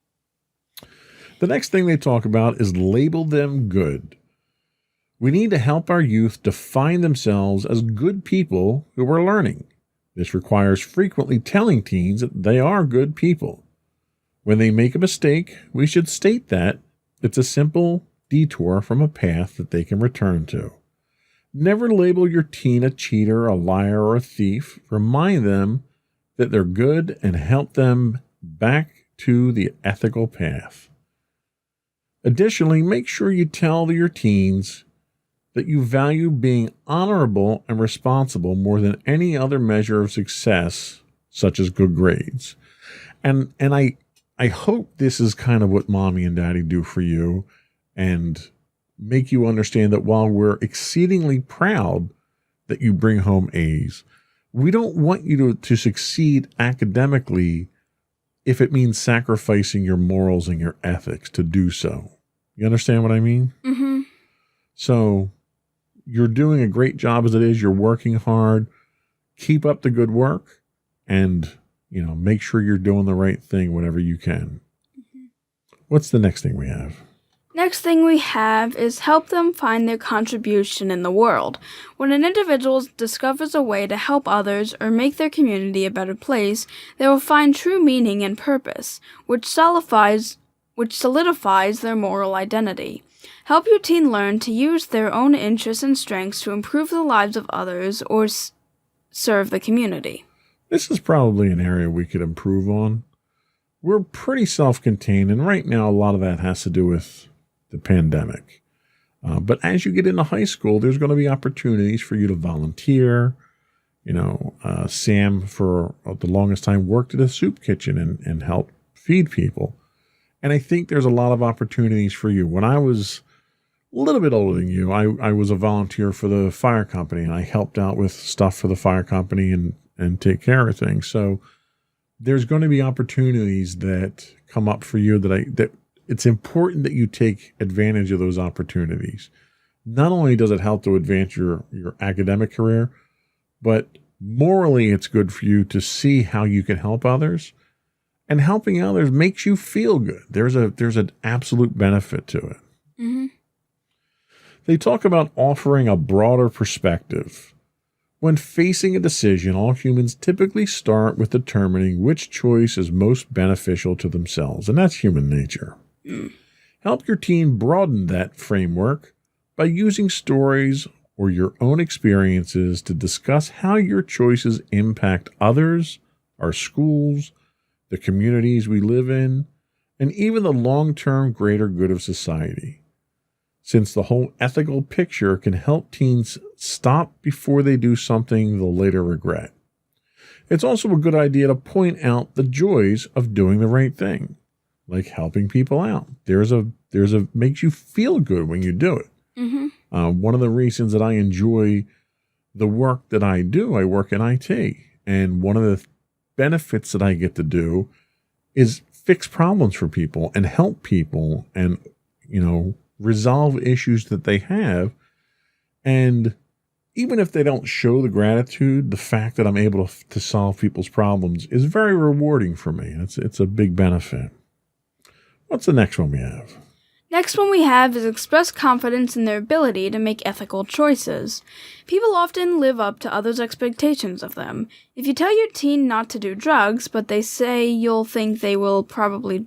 The next thing they talk about is label them good. We need to help our youth define themselves as good people who are learning. This requires frequently telling teens that they are good people. When they make a mistake, we should state that it's a simple detour from a path that they can return to. Never label your teen a cheater, a liar, or a thief. Remind them that they're good and help them back to the ethical path. Additionally, make sure you tell your teens that you value being honorable and responsible more than any other measure of success, such as good grades. And I hope this is kind of what mommy and daddy do for you, and make you understand that while we're exceedingly proud that you bring home A's, we don't want you to succeed academically if it means sacrificing your morals and your ethics to do so. You understand what I mean? Mm-hmm. So you're doing a great job as it is. You're working hard. Keep up the good work, and make sure you're doing the right thing whenever you can. Mm-hmm. What's the next thing we have? Next thing we have is help them find their contribution in the world. When an individual discovers a way to help others or make their community a better place, they will find true meaning and purpose, which solidifies their moral identity. Help your teen learn to use their own interests and strengths to improve the lives of others or serve the community. This is probably an area we could improve on. We're pretty self-contained, and right now a lot of that has to do with the pandemic. But as you get into high school, there's going to be opportunities for you to volunteer. Sam, for the longest time, worked at a soup kitchen and helped feed people. And I think there's a lot of opportunities for you. When I was a little bit older than you, I was a volunteer for the fire company, and I helped out with stuff for the fire company and take care of things. So there's going to be opportunities that come up for you that it's important that you take advantage of those opportunities. Not only does it help to advance your academic career, but morally it's good for you to see how you can help others, and helping others makes you feel good. There's an absolute benefit to it. Mm-hmm. They talk about offering a broader perspective. When facing a decision, all humans typically start with determining which choice is most beneficial to themselves, and that's human nature. Help your teen broaden that framework by using stories or your own experiences to discuss how your choices impact others, our schools, the communities we live in, and even the long-term greater good of society. Since the whole ethical picture can help teens stop before they do something they'll later regret. It's also a good idea to point out the joys of doing the right thing, like helping people out. There's a makes you feel good when you do it. Mm-hmm. One of the reasons that I enjoy the work that I do, I work in IT, and one of the benefits that I get to do is fix problems for people and help people and, resolve issues that they have. And even if they don't show the gratitude, the fact that I'm able to solve people's problems is very rewarding for me. It's a big benefit. What's the next one we have? Next one we have is express confidence in their ability to make ethical choices. People often live up to others' expectations of them. If you tell your teen not to do drugs, but you'll think they will probably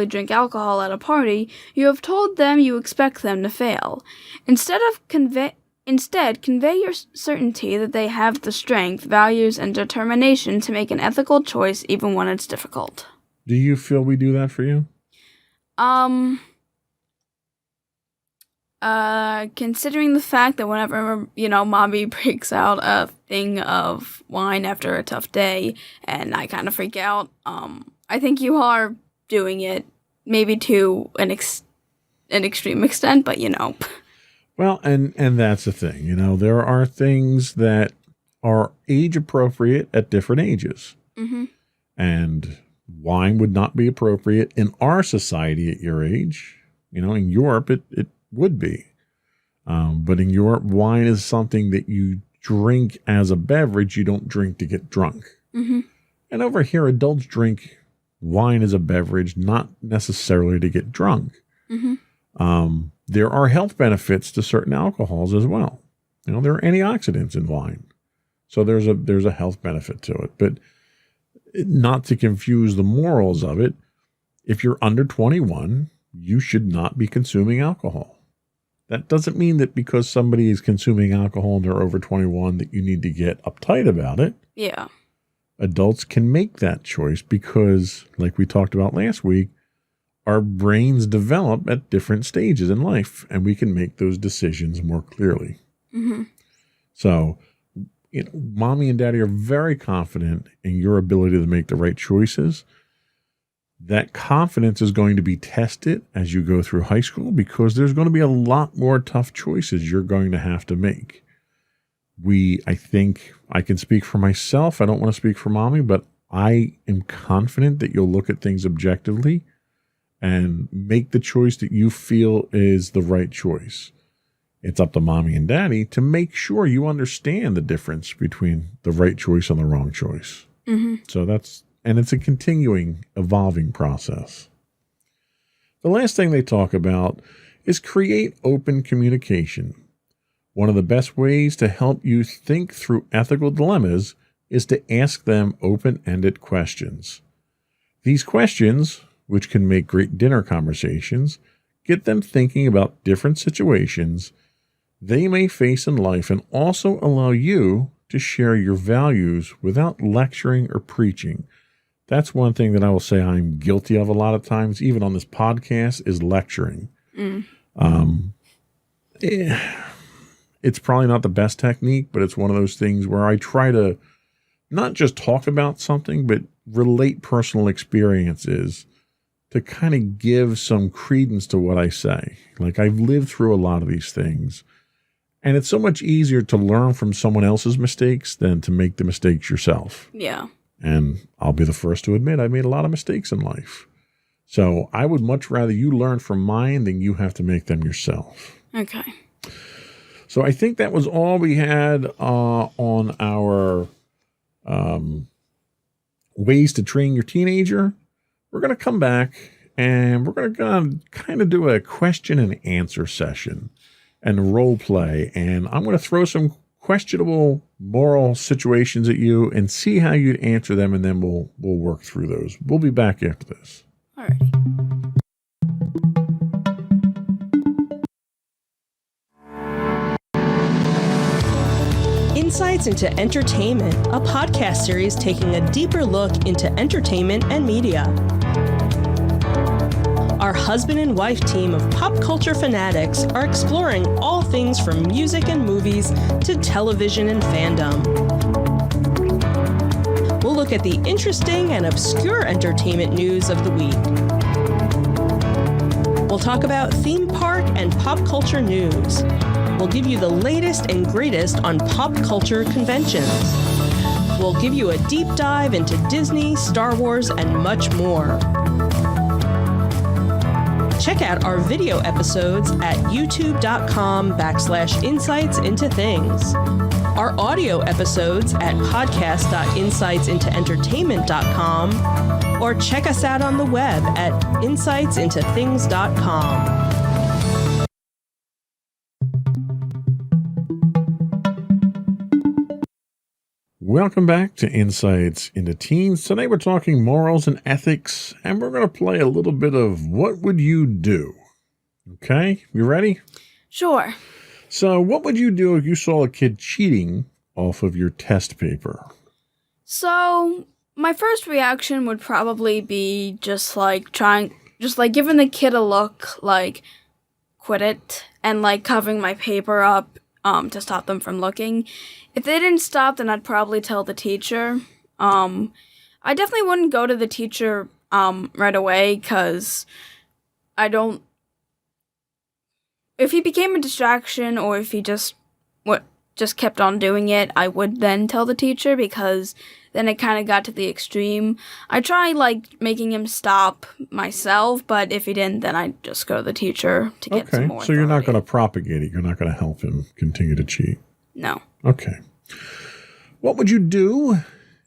drink alcohol at a party, you have told them you expect them to fail. Instead, convey your certainty that they have the strength, values, and determination to make an ethical choice even when it's difficult. Do you feel we do that for you? Considering the fact that whenever, mommy breaks out a thing of wine after a tough day and I kind of freak out, I think you are doing it maybe to an extreme extent, but Well, and that's the thing, there are things that are age appropriate at different ages. Mm-hmm. And wine would not be appropriate in our society at your age. In Europe, it would be. But in Europe, wine is something that you drink as a beverage. You don't drink to get drunk. Mm-hmm. And over here, adults drink wine as a beverage, not necessarily to get drunk. Mm-hmm. There are health benefits to certain alcohols as well. There are antioxidants in wine. So there's a health benefit to it. But not to confuse the morals of it, if you're under 21, you should not be consuming alcohol. That doesn't mean that because somebody is consuming alcohol and they're over 21 that you need to get uptight about it. Yeah. Adults can make that choice because, like we talked about last week, our brains develop at different stages in life, and we can make those decisions more clearly. Mm-hmm. So, mommy and daddy are very confident in your ability to make the right choices. That confidence is going to be tested as you go through high school because there's going to be a lot more tough choices you're going to have to make. I think I can speak for myself. I don't want to speak for mommy, but I am confident that you'll look at things objectively and make the choice that you feel is the right choice. It's up to mommy and daddy to make sure you understand the difference between the right choice and the wrong choice. Mm-hmm. So it's a continuing, evolving process. The last thing they talk about is create open communication. One of the best ways to help you think through ethical dilemmas is to ask them open-ended questions. These questions, which can make great dinner conversations, get them thinking about different situations they may face in life and also allow you to share your values without lecturing or preaching. That's one thing that I will say I'm guilty of a lot of times, even on this podcast, is lecturing. It's probably not the best technique, but it's one of those things where I try to not just talk about something, but relate personal experiences to kind of give some credence to what I say. Like, I've lived through a lot of these things, and it's so much easier to learn from someone else's mistakes than to make the mistakes yourself. Yeah. And I'll be the first to admit I made a lot of mistakes in life. So I would much rather you learn from mine than you have to make them yourself. Okay. So I think that was all we had on our ways to train your teenager. We're going to come back and we're going to kind of do a question and answer session and role play. And I'm going to throw some questionable moral situations at you and see how you answer them, and then we'll work through those. We'll be back after this. Alrighty. Insights into Entertainment, a podcast series taking a deeper look into entertainment and media. Our husband and wife team of pop culture fanatics are exploring all things from music and movies to television and fandom. We'll look at the interesting and obscure entertainment news of the week. We'll talk about theme park and pop culture news. We'll give you the latest and greatest on pop culture conventions. We'll give you a deep dive into Disney, Star Wars, and much more. Check out our video episodes at youtube.com/insightsintothings. Our audio episodes at podcast.insightsintoentertainment.com, or check us out on the web at insightsintothings.com. Welcome back to Insights into Teens. Today we're talking morals and ethics, and we're going to play a little bit of What Would You Do? Okay, you ready? Sure. So what would you do if you saw a kid cheating off of your test paper? So, my first reaction would probably be just giving the kid a look, like, quit it, and like covering my paper up to stop them from looking. If they didn't stop, then I'd probably tell the teacher. I definitely wouldn't go to the teacher right away, because if he became a distraction, or if he just just kept on doing it, I would then tell the teacher, because then it kind of got to the extreme. I tried, like, making him stop myself, but if he didn't, then I'd just go to the teacher to get some more so you're not authority. going to propagate it. You're not going to help him continue to cheat. No. Okay. What would you do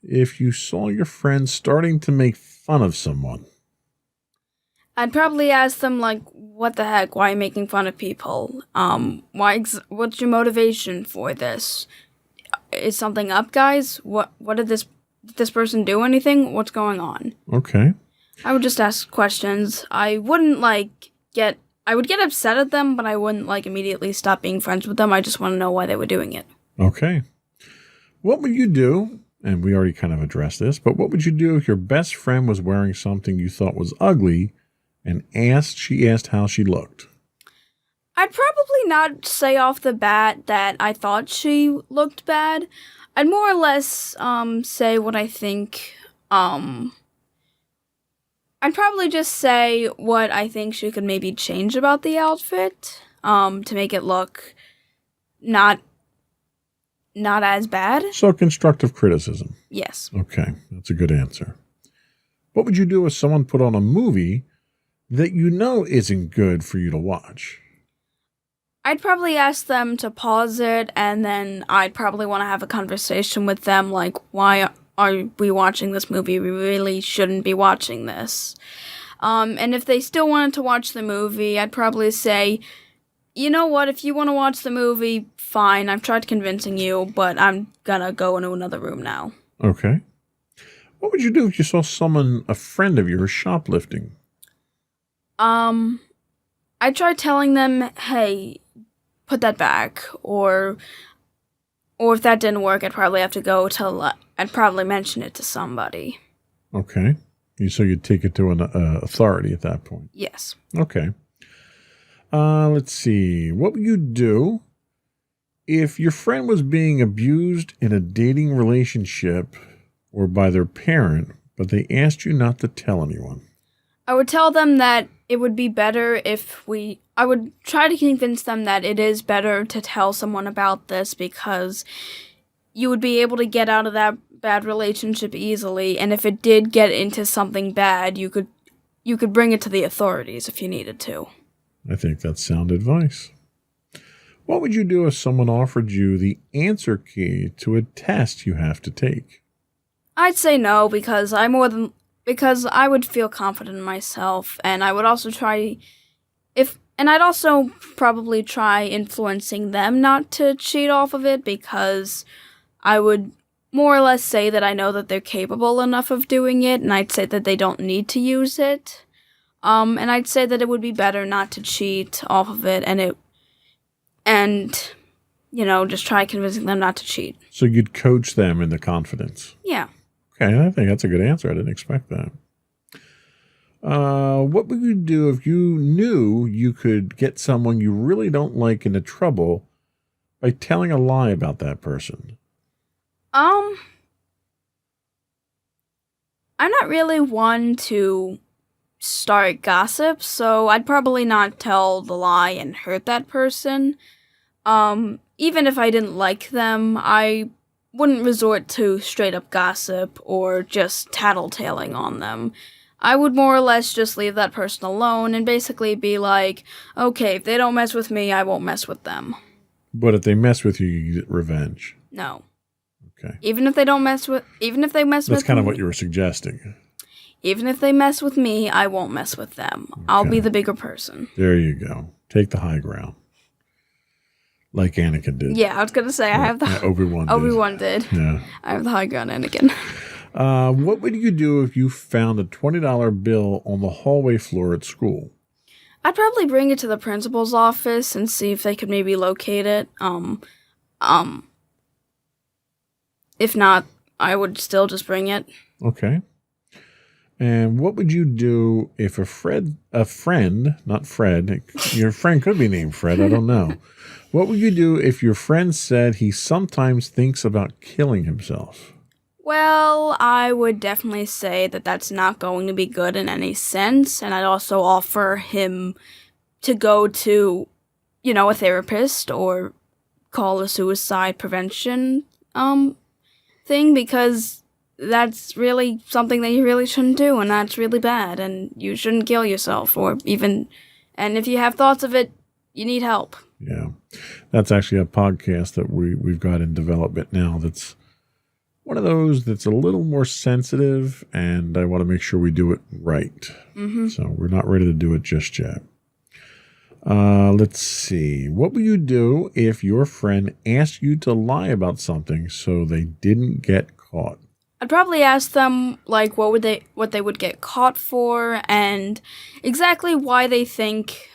if you saw your friend starting to make fun of someone? I'd probably ask them, like, what the heck? Why are you making fun of people? What's your motivation for this? Is something up, guys? What did this person do anything? What's going on? Okay. I would just ask questions. I wouldn't, I would get upset at them, but I wouldn't, immediately stop being friends with them. I just want to know why they were doing it. Okay. What would you do? And we already kind of addressed this, but what would you do if your best friend was wearing something you thought was ugly and she asked how she looked? I'd probably not say off the bat that I thought she looked bad. I'd more or less say what I think. I'd probably just say what I think she could maybe change about the outfit to make it look not as bad. So constructive criticism. Yes. Okay, that's a good answer. What would you do if someone put on a movie that you know isn't good for you to watch? I'd probably ask them to pause it, and then I'd probably want to have a conversation with them, like, why are we watching this movie? We really shouldn't be watching this. And if they still wanted to watch the movie, I'd probably say, you know what, if you want to watch the movie, fine, I've tried convincing you, but I'm gonna go into another room now. Okay. What would you do if you saw a friend of yours, shoplifting? I'd try telling them, hey, put that back, or if that didn't work, I'd probably have to I'd probably mention it to somebody. Okay. So you'd take it to an authority at that point. Yes. Okay. Let's see. What would you do if your friend was being abused in a dating relationship or by their parent, but they asked you not to tell anyone? I would tell them that it would be better I would try to convince them that it is better to tell someone about this, because you would be able to get out of that bad relationship easily, and if it did get into something bad, you could bring it to the authorities if you needed to. I think that's sound advice. What would you do if someone offered you the answer key to a test you have to take? I'd say no, because I would feel confident in myself, and I would also I'd also probably try influencing them not to cheat off of it, because I would more or less say that I know that they're capable enough of doing it, and I'd say that they don't need to use it. And I'd say that it would be better not to cheat off of it, just try convincing them not to cheat. So you'd coach them into confidence. Yeah. Okay, I think that's a good answer. I didn't expect that. What would you do if you knew you could get someone you really don't like into trouble by telling a lie about that person? I'm not really one to start gossip, so I'd probably not tell the lie and hurt that person. Even if I didn't like them, I wouldn't resort to straight up gossip or just tattletaling on them. I would more or less just leave that person alone and basically be like, okay, if they don't mess with me, I won't mess with them. But if they mess with you, you get revenge. No. Okay. Even if they mess with me. That's kind of what you were suggesting. Even if they mess with me, I won't mess with them. Okay. I'll be the bigger person. There you go. Take the high ground. Like Anakin did. Yeah, I was going to say, I have the... Obi-Wan did. Yeah. I have the high ground, Anakin. What would you do if you found a $20 bill on the hallway floor at school? I'd probably bring it to the principal's office and see if they could maybe locate it. If not, I would still just bring it. Okay. And what would you do if a friend, not Fred, your friend could be named Fred, I don't know. What would you do if your friend said he sometimes thinks about killing himself? Well, I would definitely say that that's not going to be good in any sense, and I'd also offer him to go to, a therapist or call a suicide prevention thing, because that's really something that you really shouldn't do, and that's really bad, and you shouldn't kill yourself, and if you have thoughts of it, you need help. Yeah. That's actually a podcast that we've got in development now that's one of those that's a little more sensitive, and I want to make sure we do it right. Mm-hmm. So we're not ready to do it just yet. Let's see. What will you do if your friend asked you to lie about something so they didn't get caught? I'd probably ask them, like, what they would get caught for, and exactly why they think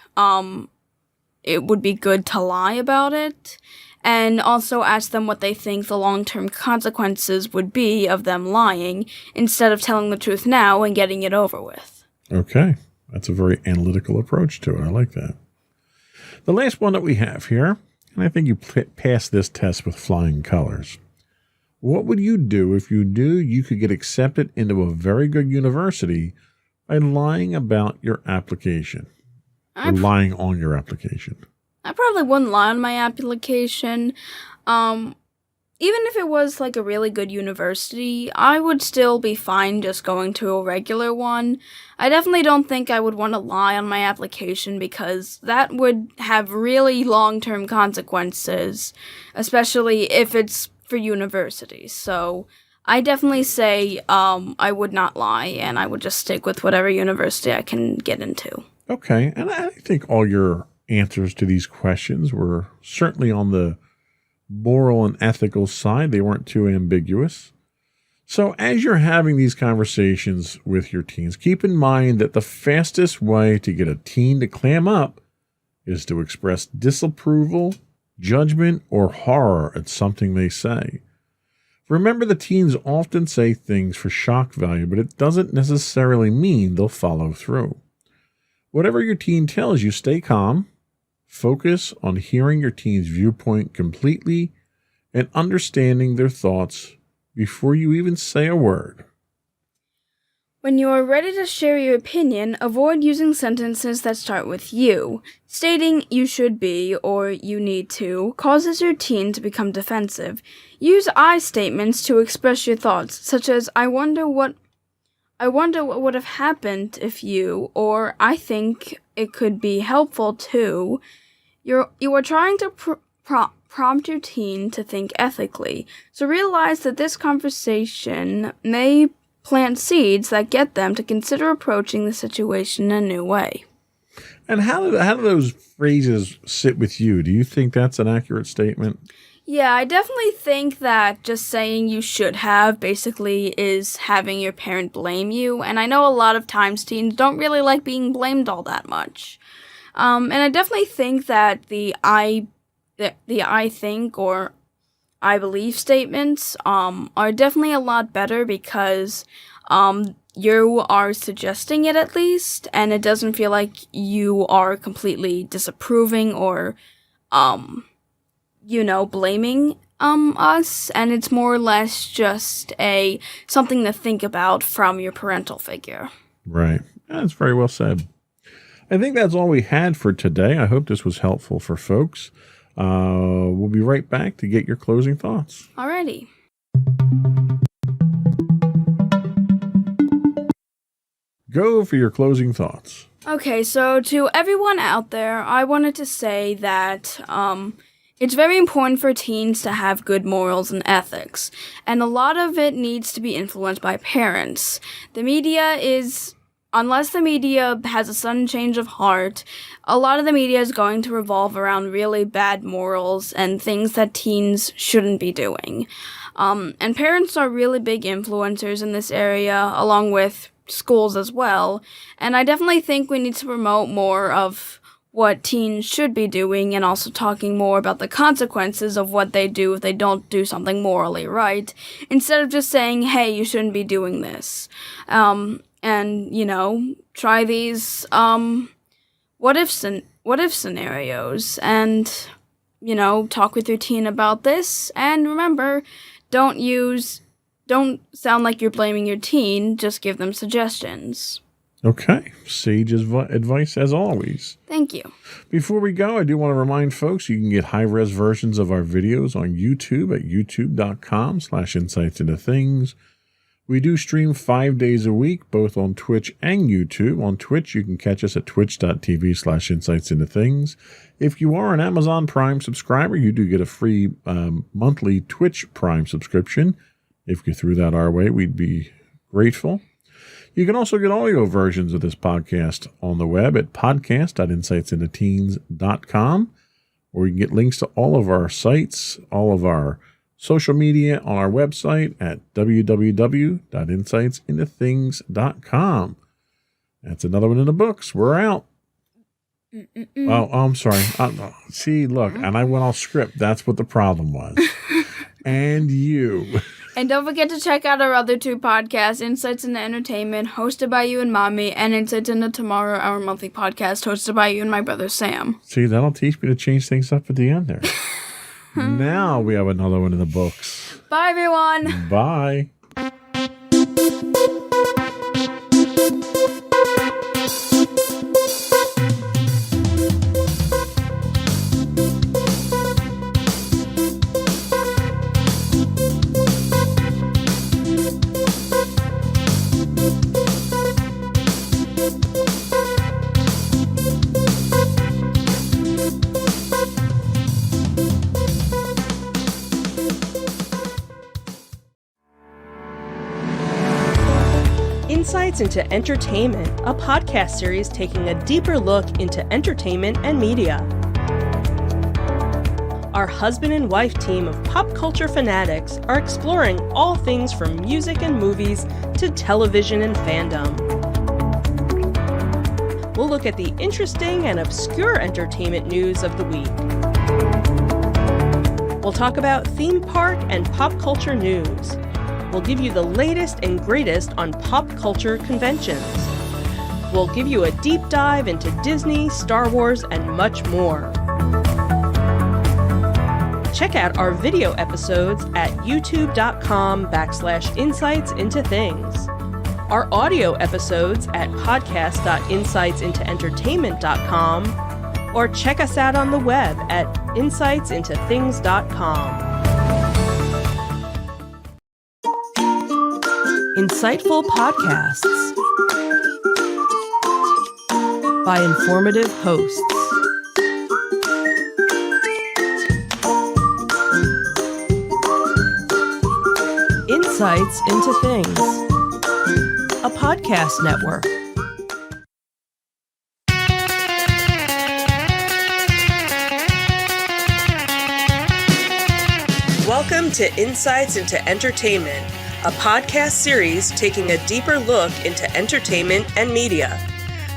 it would be good to lie about it, and also ask them what they think the long-term consequences would be of them lying, instead of telling the truth now and getting it over with. Okay. That's a very analytical approach to it. I like that. The last one that we have here, and I think you passed this test with flying colors. What would you do if you knew you could get accepted into a very good university by lying about your application? Or lying on your application? I probably wouldn't lie on my application. Even if it was like a really good university, I would still be fine just going to a regular one. I definitely don't think I would want to lie on my application, because that would have really long-term consequences, especially if it's for universities. So I definitely say I would not lie, and I would just stick with whatever university I can get into. Okay, and I think all your answers to these questions were certainly on the moral and ethical side. They weren't too ambiguous. So as you're having these conversations with your teens, keep in mind that the fastest way to get a teen to clam up is to express disapproval, judgment, or horror at something they say. Remember, the teens often say things for shock value, but it doesn't necessarily mean they'll follow through. Whatever your teen tells you, stay calm, focus on hearing your teen's viewpoint completely, and understanding their thoughts before you even say a word. When you are ready to share your opinion, avoid using sentences that start with you. Stating you should be or you need to causes your teen to become defensive. Use I statements to express your thoughts, such as I wonder what would have happened if you, or I think it could be helpful too. You are trying to prompt your teen to think ethically. So realize that this conversation may plant seeds that get them to consider approaching the situation in a new way. And how do those phrases sit with you? Do you think that's an accurate statement? Yeah, I definitely think that just saying you should have basically is having your parent blame you, and I know a lot of times teens don't really like being blamed all that much. And I definitely think that the I think or I believe statements are definitely a lot better, because you are suggesting it at least, and it doesn't feel like you are completely disapproving or blaming us, and it's more or less just something to think about from your parental figure. Right. That's very well said. I think that's all we had for today. I hope this was helpful for folks. We'll be right back to get your closing thoughts. Alrighty. Go for your closing thoughts. Okay, so to everyone out there, I wanted to say that it's very important for teens to have good morals and ethics, and a lot of it needs to be influenced by parents. Unless the media has a sudden change of heart, a lot of the media is going to revolve around really bad morals and things that teens shouldn't be doing. And parents are really big influencers in this area, along with schools as well. And I definitely think we need to promote more of what teens should be doing, and also talking more about the consequences of what they do if they don't do something morally right, instead of just saying, hey, you shouldn't be doing this. And, try these, what if scenarios, and, talk with your teen about this, and remember, don't sound like you're blaming your teen, just give them suggestions. Okay. Sage advice as always. Thank you. Before we go, I do want to remind folks you can get high-res versions of our videos on YouTube at youtube.com/insightsintothings. We do stream 5 days a week, both on Twitch and YouTube. On Twitch, you can catch us at twitch.tv/insightsintothings. If you are an Amazon Prime subscriber, you do get a free monthly Twitch Prime subscription. If you threw that our way, we'd be grateful. You can also get audio versions of this podcast on the web at podcast.insightsintoteens.com, or you can get links to all of our sites, all of our social media on our website at www.insightsintothings.com. That's another one in the books. We're out. Oh, I'm sorry. See, look, and I went off script. That's what the problem was. And you. And don't forget to check out our other two podcasts, Insights into Entertainment, hosted by you and Mommy, and Insights into Tomorrow, our monthly podcast, hosted by you and my brother Sam. See, that'll teach me to change things up at the end there. Now we have another one in the books. Bye, everyone. Bye. Insights into Entertainment, a podcast series taking a deeper look into entertainment and media. Our husband and wife team of pop culture fanatics are exploring all things from music and movies to television and fandom. We'll look at the interesting and obscure entertainment news of the week. We'll talk about theme park and pop culture news. We'll give you the latest and greatest on pop culture conventions. We'll give you a deep dive into Disney, Star Wars, and much more. Check out our video episodes at youtube.com/insightsintothings. Our audio episodes at podcast.insightsintoentertainment.com, or check us out on the web at insightsintothings.com. Insightful podcasts by informative hosts. Insights into Things, a podcast network. Welcome to Insights into Entertainment, a podcast series taking a deeper look into entertainment and media.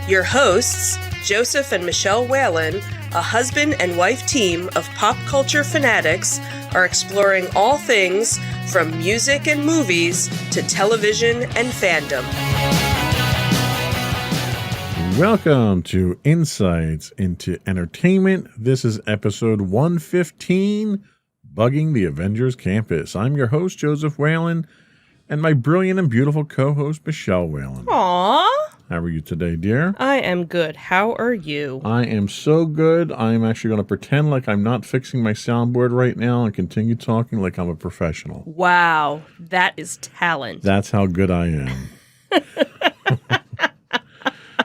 Your hosts, Joseph and Michelle Whalen, a husband and wife team of pop culture fanatics, are exploring all things from music and movies to television and fandom. Welcome to Insights into Entertainment. This is episode 115, Bugging the Avengers Campus. I'm your host, Joseph Whalen, and my brilliant and beautiful co-host, Michelle Whalen. Aww. How are you today, dear? I am good. How are you? I am so good. I'm actually going to pretend like I'm not fixing my soundboard right now and continue talking like I'm a professional. Wow, that is talent. That's how good I am.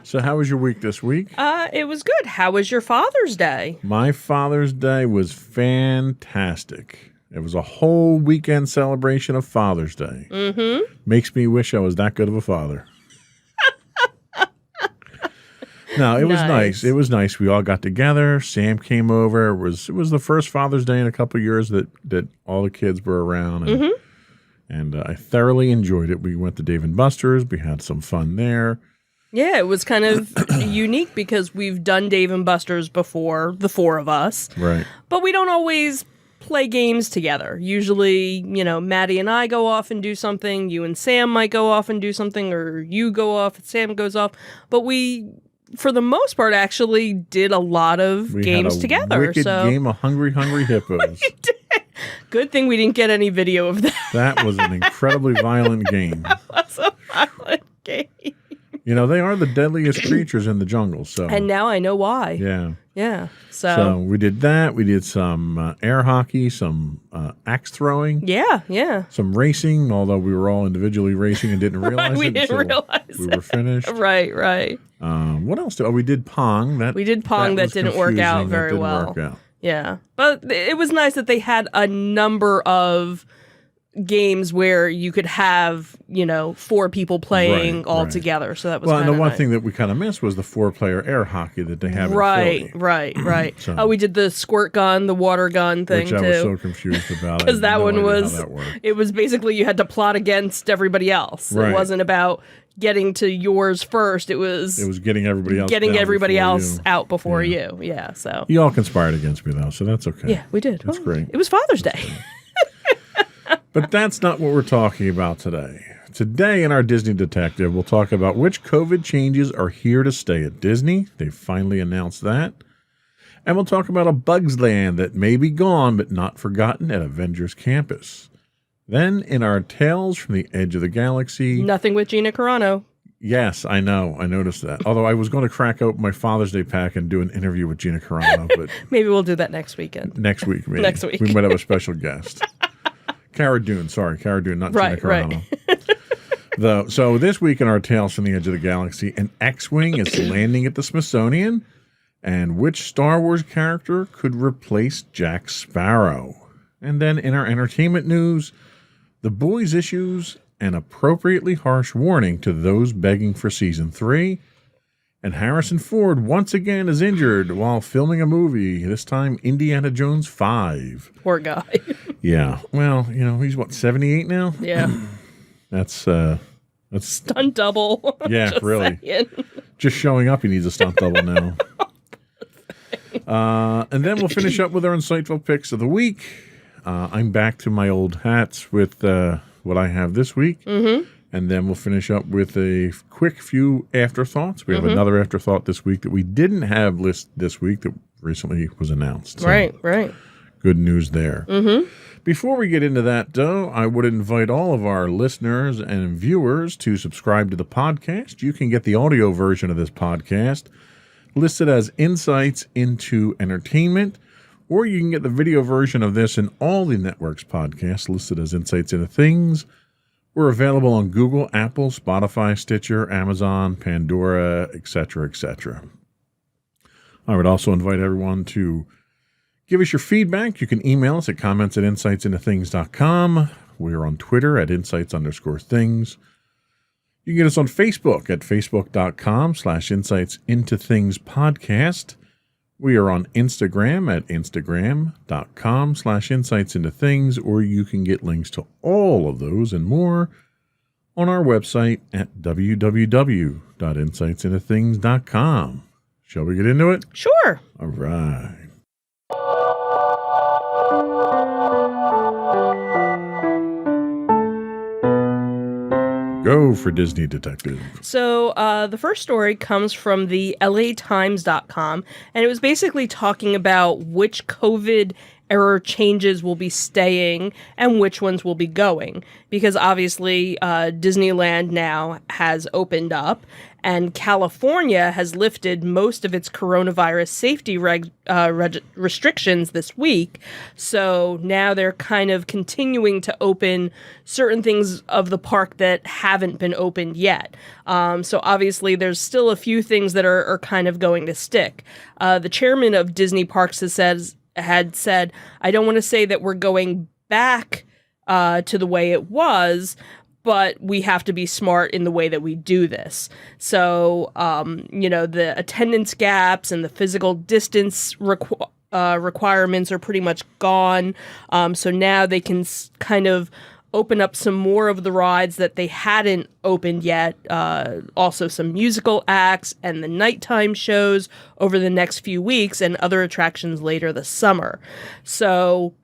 So how was your week this week? It was good. How was your Father's Day? My Father's Day was fantastic. It was a whole weekend celebration of Father's Day. Mm-hmm. Makes me wish I was that good of a father. No, it was nice. It was nice. We all got together. Sam came over. It was the first Father's Day in a couple of years that all the kids were around, and I thoroughly enjoyed it. We went to Dave & Buster's. We had some fun there. Yeah, it was kind of unique because we've done Dave & Buster's before, the four of us. Right. But we don't always play games together. Usually, Maddie and I go off and do something. You and Sam might go off and do something, or you go off and Sam goes off. But we, for the most part, actually did a lot of games together. Wicked game of Hungry Hippos. Good thing we didn't get any video of that. That was an incredibly violent game. That was a violent game. You know, they are the deadliest creatures in the jungle. So, And now I know why. yeah. Yeah. So we did that. We did some air hockey, some axe throwing, Yeah. some racing, although we were all individually racing and didn't realize We it didn't until realize we were finished. Right. What else? We did Pong. We did Pong that was didn't work out confusing. That very didn't well. work out. Yeah. But it was nice that they had a number of games where you could have, 4 people playing Right, all right. together. So that was Well, and kinda the one nice. thing that we kind of missed was the 4-player air hockey that they have in Right. Philly. So- Oh, we did the squirt gun, the water gun thing Which I was too. so confused about. Because that one How was, that worked. it was basically you had to plot against everybody else. Right. It wasn't about getting to yours first. It was getting everybody else getting down everybody before else you. out before Yeah. you. Yeah. So You all conspired against me, though, so that's okay. yeah, we did. That's great. It was Father's Day. But that's not what we're talking about today. Today in our Disney Detective, we'll talk about which COVID changes are here to stay at Disney. They finally announced that. And we'll talk about a Bugs Land that may be gone but not forgotten at Avengers Campus. Then in our Tales from the Edge of the Galaxy. Nothing with Gina Carano. Yes, I know. I noticed that. Although I was going to crack open my Father's Day pack and do an interview with Gina Carano, but Maybe we'll do that next weekend. next week, maybe. Next week. We might have a special guest. Cara Dune, not Right, Gina Carano. So this week in our Tales from the Edge of the Galaxy, an X-Wing is landing at the Smithsonian. And which Star Wars character could replace Jack Sparrow? And then in our entertainment news, The Boys issues an appropriately harsh warning to those begging for Season 3. And Harrison Ford once again is injured while filming a movie, this time Indiana Jones 5. Poor guy. Yeah, well, he's 78 now? Yeah. That's Stunt double. yeah, Just really. saying. Just showing up, he needs a stunt double now. And then we'll finish up with our insightful picks of the week. I'm back to my old hats with what I have this week. Mm-hmm. And then we'll finish up with a quick few afterthoughts. We have another afterthought this week that we didn't have list this week that recently was announced. So Right. good news there. Mm-hmm. Before we get into that, though, I would invite all of our listeners and viewers to subscribe to the podcast. You can get the audio version of this podcast listed as Insights into Entertainment, or you can get the video version of this in all the network's podcasts listed as Insights into Things. We're available on Google, Apple, Spotify, Stitcher, Amazon, Pandora, etc., etc. I would also invite everyone to give us your feedback. You can email us at comments@insightsintothings.com. We're on Twitter at insights_things. You can get us on Facebook at facebook.com/insightsintothingspodcast. We are on Instagram at instagram.com/insightsintothings, or you can get links to all of those and more on our website at www.insightsintothings.com. Shall we get into it? Sure. All right. Go for Disney Detective. So the first story comes from the LATimes.com, and it was basically talking about which COVID era changes will be staying and which ones will be going. Because obviously Disneyland now has opened up, and California has lifted most of its coronavirus safety restrictions this week. So now they're kind of continuing to open certain things of the park that haven't been opened yet. So obviously there's still a few things that are kind of going to stick. The chairman of Disney Parks had said, I don't want to say that we're going back to the way it was, but we have to be smart in the way that we do this. So, the attendance gaps and the physical distance requirements are pretty much gone. So now they can kind of open up some more of the rides that they hadn't opened yet. Also some musical acts and the nighttime shows over the next few weeks, and other attractions later this summer. So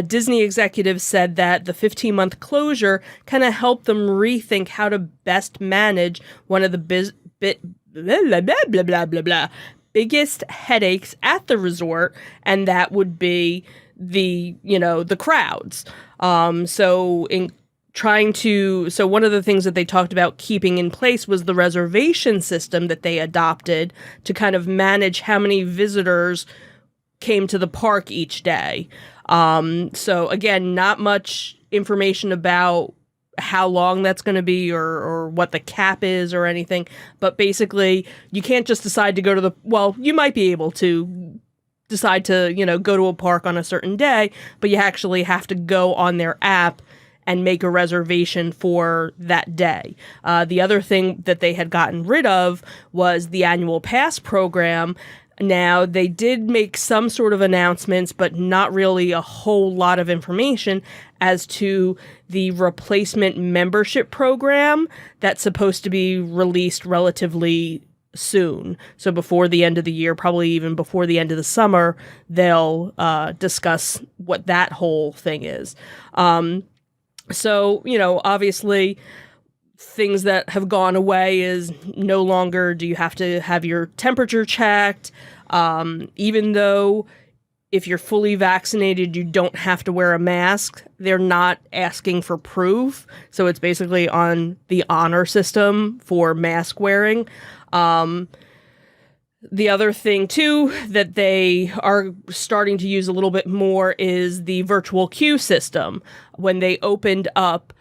Disney executives said that the 15-month closure kind of helped them rethink how to best manage one of the biggest headaches at the resort, and that would be the crowds. So so one of the things that they talked about keeping in place was the reservation system that they adopted to kind of manage how many visitors came to the park each day. So again, not much information about how long that's going to be or what the cap is or anything, but basically you can't just decide to go to you might be able to decide to, go to a park on a certain day, but you actually have to go on their app and make a reservation for that day. The other thing that they had gotten rid of was the annual pass program. Now, they did make some sort of announcements, but not really a whole lot of information as to the replacement membership program that's supposed to be released relatively soon. So before the end of the year, probably even before the end of the summer, they'll discuss what that whole thing is. So, obviously, things that have gone away is no longer do you have to have your temperature checked, even though if you're fully vaccinated, you don't have to wear a mask. They're not asking for proof. So it's basically on the honor system for mask wearing. The other thing, too, that they are starting to use a little bit more is the virtual queue system. When they opened up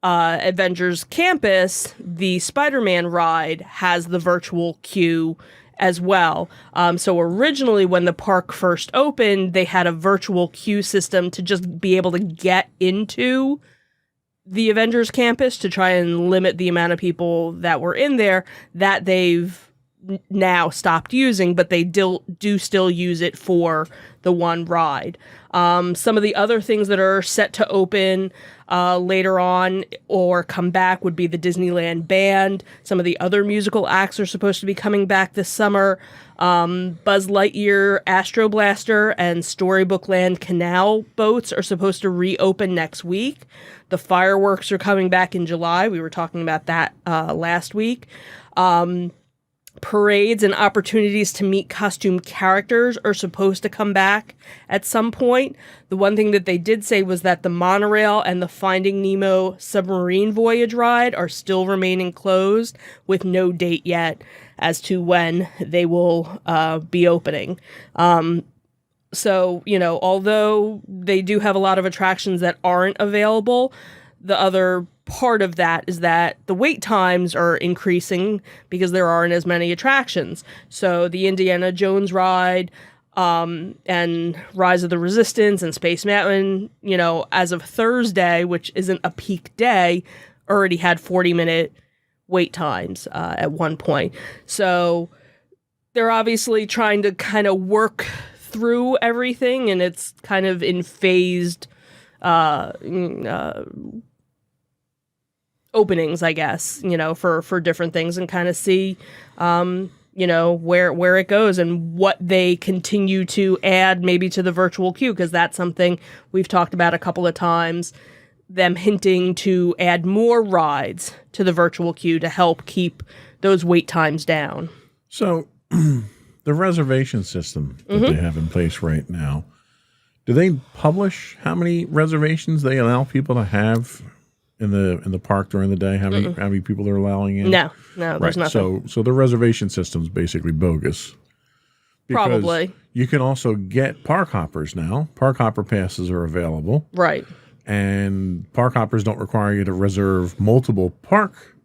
Avengers Campus, the Spider-Man ride has the virtual queue as well. So originally, when the park first opened, they had a virtual queue system to just be able to get into the Avengers Campus to try and limit the amount of people that were in there. That they've now stopped using, but they do still use it for the one ride. Some of the other things that are set to open later on or come back would be the Disneyland Band. Some of the other musical acts are supposed to be coming back this summer. Buzz Lightyear Astro Blaster and Storybook Land Canal boats are supposed to reopen next week. The fireworks are coming back in July. We were talking about that last week. Parades and opportunities to meet costume characters are supposed to come back at some point. The one thing that they did say was that the monorail and the Finding Nemo submarine voyage ride are still remaining closed with no date yet as to when they will be opening. So, although they do have a lot of attractions that aren't available, the other part of that is that the wait times are increasing because there aren't as many attractions. So the Indiana Jones ride and Rise of the Resistance and Space Mountain, as of Thursday, which isn't a peak day, already had 40-minute wait times at one point. So they're obviously trying to kind of work through everything, and it's kind of in phased openings, I guess, for different things, and kind of see, where it goes and what they continue to add maybe to the virtual queue, because that's something we've talked about a couple of times, them hinting to add more rides to the virtual queue to help keep those wait times down. So the reservation system that they have in place right now, do they publish how many reservations they allow people to have in the park during the day? How many people they're allowing in? No, there's nothing. So the reservation system's basically bogus. Probably. You can also get park hoppers now. Park hopper passes are available. Right. And park hoppers don't require you to reserve multiple park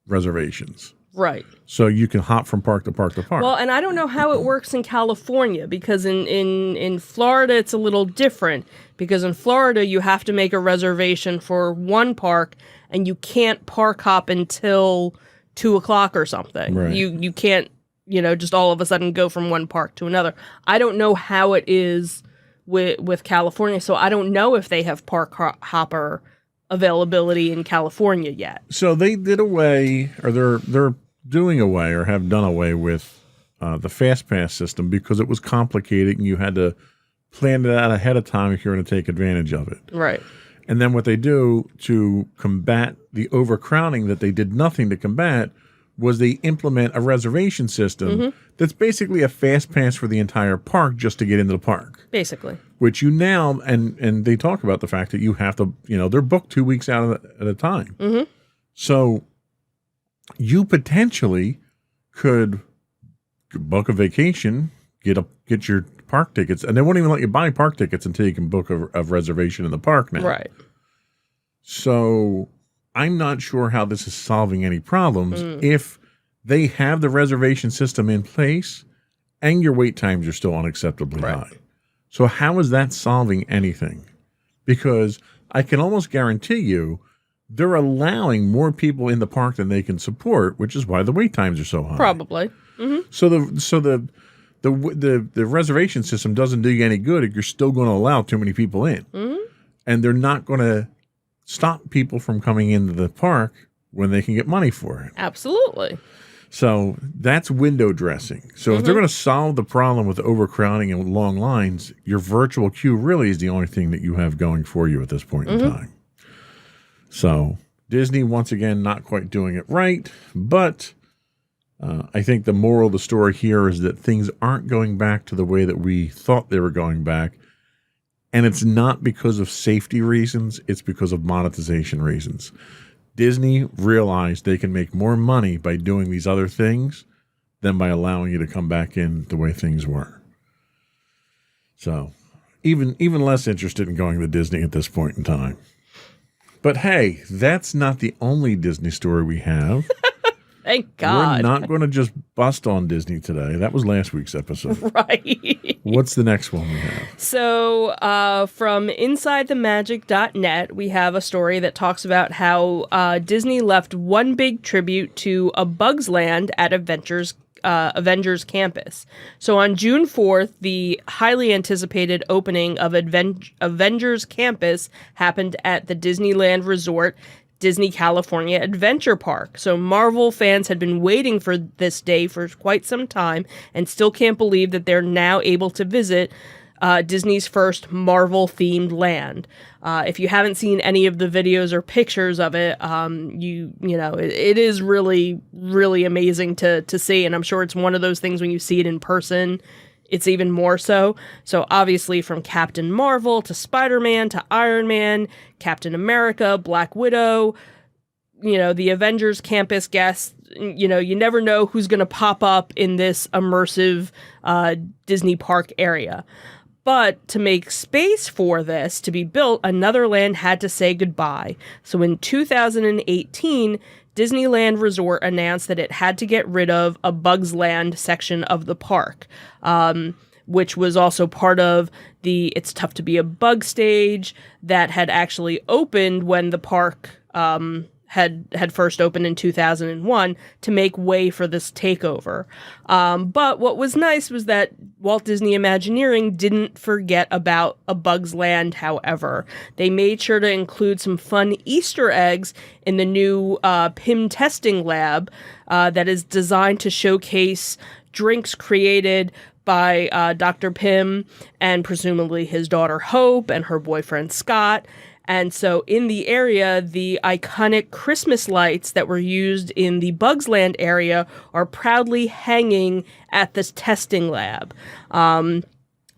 reservations. Right. So you can hop from park to park to park. Well, and I don't know how it works in California, because in Florida it's a little different, because in Florida you have to make a reservation for one park and you can't park hop until 2:00 or something. Right. You can't, just all of a sudden go from one park to another. I don't know how it is with California, so I don't know if they have park hopper availability in California yet. So they did away, or they're doing away, or have done away with the Fast Pass system because it was complicated and you had to plan it out ahead of time if you're going to take advantage of it. Right. And then what they do to combat the overcrowding that they did nothing to combat was they implement a reservation system that's basically a fast pass for the entire park just to get into the park. Basically. Which you now, and they talk about the fact that you have to, they're booked 2 weeks out at a time. Mm-hmm. So you potentially could book a vacation, get your park tickets, and they won't even let you buy park tickets until you can book a reservation in the park now. Right. So I'm not sure how this is solving any problems if they have the reservation system in place and your wait times are still unacceptably high. So how is that solving anything? Because I can almost guarantee you they're allowing more people in the park than they can support, which is why the wait times are so high. Probably. Mm-hmm. So the reservation system doesn't do you any good if you're still going to allow too many people in. Mm-hmm. And they're not going to stop people from coming into the park when they can get money for it. Absolutely. So that's window dressing. So if they're going to solve the problem with overcrowding and long lines, your virtual queue really is the only thing that you have going for you at this point in time. So Disney, once again, not quite doing it right. But I think the moral of the story here is that things aren't going back to the way that we thought they were going back. And it's not because of safety reasons. It's because of monetization reasons. Disney realized they can make more money by doing these other things than by allowing you to come back in the way things were. So even less interested in going to Disney at this point in time. But hey, that's not the only Disney story we have. Thank God. We're not going to just bust on Disney today. That was last week's episode. Right. What's the next one we have? So from InsideTheMagic.net, we have a story that talks about how Disney left one big tribute to A Bug's Land at Avengers Campus. So on June 4th, the highly anticipated opening of Avengers Campus happened at the Disneyland Resort Disney California Adventure Park. So Marvel fans had been waiting for this day for quite some time and still can't believe that they're now able to visit Disney's first Marvel-themed land. If you haven't seen any of the videos or pictures of it, it is really, really amazing to see. And I'm sure it's one of those things when you see it in person, it's even more so. So obviously from Captain Marvel to Spider-Man to Iron Man, Captain America, Black Widow, the Avengers Campus guests, you never know who's going to pop up in this immersive Disney park area. But to make space for this to be built, another land had to say goodbye. So in 2018, Disneyland Resort announced that it had to get rid of a Bug's Land section of the park, which was also part of the It's Tough to Be a Bug stage that had actually opened when the park had first opened in 2001 to make way for this takeover. But what was nice was that Walt Disney Imagineering didn't forget about A Bug's Land, however. They made sure to include some fun Easter eggs in the new PIM testing lab that is designed to showcase drinks created by Dr. Pym and presumably his daughter Hope and her boyfriend Scott. And so in the area, the iconic Christmas lights that were used in the Bug's Land area are proudly hanging at this testing lab.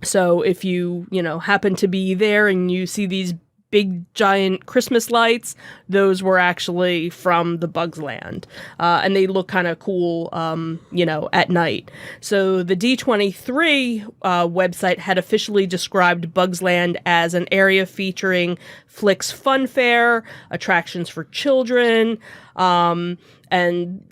So if you happen to be there and you see these big giant Christmas lights, those were actually from the Bug's Land. And they look kind of cool, at night. So the D23 website had officially described Bug's Land as an area featuring Flick's Fun Fair, attractions for children, and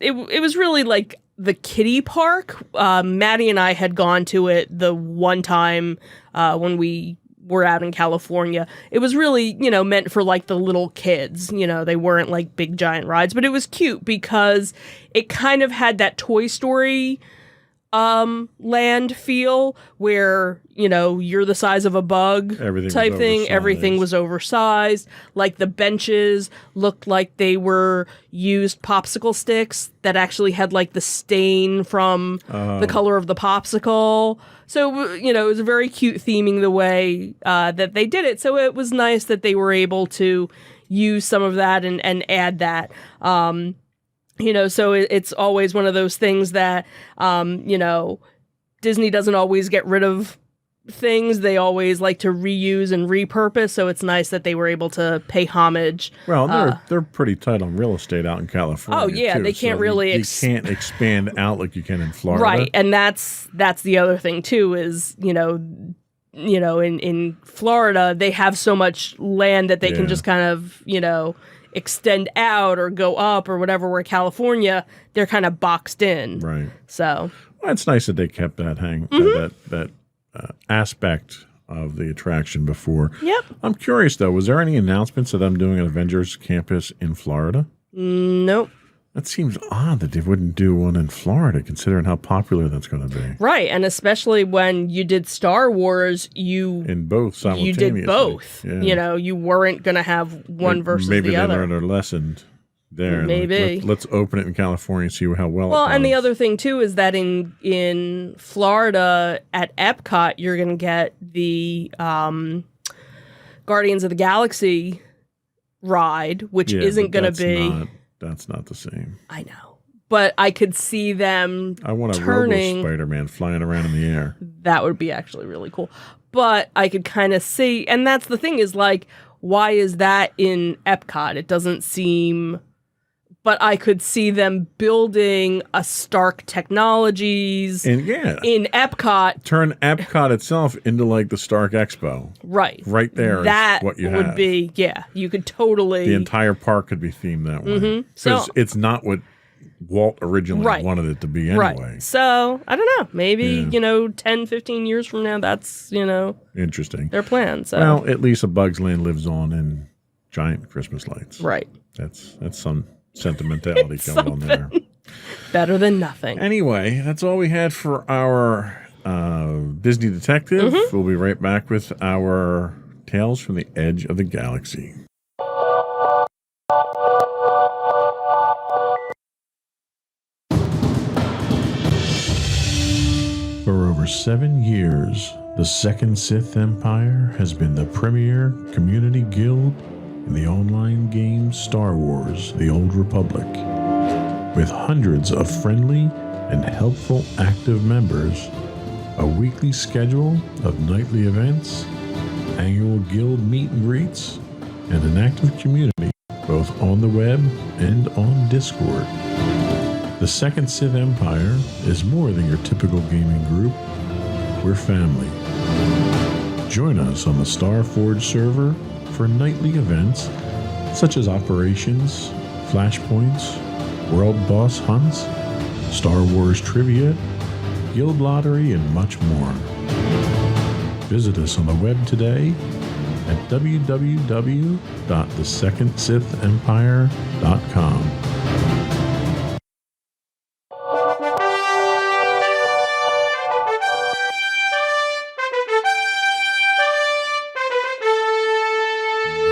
it was really like the kiddie park. Maddie and I had gone to it the one time when we were out in California. It was really, meant for like the little kids. They weren't like big giant rides, but it was cute because it kind of had that Toy Story land feel where, you're the size of a bug type thing. Everything was oversized. Like the benches looked like they were used popsicle sticks that actually had like the stain from the color of the popsicle. So, it was a very cute theming the way that they did it. So it was nice that they were able to use some of that and add that. So it's always one of those things that, Disney doesn't always get rid of things. They always like to reuse and repurpose. So it's nice that they were able to pay homage. Well, they're pretty tight on real estate out in California. Oh yeah, too, they can't so really. You can't expand out like you can in Florida, right? And that's the other thing too. Is in Florida they have so much land that they can just kind of extend out or go up or whatever. Where California, they're kind of boxed in. Right. So. Well, it's nice that they kept that that aspect of the attraction before. Yep. I'm curious though, was there any announcements that them doing an Avengers campus in Florida? Nope. That seems odd that they wouldn't do one in Florida, considering how popular that's going to be. Right, and especially when you did Star Wars, in both simultaneously. You did both. Yeah. You weren't going to have one versus maybe the other. Maybe they learned a lesson there. Maybe. Let's open it in California and see how well it does. And the other thing, too, is that in Florida at Epcot, you're going to get the Guardians of the Galaxy ride, which isn't going to be... That's not the same. I know. But I could see them I want a turning... Robo Spider-Man flying around in the air. That would be actually really cool. But I could kind of see... And that's the thing is, like, why is that in Epcot? It doesn't seem... But I could see them building a Stark Technologies in Epcot. Turn Epcot itself into like the Stark Expo. Right. Right there that is what you would have. Be, you could totally... The entire park could be themed that way. Because it's not what Walt originally wanted it to be anyway. Right. So, I don't know. Maybe, 10, 15 years from now, that's, interesting. Their plan. So. Well, at least A Bug's Land lives on in giant Christmas lights. Right. That's some sentimentality going on there. Better than nothing. Anyway, that's all we had for our Disney Detective. We'll be right back with our Tales from the Edge of the Galaxy. For over 7 years, the Second Sith Empire has been the premier community guild in the online game Star Wars: The Old Republic. With hundreds of friendly and helpful active members, a weekly schedule of nightly events, annual guild meet and greets, and an active community both on the web and on Discord. The Second Sith Empire is more than your typical gaming group. We're family. Join us on the Starforge server for nightly events such as operations, flashpoints, world boss hunts, Star Wars trivia, guild lottery, and much more. Visit us on the web today at www.thesecondsithempire.com.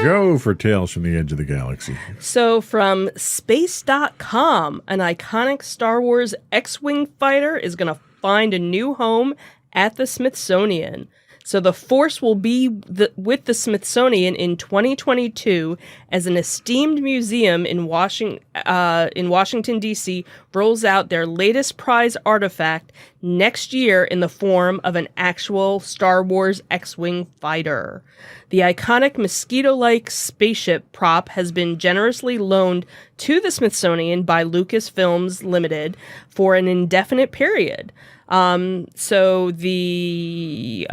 Go for Tales from the Edge of the Galaxy. So from Space.com, an iconic Star Wars X-Wing fighter is going to find a new home at the Smithsonian. So the Force will be with the Smithsonian in 2022 as an esteemed museum in Washington, D.C. rolls out their latest prize artifact next year in the form of an actual Star Wars X-Wing fighter. The iconic mosquito-like spaceship prop has been generously loaned to the Smithsonian by Lucasfilms Limited for an indefinite period. So the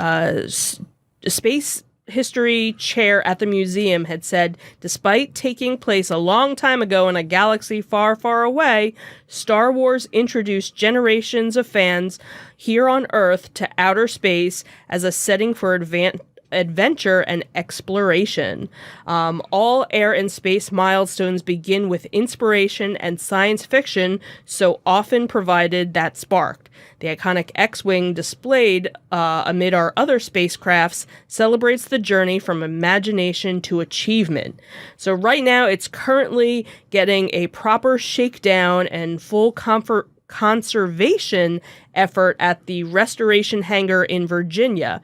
space history chair at the museum had said, despite taking place a long time ago in a galaxy far, far away, Star Wars introduced generations of fans here on Earth to outer space as a setting for adventure and exploration. All air and space milestones begin with inspiration and science fiction so often provided that spark. The iconic X-Wing displayed amid our other spacecrafts celebrates the journey from imagination to achievement. So right now it's currently getting a proper shakedown and full conservation effort at the Restoration Hangar in Virginia,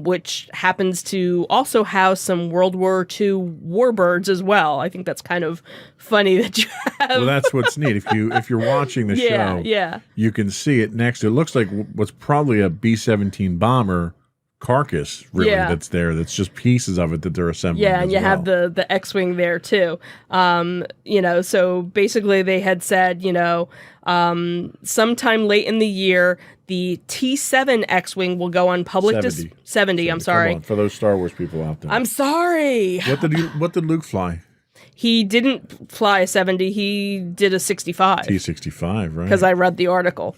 which happens to also house some World War II warbirds as well. I think that's kind of funny that you have. Well, that's what's neat. If you're watching the show, you can see it next to it. Looks like what's probably a B-17 bomber carcass, really, that's there. That's just pieces of it that they're assembling. Yeah, and you have the X-Wing there, too. So basically they had said, sometime late in the year, the T-7 X-Wing will go on public 70, I'm sorry. Come on, for those Star Wars people out there. I'm sorry. What did Luke fly? He didn't fly a 70. He did a 65. T-65, right? Because I read the article.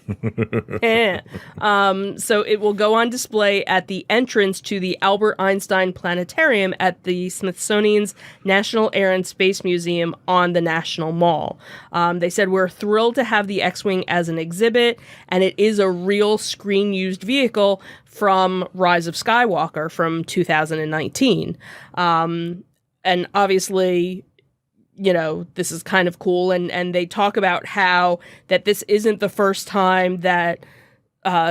So it will go on display at the entrance to the Albert Einstein Planetarium at the Smithsonian's National Air and Space Museum on the National Mall. They said, we're thrilled to have the X-Wing as an exhibit, and it is a real screen-used vehicle from Rise of Skywalker from 2019. And obviously, this is kind of cool. And they talk about how that this isn't the first time that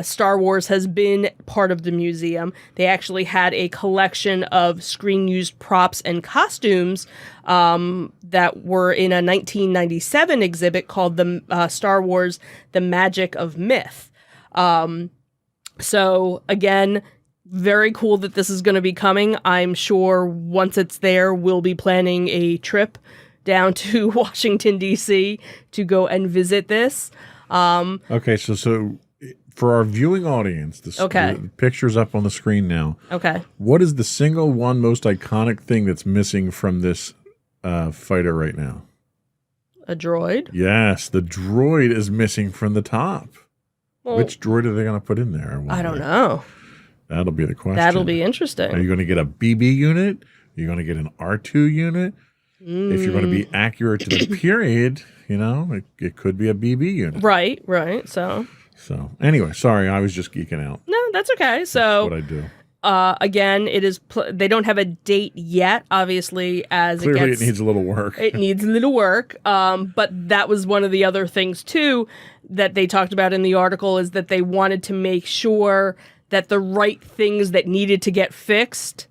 Star Wars has been part of the museum. They actually had a collection of screen-used props and costumes that were in a 1997 exhibit called the Star Wars: The Magic of Myth. So, again, very cool that this is going to be coming. I'm sure once it's there, we'll be planning a trip down to Washington, D.C. to go and visit this. Okay, so for our viewing audience, the picture's up on the screen now. Okay. What is the single one most iconic thing that's missing from this fighter right now? A droid? Yes, the droid is missing from the top. Well, which droid are they going to put in there? I don't know. That'll be the question. That'll be interesting. Are you going to get a BB unit? Are you going to get an R2 unit? If you're going to be accurate to the period, it could be a BB unit. Right. So anyway, sorry, I was just geeking out. No, that's okay. So that's what I do. Again, it is. They don't have a date yet. Obviously, Clearly it needs a little work. It needs a little work. But that was one of the other things too that they talked about in the article, is that they wanted to make sure that the right things that needed to get fixed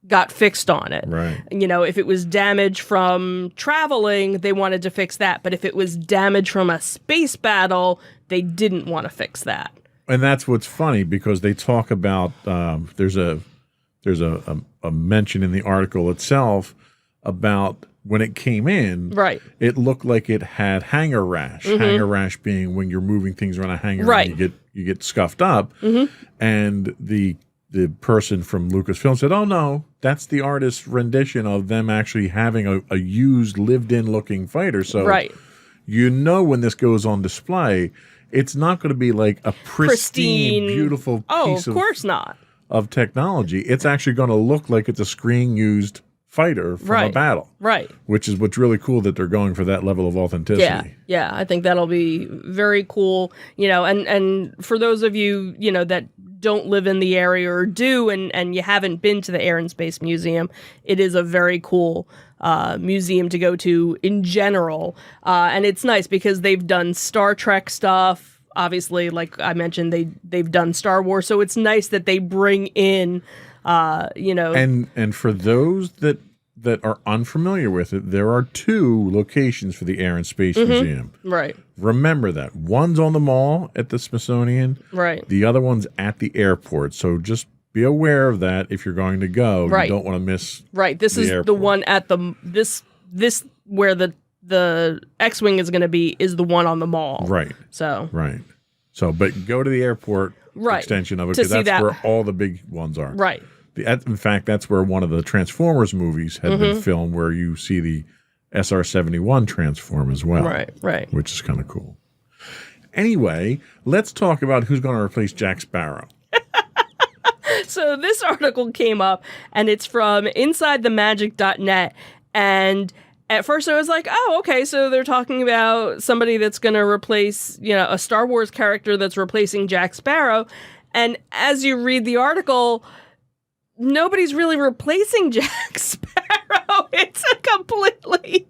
got fixed on it. Right. If it was damage from traveling, they wanted to fix that. But if it was damage from a space battle, they didn't want to fix that. And that's what's funny, because they talk about there's a mention in the article itself about when it came in. Right. It looked like it had hangar rash. Mm-hmm. Hangar rash being when you're moving things around a hangar, right, and you get scuffed up. Mm-hmm. And the person from Lucasfilm said, "Oh no, that's the artist's rendition of them actually having a used, lived-in looking fighter." So right. When this goes on display, it's not going to be like a pristine beautiful piece of course not, of technology. It's actually going to look like it's a screen-used fighter from a battle. Right. Which is what's really cool, that they're going for that level of authenticity. Yeah. I think that'll be very cool. And for those of you, that don't live in the area or do, and you haven't been to the Air and Space Museum, it is a very cool museum to go to in general. And it's nice because they've done Star Trek stuff. Obviously, like I mentioned, they've done Star Wars. So it's nice that they bring in, And for those that are unfamiliar with it, there are 2 locations for the Air and Space Museum. Right. Remember that. One's on the mall at the Smithsonian. Right. The other one's at the airport. So just be aware of that if you're going to go. Right. You don't want to miss. Right. This is airport. the one at this where the X-Wing is going to be, is the one on the mall. Right. So. Right. So, but go to the airport extension of it, because that's where all the big ones are. Right. In fact, that's where one of the Transformers movies had been filmed, where you see the SR-71 transform as well. Right. Which is kind of cool. Anyway, let's talk about who's going to replace Jack Sparrow. So this article came up, and it's from InsideTheMagic.net, and at first I was like, oh, okay, so they're talking about somebody that's going to replace, a Star Wars character that's replacing Jack Sparrow. And as you read the article, nobody's really replacing Jack Sparrow. It's a completely...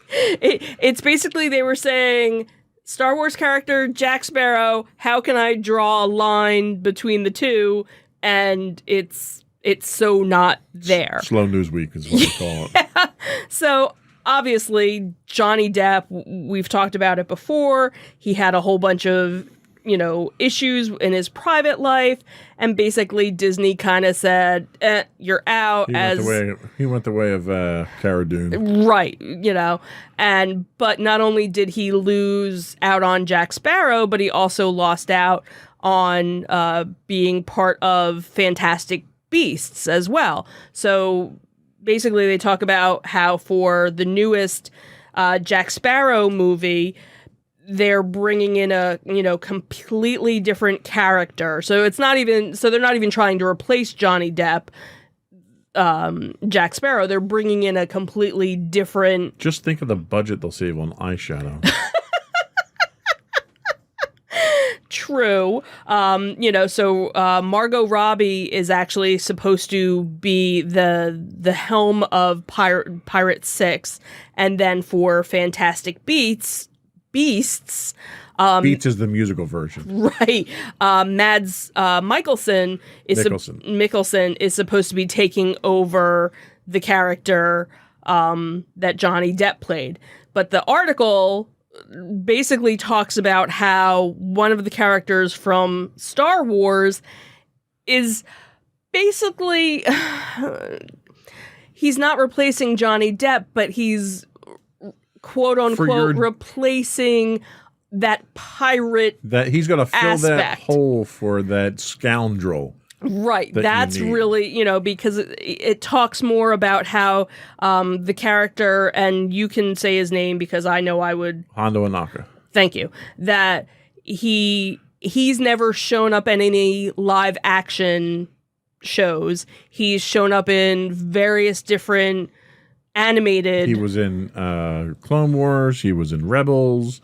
it's basically, they were saying Star Wars character, Jack Sparrow, how can I draw a line between the two? And it's so not there. Slow news week is what we call it. So obviously, Johnny Depp, we've talked about it before. He had a whole bunch of, issues in his private life. And basically, Disney kind of said, you're out. He went the way of Cara Dune. Right, but not only did he lose out on Jack Sparrow, but he also lost out on being part of Fantastic Beasts as well. So basically they talk about how for the newest Jack Sparrow movie, they're bringing in a, completely different character. So they're not even trying to replace Johnny Depp, Jack Sparrow. They're bringing in a completely different... Just think of the budget they'll save on eyeshadow. True. So Margot Robbie is actually supposed to be the helm of Pirate 6. And then for Fantastic Beasts... Beats is the musical version. Right. Mads Mikkelsen is supposed to be taking over the character that Johnny Depp played. But the article basically talks about how one of the characters from Star Wars is basically he's not replacing Johnny Depp, but he's quote unquote replacing that pirate that he's going to fill aspect. That hole for that scoundrel. Right. That's really, because it talks more about how the character, and you can say his name because I know I would. Hondo Ohnaka. Thank you. That he's never shown up in any live action shows. He's shown up in various different animated. He was in Clone Wars. He was in Rebels.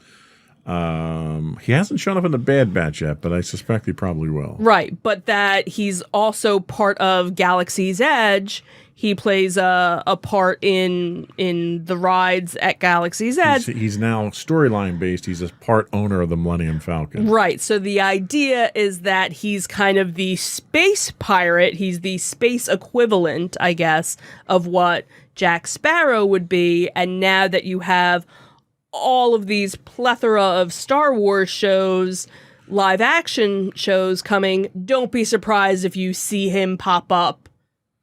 He hasn't shown up in the Bad Batch yet, but I suspect he probably will. Right, but that he's also part of Galaxy's Edge. He plays a part in the rides at Galaxy's Edge. He's now storyline based. He's a part owner of the Millennium Falcon. Right, so the idea is that he's kind of the space pirate. He's the space equivalent, I guess, of what Jack Sparrow would be. And now that you have all of these plethora of Star Wars shows, live action shows coming, don't be surprised if you see him pop up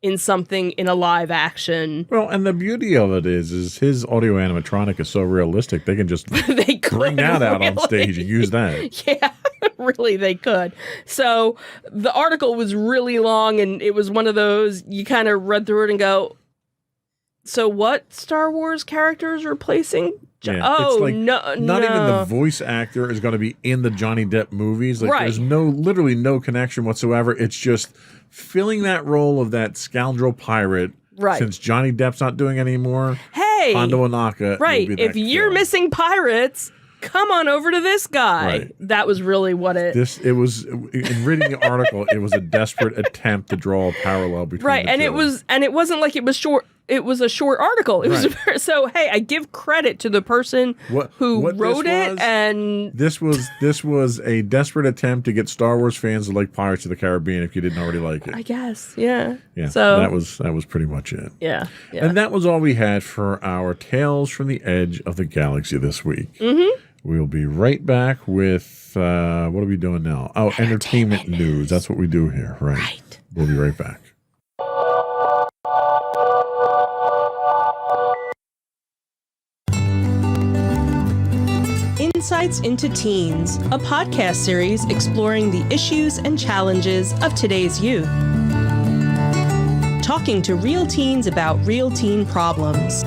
in something in a live action. Well, and the beauty of it is his audio animatronic is so realistic, they can just bring that out on stage and use that. Yeah, really, they could. So the article was really long, and it was one of those, you kind of read through it and go, so what Star Wars character is replacing? Yeah, it's like not even the voice actor is going to be in the Johnny Depp movies. Like, there's literally no connection whatsoever. It's just filling that role of that scoundrel pirate. Right. Since Johnny Depp's not doing it anymore. Hey, Hondo Ohnaka. Right. If you're missing pirates, come on over to this guy. Right. That was really what it. It was in reading the article. It was a desperate attempt to draw a parallel between. Right, and two. it wasn't like it was short. It was a short article. It was so. Hey, I give credit to the person who wrote it, and this was a desperate attempt to get Star Wars fans to like Pirates of the Caribbean if you didn't already like it. I guess, yeah. Yeah. So that was pretty much it. Yeah. And that was all we had for our Tales from the Edge of the Galaxy this week. Mm-hmm. We'll be right back with what are we doing now? Oh, entertainment news. That's what we do here, right? We'll be right back. Insights into Teens, a podcast series exploring the issues and challenges of today's youth. Talking to real teens about real teen problems.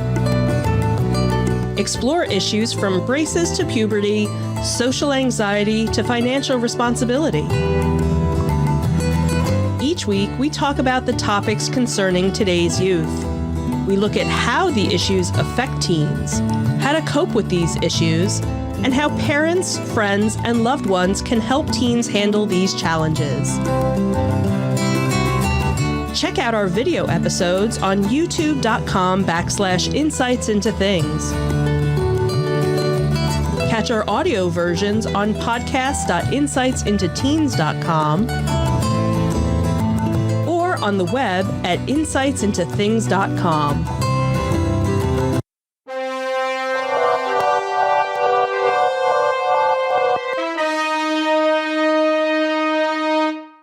Explore issues from braces to puberty, social anxiety to financial responsibility. Each week, we talk about the topics concerning today's youth. We look at how the issues affect teens, how to cope with these issues, and how parents, friends, and loved ones can help teens handle these challenges. Check out our video episodes on youtube.com/insightsintothings. catch our audio versions on podcast.insightsintoteens.com or on the web at insightsintothings.com.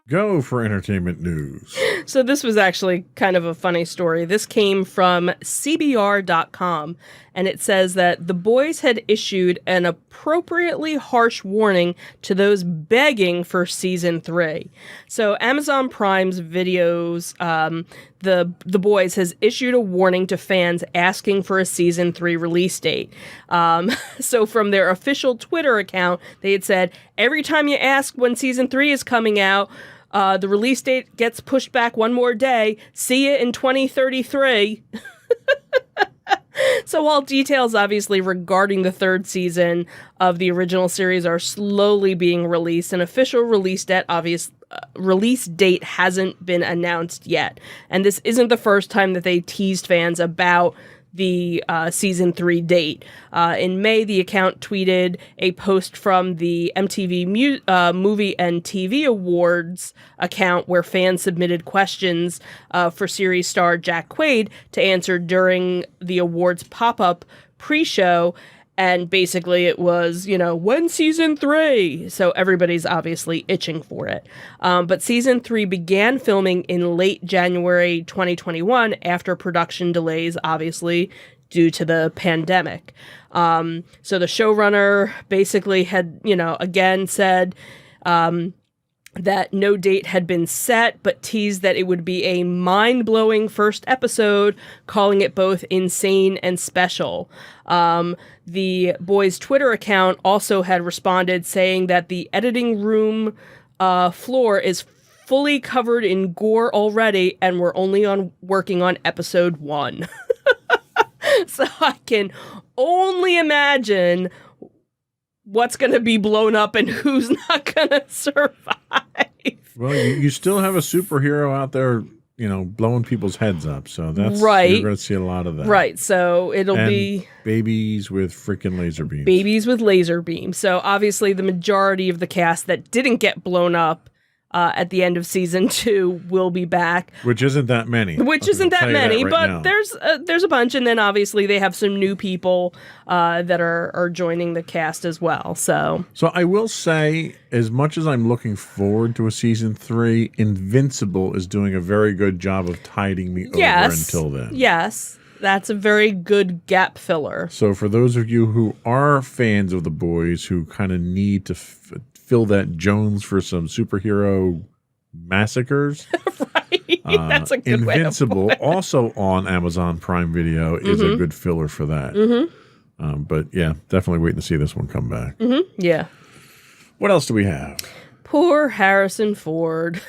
Go for entertainment news. So this was actually kind of a funny story. This came from CBR.com, and it says that The Boys had issued an appropriately harsh warning to those begging for season 3. So Amazon Prime's videos, The Boys has issued a warning to fans asking for a season 3 release date. So from their official Twitter account, they had said, every time you ask when season 3 is coming out, the release date gets pushed back one more day. See you in 2033. So while details obviously regarding the third season of the original series are slowly being released, an official release date hasn't been announced yet. And this isn't the first time that they teased fans about the season 3 date. In May, the account tweeted a post from the MTV Movie and TV Awards account where fans submitted questions for series star Jack Quaid to answer during the awards pop-up pre-show. And basically it was, when season 3? So everybody's obviously itching for it. But season 3 began filming in late January 2021 after production delays, obviously, due to the pandemic. So the showrunner basically had, again said that no date had been set, but teased that it would be a mind-blowing first episode, calling it both insane and special. The Boys' Twitter account also had responded saying that the editing room floor is fully covered in gore already, and we're only working on episode 1. So I can only imagine what's going to be blown up and who's not going to survive. Well, you still have a superhero out there, blowing people's heads up. So that's right. You're going to see a lot of that. Right. So it'll And be babies with freaking laser beams. babies with laser beams. So obviously the majority of the cast that didn't get blown up at the end of season 2 will be back. Which isn't that many. Which isn't that many, but now. there's a bunch, and then obviously they have some new people that are joining the cast as well. So I will say, as much as I'm looking forward to a season 3, Invincible is doing a very good job of tiding me over until then. Yes, that's a very good gap filler. So for those of you who are fans of The Boys, who kind of need to fill that Jones for some superhero massacres. Right. That's a good Invincible, way to put it. also on Amazon Prime Video, is a good filler for that. But yeah, definitely waiting to see this one come back. Yeah. What else do we have? Poor Harrison Ford.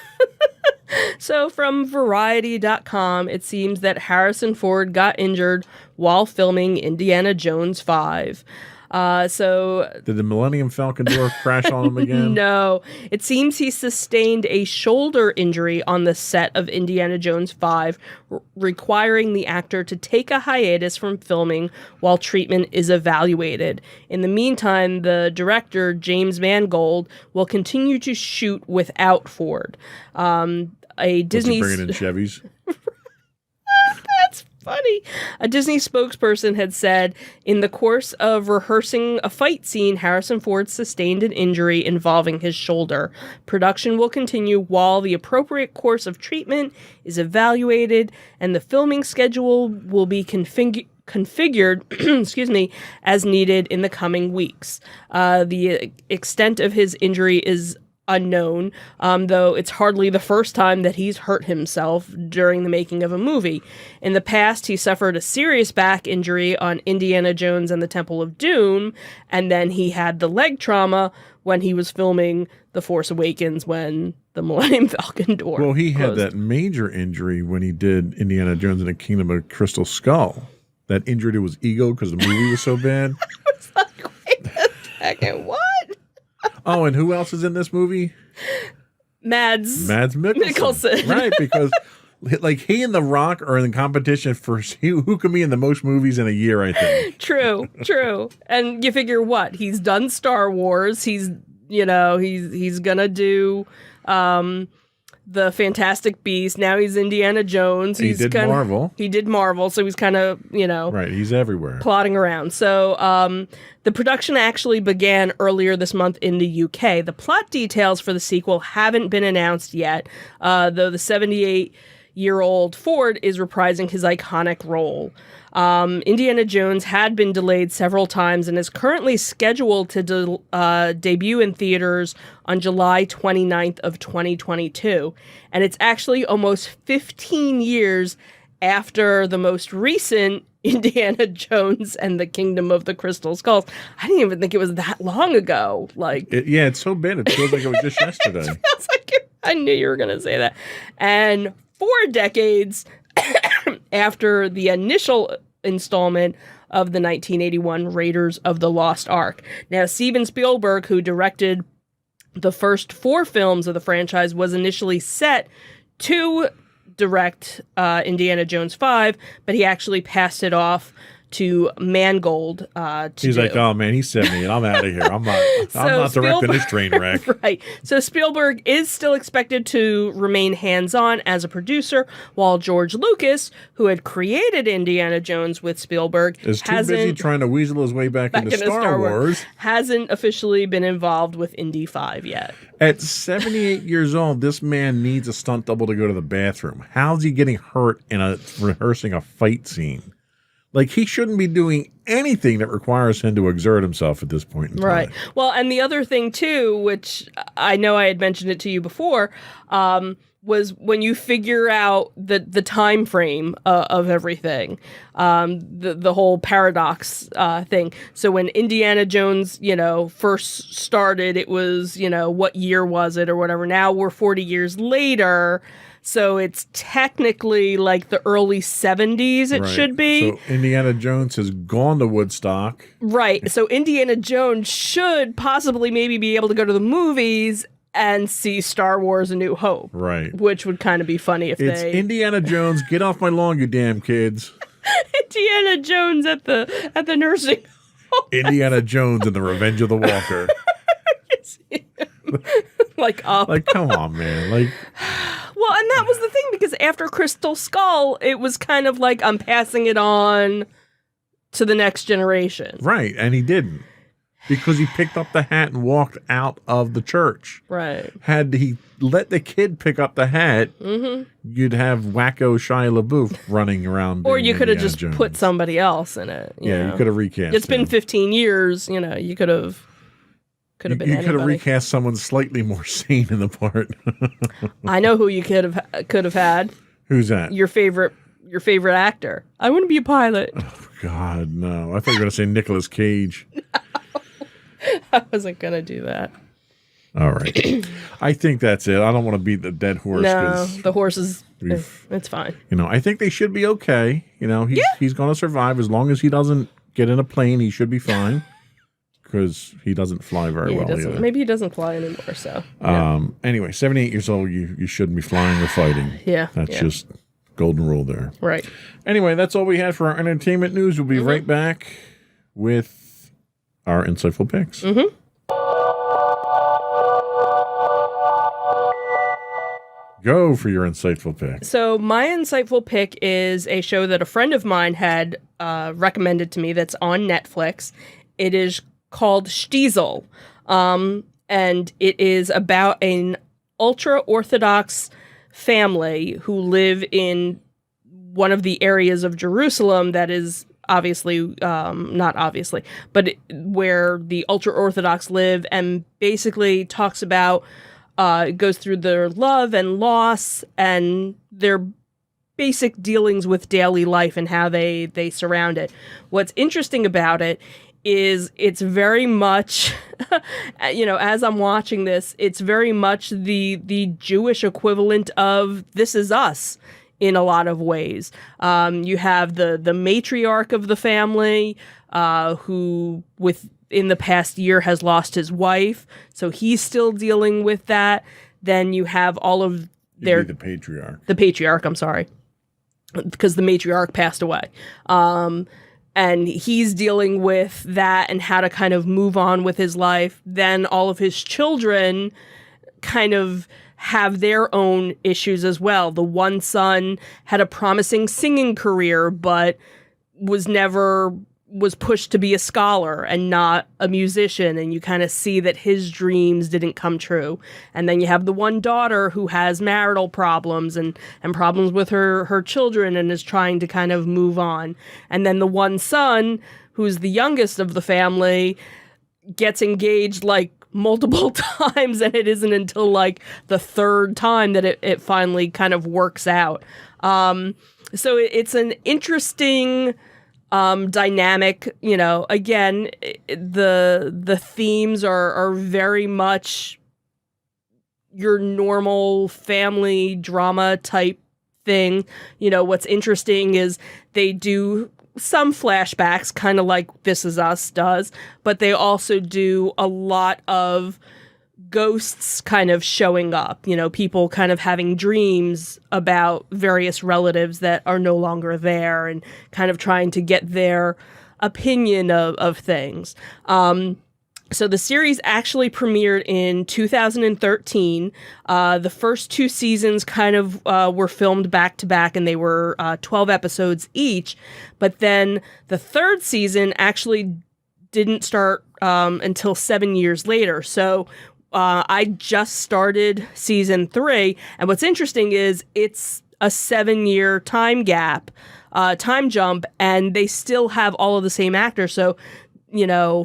So from Variety.com, it seems that Harrison Ford got injured while filming Indiana Jones 5. Did the Millennium Falcon door crash on him again? No. It seems he sustained a shoulder injury on the set of Indiana Jones 5, requiring the actor to take a hiatus from filming while treatment is evaluated. In the meantime, the director, James Mangold, will continue to shoot without Ford. Disney bringing in Chevys. That's funny. A Disney spokesperson had said, in the course of rehearsing a fight scene, Harrison Ford sustained an injury involving his shoulder. Production will continue while the appropriate course of treatment is evaluated, and the filming schedule will be configured excuse me, as needed in the coming weeks. The extent of his injury is unknown, though it's hardly the first time that he's hurt himself during the making of a movie. In the past, he suffered a serious back injury on Indiana Jones and the Temple of Doom, and then he had the leg trauma when he was filming The Force Awakens when the Millennium Falcon door Well, he closed. had that major injury when he did Indiana Jones and the Kingdom of Crystal Skull. That injured his ego because the movie was so bad. It's like, wait a second, what? Oh, and who else is in this movie? Mads Mikkelsen. Mikkelsen. Right, because Like he and The Rock are in competition for who can be in the most movies in a year, I think. True. And you figure what? He's done Star Wars. He's gonna do the Fantastic Beast. Now he's Indiana Jones. He did Marvel. He did Marvel, so he's kind of, Right, he's everywhere. plodding around. So the production actually began earlier this month in the UK. The plot details for the sequel haven't been announced yet, though the 78-year-old Ford is reprising his iconic role. Indiana Jones had been delayed several times and is currently scheduled to debut in theaters on July 29th of 2022. And it's actually almost 15 years after the most recent Indiana Jones and the Kingdom of the Crystal Skulls. I didn't even think it was that long ago. It's so bad. It feels like it was just yesterday. Feels like I knew you were going to say that. And 4 decades after the initial installment of the 1981 Raiders of the Lost Ark. Now, Steven Spielberg, who directed the first 4 films of the franchise, was initially set to direct Indiana Jones 5, but he actually passed it off to Mangold. He's like, oh man, he's 70 and I'm out of here. I'm not directing this train wreck. Right. So Spielberg is still expected to remain hands-on as a producer, while George Lucas, who had created Indiana Jones with Spielberg, is too busy trying to weasel his way back into Star Wars. Hasn't officially been involved with Indy 5 yet. At 78 years old, this man needs a stunt double to go to the bathroom. How's he getting hurt in rehearsing a fight scene? Like, he shouldn't be doing anything that requires him to exert himself at this point in time. Right. Well, and the other thing, too, which I know I had mentioned it to you before, was when you figure out the time frame of everything, the whole paradox thing. So when Indiana Jones, first started, it was, what year was it or whatever. Now we're 40 years later. So it's technically like the early 70s it should be. So Indiana Jones has gone to Woodstock. Right. So Indiana Jones should possibly maybe be able to go to the movies and see Star Wars: A New Hope. Right. Which would kind of be funny if it's Indiana Jones, get off my lawn, you damn kids. Indiana Jones at the nursing home. Indiana Jones and the Revenge of the Walker. Like, come on, man. Well, and that was the thing, because after Crystal Skull, it was kind of like, I'm passing it on to the next generation. Right, and he didn't. Because he picked up the hat and walked out of the church. Right. Had he let the kid pick up the hat, you'd have wacko Shia LaBeouf running around. Or you could have just Jones. put somebody else in it. You could have recast. It's been 15 years, you could have been anybody. You could have recast someone slightly more sane in the part. I know who you could have had. Who's that? Your favorite actor. I want to be a pilot. Oh, God, no. I thought you were going to say Nicolas Cage. I wasn't going to do that. All right. I think that's it. I don't want to beat the dead horse. No, the horse is, it's fine. I think they should be okay. He's going to survive as long as he doesn't get in a plane. He should be fine. Because he doesn't fly very well either. Maybe he doesn't fly anymore, so. Anyway, 78 years old, you shouldn't be flying or fighting. Yeah. That's just golden rule there. Right. Anyway, that's all we had for our entertainment news. We'll be right back with our insightful picks. Go for your insightful pick. So my insightful pick is a show that a friend of mine had recommended to me that's on Netflix. It is called Stiesel, and it is about an ultra-Orthodox family who live in one of the areas of Jerusalem that is not obviously, but where the ultra-Orthodox live, and basically talks about, goes through their love and loss and their basic dealings with daily life and how they surround it. What's interesting about it is it's very much, as I'm watching this, it's very much the Jewish equivalent of This Is Us in a lot of ways. You have the matriarch of the family who in the past year has lost his wife, so he's still dealing with that. Then you have all of their the patriarch. The patriarch, I'm sorry, because the matriarch passed away. And he's dealing with that and how to kind of move on with his life. Then all of his children kind of have their own issues as well. The one son had a promising singing career, but was pushed to be a scholar and not a musician, and you kind of see that his dreams didn't come true. And then you have the one daughter who has marital problems and problems with her children and is trying to kind of move on. And then the one son, who's the youngest of the family, gets engaged like multiple times, and it isn't until like the third time that it finally kind of works out. So it's an interesting dynamic. Again, the themes are very much your normal family drama type thing. What's interesting is they do some flashbacks, kind of like This Is Us does, but they also do a lot of ghosts kind of showing up, people kind of having dreams about various relatives that are no longer there and kind of trying to get their opinion of things. So the series actually premiered in 2013. The first 2 seasons kind of were filmed back to back, and they were 12 episodes each. But then the third season actually didn't start until 7 years later. So I just started season 3, and what's interesting is it's a 7-year time jump, and they still have all of the same actors. So,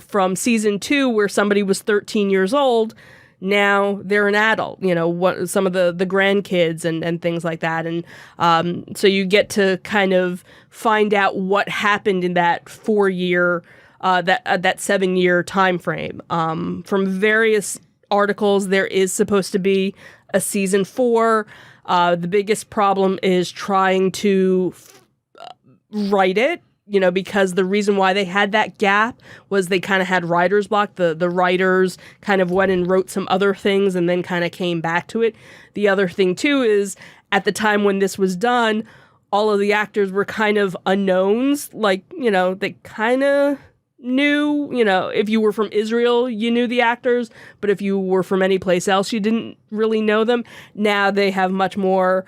from season 2, where somebody was 13 years old, now they're an adult, some of the grandkids and things like that. And so you get to kind of find out what happened in that 4-year, that 7-year time frame. From various articles, there is supposed to be a season 4. The biggest problem is trying to write it, because the reason why they had that gap was they kind of had writer's block. The writers kind of went and wrote some other things and then kind of came back to it. The other thing, too, is at the time when this was done, all of the actors were kind of unknowns. Like, they kind of knew, if you were from Israel, you knew the actors, but if you were from any place else, you didn't really know them. Now they have much more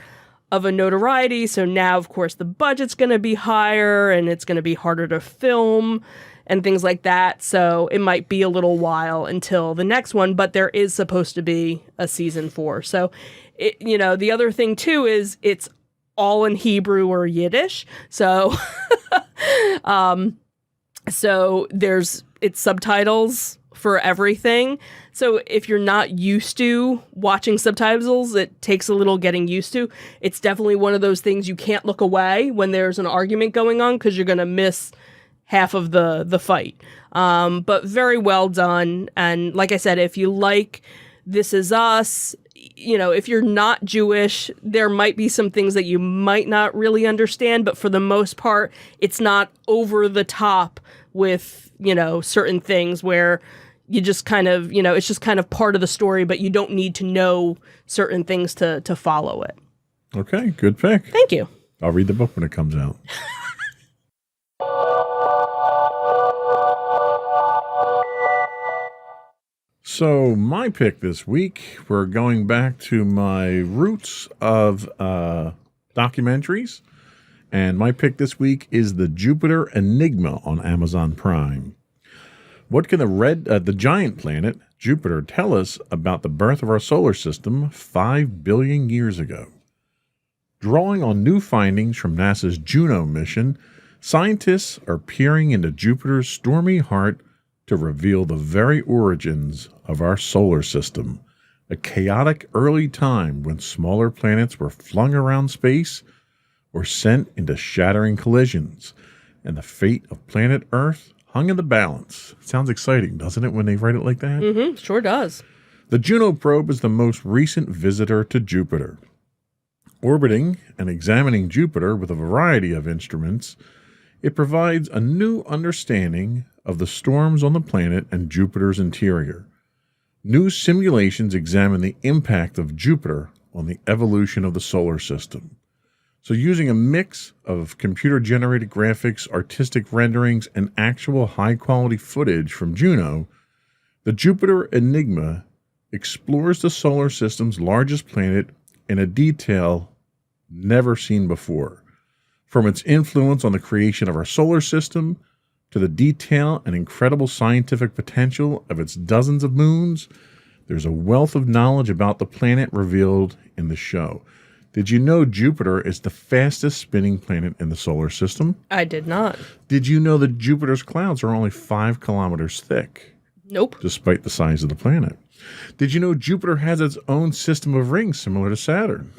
of a notoriety, so now, of course, the budget's going to be higher, and it's going to be harder to film, and things like that, so it might be a little while until the next one, but there is supposed to be a season 4. So, the other thing, too, is it's all in Hebrew or Yiddish, so... So it's subtitles for everything. So if you're not used to watching subtitles, it takes a little getting used to. It's definitely one of those things you can't look away when there's an argument going on, because you're going to miss half of the fight. But very well done. And like I said, if you like This Is Us, if you're not Jewish, there might be some things that you might not really understand, but for the most part, it's not over the top with, certain things where you just kind of, it's just kind of part of the story, but you don't need to know certain things to follow it. Okay, good pick. Thank you. I'll read the book when it comes out. So my pick this week, we're going back to my roots of documentaries. And my pick this week is The Jupiter Enigma on Amazon Prime. What can the giant planet, Jupiter, tell us about the birth of our solar system 5 billion years ago? Drawing on new findings from NASA's Juno mission, scientists are peering into Jupiter's stormy heart to reveal the very origins of our solar system, a chaotic early time when smaller planets were flung around space or sent into shattering collisions, and the fate of planet Earth hung in the balance. Sounds exciting, doesn't it, when they write it like that? Mm-hmm, sure does. The Juno probe is the most recent visitor to Jupiter. Orbiting and examining Jupiter with a variety of instruments, it provides a new understanding of the storms on the planet and Jupiter's interior. New simulations examine the impact of Jupiter on the evolution of the solar system. So using a mix of computer-generated graphics, artistic renderings, and actual high-quality footage from Juno, the Jupiter Enigma explores the solar system's largest planet in a detail never seen before. From its influence on the creation of our solar system, to the detail and incredible scientific potential of its dozens of moons, there's a wealth of knowledge about the planet revealed in the show. Did you know Jupiter is the fastest spinning planet in the solar system? I did not. Did you know that Jupiter's clouds are only 5 kilometers thick? Nope. Despite the size of the planet. Did you know Jupiter has its own system of rings similar to Saturn?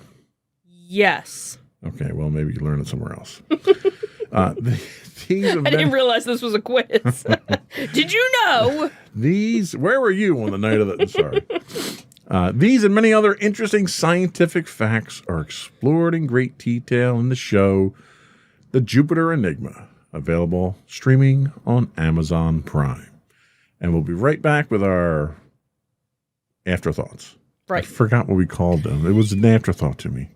Yes. Okay, well, maybe you learned it somewhere else. These I didn't realize this was a quiz. Did you know? Where were you on the night of the, sorry. These and many other interesting scientific facts are explored in great detail in the show, The Jupiter Enigma, available streaming on Amazon Prime. And we'll be right back with our afterthoughts. Right. I forgot what we called them. It was an afterthought to me.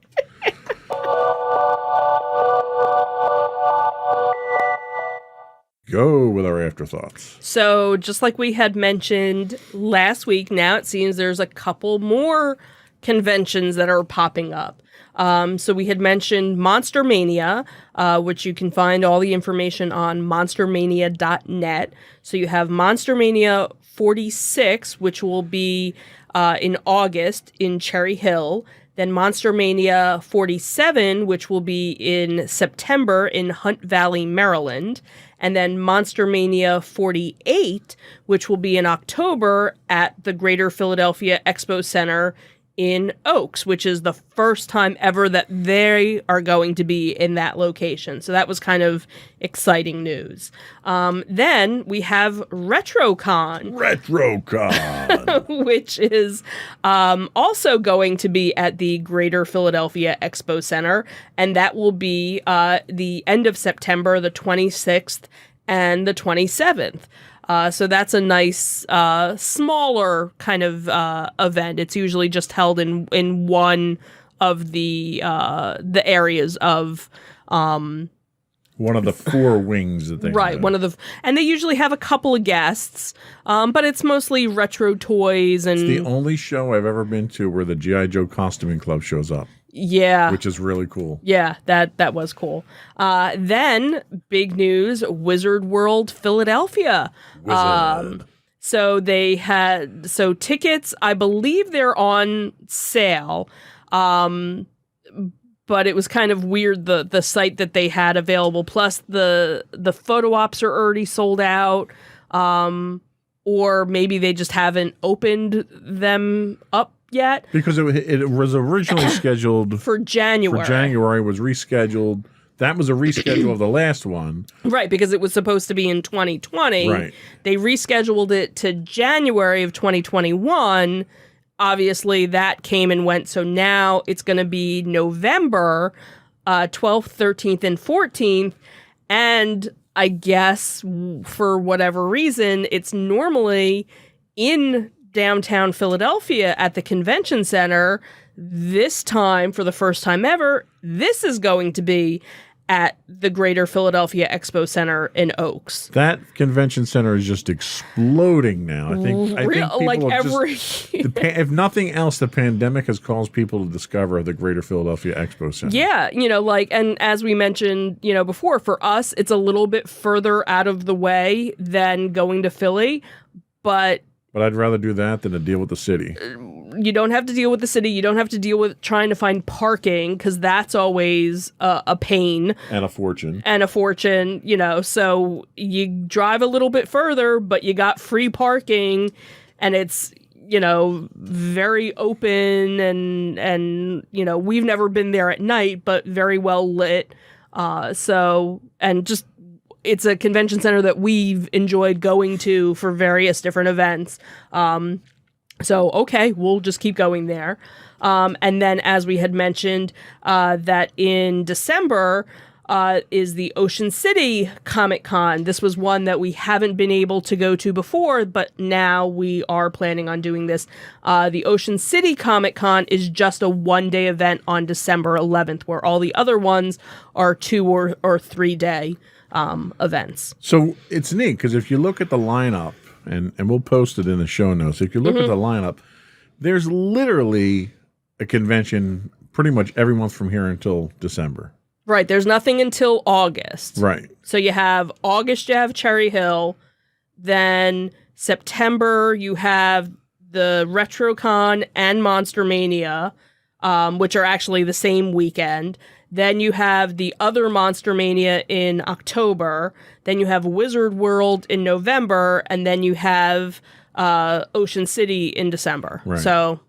Go with our afterthoughts. So just like we had mentioned last week, now it seems there's a couple more conventions that are popping up. So we had mentioned Monster Mania, which you can find all the information on monstermania.net. So you have Monster Mania 46, which will be in August in Cherry Hill. Then Monster Mania 47, which will be in September in Hunt Valley, Maryland. And then Monster Mania 48, which will be in October at the Greater Philadelphia Expo Center in Oaks, which is the first time ever that they are going to be in that location. So that was kind of exciting news. Then we have RetroCon. RetroCon! Which is also going to be at the Greater Philadelphia Expo Center. And that will be the end of September, the 26th and the 27th. So that's a nice, smaller kind of event. It's usually just held in one of the areas of one of the 4 wings that they right. have. And they usually have a couple of guests, but it's mostly retro toys and It's the only show I've ever been to where the G.I. Joe Costuming Club shows up. Yeah. Which is really cool. Yeah, that was cool. Then, big news, Wizard World Philadelphia. So tickets, I believe they're on sale. But it was kind of weird, the site that they had available. Plus, the photo ops are already sold out. Or maybe they just haven't opened them up yet. Because it was originally scheduled for January. Was rescheduled. That was a reschedule of the last one. Right, because it was supposed to be in 2020. Right. They rescheduled it to January of 2021. Obviously, that came and went. So now it's going to be November 12th, 13th, and 14th. And I guess for whatever reason, it's normally in downtown Philadelphia at the convention center. This time, for the first time ever, this is going to be at the Greater Philadelphia Expo Center in Oaks. That convention center is just exploding now. I think people like have every if nothing else, the pandemic has caused people to discover the Greater Philadelphia Expo Center. Yeah, and as we mentioned, before, for us, it's a little bit further out of the way than going to Philly, but I'd rather do that than to deal with the city. You don't have to deal with the city. You don't have to deal with trying to find parking, because that's always a pain. And a fortune. So you drive a little bit further, but you got free parking, and it's, very open, and we've never been there at night, but very well lit. It's a convention center that we've enjoyed going to for various different events. Okay, we'll just keep going there. And then, as we had mentioned, that in December, is the Ocean City Comic Con. This was one that we haven't been able to go to before, but now we are planning on doing this. The Ocean City Comic Con is just a one-day event on December 11th, where all the other ones are 2 or 3 day events. So it's neat because if you look at the lineup, and we'll post it in the show notes, if you look at the lineup, there's literally a convention pretty much every month from here until December. Right, there's nothing until August. Right. So you have August, you have Cherry Hill. Then September, you have the RetroCon and Monster Mania, which are actually the same weekend. Then you have the other Monster Mania in October. Then you have Wizard World in November. And then you have Ocean City in December. Right. So...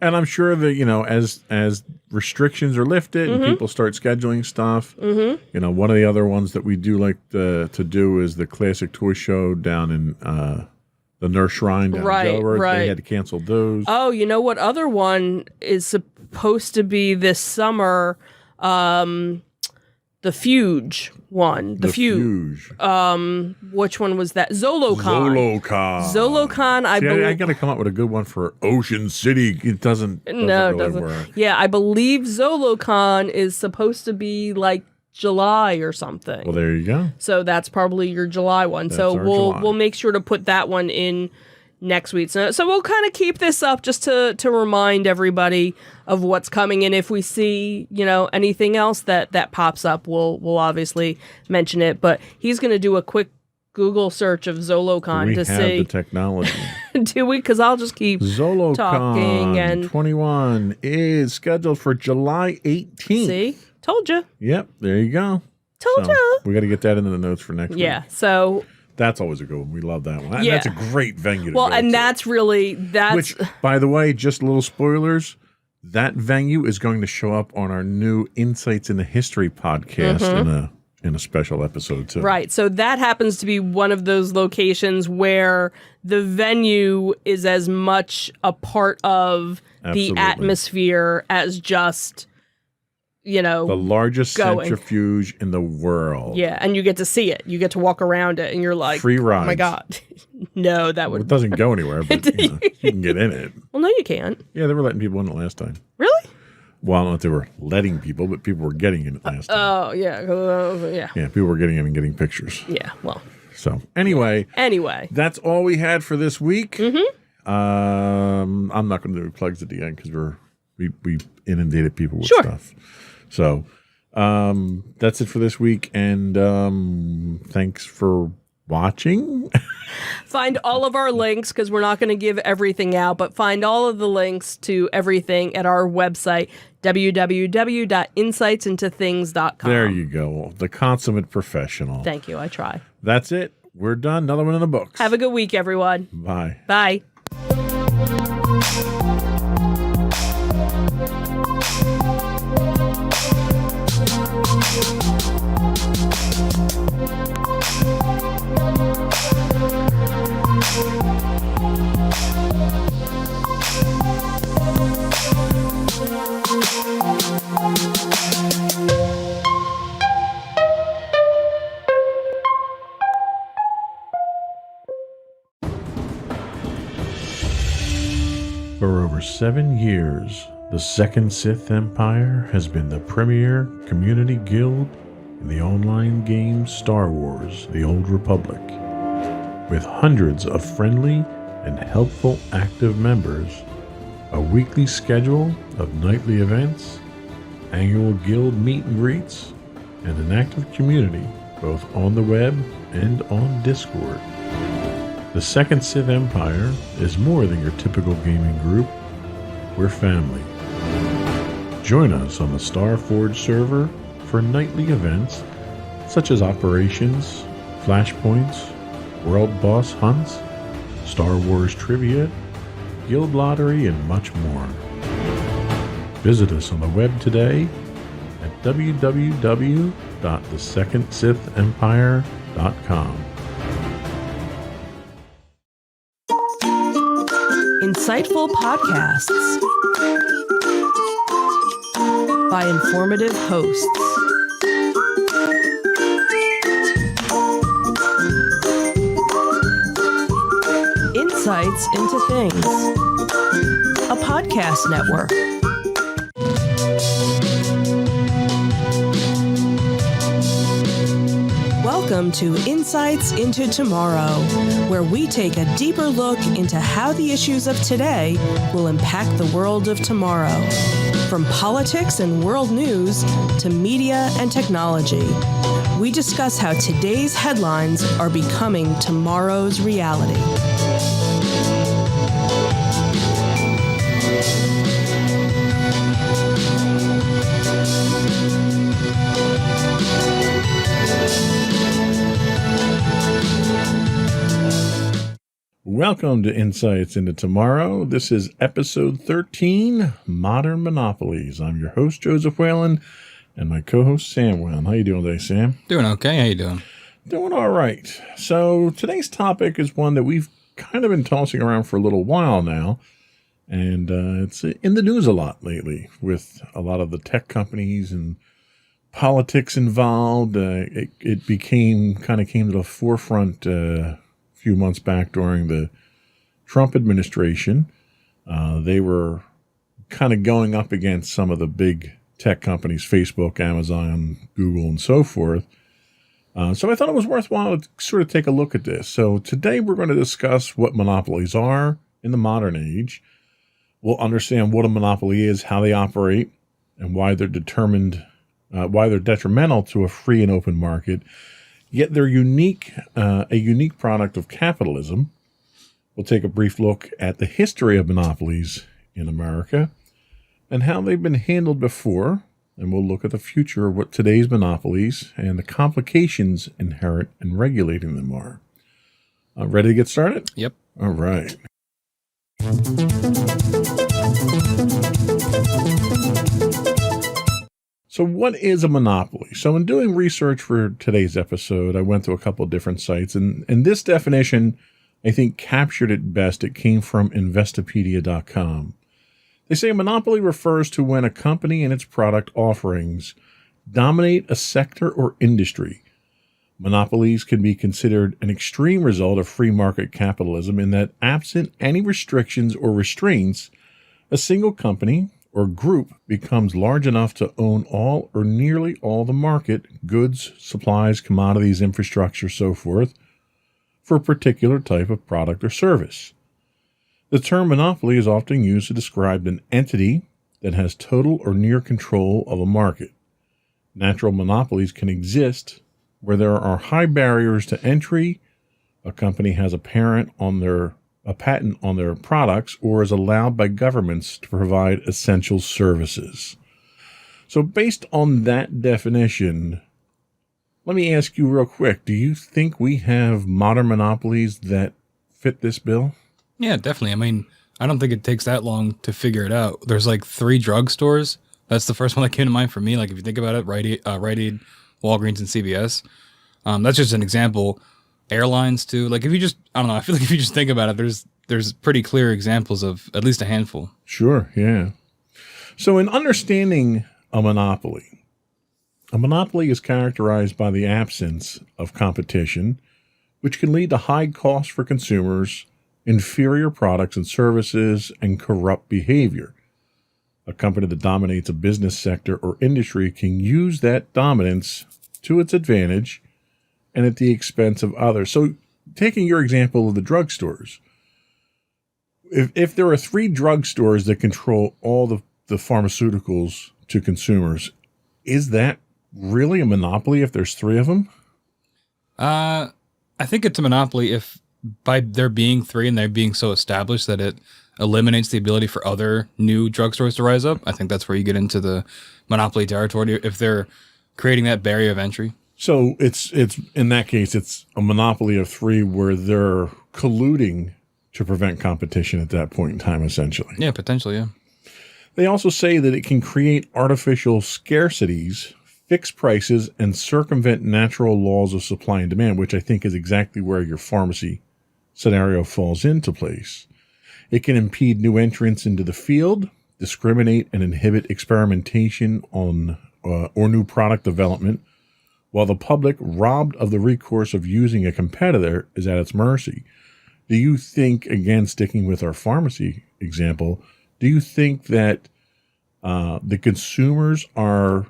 And I'm sure that, as restrictions are lifted and people start scheduling stuff, one of the other ones that we do like to do is the Classic Toy Show down in the Nurse Shrine down in Delaware. They had to cancel those. Oh, you know what other one is supposed to be this summer? The Fuge one. The Fuge. Which one was that? ZoloCon. ZoloCon, I believe. I got to come up with a good one for Ocean City. It doesn't really work. Yeah, I believe ZoloCon is supposed to be like July or something. Well, there you go. So that's probably your July one. So we'll make sure to put that one in next week. So we'll kind of keep this up just to remind everybody of what's coming. And if we see, anything else that pops up, we'll obviously mention it. But he's going to do a quick Google search of ZoloCon to see. We have the technology. Do we? Because I'll just keep ZoloCon talking. And 21 is scheduled for July 18th. See? Told you. Yep. There you go. Told you. We got to get that into the notes for next week. Yeah. So... That's always a good one. We love that one. Yeah. That's a great venue to go Well, and to. that's Which, by the way, just little spoilers, that venue is going to show up on our new Insights into History podcast in a special episode, too. Right. So that happens to be one of those locations where the venue is as much a part of the atmosphere as just... the largest centrifuge in the world. Yeah, and you get to see it. You get to walk around it, and you're like, free rides. Oh my God. No, that would... Well, it doesn't go anywhere, but you can get in it. Well, no, you can't. Yeah, they were letting people in it last time. Really? Well, I don't know if they were letting people, but people were getting in it last time. Oh, yeah. Yeah. Yeah, people were getting in and getting pictures. Yeah, well. So, anyway. That's all we had for this week. I'm not going to do plugs at the end because we inundated people with stuff. So that's it for this week, and thanks for watching. Find all of our links, because we're not going to give everything out, but find all of the links to everything at our website, www.insightsintothings.com. There you go. The consummate professional. Thank you. I try. That's it. We're done. Another one in the books. Have a good week, everyone. Bye. Bye. For over 7 years, the Second Sith Empire has been the premier community guild in the online game Star Wars: The Old Republic. With hundreds of friendly and helpful active members, a weekly schedule of nightly events, annual guild meet and greets, and an active community both on the web and on Discord. The Second Sith Empire is more than your typical gaming group. We're family. Join us on the Starforge server for nightly events such as operations, flashpoints, world boss hunts, Star Wars trivia, guild lottery, and much more. Visit us on the web today at www.thesecondsithempire.com. Insightful podcasts by informative hosts. Insights into Things, a podcast network. Welcome to Insights into Tomorrow, where we take a deeper look into how the issues of today will impact the world of tomorrow. From politics and world news to media and technology, we discuss how today's headlines are becoming tomorrow's reality. Welcome to Insights into Tomorrow. This is episode 13, Modern Monopolies. I'm your host, Joseph Whalen, and my co-host, Sam Whalen. How you doing today, Sam? Doing okay. How you doing? Doing all right. So today's topic is one that we've kind of been tossing around for a little while now, and it's in the news a lot lately with a lot of the tech companies and politics involved. It came to the forefront few months back during the Trump administration. They were kind of going up against some of the big tech companies, Facebook, Amazon, Google, and so forth. So I thought it was worthwhile to sort of take a look at this. So today we're going to discuss what monopolies are in the modern age. We'll understand what a monopoly is, how they operate, and why they're detrimental to a free and open market. Yet they're a unique product of capitalism. We'll take a brief look at the history of monopolies in America and how they've been handled before. And we'll look at the future of what today's monopolies and the complications inherent in regulating them are. Ready to get started? Yep. All right. So what is a monopoly? So in doing research for today's episode, I went to a couple of different sites, and this definition, I think, captured it best. It came from Investopedia.com. They say a monopoly refers to when a company and its product offerings dominate a sector or industry. Monopolies can be considered an extreme result of free market capitalism in that, absent any restrictions or restraints, a single company or group becomes large enough to own all or nearly all the market, goods, supplies, commodities, infrastructure, so forth, for a particular type of product or service. The term monopoly is often used to describe an entity that has total or near control of a market. Natural monopolies can exist where there are high barriers to entry, a company has a patent on their products, or is allowed by governments to provide essential services. So based on that definition, let me ask you real quick, do you think we have modern monopolies that fit this bill? Yeah, definitely. I mean, I don't think it takes that long to figure it out. There's like 3 drugstores. That's the first one that came to mind for me. Like if you think about it, Rite Aid, Walgreens, and CVS. That's just an example. Airlines too. Like if you just, I don't know, I feel like if you just think about it, there's pretty clear examples of at least a handful. Sure, yeah. So in understanding a monopoly is characterized by the absence of competition, which can lead to high costs for consumers, inferior products and services, and corrupt behavior. A company that dominates a business sector or industry can use that dominance to its advantage and at the expense of others. So taking your example of the drugstores, if there are 3 drugstores that control all the pharmaceuticals to consumers, is that really a monopoly if there's 3 of them? I think it's a monopoly if by there being 3 and they being so established that it eliminates the ability for other new drugstores to rise up. I think that's where you get into the monopoly territory if they're creating that barrier of entry. So it's in that case, it's a monopoly of 3 where they're colluding to prevent competition at that point in time, essentially. Yeah, potentially, yeah. They also say that it can create artificial scarcities, fix prices, and circumvent natural laws of supply and demand, which I think is exactly where your pharmacy scenario falls into place. It can impede new entrants into the field, discriminate and inhibit experimentation on or new product development, while the public, robbed of the recourse of using a competitor, is at its mercy. do you think, again, sticking with our pharmacy example, do you think that the consumers are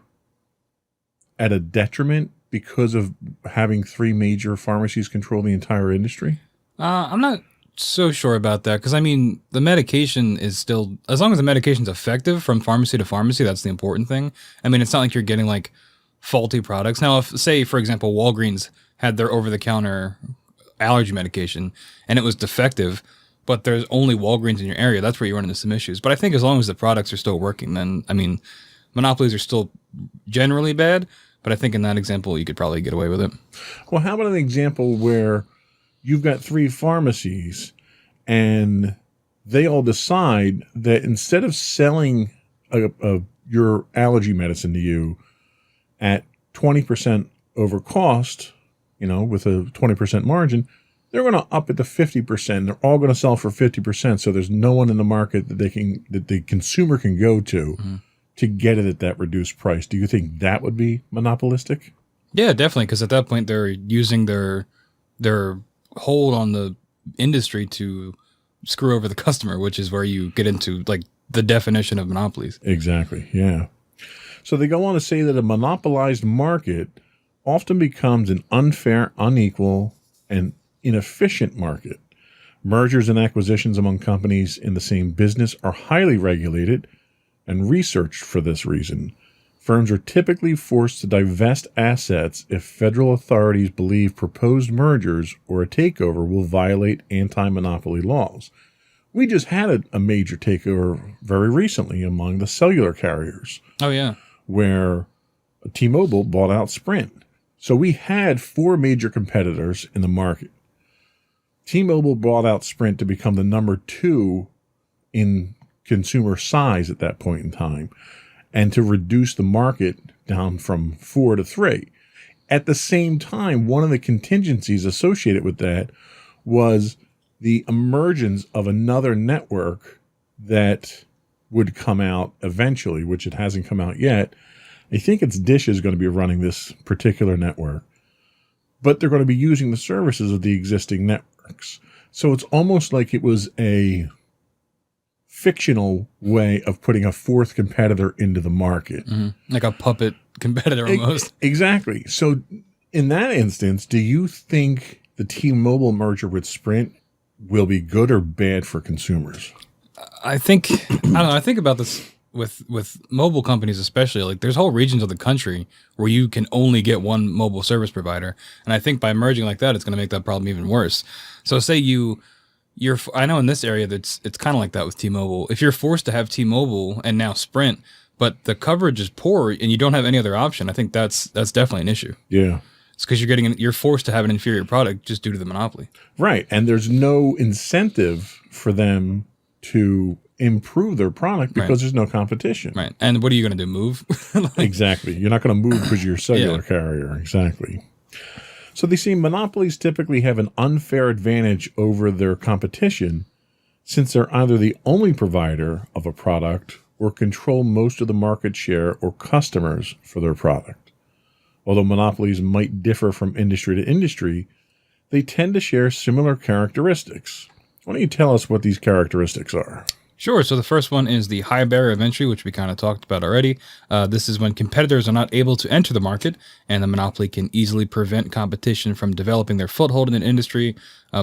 at a detriment because of having 3 major pharmacies control the entire industry? I'm not so sure about that because, I mean, the medication is still, as long as the medication's effective from pharmacy to pharmacy, that's the important thing. I mean, it's not like you're getting like faulty products. Now, if, say, for example, Walgreens had their over-the-counter allergy medication and it was defective, but there's only Walgreens in your area, that's where you run into some issues. But I think as long as the products are still working, then, I mean, monopolies are still generally bad, but I think in that example, you could probably get away with it. Well, how about an example where you've got 3 pharmacies and they all decide that instead of selling your allergy medicine to you at 20% over cost, with a 20% margin, they're going to up it to 50%. They're all going to sell for 50%. So there's no one in the market that the consumer can go to get it at that reduced price. Do you think that would be monopolistic? Yeah, definitely. Because at that point, they're using their hold on the industry to screw over the customer, which is where you get into like the definition of monopolies. Exactly. Yeah. So they go on to say that a monopolized market often becomes an unfair, unequal, and inefficient market. Mergers and acquisitions among companies in the same business are highly regulated and researched for this reason. Firms are typically forced to divest assets if federal authorities believe proposed mergers or a takeover will violate anti-monopoly laws. We just had a major takeover very recently among the cellular carriers. Oh, yeah. Where T-Mobile bought out Sprint. So we had 4 major competitors in the market. T-Mobile bought out Sprint to become the number 2 in consumer size at that point in time, and to reduce the market down from 4 to 3. At the same time, one of the contingencies associated with that was the emergence of another network that would come out eventually, which it hasn't come out yet. I think it's Dish is going to be running this particular network, but they're going to be using the services of the existing networks. So it's almost like it was a fictional way of putting a 4th competitor into the market. Mm-hmm. Like a puppet competitor almost. Exactly. So in that instance, do you think the T-Mobile merger with Sprint will be good or bad for consumers? I think about this with mobile companies especially. Like there's whole regions of the country where you can only get one mobile service provider. And I think by merging like that, it's going to make that problem even worse. So say I know in this area it's kind of like that with T-Mobile. If you're forced to have T-Mobile and now Sprint, but the coverage is poor and you don't have any other option, I think that's definitely an issue. Yeah. It's because you're forced to have an inferior product just due to the monopoly. Right. And there's no incentive for them to improve their product because there's no competition. Right. And what are you going to do? Move? Exactly. You're not going to move because you're a cellular carrier. Exactly. So they see monopolies typically have an unfair advantage over their competition since they're either the only provider of a product or control most of the market share or customers for their product. Although monopolies might differ from industry to industry, they tend to share similar characteristics. Why don't you tell us what these characteristics are? Sure. So the first one is the high barrier of entry, which we kind of talked about already. This is when competitors are not able to enter the market, and the monopoly can easily prevent competition from developing their foothold in an industry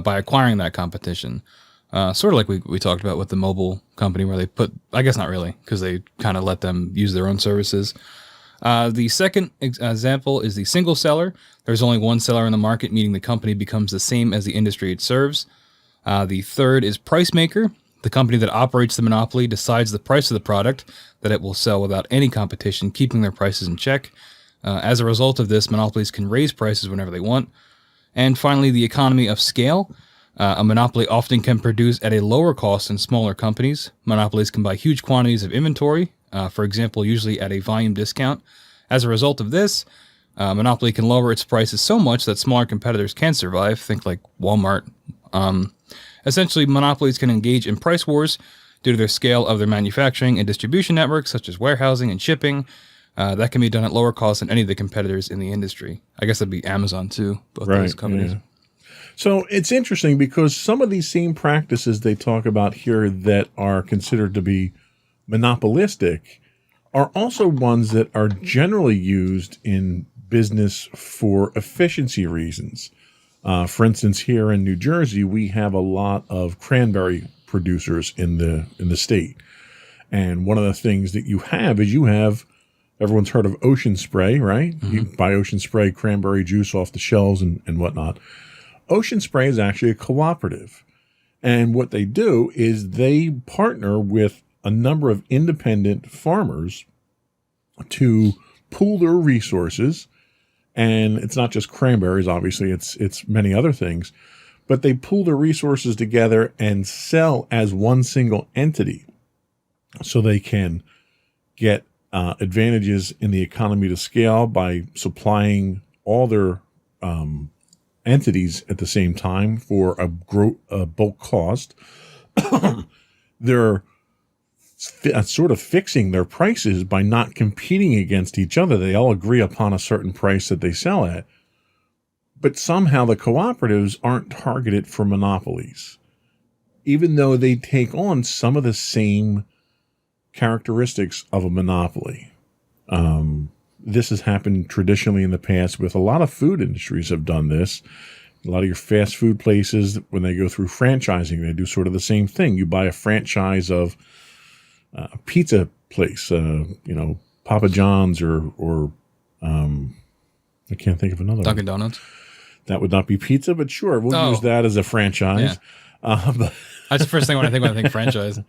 by acquiring that competition. Sort of like we talked about with the mobile company where they put, I guess not really, because they kind of let them use their own services. The second example is the single seller. There's only one seller in the market, meaning the company becomes the same as the industry it serves. The third is price maker. The company that operates the monopoly decides the price of the product that it will sell without any competition, keeping their prices in check. As a result of this, monopolies can raise prices whenever they want. And finally, the economy of scale. A monopoly often can produce at a lower cost than smaller companies. Monopolies can buy huge quantities of inventory, for example, usually at a volume discount. As a result of this, monopoly can lower its prices so much that smaller competitors can survive. Think like Walmart. Essentially, monopolies can engage in price wars due to their scale of their manufacturing and distribution networks, such as warehousing and shipping. That can be done at lower costs than any of the competitors in the industry. I guess that'd be Amazon too, both those companies. Yeah. So it's interesting because some of these same practices they talk about here that are considered to be monopolistic are also ones that are generally used in business for efficiency reasons. For instance, here in New Jersey, we have a lot of cranberry producers in the state. And one of the things that you have is everyone's heard of Ocean Spray, right? Mm-hmm. You buy Ocean Spray cranberry juice off the shelves and whatnot. Ocean Spray is actually a cooperative. And what they do is they partner with a number of independent farmers to pool their resources. And it's not just cranberries, obviously, it's many other things. But they pool their resources together and sell as one single entity so they can get advantages in the economy to scale by supplying all their entities at the same time for a bulk cost. They're sort of fixing their prices by not competing against each other. They all agree upon a certain price that they sell at. But somehow the cooperatives aren't targeted for monopolies, even though they take on some of the same characteristics of a monopoly. This has happened traditionally in the past with a lot of food industries have done this. A lot of your fast food places, when they go through franchising, they do sort of the same thing. You buy a franchise of a pizza place, Papa John's or I can't think of another Dunkin' one. Donuts. That would not be pizza, but sure, we'll use that as a franchise. Yeah. That's the first thing when I think franchise.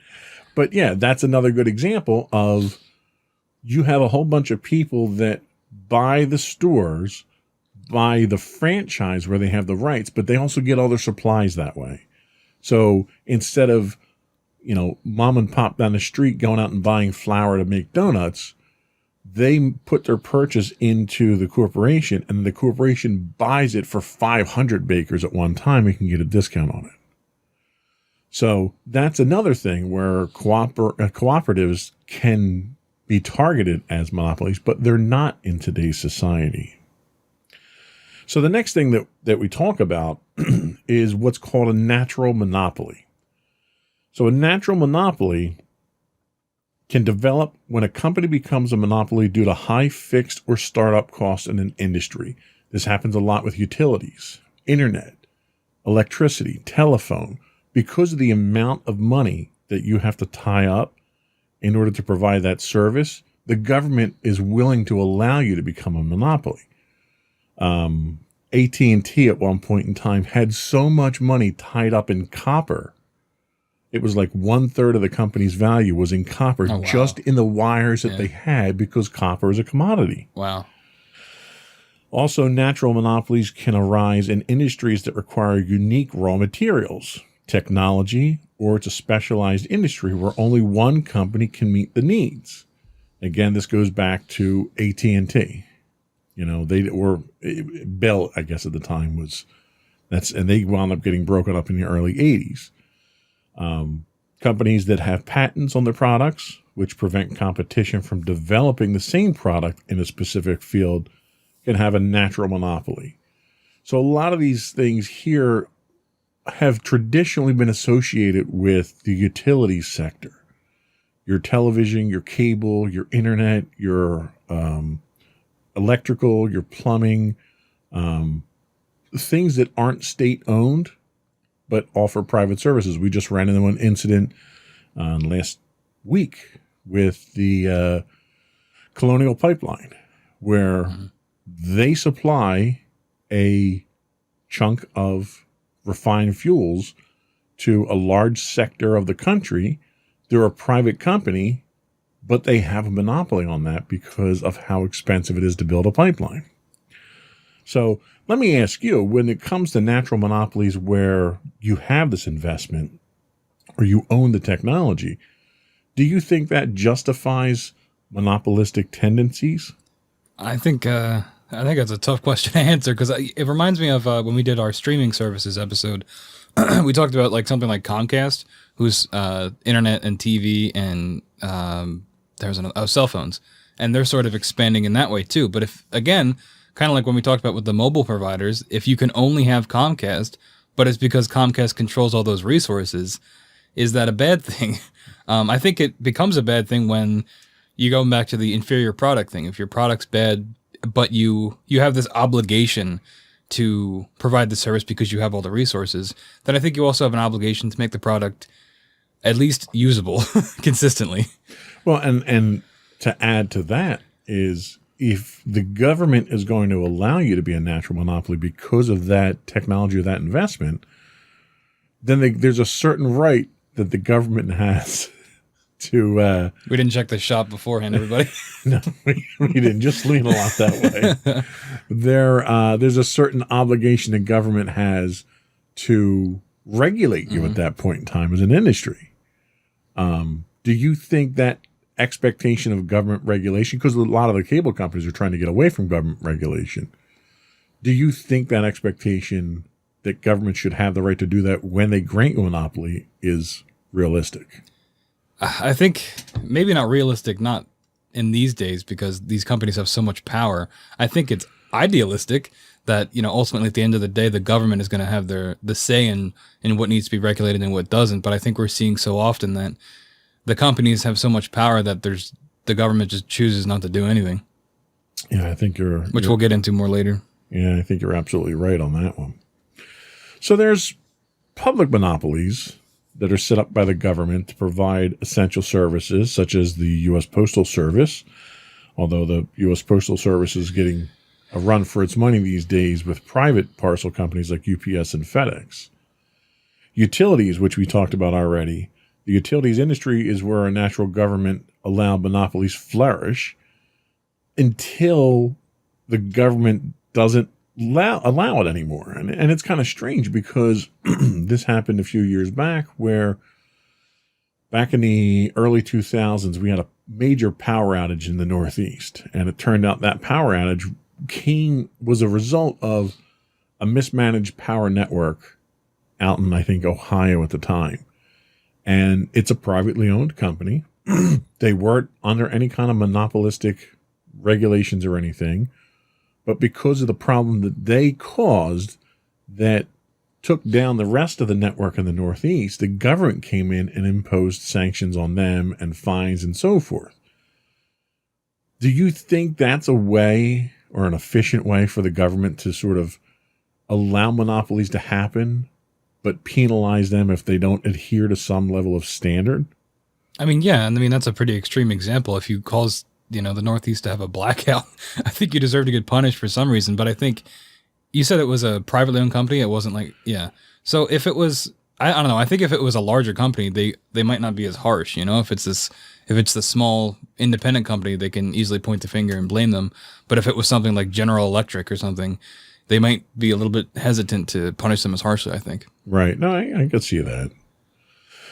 But yeah, that's another good example of you have a whole bunch of people that buy the stores, buy the franchise where they have the rights, but they also get all their supplies that way. So instead of, mom and pop down the street going out and buying flour to make donuts, they put their purchase into the corporation, and the corporation buys it for 500 bakers at one time and can get a discount on it. So that's another thing where cooperatives can be targeted as monopolies, but they're not in today's society. So the next thing that we talk about is what's called a natural monopoly. So a natural monopoly can develop when a company becomes a monopoly due to high fixed or startup costs in an industry. This happens a lot with utilities, internet, electricity, telephone. Because of the amount of money that you have to tie up in order to provide that service, the government is willing to allow you to become a monopoly. AT&T at one point in time had so much money tied up in copper. It was like 1/3 of the company's value was in copper, just in the wires that they had, because copper is a commodity. Wow. Also, natural monopolies can arise in industries that require unique raw materials, technology, or it's a specialized industry where only one company can meet the needs. Again, this goes back to AT&T. They were Bell, I guess at the time and they wound up getting broken up in the early 80s. Companies that have patents on their products, which prevent competition from developing the same product in a specific field, can have a natural monopoly. So a lot of these things here have traditionally been associated with the utilities sector. Your television, your cable, your internet, your electrical, your plumbing, things that aren't state-owned but offer private services. We just ran into one incident last week with the Colonial Pipeline, where they supply a chunk of refined fuels to a large sector of the country. They're a private company, but they have a monopoly on that because of how expensive it is to build a pipeline. So let me ask you, when it comes to natural monopolies where you have this investment or you own the technology, do you think that justifies monopolistic tendencies? I think that's a tough question to answer, because it reminds me of when we did our streaming services episode. We talked about something like Comcast, whose internet and TV and there's cell phones, and they're sort of expanding in that way too. But if, again, kind of like when we talked about with the mobile providers, if you can only have Comcast, but it's because Comcast controls all those resources, is that a bad thing? I think it becomes a bad thing when you go back to the inferior product thing. If your product's bad, but you have this obligation to provide the service because you have all the resources, then I think you also have an obligation to make the product at least usable consistently. Well, and to add to that is, if the government is going to allow you to be a natural monopoly because of that technology or that investment, then there's a certain right that the government has to... we didn't check the shop beforehand, everybody. No, we didn't. Just lean a lot that way. There's a certain obligation the government has to regulate you at that point in time as an industry. Do you think that expectation of government regulation, because a lot of the cable companies are trying to get away from government regulation, do you think that expectation that government should have the right to do that when they grant you a monopoly is realistic? I think maybe not realistic, not in these days, because these companies have so much power. I think it's idealistic that, ultimately at the end of the day, the government is going to have the say in what needs to be regulated and what doesn't. But I think we're seeing so often that the companies have so much power that the government just chooses not to do anything. Yeah, I think which we'll get into more later. Yeah, I think you're absolutely right on that one. So there's public monopolies that are set up by the government to provide essential services, such as the U.S. Postal Service, although the U.S. Postal Service is getting a run for its money these days with private parcel companies like UPS and FedEx. Utilities, which we talked about already. The utilities industry is where a natural government allowed monopolies flourish until the government doesn't allow it anymore. And it's kind of strange because this happened a few years back, where back in the early 2000s, we had a major power outage in the Northeast. And it turned out that power outage was a result of a mismanaged power network out in, I think, Ohio at the time. And it's a privately owned company. They weren't under any kind of monopolistic regulations or anything. But because of the problem that they caused that took down the rest of the network in the Northeast, the government came in and imposed sanctions on them and fines and so forth. Do you think that's a way or an efficient way for the government to sort of allow monopolies to happen, but penalize them if they don't adhere to some level of standard? I mean, yeah. And I mean, that's a pretty extreme example. If you cause, the Northeast to have a blackout, I think you deserve to get punished for some reason. But I think you said it was a privately owned company. It wasn't like, yeah. So if it was, I don't know. I think if it was a larger company, they might not be as harsh. If it's the small independent company, they can easily point the finger and blame them. But if it was something like General Electric or something, they might be a little bit hesitant to punish them as harshly, I think. Right. No, I could see that.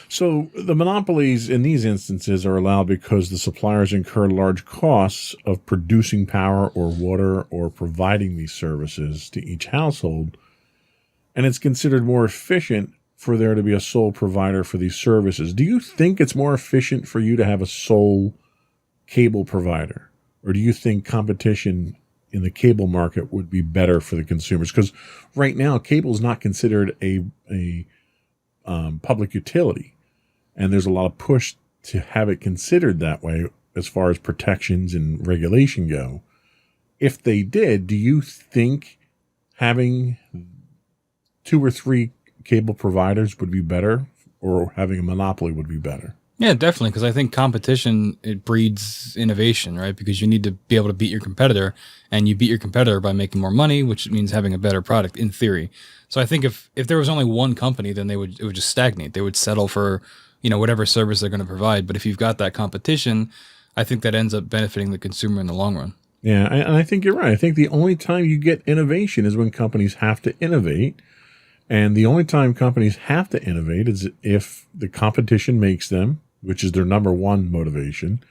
So the monopolies in these instances are allowed because the suppliers incur large costs of producing power or water or providing these services to each household. And it's considered more efficient for there to be a sole provider for these services. Do you think it's more efficient for you to have a sole cable provider? Or do you think competition in the cable market would be better for the consumers? Because right now, cable is not considered a public utility. And there's a lot of push to have it considered that way as far as protections and regulation go. If they did, do you think having 2 or 3 cable providers would be better, or having a monopoly would be better? Yeah, definitely, because I think competition, it breeds innovation, right? Because you need to be able to beat your competitor, and you beat your competitor by making more money, which means having a better product in theory. So I think if there was only one company, then it would just stagnate. They would settle for, whatever service they're going to provide. But if you've got that competition, I think that ends up benefiting the consumer in the long run. Yeah, and I think you're right. I think the only time you get innovation is when companies have to innovate. And the only time companies have to innovate is if the competition makes them, which is their number one motivation,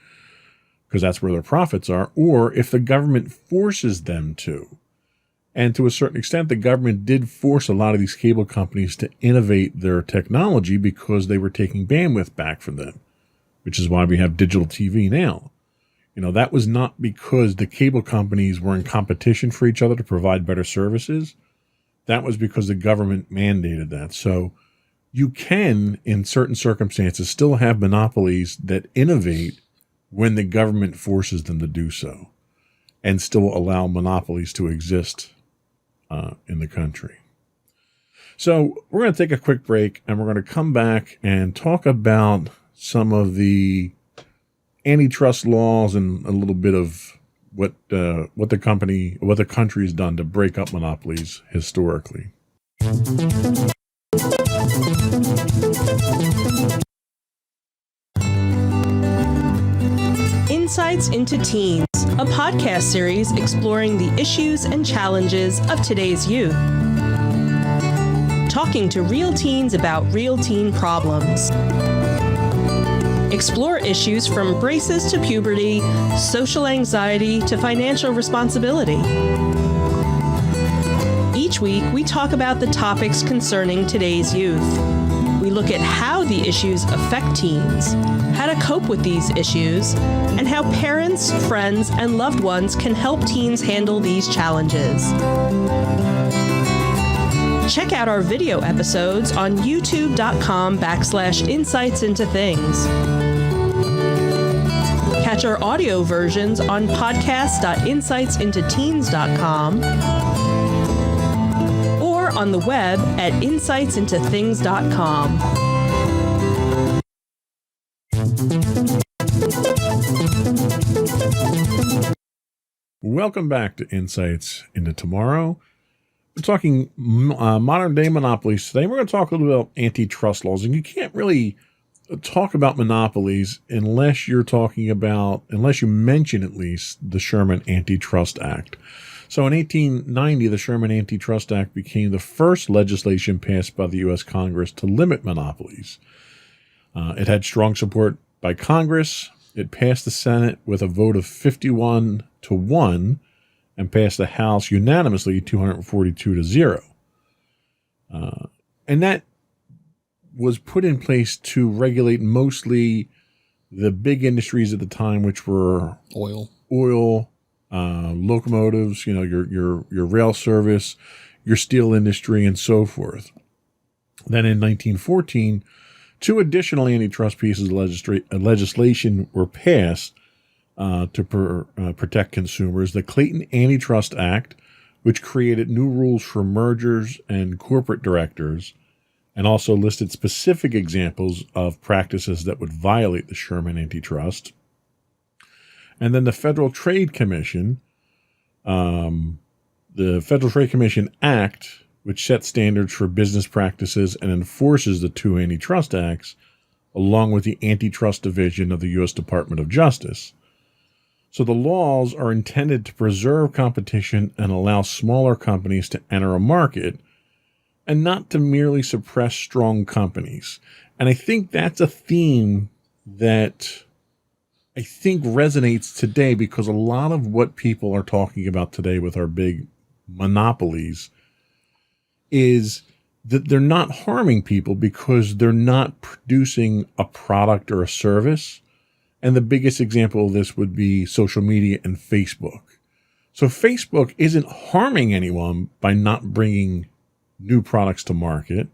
because that's where their profits are, or if the government forces them to. And to a certain extent, the government did force a lot of these cable companies to innovate their technology because they were taking bandwidth back from them, which is why we have digital TV now. That was not because the cable companies were in competition for each other to provide better services. That was because the government mandated that. So you can, in certain circumstances, still have monopolies that innovate when the government forces them to do so, and still allow monopolies to exist in the country. So we're going to take a quick break, and we're going to come back and talk about some of the antitrust laws and a little bit of what the country has done to break up monopolies historically. Insights into Teens, a podcast series exploring the issues and challenges of today's youth. Talking to real teens about real teen problems. Explore issues from braces to puberty, social anxiety to financial responsibility. Each week, we talk about the topics concerning today's youth. We look at how the issues affect teens, how to cope with these issues, and how parents, friends, and loved ones can help teens handle these challenges. Check out our video episodes on youtube.com/insightsintothings. Catch our audio versions on podcast.insightsintoteens.com or on the web at insightsintothings.com. Welcome back to Insights into Tomorrow. We're talking modern day monopolies today. We're going to talk a little bit about antitrust laws, and you can't really talk about monopolies unless you mention at least the Sherman Antitrust Act. So in 1890, the Sherman Antitrust Act became the first legislation passed by the U.S. Congress to limit monopolies. It had strong support by Congress. It passed the Senate with a vote of 51-1 and passed the House unanimously 242-0. And that was put in place to regulate mostly the big industries at the time, which were oil, locomotives, your rail service, your steel industry, and so forth. Then in 1914, two additional antitrust pieces of legislation were passed to protect consumers. The Clayton Antitrust Act, which created new rules for mergers and corporate directors, and also listed specific examples of practices that would violate the Sherman Antitrust. And then the Federal Trade Commission, the Federal Trade Commission Act, which sets standards for business practices and enforces the two antitrust acts, along with the Antitrust Division of the U.S. Department of Justice. So the laws are intended to preserve competition and allow smaller companies to enter a market, and not to merely suppress strong companies. And I think that's a theme that I think resonates today, because a lot of what people are talking about today with our big monopolies is that they're not harming people because they're not producing a product or a service. And the biggest example of this would be social media and Facebook. So Facebook isn't harming anyone by not bringing new products to market.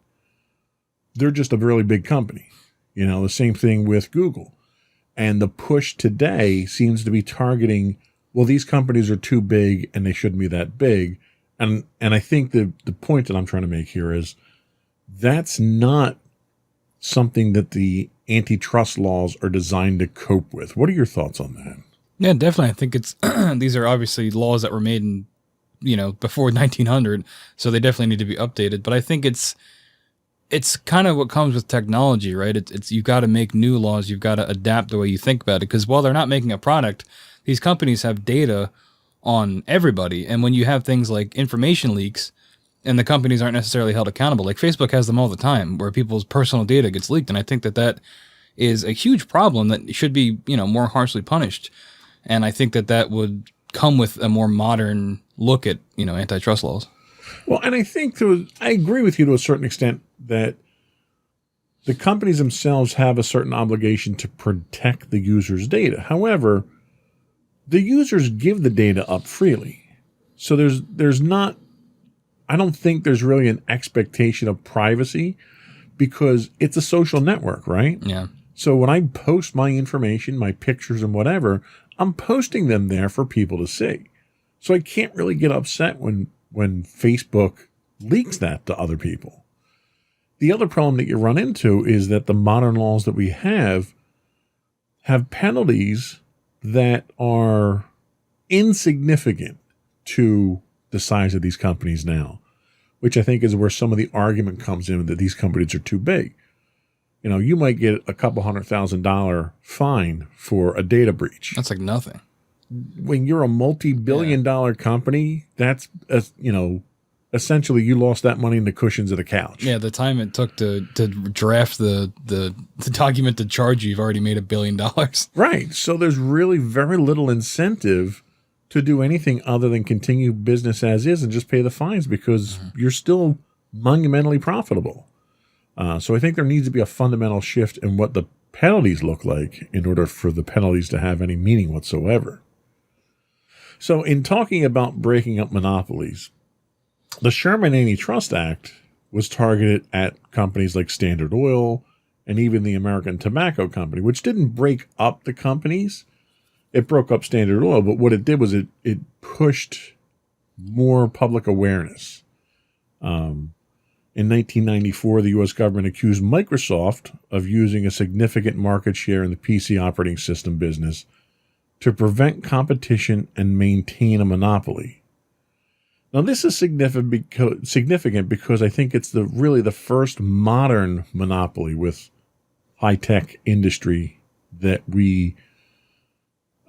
They're just a really big company. The same thing with Google. And the push today seems to be targeting, well, these companies are too big and they shouldn't be that big. And I think the point that I'm trying to make here is that's not something that the antitrust laws are designed to cope with. What are your thoughts on that? Yeah, definitely. I think it's these are obviously laws that were made in before 1900, so they definitely need to be updated. But I think it's kind of what comes with technology, right? It's you've got to make new laws, you've got to adapt the way you think about it, because while they're not making a product, these companies have data on everybody, and when you have things like information leaks, and the companies aren't necessarily held accountable, like Facebook has them all the time, where people's personal data gets leaked, and I think that is a huge problem that should be more harshly punished, and I think that would come with a more modern look at antitrust laws. Well, and I think I agree with you to a certain extent that the companies themselves have a certain obligation to protect the user's data. However, the users give the data up freely. So there's not, I don't think there's really an expectation of privacy because it's a social network, right? Yeah. So when I post my information, my pictures and whatever, I'm posting them there for people to see. So I can't really get upset when Facebook leaks that to other people. The other problem that you run into is that the modern laws that we have penalties that are insignificant to the size of these companies now, which I think is where some of the argument comes in that these companies are too big. You know, you might get a couple $100,000 fine for a data breach. That's like nothing. When you're a multi-billion-dollar company, that's, essentially you lost that money in the cushions of the couch. Yeah, the time it took to draft the document to charge you've already made $1 billion. Right. So there's really very little incentive to do anything other than continue business as is and just pay the fines because you're still monumentally profitable. So I think there needs to be a fundamental shift in what the penalties look like in order for the penalties to have any meaning whatsoever. So in talking about breaking up monopolies, the Sherman Antitrust Act was targeted at companies like Standard Oil and even the American Tobacco Company, which didn't break up the companies. It broke up Standard Oil, but what it did was it pushed more public awareness. In 1994, the U.S. government accused Microsoft of using a significant market share in the PC operating system business to prevent competition and maintain a monopoly. Now, this is significant because I think it's really the first modern monopoly with high-tech industry that we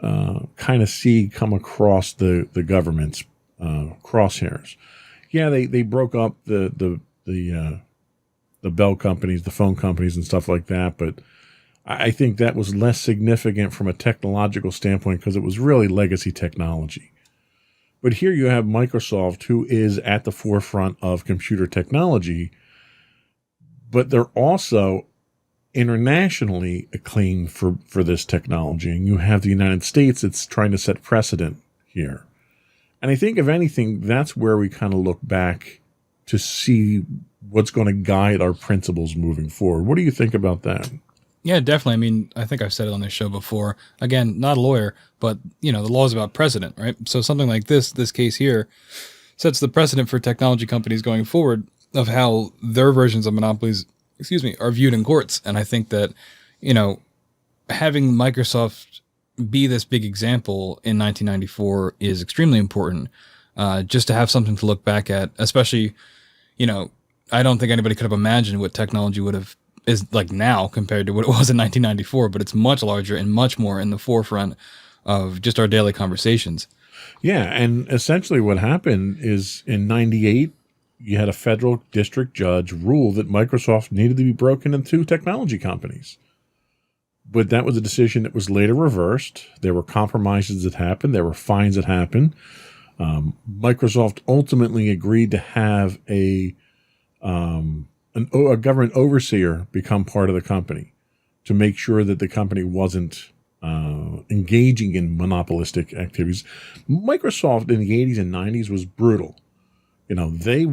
kind of see come across the government's crosshairs. Yeah, they broke up the bell companies, the phone companies and stuff like that. But I think that was less significant from a technological standpoint because it was really legacy technology. But here you have Microsoft, who is at the forefront of computer technology, but they're also internationally acclaimed for this technology. And you have the United States that's trying to set precedent here. And I think, if anything, that's where we kind of look back to see what's going to guide our principles moving forward. What do you think about that? Yeah, definitely. I mean, I think I've said it on this show before. Again, not a lawyer, but, the law is about precedent, right? So something like this case here, sets the precedent for technology companies going forward of how their versions of monopolies, are viewed in courts. And I think that, having Microsoft be this big example in 1994 is extremely important, just to have something to look back at, especially, I don't think anybody could have imagined what technology is like now compared to what it was in 1994, but it's much larger and much more in the forefront of just our daily conversations. Yeah, and essentially what happened is in 98, you had a federal district judge rule that Microsoft needed to be broken into technology companies. But that was a decision that was later reversed. There were compromises that happened. There were fines that happened. Microsoft ultimately agreed to have a government overseer become part of the company to make sure that the company wasn't engaging in monopolistic activities. Microsoft in the 80s and 90s was brutal. They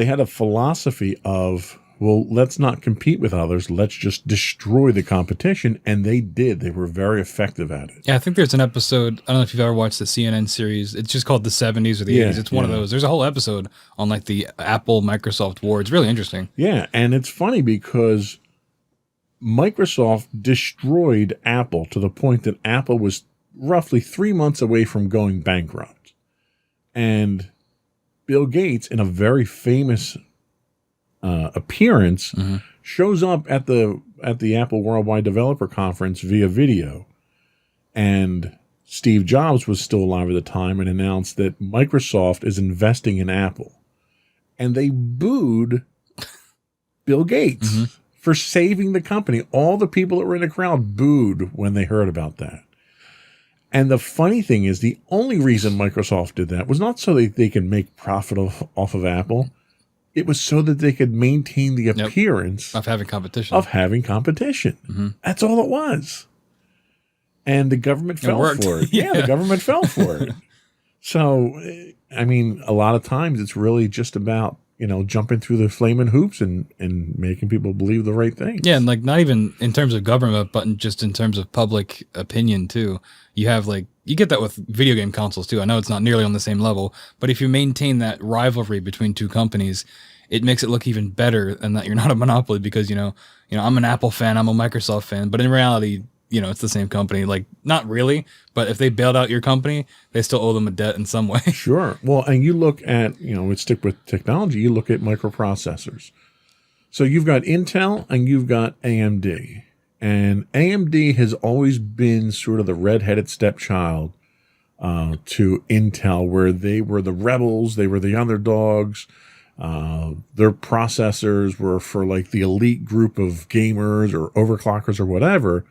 had a philosophy of, well, let's not compete with others. Let's just destroy the competition. And they did. They were very effective at it. Yeah, I think there's an episode. I don't know if you've ever watched the CNN series. It's just called The 70s or the 80s. It's one of those. There's a whole episode on like the Apple-Microsoft war. It's really interesting. Yeah, and it's funny because Microsoft destroyed Apple to the point that Apple was roughly 3 months away from going bankrupt. And Bill Gates, in a very famous appearance, shows up at the Apple Worldwide Developer Conference via video. And Steve Jobs was still alive at the time and announced that Microsoft is investing in Apple. And they booed Bill Gates for saving the company. All the people that were in the crowd booed when they heard about that. And the funny thing is, the only reason Microsoft did that was not so that they could make profit off of Apple. It was so that they could maintain the appearance of having competition. That's all it was. And the government fell worked. for it. Yeah, the government fell for it. So, I mean, a lot of times it's really just about, jumping through the flaming hoops and making people believe the right thing. Yeah, and like not even in terms of government, but just in terms of public opinion too. You have you get that with video game consoles too. I know it's not nearly on the same level, but if you maintain that rivalry between two companies, it makes it look even better than that you're not a monopoly because, I'm an Apple fan, I'm a Microsoft fan, but in reality, it's the same company. Like, not really, but if they bailed out your company, they still owe them a debt in some way. Sure. Well, and you look at, we stick with technology, you look at microprocessors. So you've got Intel and you've got AMD. And AMD has always been sort of the redheaded stepchild to Intel, where they were the rebels, they were the underdogs. Their processors were for like the elite group of gamers or overclockers or whatever.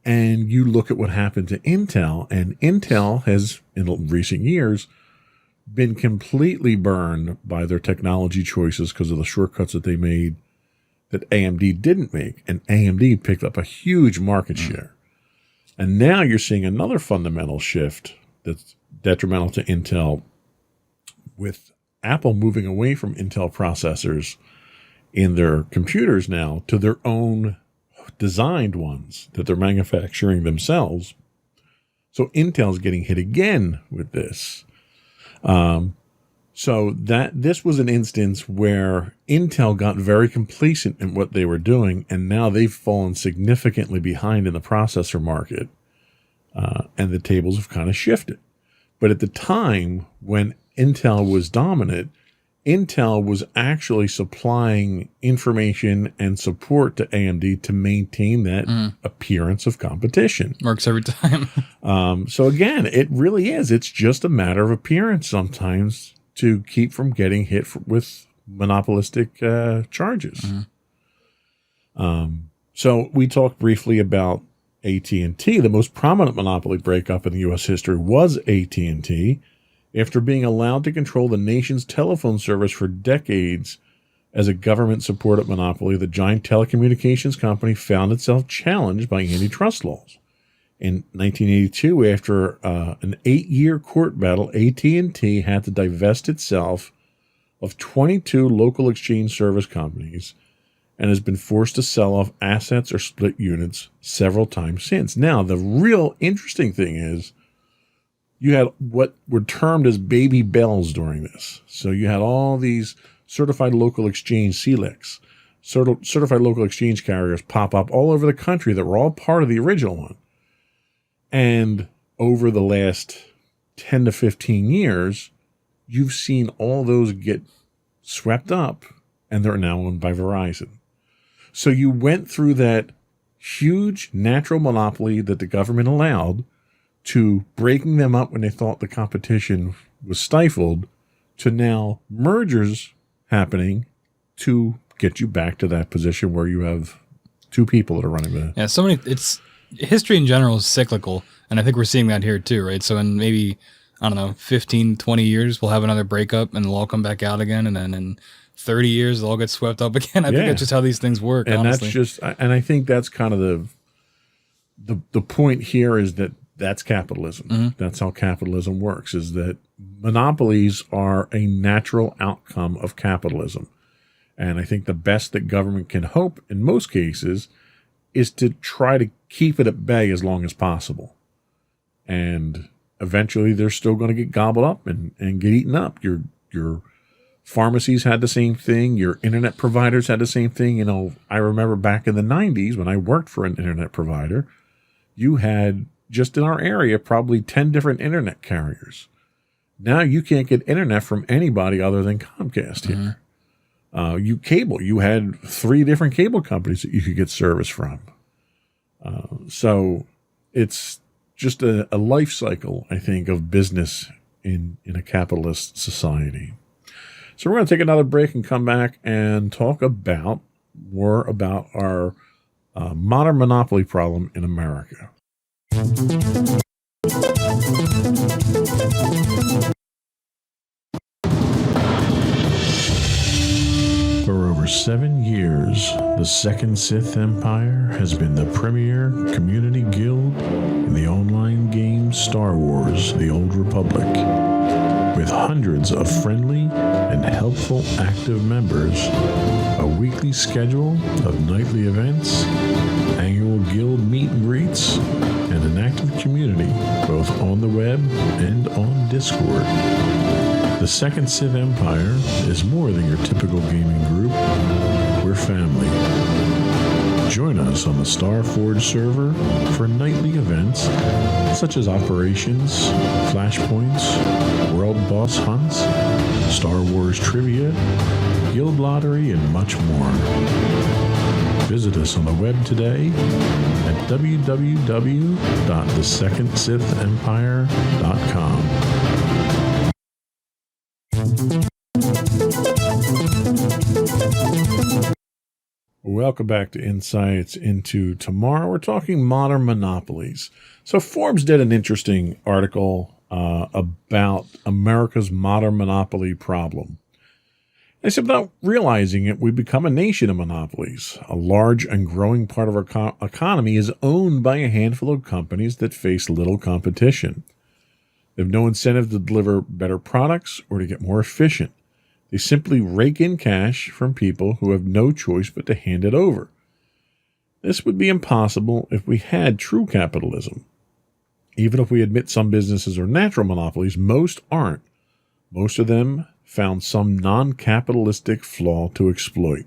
And you look at what happened to Intel, and Intel has, in recent years, been completely burned by their technology choices because of the shortcuts that they made that AMD didn't make. And AMD picked up a huge market share. And now you're seeing another fundamental shift that's detrimental to Intel, with Apple moving away from Intel processors in their computers now to their own designed ones that they're manufacturing themselves. So Intel's getting hit again with this. So this was an instance where Intel got very complacent in what they were doing, and now they've fallen significantly behind in the processor market, and the tables have kind of shifted. But at the time when Intel was dominant, Intel was actually supplying information and support to AMD to maintain that appearance of competition. Works every time. So again, it really is. It's just a matter of appearance sometimes to keep from getting hit with monopolistic charges. So we talked briefly about AT&T. The most prominent monopoly breakup in U.S. history was AT&T. After being allowed to control the nation's telephone service for decades as a government-supported monopoly, the giant telecommunications company found itself challenged by antitrust laws. In 1982, after an 8-year court battle, AT&T had to divest itself of 22 local exchange service companies and has been forced to sell off assets or split units several times since. Now, the real interesting thing is, you had what were termed as baby bells during this. So you had all these certified local exchange CLECs, certified local exchange carriers pop up all over the country that were all part of the original one. And over the last 10 to 15 years, you've seen all those get swept up, and they're now owned by Verizon. So you went through that huge natural monopoly that the government allowed, to breaking them up when they thought the competition was stifled, to now mergers happening to get you back to that position where you have two people that are running the... Yeah, it's history in general is cyclical, and I think we're seeing that here too, right? So in maybe, 15, 20 years, we'll have another breakup and they'll all come back out again, and then in 30 years, they'll all get swept up again. I think that's just how these things work, and honestly. I think that's kind of the point here is that's capitalism. That's how capitalism works, is that monopolies are a natural outcome of capitalism. And I think the best that government can hope in most cases is to try to keep it at bay as long as possible. And eventually they're still going to get gobbled up and get eaten up. Your pharmacies had the same thing. Your internet providers had the same thing. I remember back in the 90s when I worked for an internet provider, you had, just in our area, probably 10 different internet carriers. Now you can't get internet from anybody other than Comcast here. You had 3 different cable companies that you could get service from. So it's just a life cycle, I think, of business in a capitalist society. So we're going to take another break and come back and talk more about our modern monopoly problem in America. For over 7 years, the Second Sith Empire has been the premier community guild in Team Star Wars: The Old Republic. With hundreds of friendly and helpful active members, a weekly schedule of nightly events, annual guild meet and greets, and an active community both on the web and on Discord. The Second Sith Empire is more than your typical gaming group. We're family. Join us on the Starforge server for nightly events such as operations, flashpoints, world boss hunts, Star Wars trivia, guild lottery, and much more. Visit us on the web today at www.thesecondsithempire.com. Welcome back to Insights into Tomorrow. We're talking modern monopolies. So Forbes did an interesting article about America's modern monopoly problem. They said without realizing it, we become a nation of monopolies. A large and growing part of our economy is owned by a handful of companies that face little competition. They have no incentive to deliver better products or to get more efficient. They simply rake in cash from people who have no choice but to hand it over. This would be impossible if we had true capitalism. Even if we admit some businesses are natural monopolies, most aren't. Most of them found some non-capitalistic flaw to exploit.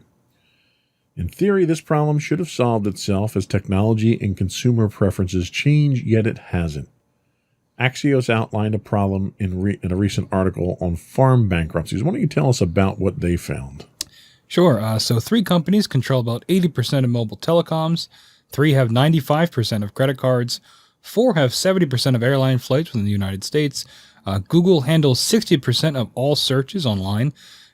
In theory, this problem should have solved itself as technology and consumer preferences change, yet it hasn't. Axios outlined a problem in a recent article on farm bankruptcies. Why don't you tell us about what they found? Sure. So 3 companies control about 80% of mobile telecoms. 3 have 95% of credit cards. 4 have 70% of airline flights within the United States. Google handles 60% of all searches online.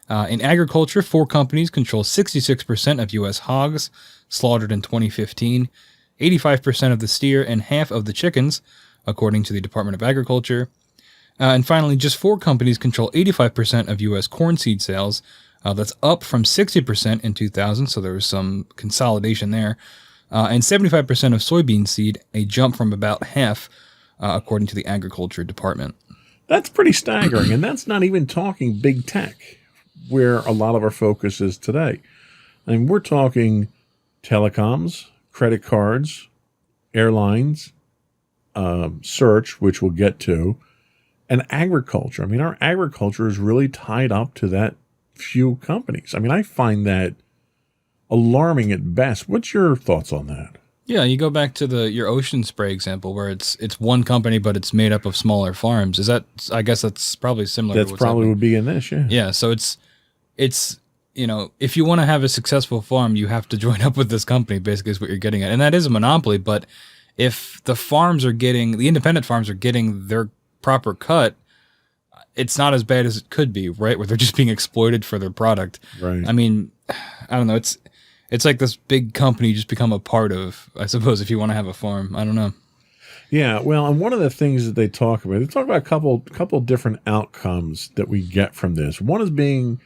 In agriculture, 4 companies control 66% of U.S. hogs slaughtered in 2015, 85% of the steer, and half of the chickens, according to the Department of Agriculture. And finally, just 4 companies control 85% of U.S. corn seed sales. That's up from 60% in 2000, so there was some consolidation there. And 75% of soybean seed, a jump from about half, according to the Agriculture Department. That's pretty staggering, and that's not even talking big tech, where a lot of our focus is today. I mean, we're talking telecoms, credit cards, airlines, search, which we'll get to, and agriculture. I mean, our agriculture is really tied up to that few companies. I mean, I find that alarming at best. What's your thoughts on that? Yeah, you go back to your ocean spray example where it's one company, but it's made up of smaller farms. I guess that's probably similar. That's to what's probably happening. would be in this, yeah. Yeah, so it's if you want to have a successful farm, you have to join up with this company, basically is what you're getting at. And that is a monopoly, but if the independent farms are getting their proper cut, it's not as bad as it could be, right? Where they're just being exploited for their product. Right. I mean, I don't know. It's like this big company you just become a part of, I suppose, if you want to have a farm. I don't know. Yeah, well, and one of the things that they talk about a couple different outcomes that we get from this. One is being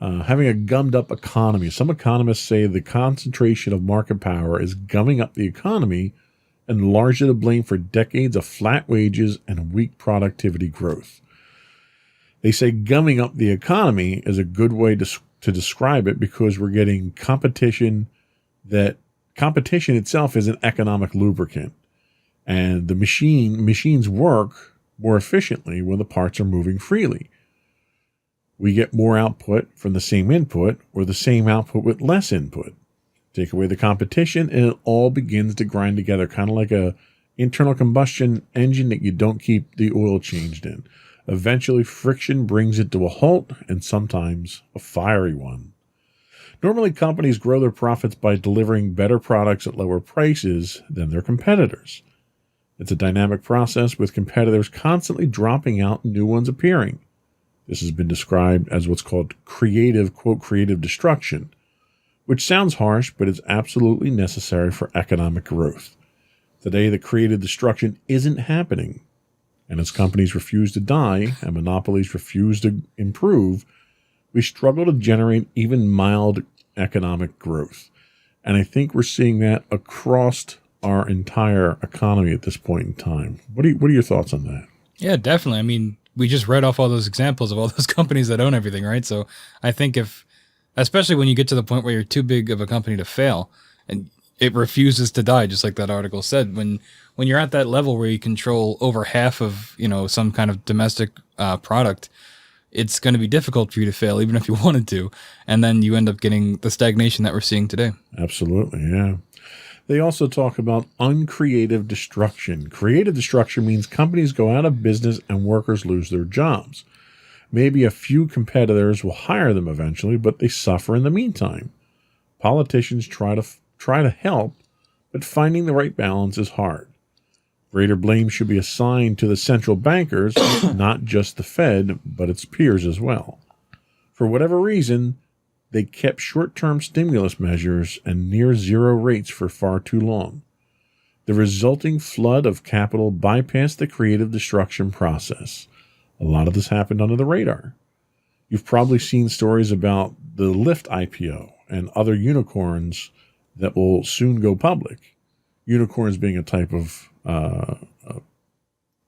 having a gummed up economy. Some economists say the concentration of market power is gumming up the economy and largely to blame for decades of flat wages and weak productivity growth. They say gumming up the economy is a good way to describe it because we're getting competition itself is an economic lubricant. And the machines work more efficiently when the parts are moving freely. We get more output from the same input or the same output with less input. Take away the competition and it all begins to grind together, kind of like a internal combustion engine that you don't keep the oil changed in. Eventually, friction brings it to a halt and sometimes a fiery one. Normally, companies grow their profits by delivering better products at lower prices than their competitors. It's a dynamic process with competitors constantly dropping out and new ones appearing. This has been described as what's called creative destruction, which sounds harsh, but is absolutely necessary for economic growth. Today, the creative destruction isn't happening. And as companies refuse to die and monopolies refuse to improve, we struggle to generate even mild economic growth. And I think we're seeing that across our entire economy at this point in time. What are your thoughts on that? Yeah, definitely. I mean, we just read off all those examples of all those companies that own everything, right? So I think especially when you get to the point where you're too big of a company to fail and it refuses to die, just like that article said, when you're at that level where you control over half of, some kind of domestic product, it's going to be difficult for you to fail, even if you wanted to. And then you end up getting the stagnation that we're seeing today. Absolutely, yeah. They also talk about uncreative destruction. Creative destruction means companies go out of business and workers lose their jobs. Maybe a few competitors will hire them eventually, but they suffer in the meantime. Politicians try to help, but finding the right balance is hard. Greater blame should be assigned to the central bankers, not just the Fed, but its peers as well. For whatever reason, they kept short-term stimulus measures and near-zero rates for far too long. The resulting flood of capital bypassed the creative destruction process. A lot of this happened under the radar. You've probably seen stories about the Lyft IPO and other unicorns that will soon go public. Unicorns being a type of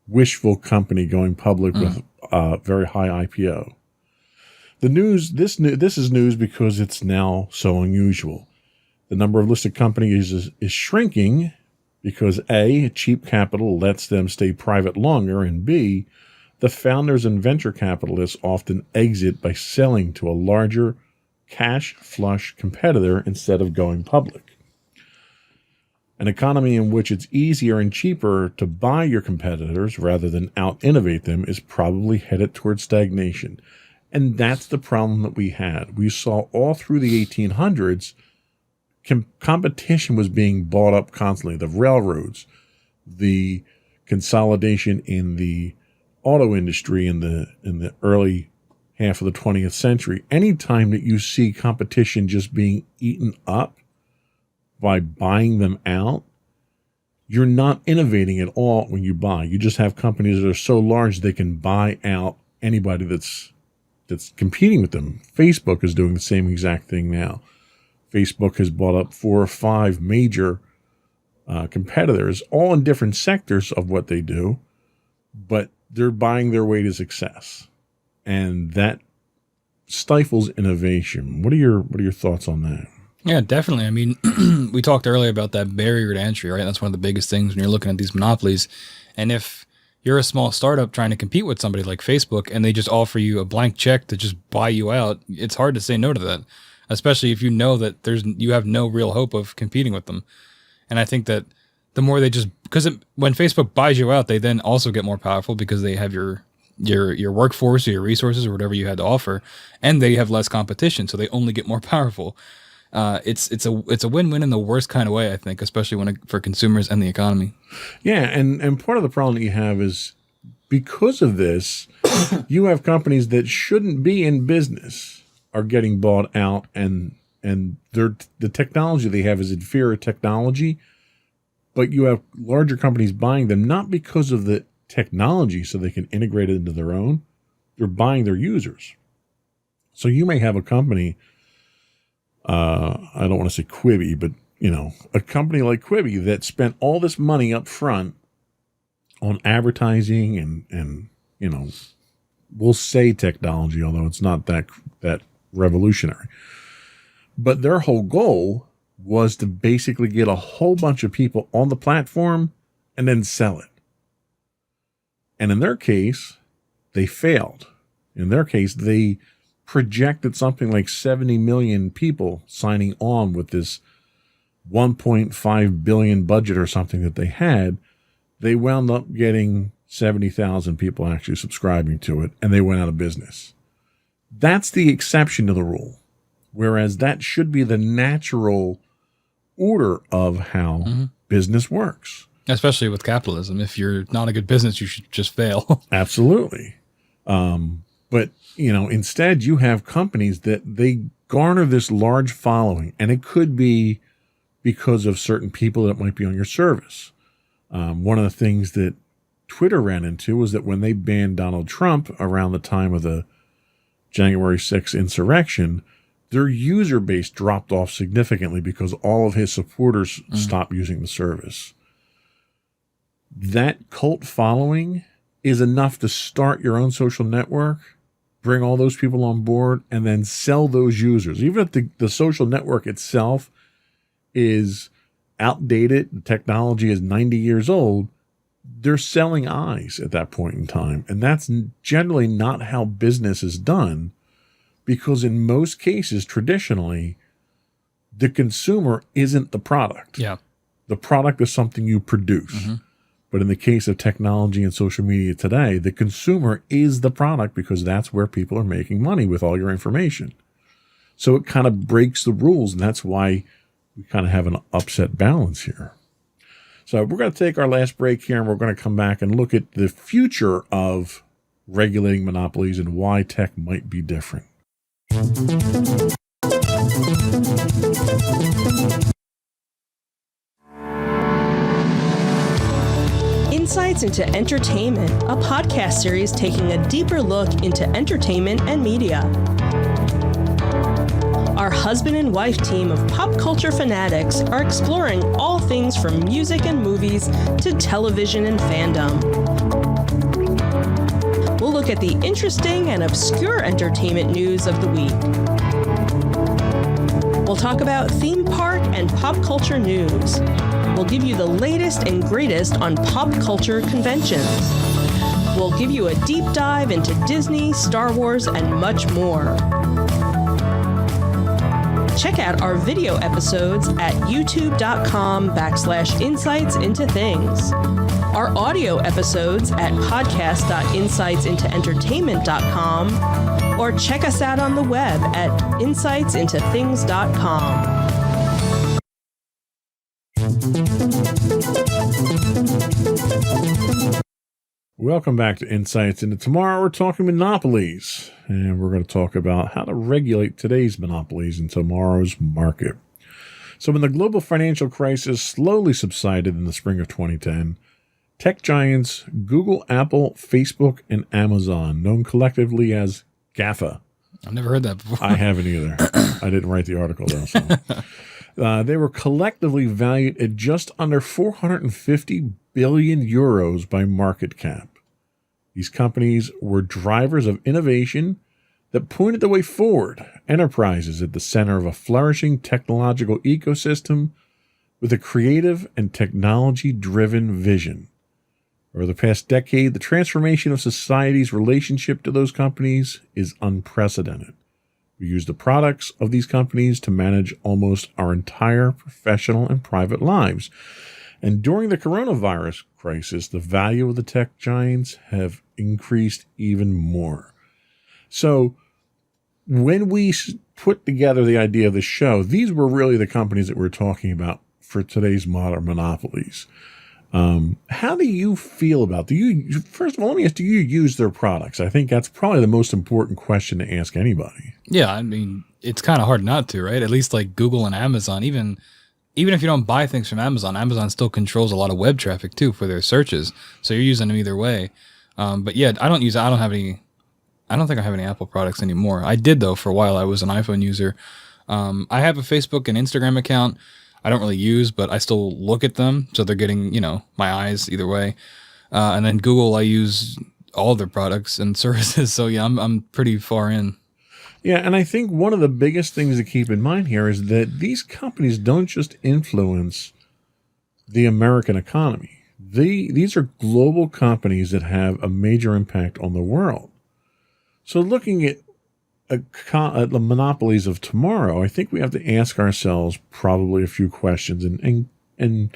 wishful company going public with a very high IPO. The news, this is news because it's now so unusual. The number of listed companies is shrinking because A, cheap capital lets them stay private longer, and B, the founders and venture capitalists often exit by selling to a larger cash flush competitor instead of going public. An economy in which it's easier and cheaper to buy your competitors rather than out-innovate them is probably headed towards stagnation. And that's the problem that we had. We saw all through the 1800s, competition was being bought up constantly. The railroads, the consolidation in the auto industry in the early half of the 20th century. Anytime that you see competition just being eaten up by buying them out, you're not innovating at all when you buy. You just have companies that are so large they can buy out anybody that's competing with them. Facebook is doing the same exact thing now. Facebook has bought up 4 or 5 major competitors, all in different sectors of what they do, but they're buying their way to success, and that stifles innovation. What are your thoughts on that? Yeah, definitely. I mean, we talked earlier about that barrier to entry, right? That's one of the biggest things when you're looking at these monopolies. And if you're a small startup trying to compete with somebody like Facebook and they just offer you a blank check to just buy you out, it's hard to say no to that, especially if you know that you have no real hope of competing with them. And I think that the more they when Facebook buys you out, they then also get more powerful because they have your workforce or your resources or whatever you had to offer, and they have less competition, so they only get more powerful. It's a win-win in the worst kind of way, I think, especially for consumers and the economy. Yeah, and part of the problem that you have is because of this, you have companies that shouldn't be in business are getting bought out, and the technology they have is inferior technology, but you have larger companies buying them not because of the technology so they can integrate it into their own. They're buying their users. So you may have a company, I don't want to say Quibi, but a company like Quibi that spent all this money up front on advertising and we'll say technology, although it's not that revolutionary. But their whole goal was to basically get a whole bunch of people on the platform and then sell it. And in their case, they failed. In their case, they projected something like 70 million people signing on with this 1.5 billion budget or something that they had. They wound up getting 70,000 people actually subscribing to it, and they went out of business. That's the exception to the rule, whereas that should be the natural order of how business works. Especially with capitalism. If you're not a good business, you should just fail. Absolutely. But, instead you have companies that they garner this large following, and it could be because of certain people that might be on your service. One of the things that Twitter ran into was that when they banned Donald Trump around the time of the January 6th insurrection, their user base dropped off significantly because all of his supporters stopped using the service. That cult following is enough to start your own social network, bring all those people on board, and then sell those users. Even if the social network itself is outdated, the technology is 90 years old, they're selling eyes at that point in time. And that's generally not how business is done, because in most cases, traditionally, the consumer isn't the product. Yeah. The product is something you produce. Mm-hmm. But in the case of technology and social media today, the consumer is the product because that's where people are making money with all your information. So it kind of breaks the rules, and that's why we kind of have an upset balance here. So we're going to take our last break here, and we're going to come back and look at the future of regulating monopolies and why tech might be different. Insights into Entertainment, a podcast series taking a deeper look into entertainment and media. Our husband and wife team of pop culture fanatics are exploring all things from music and movies to television and fandom. We'll look at the interesting and obscure entertainment news of the week. We'll talk about theme park and pop culture news. We'll give you the latest and greatest on pop culture conventions. We'll give you a deep dive into Disney, Star Wars, and much more. Check out our video episodes at youtube.com/insightsintothings. Our audio episodes at podcast.insightsintoentertainment.com, or check us out on the web at insightsintothings.com. Welcome back to Insights Into Tomorrow. We're talking monopolies, and we're going to talk about how to regulate today's monopolies in tomorrow's market. So when the global financial crisis slowly subsided in the spring of 2010, tech giants Google, Apple, Facebook, and Amazon, known collectively as GAFA. I've never heard that before. I haven't either. I didn't write the article, though. So. They were collectively valued at just under 450 billion euros by market cap. These companies were drivers of innovation that pointed the way forward, enterprises at the center of a flourishing technological ecosystem with a creative and technology-driven vision. Over the past decade, the transformation of society's relationship to those companies is unprecedented. We use the products of these companies to manage almost our entire professional and private lives. And during the coronavirus crisis, the value of the tech giants have increased even more. So when we put together the idea of the show, these were really the companies that we're talking about for today's modern monopolies. How do you feel about, first of all, let me ask, do you use their products? I think that's probably the most important question to ask anybody. Yeah, I mean, it's kind of hard not to, right? At least like Google and Amazon, even if you don't buy things from Amazon, Amazon still controls a lot of web traffic too for their searches. So you're using them either way. But yeah, I don't think I have any Apple products anymore. I did though for a while. I was an iPhone user. I have a Facebook and Instagram account. I don't really use, but I still look at them. So they're getting, my eyes either way. And then Google, I use all their products and services. So yeah, I'm pretty far in. Yeah, and I think one of the biggest things to keep in mind here is that these companies don't just influence the American economy. These are global companies that have a major impact on the world. So looking at the monopolies of tomorrow, I think we have to ask ourselves probably a few questions and kind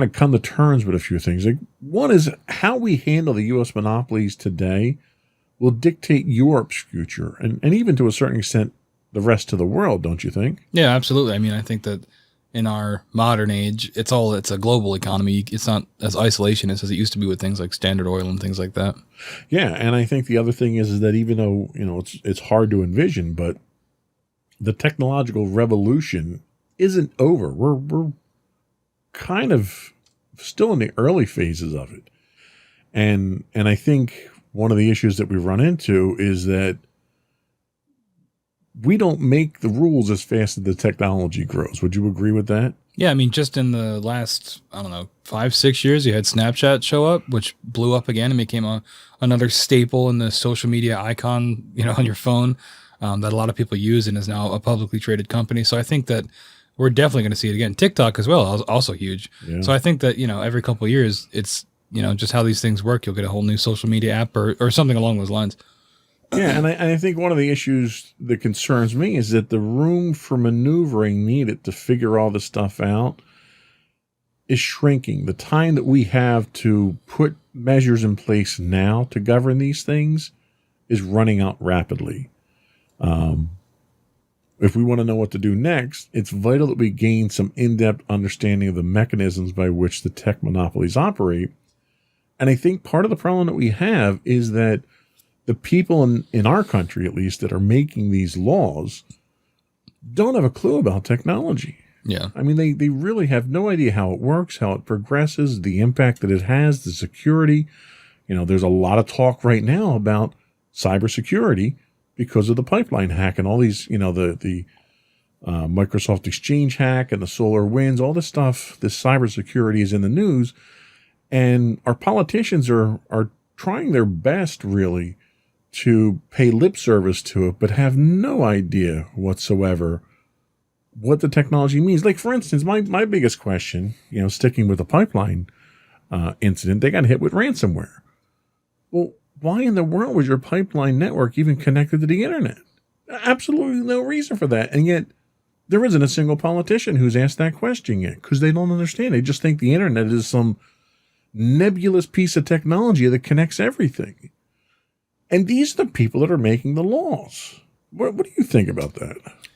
of come to terms with a few things. Like, one is how we handle the U.S. monopolies today will dictate Europe's future and even to a certain extent the rest of the world, don't you think? Yeah, absolutely. I mean, I think that in our modern age, it's a global economy. It's not as isolationist as it used to be with things like Standard Oil and things like that. Yeah, and I think the other thing is that even though, it's hard to envision, but the technological revolution isn't over. We're kind of still in the early phases of it. And I think one of the issues that we run into is that we don't make the rules as fast as the technology grows. Would you agree with that? Yeah, I mean, just in the last, I don't know, 5-6 years, you had Snapchat show up, which blew up again and became another staple in the social media icon, on your phone that a lot of people use and is now a publicly traded company. So I think that we're definitely going to see it again. TikTok as well, also huge. Yeah. So I think that, every couple of years, it's, just how these things work. You'll get a whole new social media app or something along those lines. Yeah, and I think one of the issues that concerns me is that the room for maneuvering needed to figure all this stuff out is shrinking. The time that we have to put measures in place now to govern these things is running out rapidly. If we want to know what to do next, it's vital that we gain some in-depth understanding of the mechanisms by which the tech monopolies operate. And I think part of the problem that we have is that the people in our country, at least, that are making these laws don't have a clue about technology. Yeah. I mean, they really have no idea how it works, how it progresses, the impact that it has, the security. There's a lot of talk right now about cybersecurity because of the pipeline hack and all these, the Microsoft Exchange hack and the SolarWinds, all this stuff, this cybersecurity is in the news. And our politicians are trying their best, really, to pay lip service to it, but have no idea whatsoever what the technology means. Like, for instance, my biggest question, sticking with the pipeline incident, they got hit with ransomware. Well, why in the world was your pipeline network even connected to the internet? Absolutely no reason for that. And yet there isn't a single politician who's asked that question yet because they don't understand. They just think the internet is some nebulous piece of technology that connects everything. And these are the people that are making the laws. What do you think about that?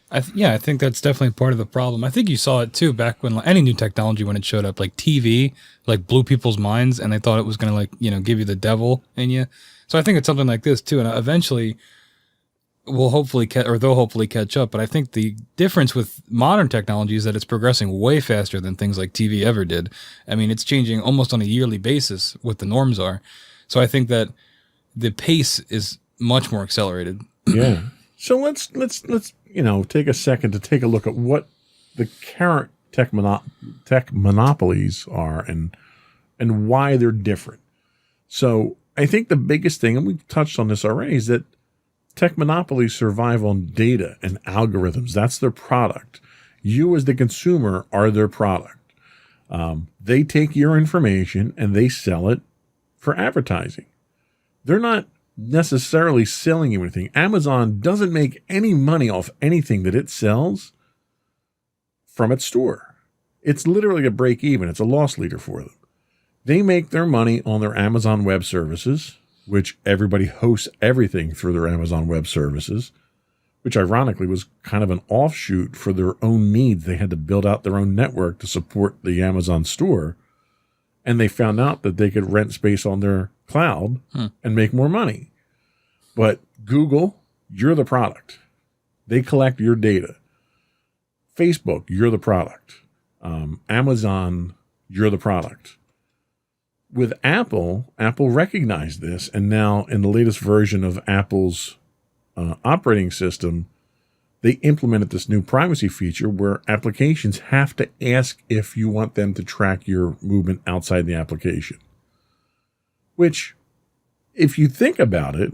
I think that's definitely part of the problem. I think you saw it too back when any new technology, when it showed up, like TV, blew people's minds and they thought it was going to give you the devil in you. So I think it's something like this too. And eventually they'll hopefully catch up. But I think the difference with modern technology is that it's progressing way faster than things like TV ever did. I mean, it's changing almost on a yearly basis what the norms are. So I think that the pace is much more accelerated. Yeah. So let's take a second to take a look at what the current tech monopolies are and why they're different. So I think the biggest thing, and we've touched on this already, is that tech monopolies survive on data and algorithms. That's their product. You as the consumer are their product. They take your information and they sell it for advertising. They're not necessarily selling you anything. Amazon doesn't make any money off anything that it sells from its store. It's literally a break even. It's a loss leader for them. They make their money on their Amazon Web Services, which everybody hosts everything through their Amazon Web Services, which ironically was kind of an offshoot for their own needs. They had to build out their own network to support the Amazon store. And they found out that they could rent space on their cloud and make more money. But Google, you're the product. They collect your data. Facebook, you're the product. Amazon, you're the product. With Apple recognized this, and now in the latest version of Apple's operating system, they implemented this new privacy feature where applications have to ask if you want them to track your movement outside the application. Which, if you think about it,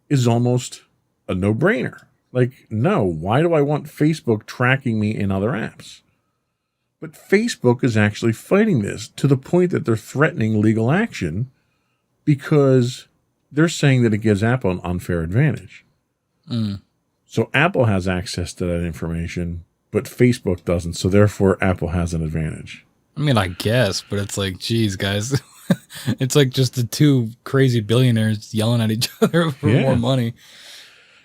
is almost a no-brainer. Like, no, why do I want Facebook tracking me in other apps? But Facebook is actually fighting this to the point that they're threatening legal action because they're saying that it gives Apple an unfair advantage. So Apple has access to that information, but Facebook doesn't. So therefore, Apple has an advantage. I mean, I guess, but it's like, geez, guys. It's like just the two crazy billionaires yelling at each other for more money.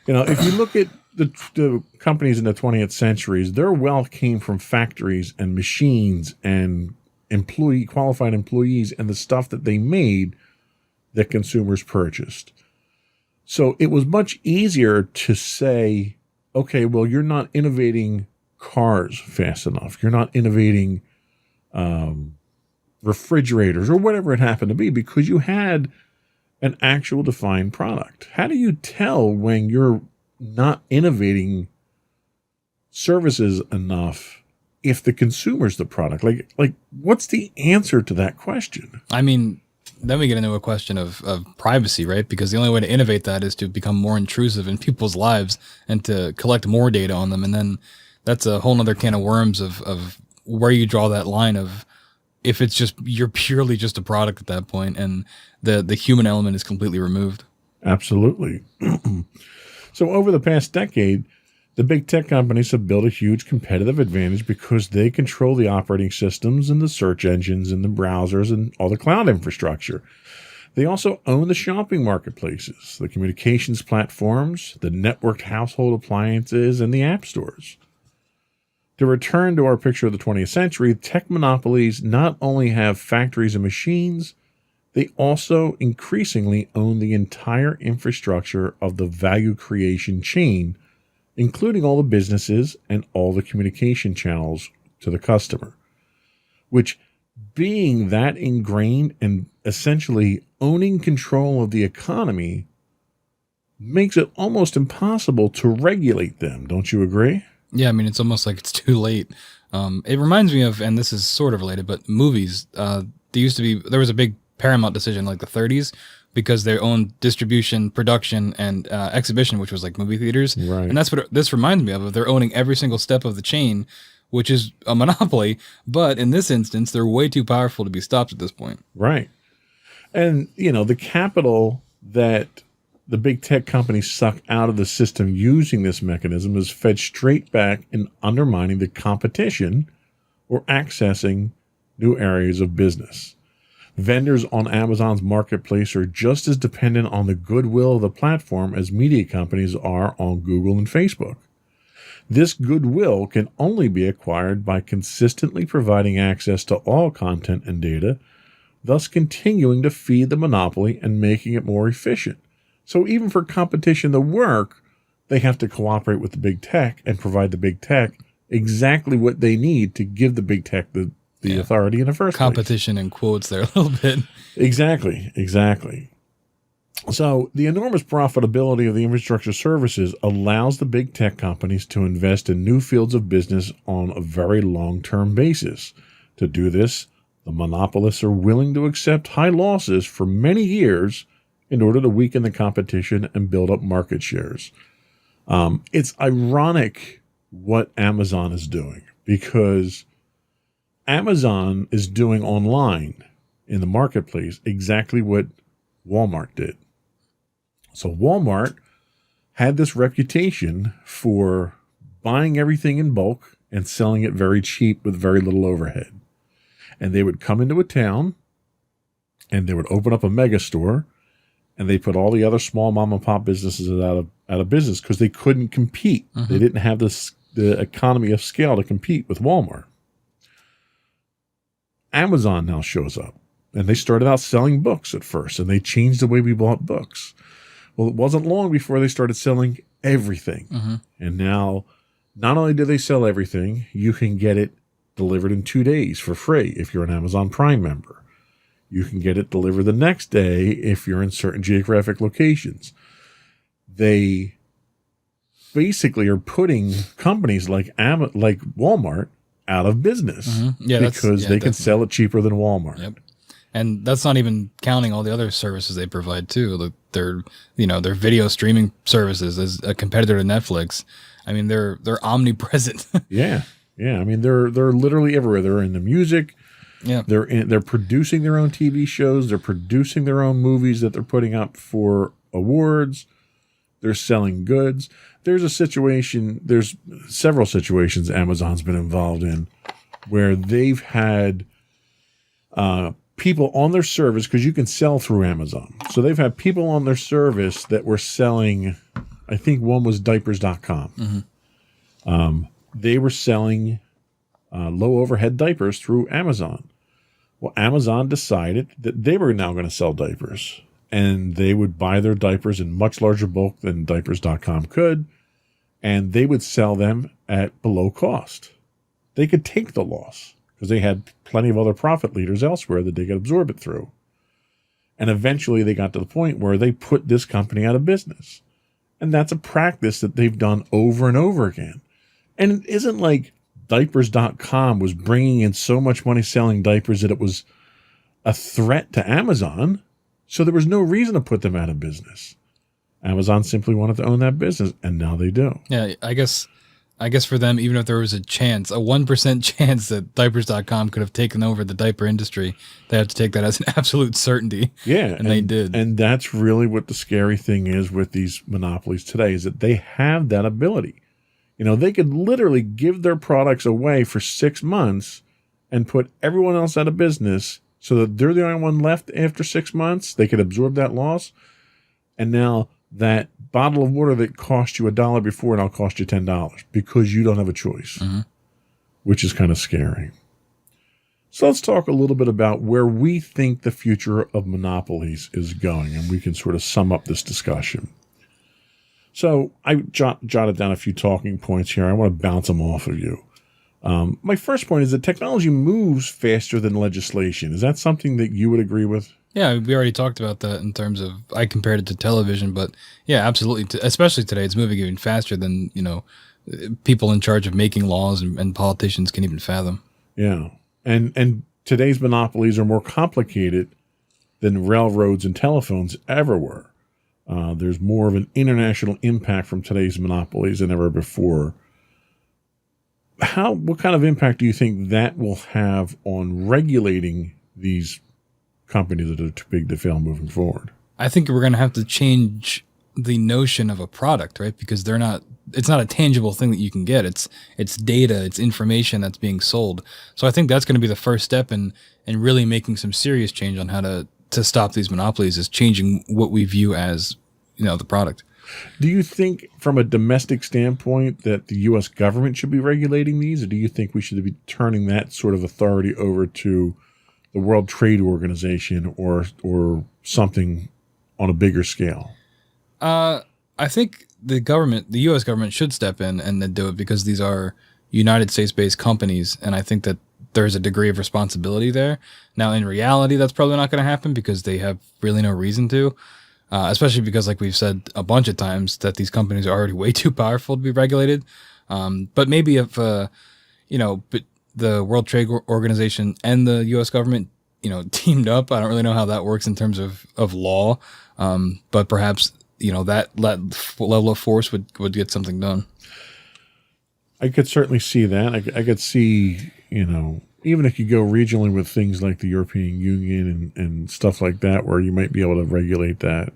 If you look at the companies in the 20th centuries, their wealth came from factories and machines and qualified employees and the stuff that they made that consumers purchased. So it was much easier to say, okay, well, you're not innovating cars fast enough. You're not innovating refrigerators or whatever it happened to be because you had an actual defined product. How do you tell when your not innovating services enough if the consumer's the product? Like what's the answer to that question? I mean, then we get into a question of privacy, right? Because the only way to innovate that is to become more intrusive in people's lives and to collect more data on them. And then that's a whole nother can of worms of where you draw that line of if it's just, you're purely just a product at that point and the human element is completely removed. Absolutely. So over the past decade, the big tech companies have built a huge competitive advantage because they control the operating systems and the search engines and the browsers and all the cloud infrastructure. They also own the shopping marketplaces, the communications platforms, the networked household appliances, and the app stores. To return to our picture of the 20th century, tech monopolies not only have factories and machines, they also increasingly own the entire infrastructure of the value creation chain, including all the businesses and all the communication channels to the customer, which, being that ingrained and essentially owning control of the economy, makes it almost impossible to regulate them. Don't you agree? Yeah, I mean, it's almost like it's too late. It reminds me of, and this is sort of related, but movies. There was a big Paramount decision like the 30s because they owned distribution, production, and exhibition, which was like movie theaters. Right. And that's what this reminds me of. They're owning every single step of the chain, which is a monopoly. But in this instance, they're way too powerful to be stopped at this point. Right. And, the capital that the big tech companies suck out of the system using this mechanism is fed straight back in undermining the competition or accessing new areas of business. Vendors on Amazon's marketplace are just as dependent on the goodwill of the platform as media companies are on Google and Facebook. This goodwill can only be acquired by consistently providing access to all content and data, thus continuing to feed the monopoly and making it more efficient. So even for competition to work, they have to cooperate with the big tech and provide the big tech exactly what they need to give the big tech the authority in the first competition place. In quotes there a little bit. Exactly. So the enormous profitability of the infrastructure services allows the big tech companies to invest in new fields of business on a very long-term basis. To do this, the monopolists are willing to accept high losses for many years in order to weaken the competition and build up market shares. It's ironic what Amazon is doing because Amazon is doing online in the marketplace exactly what Walmart did. So Walmart had this reputation for buying everything in bulk and selling it very cheap with very little overhead. And they would come into a town and they would open up a mega store and they put all the other small mom and pop businesses out of business because they couldn't compete. Mm-hmm. They didn't have the economy of scale to compete with Walmart. Amazon now shows up, and they started out selling books at first, and they changed the way we bought books. Well, it wasn't long before they started selling everything. Mm-hmm. And now, not only do they sell everything, you can get it delivered in 2 days for free if you're an Amazon Prime member. You can get it delivered the next day if you're in certain geographic locations. They basically are putting companies like Walmart out of business because they can sell it cheaper than Walmart. Yep. And that's not even counting all the other services they provide too. Their video streaming services as a competitor to Netflix. I mean, they're omnipresent. Yeah. I mean, they're literally everywhere. They're in the music. Yeah. They're producing their own TV shows. They're producing their own movies that they're putting up for awards. They're selling goods. There's several situations Amazon's been involved in where they've had people on their service, because you can sell through Amazon. So they've had people on their service that were selling, I think one was diapers.com. Mm-hmm. They were selling low overhead diapers through Amazon. Well, Amazon decided that they were now going to sell diapers. And they would buy their diapers in much larger bulk than diapers.com could, and they would sell them at below cost. They could take the loss because they had plenty of other profit leaders elsewhere that they could absorb it through. And eventually they got to the point where they put this company out of business. And that's a practice that they've done over and over again. And it isn't like diapers.com was bringing in so much money selling diapers that it was a threat to Amazon. So there was no reason to put them out of business. Amazon simply wanted to own that business, and now they do. Yeah, I guess for them, even if there was a chance, a 1% chance that diapers.com could have taken over the diaper industry, they have to take that as an absolute certainty. Yeah. And they did. And that's really what the scary thing is with these monopolies today, is that they have that ability. You know, they could literally give their products away for 6 months and put everyone else out of business so that they're the only one left after 6 months. They could absorb that loss. And now that bottle of water that cost you $1 before now cost you $10 because you don't have a choice, which is kind of scary. So let's talk a little bit about where we think the future of monopolies is going, and we can sort of sum up this discussion. So I jotted down a few talking points here. I want to bounce them off of you. My first point is that technology moves faster than legislation. Is that something that you would agree with? Yeah, we already talked about that in terms of, I compared it to television, but yeah, absolutely. Especially today, it's moving even faster than, people in charge of making laws and politicians can even fathom. Yeah. And today's monopolies are more complicated than railroads and telephones ever were. There's more of an international impact from today's monopolies than ever before. What kind of impact do you think that will have on regulating these companies that are too big to fail moving forward? I think we're going to have to change the notion of a product, right? Because it's not a tangible thing that you can get. It's data, it's information that's being sold. So I think that's going to be the first step in really making some serious change on how to stop these monopolies, is changing what we view as, the product. Do you think from a domestic standpoint that the U.S. government should be regulating these, or do you think we should be turning that sort of authority over to the World Trade Organization or something on a bigger scale? I think the U.S. government should step in and then do it, because these are United States-based companies, and I think that there's a degree of responsibility there. Now, in reality, that's probably not going to happen because they have really no reason to, especially because, like we've said a bunch of times, that these companies are already way too powerful to be regulated. But maybe if, but the World Trade Organization and the U.S. government, teamed up. I don't really know how that works in terms of law, but perhaps, that level of force would get something done. I could certainly see that. I could see, even if you go regionally with things like the European Union and stuff like that, where you might be able to regulate that.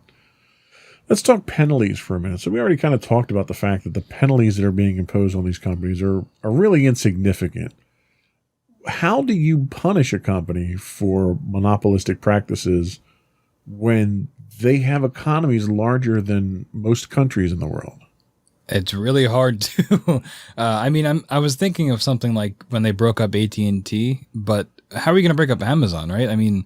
Let's talk penalties for a minute. So we already kind of talked about the fact that the penalties that are being imposed on these companies are really insignificant. How do you punish a company for monopolistic practices when they have economies larger than most countries in the world? It's really hard to. I was thinking of something like when they broke up AT&T, but how are you going to break up Amazon, right? I mean,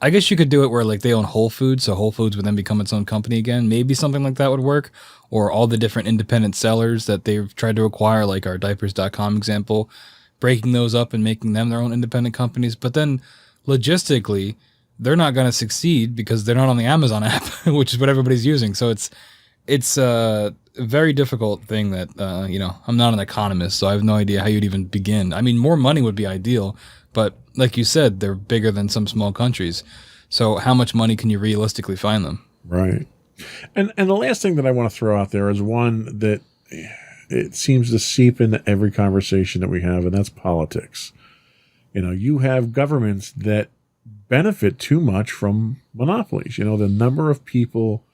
I guess you could do it where like they own Whole Foods, so Whole Foods would then become its own company again. Maybe something like that would work. Or all the different independent sellers that they've tried to acquire, like our diapers.com example, breaking those up and making them their own independent companies. But then logistically, they're not going to succeed because they're not on the Amazon app, which is what everybody's using. So it's a very difficult thing that, I'm not an economist, so I have no idea how you'd even begin. I mean, more money would be ideal, but like you said, they're bigger than some small countries. So how much money can you realistically find them? Right. And the last thing that I want to throw out there is one that it seems to seep into every conversation that we have, and that's politics. You have governments that benefit too much from monopolies. The number of people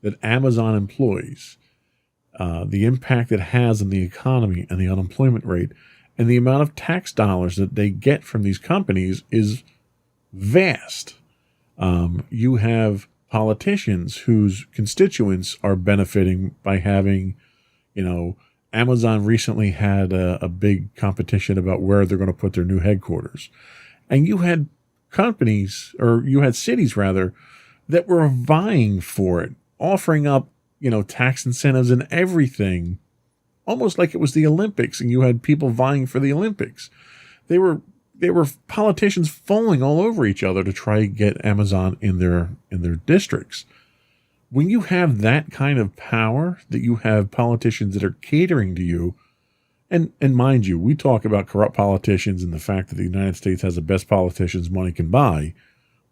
that Amazon employs, the impact it has on the economy and the unemployment rate, and the amount of tax dollars that they get from these companies is vast. You have politicians whose constituents are benefiting by having, Amazon recently had a big competition about where they're going to put their new headquarters. And you had cities rather, that were vying for it, offering up, tax incentives and everything, almost like it was the Olympics, and you had people vying for the Olympics. They were politicians falling all over each other to try to get Amazon in their districts. when you have that kind of power, that you have politicians that are catering to you, and mind you, we talk about corrupt politicians and the fact that the United States has the best politicians money can buy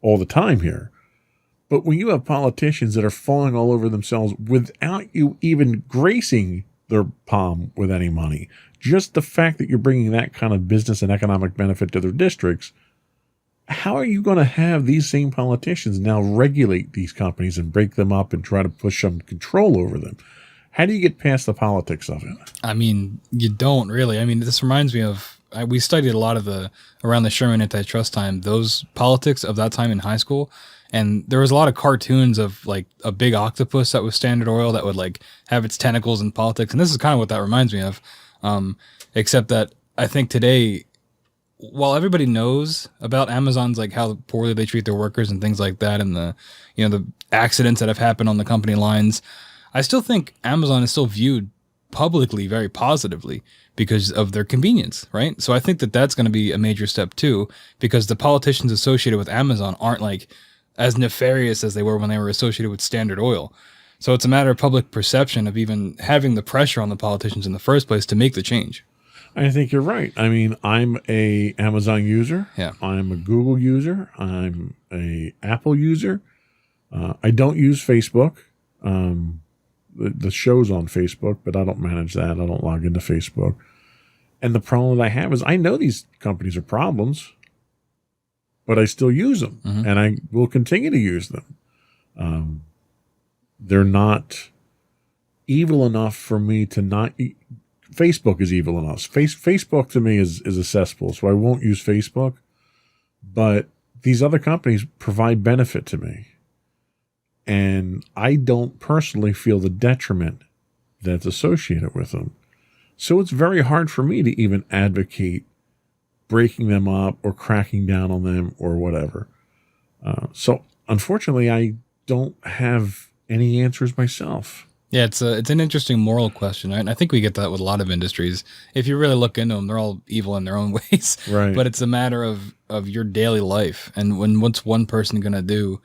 all the time here. But when you have politicians that are falling all over themselves without you even gracing their palm with any money, just the fact that you're bringing that kind of business and economic benefit to their districts, how are you going to have these same politicians now regulate these companies and break them up and try to push some control over them? How do you get past the politics of it? I mean, you don't really. I mean, this reminds me of, we studied a lot of around the Sherman antitrust time, those politics of that time in high school. And there was a lot of cartoons of like a big octopus that was Standard Oil that would like have its tentacles in politics. And this is kind of what that reminds me of. Except that I think today, while everybody knows about Amazon's like how poorly they treat their workers and things like that, and the accidents that have happened on the company lines, I still think Amazon is still viewed publicly very positively because of their convenience, right? So I think that that's going to be a major step too, because the politicians associated with Amazon aren't like as nefarious as they were when they were associated with Standard Oil. So it's a matter of public perception of even having the pressure on the politicians in the first place to make the change. I think you're right. I mean, I'm a Amazon user. Yeah. I'm a Google user. I'm a Apple user. I don't use Facebook. The show's on Facebook, but I don't manage that. I don't log into Facebook. And the problem that I have is I know these companies are problems, but I still use them, and I will continue to use them. They're not evil enough for me to not. Facebook is evil enough. Facebook to me is a cesspool, so I won't use Facebook. But these other companies provide benefit to me, and I don't personally feel the detriment that's associated with them. So it's very hard for me to even advocate breaking them up or cracking down on them or whatever. So unfortunately, I don't have any answers myself. Yeah, it's an interesting moral question, right? And I think we get that with a lot of industries. If you really look into them, they're all evil in their own ways. Right. But it's a matter of your daily life. And what's one person going to do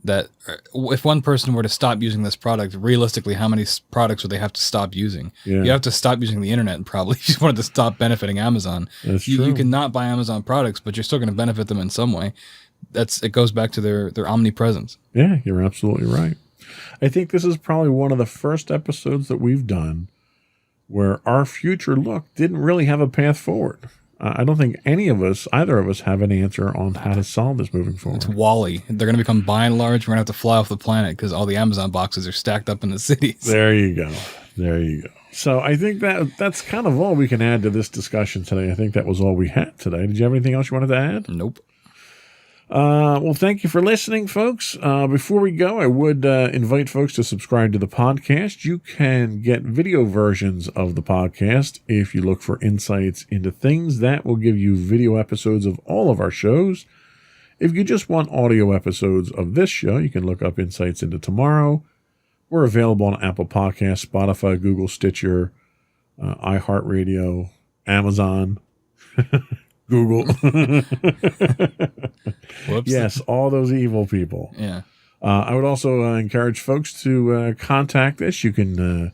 that? If one person were to stop using this product, realistically, how many products would they have to stop using? Yeah. You have to stop using the internet, and probably if you wanted to stop benefiting Amazon. That's true. You cannot buy Amazon products, but you're still going to benefit them in some way. It goes back to their omnipresence. Yeah, you're absolutely right. I think this is probably one of the first episodes that we've done where our future look didn't really have a path forward. I don't think either of us, have an answer on how to solve this moving forward. It's WALL-E. They're going to become by and large. We're going to have to fly off the planet because all the Amazon boxes are stacked up in the cities. There you go. So I think that's kind of all we can add to this discussion today. I think that was all we had today. Did you have anything else you wanted to add? Nope. Well, thank you for listening, folks. Before we go, I would invite folks to subscribe to the podcast. You can get video versions of the podcast if you look for Insights into Things. That will give you video episodes of all of our shows. If you just want audio episodes of this show, you can look up Insights into Tomorrow. We're available on Apple Podcasts, Spotify, Google, Stitcher, iHeartRadio, Amazon, Google. Whoops. Yes, all those evil people. Yeah. I would also encourage folks to contact us. You can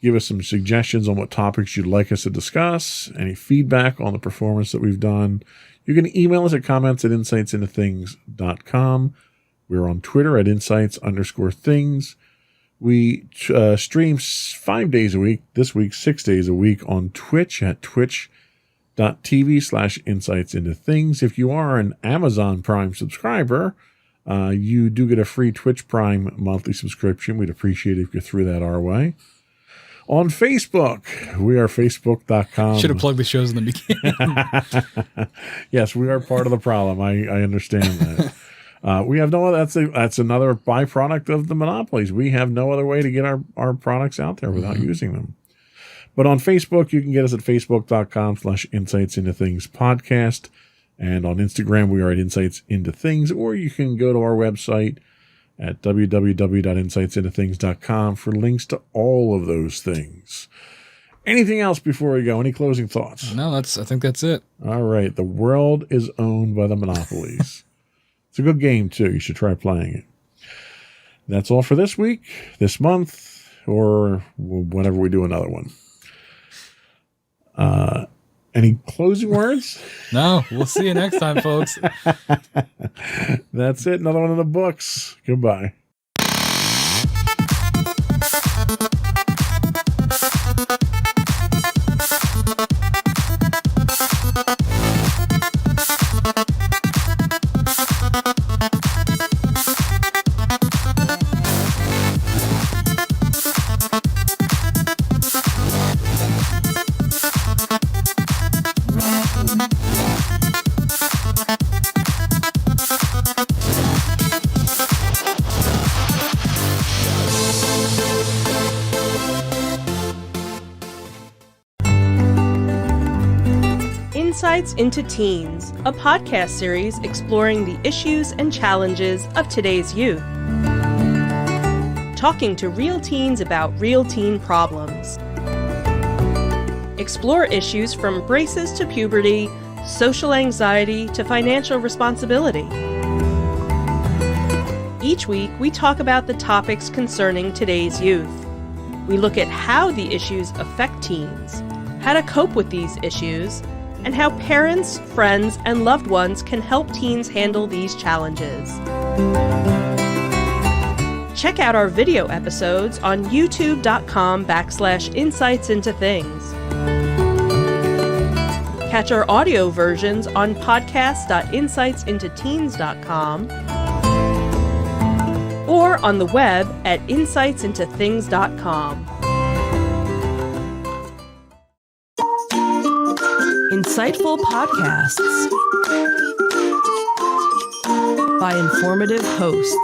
give us some suggestions on what topics you'd like us to discuss, any feedback on the performance that we've done. You can email us at comments@insightsintothings.com. We're on Twitter at insights_things. We stream 5 days a week, this week 6 days a week on Twitch at twitch.tv/insightsintothings. If you are an Amazon Prime subscriber, you do get a free Twitch Prime monthly subscription. We'd appreciate it if you threw that our way. On Facebook, we are facebook.com. Should have plugged the shows in the beginning. Yes, we are part of the problem. I understand that. We have no other, that's another byproduct of the monopolies. We have no other way to get our products out there without using them. But on Facebook, you can get us at facebook.com/insightsintothingspodcast. And on Instagram, we are at Insights Into Things, or you can go to our website at www.insightsintothings.com for links to all of those things. Anything else before we go? Any closing thoughts? No, I think that's it. All right. The world is owned by the monopolies. It's a good game, too. You should try playing it. That's all for this week, this month, or whenever we do another one. Any closing words? No, we'll see you next time, folks. That's it. Another one in the books. Goodbye. Insights into Teens, a podcast series exploring the issues and challenges of today's youth. Talking to real teens about real teen problems. Explore issues from braces to puberty, social anxiety to financial responsibility. Each week, we talk about the topics concerning today's youth. We look at how the issues affect teens, how to cope with these issues, and how parents, friends, and loved ones can help teens handle these challenges. Check out our video episodes on youtube.com/insightsintothings. Catch our audio versions on podcast.insightsintoteens.com or on the web at insightsintothings.com. Insightful podcasts by informative hosts.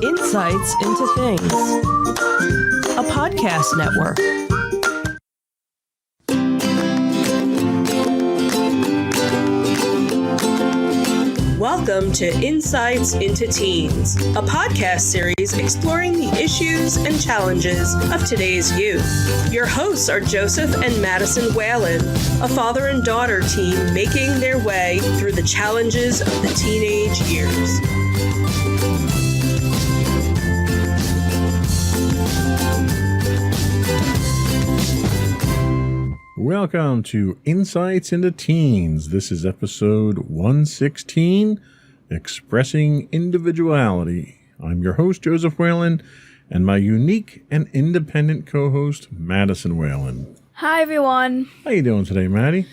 Insights into Things, a podcast network. Welcome to Insights into Teens, a podcast series exploring the issues and challenges of today's youth. Your hosts are Joseph and Madison Whalen, a father and daughter team making their way through the challenges of the teenage years. Welcome to Insights into Teens. This is episode 116, Expressing Individuality. I'm your host, Joseph Whalen, and my unique and independent co-host, Madison Whalen. Hi, everyone. How you doing today, Maddie?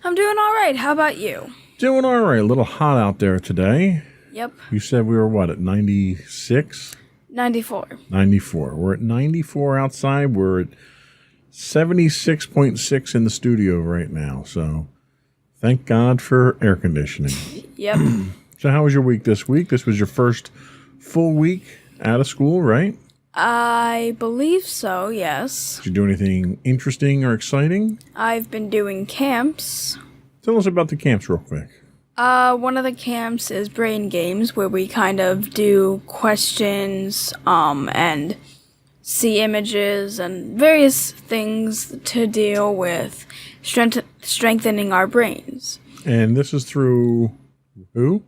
I'm doing all right. How about you? Doing all right. A little hot out there today. Yep. You said we were, what, at 96? 94. 94. We're at 94 outside. We're at 76.6 in the studio right now. So thank God for air conditioning. Yep. So how was your week this week? This was your first full week out of school, right? I believe so, yes. Did you do anything interesting or exciting? I've been doing camps. Tell us about the camps real quick. One of the camps is Brain Games, where we kind of do questions, and see images and various things to deal with strengthening our brains. And this is through who?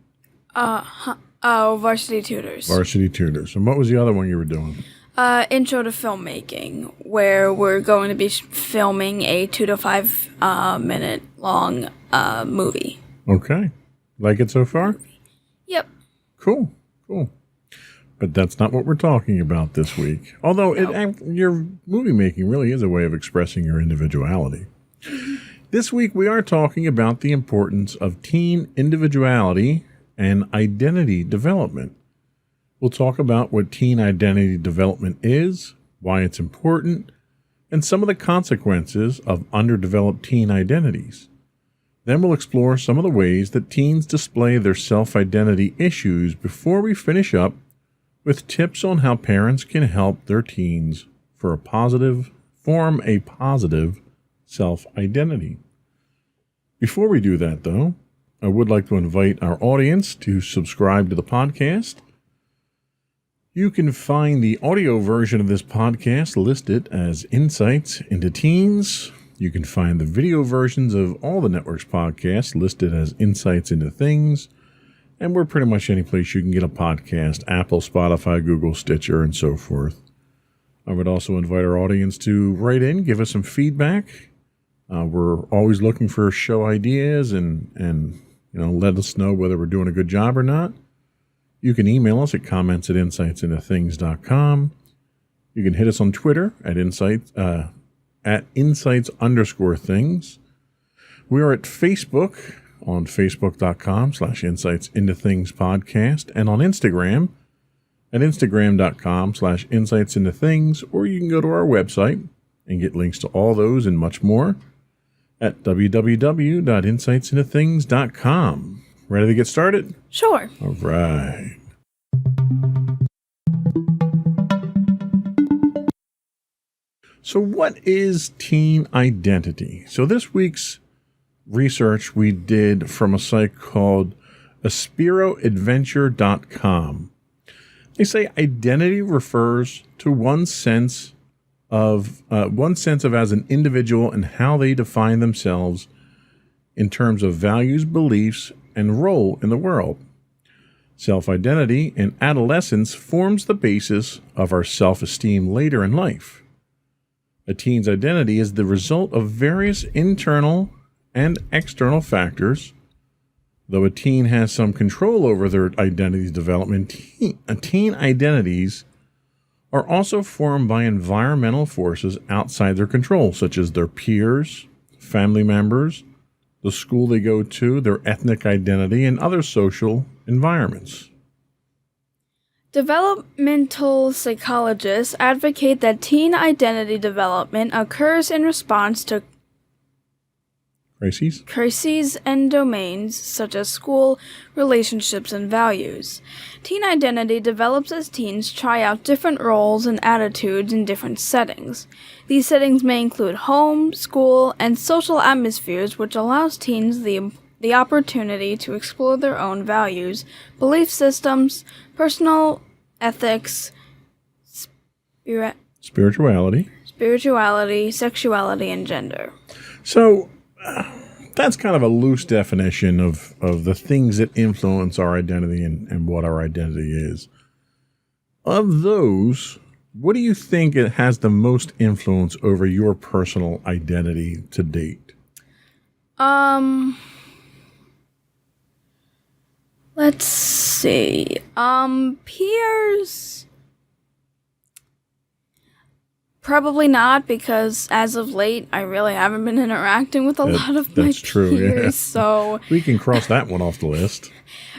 Varsity Tutors. Varsity Tutors. And what was the other one you were doing? Intro to Filmmaking, where we're going to be filming a 2 to 5 minute long movie. Okay. Like it so far? Yep. Cool. But that's not what we're talking about this week. Although your movie making really is a way of expressing your individuality. This week we are talking about the importance of teen individuality and identity development. We'll talk about what teen identity development is, why it's important, and some of the consequences of underdeveloped teen identities. Then we'll explore some of the ways that teens display their self-identity issues before we finish up with tips on how parents can help their teens form a positive self-identity. Before we do that, though, I would like to invite our audience to subscribe to the podcast. You can find the audio version of this podcast listed as Insights into Teens. You can find the video versions of all the network's podcasts listed as Insights into Things, and we're pretty much any place you can get a podcast, Apple, Spotify, Google, Stitcher, and so forth. I would also invite our audience to write in, give us some feedback. We're always looking for show ideas and let us know whether we're doing a good job or not. You can email us at comments@insightsintothings.com. You can hit us on Twitter at insights_things. We are at Facebook on facebook.com/insightsintothingspodcast and on Instagram at instagram.com/insightsintothings, or you can go to our website and get links to all those and much more at www.insightsintothings.com. Ready to get started? Sure. All right. So what is teen identity? So this week's research we did from a site called aspiroadventure.com. They say identity refers to one's sense of as an individual and how they define themselves in terms of values, beliefs, and role in the world. Self-identity in adolescence forms the basis of our self-esteem later in life. A teen's identity is the result of various internal and external factors. Though a teen has some control over their identity development, teen identities are also formed by environmental forces outside their control, such as their peers, family members, the school they go to, their ethnic identity, and other social environments. Developmental psychologists advocate that teen identity development occurs in response to crises and domains such as school, relationships, and values. Teen identity develops as teens try out different roles and attitudes in different settings. These settings may include home, school, and social atmospheres, which allows teens the opportunity to explore their own values, belief systems, personal ethics, spirituality, sexuality, and gender. So that's kind of a loose definition of the things that influence our identity and what our identity is. Of those, what do you think it has the most influence over your personal identity to date? Let's see. Peers. Probably not, because as of late, I really haven't been interacting with a lot of my peers, yeah. So we can cross that one off the list.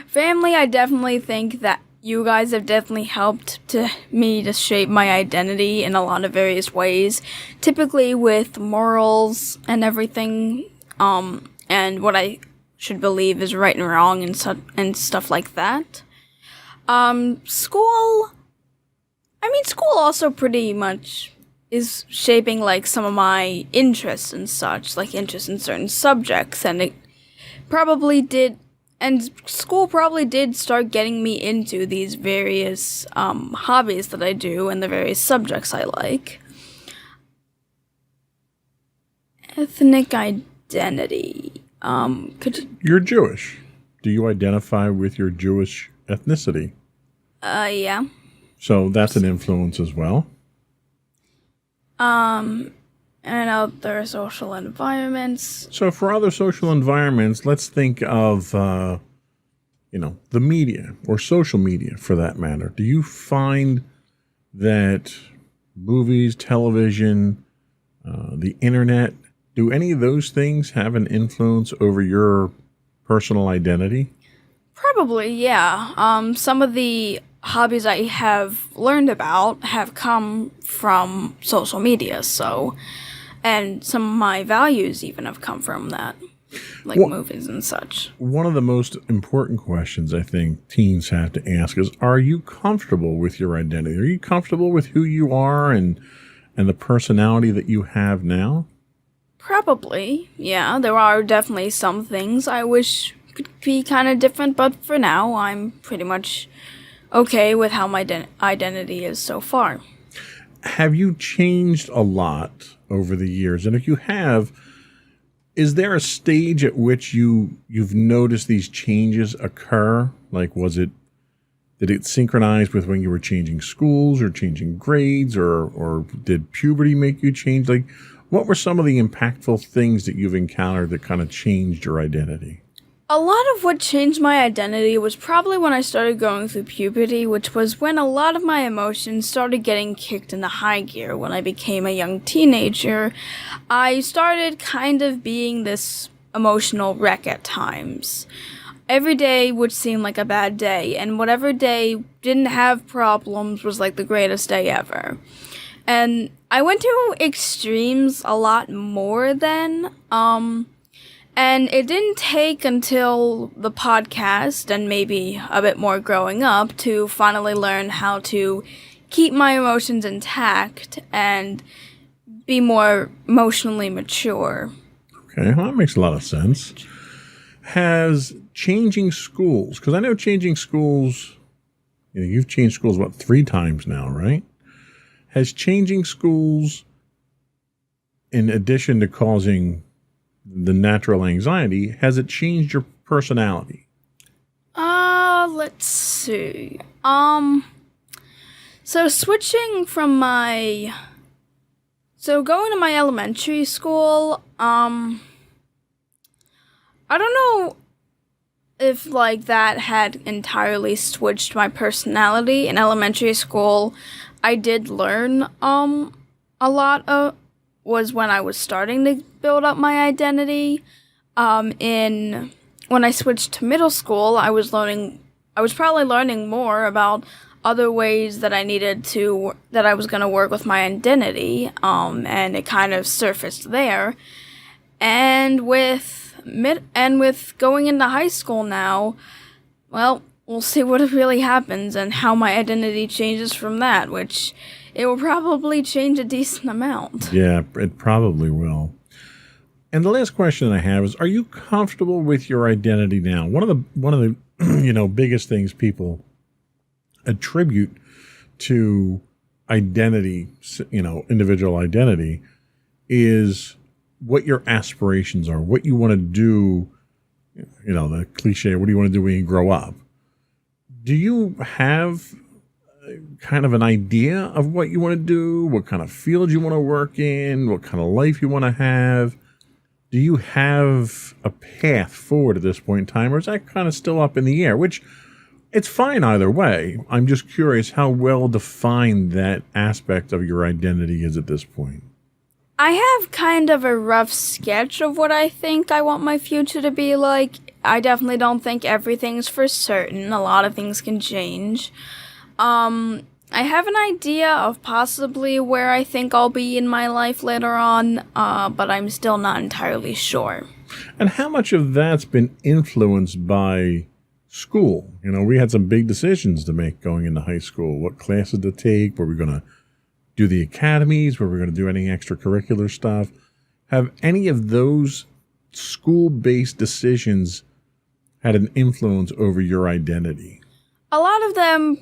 Family, I definitely think that you guys have definitely helped me to shape my identity in a lot of various ways, typically with morals and everything, and what I should believe is right and wrong and stuff like that. School also pretty much is shaping like some of my interests and such, like interest in certain subjects, and school probably did start getting me into these various hobbies that I do and the various subjects I like. Ethnic identity. You're Jewish. Do you identify with your Jewish ethnicity? Yeah. So that's an influence as well. And other social environments. So for other social environments, let's think of, the media or social media for that matter. Do you find that movies, television, the internet, do any of those things have an influence over your personal identity? Probably, yeah. Some of the hobbies I have learned about have come from social media, and some of my values even have come from that, like movies and such. One of the most important questions I think teens have to ask is, are you comfortable with your identity? Are you comfortable with who you are and the personality that you have now? Probably, yeah. There are definitely some things I wish could be kind of different, but for now, I'm pretty much okay with how my identity is so far. Have you changed a lot over the years? And if you have, is there a stage at which you've noticed these changes occur? Like, did it synchronize with when you were changing schools or changing grades, or did puberty make you change? Like, what were some of the impactful things that you've encountered that kind of changed your identity? A lot of what changed my identity was probably when I started going through puberty, which was when a lot of my emotions started getting kicked into high gear. When I became a young teenager, I started kind of being this emotional wreck at times. Every day would seem like a bad day, and whatever day didn't have problems was like the greatest day ever. And I went to extremes a lot more then, and it didn't take until the podcast and maybe a bit more growing up to finally learn how to keep my emotions intact and be more emotionally mature. Okay, well, that makes a lot of sense. Has changing schools, because I know changing schools, you've changed schools about 3 times now, right? Has changing schools, in addition to causing the natural anxiety, has it changed your personality? Let's see. So switching from going to my elementary school, I don't know if like that had entirely switched my personality. In elementary school, I did learn a lot of was when I was starting to build up my identity. When I switched to middle school, I was probably learning more about other ways that that I was going to work with my identity, and it kind of surfaced there. And with going into high school now, well, we'll see what really happens and how my identity changes from that, which it will probably change a decent amount. Yeah, it probably will. And the last question I have is, are you comfortable with your identity now? One of the biggest things people attribute to identity, individual identity, is what your aspirations are, what you want to do, the cliche, what do you want to do when you grow up? Do you have kind of an idea of what you want to do, what kind of field you want to work in, what kind of life you want to have? Do you have a path forward at this point in time, or is that kind of still up in the air? Which, it's fine either way. I'm just curious how well defined that aspect of your identity is at this point. I have kind of a rough sketch of what I think I want my future to be like. I definitely don't think everything's for certain. A lot of things can change. I have an idea of possibly where I think I'll be in my life later on, but I'm still not entirely sure. And how much of that's been influenced by school? We had some big decisions to make going into high school. What classes to take? Were we going to do the academies? Were we going to do any extracurricular stuff? Have any of those school-based decisions had an influence over your identity? A lot of them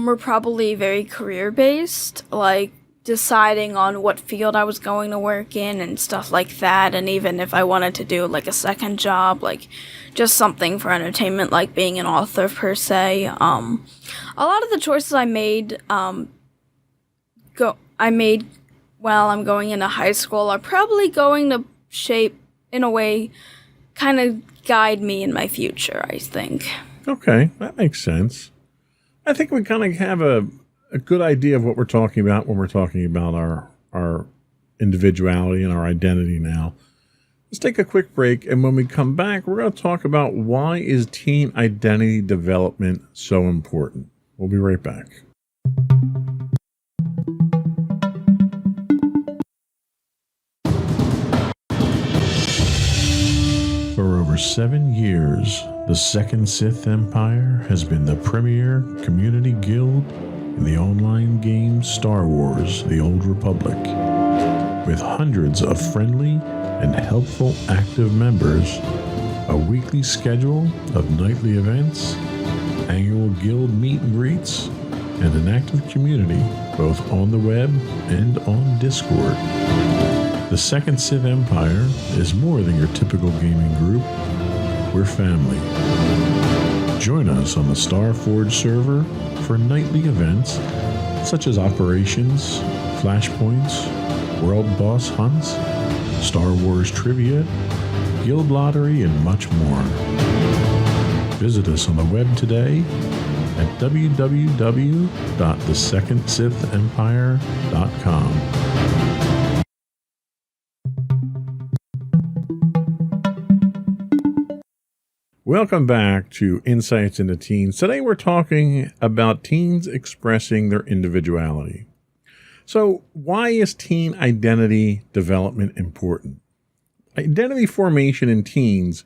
were probably very career-based, like deciding on what field I was going to work in and stuff like that, and even if I wanted to do like a second job, like just something for entertainment, like being an author per se. A lot of the choices I made while I'm going into high school are probably going to shape, in a way, kind of guide me in my future, I think. Okay, that makes sense. I think we kind of have a good idea of what we're talking about when we're talking about our individuality and our identity now. Let's take a quick break, and when we come back, we're going to talk about why is teen identity development so important. We'll be right back. For over 7 years, the Second Sith Empire has been the premier community guild in the online game Star Wars: The Old Republic. With hundreds of friendly and helpful active members, a weekly schedule of nightly events, annual guild meet and greets, and an active community both on the web and on Discord. The Second Sith Empire is more than your typical gaming group. We're family. Join us on the Starforge server for nightly events such as operations, flashpoints, world boss hunts, Star Wars trivia, guild lottery, and much more. Visit us on the web today at www.thesecondsithempire.com. Welcome back to Insights into Teens. Today we're talking about teens expressing their individuality. So, why is teen identity development important? Identity formation in teens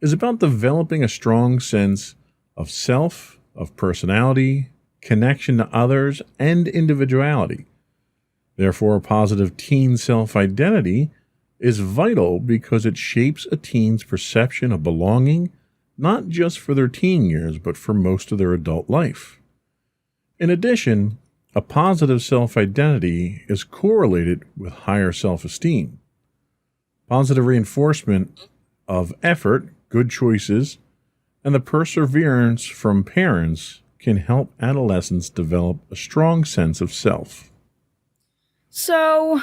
is about developing a strong sense of self, of personality, connection to others, and individuality. Therefore, a positive teen self-identity is vital because it shapes a teen's perception of belonging, not just for their teen years, but for most of their adult life. In addition, a positive self-identity is correlated with higher self-esteem. Positive reinforcement of effort, good choices, and the perseverance from parents can help adolescents develop a strong sense of self. So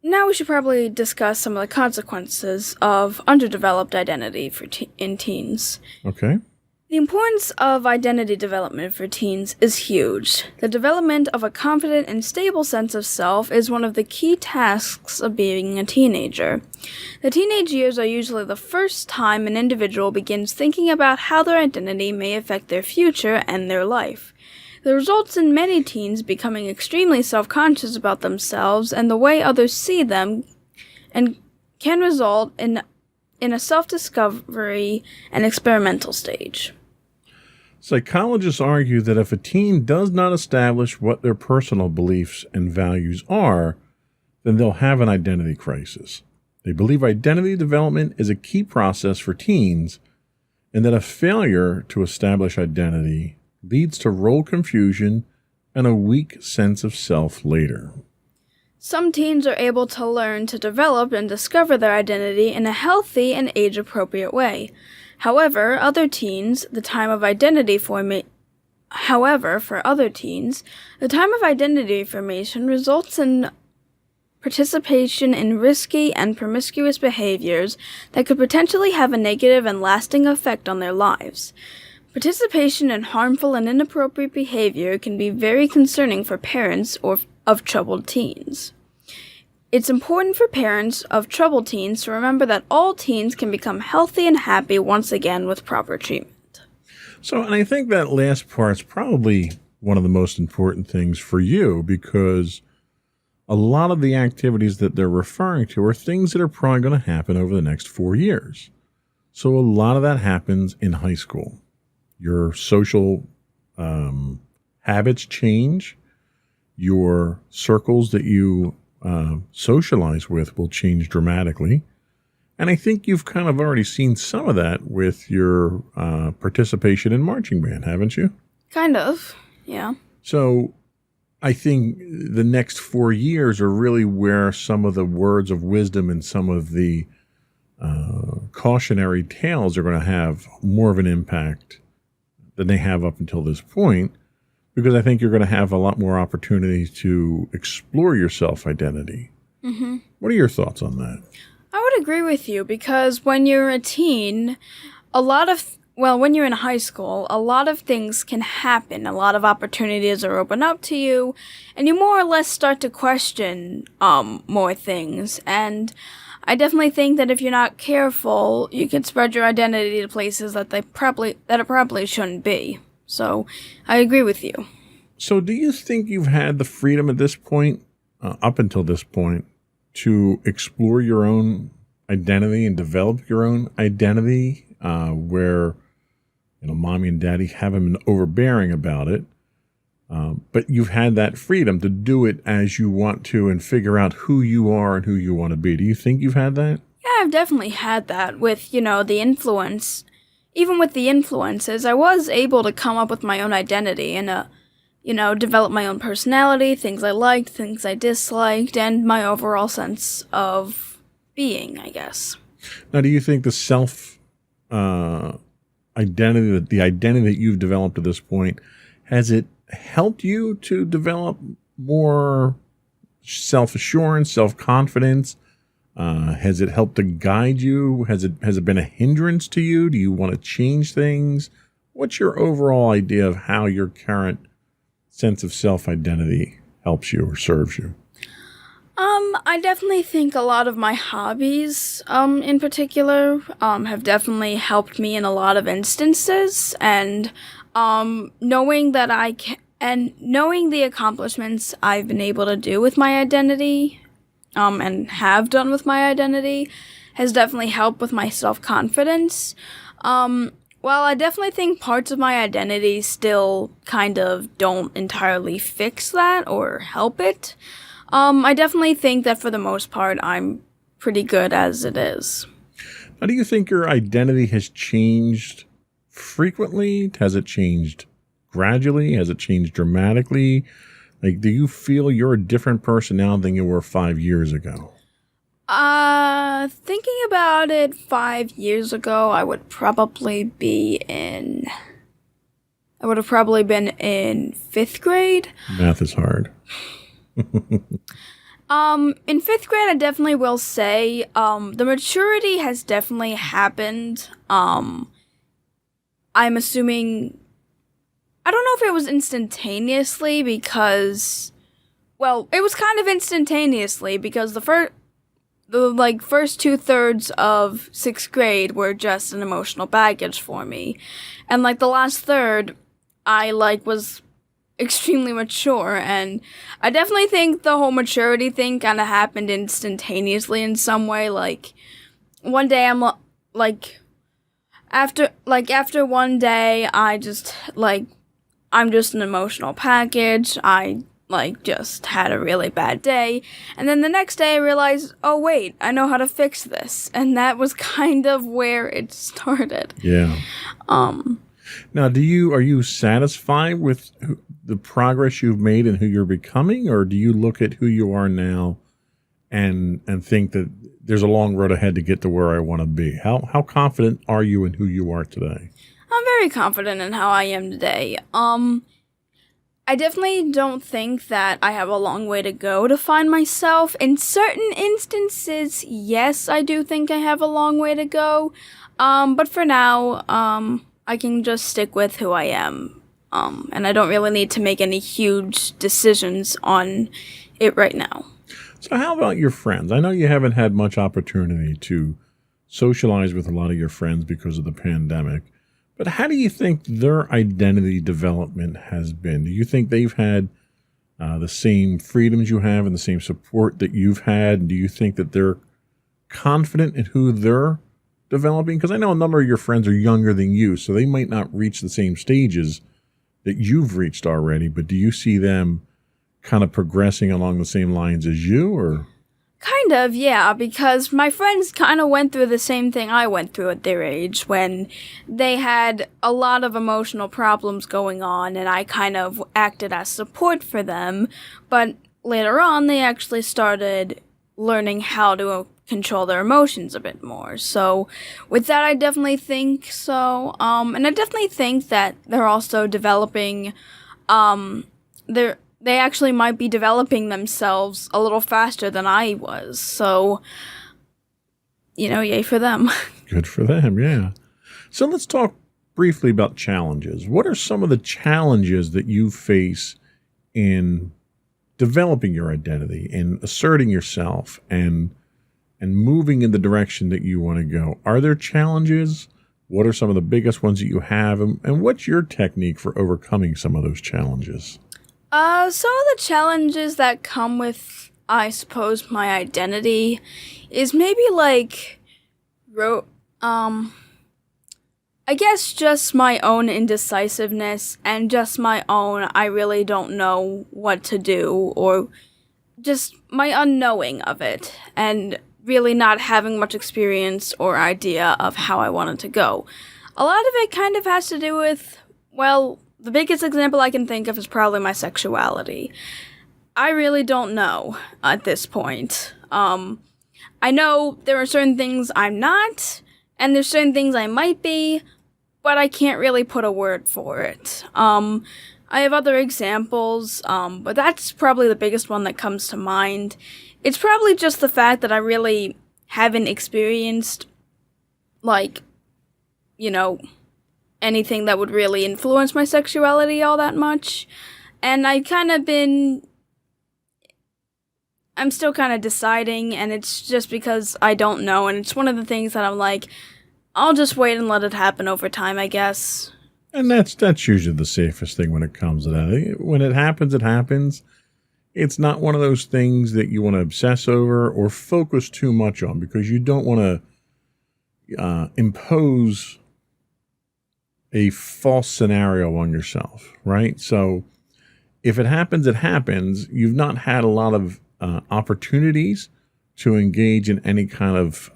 now we should probably discuss some of the consequences of underdeveloped identity in teens. Okay. The importance of identity development for teens is huge. The development of a confident and stable sense of self is one of the key tasks of being a teenager. The teenage years are usually the first time an individual begins thinking about how their identity may affect their future and their life. This results in many teens becoming extremely self-conscious about themselves and the way others see them, and can result in a self-discovery and experimental stage. Psychologists argue that if a teen does not establish what their personal beliefs and values are, then they'll have an identity crisis. They believe identity development is a key process for teens, and that a failure to establish identity leads to role confusion and a weak sense of self later. Some teens are able to learn to develop and discover their identity in a healthy and age-appropriate way. However, for other teens, the time of identity formation results in participation in risky and promiscuous behaviors that could potentially have a negative and lasting effect on their lives. Participation in harmful and inappropriate behavior can be very concerning for parents of troubled teens. It's important for parents of troubled teens to remember that all teens can become healthy and happy once again with proper treatment. So, and I think that last part's probably one of the most important things for you, because a lot of the activities that they're referring to are things that are probably going to happen over the next 4 years. So a lot of that happens in high school. Your social habits change. Your circles that you socialize with will change dramatically. And I think you've kind of already seen some of that with your participation in marching band, haven't you? Kind of, yeah. So I think the next 4 years are really where some of the words of wisdom and some of the cautionary tales are going to have more of an impact than they have up until this point, because I think you're going to have a lot more opportunity to explore your self-identity. Mm-hmm. What are your thoughts on that? I would agree with you, because when you're a teen, when you're in high school, a lot of things can happen. A lot of opportunities are open up to you, and you more or less start to question more things. And I definitely think that if you're not careful, you can spread your identity to places that it probably shouldn't be. So I agree with you. So do you think you've had the freedom at this point, up until this point, to explore your own identity and develop your own identity, where, mommy and daddy haven't been overbearing about it, but you've had that freedom to do it as you want to and figure out who you are and who you want to be? Do you think you've had that? Yeah, I've definitely had that with, the influence. Even with the influences, I was able to come up with my own identity in a develop my own personality, things I liked, things I disliked, and my overall sense of being, I guess. Now, do you think the self identity, the identity that you've developed to this point, has it helped you to develop more self-assurance, self-confidence? Has it helped to guide you? Has it been a hindrance to you? Do you want to change things? What's your overall idea of how your current sense of self-identity helps you or serves you? I definitely think a lot of my hobbies, in particular, have definitely helped me in a lot of instances, and knowing that knowing the accomplishments I've been able to do with my identity, and have done with my identity, has definitely helped with my self-confidence. While I definitely think parts of my identity still kind of don't entirely fix that or help it, I definitely think that for the most part, I'm pretty good as it is. Now, do you think your identity has changed frequently? Has it changed gradually? Has it changed dramatically? Like, do you feel you're a different person now than you were 5 years ago? Thinking about it, 5 years ago, I would have probably been in 5th grade. Math is hard. In 5th grade, I definitely will say, the maturity has definitely happened. I'm assuming, I don't know if it was instantaneously because, well, it was kind of instantaneously because the first 2/3 of 6th grade were just an emotional baggage for me. And, the last third, I, was extremely mature, and I definitely think the whole maturity thing kind of happened instantaneously in some way. One day I'm, after one day, I'm just an emotional package. I just had a really bad day. And then the next day I realized, oh wait, I know how to fix this. And that was kind of where it started. Yeah. Now, are you satisfied with the progress you've made and who you're becoming? Or do you look at who you are now and think that there's a long road ahead to get to where I want to be? How confident are you in who you are today? I'm very confident in how I am today. I definitely don't think that I have a long way to go to find myself. In certain instances, yes, I do think I have a long way to go. But for now, I can just stick with who I am. And I don't really need to make any huge decisions on it right now. So how about your friends? I know you haven't had much opportunity to socialize with a lot of your friends because of the pandemic. But how do you think their identity development has been? Do you think they've had the same freedoms you have and the same support that you've had? Do you think that they're confident in who they're developing? Because I know a number of your friends are younger than you, so they might not reach the same stages that you've reached already. But do you see them kind of progressing along the same lines as you, or? Kind of, yeah, because my friends kind of went through the same thing I went through at their age when they had a lot of emotional problems going on, and I kind of acted as support for them. But later on, they actually started learning how to control their emotions a bit more. So with that, I definitely think so. And I definitely think that they're also developing, they actually might be developing themselves a little faster than I was. So, yay for them. Good for them, yeah. So let's talk briefly about challenges. What are some of the challenges that you face in developing your identity, in asserting yourself, and moving in the direction that you want to go? Are there challenges? What are some of the biggest ones that you have? And what's your technique for overcoming some of those challenges? Some of the challenges that come with, I suppose, my identity is maybe I guess just my own indecisiveness and just my own I really don't know what to do, or just my unknowing of it, and really not having much experience or idea of how I want it to go. A lot of it kind of has to do with, well, the biggest example I can think of is probably my sexuality. I really don't know at this point. I know there are certain things I'm not, and there's certain things I might be, but I can't really put a word for it. I have other examples, but that's probably the biggest one that comes to mind. It's probably just the fact that I really haven't experienced, like, you know, anything that would really influence my sexuality all that much. And I'm still kind of deciding, and it's just because I don't know, and it's one of the things that I'm like, I'll just wait and let it happen over time, I guess. And that's usually the safest thing when it comes to that. When it happens, it happens. It's not one of those things that you want to obsess over or focus too much on, because you don't want to impose a false scenario on yourself, right? So if it happens, it happens. You've not had a lot of opportunities to engage in any kind of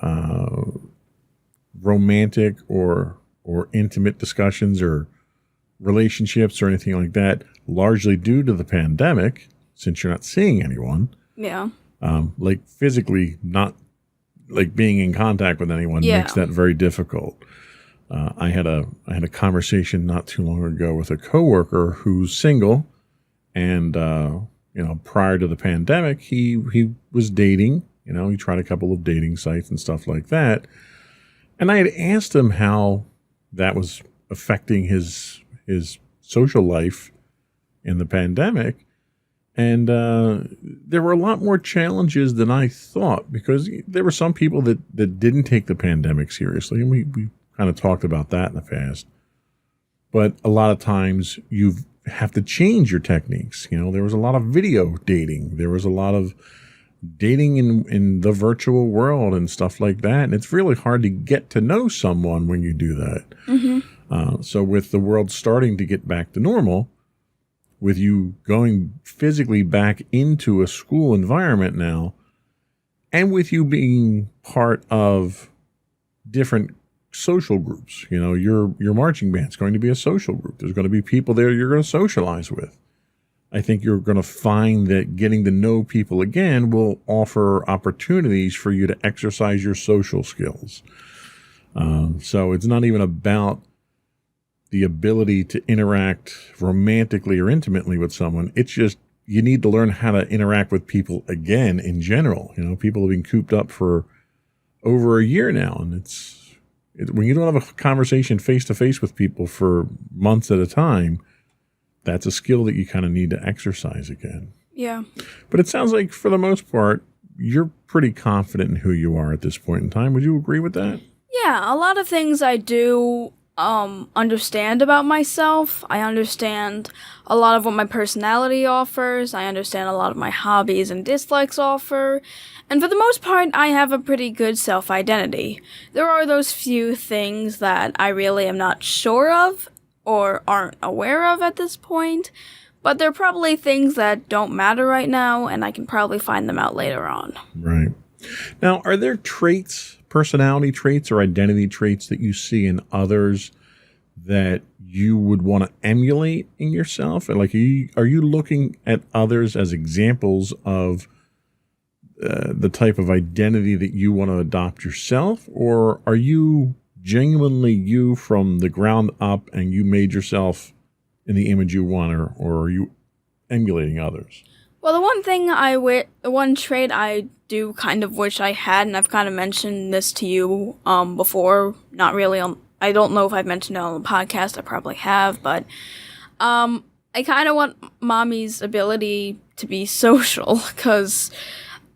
romantic or intimate discussions or relationships or anything like that, largely due to the pandemic, since you're not seeing anyone. Yeah. Like physically not like being in contact with anyone makes that very difficult. I had a conversation not too long ago with a coworker who's single, and prior to the pandemic, he was dating. He tried a couple of dating sites and stuff like that. And I had asked him how that was affecting his social life in the pandemic. And there were a lot more challenges than I thought, because there were some people that didn't take the pandemic seriously. And we kind of talked about that in the past. But a lot of times you have to change your techniques. There was a lot of video dating. There was a lot of dating in the virtual world and stuff like that. And it's really hard to get to know someone when you do that. Mm-hmm. So with the world starting to get back to normal, with you going physically back into a school environment now, and with you being part of different social groups, your marching band's going to be a social group. There's going to be people there you're going to socialize with. I think you're going to find that getting to know people again will offer opportunities for you to exercise your social skills. So it's not even about the ability to interact romantically or intimately with someone. It's just you need to learn how to interact with people again in general. People have been cooped up for over a year now, and when you don't have a conversation face-to-face with people for months at a time, that's a skill that you kind of need to exercise again. Yeah. But it sounds like, for the most part, you're pretty confident in who you are at this point in time. Would you agree with that? Yeah, a lot of things I do understand about myself. I understand a lot of what my personality offers. I understand a lot of my hobbies and dislikes offer. And for the most part, I have a pretty good self-identity. There are those few things that I really am not sure of or aren't aware of at this point, but they're probably things that don't matter right now, and I can probably find them out later on. Right. Now, are there traits, personality traits or identity traits that you see in others that you would want to emulate in yourself? Like, are you looking at others as examples of the type of identity that you want to adopt yourself, or are you genuinely you from the ground up and you made yourself in the image you want, or are you emulating others? Well, the one trait I do kind of wish I had, and I've kind of mentioned this to you before, not really I don't know if I've mentioned it on the podcast, I probably have, but I kind of want Mommy's ability to be social, because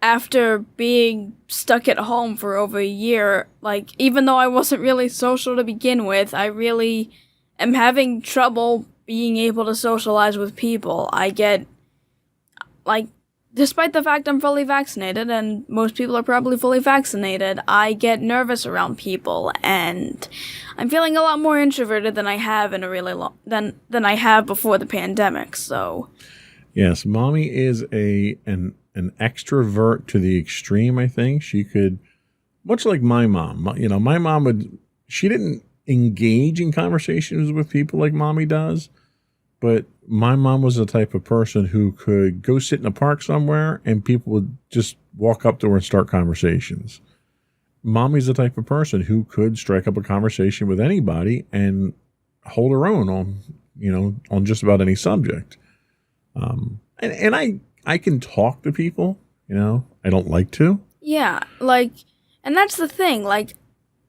after being stuck at home for over a year, like, even though I wasn't really social to begin with, I really am having trouble being able to socialize with people. I get, like, despite the fact I'm fully vaccinated, and most people are probably fully vaccinated, I get nervous around people, and I'm feeling a lot more introverted than I have in a really than I have before the pandemic. So, yes, Mommy is an extrovert to the extreme. I think she could, much like my mom. My mom she didn't engage in conversations with people like Mommy does, but my mom was the type of person who could go sit in a park somewhere and people would just walk up to her and start conversations. Mommy's the type of person who could strike up a conversation with anybody and hold her own on just about any subject. And I can talk to people, I don't like to. Yeah, and that's the thing,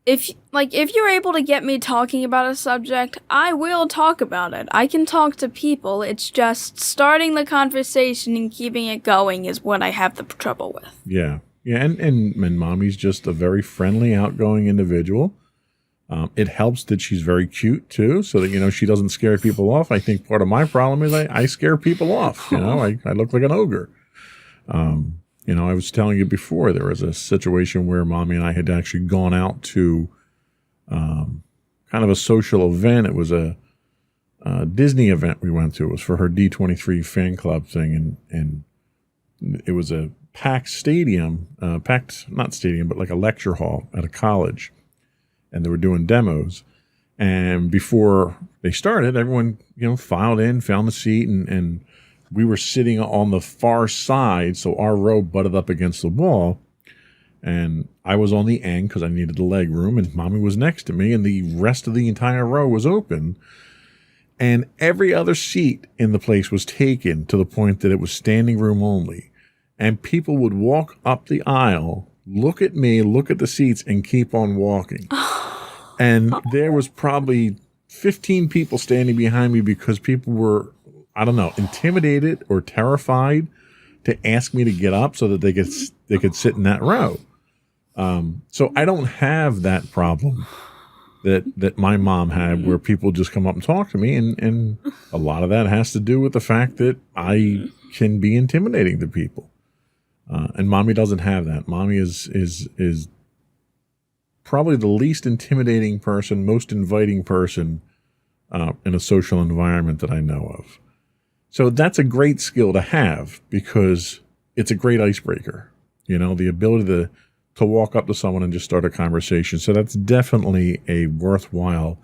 if you're able to get me talking about a subject, I will talk about it. I can talk to people. It's just starting the conversation and keeping it going is what I have the trouble with. Yeah. Yeah, and Mommy's just a very friendly, outgoing individual. It helps that she's very cute, too, so that, she doesn't scare people off. I think part of my problem is I scare people off. I look like an ogre. I was telling you before, there was a situation where Mommy and I had actually gone out to kind of a social event. It was a Disney event we went to. It was for her D23 fan club thing, and it was a packed stadium, not stadium, but like a lecture hall at a college. And they were doing demos. And before they started, everyone, filed in, found the seat, and we were sitting on the far side, so our row butted up against the wall. And I was on the end because I needed the leg room, and Mommy was next to me, and the rest of the entire row was open. And every other seat in the place was taken to the point that it was standing room only. And people would walk up the aisle, look at me, look at the seats, and keep on walking. And there was probably 15 people standing behind me because people were, intimidated or terrified to ask me to get up so that they could sit in that row. So I don't have that problem that my mom had, where people just come up and talk to me, and a lot of that has to do with the fact that I can be intimidating to people. And Mommy doesn't have that. Mommy is probably the least intimidating person, most inviting person in a social environment that I know of. So that's a great skill to have because it's a great icebreaker. The ability to walk up to someone and just start a conversation. So that's definitely a worthwhile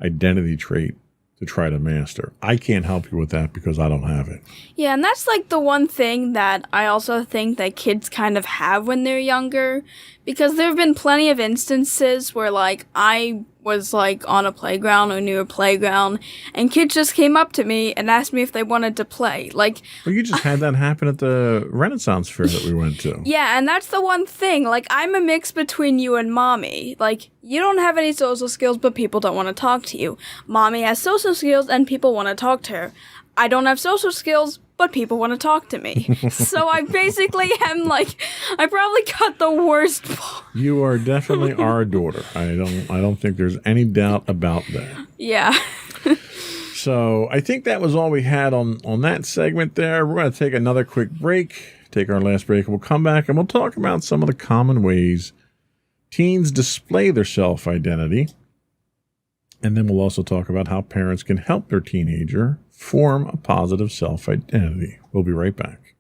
identity trait to try to master. I can't help you with that because I don't have it. Yeah, and that's the one thing that I also think that kids kind of have when they're younger, because there have been plenty of instances where I was on a playground or near a playground, and kids just came up to me and asked me if they wanted to play. Well, you just had that happen at the Renaissance Fair that we went to. Yeah, and that's the one thing. I'm a mix between you and Mommy. You don't have any social skills, but people don't want to talk to you. Mommy has social skills, and people want to talk to her. I don't have social skills, but people want to talk to me. So I basically am I probably got the worst. You are definitely our daughter. I don't think there's any doubt about that. Yeah. So I think that was all we had on that segment there. We're going to take another quick break, take our last break, and we'll come back and we'll talk about some of the common ways teens display their self-identity. And then we'll also talk about how parents can help their teenager form a positive self-identity. We'll be right back.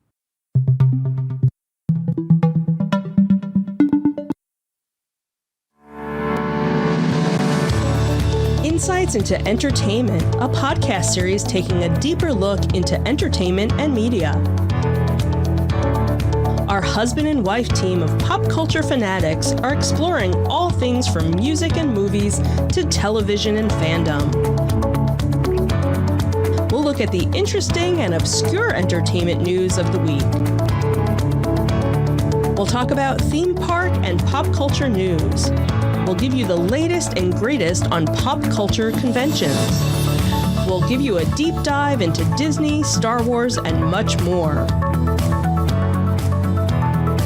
Insights into Entertainment, a podcast series taking a deeper look into entertainment and media. Our husband and wife team of pop culture fanatics are exploring all things from music and movies to television and fandom. We'll look at the interesting and obscure entertainment news of the week. We'll talk about theme park and pop culture news. We'll give you the latest and greatest on pop culture conventions. We'll give you a deep dive into Disney, Star Wars, and much more.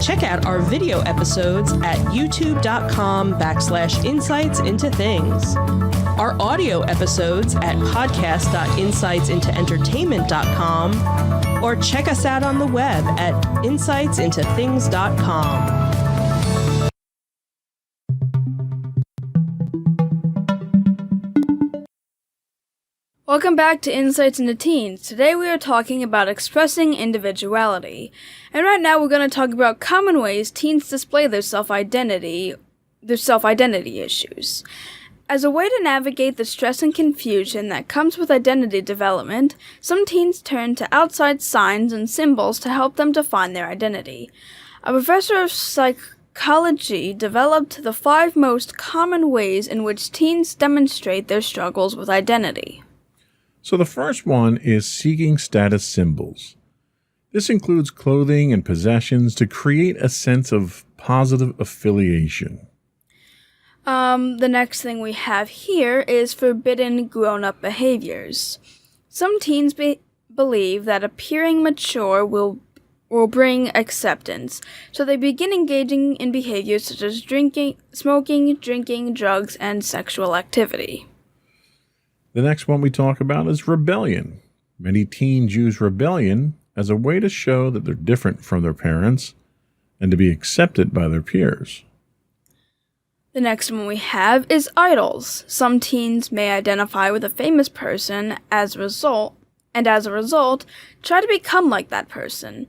Check out our video episodes at youtube.com/insightsintothings. Our audio episodes at podcast.insightsintoentertainment.com, or check us out on the web at insightsintothings.com. Welcome back to Insights into Teens. Today we are talking about expressing individuality. And right now we're going to talk about common ways teens display their self-identity issues. as a way to navigate the stress and confusion that comes with identity development, some teens turn to outside signs and symbols to help them define their identity. A professor of psychology developed the 5 most common ways in which teens demonstrate their struggles with identity. So the first one is seeking status symbols. This includes clothing and possessions to create a sense of positive affiliation. The next thing we have here is forbidden grown-up behaviors. Some teens believe that appearing mature will bring acceptance, so they begin engaging in behaviors such as smoking, drinking, drugs, and sexual activity. The next one we talk about is rebellion. Many teens use rebellion as a way to show that they're different from their parents and to be accepted by their peers. The next one we have is idols. Some teens may identify with a famous person as a result, try to become like that person.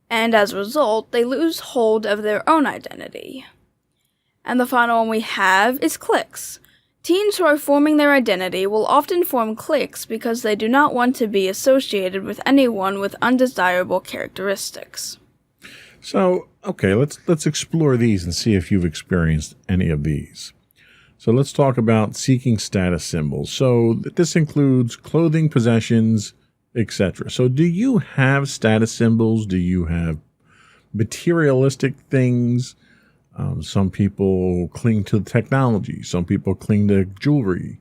And as a result, they lose hold of their own identity. And the final one we have is cliques. Teens who are forming their identity will often form cliques because they do not want to be associated with anyone with undesirable characteristics. So, okay, let's explore these and see if you've experienced any of these. So let's talk about seeking status symbols. So this includes clothing, possessions, etc. So do you have status symbols? Do you have materialistic things? Some people cling to technology. Some people cling to jewelry.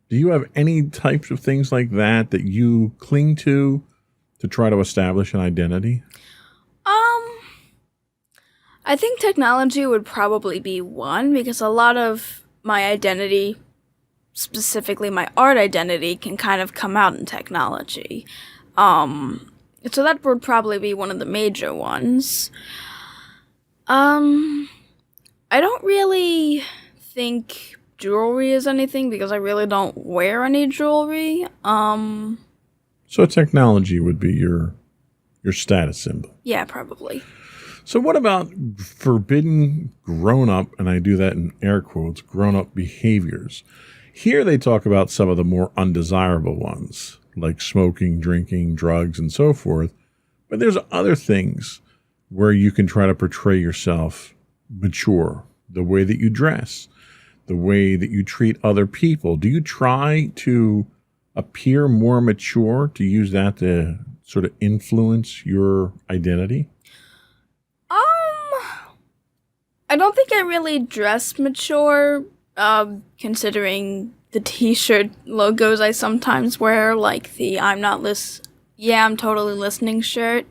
Do you have any types of things like that you cling to try to establish an identity? I think technology would probably be one, because a lot of my identity, specifically my art identity, can kind of come out in technology. So that would probably be one of the major ones. I don't really think jewelry is anything, because I really don't wear any jewelry. So technology would be your status symbol. Yeah, probably. So what about forbidden grown-up, and I do that in air quotes, grown-up behaviors? Here they talk about some of the more undesirable ones, like smoking, drinking, drugs, and so forth. But there's other things where you can try to portray yourself mature, the way that you dress, the way that you treat other people. Do you try to appear more mature, to use that to sort of influence your identity? I don't think I really dress mature, considering the t-shirt logos I sometimes wear, like the I'm totally listening shirt.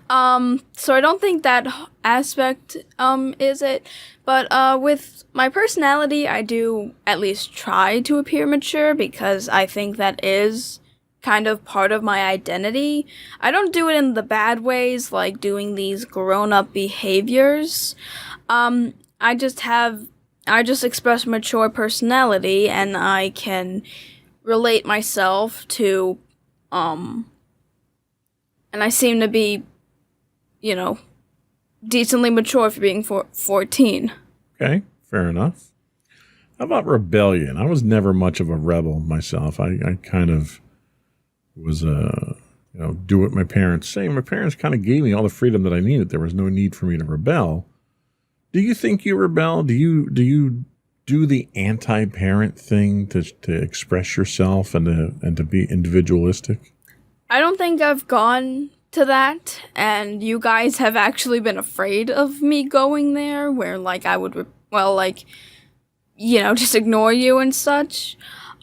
So I don't think that aspect, is it. But, with my personality, I do at least try to appear mature, because I think that is kind of part of my identity. I don't do it in the bad ways, like doing these grown-up behaviors. I just express mature personality, and I can relate myself to, and I seem to be, decently mature for being 14. Okay, fair enough. How about rebellion? I was never much of a rebel myself. I kind of was, do what my parents say. My parents kind of gave me all the freedom that I needed. There was no need for me to rebel. Do you think you rebel? Do you do the anti-parent thing to express yourself and to be individualistic? I don't think I've gone to that, and you guys have actually been afraid of me going there, where I would just ignore you and such.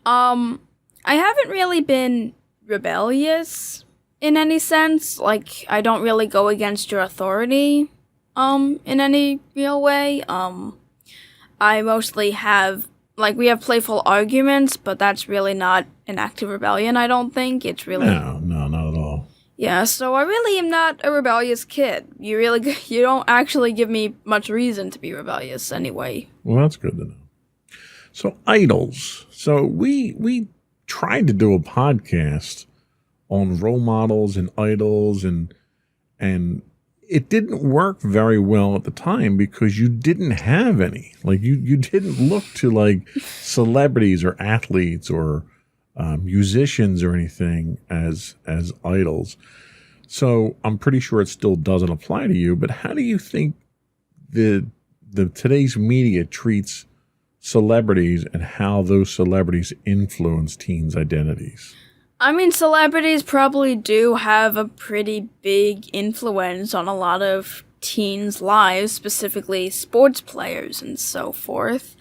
I haven't really been rebellious in any sense. I don't really go against your authority in any real way. I mostly have we have playful arguments, but that's really not an active rebellion, I don't think. It's really No, not at all. Yeah, so I really am not a rebellious kid. You don't actually give me much reason to be rebellious anyway. Well, that's good to know. So idols. So we tried to do a podcast on role models and idols, and it didn't work very well at the time because you didn't have any. Like you didn't look to like celebrities or athletes or musicians or anything as idols. So I'm pretty sure it still doesn't apply to you. But how do you think the today's media treats celebrities and how those celebrities influence teens' identities? I mean, celebrities probably do have a pretty big influence on a lot of teens' lives, specifically sports players and so forth.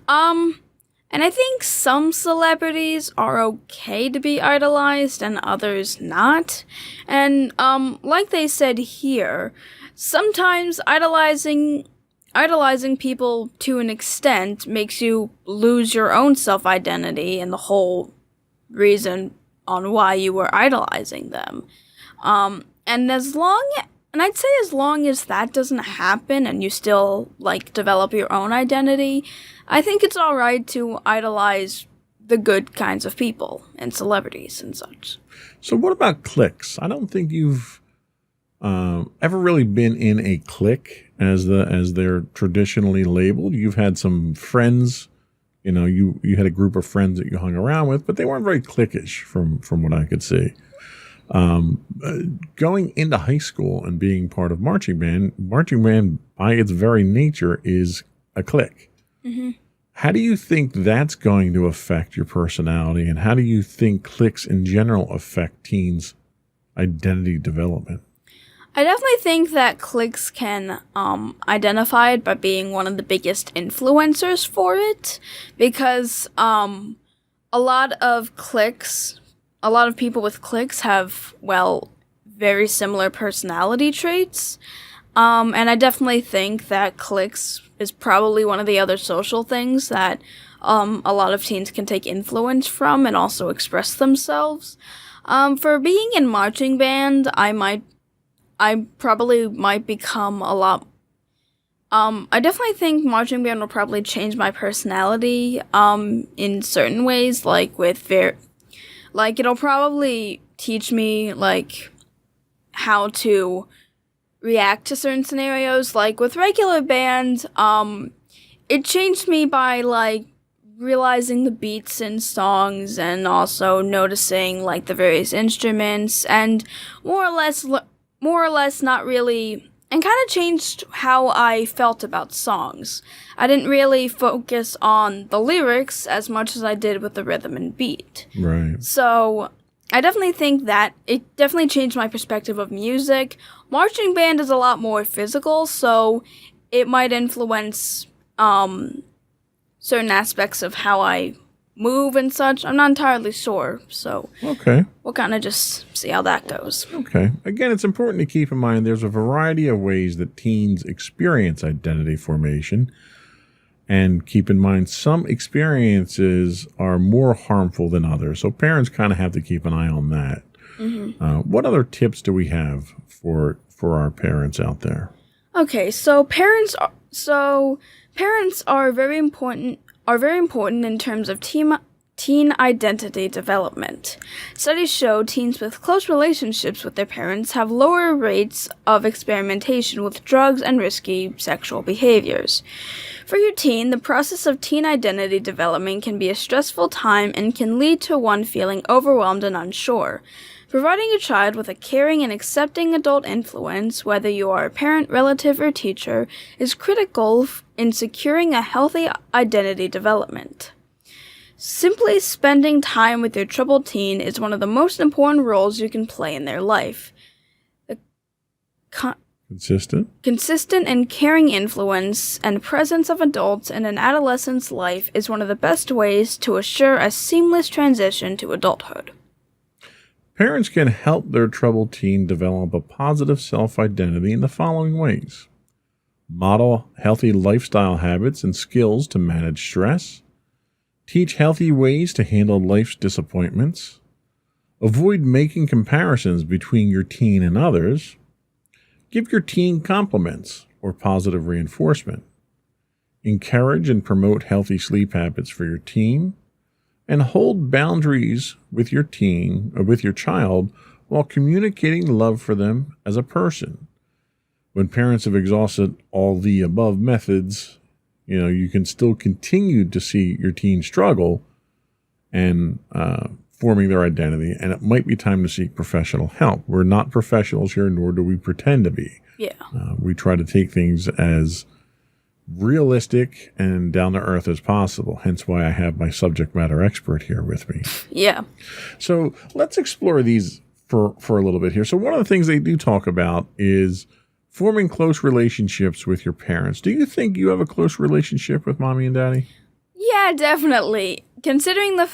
And I think some celebrities are okay to be idolized and others not. And, like they said here, sometimes idolizing people to an extent makes you lose your own self-identity and the whole reason on why you were idolizing them. And I'd say as long as that doesn't happen and you still, like, develop your own identity, I think it's alright to idolize the good kinds of people and celebrities and such. So what about cliques? I don't think you've ever really been in a clique as they're traditionally labeled. You've had some friends. You know, you had a group of friends that you hung around with, but they weren't very cliquish from what I could see. Going into high school and being part of marching band by its very nature is a clique. Mm-hmm. How do you think that's going to affect your personality, and how do you think cliques in general affect teens' identity development? I definitely think that cliques can identify it by being one of the biggest influencers for it, because a lot of people with cliques have, well, very similar personality traits, and I definitely think that cliques is probably one of the other social things that a lot of teens can take influence from and also express themselves. For being in marching band, I probably might become a lot. I definitely think marching band will probably change my personality. In certain ways, like it'll probably teach me like how to react to certain scenarios. Like with regular band, it changed me by like realizing the beats in songs and also noticing like the various instruments and more or less not really, and kind of changed how I felt about songs. I didn't really focus on the lyrics as much as I did with the rhythm and beat. Right. So I definitely think that it definitely changed my perspective of music. Marching band is a lot more physical, so it might influence certain aspects of how I move and such. I'm not entirely sure, so Okay. we'll kind of just see how that goes. Okay. Again, it's important to keep in mind there's a variety of ways that teens experience identity formation. And keep in mind, some experiences are more harmful than others. So parents kind of have to keep an eye on that. Mm-hmm. What other tips do we have for our parents out there? Okay, so parents are very important in terms of teen identity development. Studies show teens with close relationships with their parents have lower rates of experimentation with drugs and risky sexual behaviors. For your teen, the process of teen identity development can be a stressful time and can lead to one feeling overwhelmed and unsure. Providing your child with a caring and accepting adult influence, whether you are a parent, relative, or teacher, is critical in securing a healthy identity development. Simply spending time with your troubled teen is one of the most important roles you can play in their life. The consistent and caring influence and presence of adults in an adolescent's life is one of the best ways to assure a seamless transition to adulthood. Parents can help their troubled teen develop a positive self-identity in the following ways. Model healthy lifestyle habits and skills to manage stress. Teach healthy ways to handle life's disappointments. Avoid making comparisons between your teen and others. Give your teen compliments or positive reinforcement. Encourage and promote healthy sleep habits for your teen. And hold boundaries with your teen or with your child while communicating love for them as a person. when parents have exhausted all the above methods, you can still continue to see your teen struggle and forming their identity, and it might be time to seek professional help. We're not professionals here, nor do we pretend to be. Yeah. We try to take things as realistic and down to earth as possible, hence why I have my subject matter expert here with me. Yeah. So let's explore these for a little bit here. So one of the things they do talk about is forming close relationships with your parents. Do you think you have a close relationship with mommy and daddy? Yeah, definitely. Considering the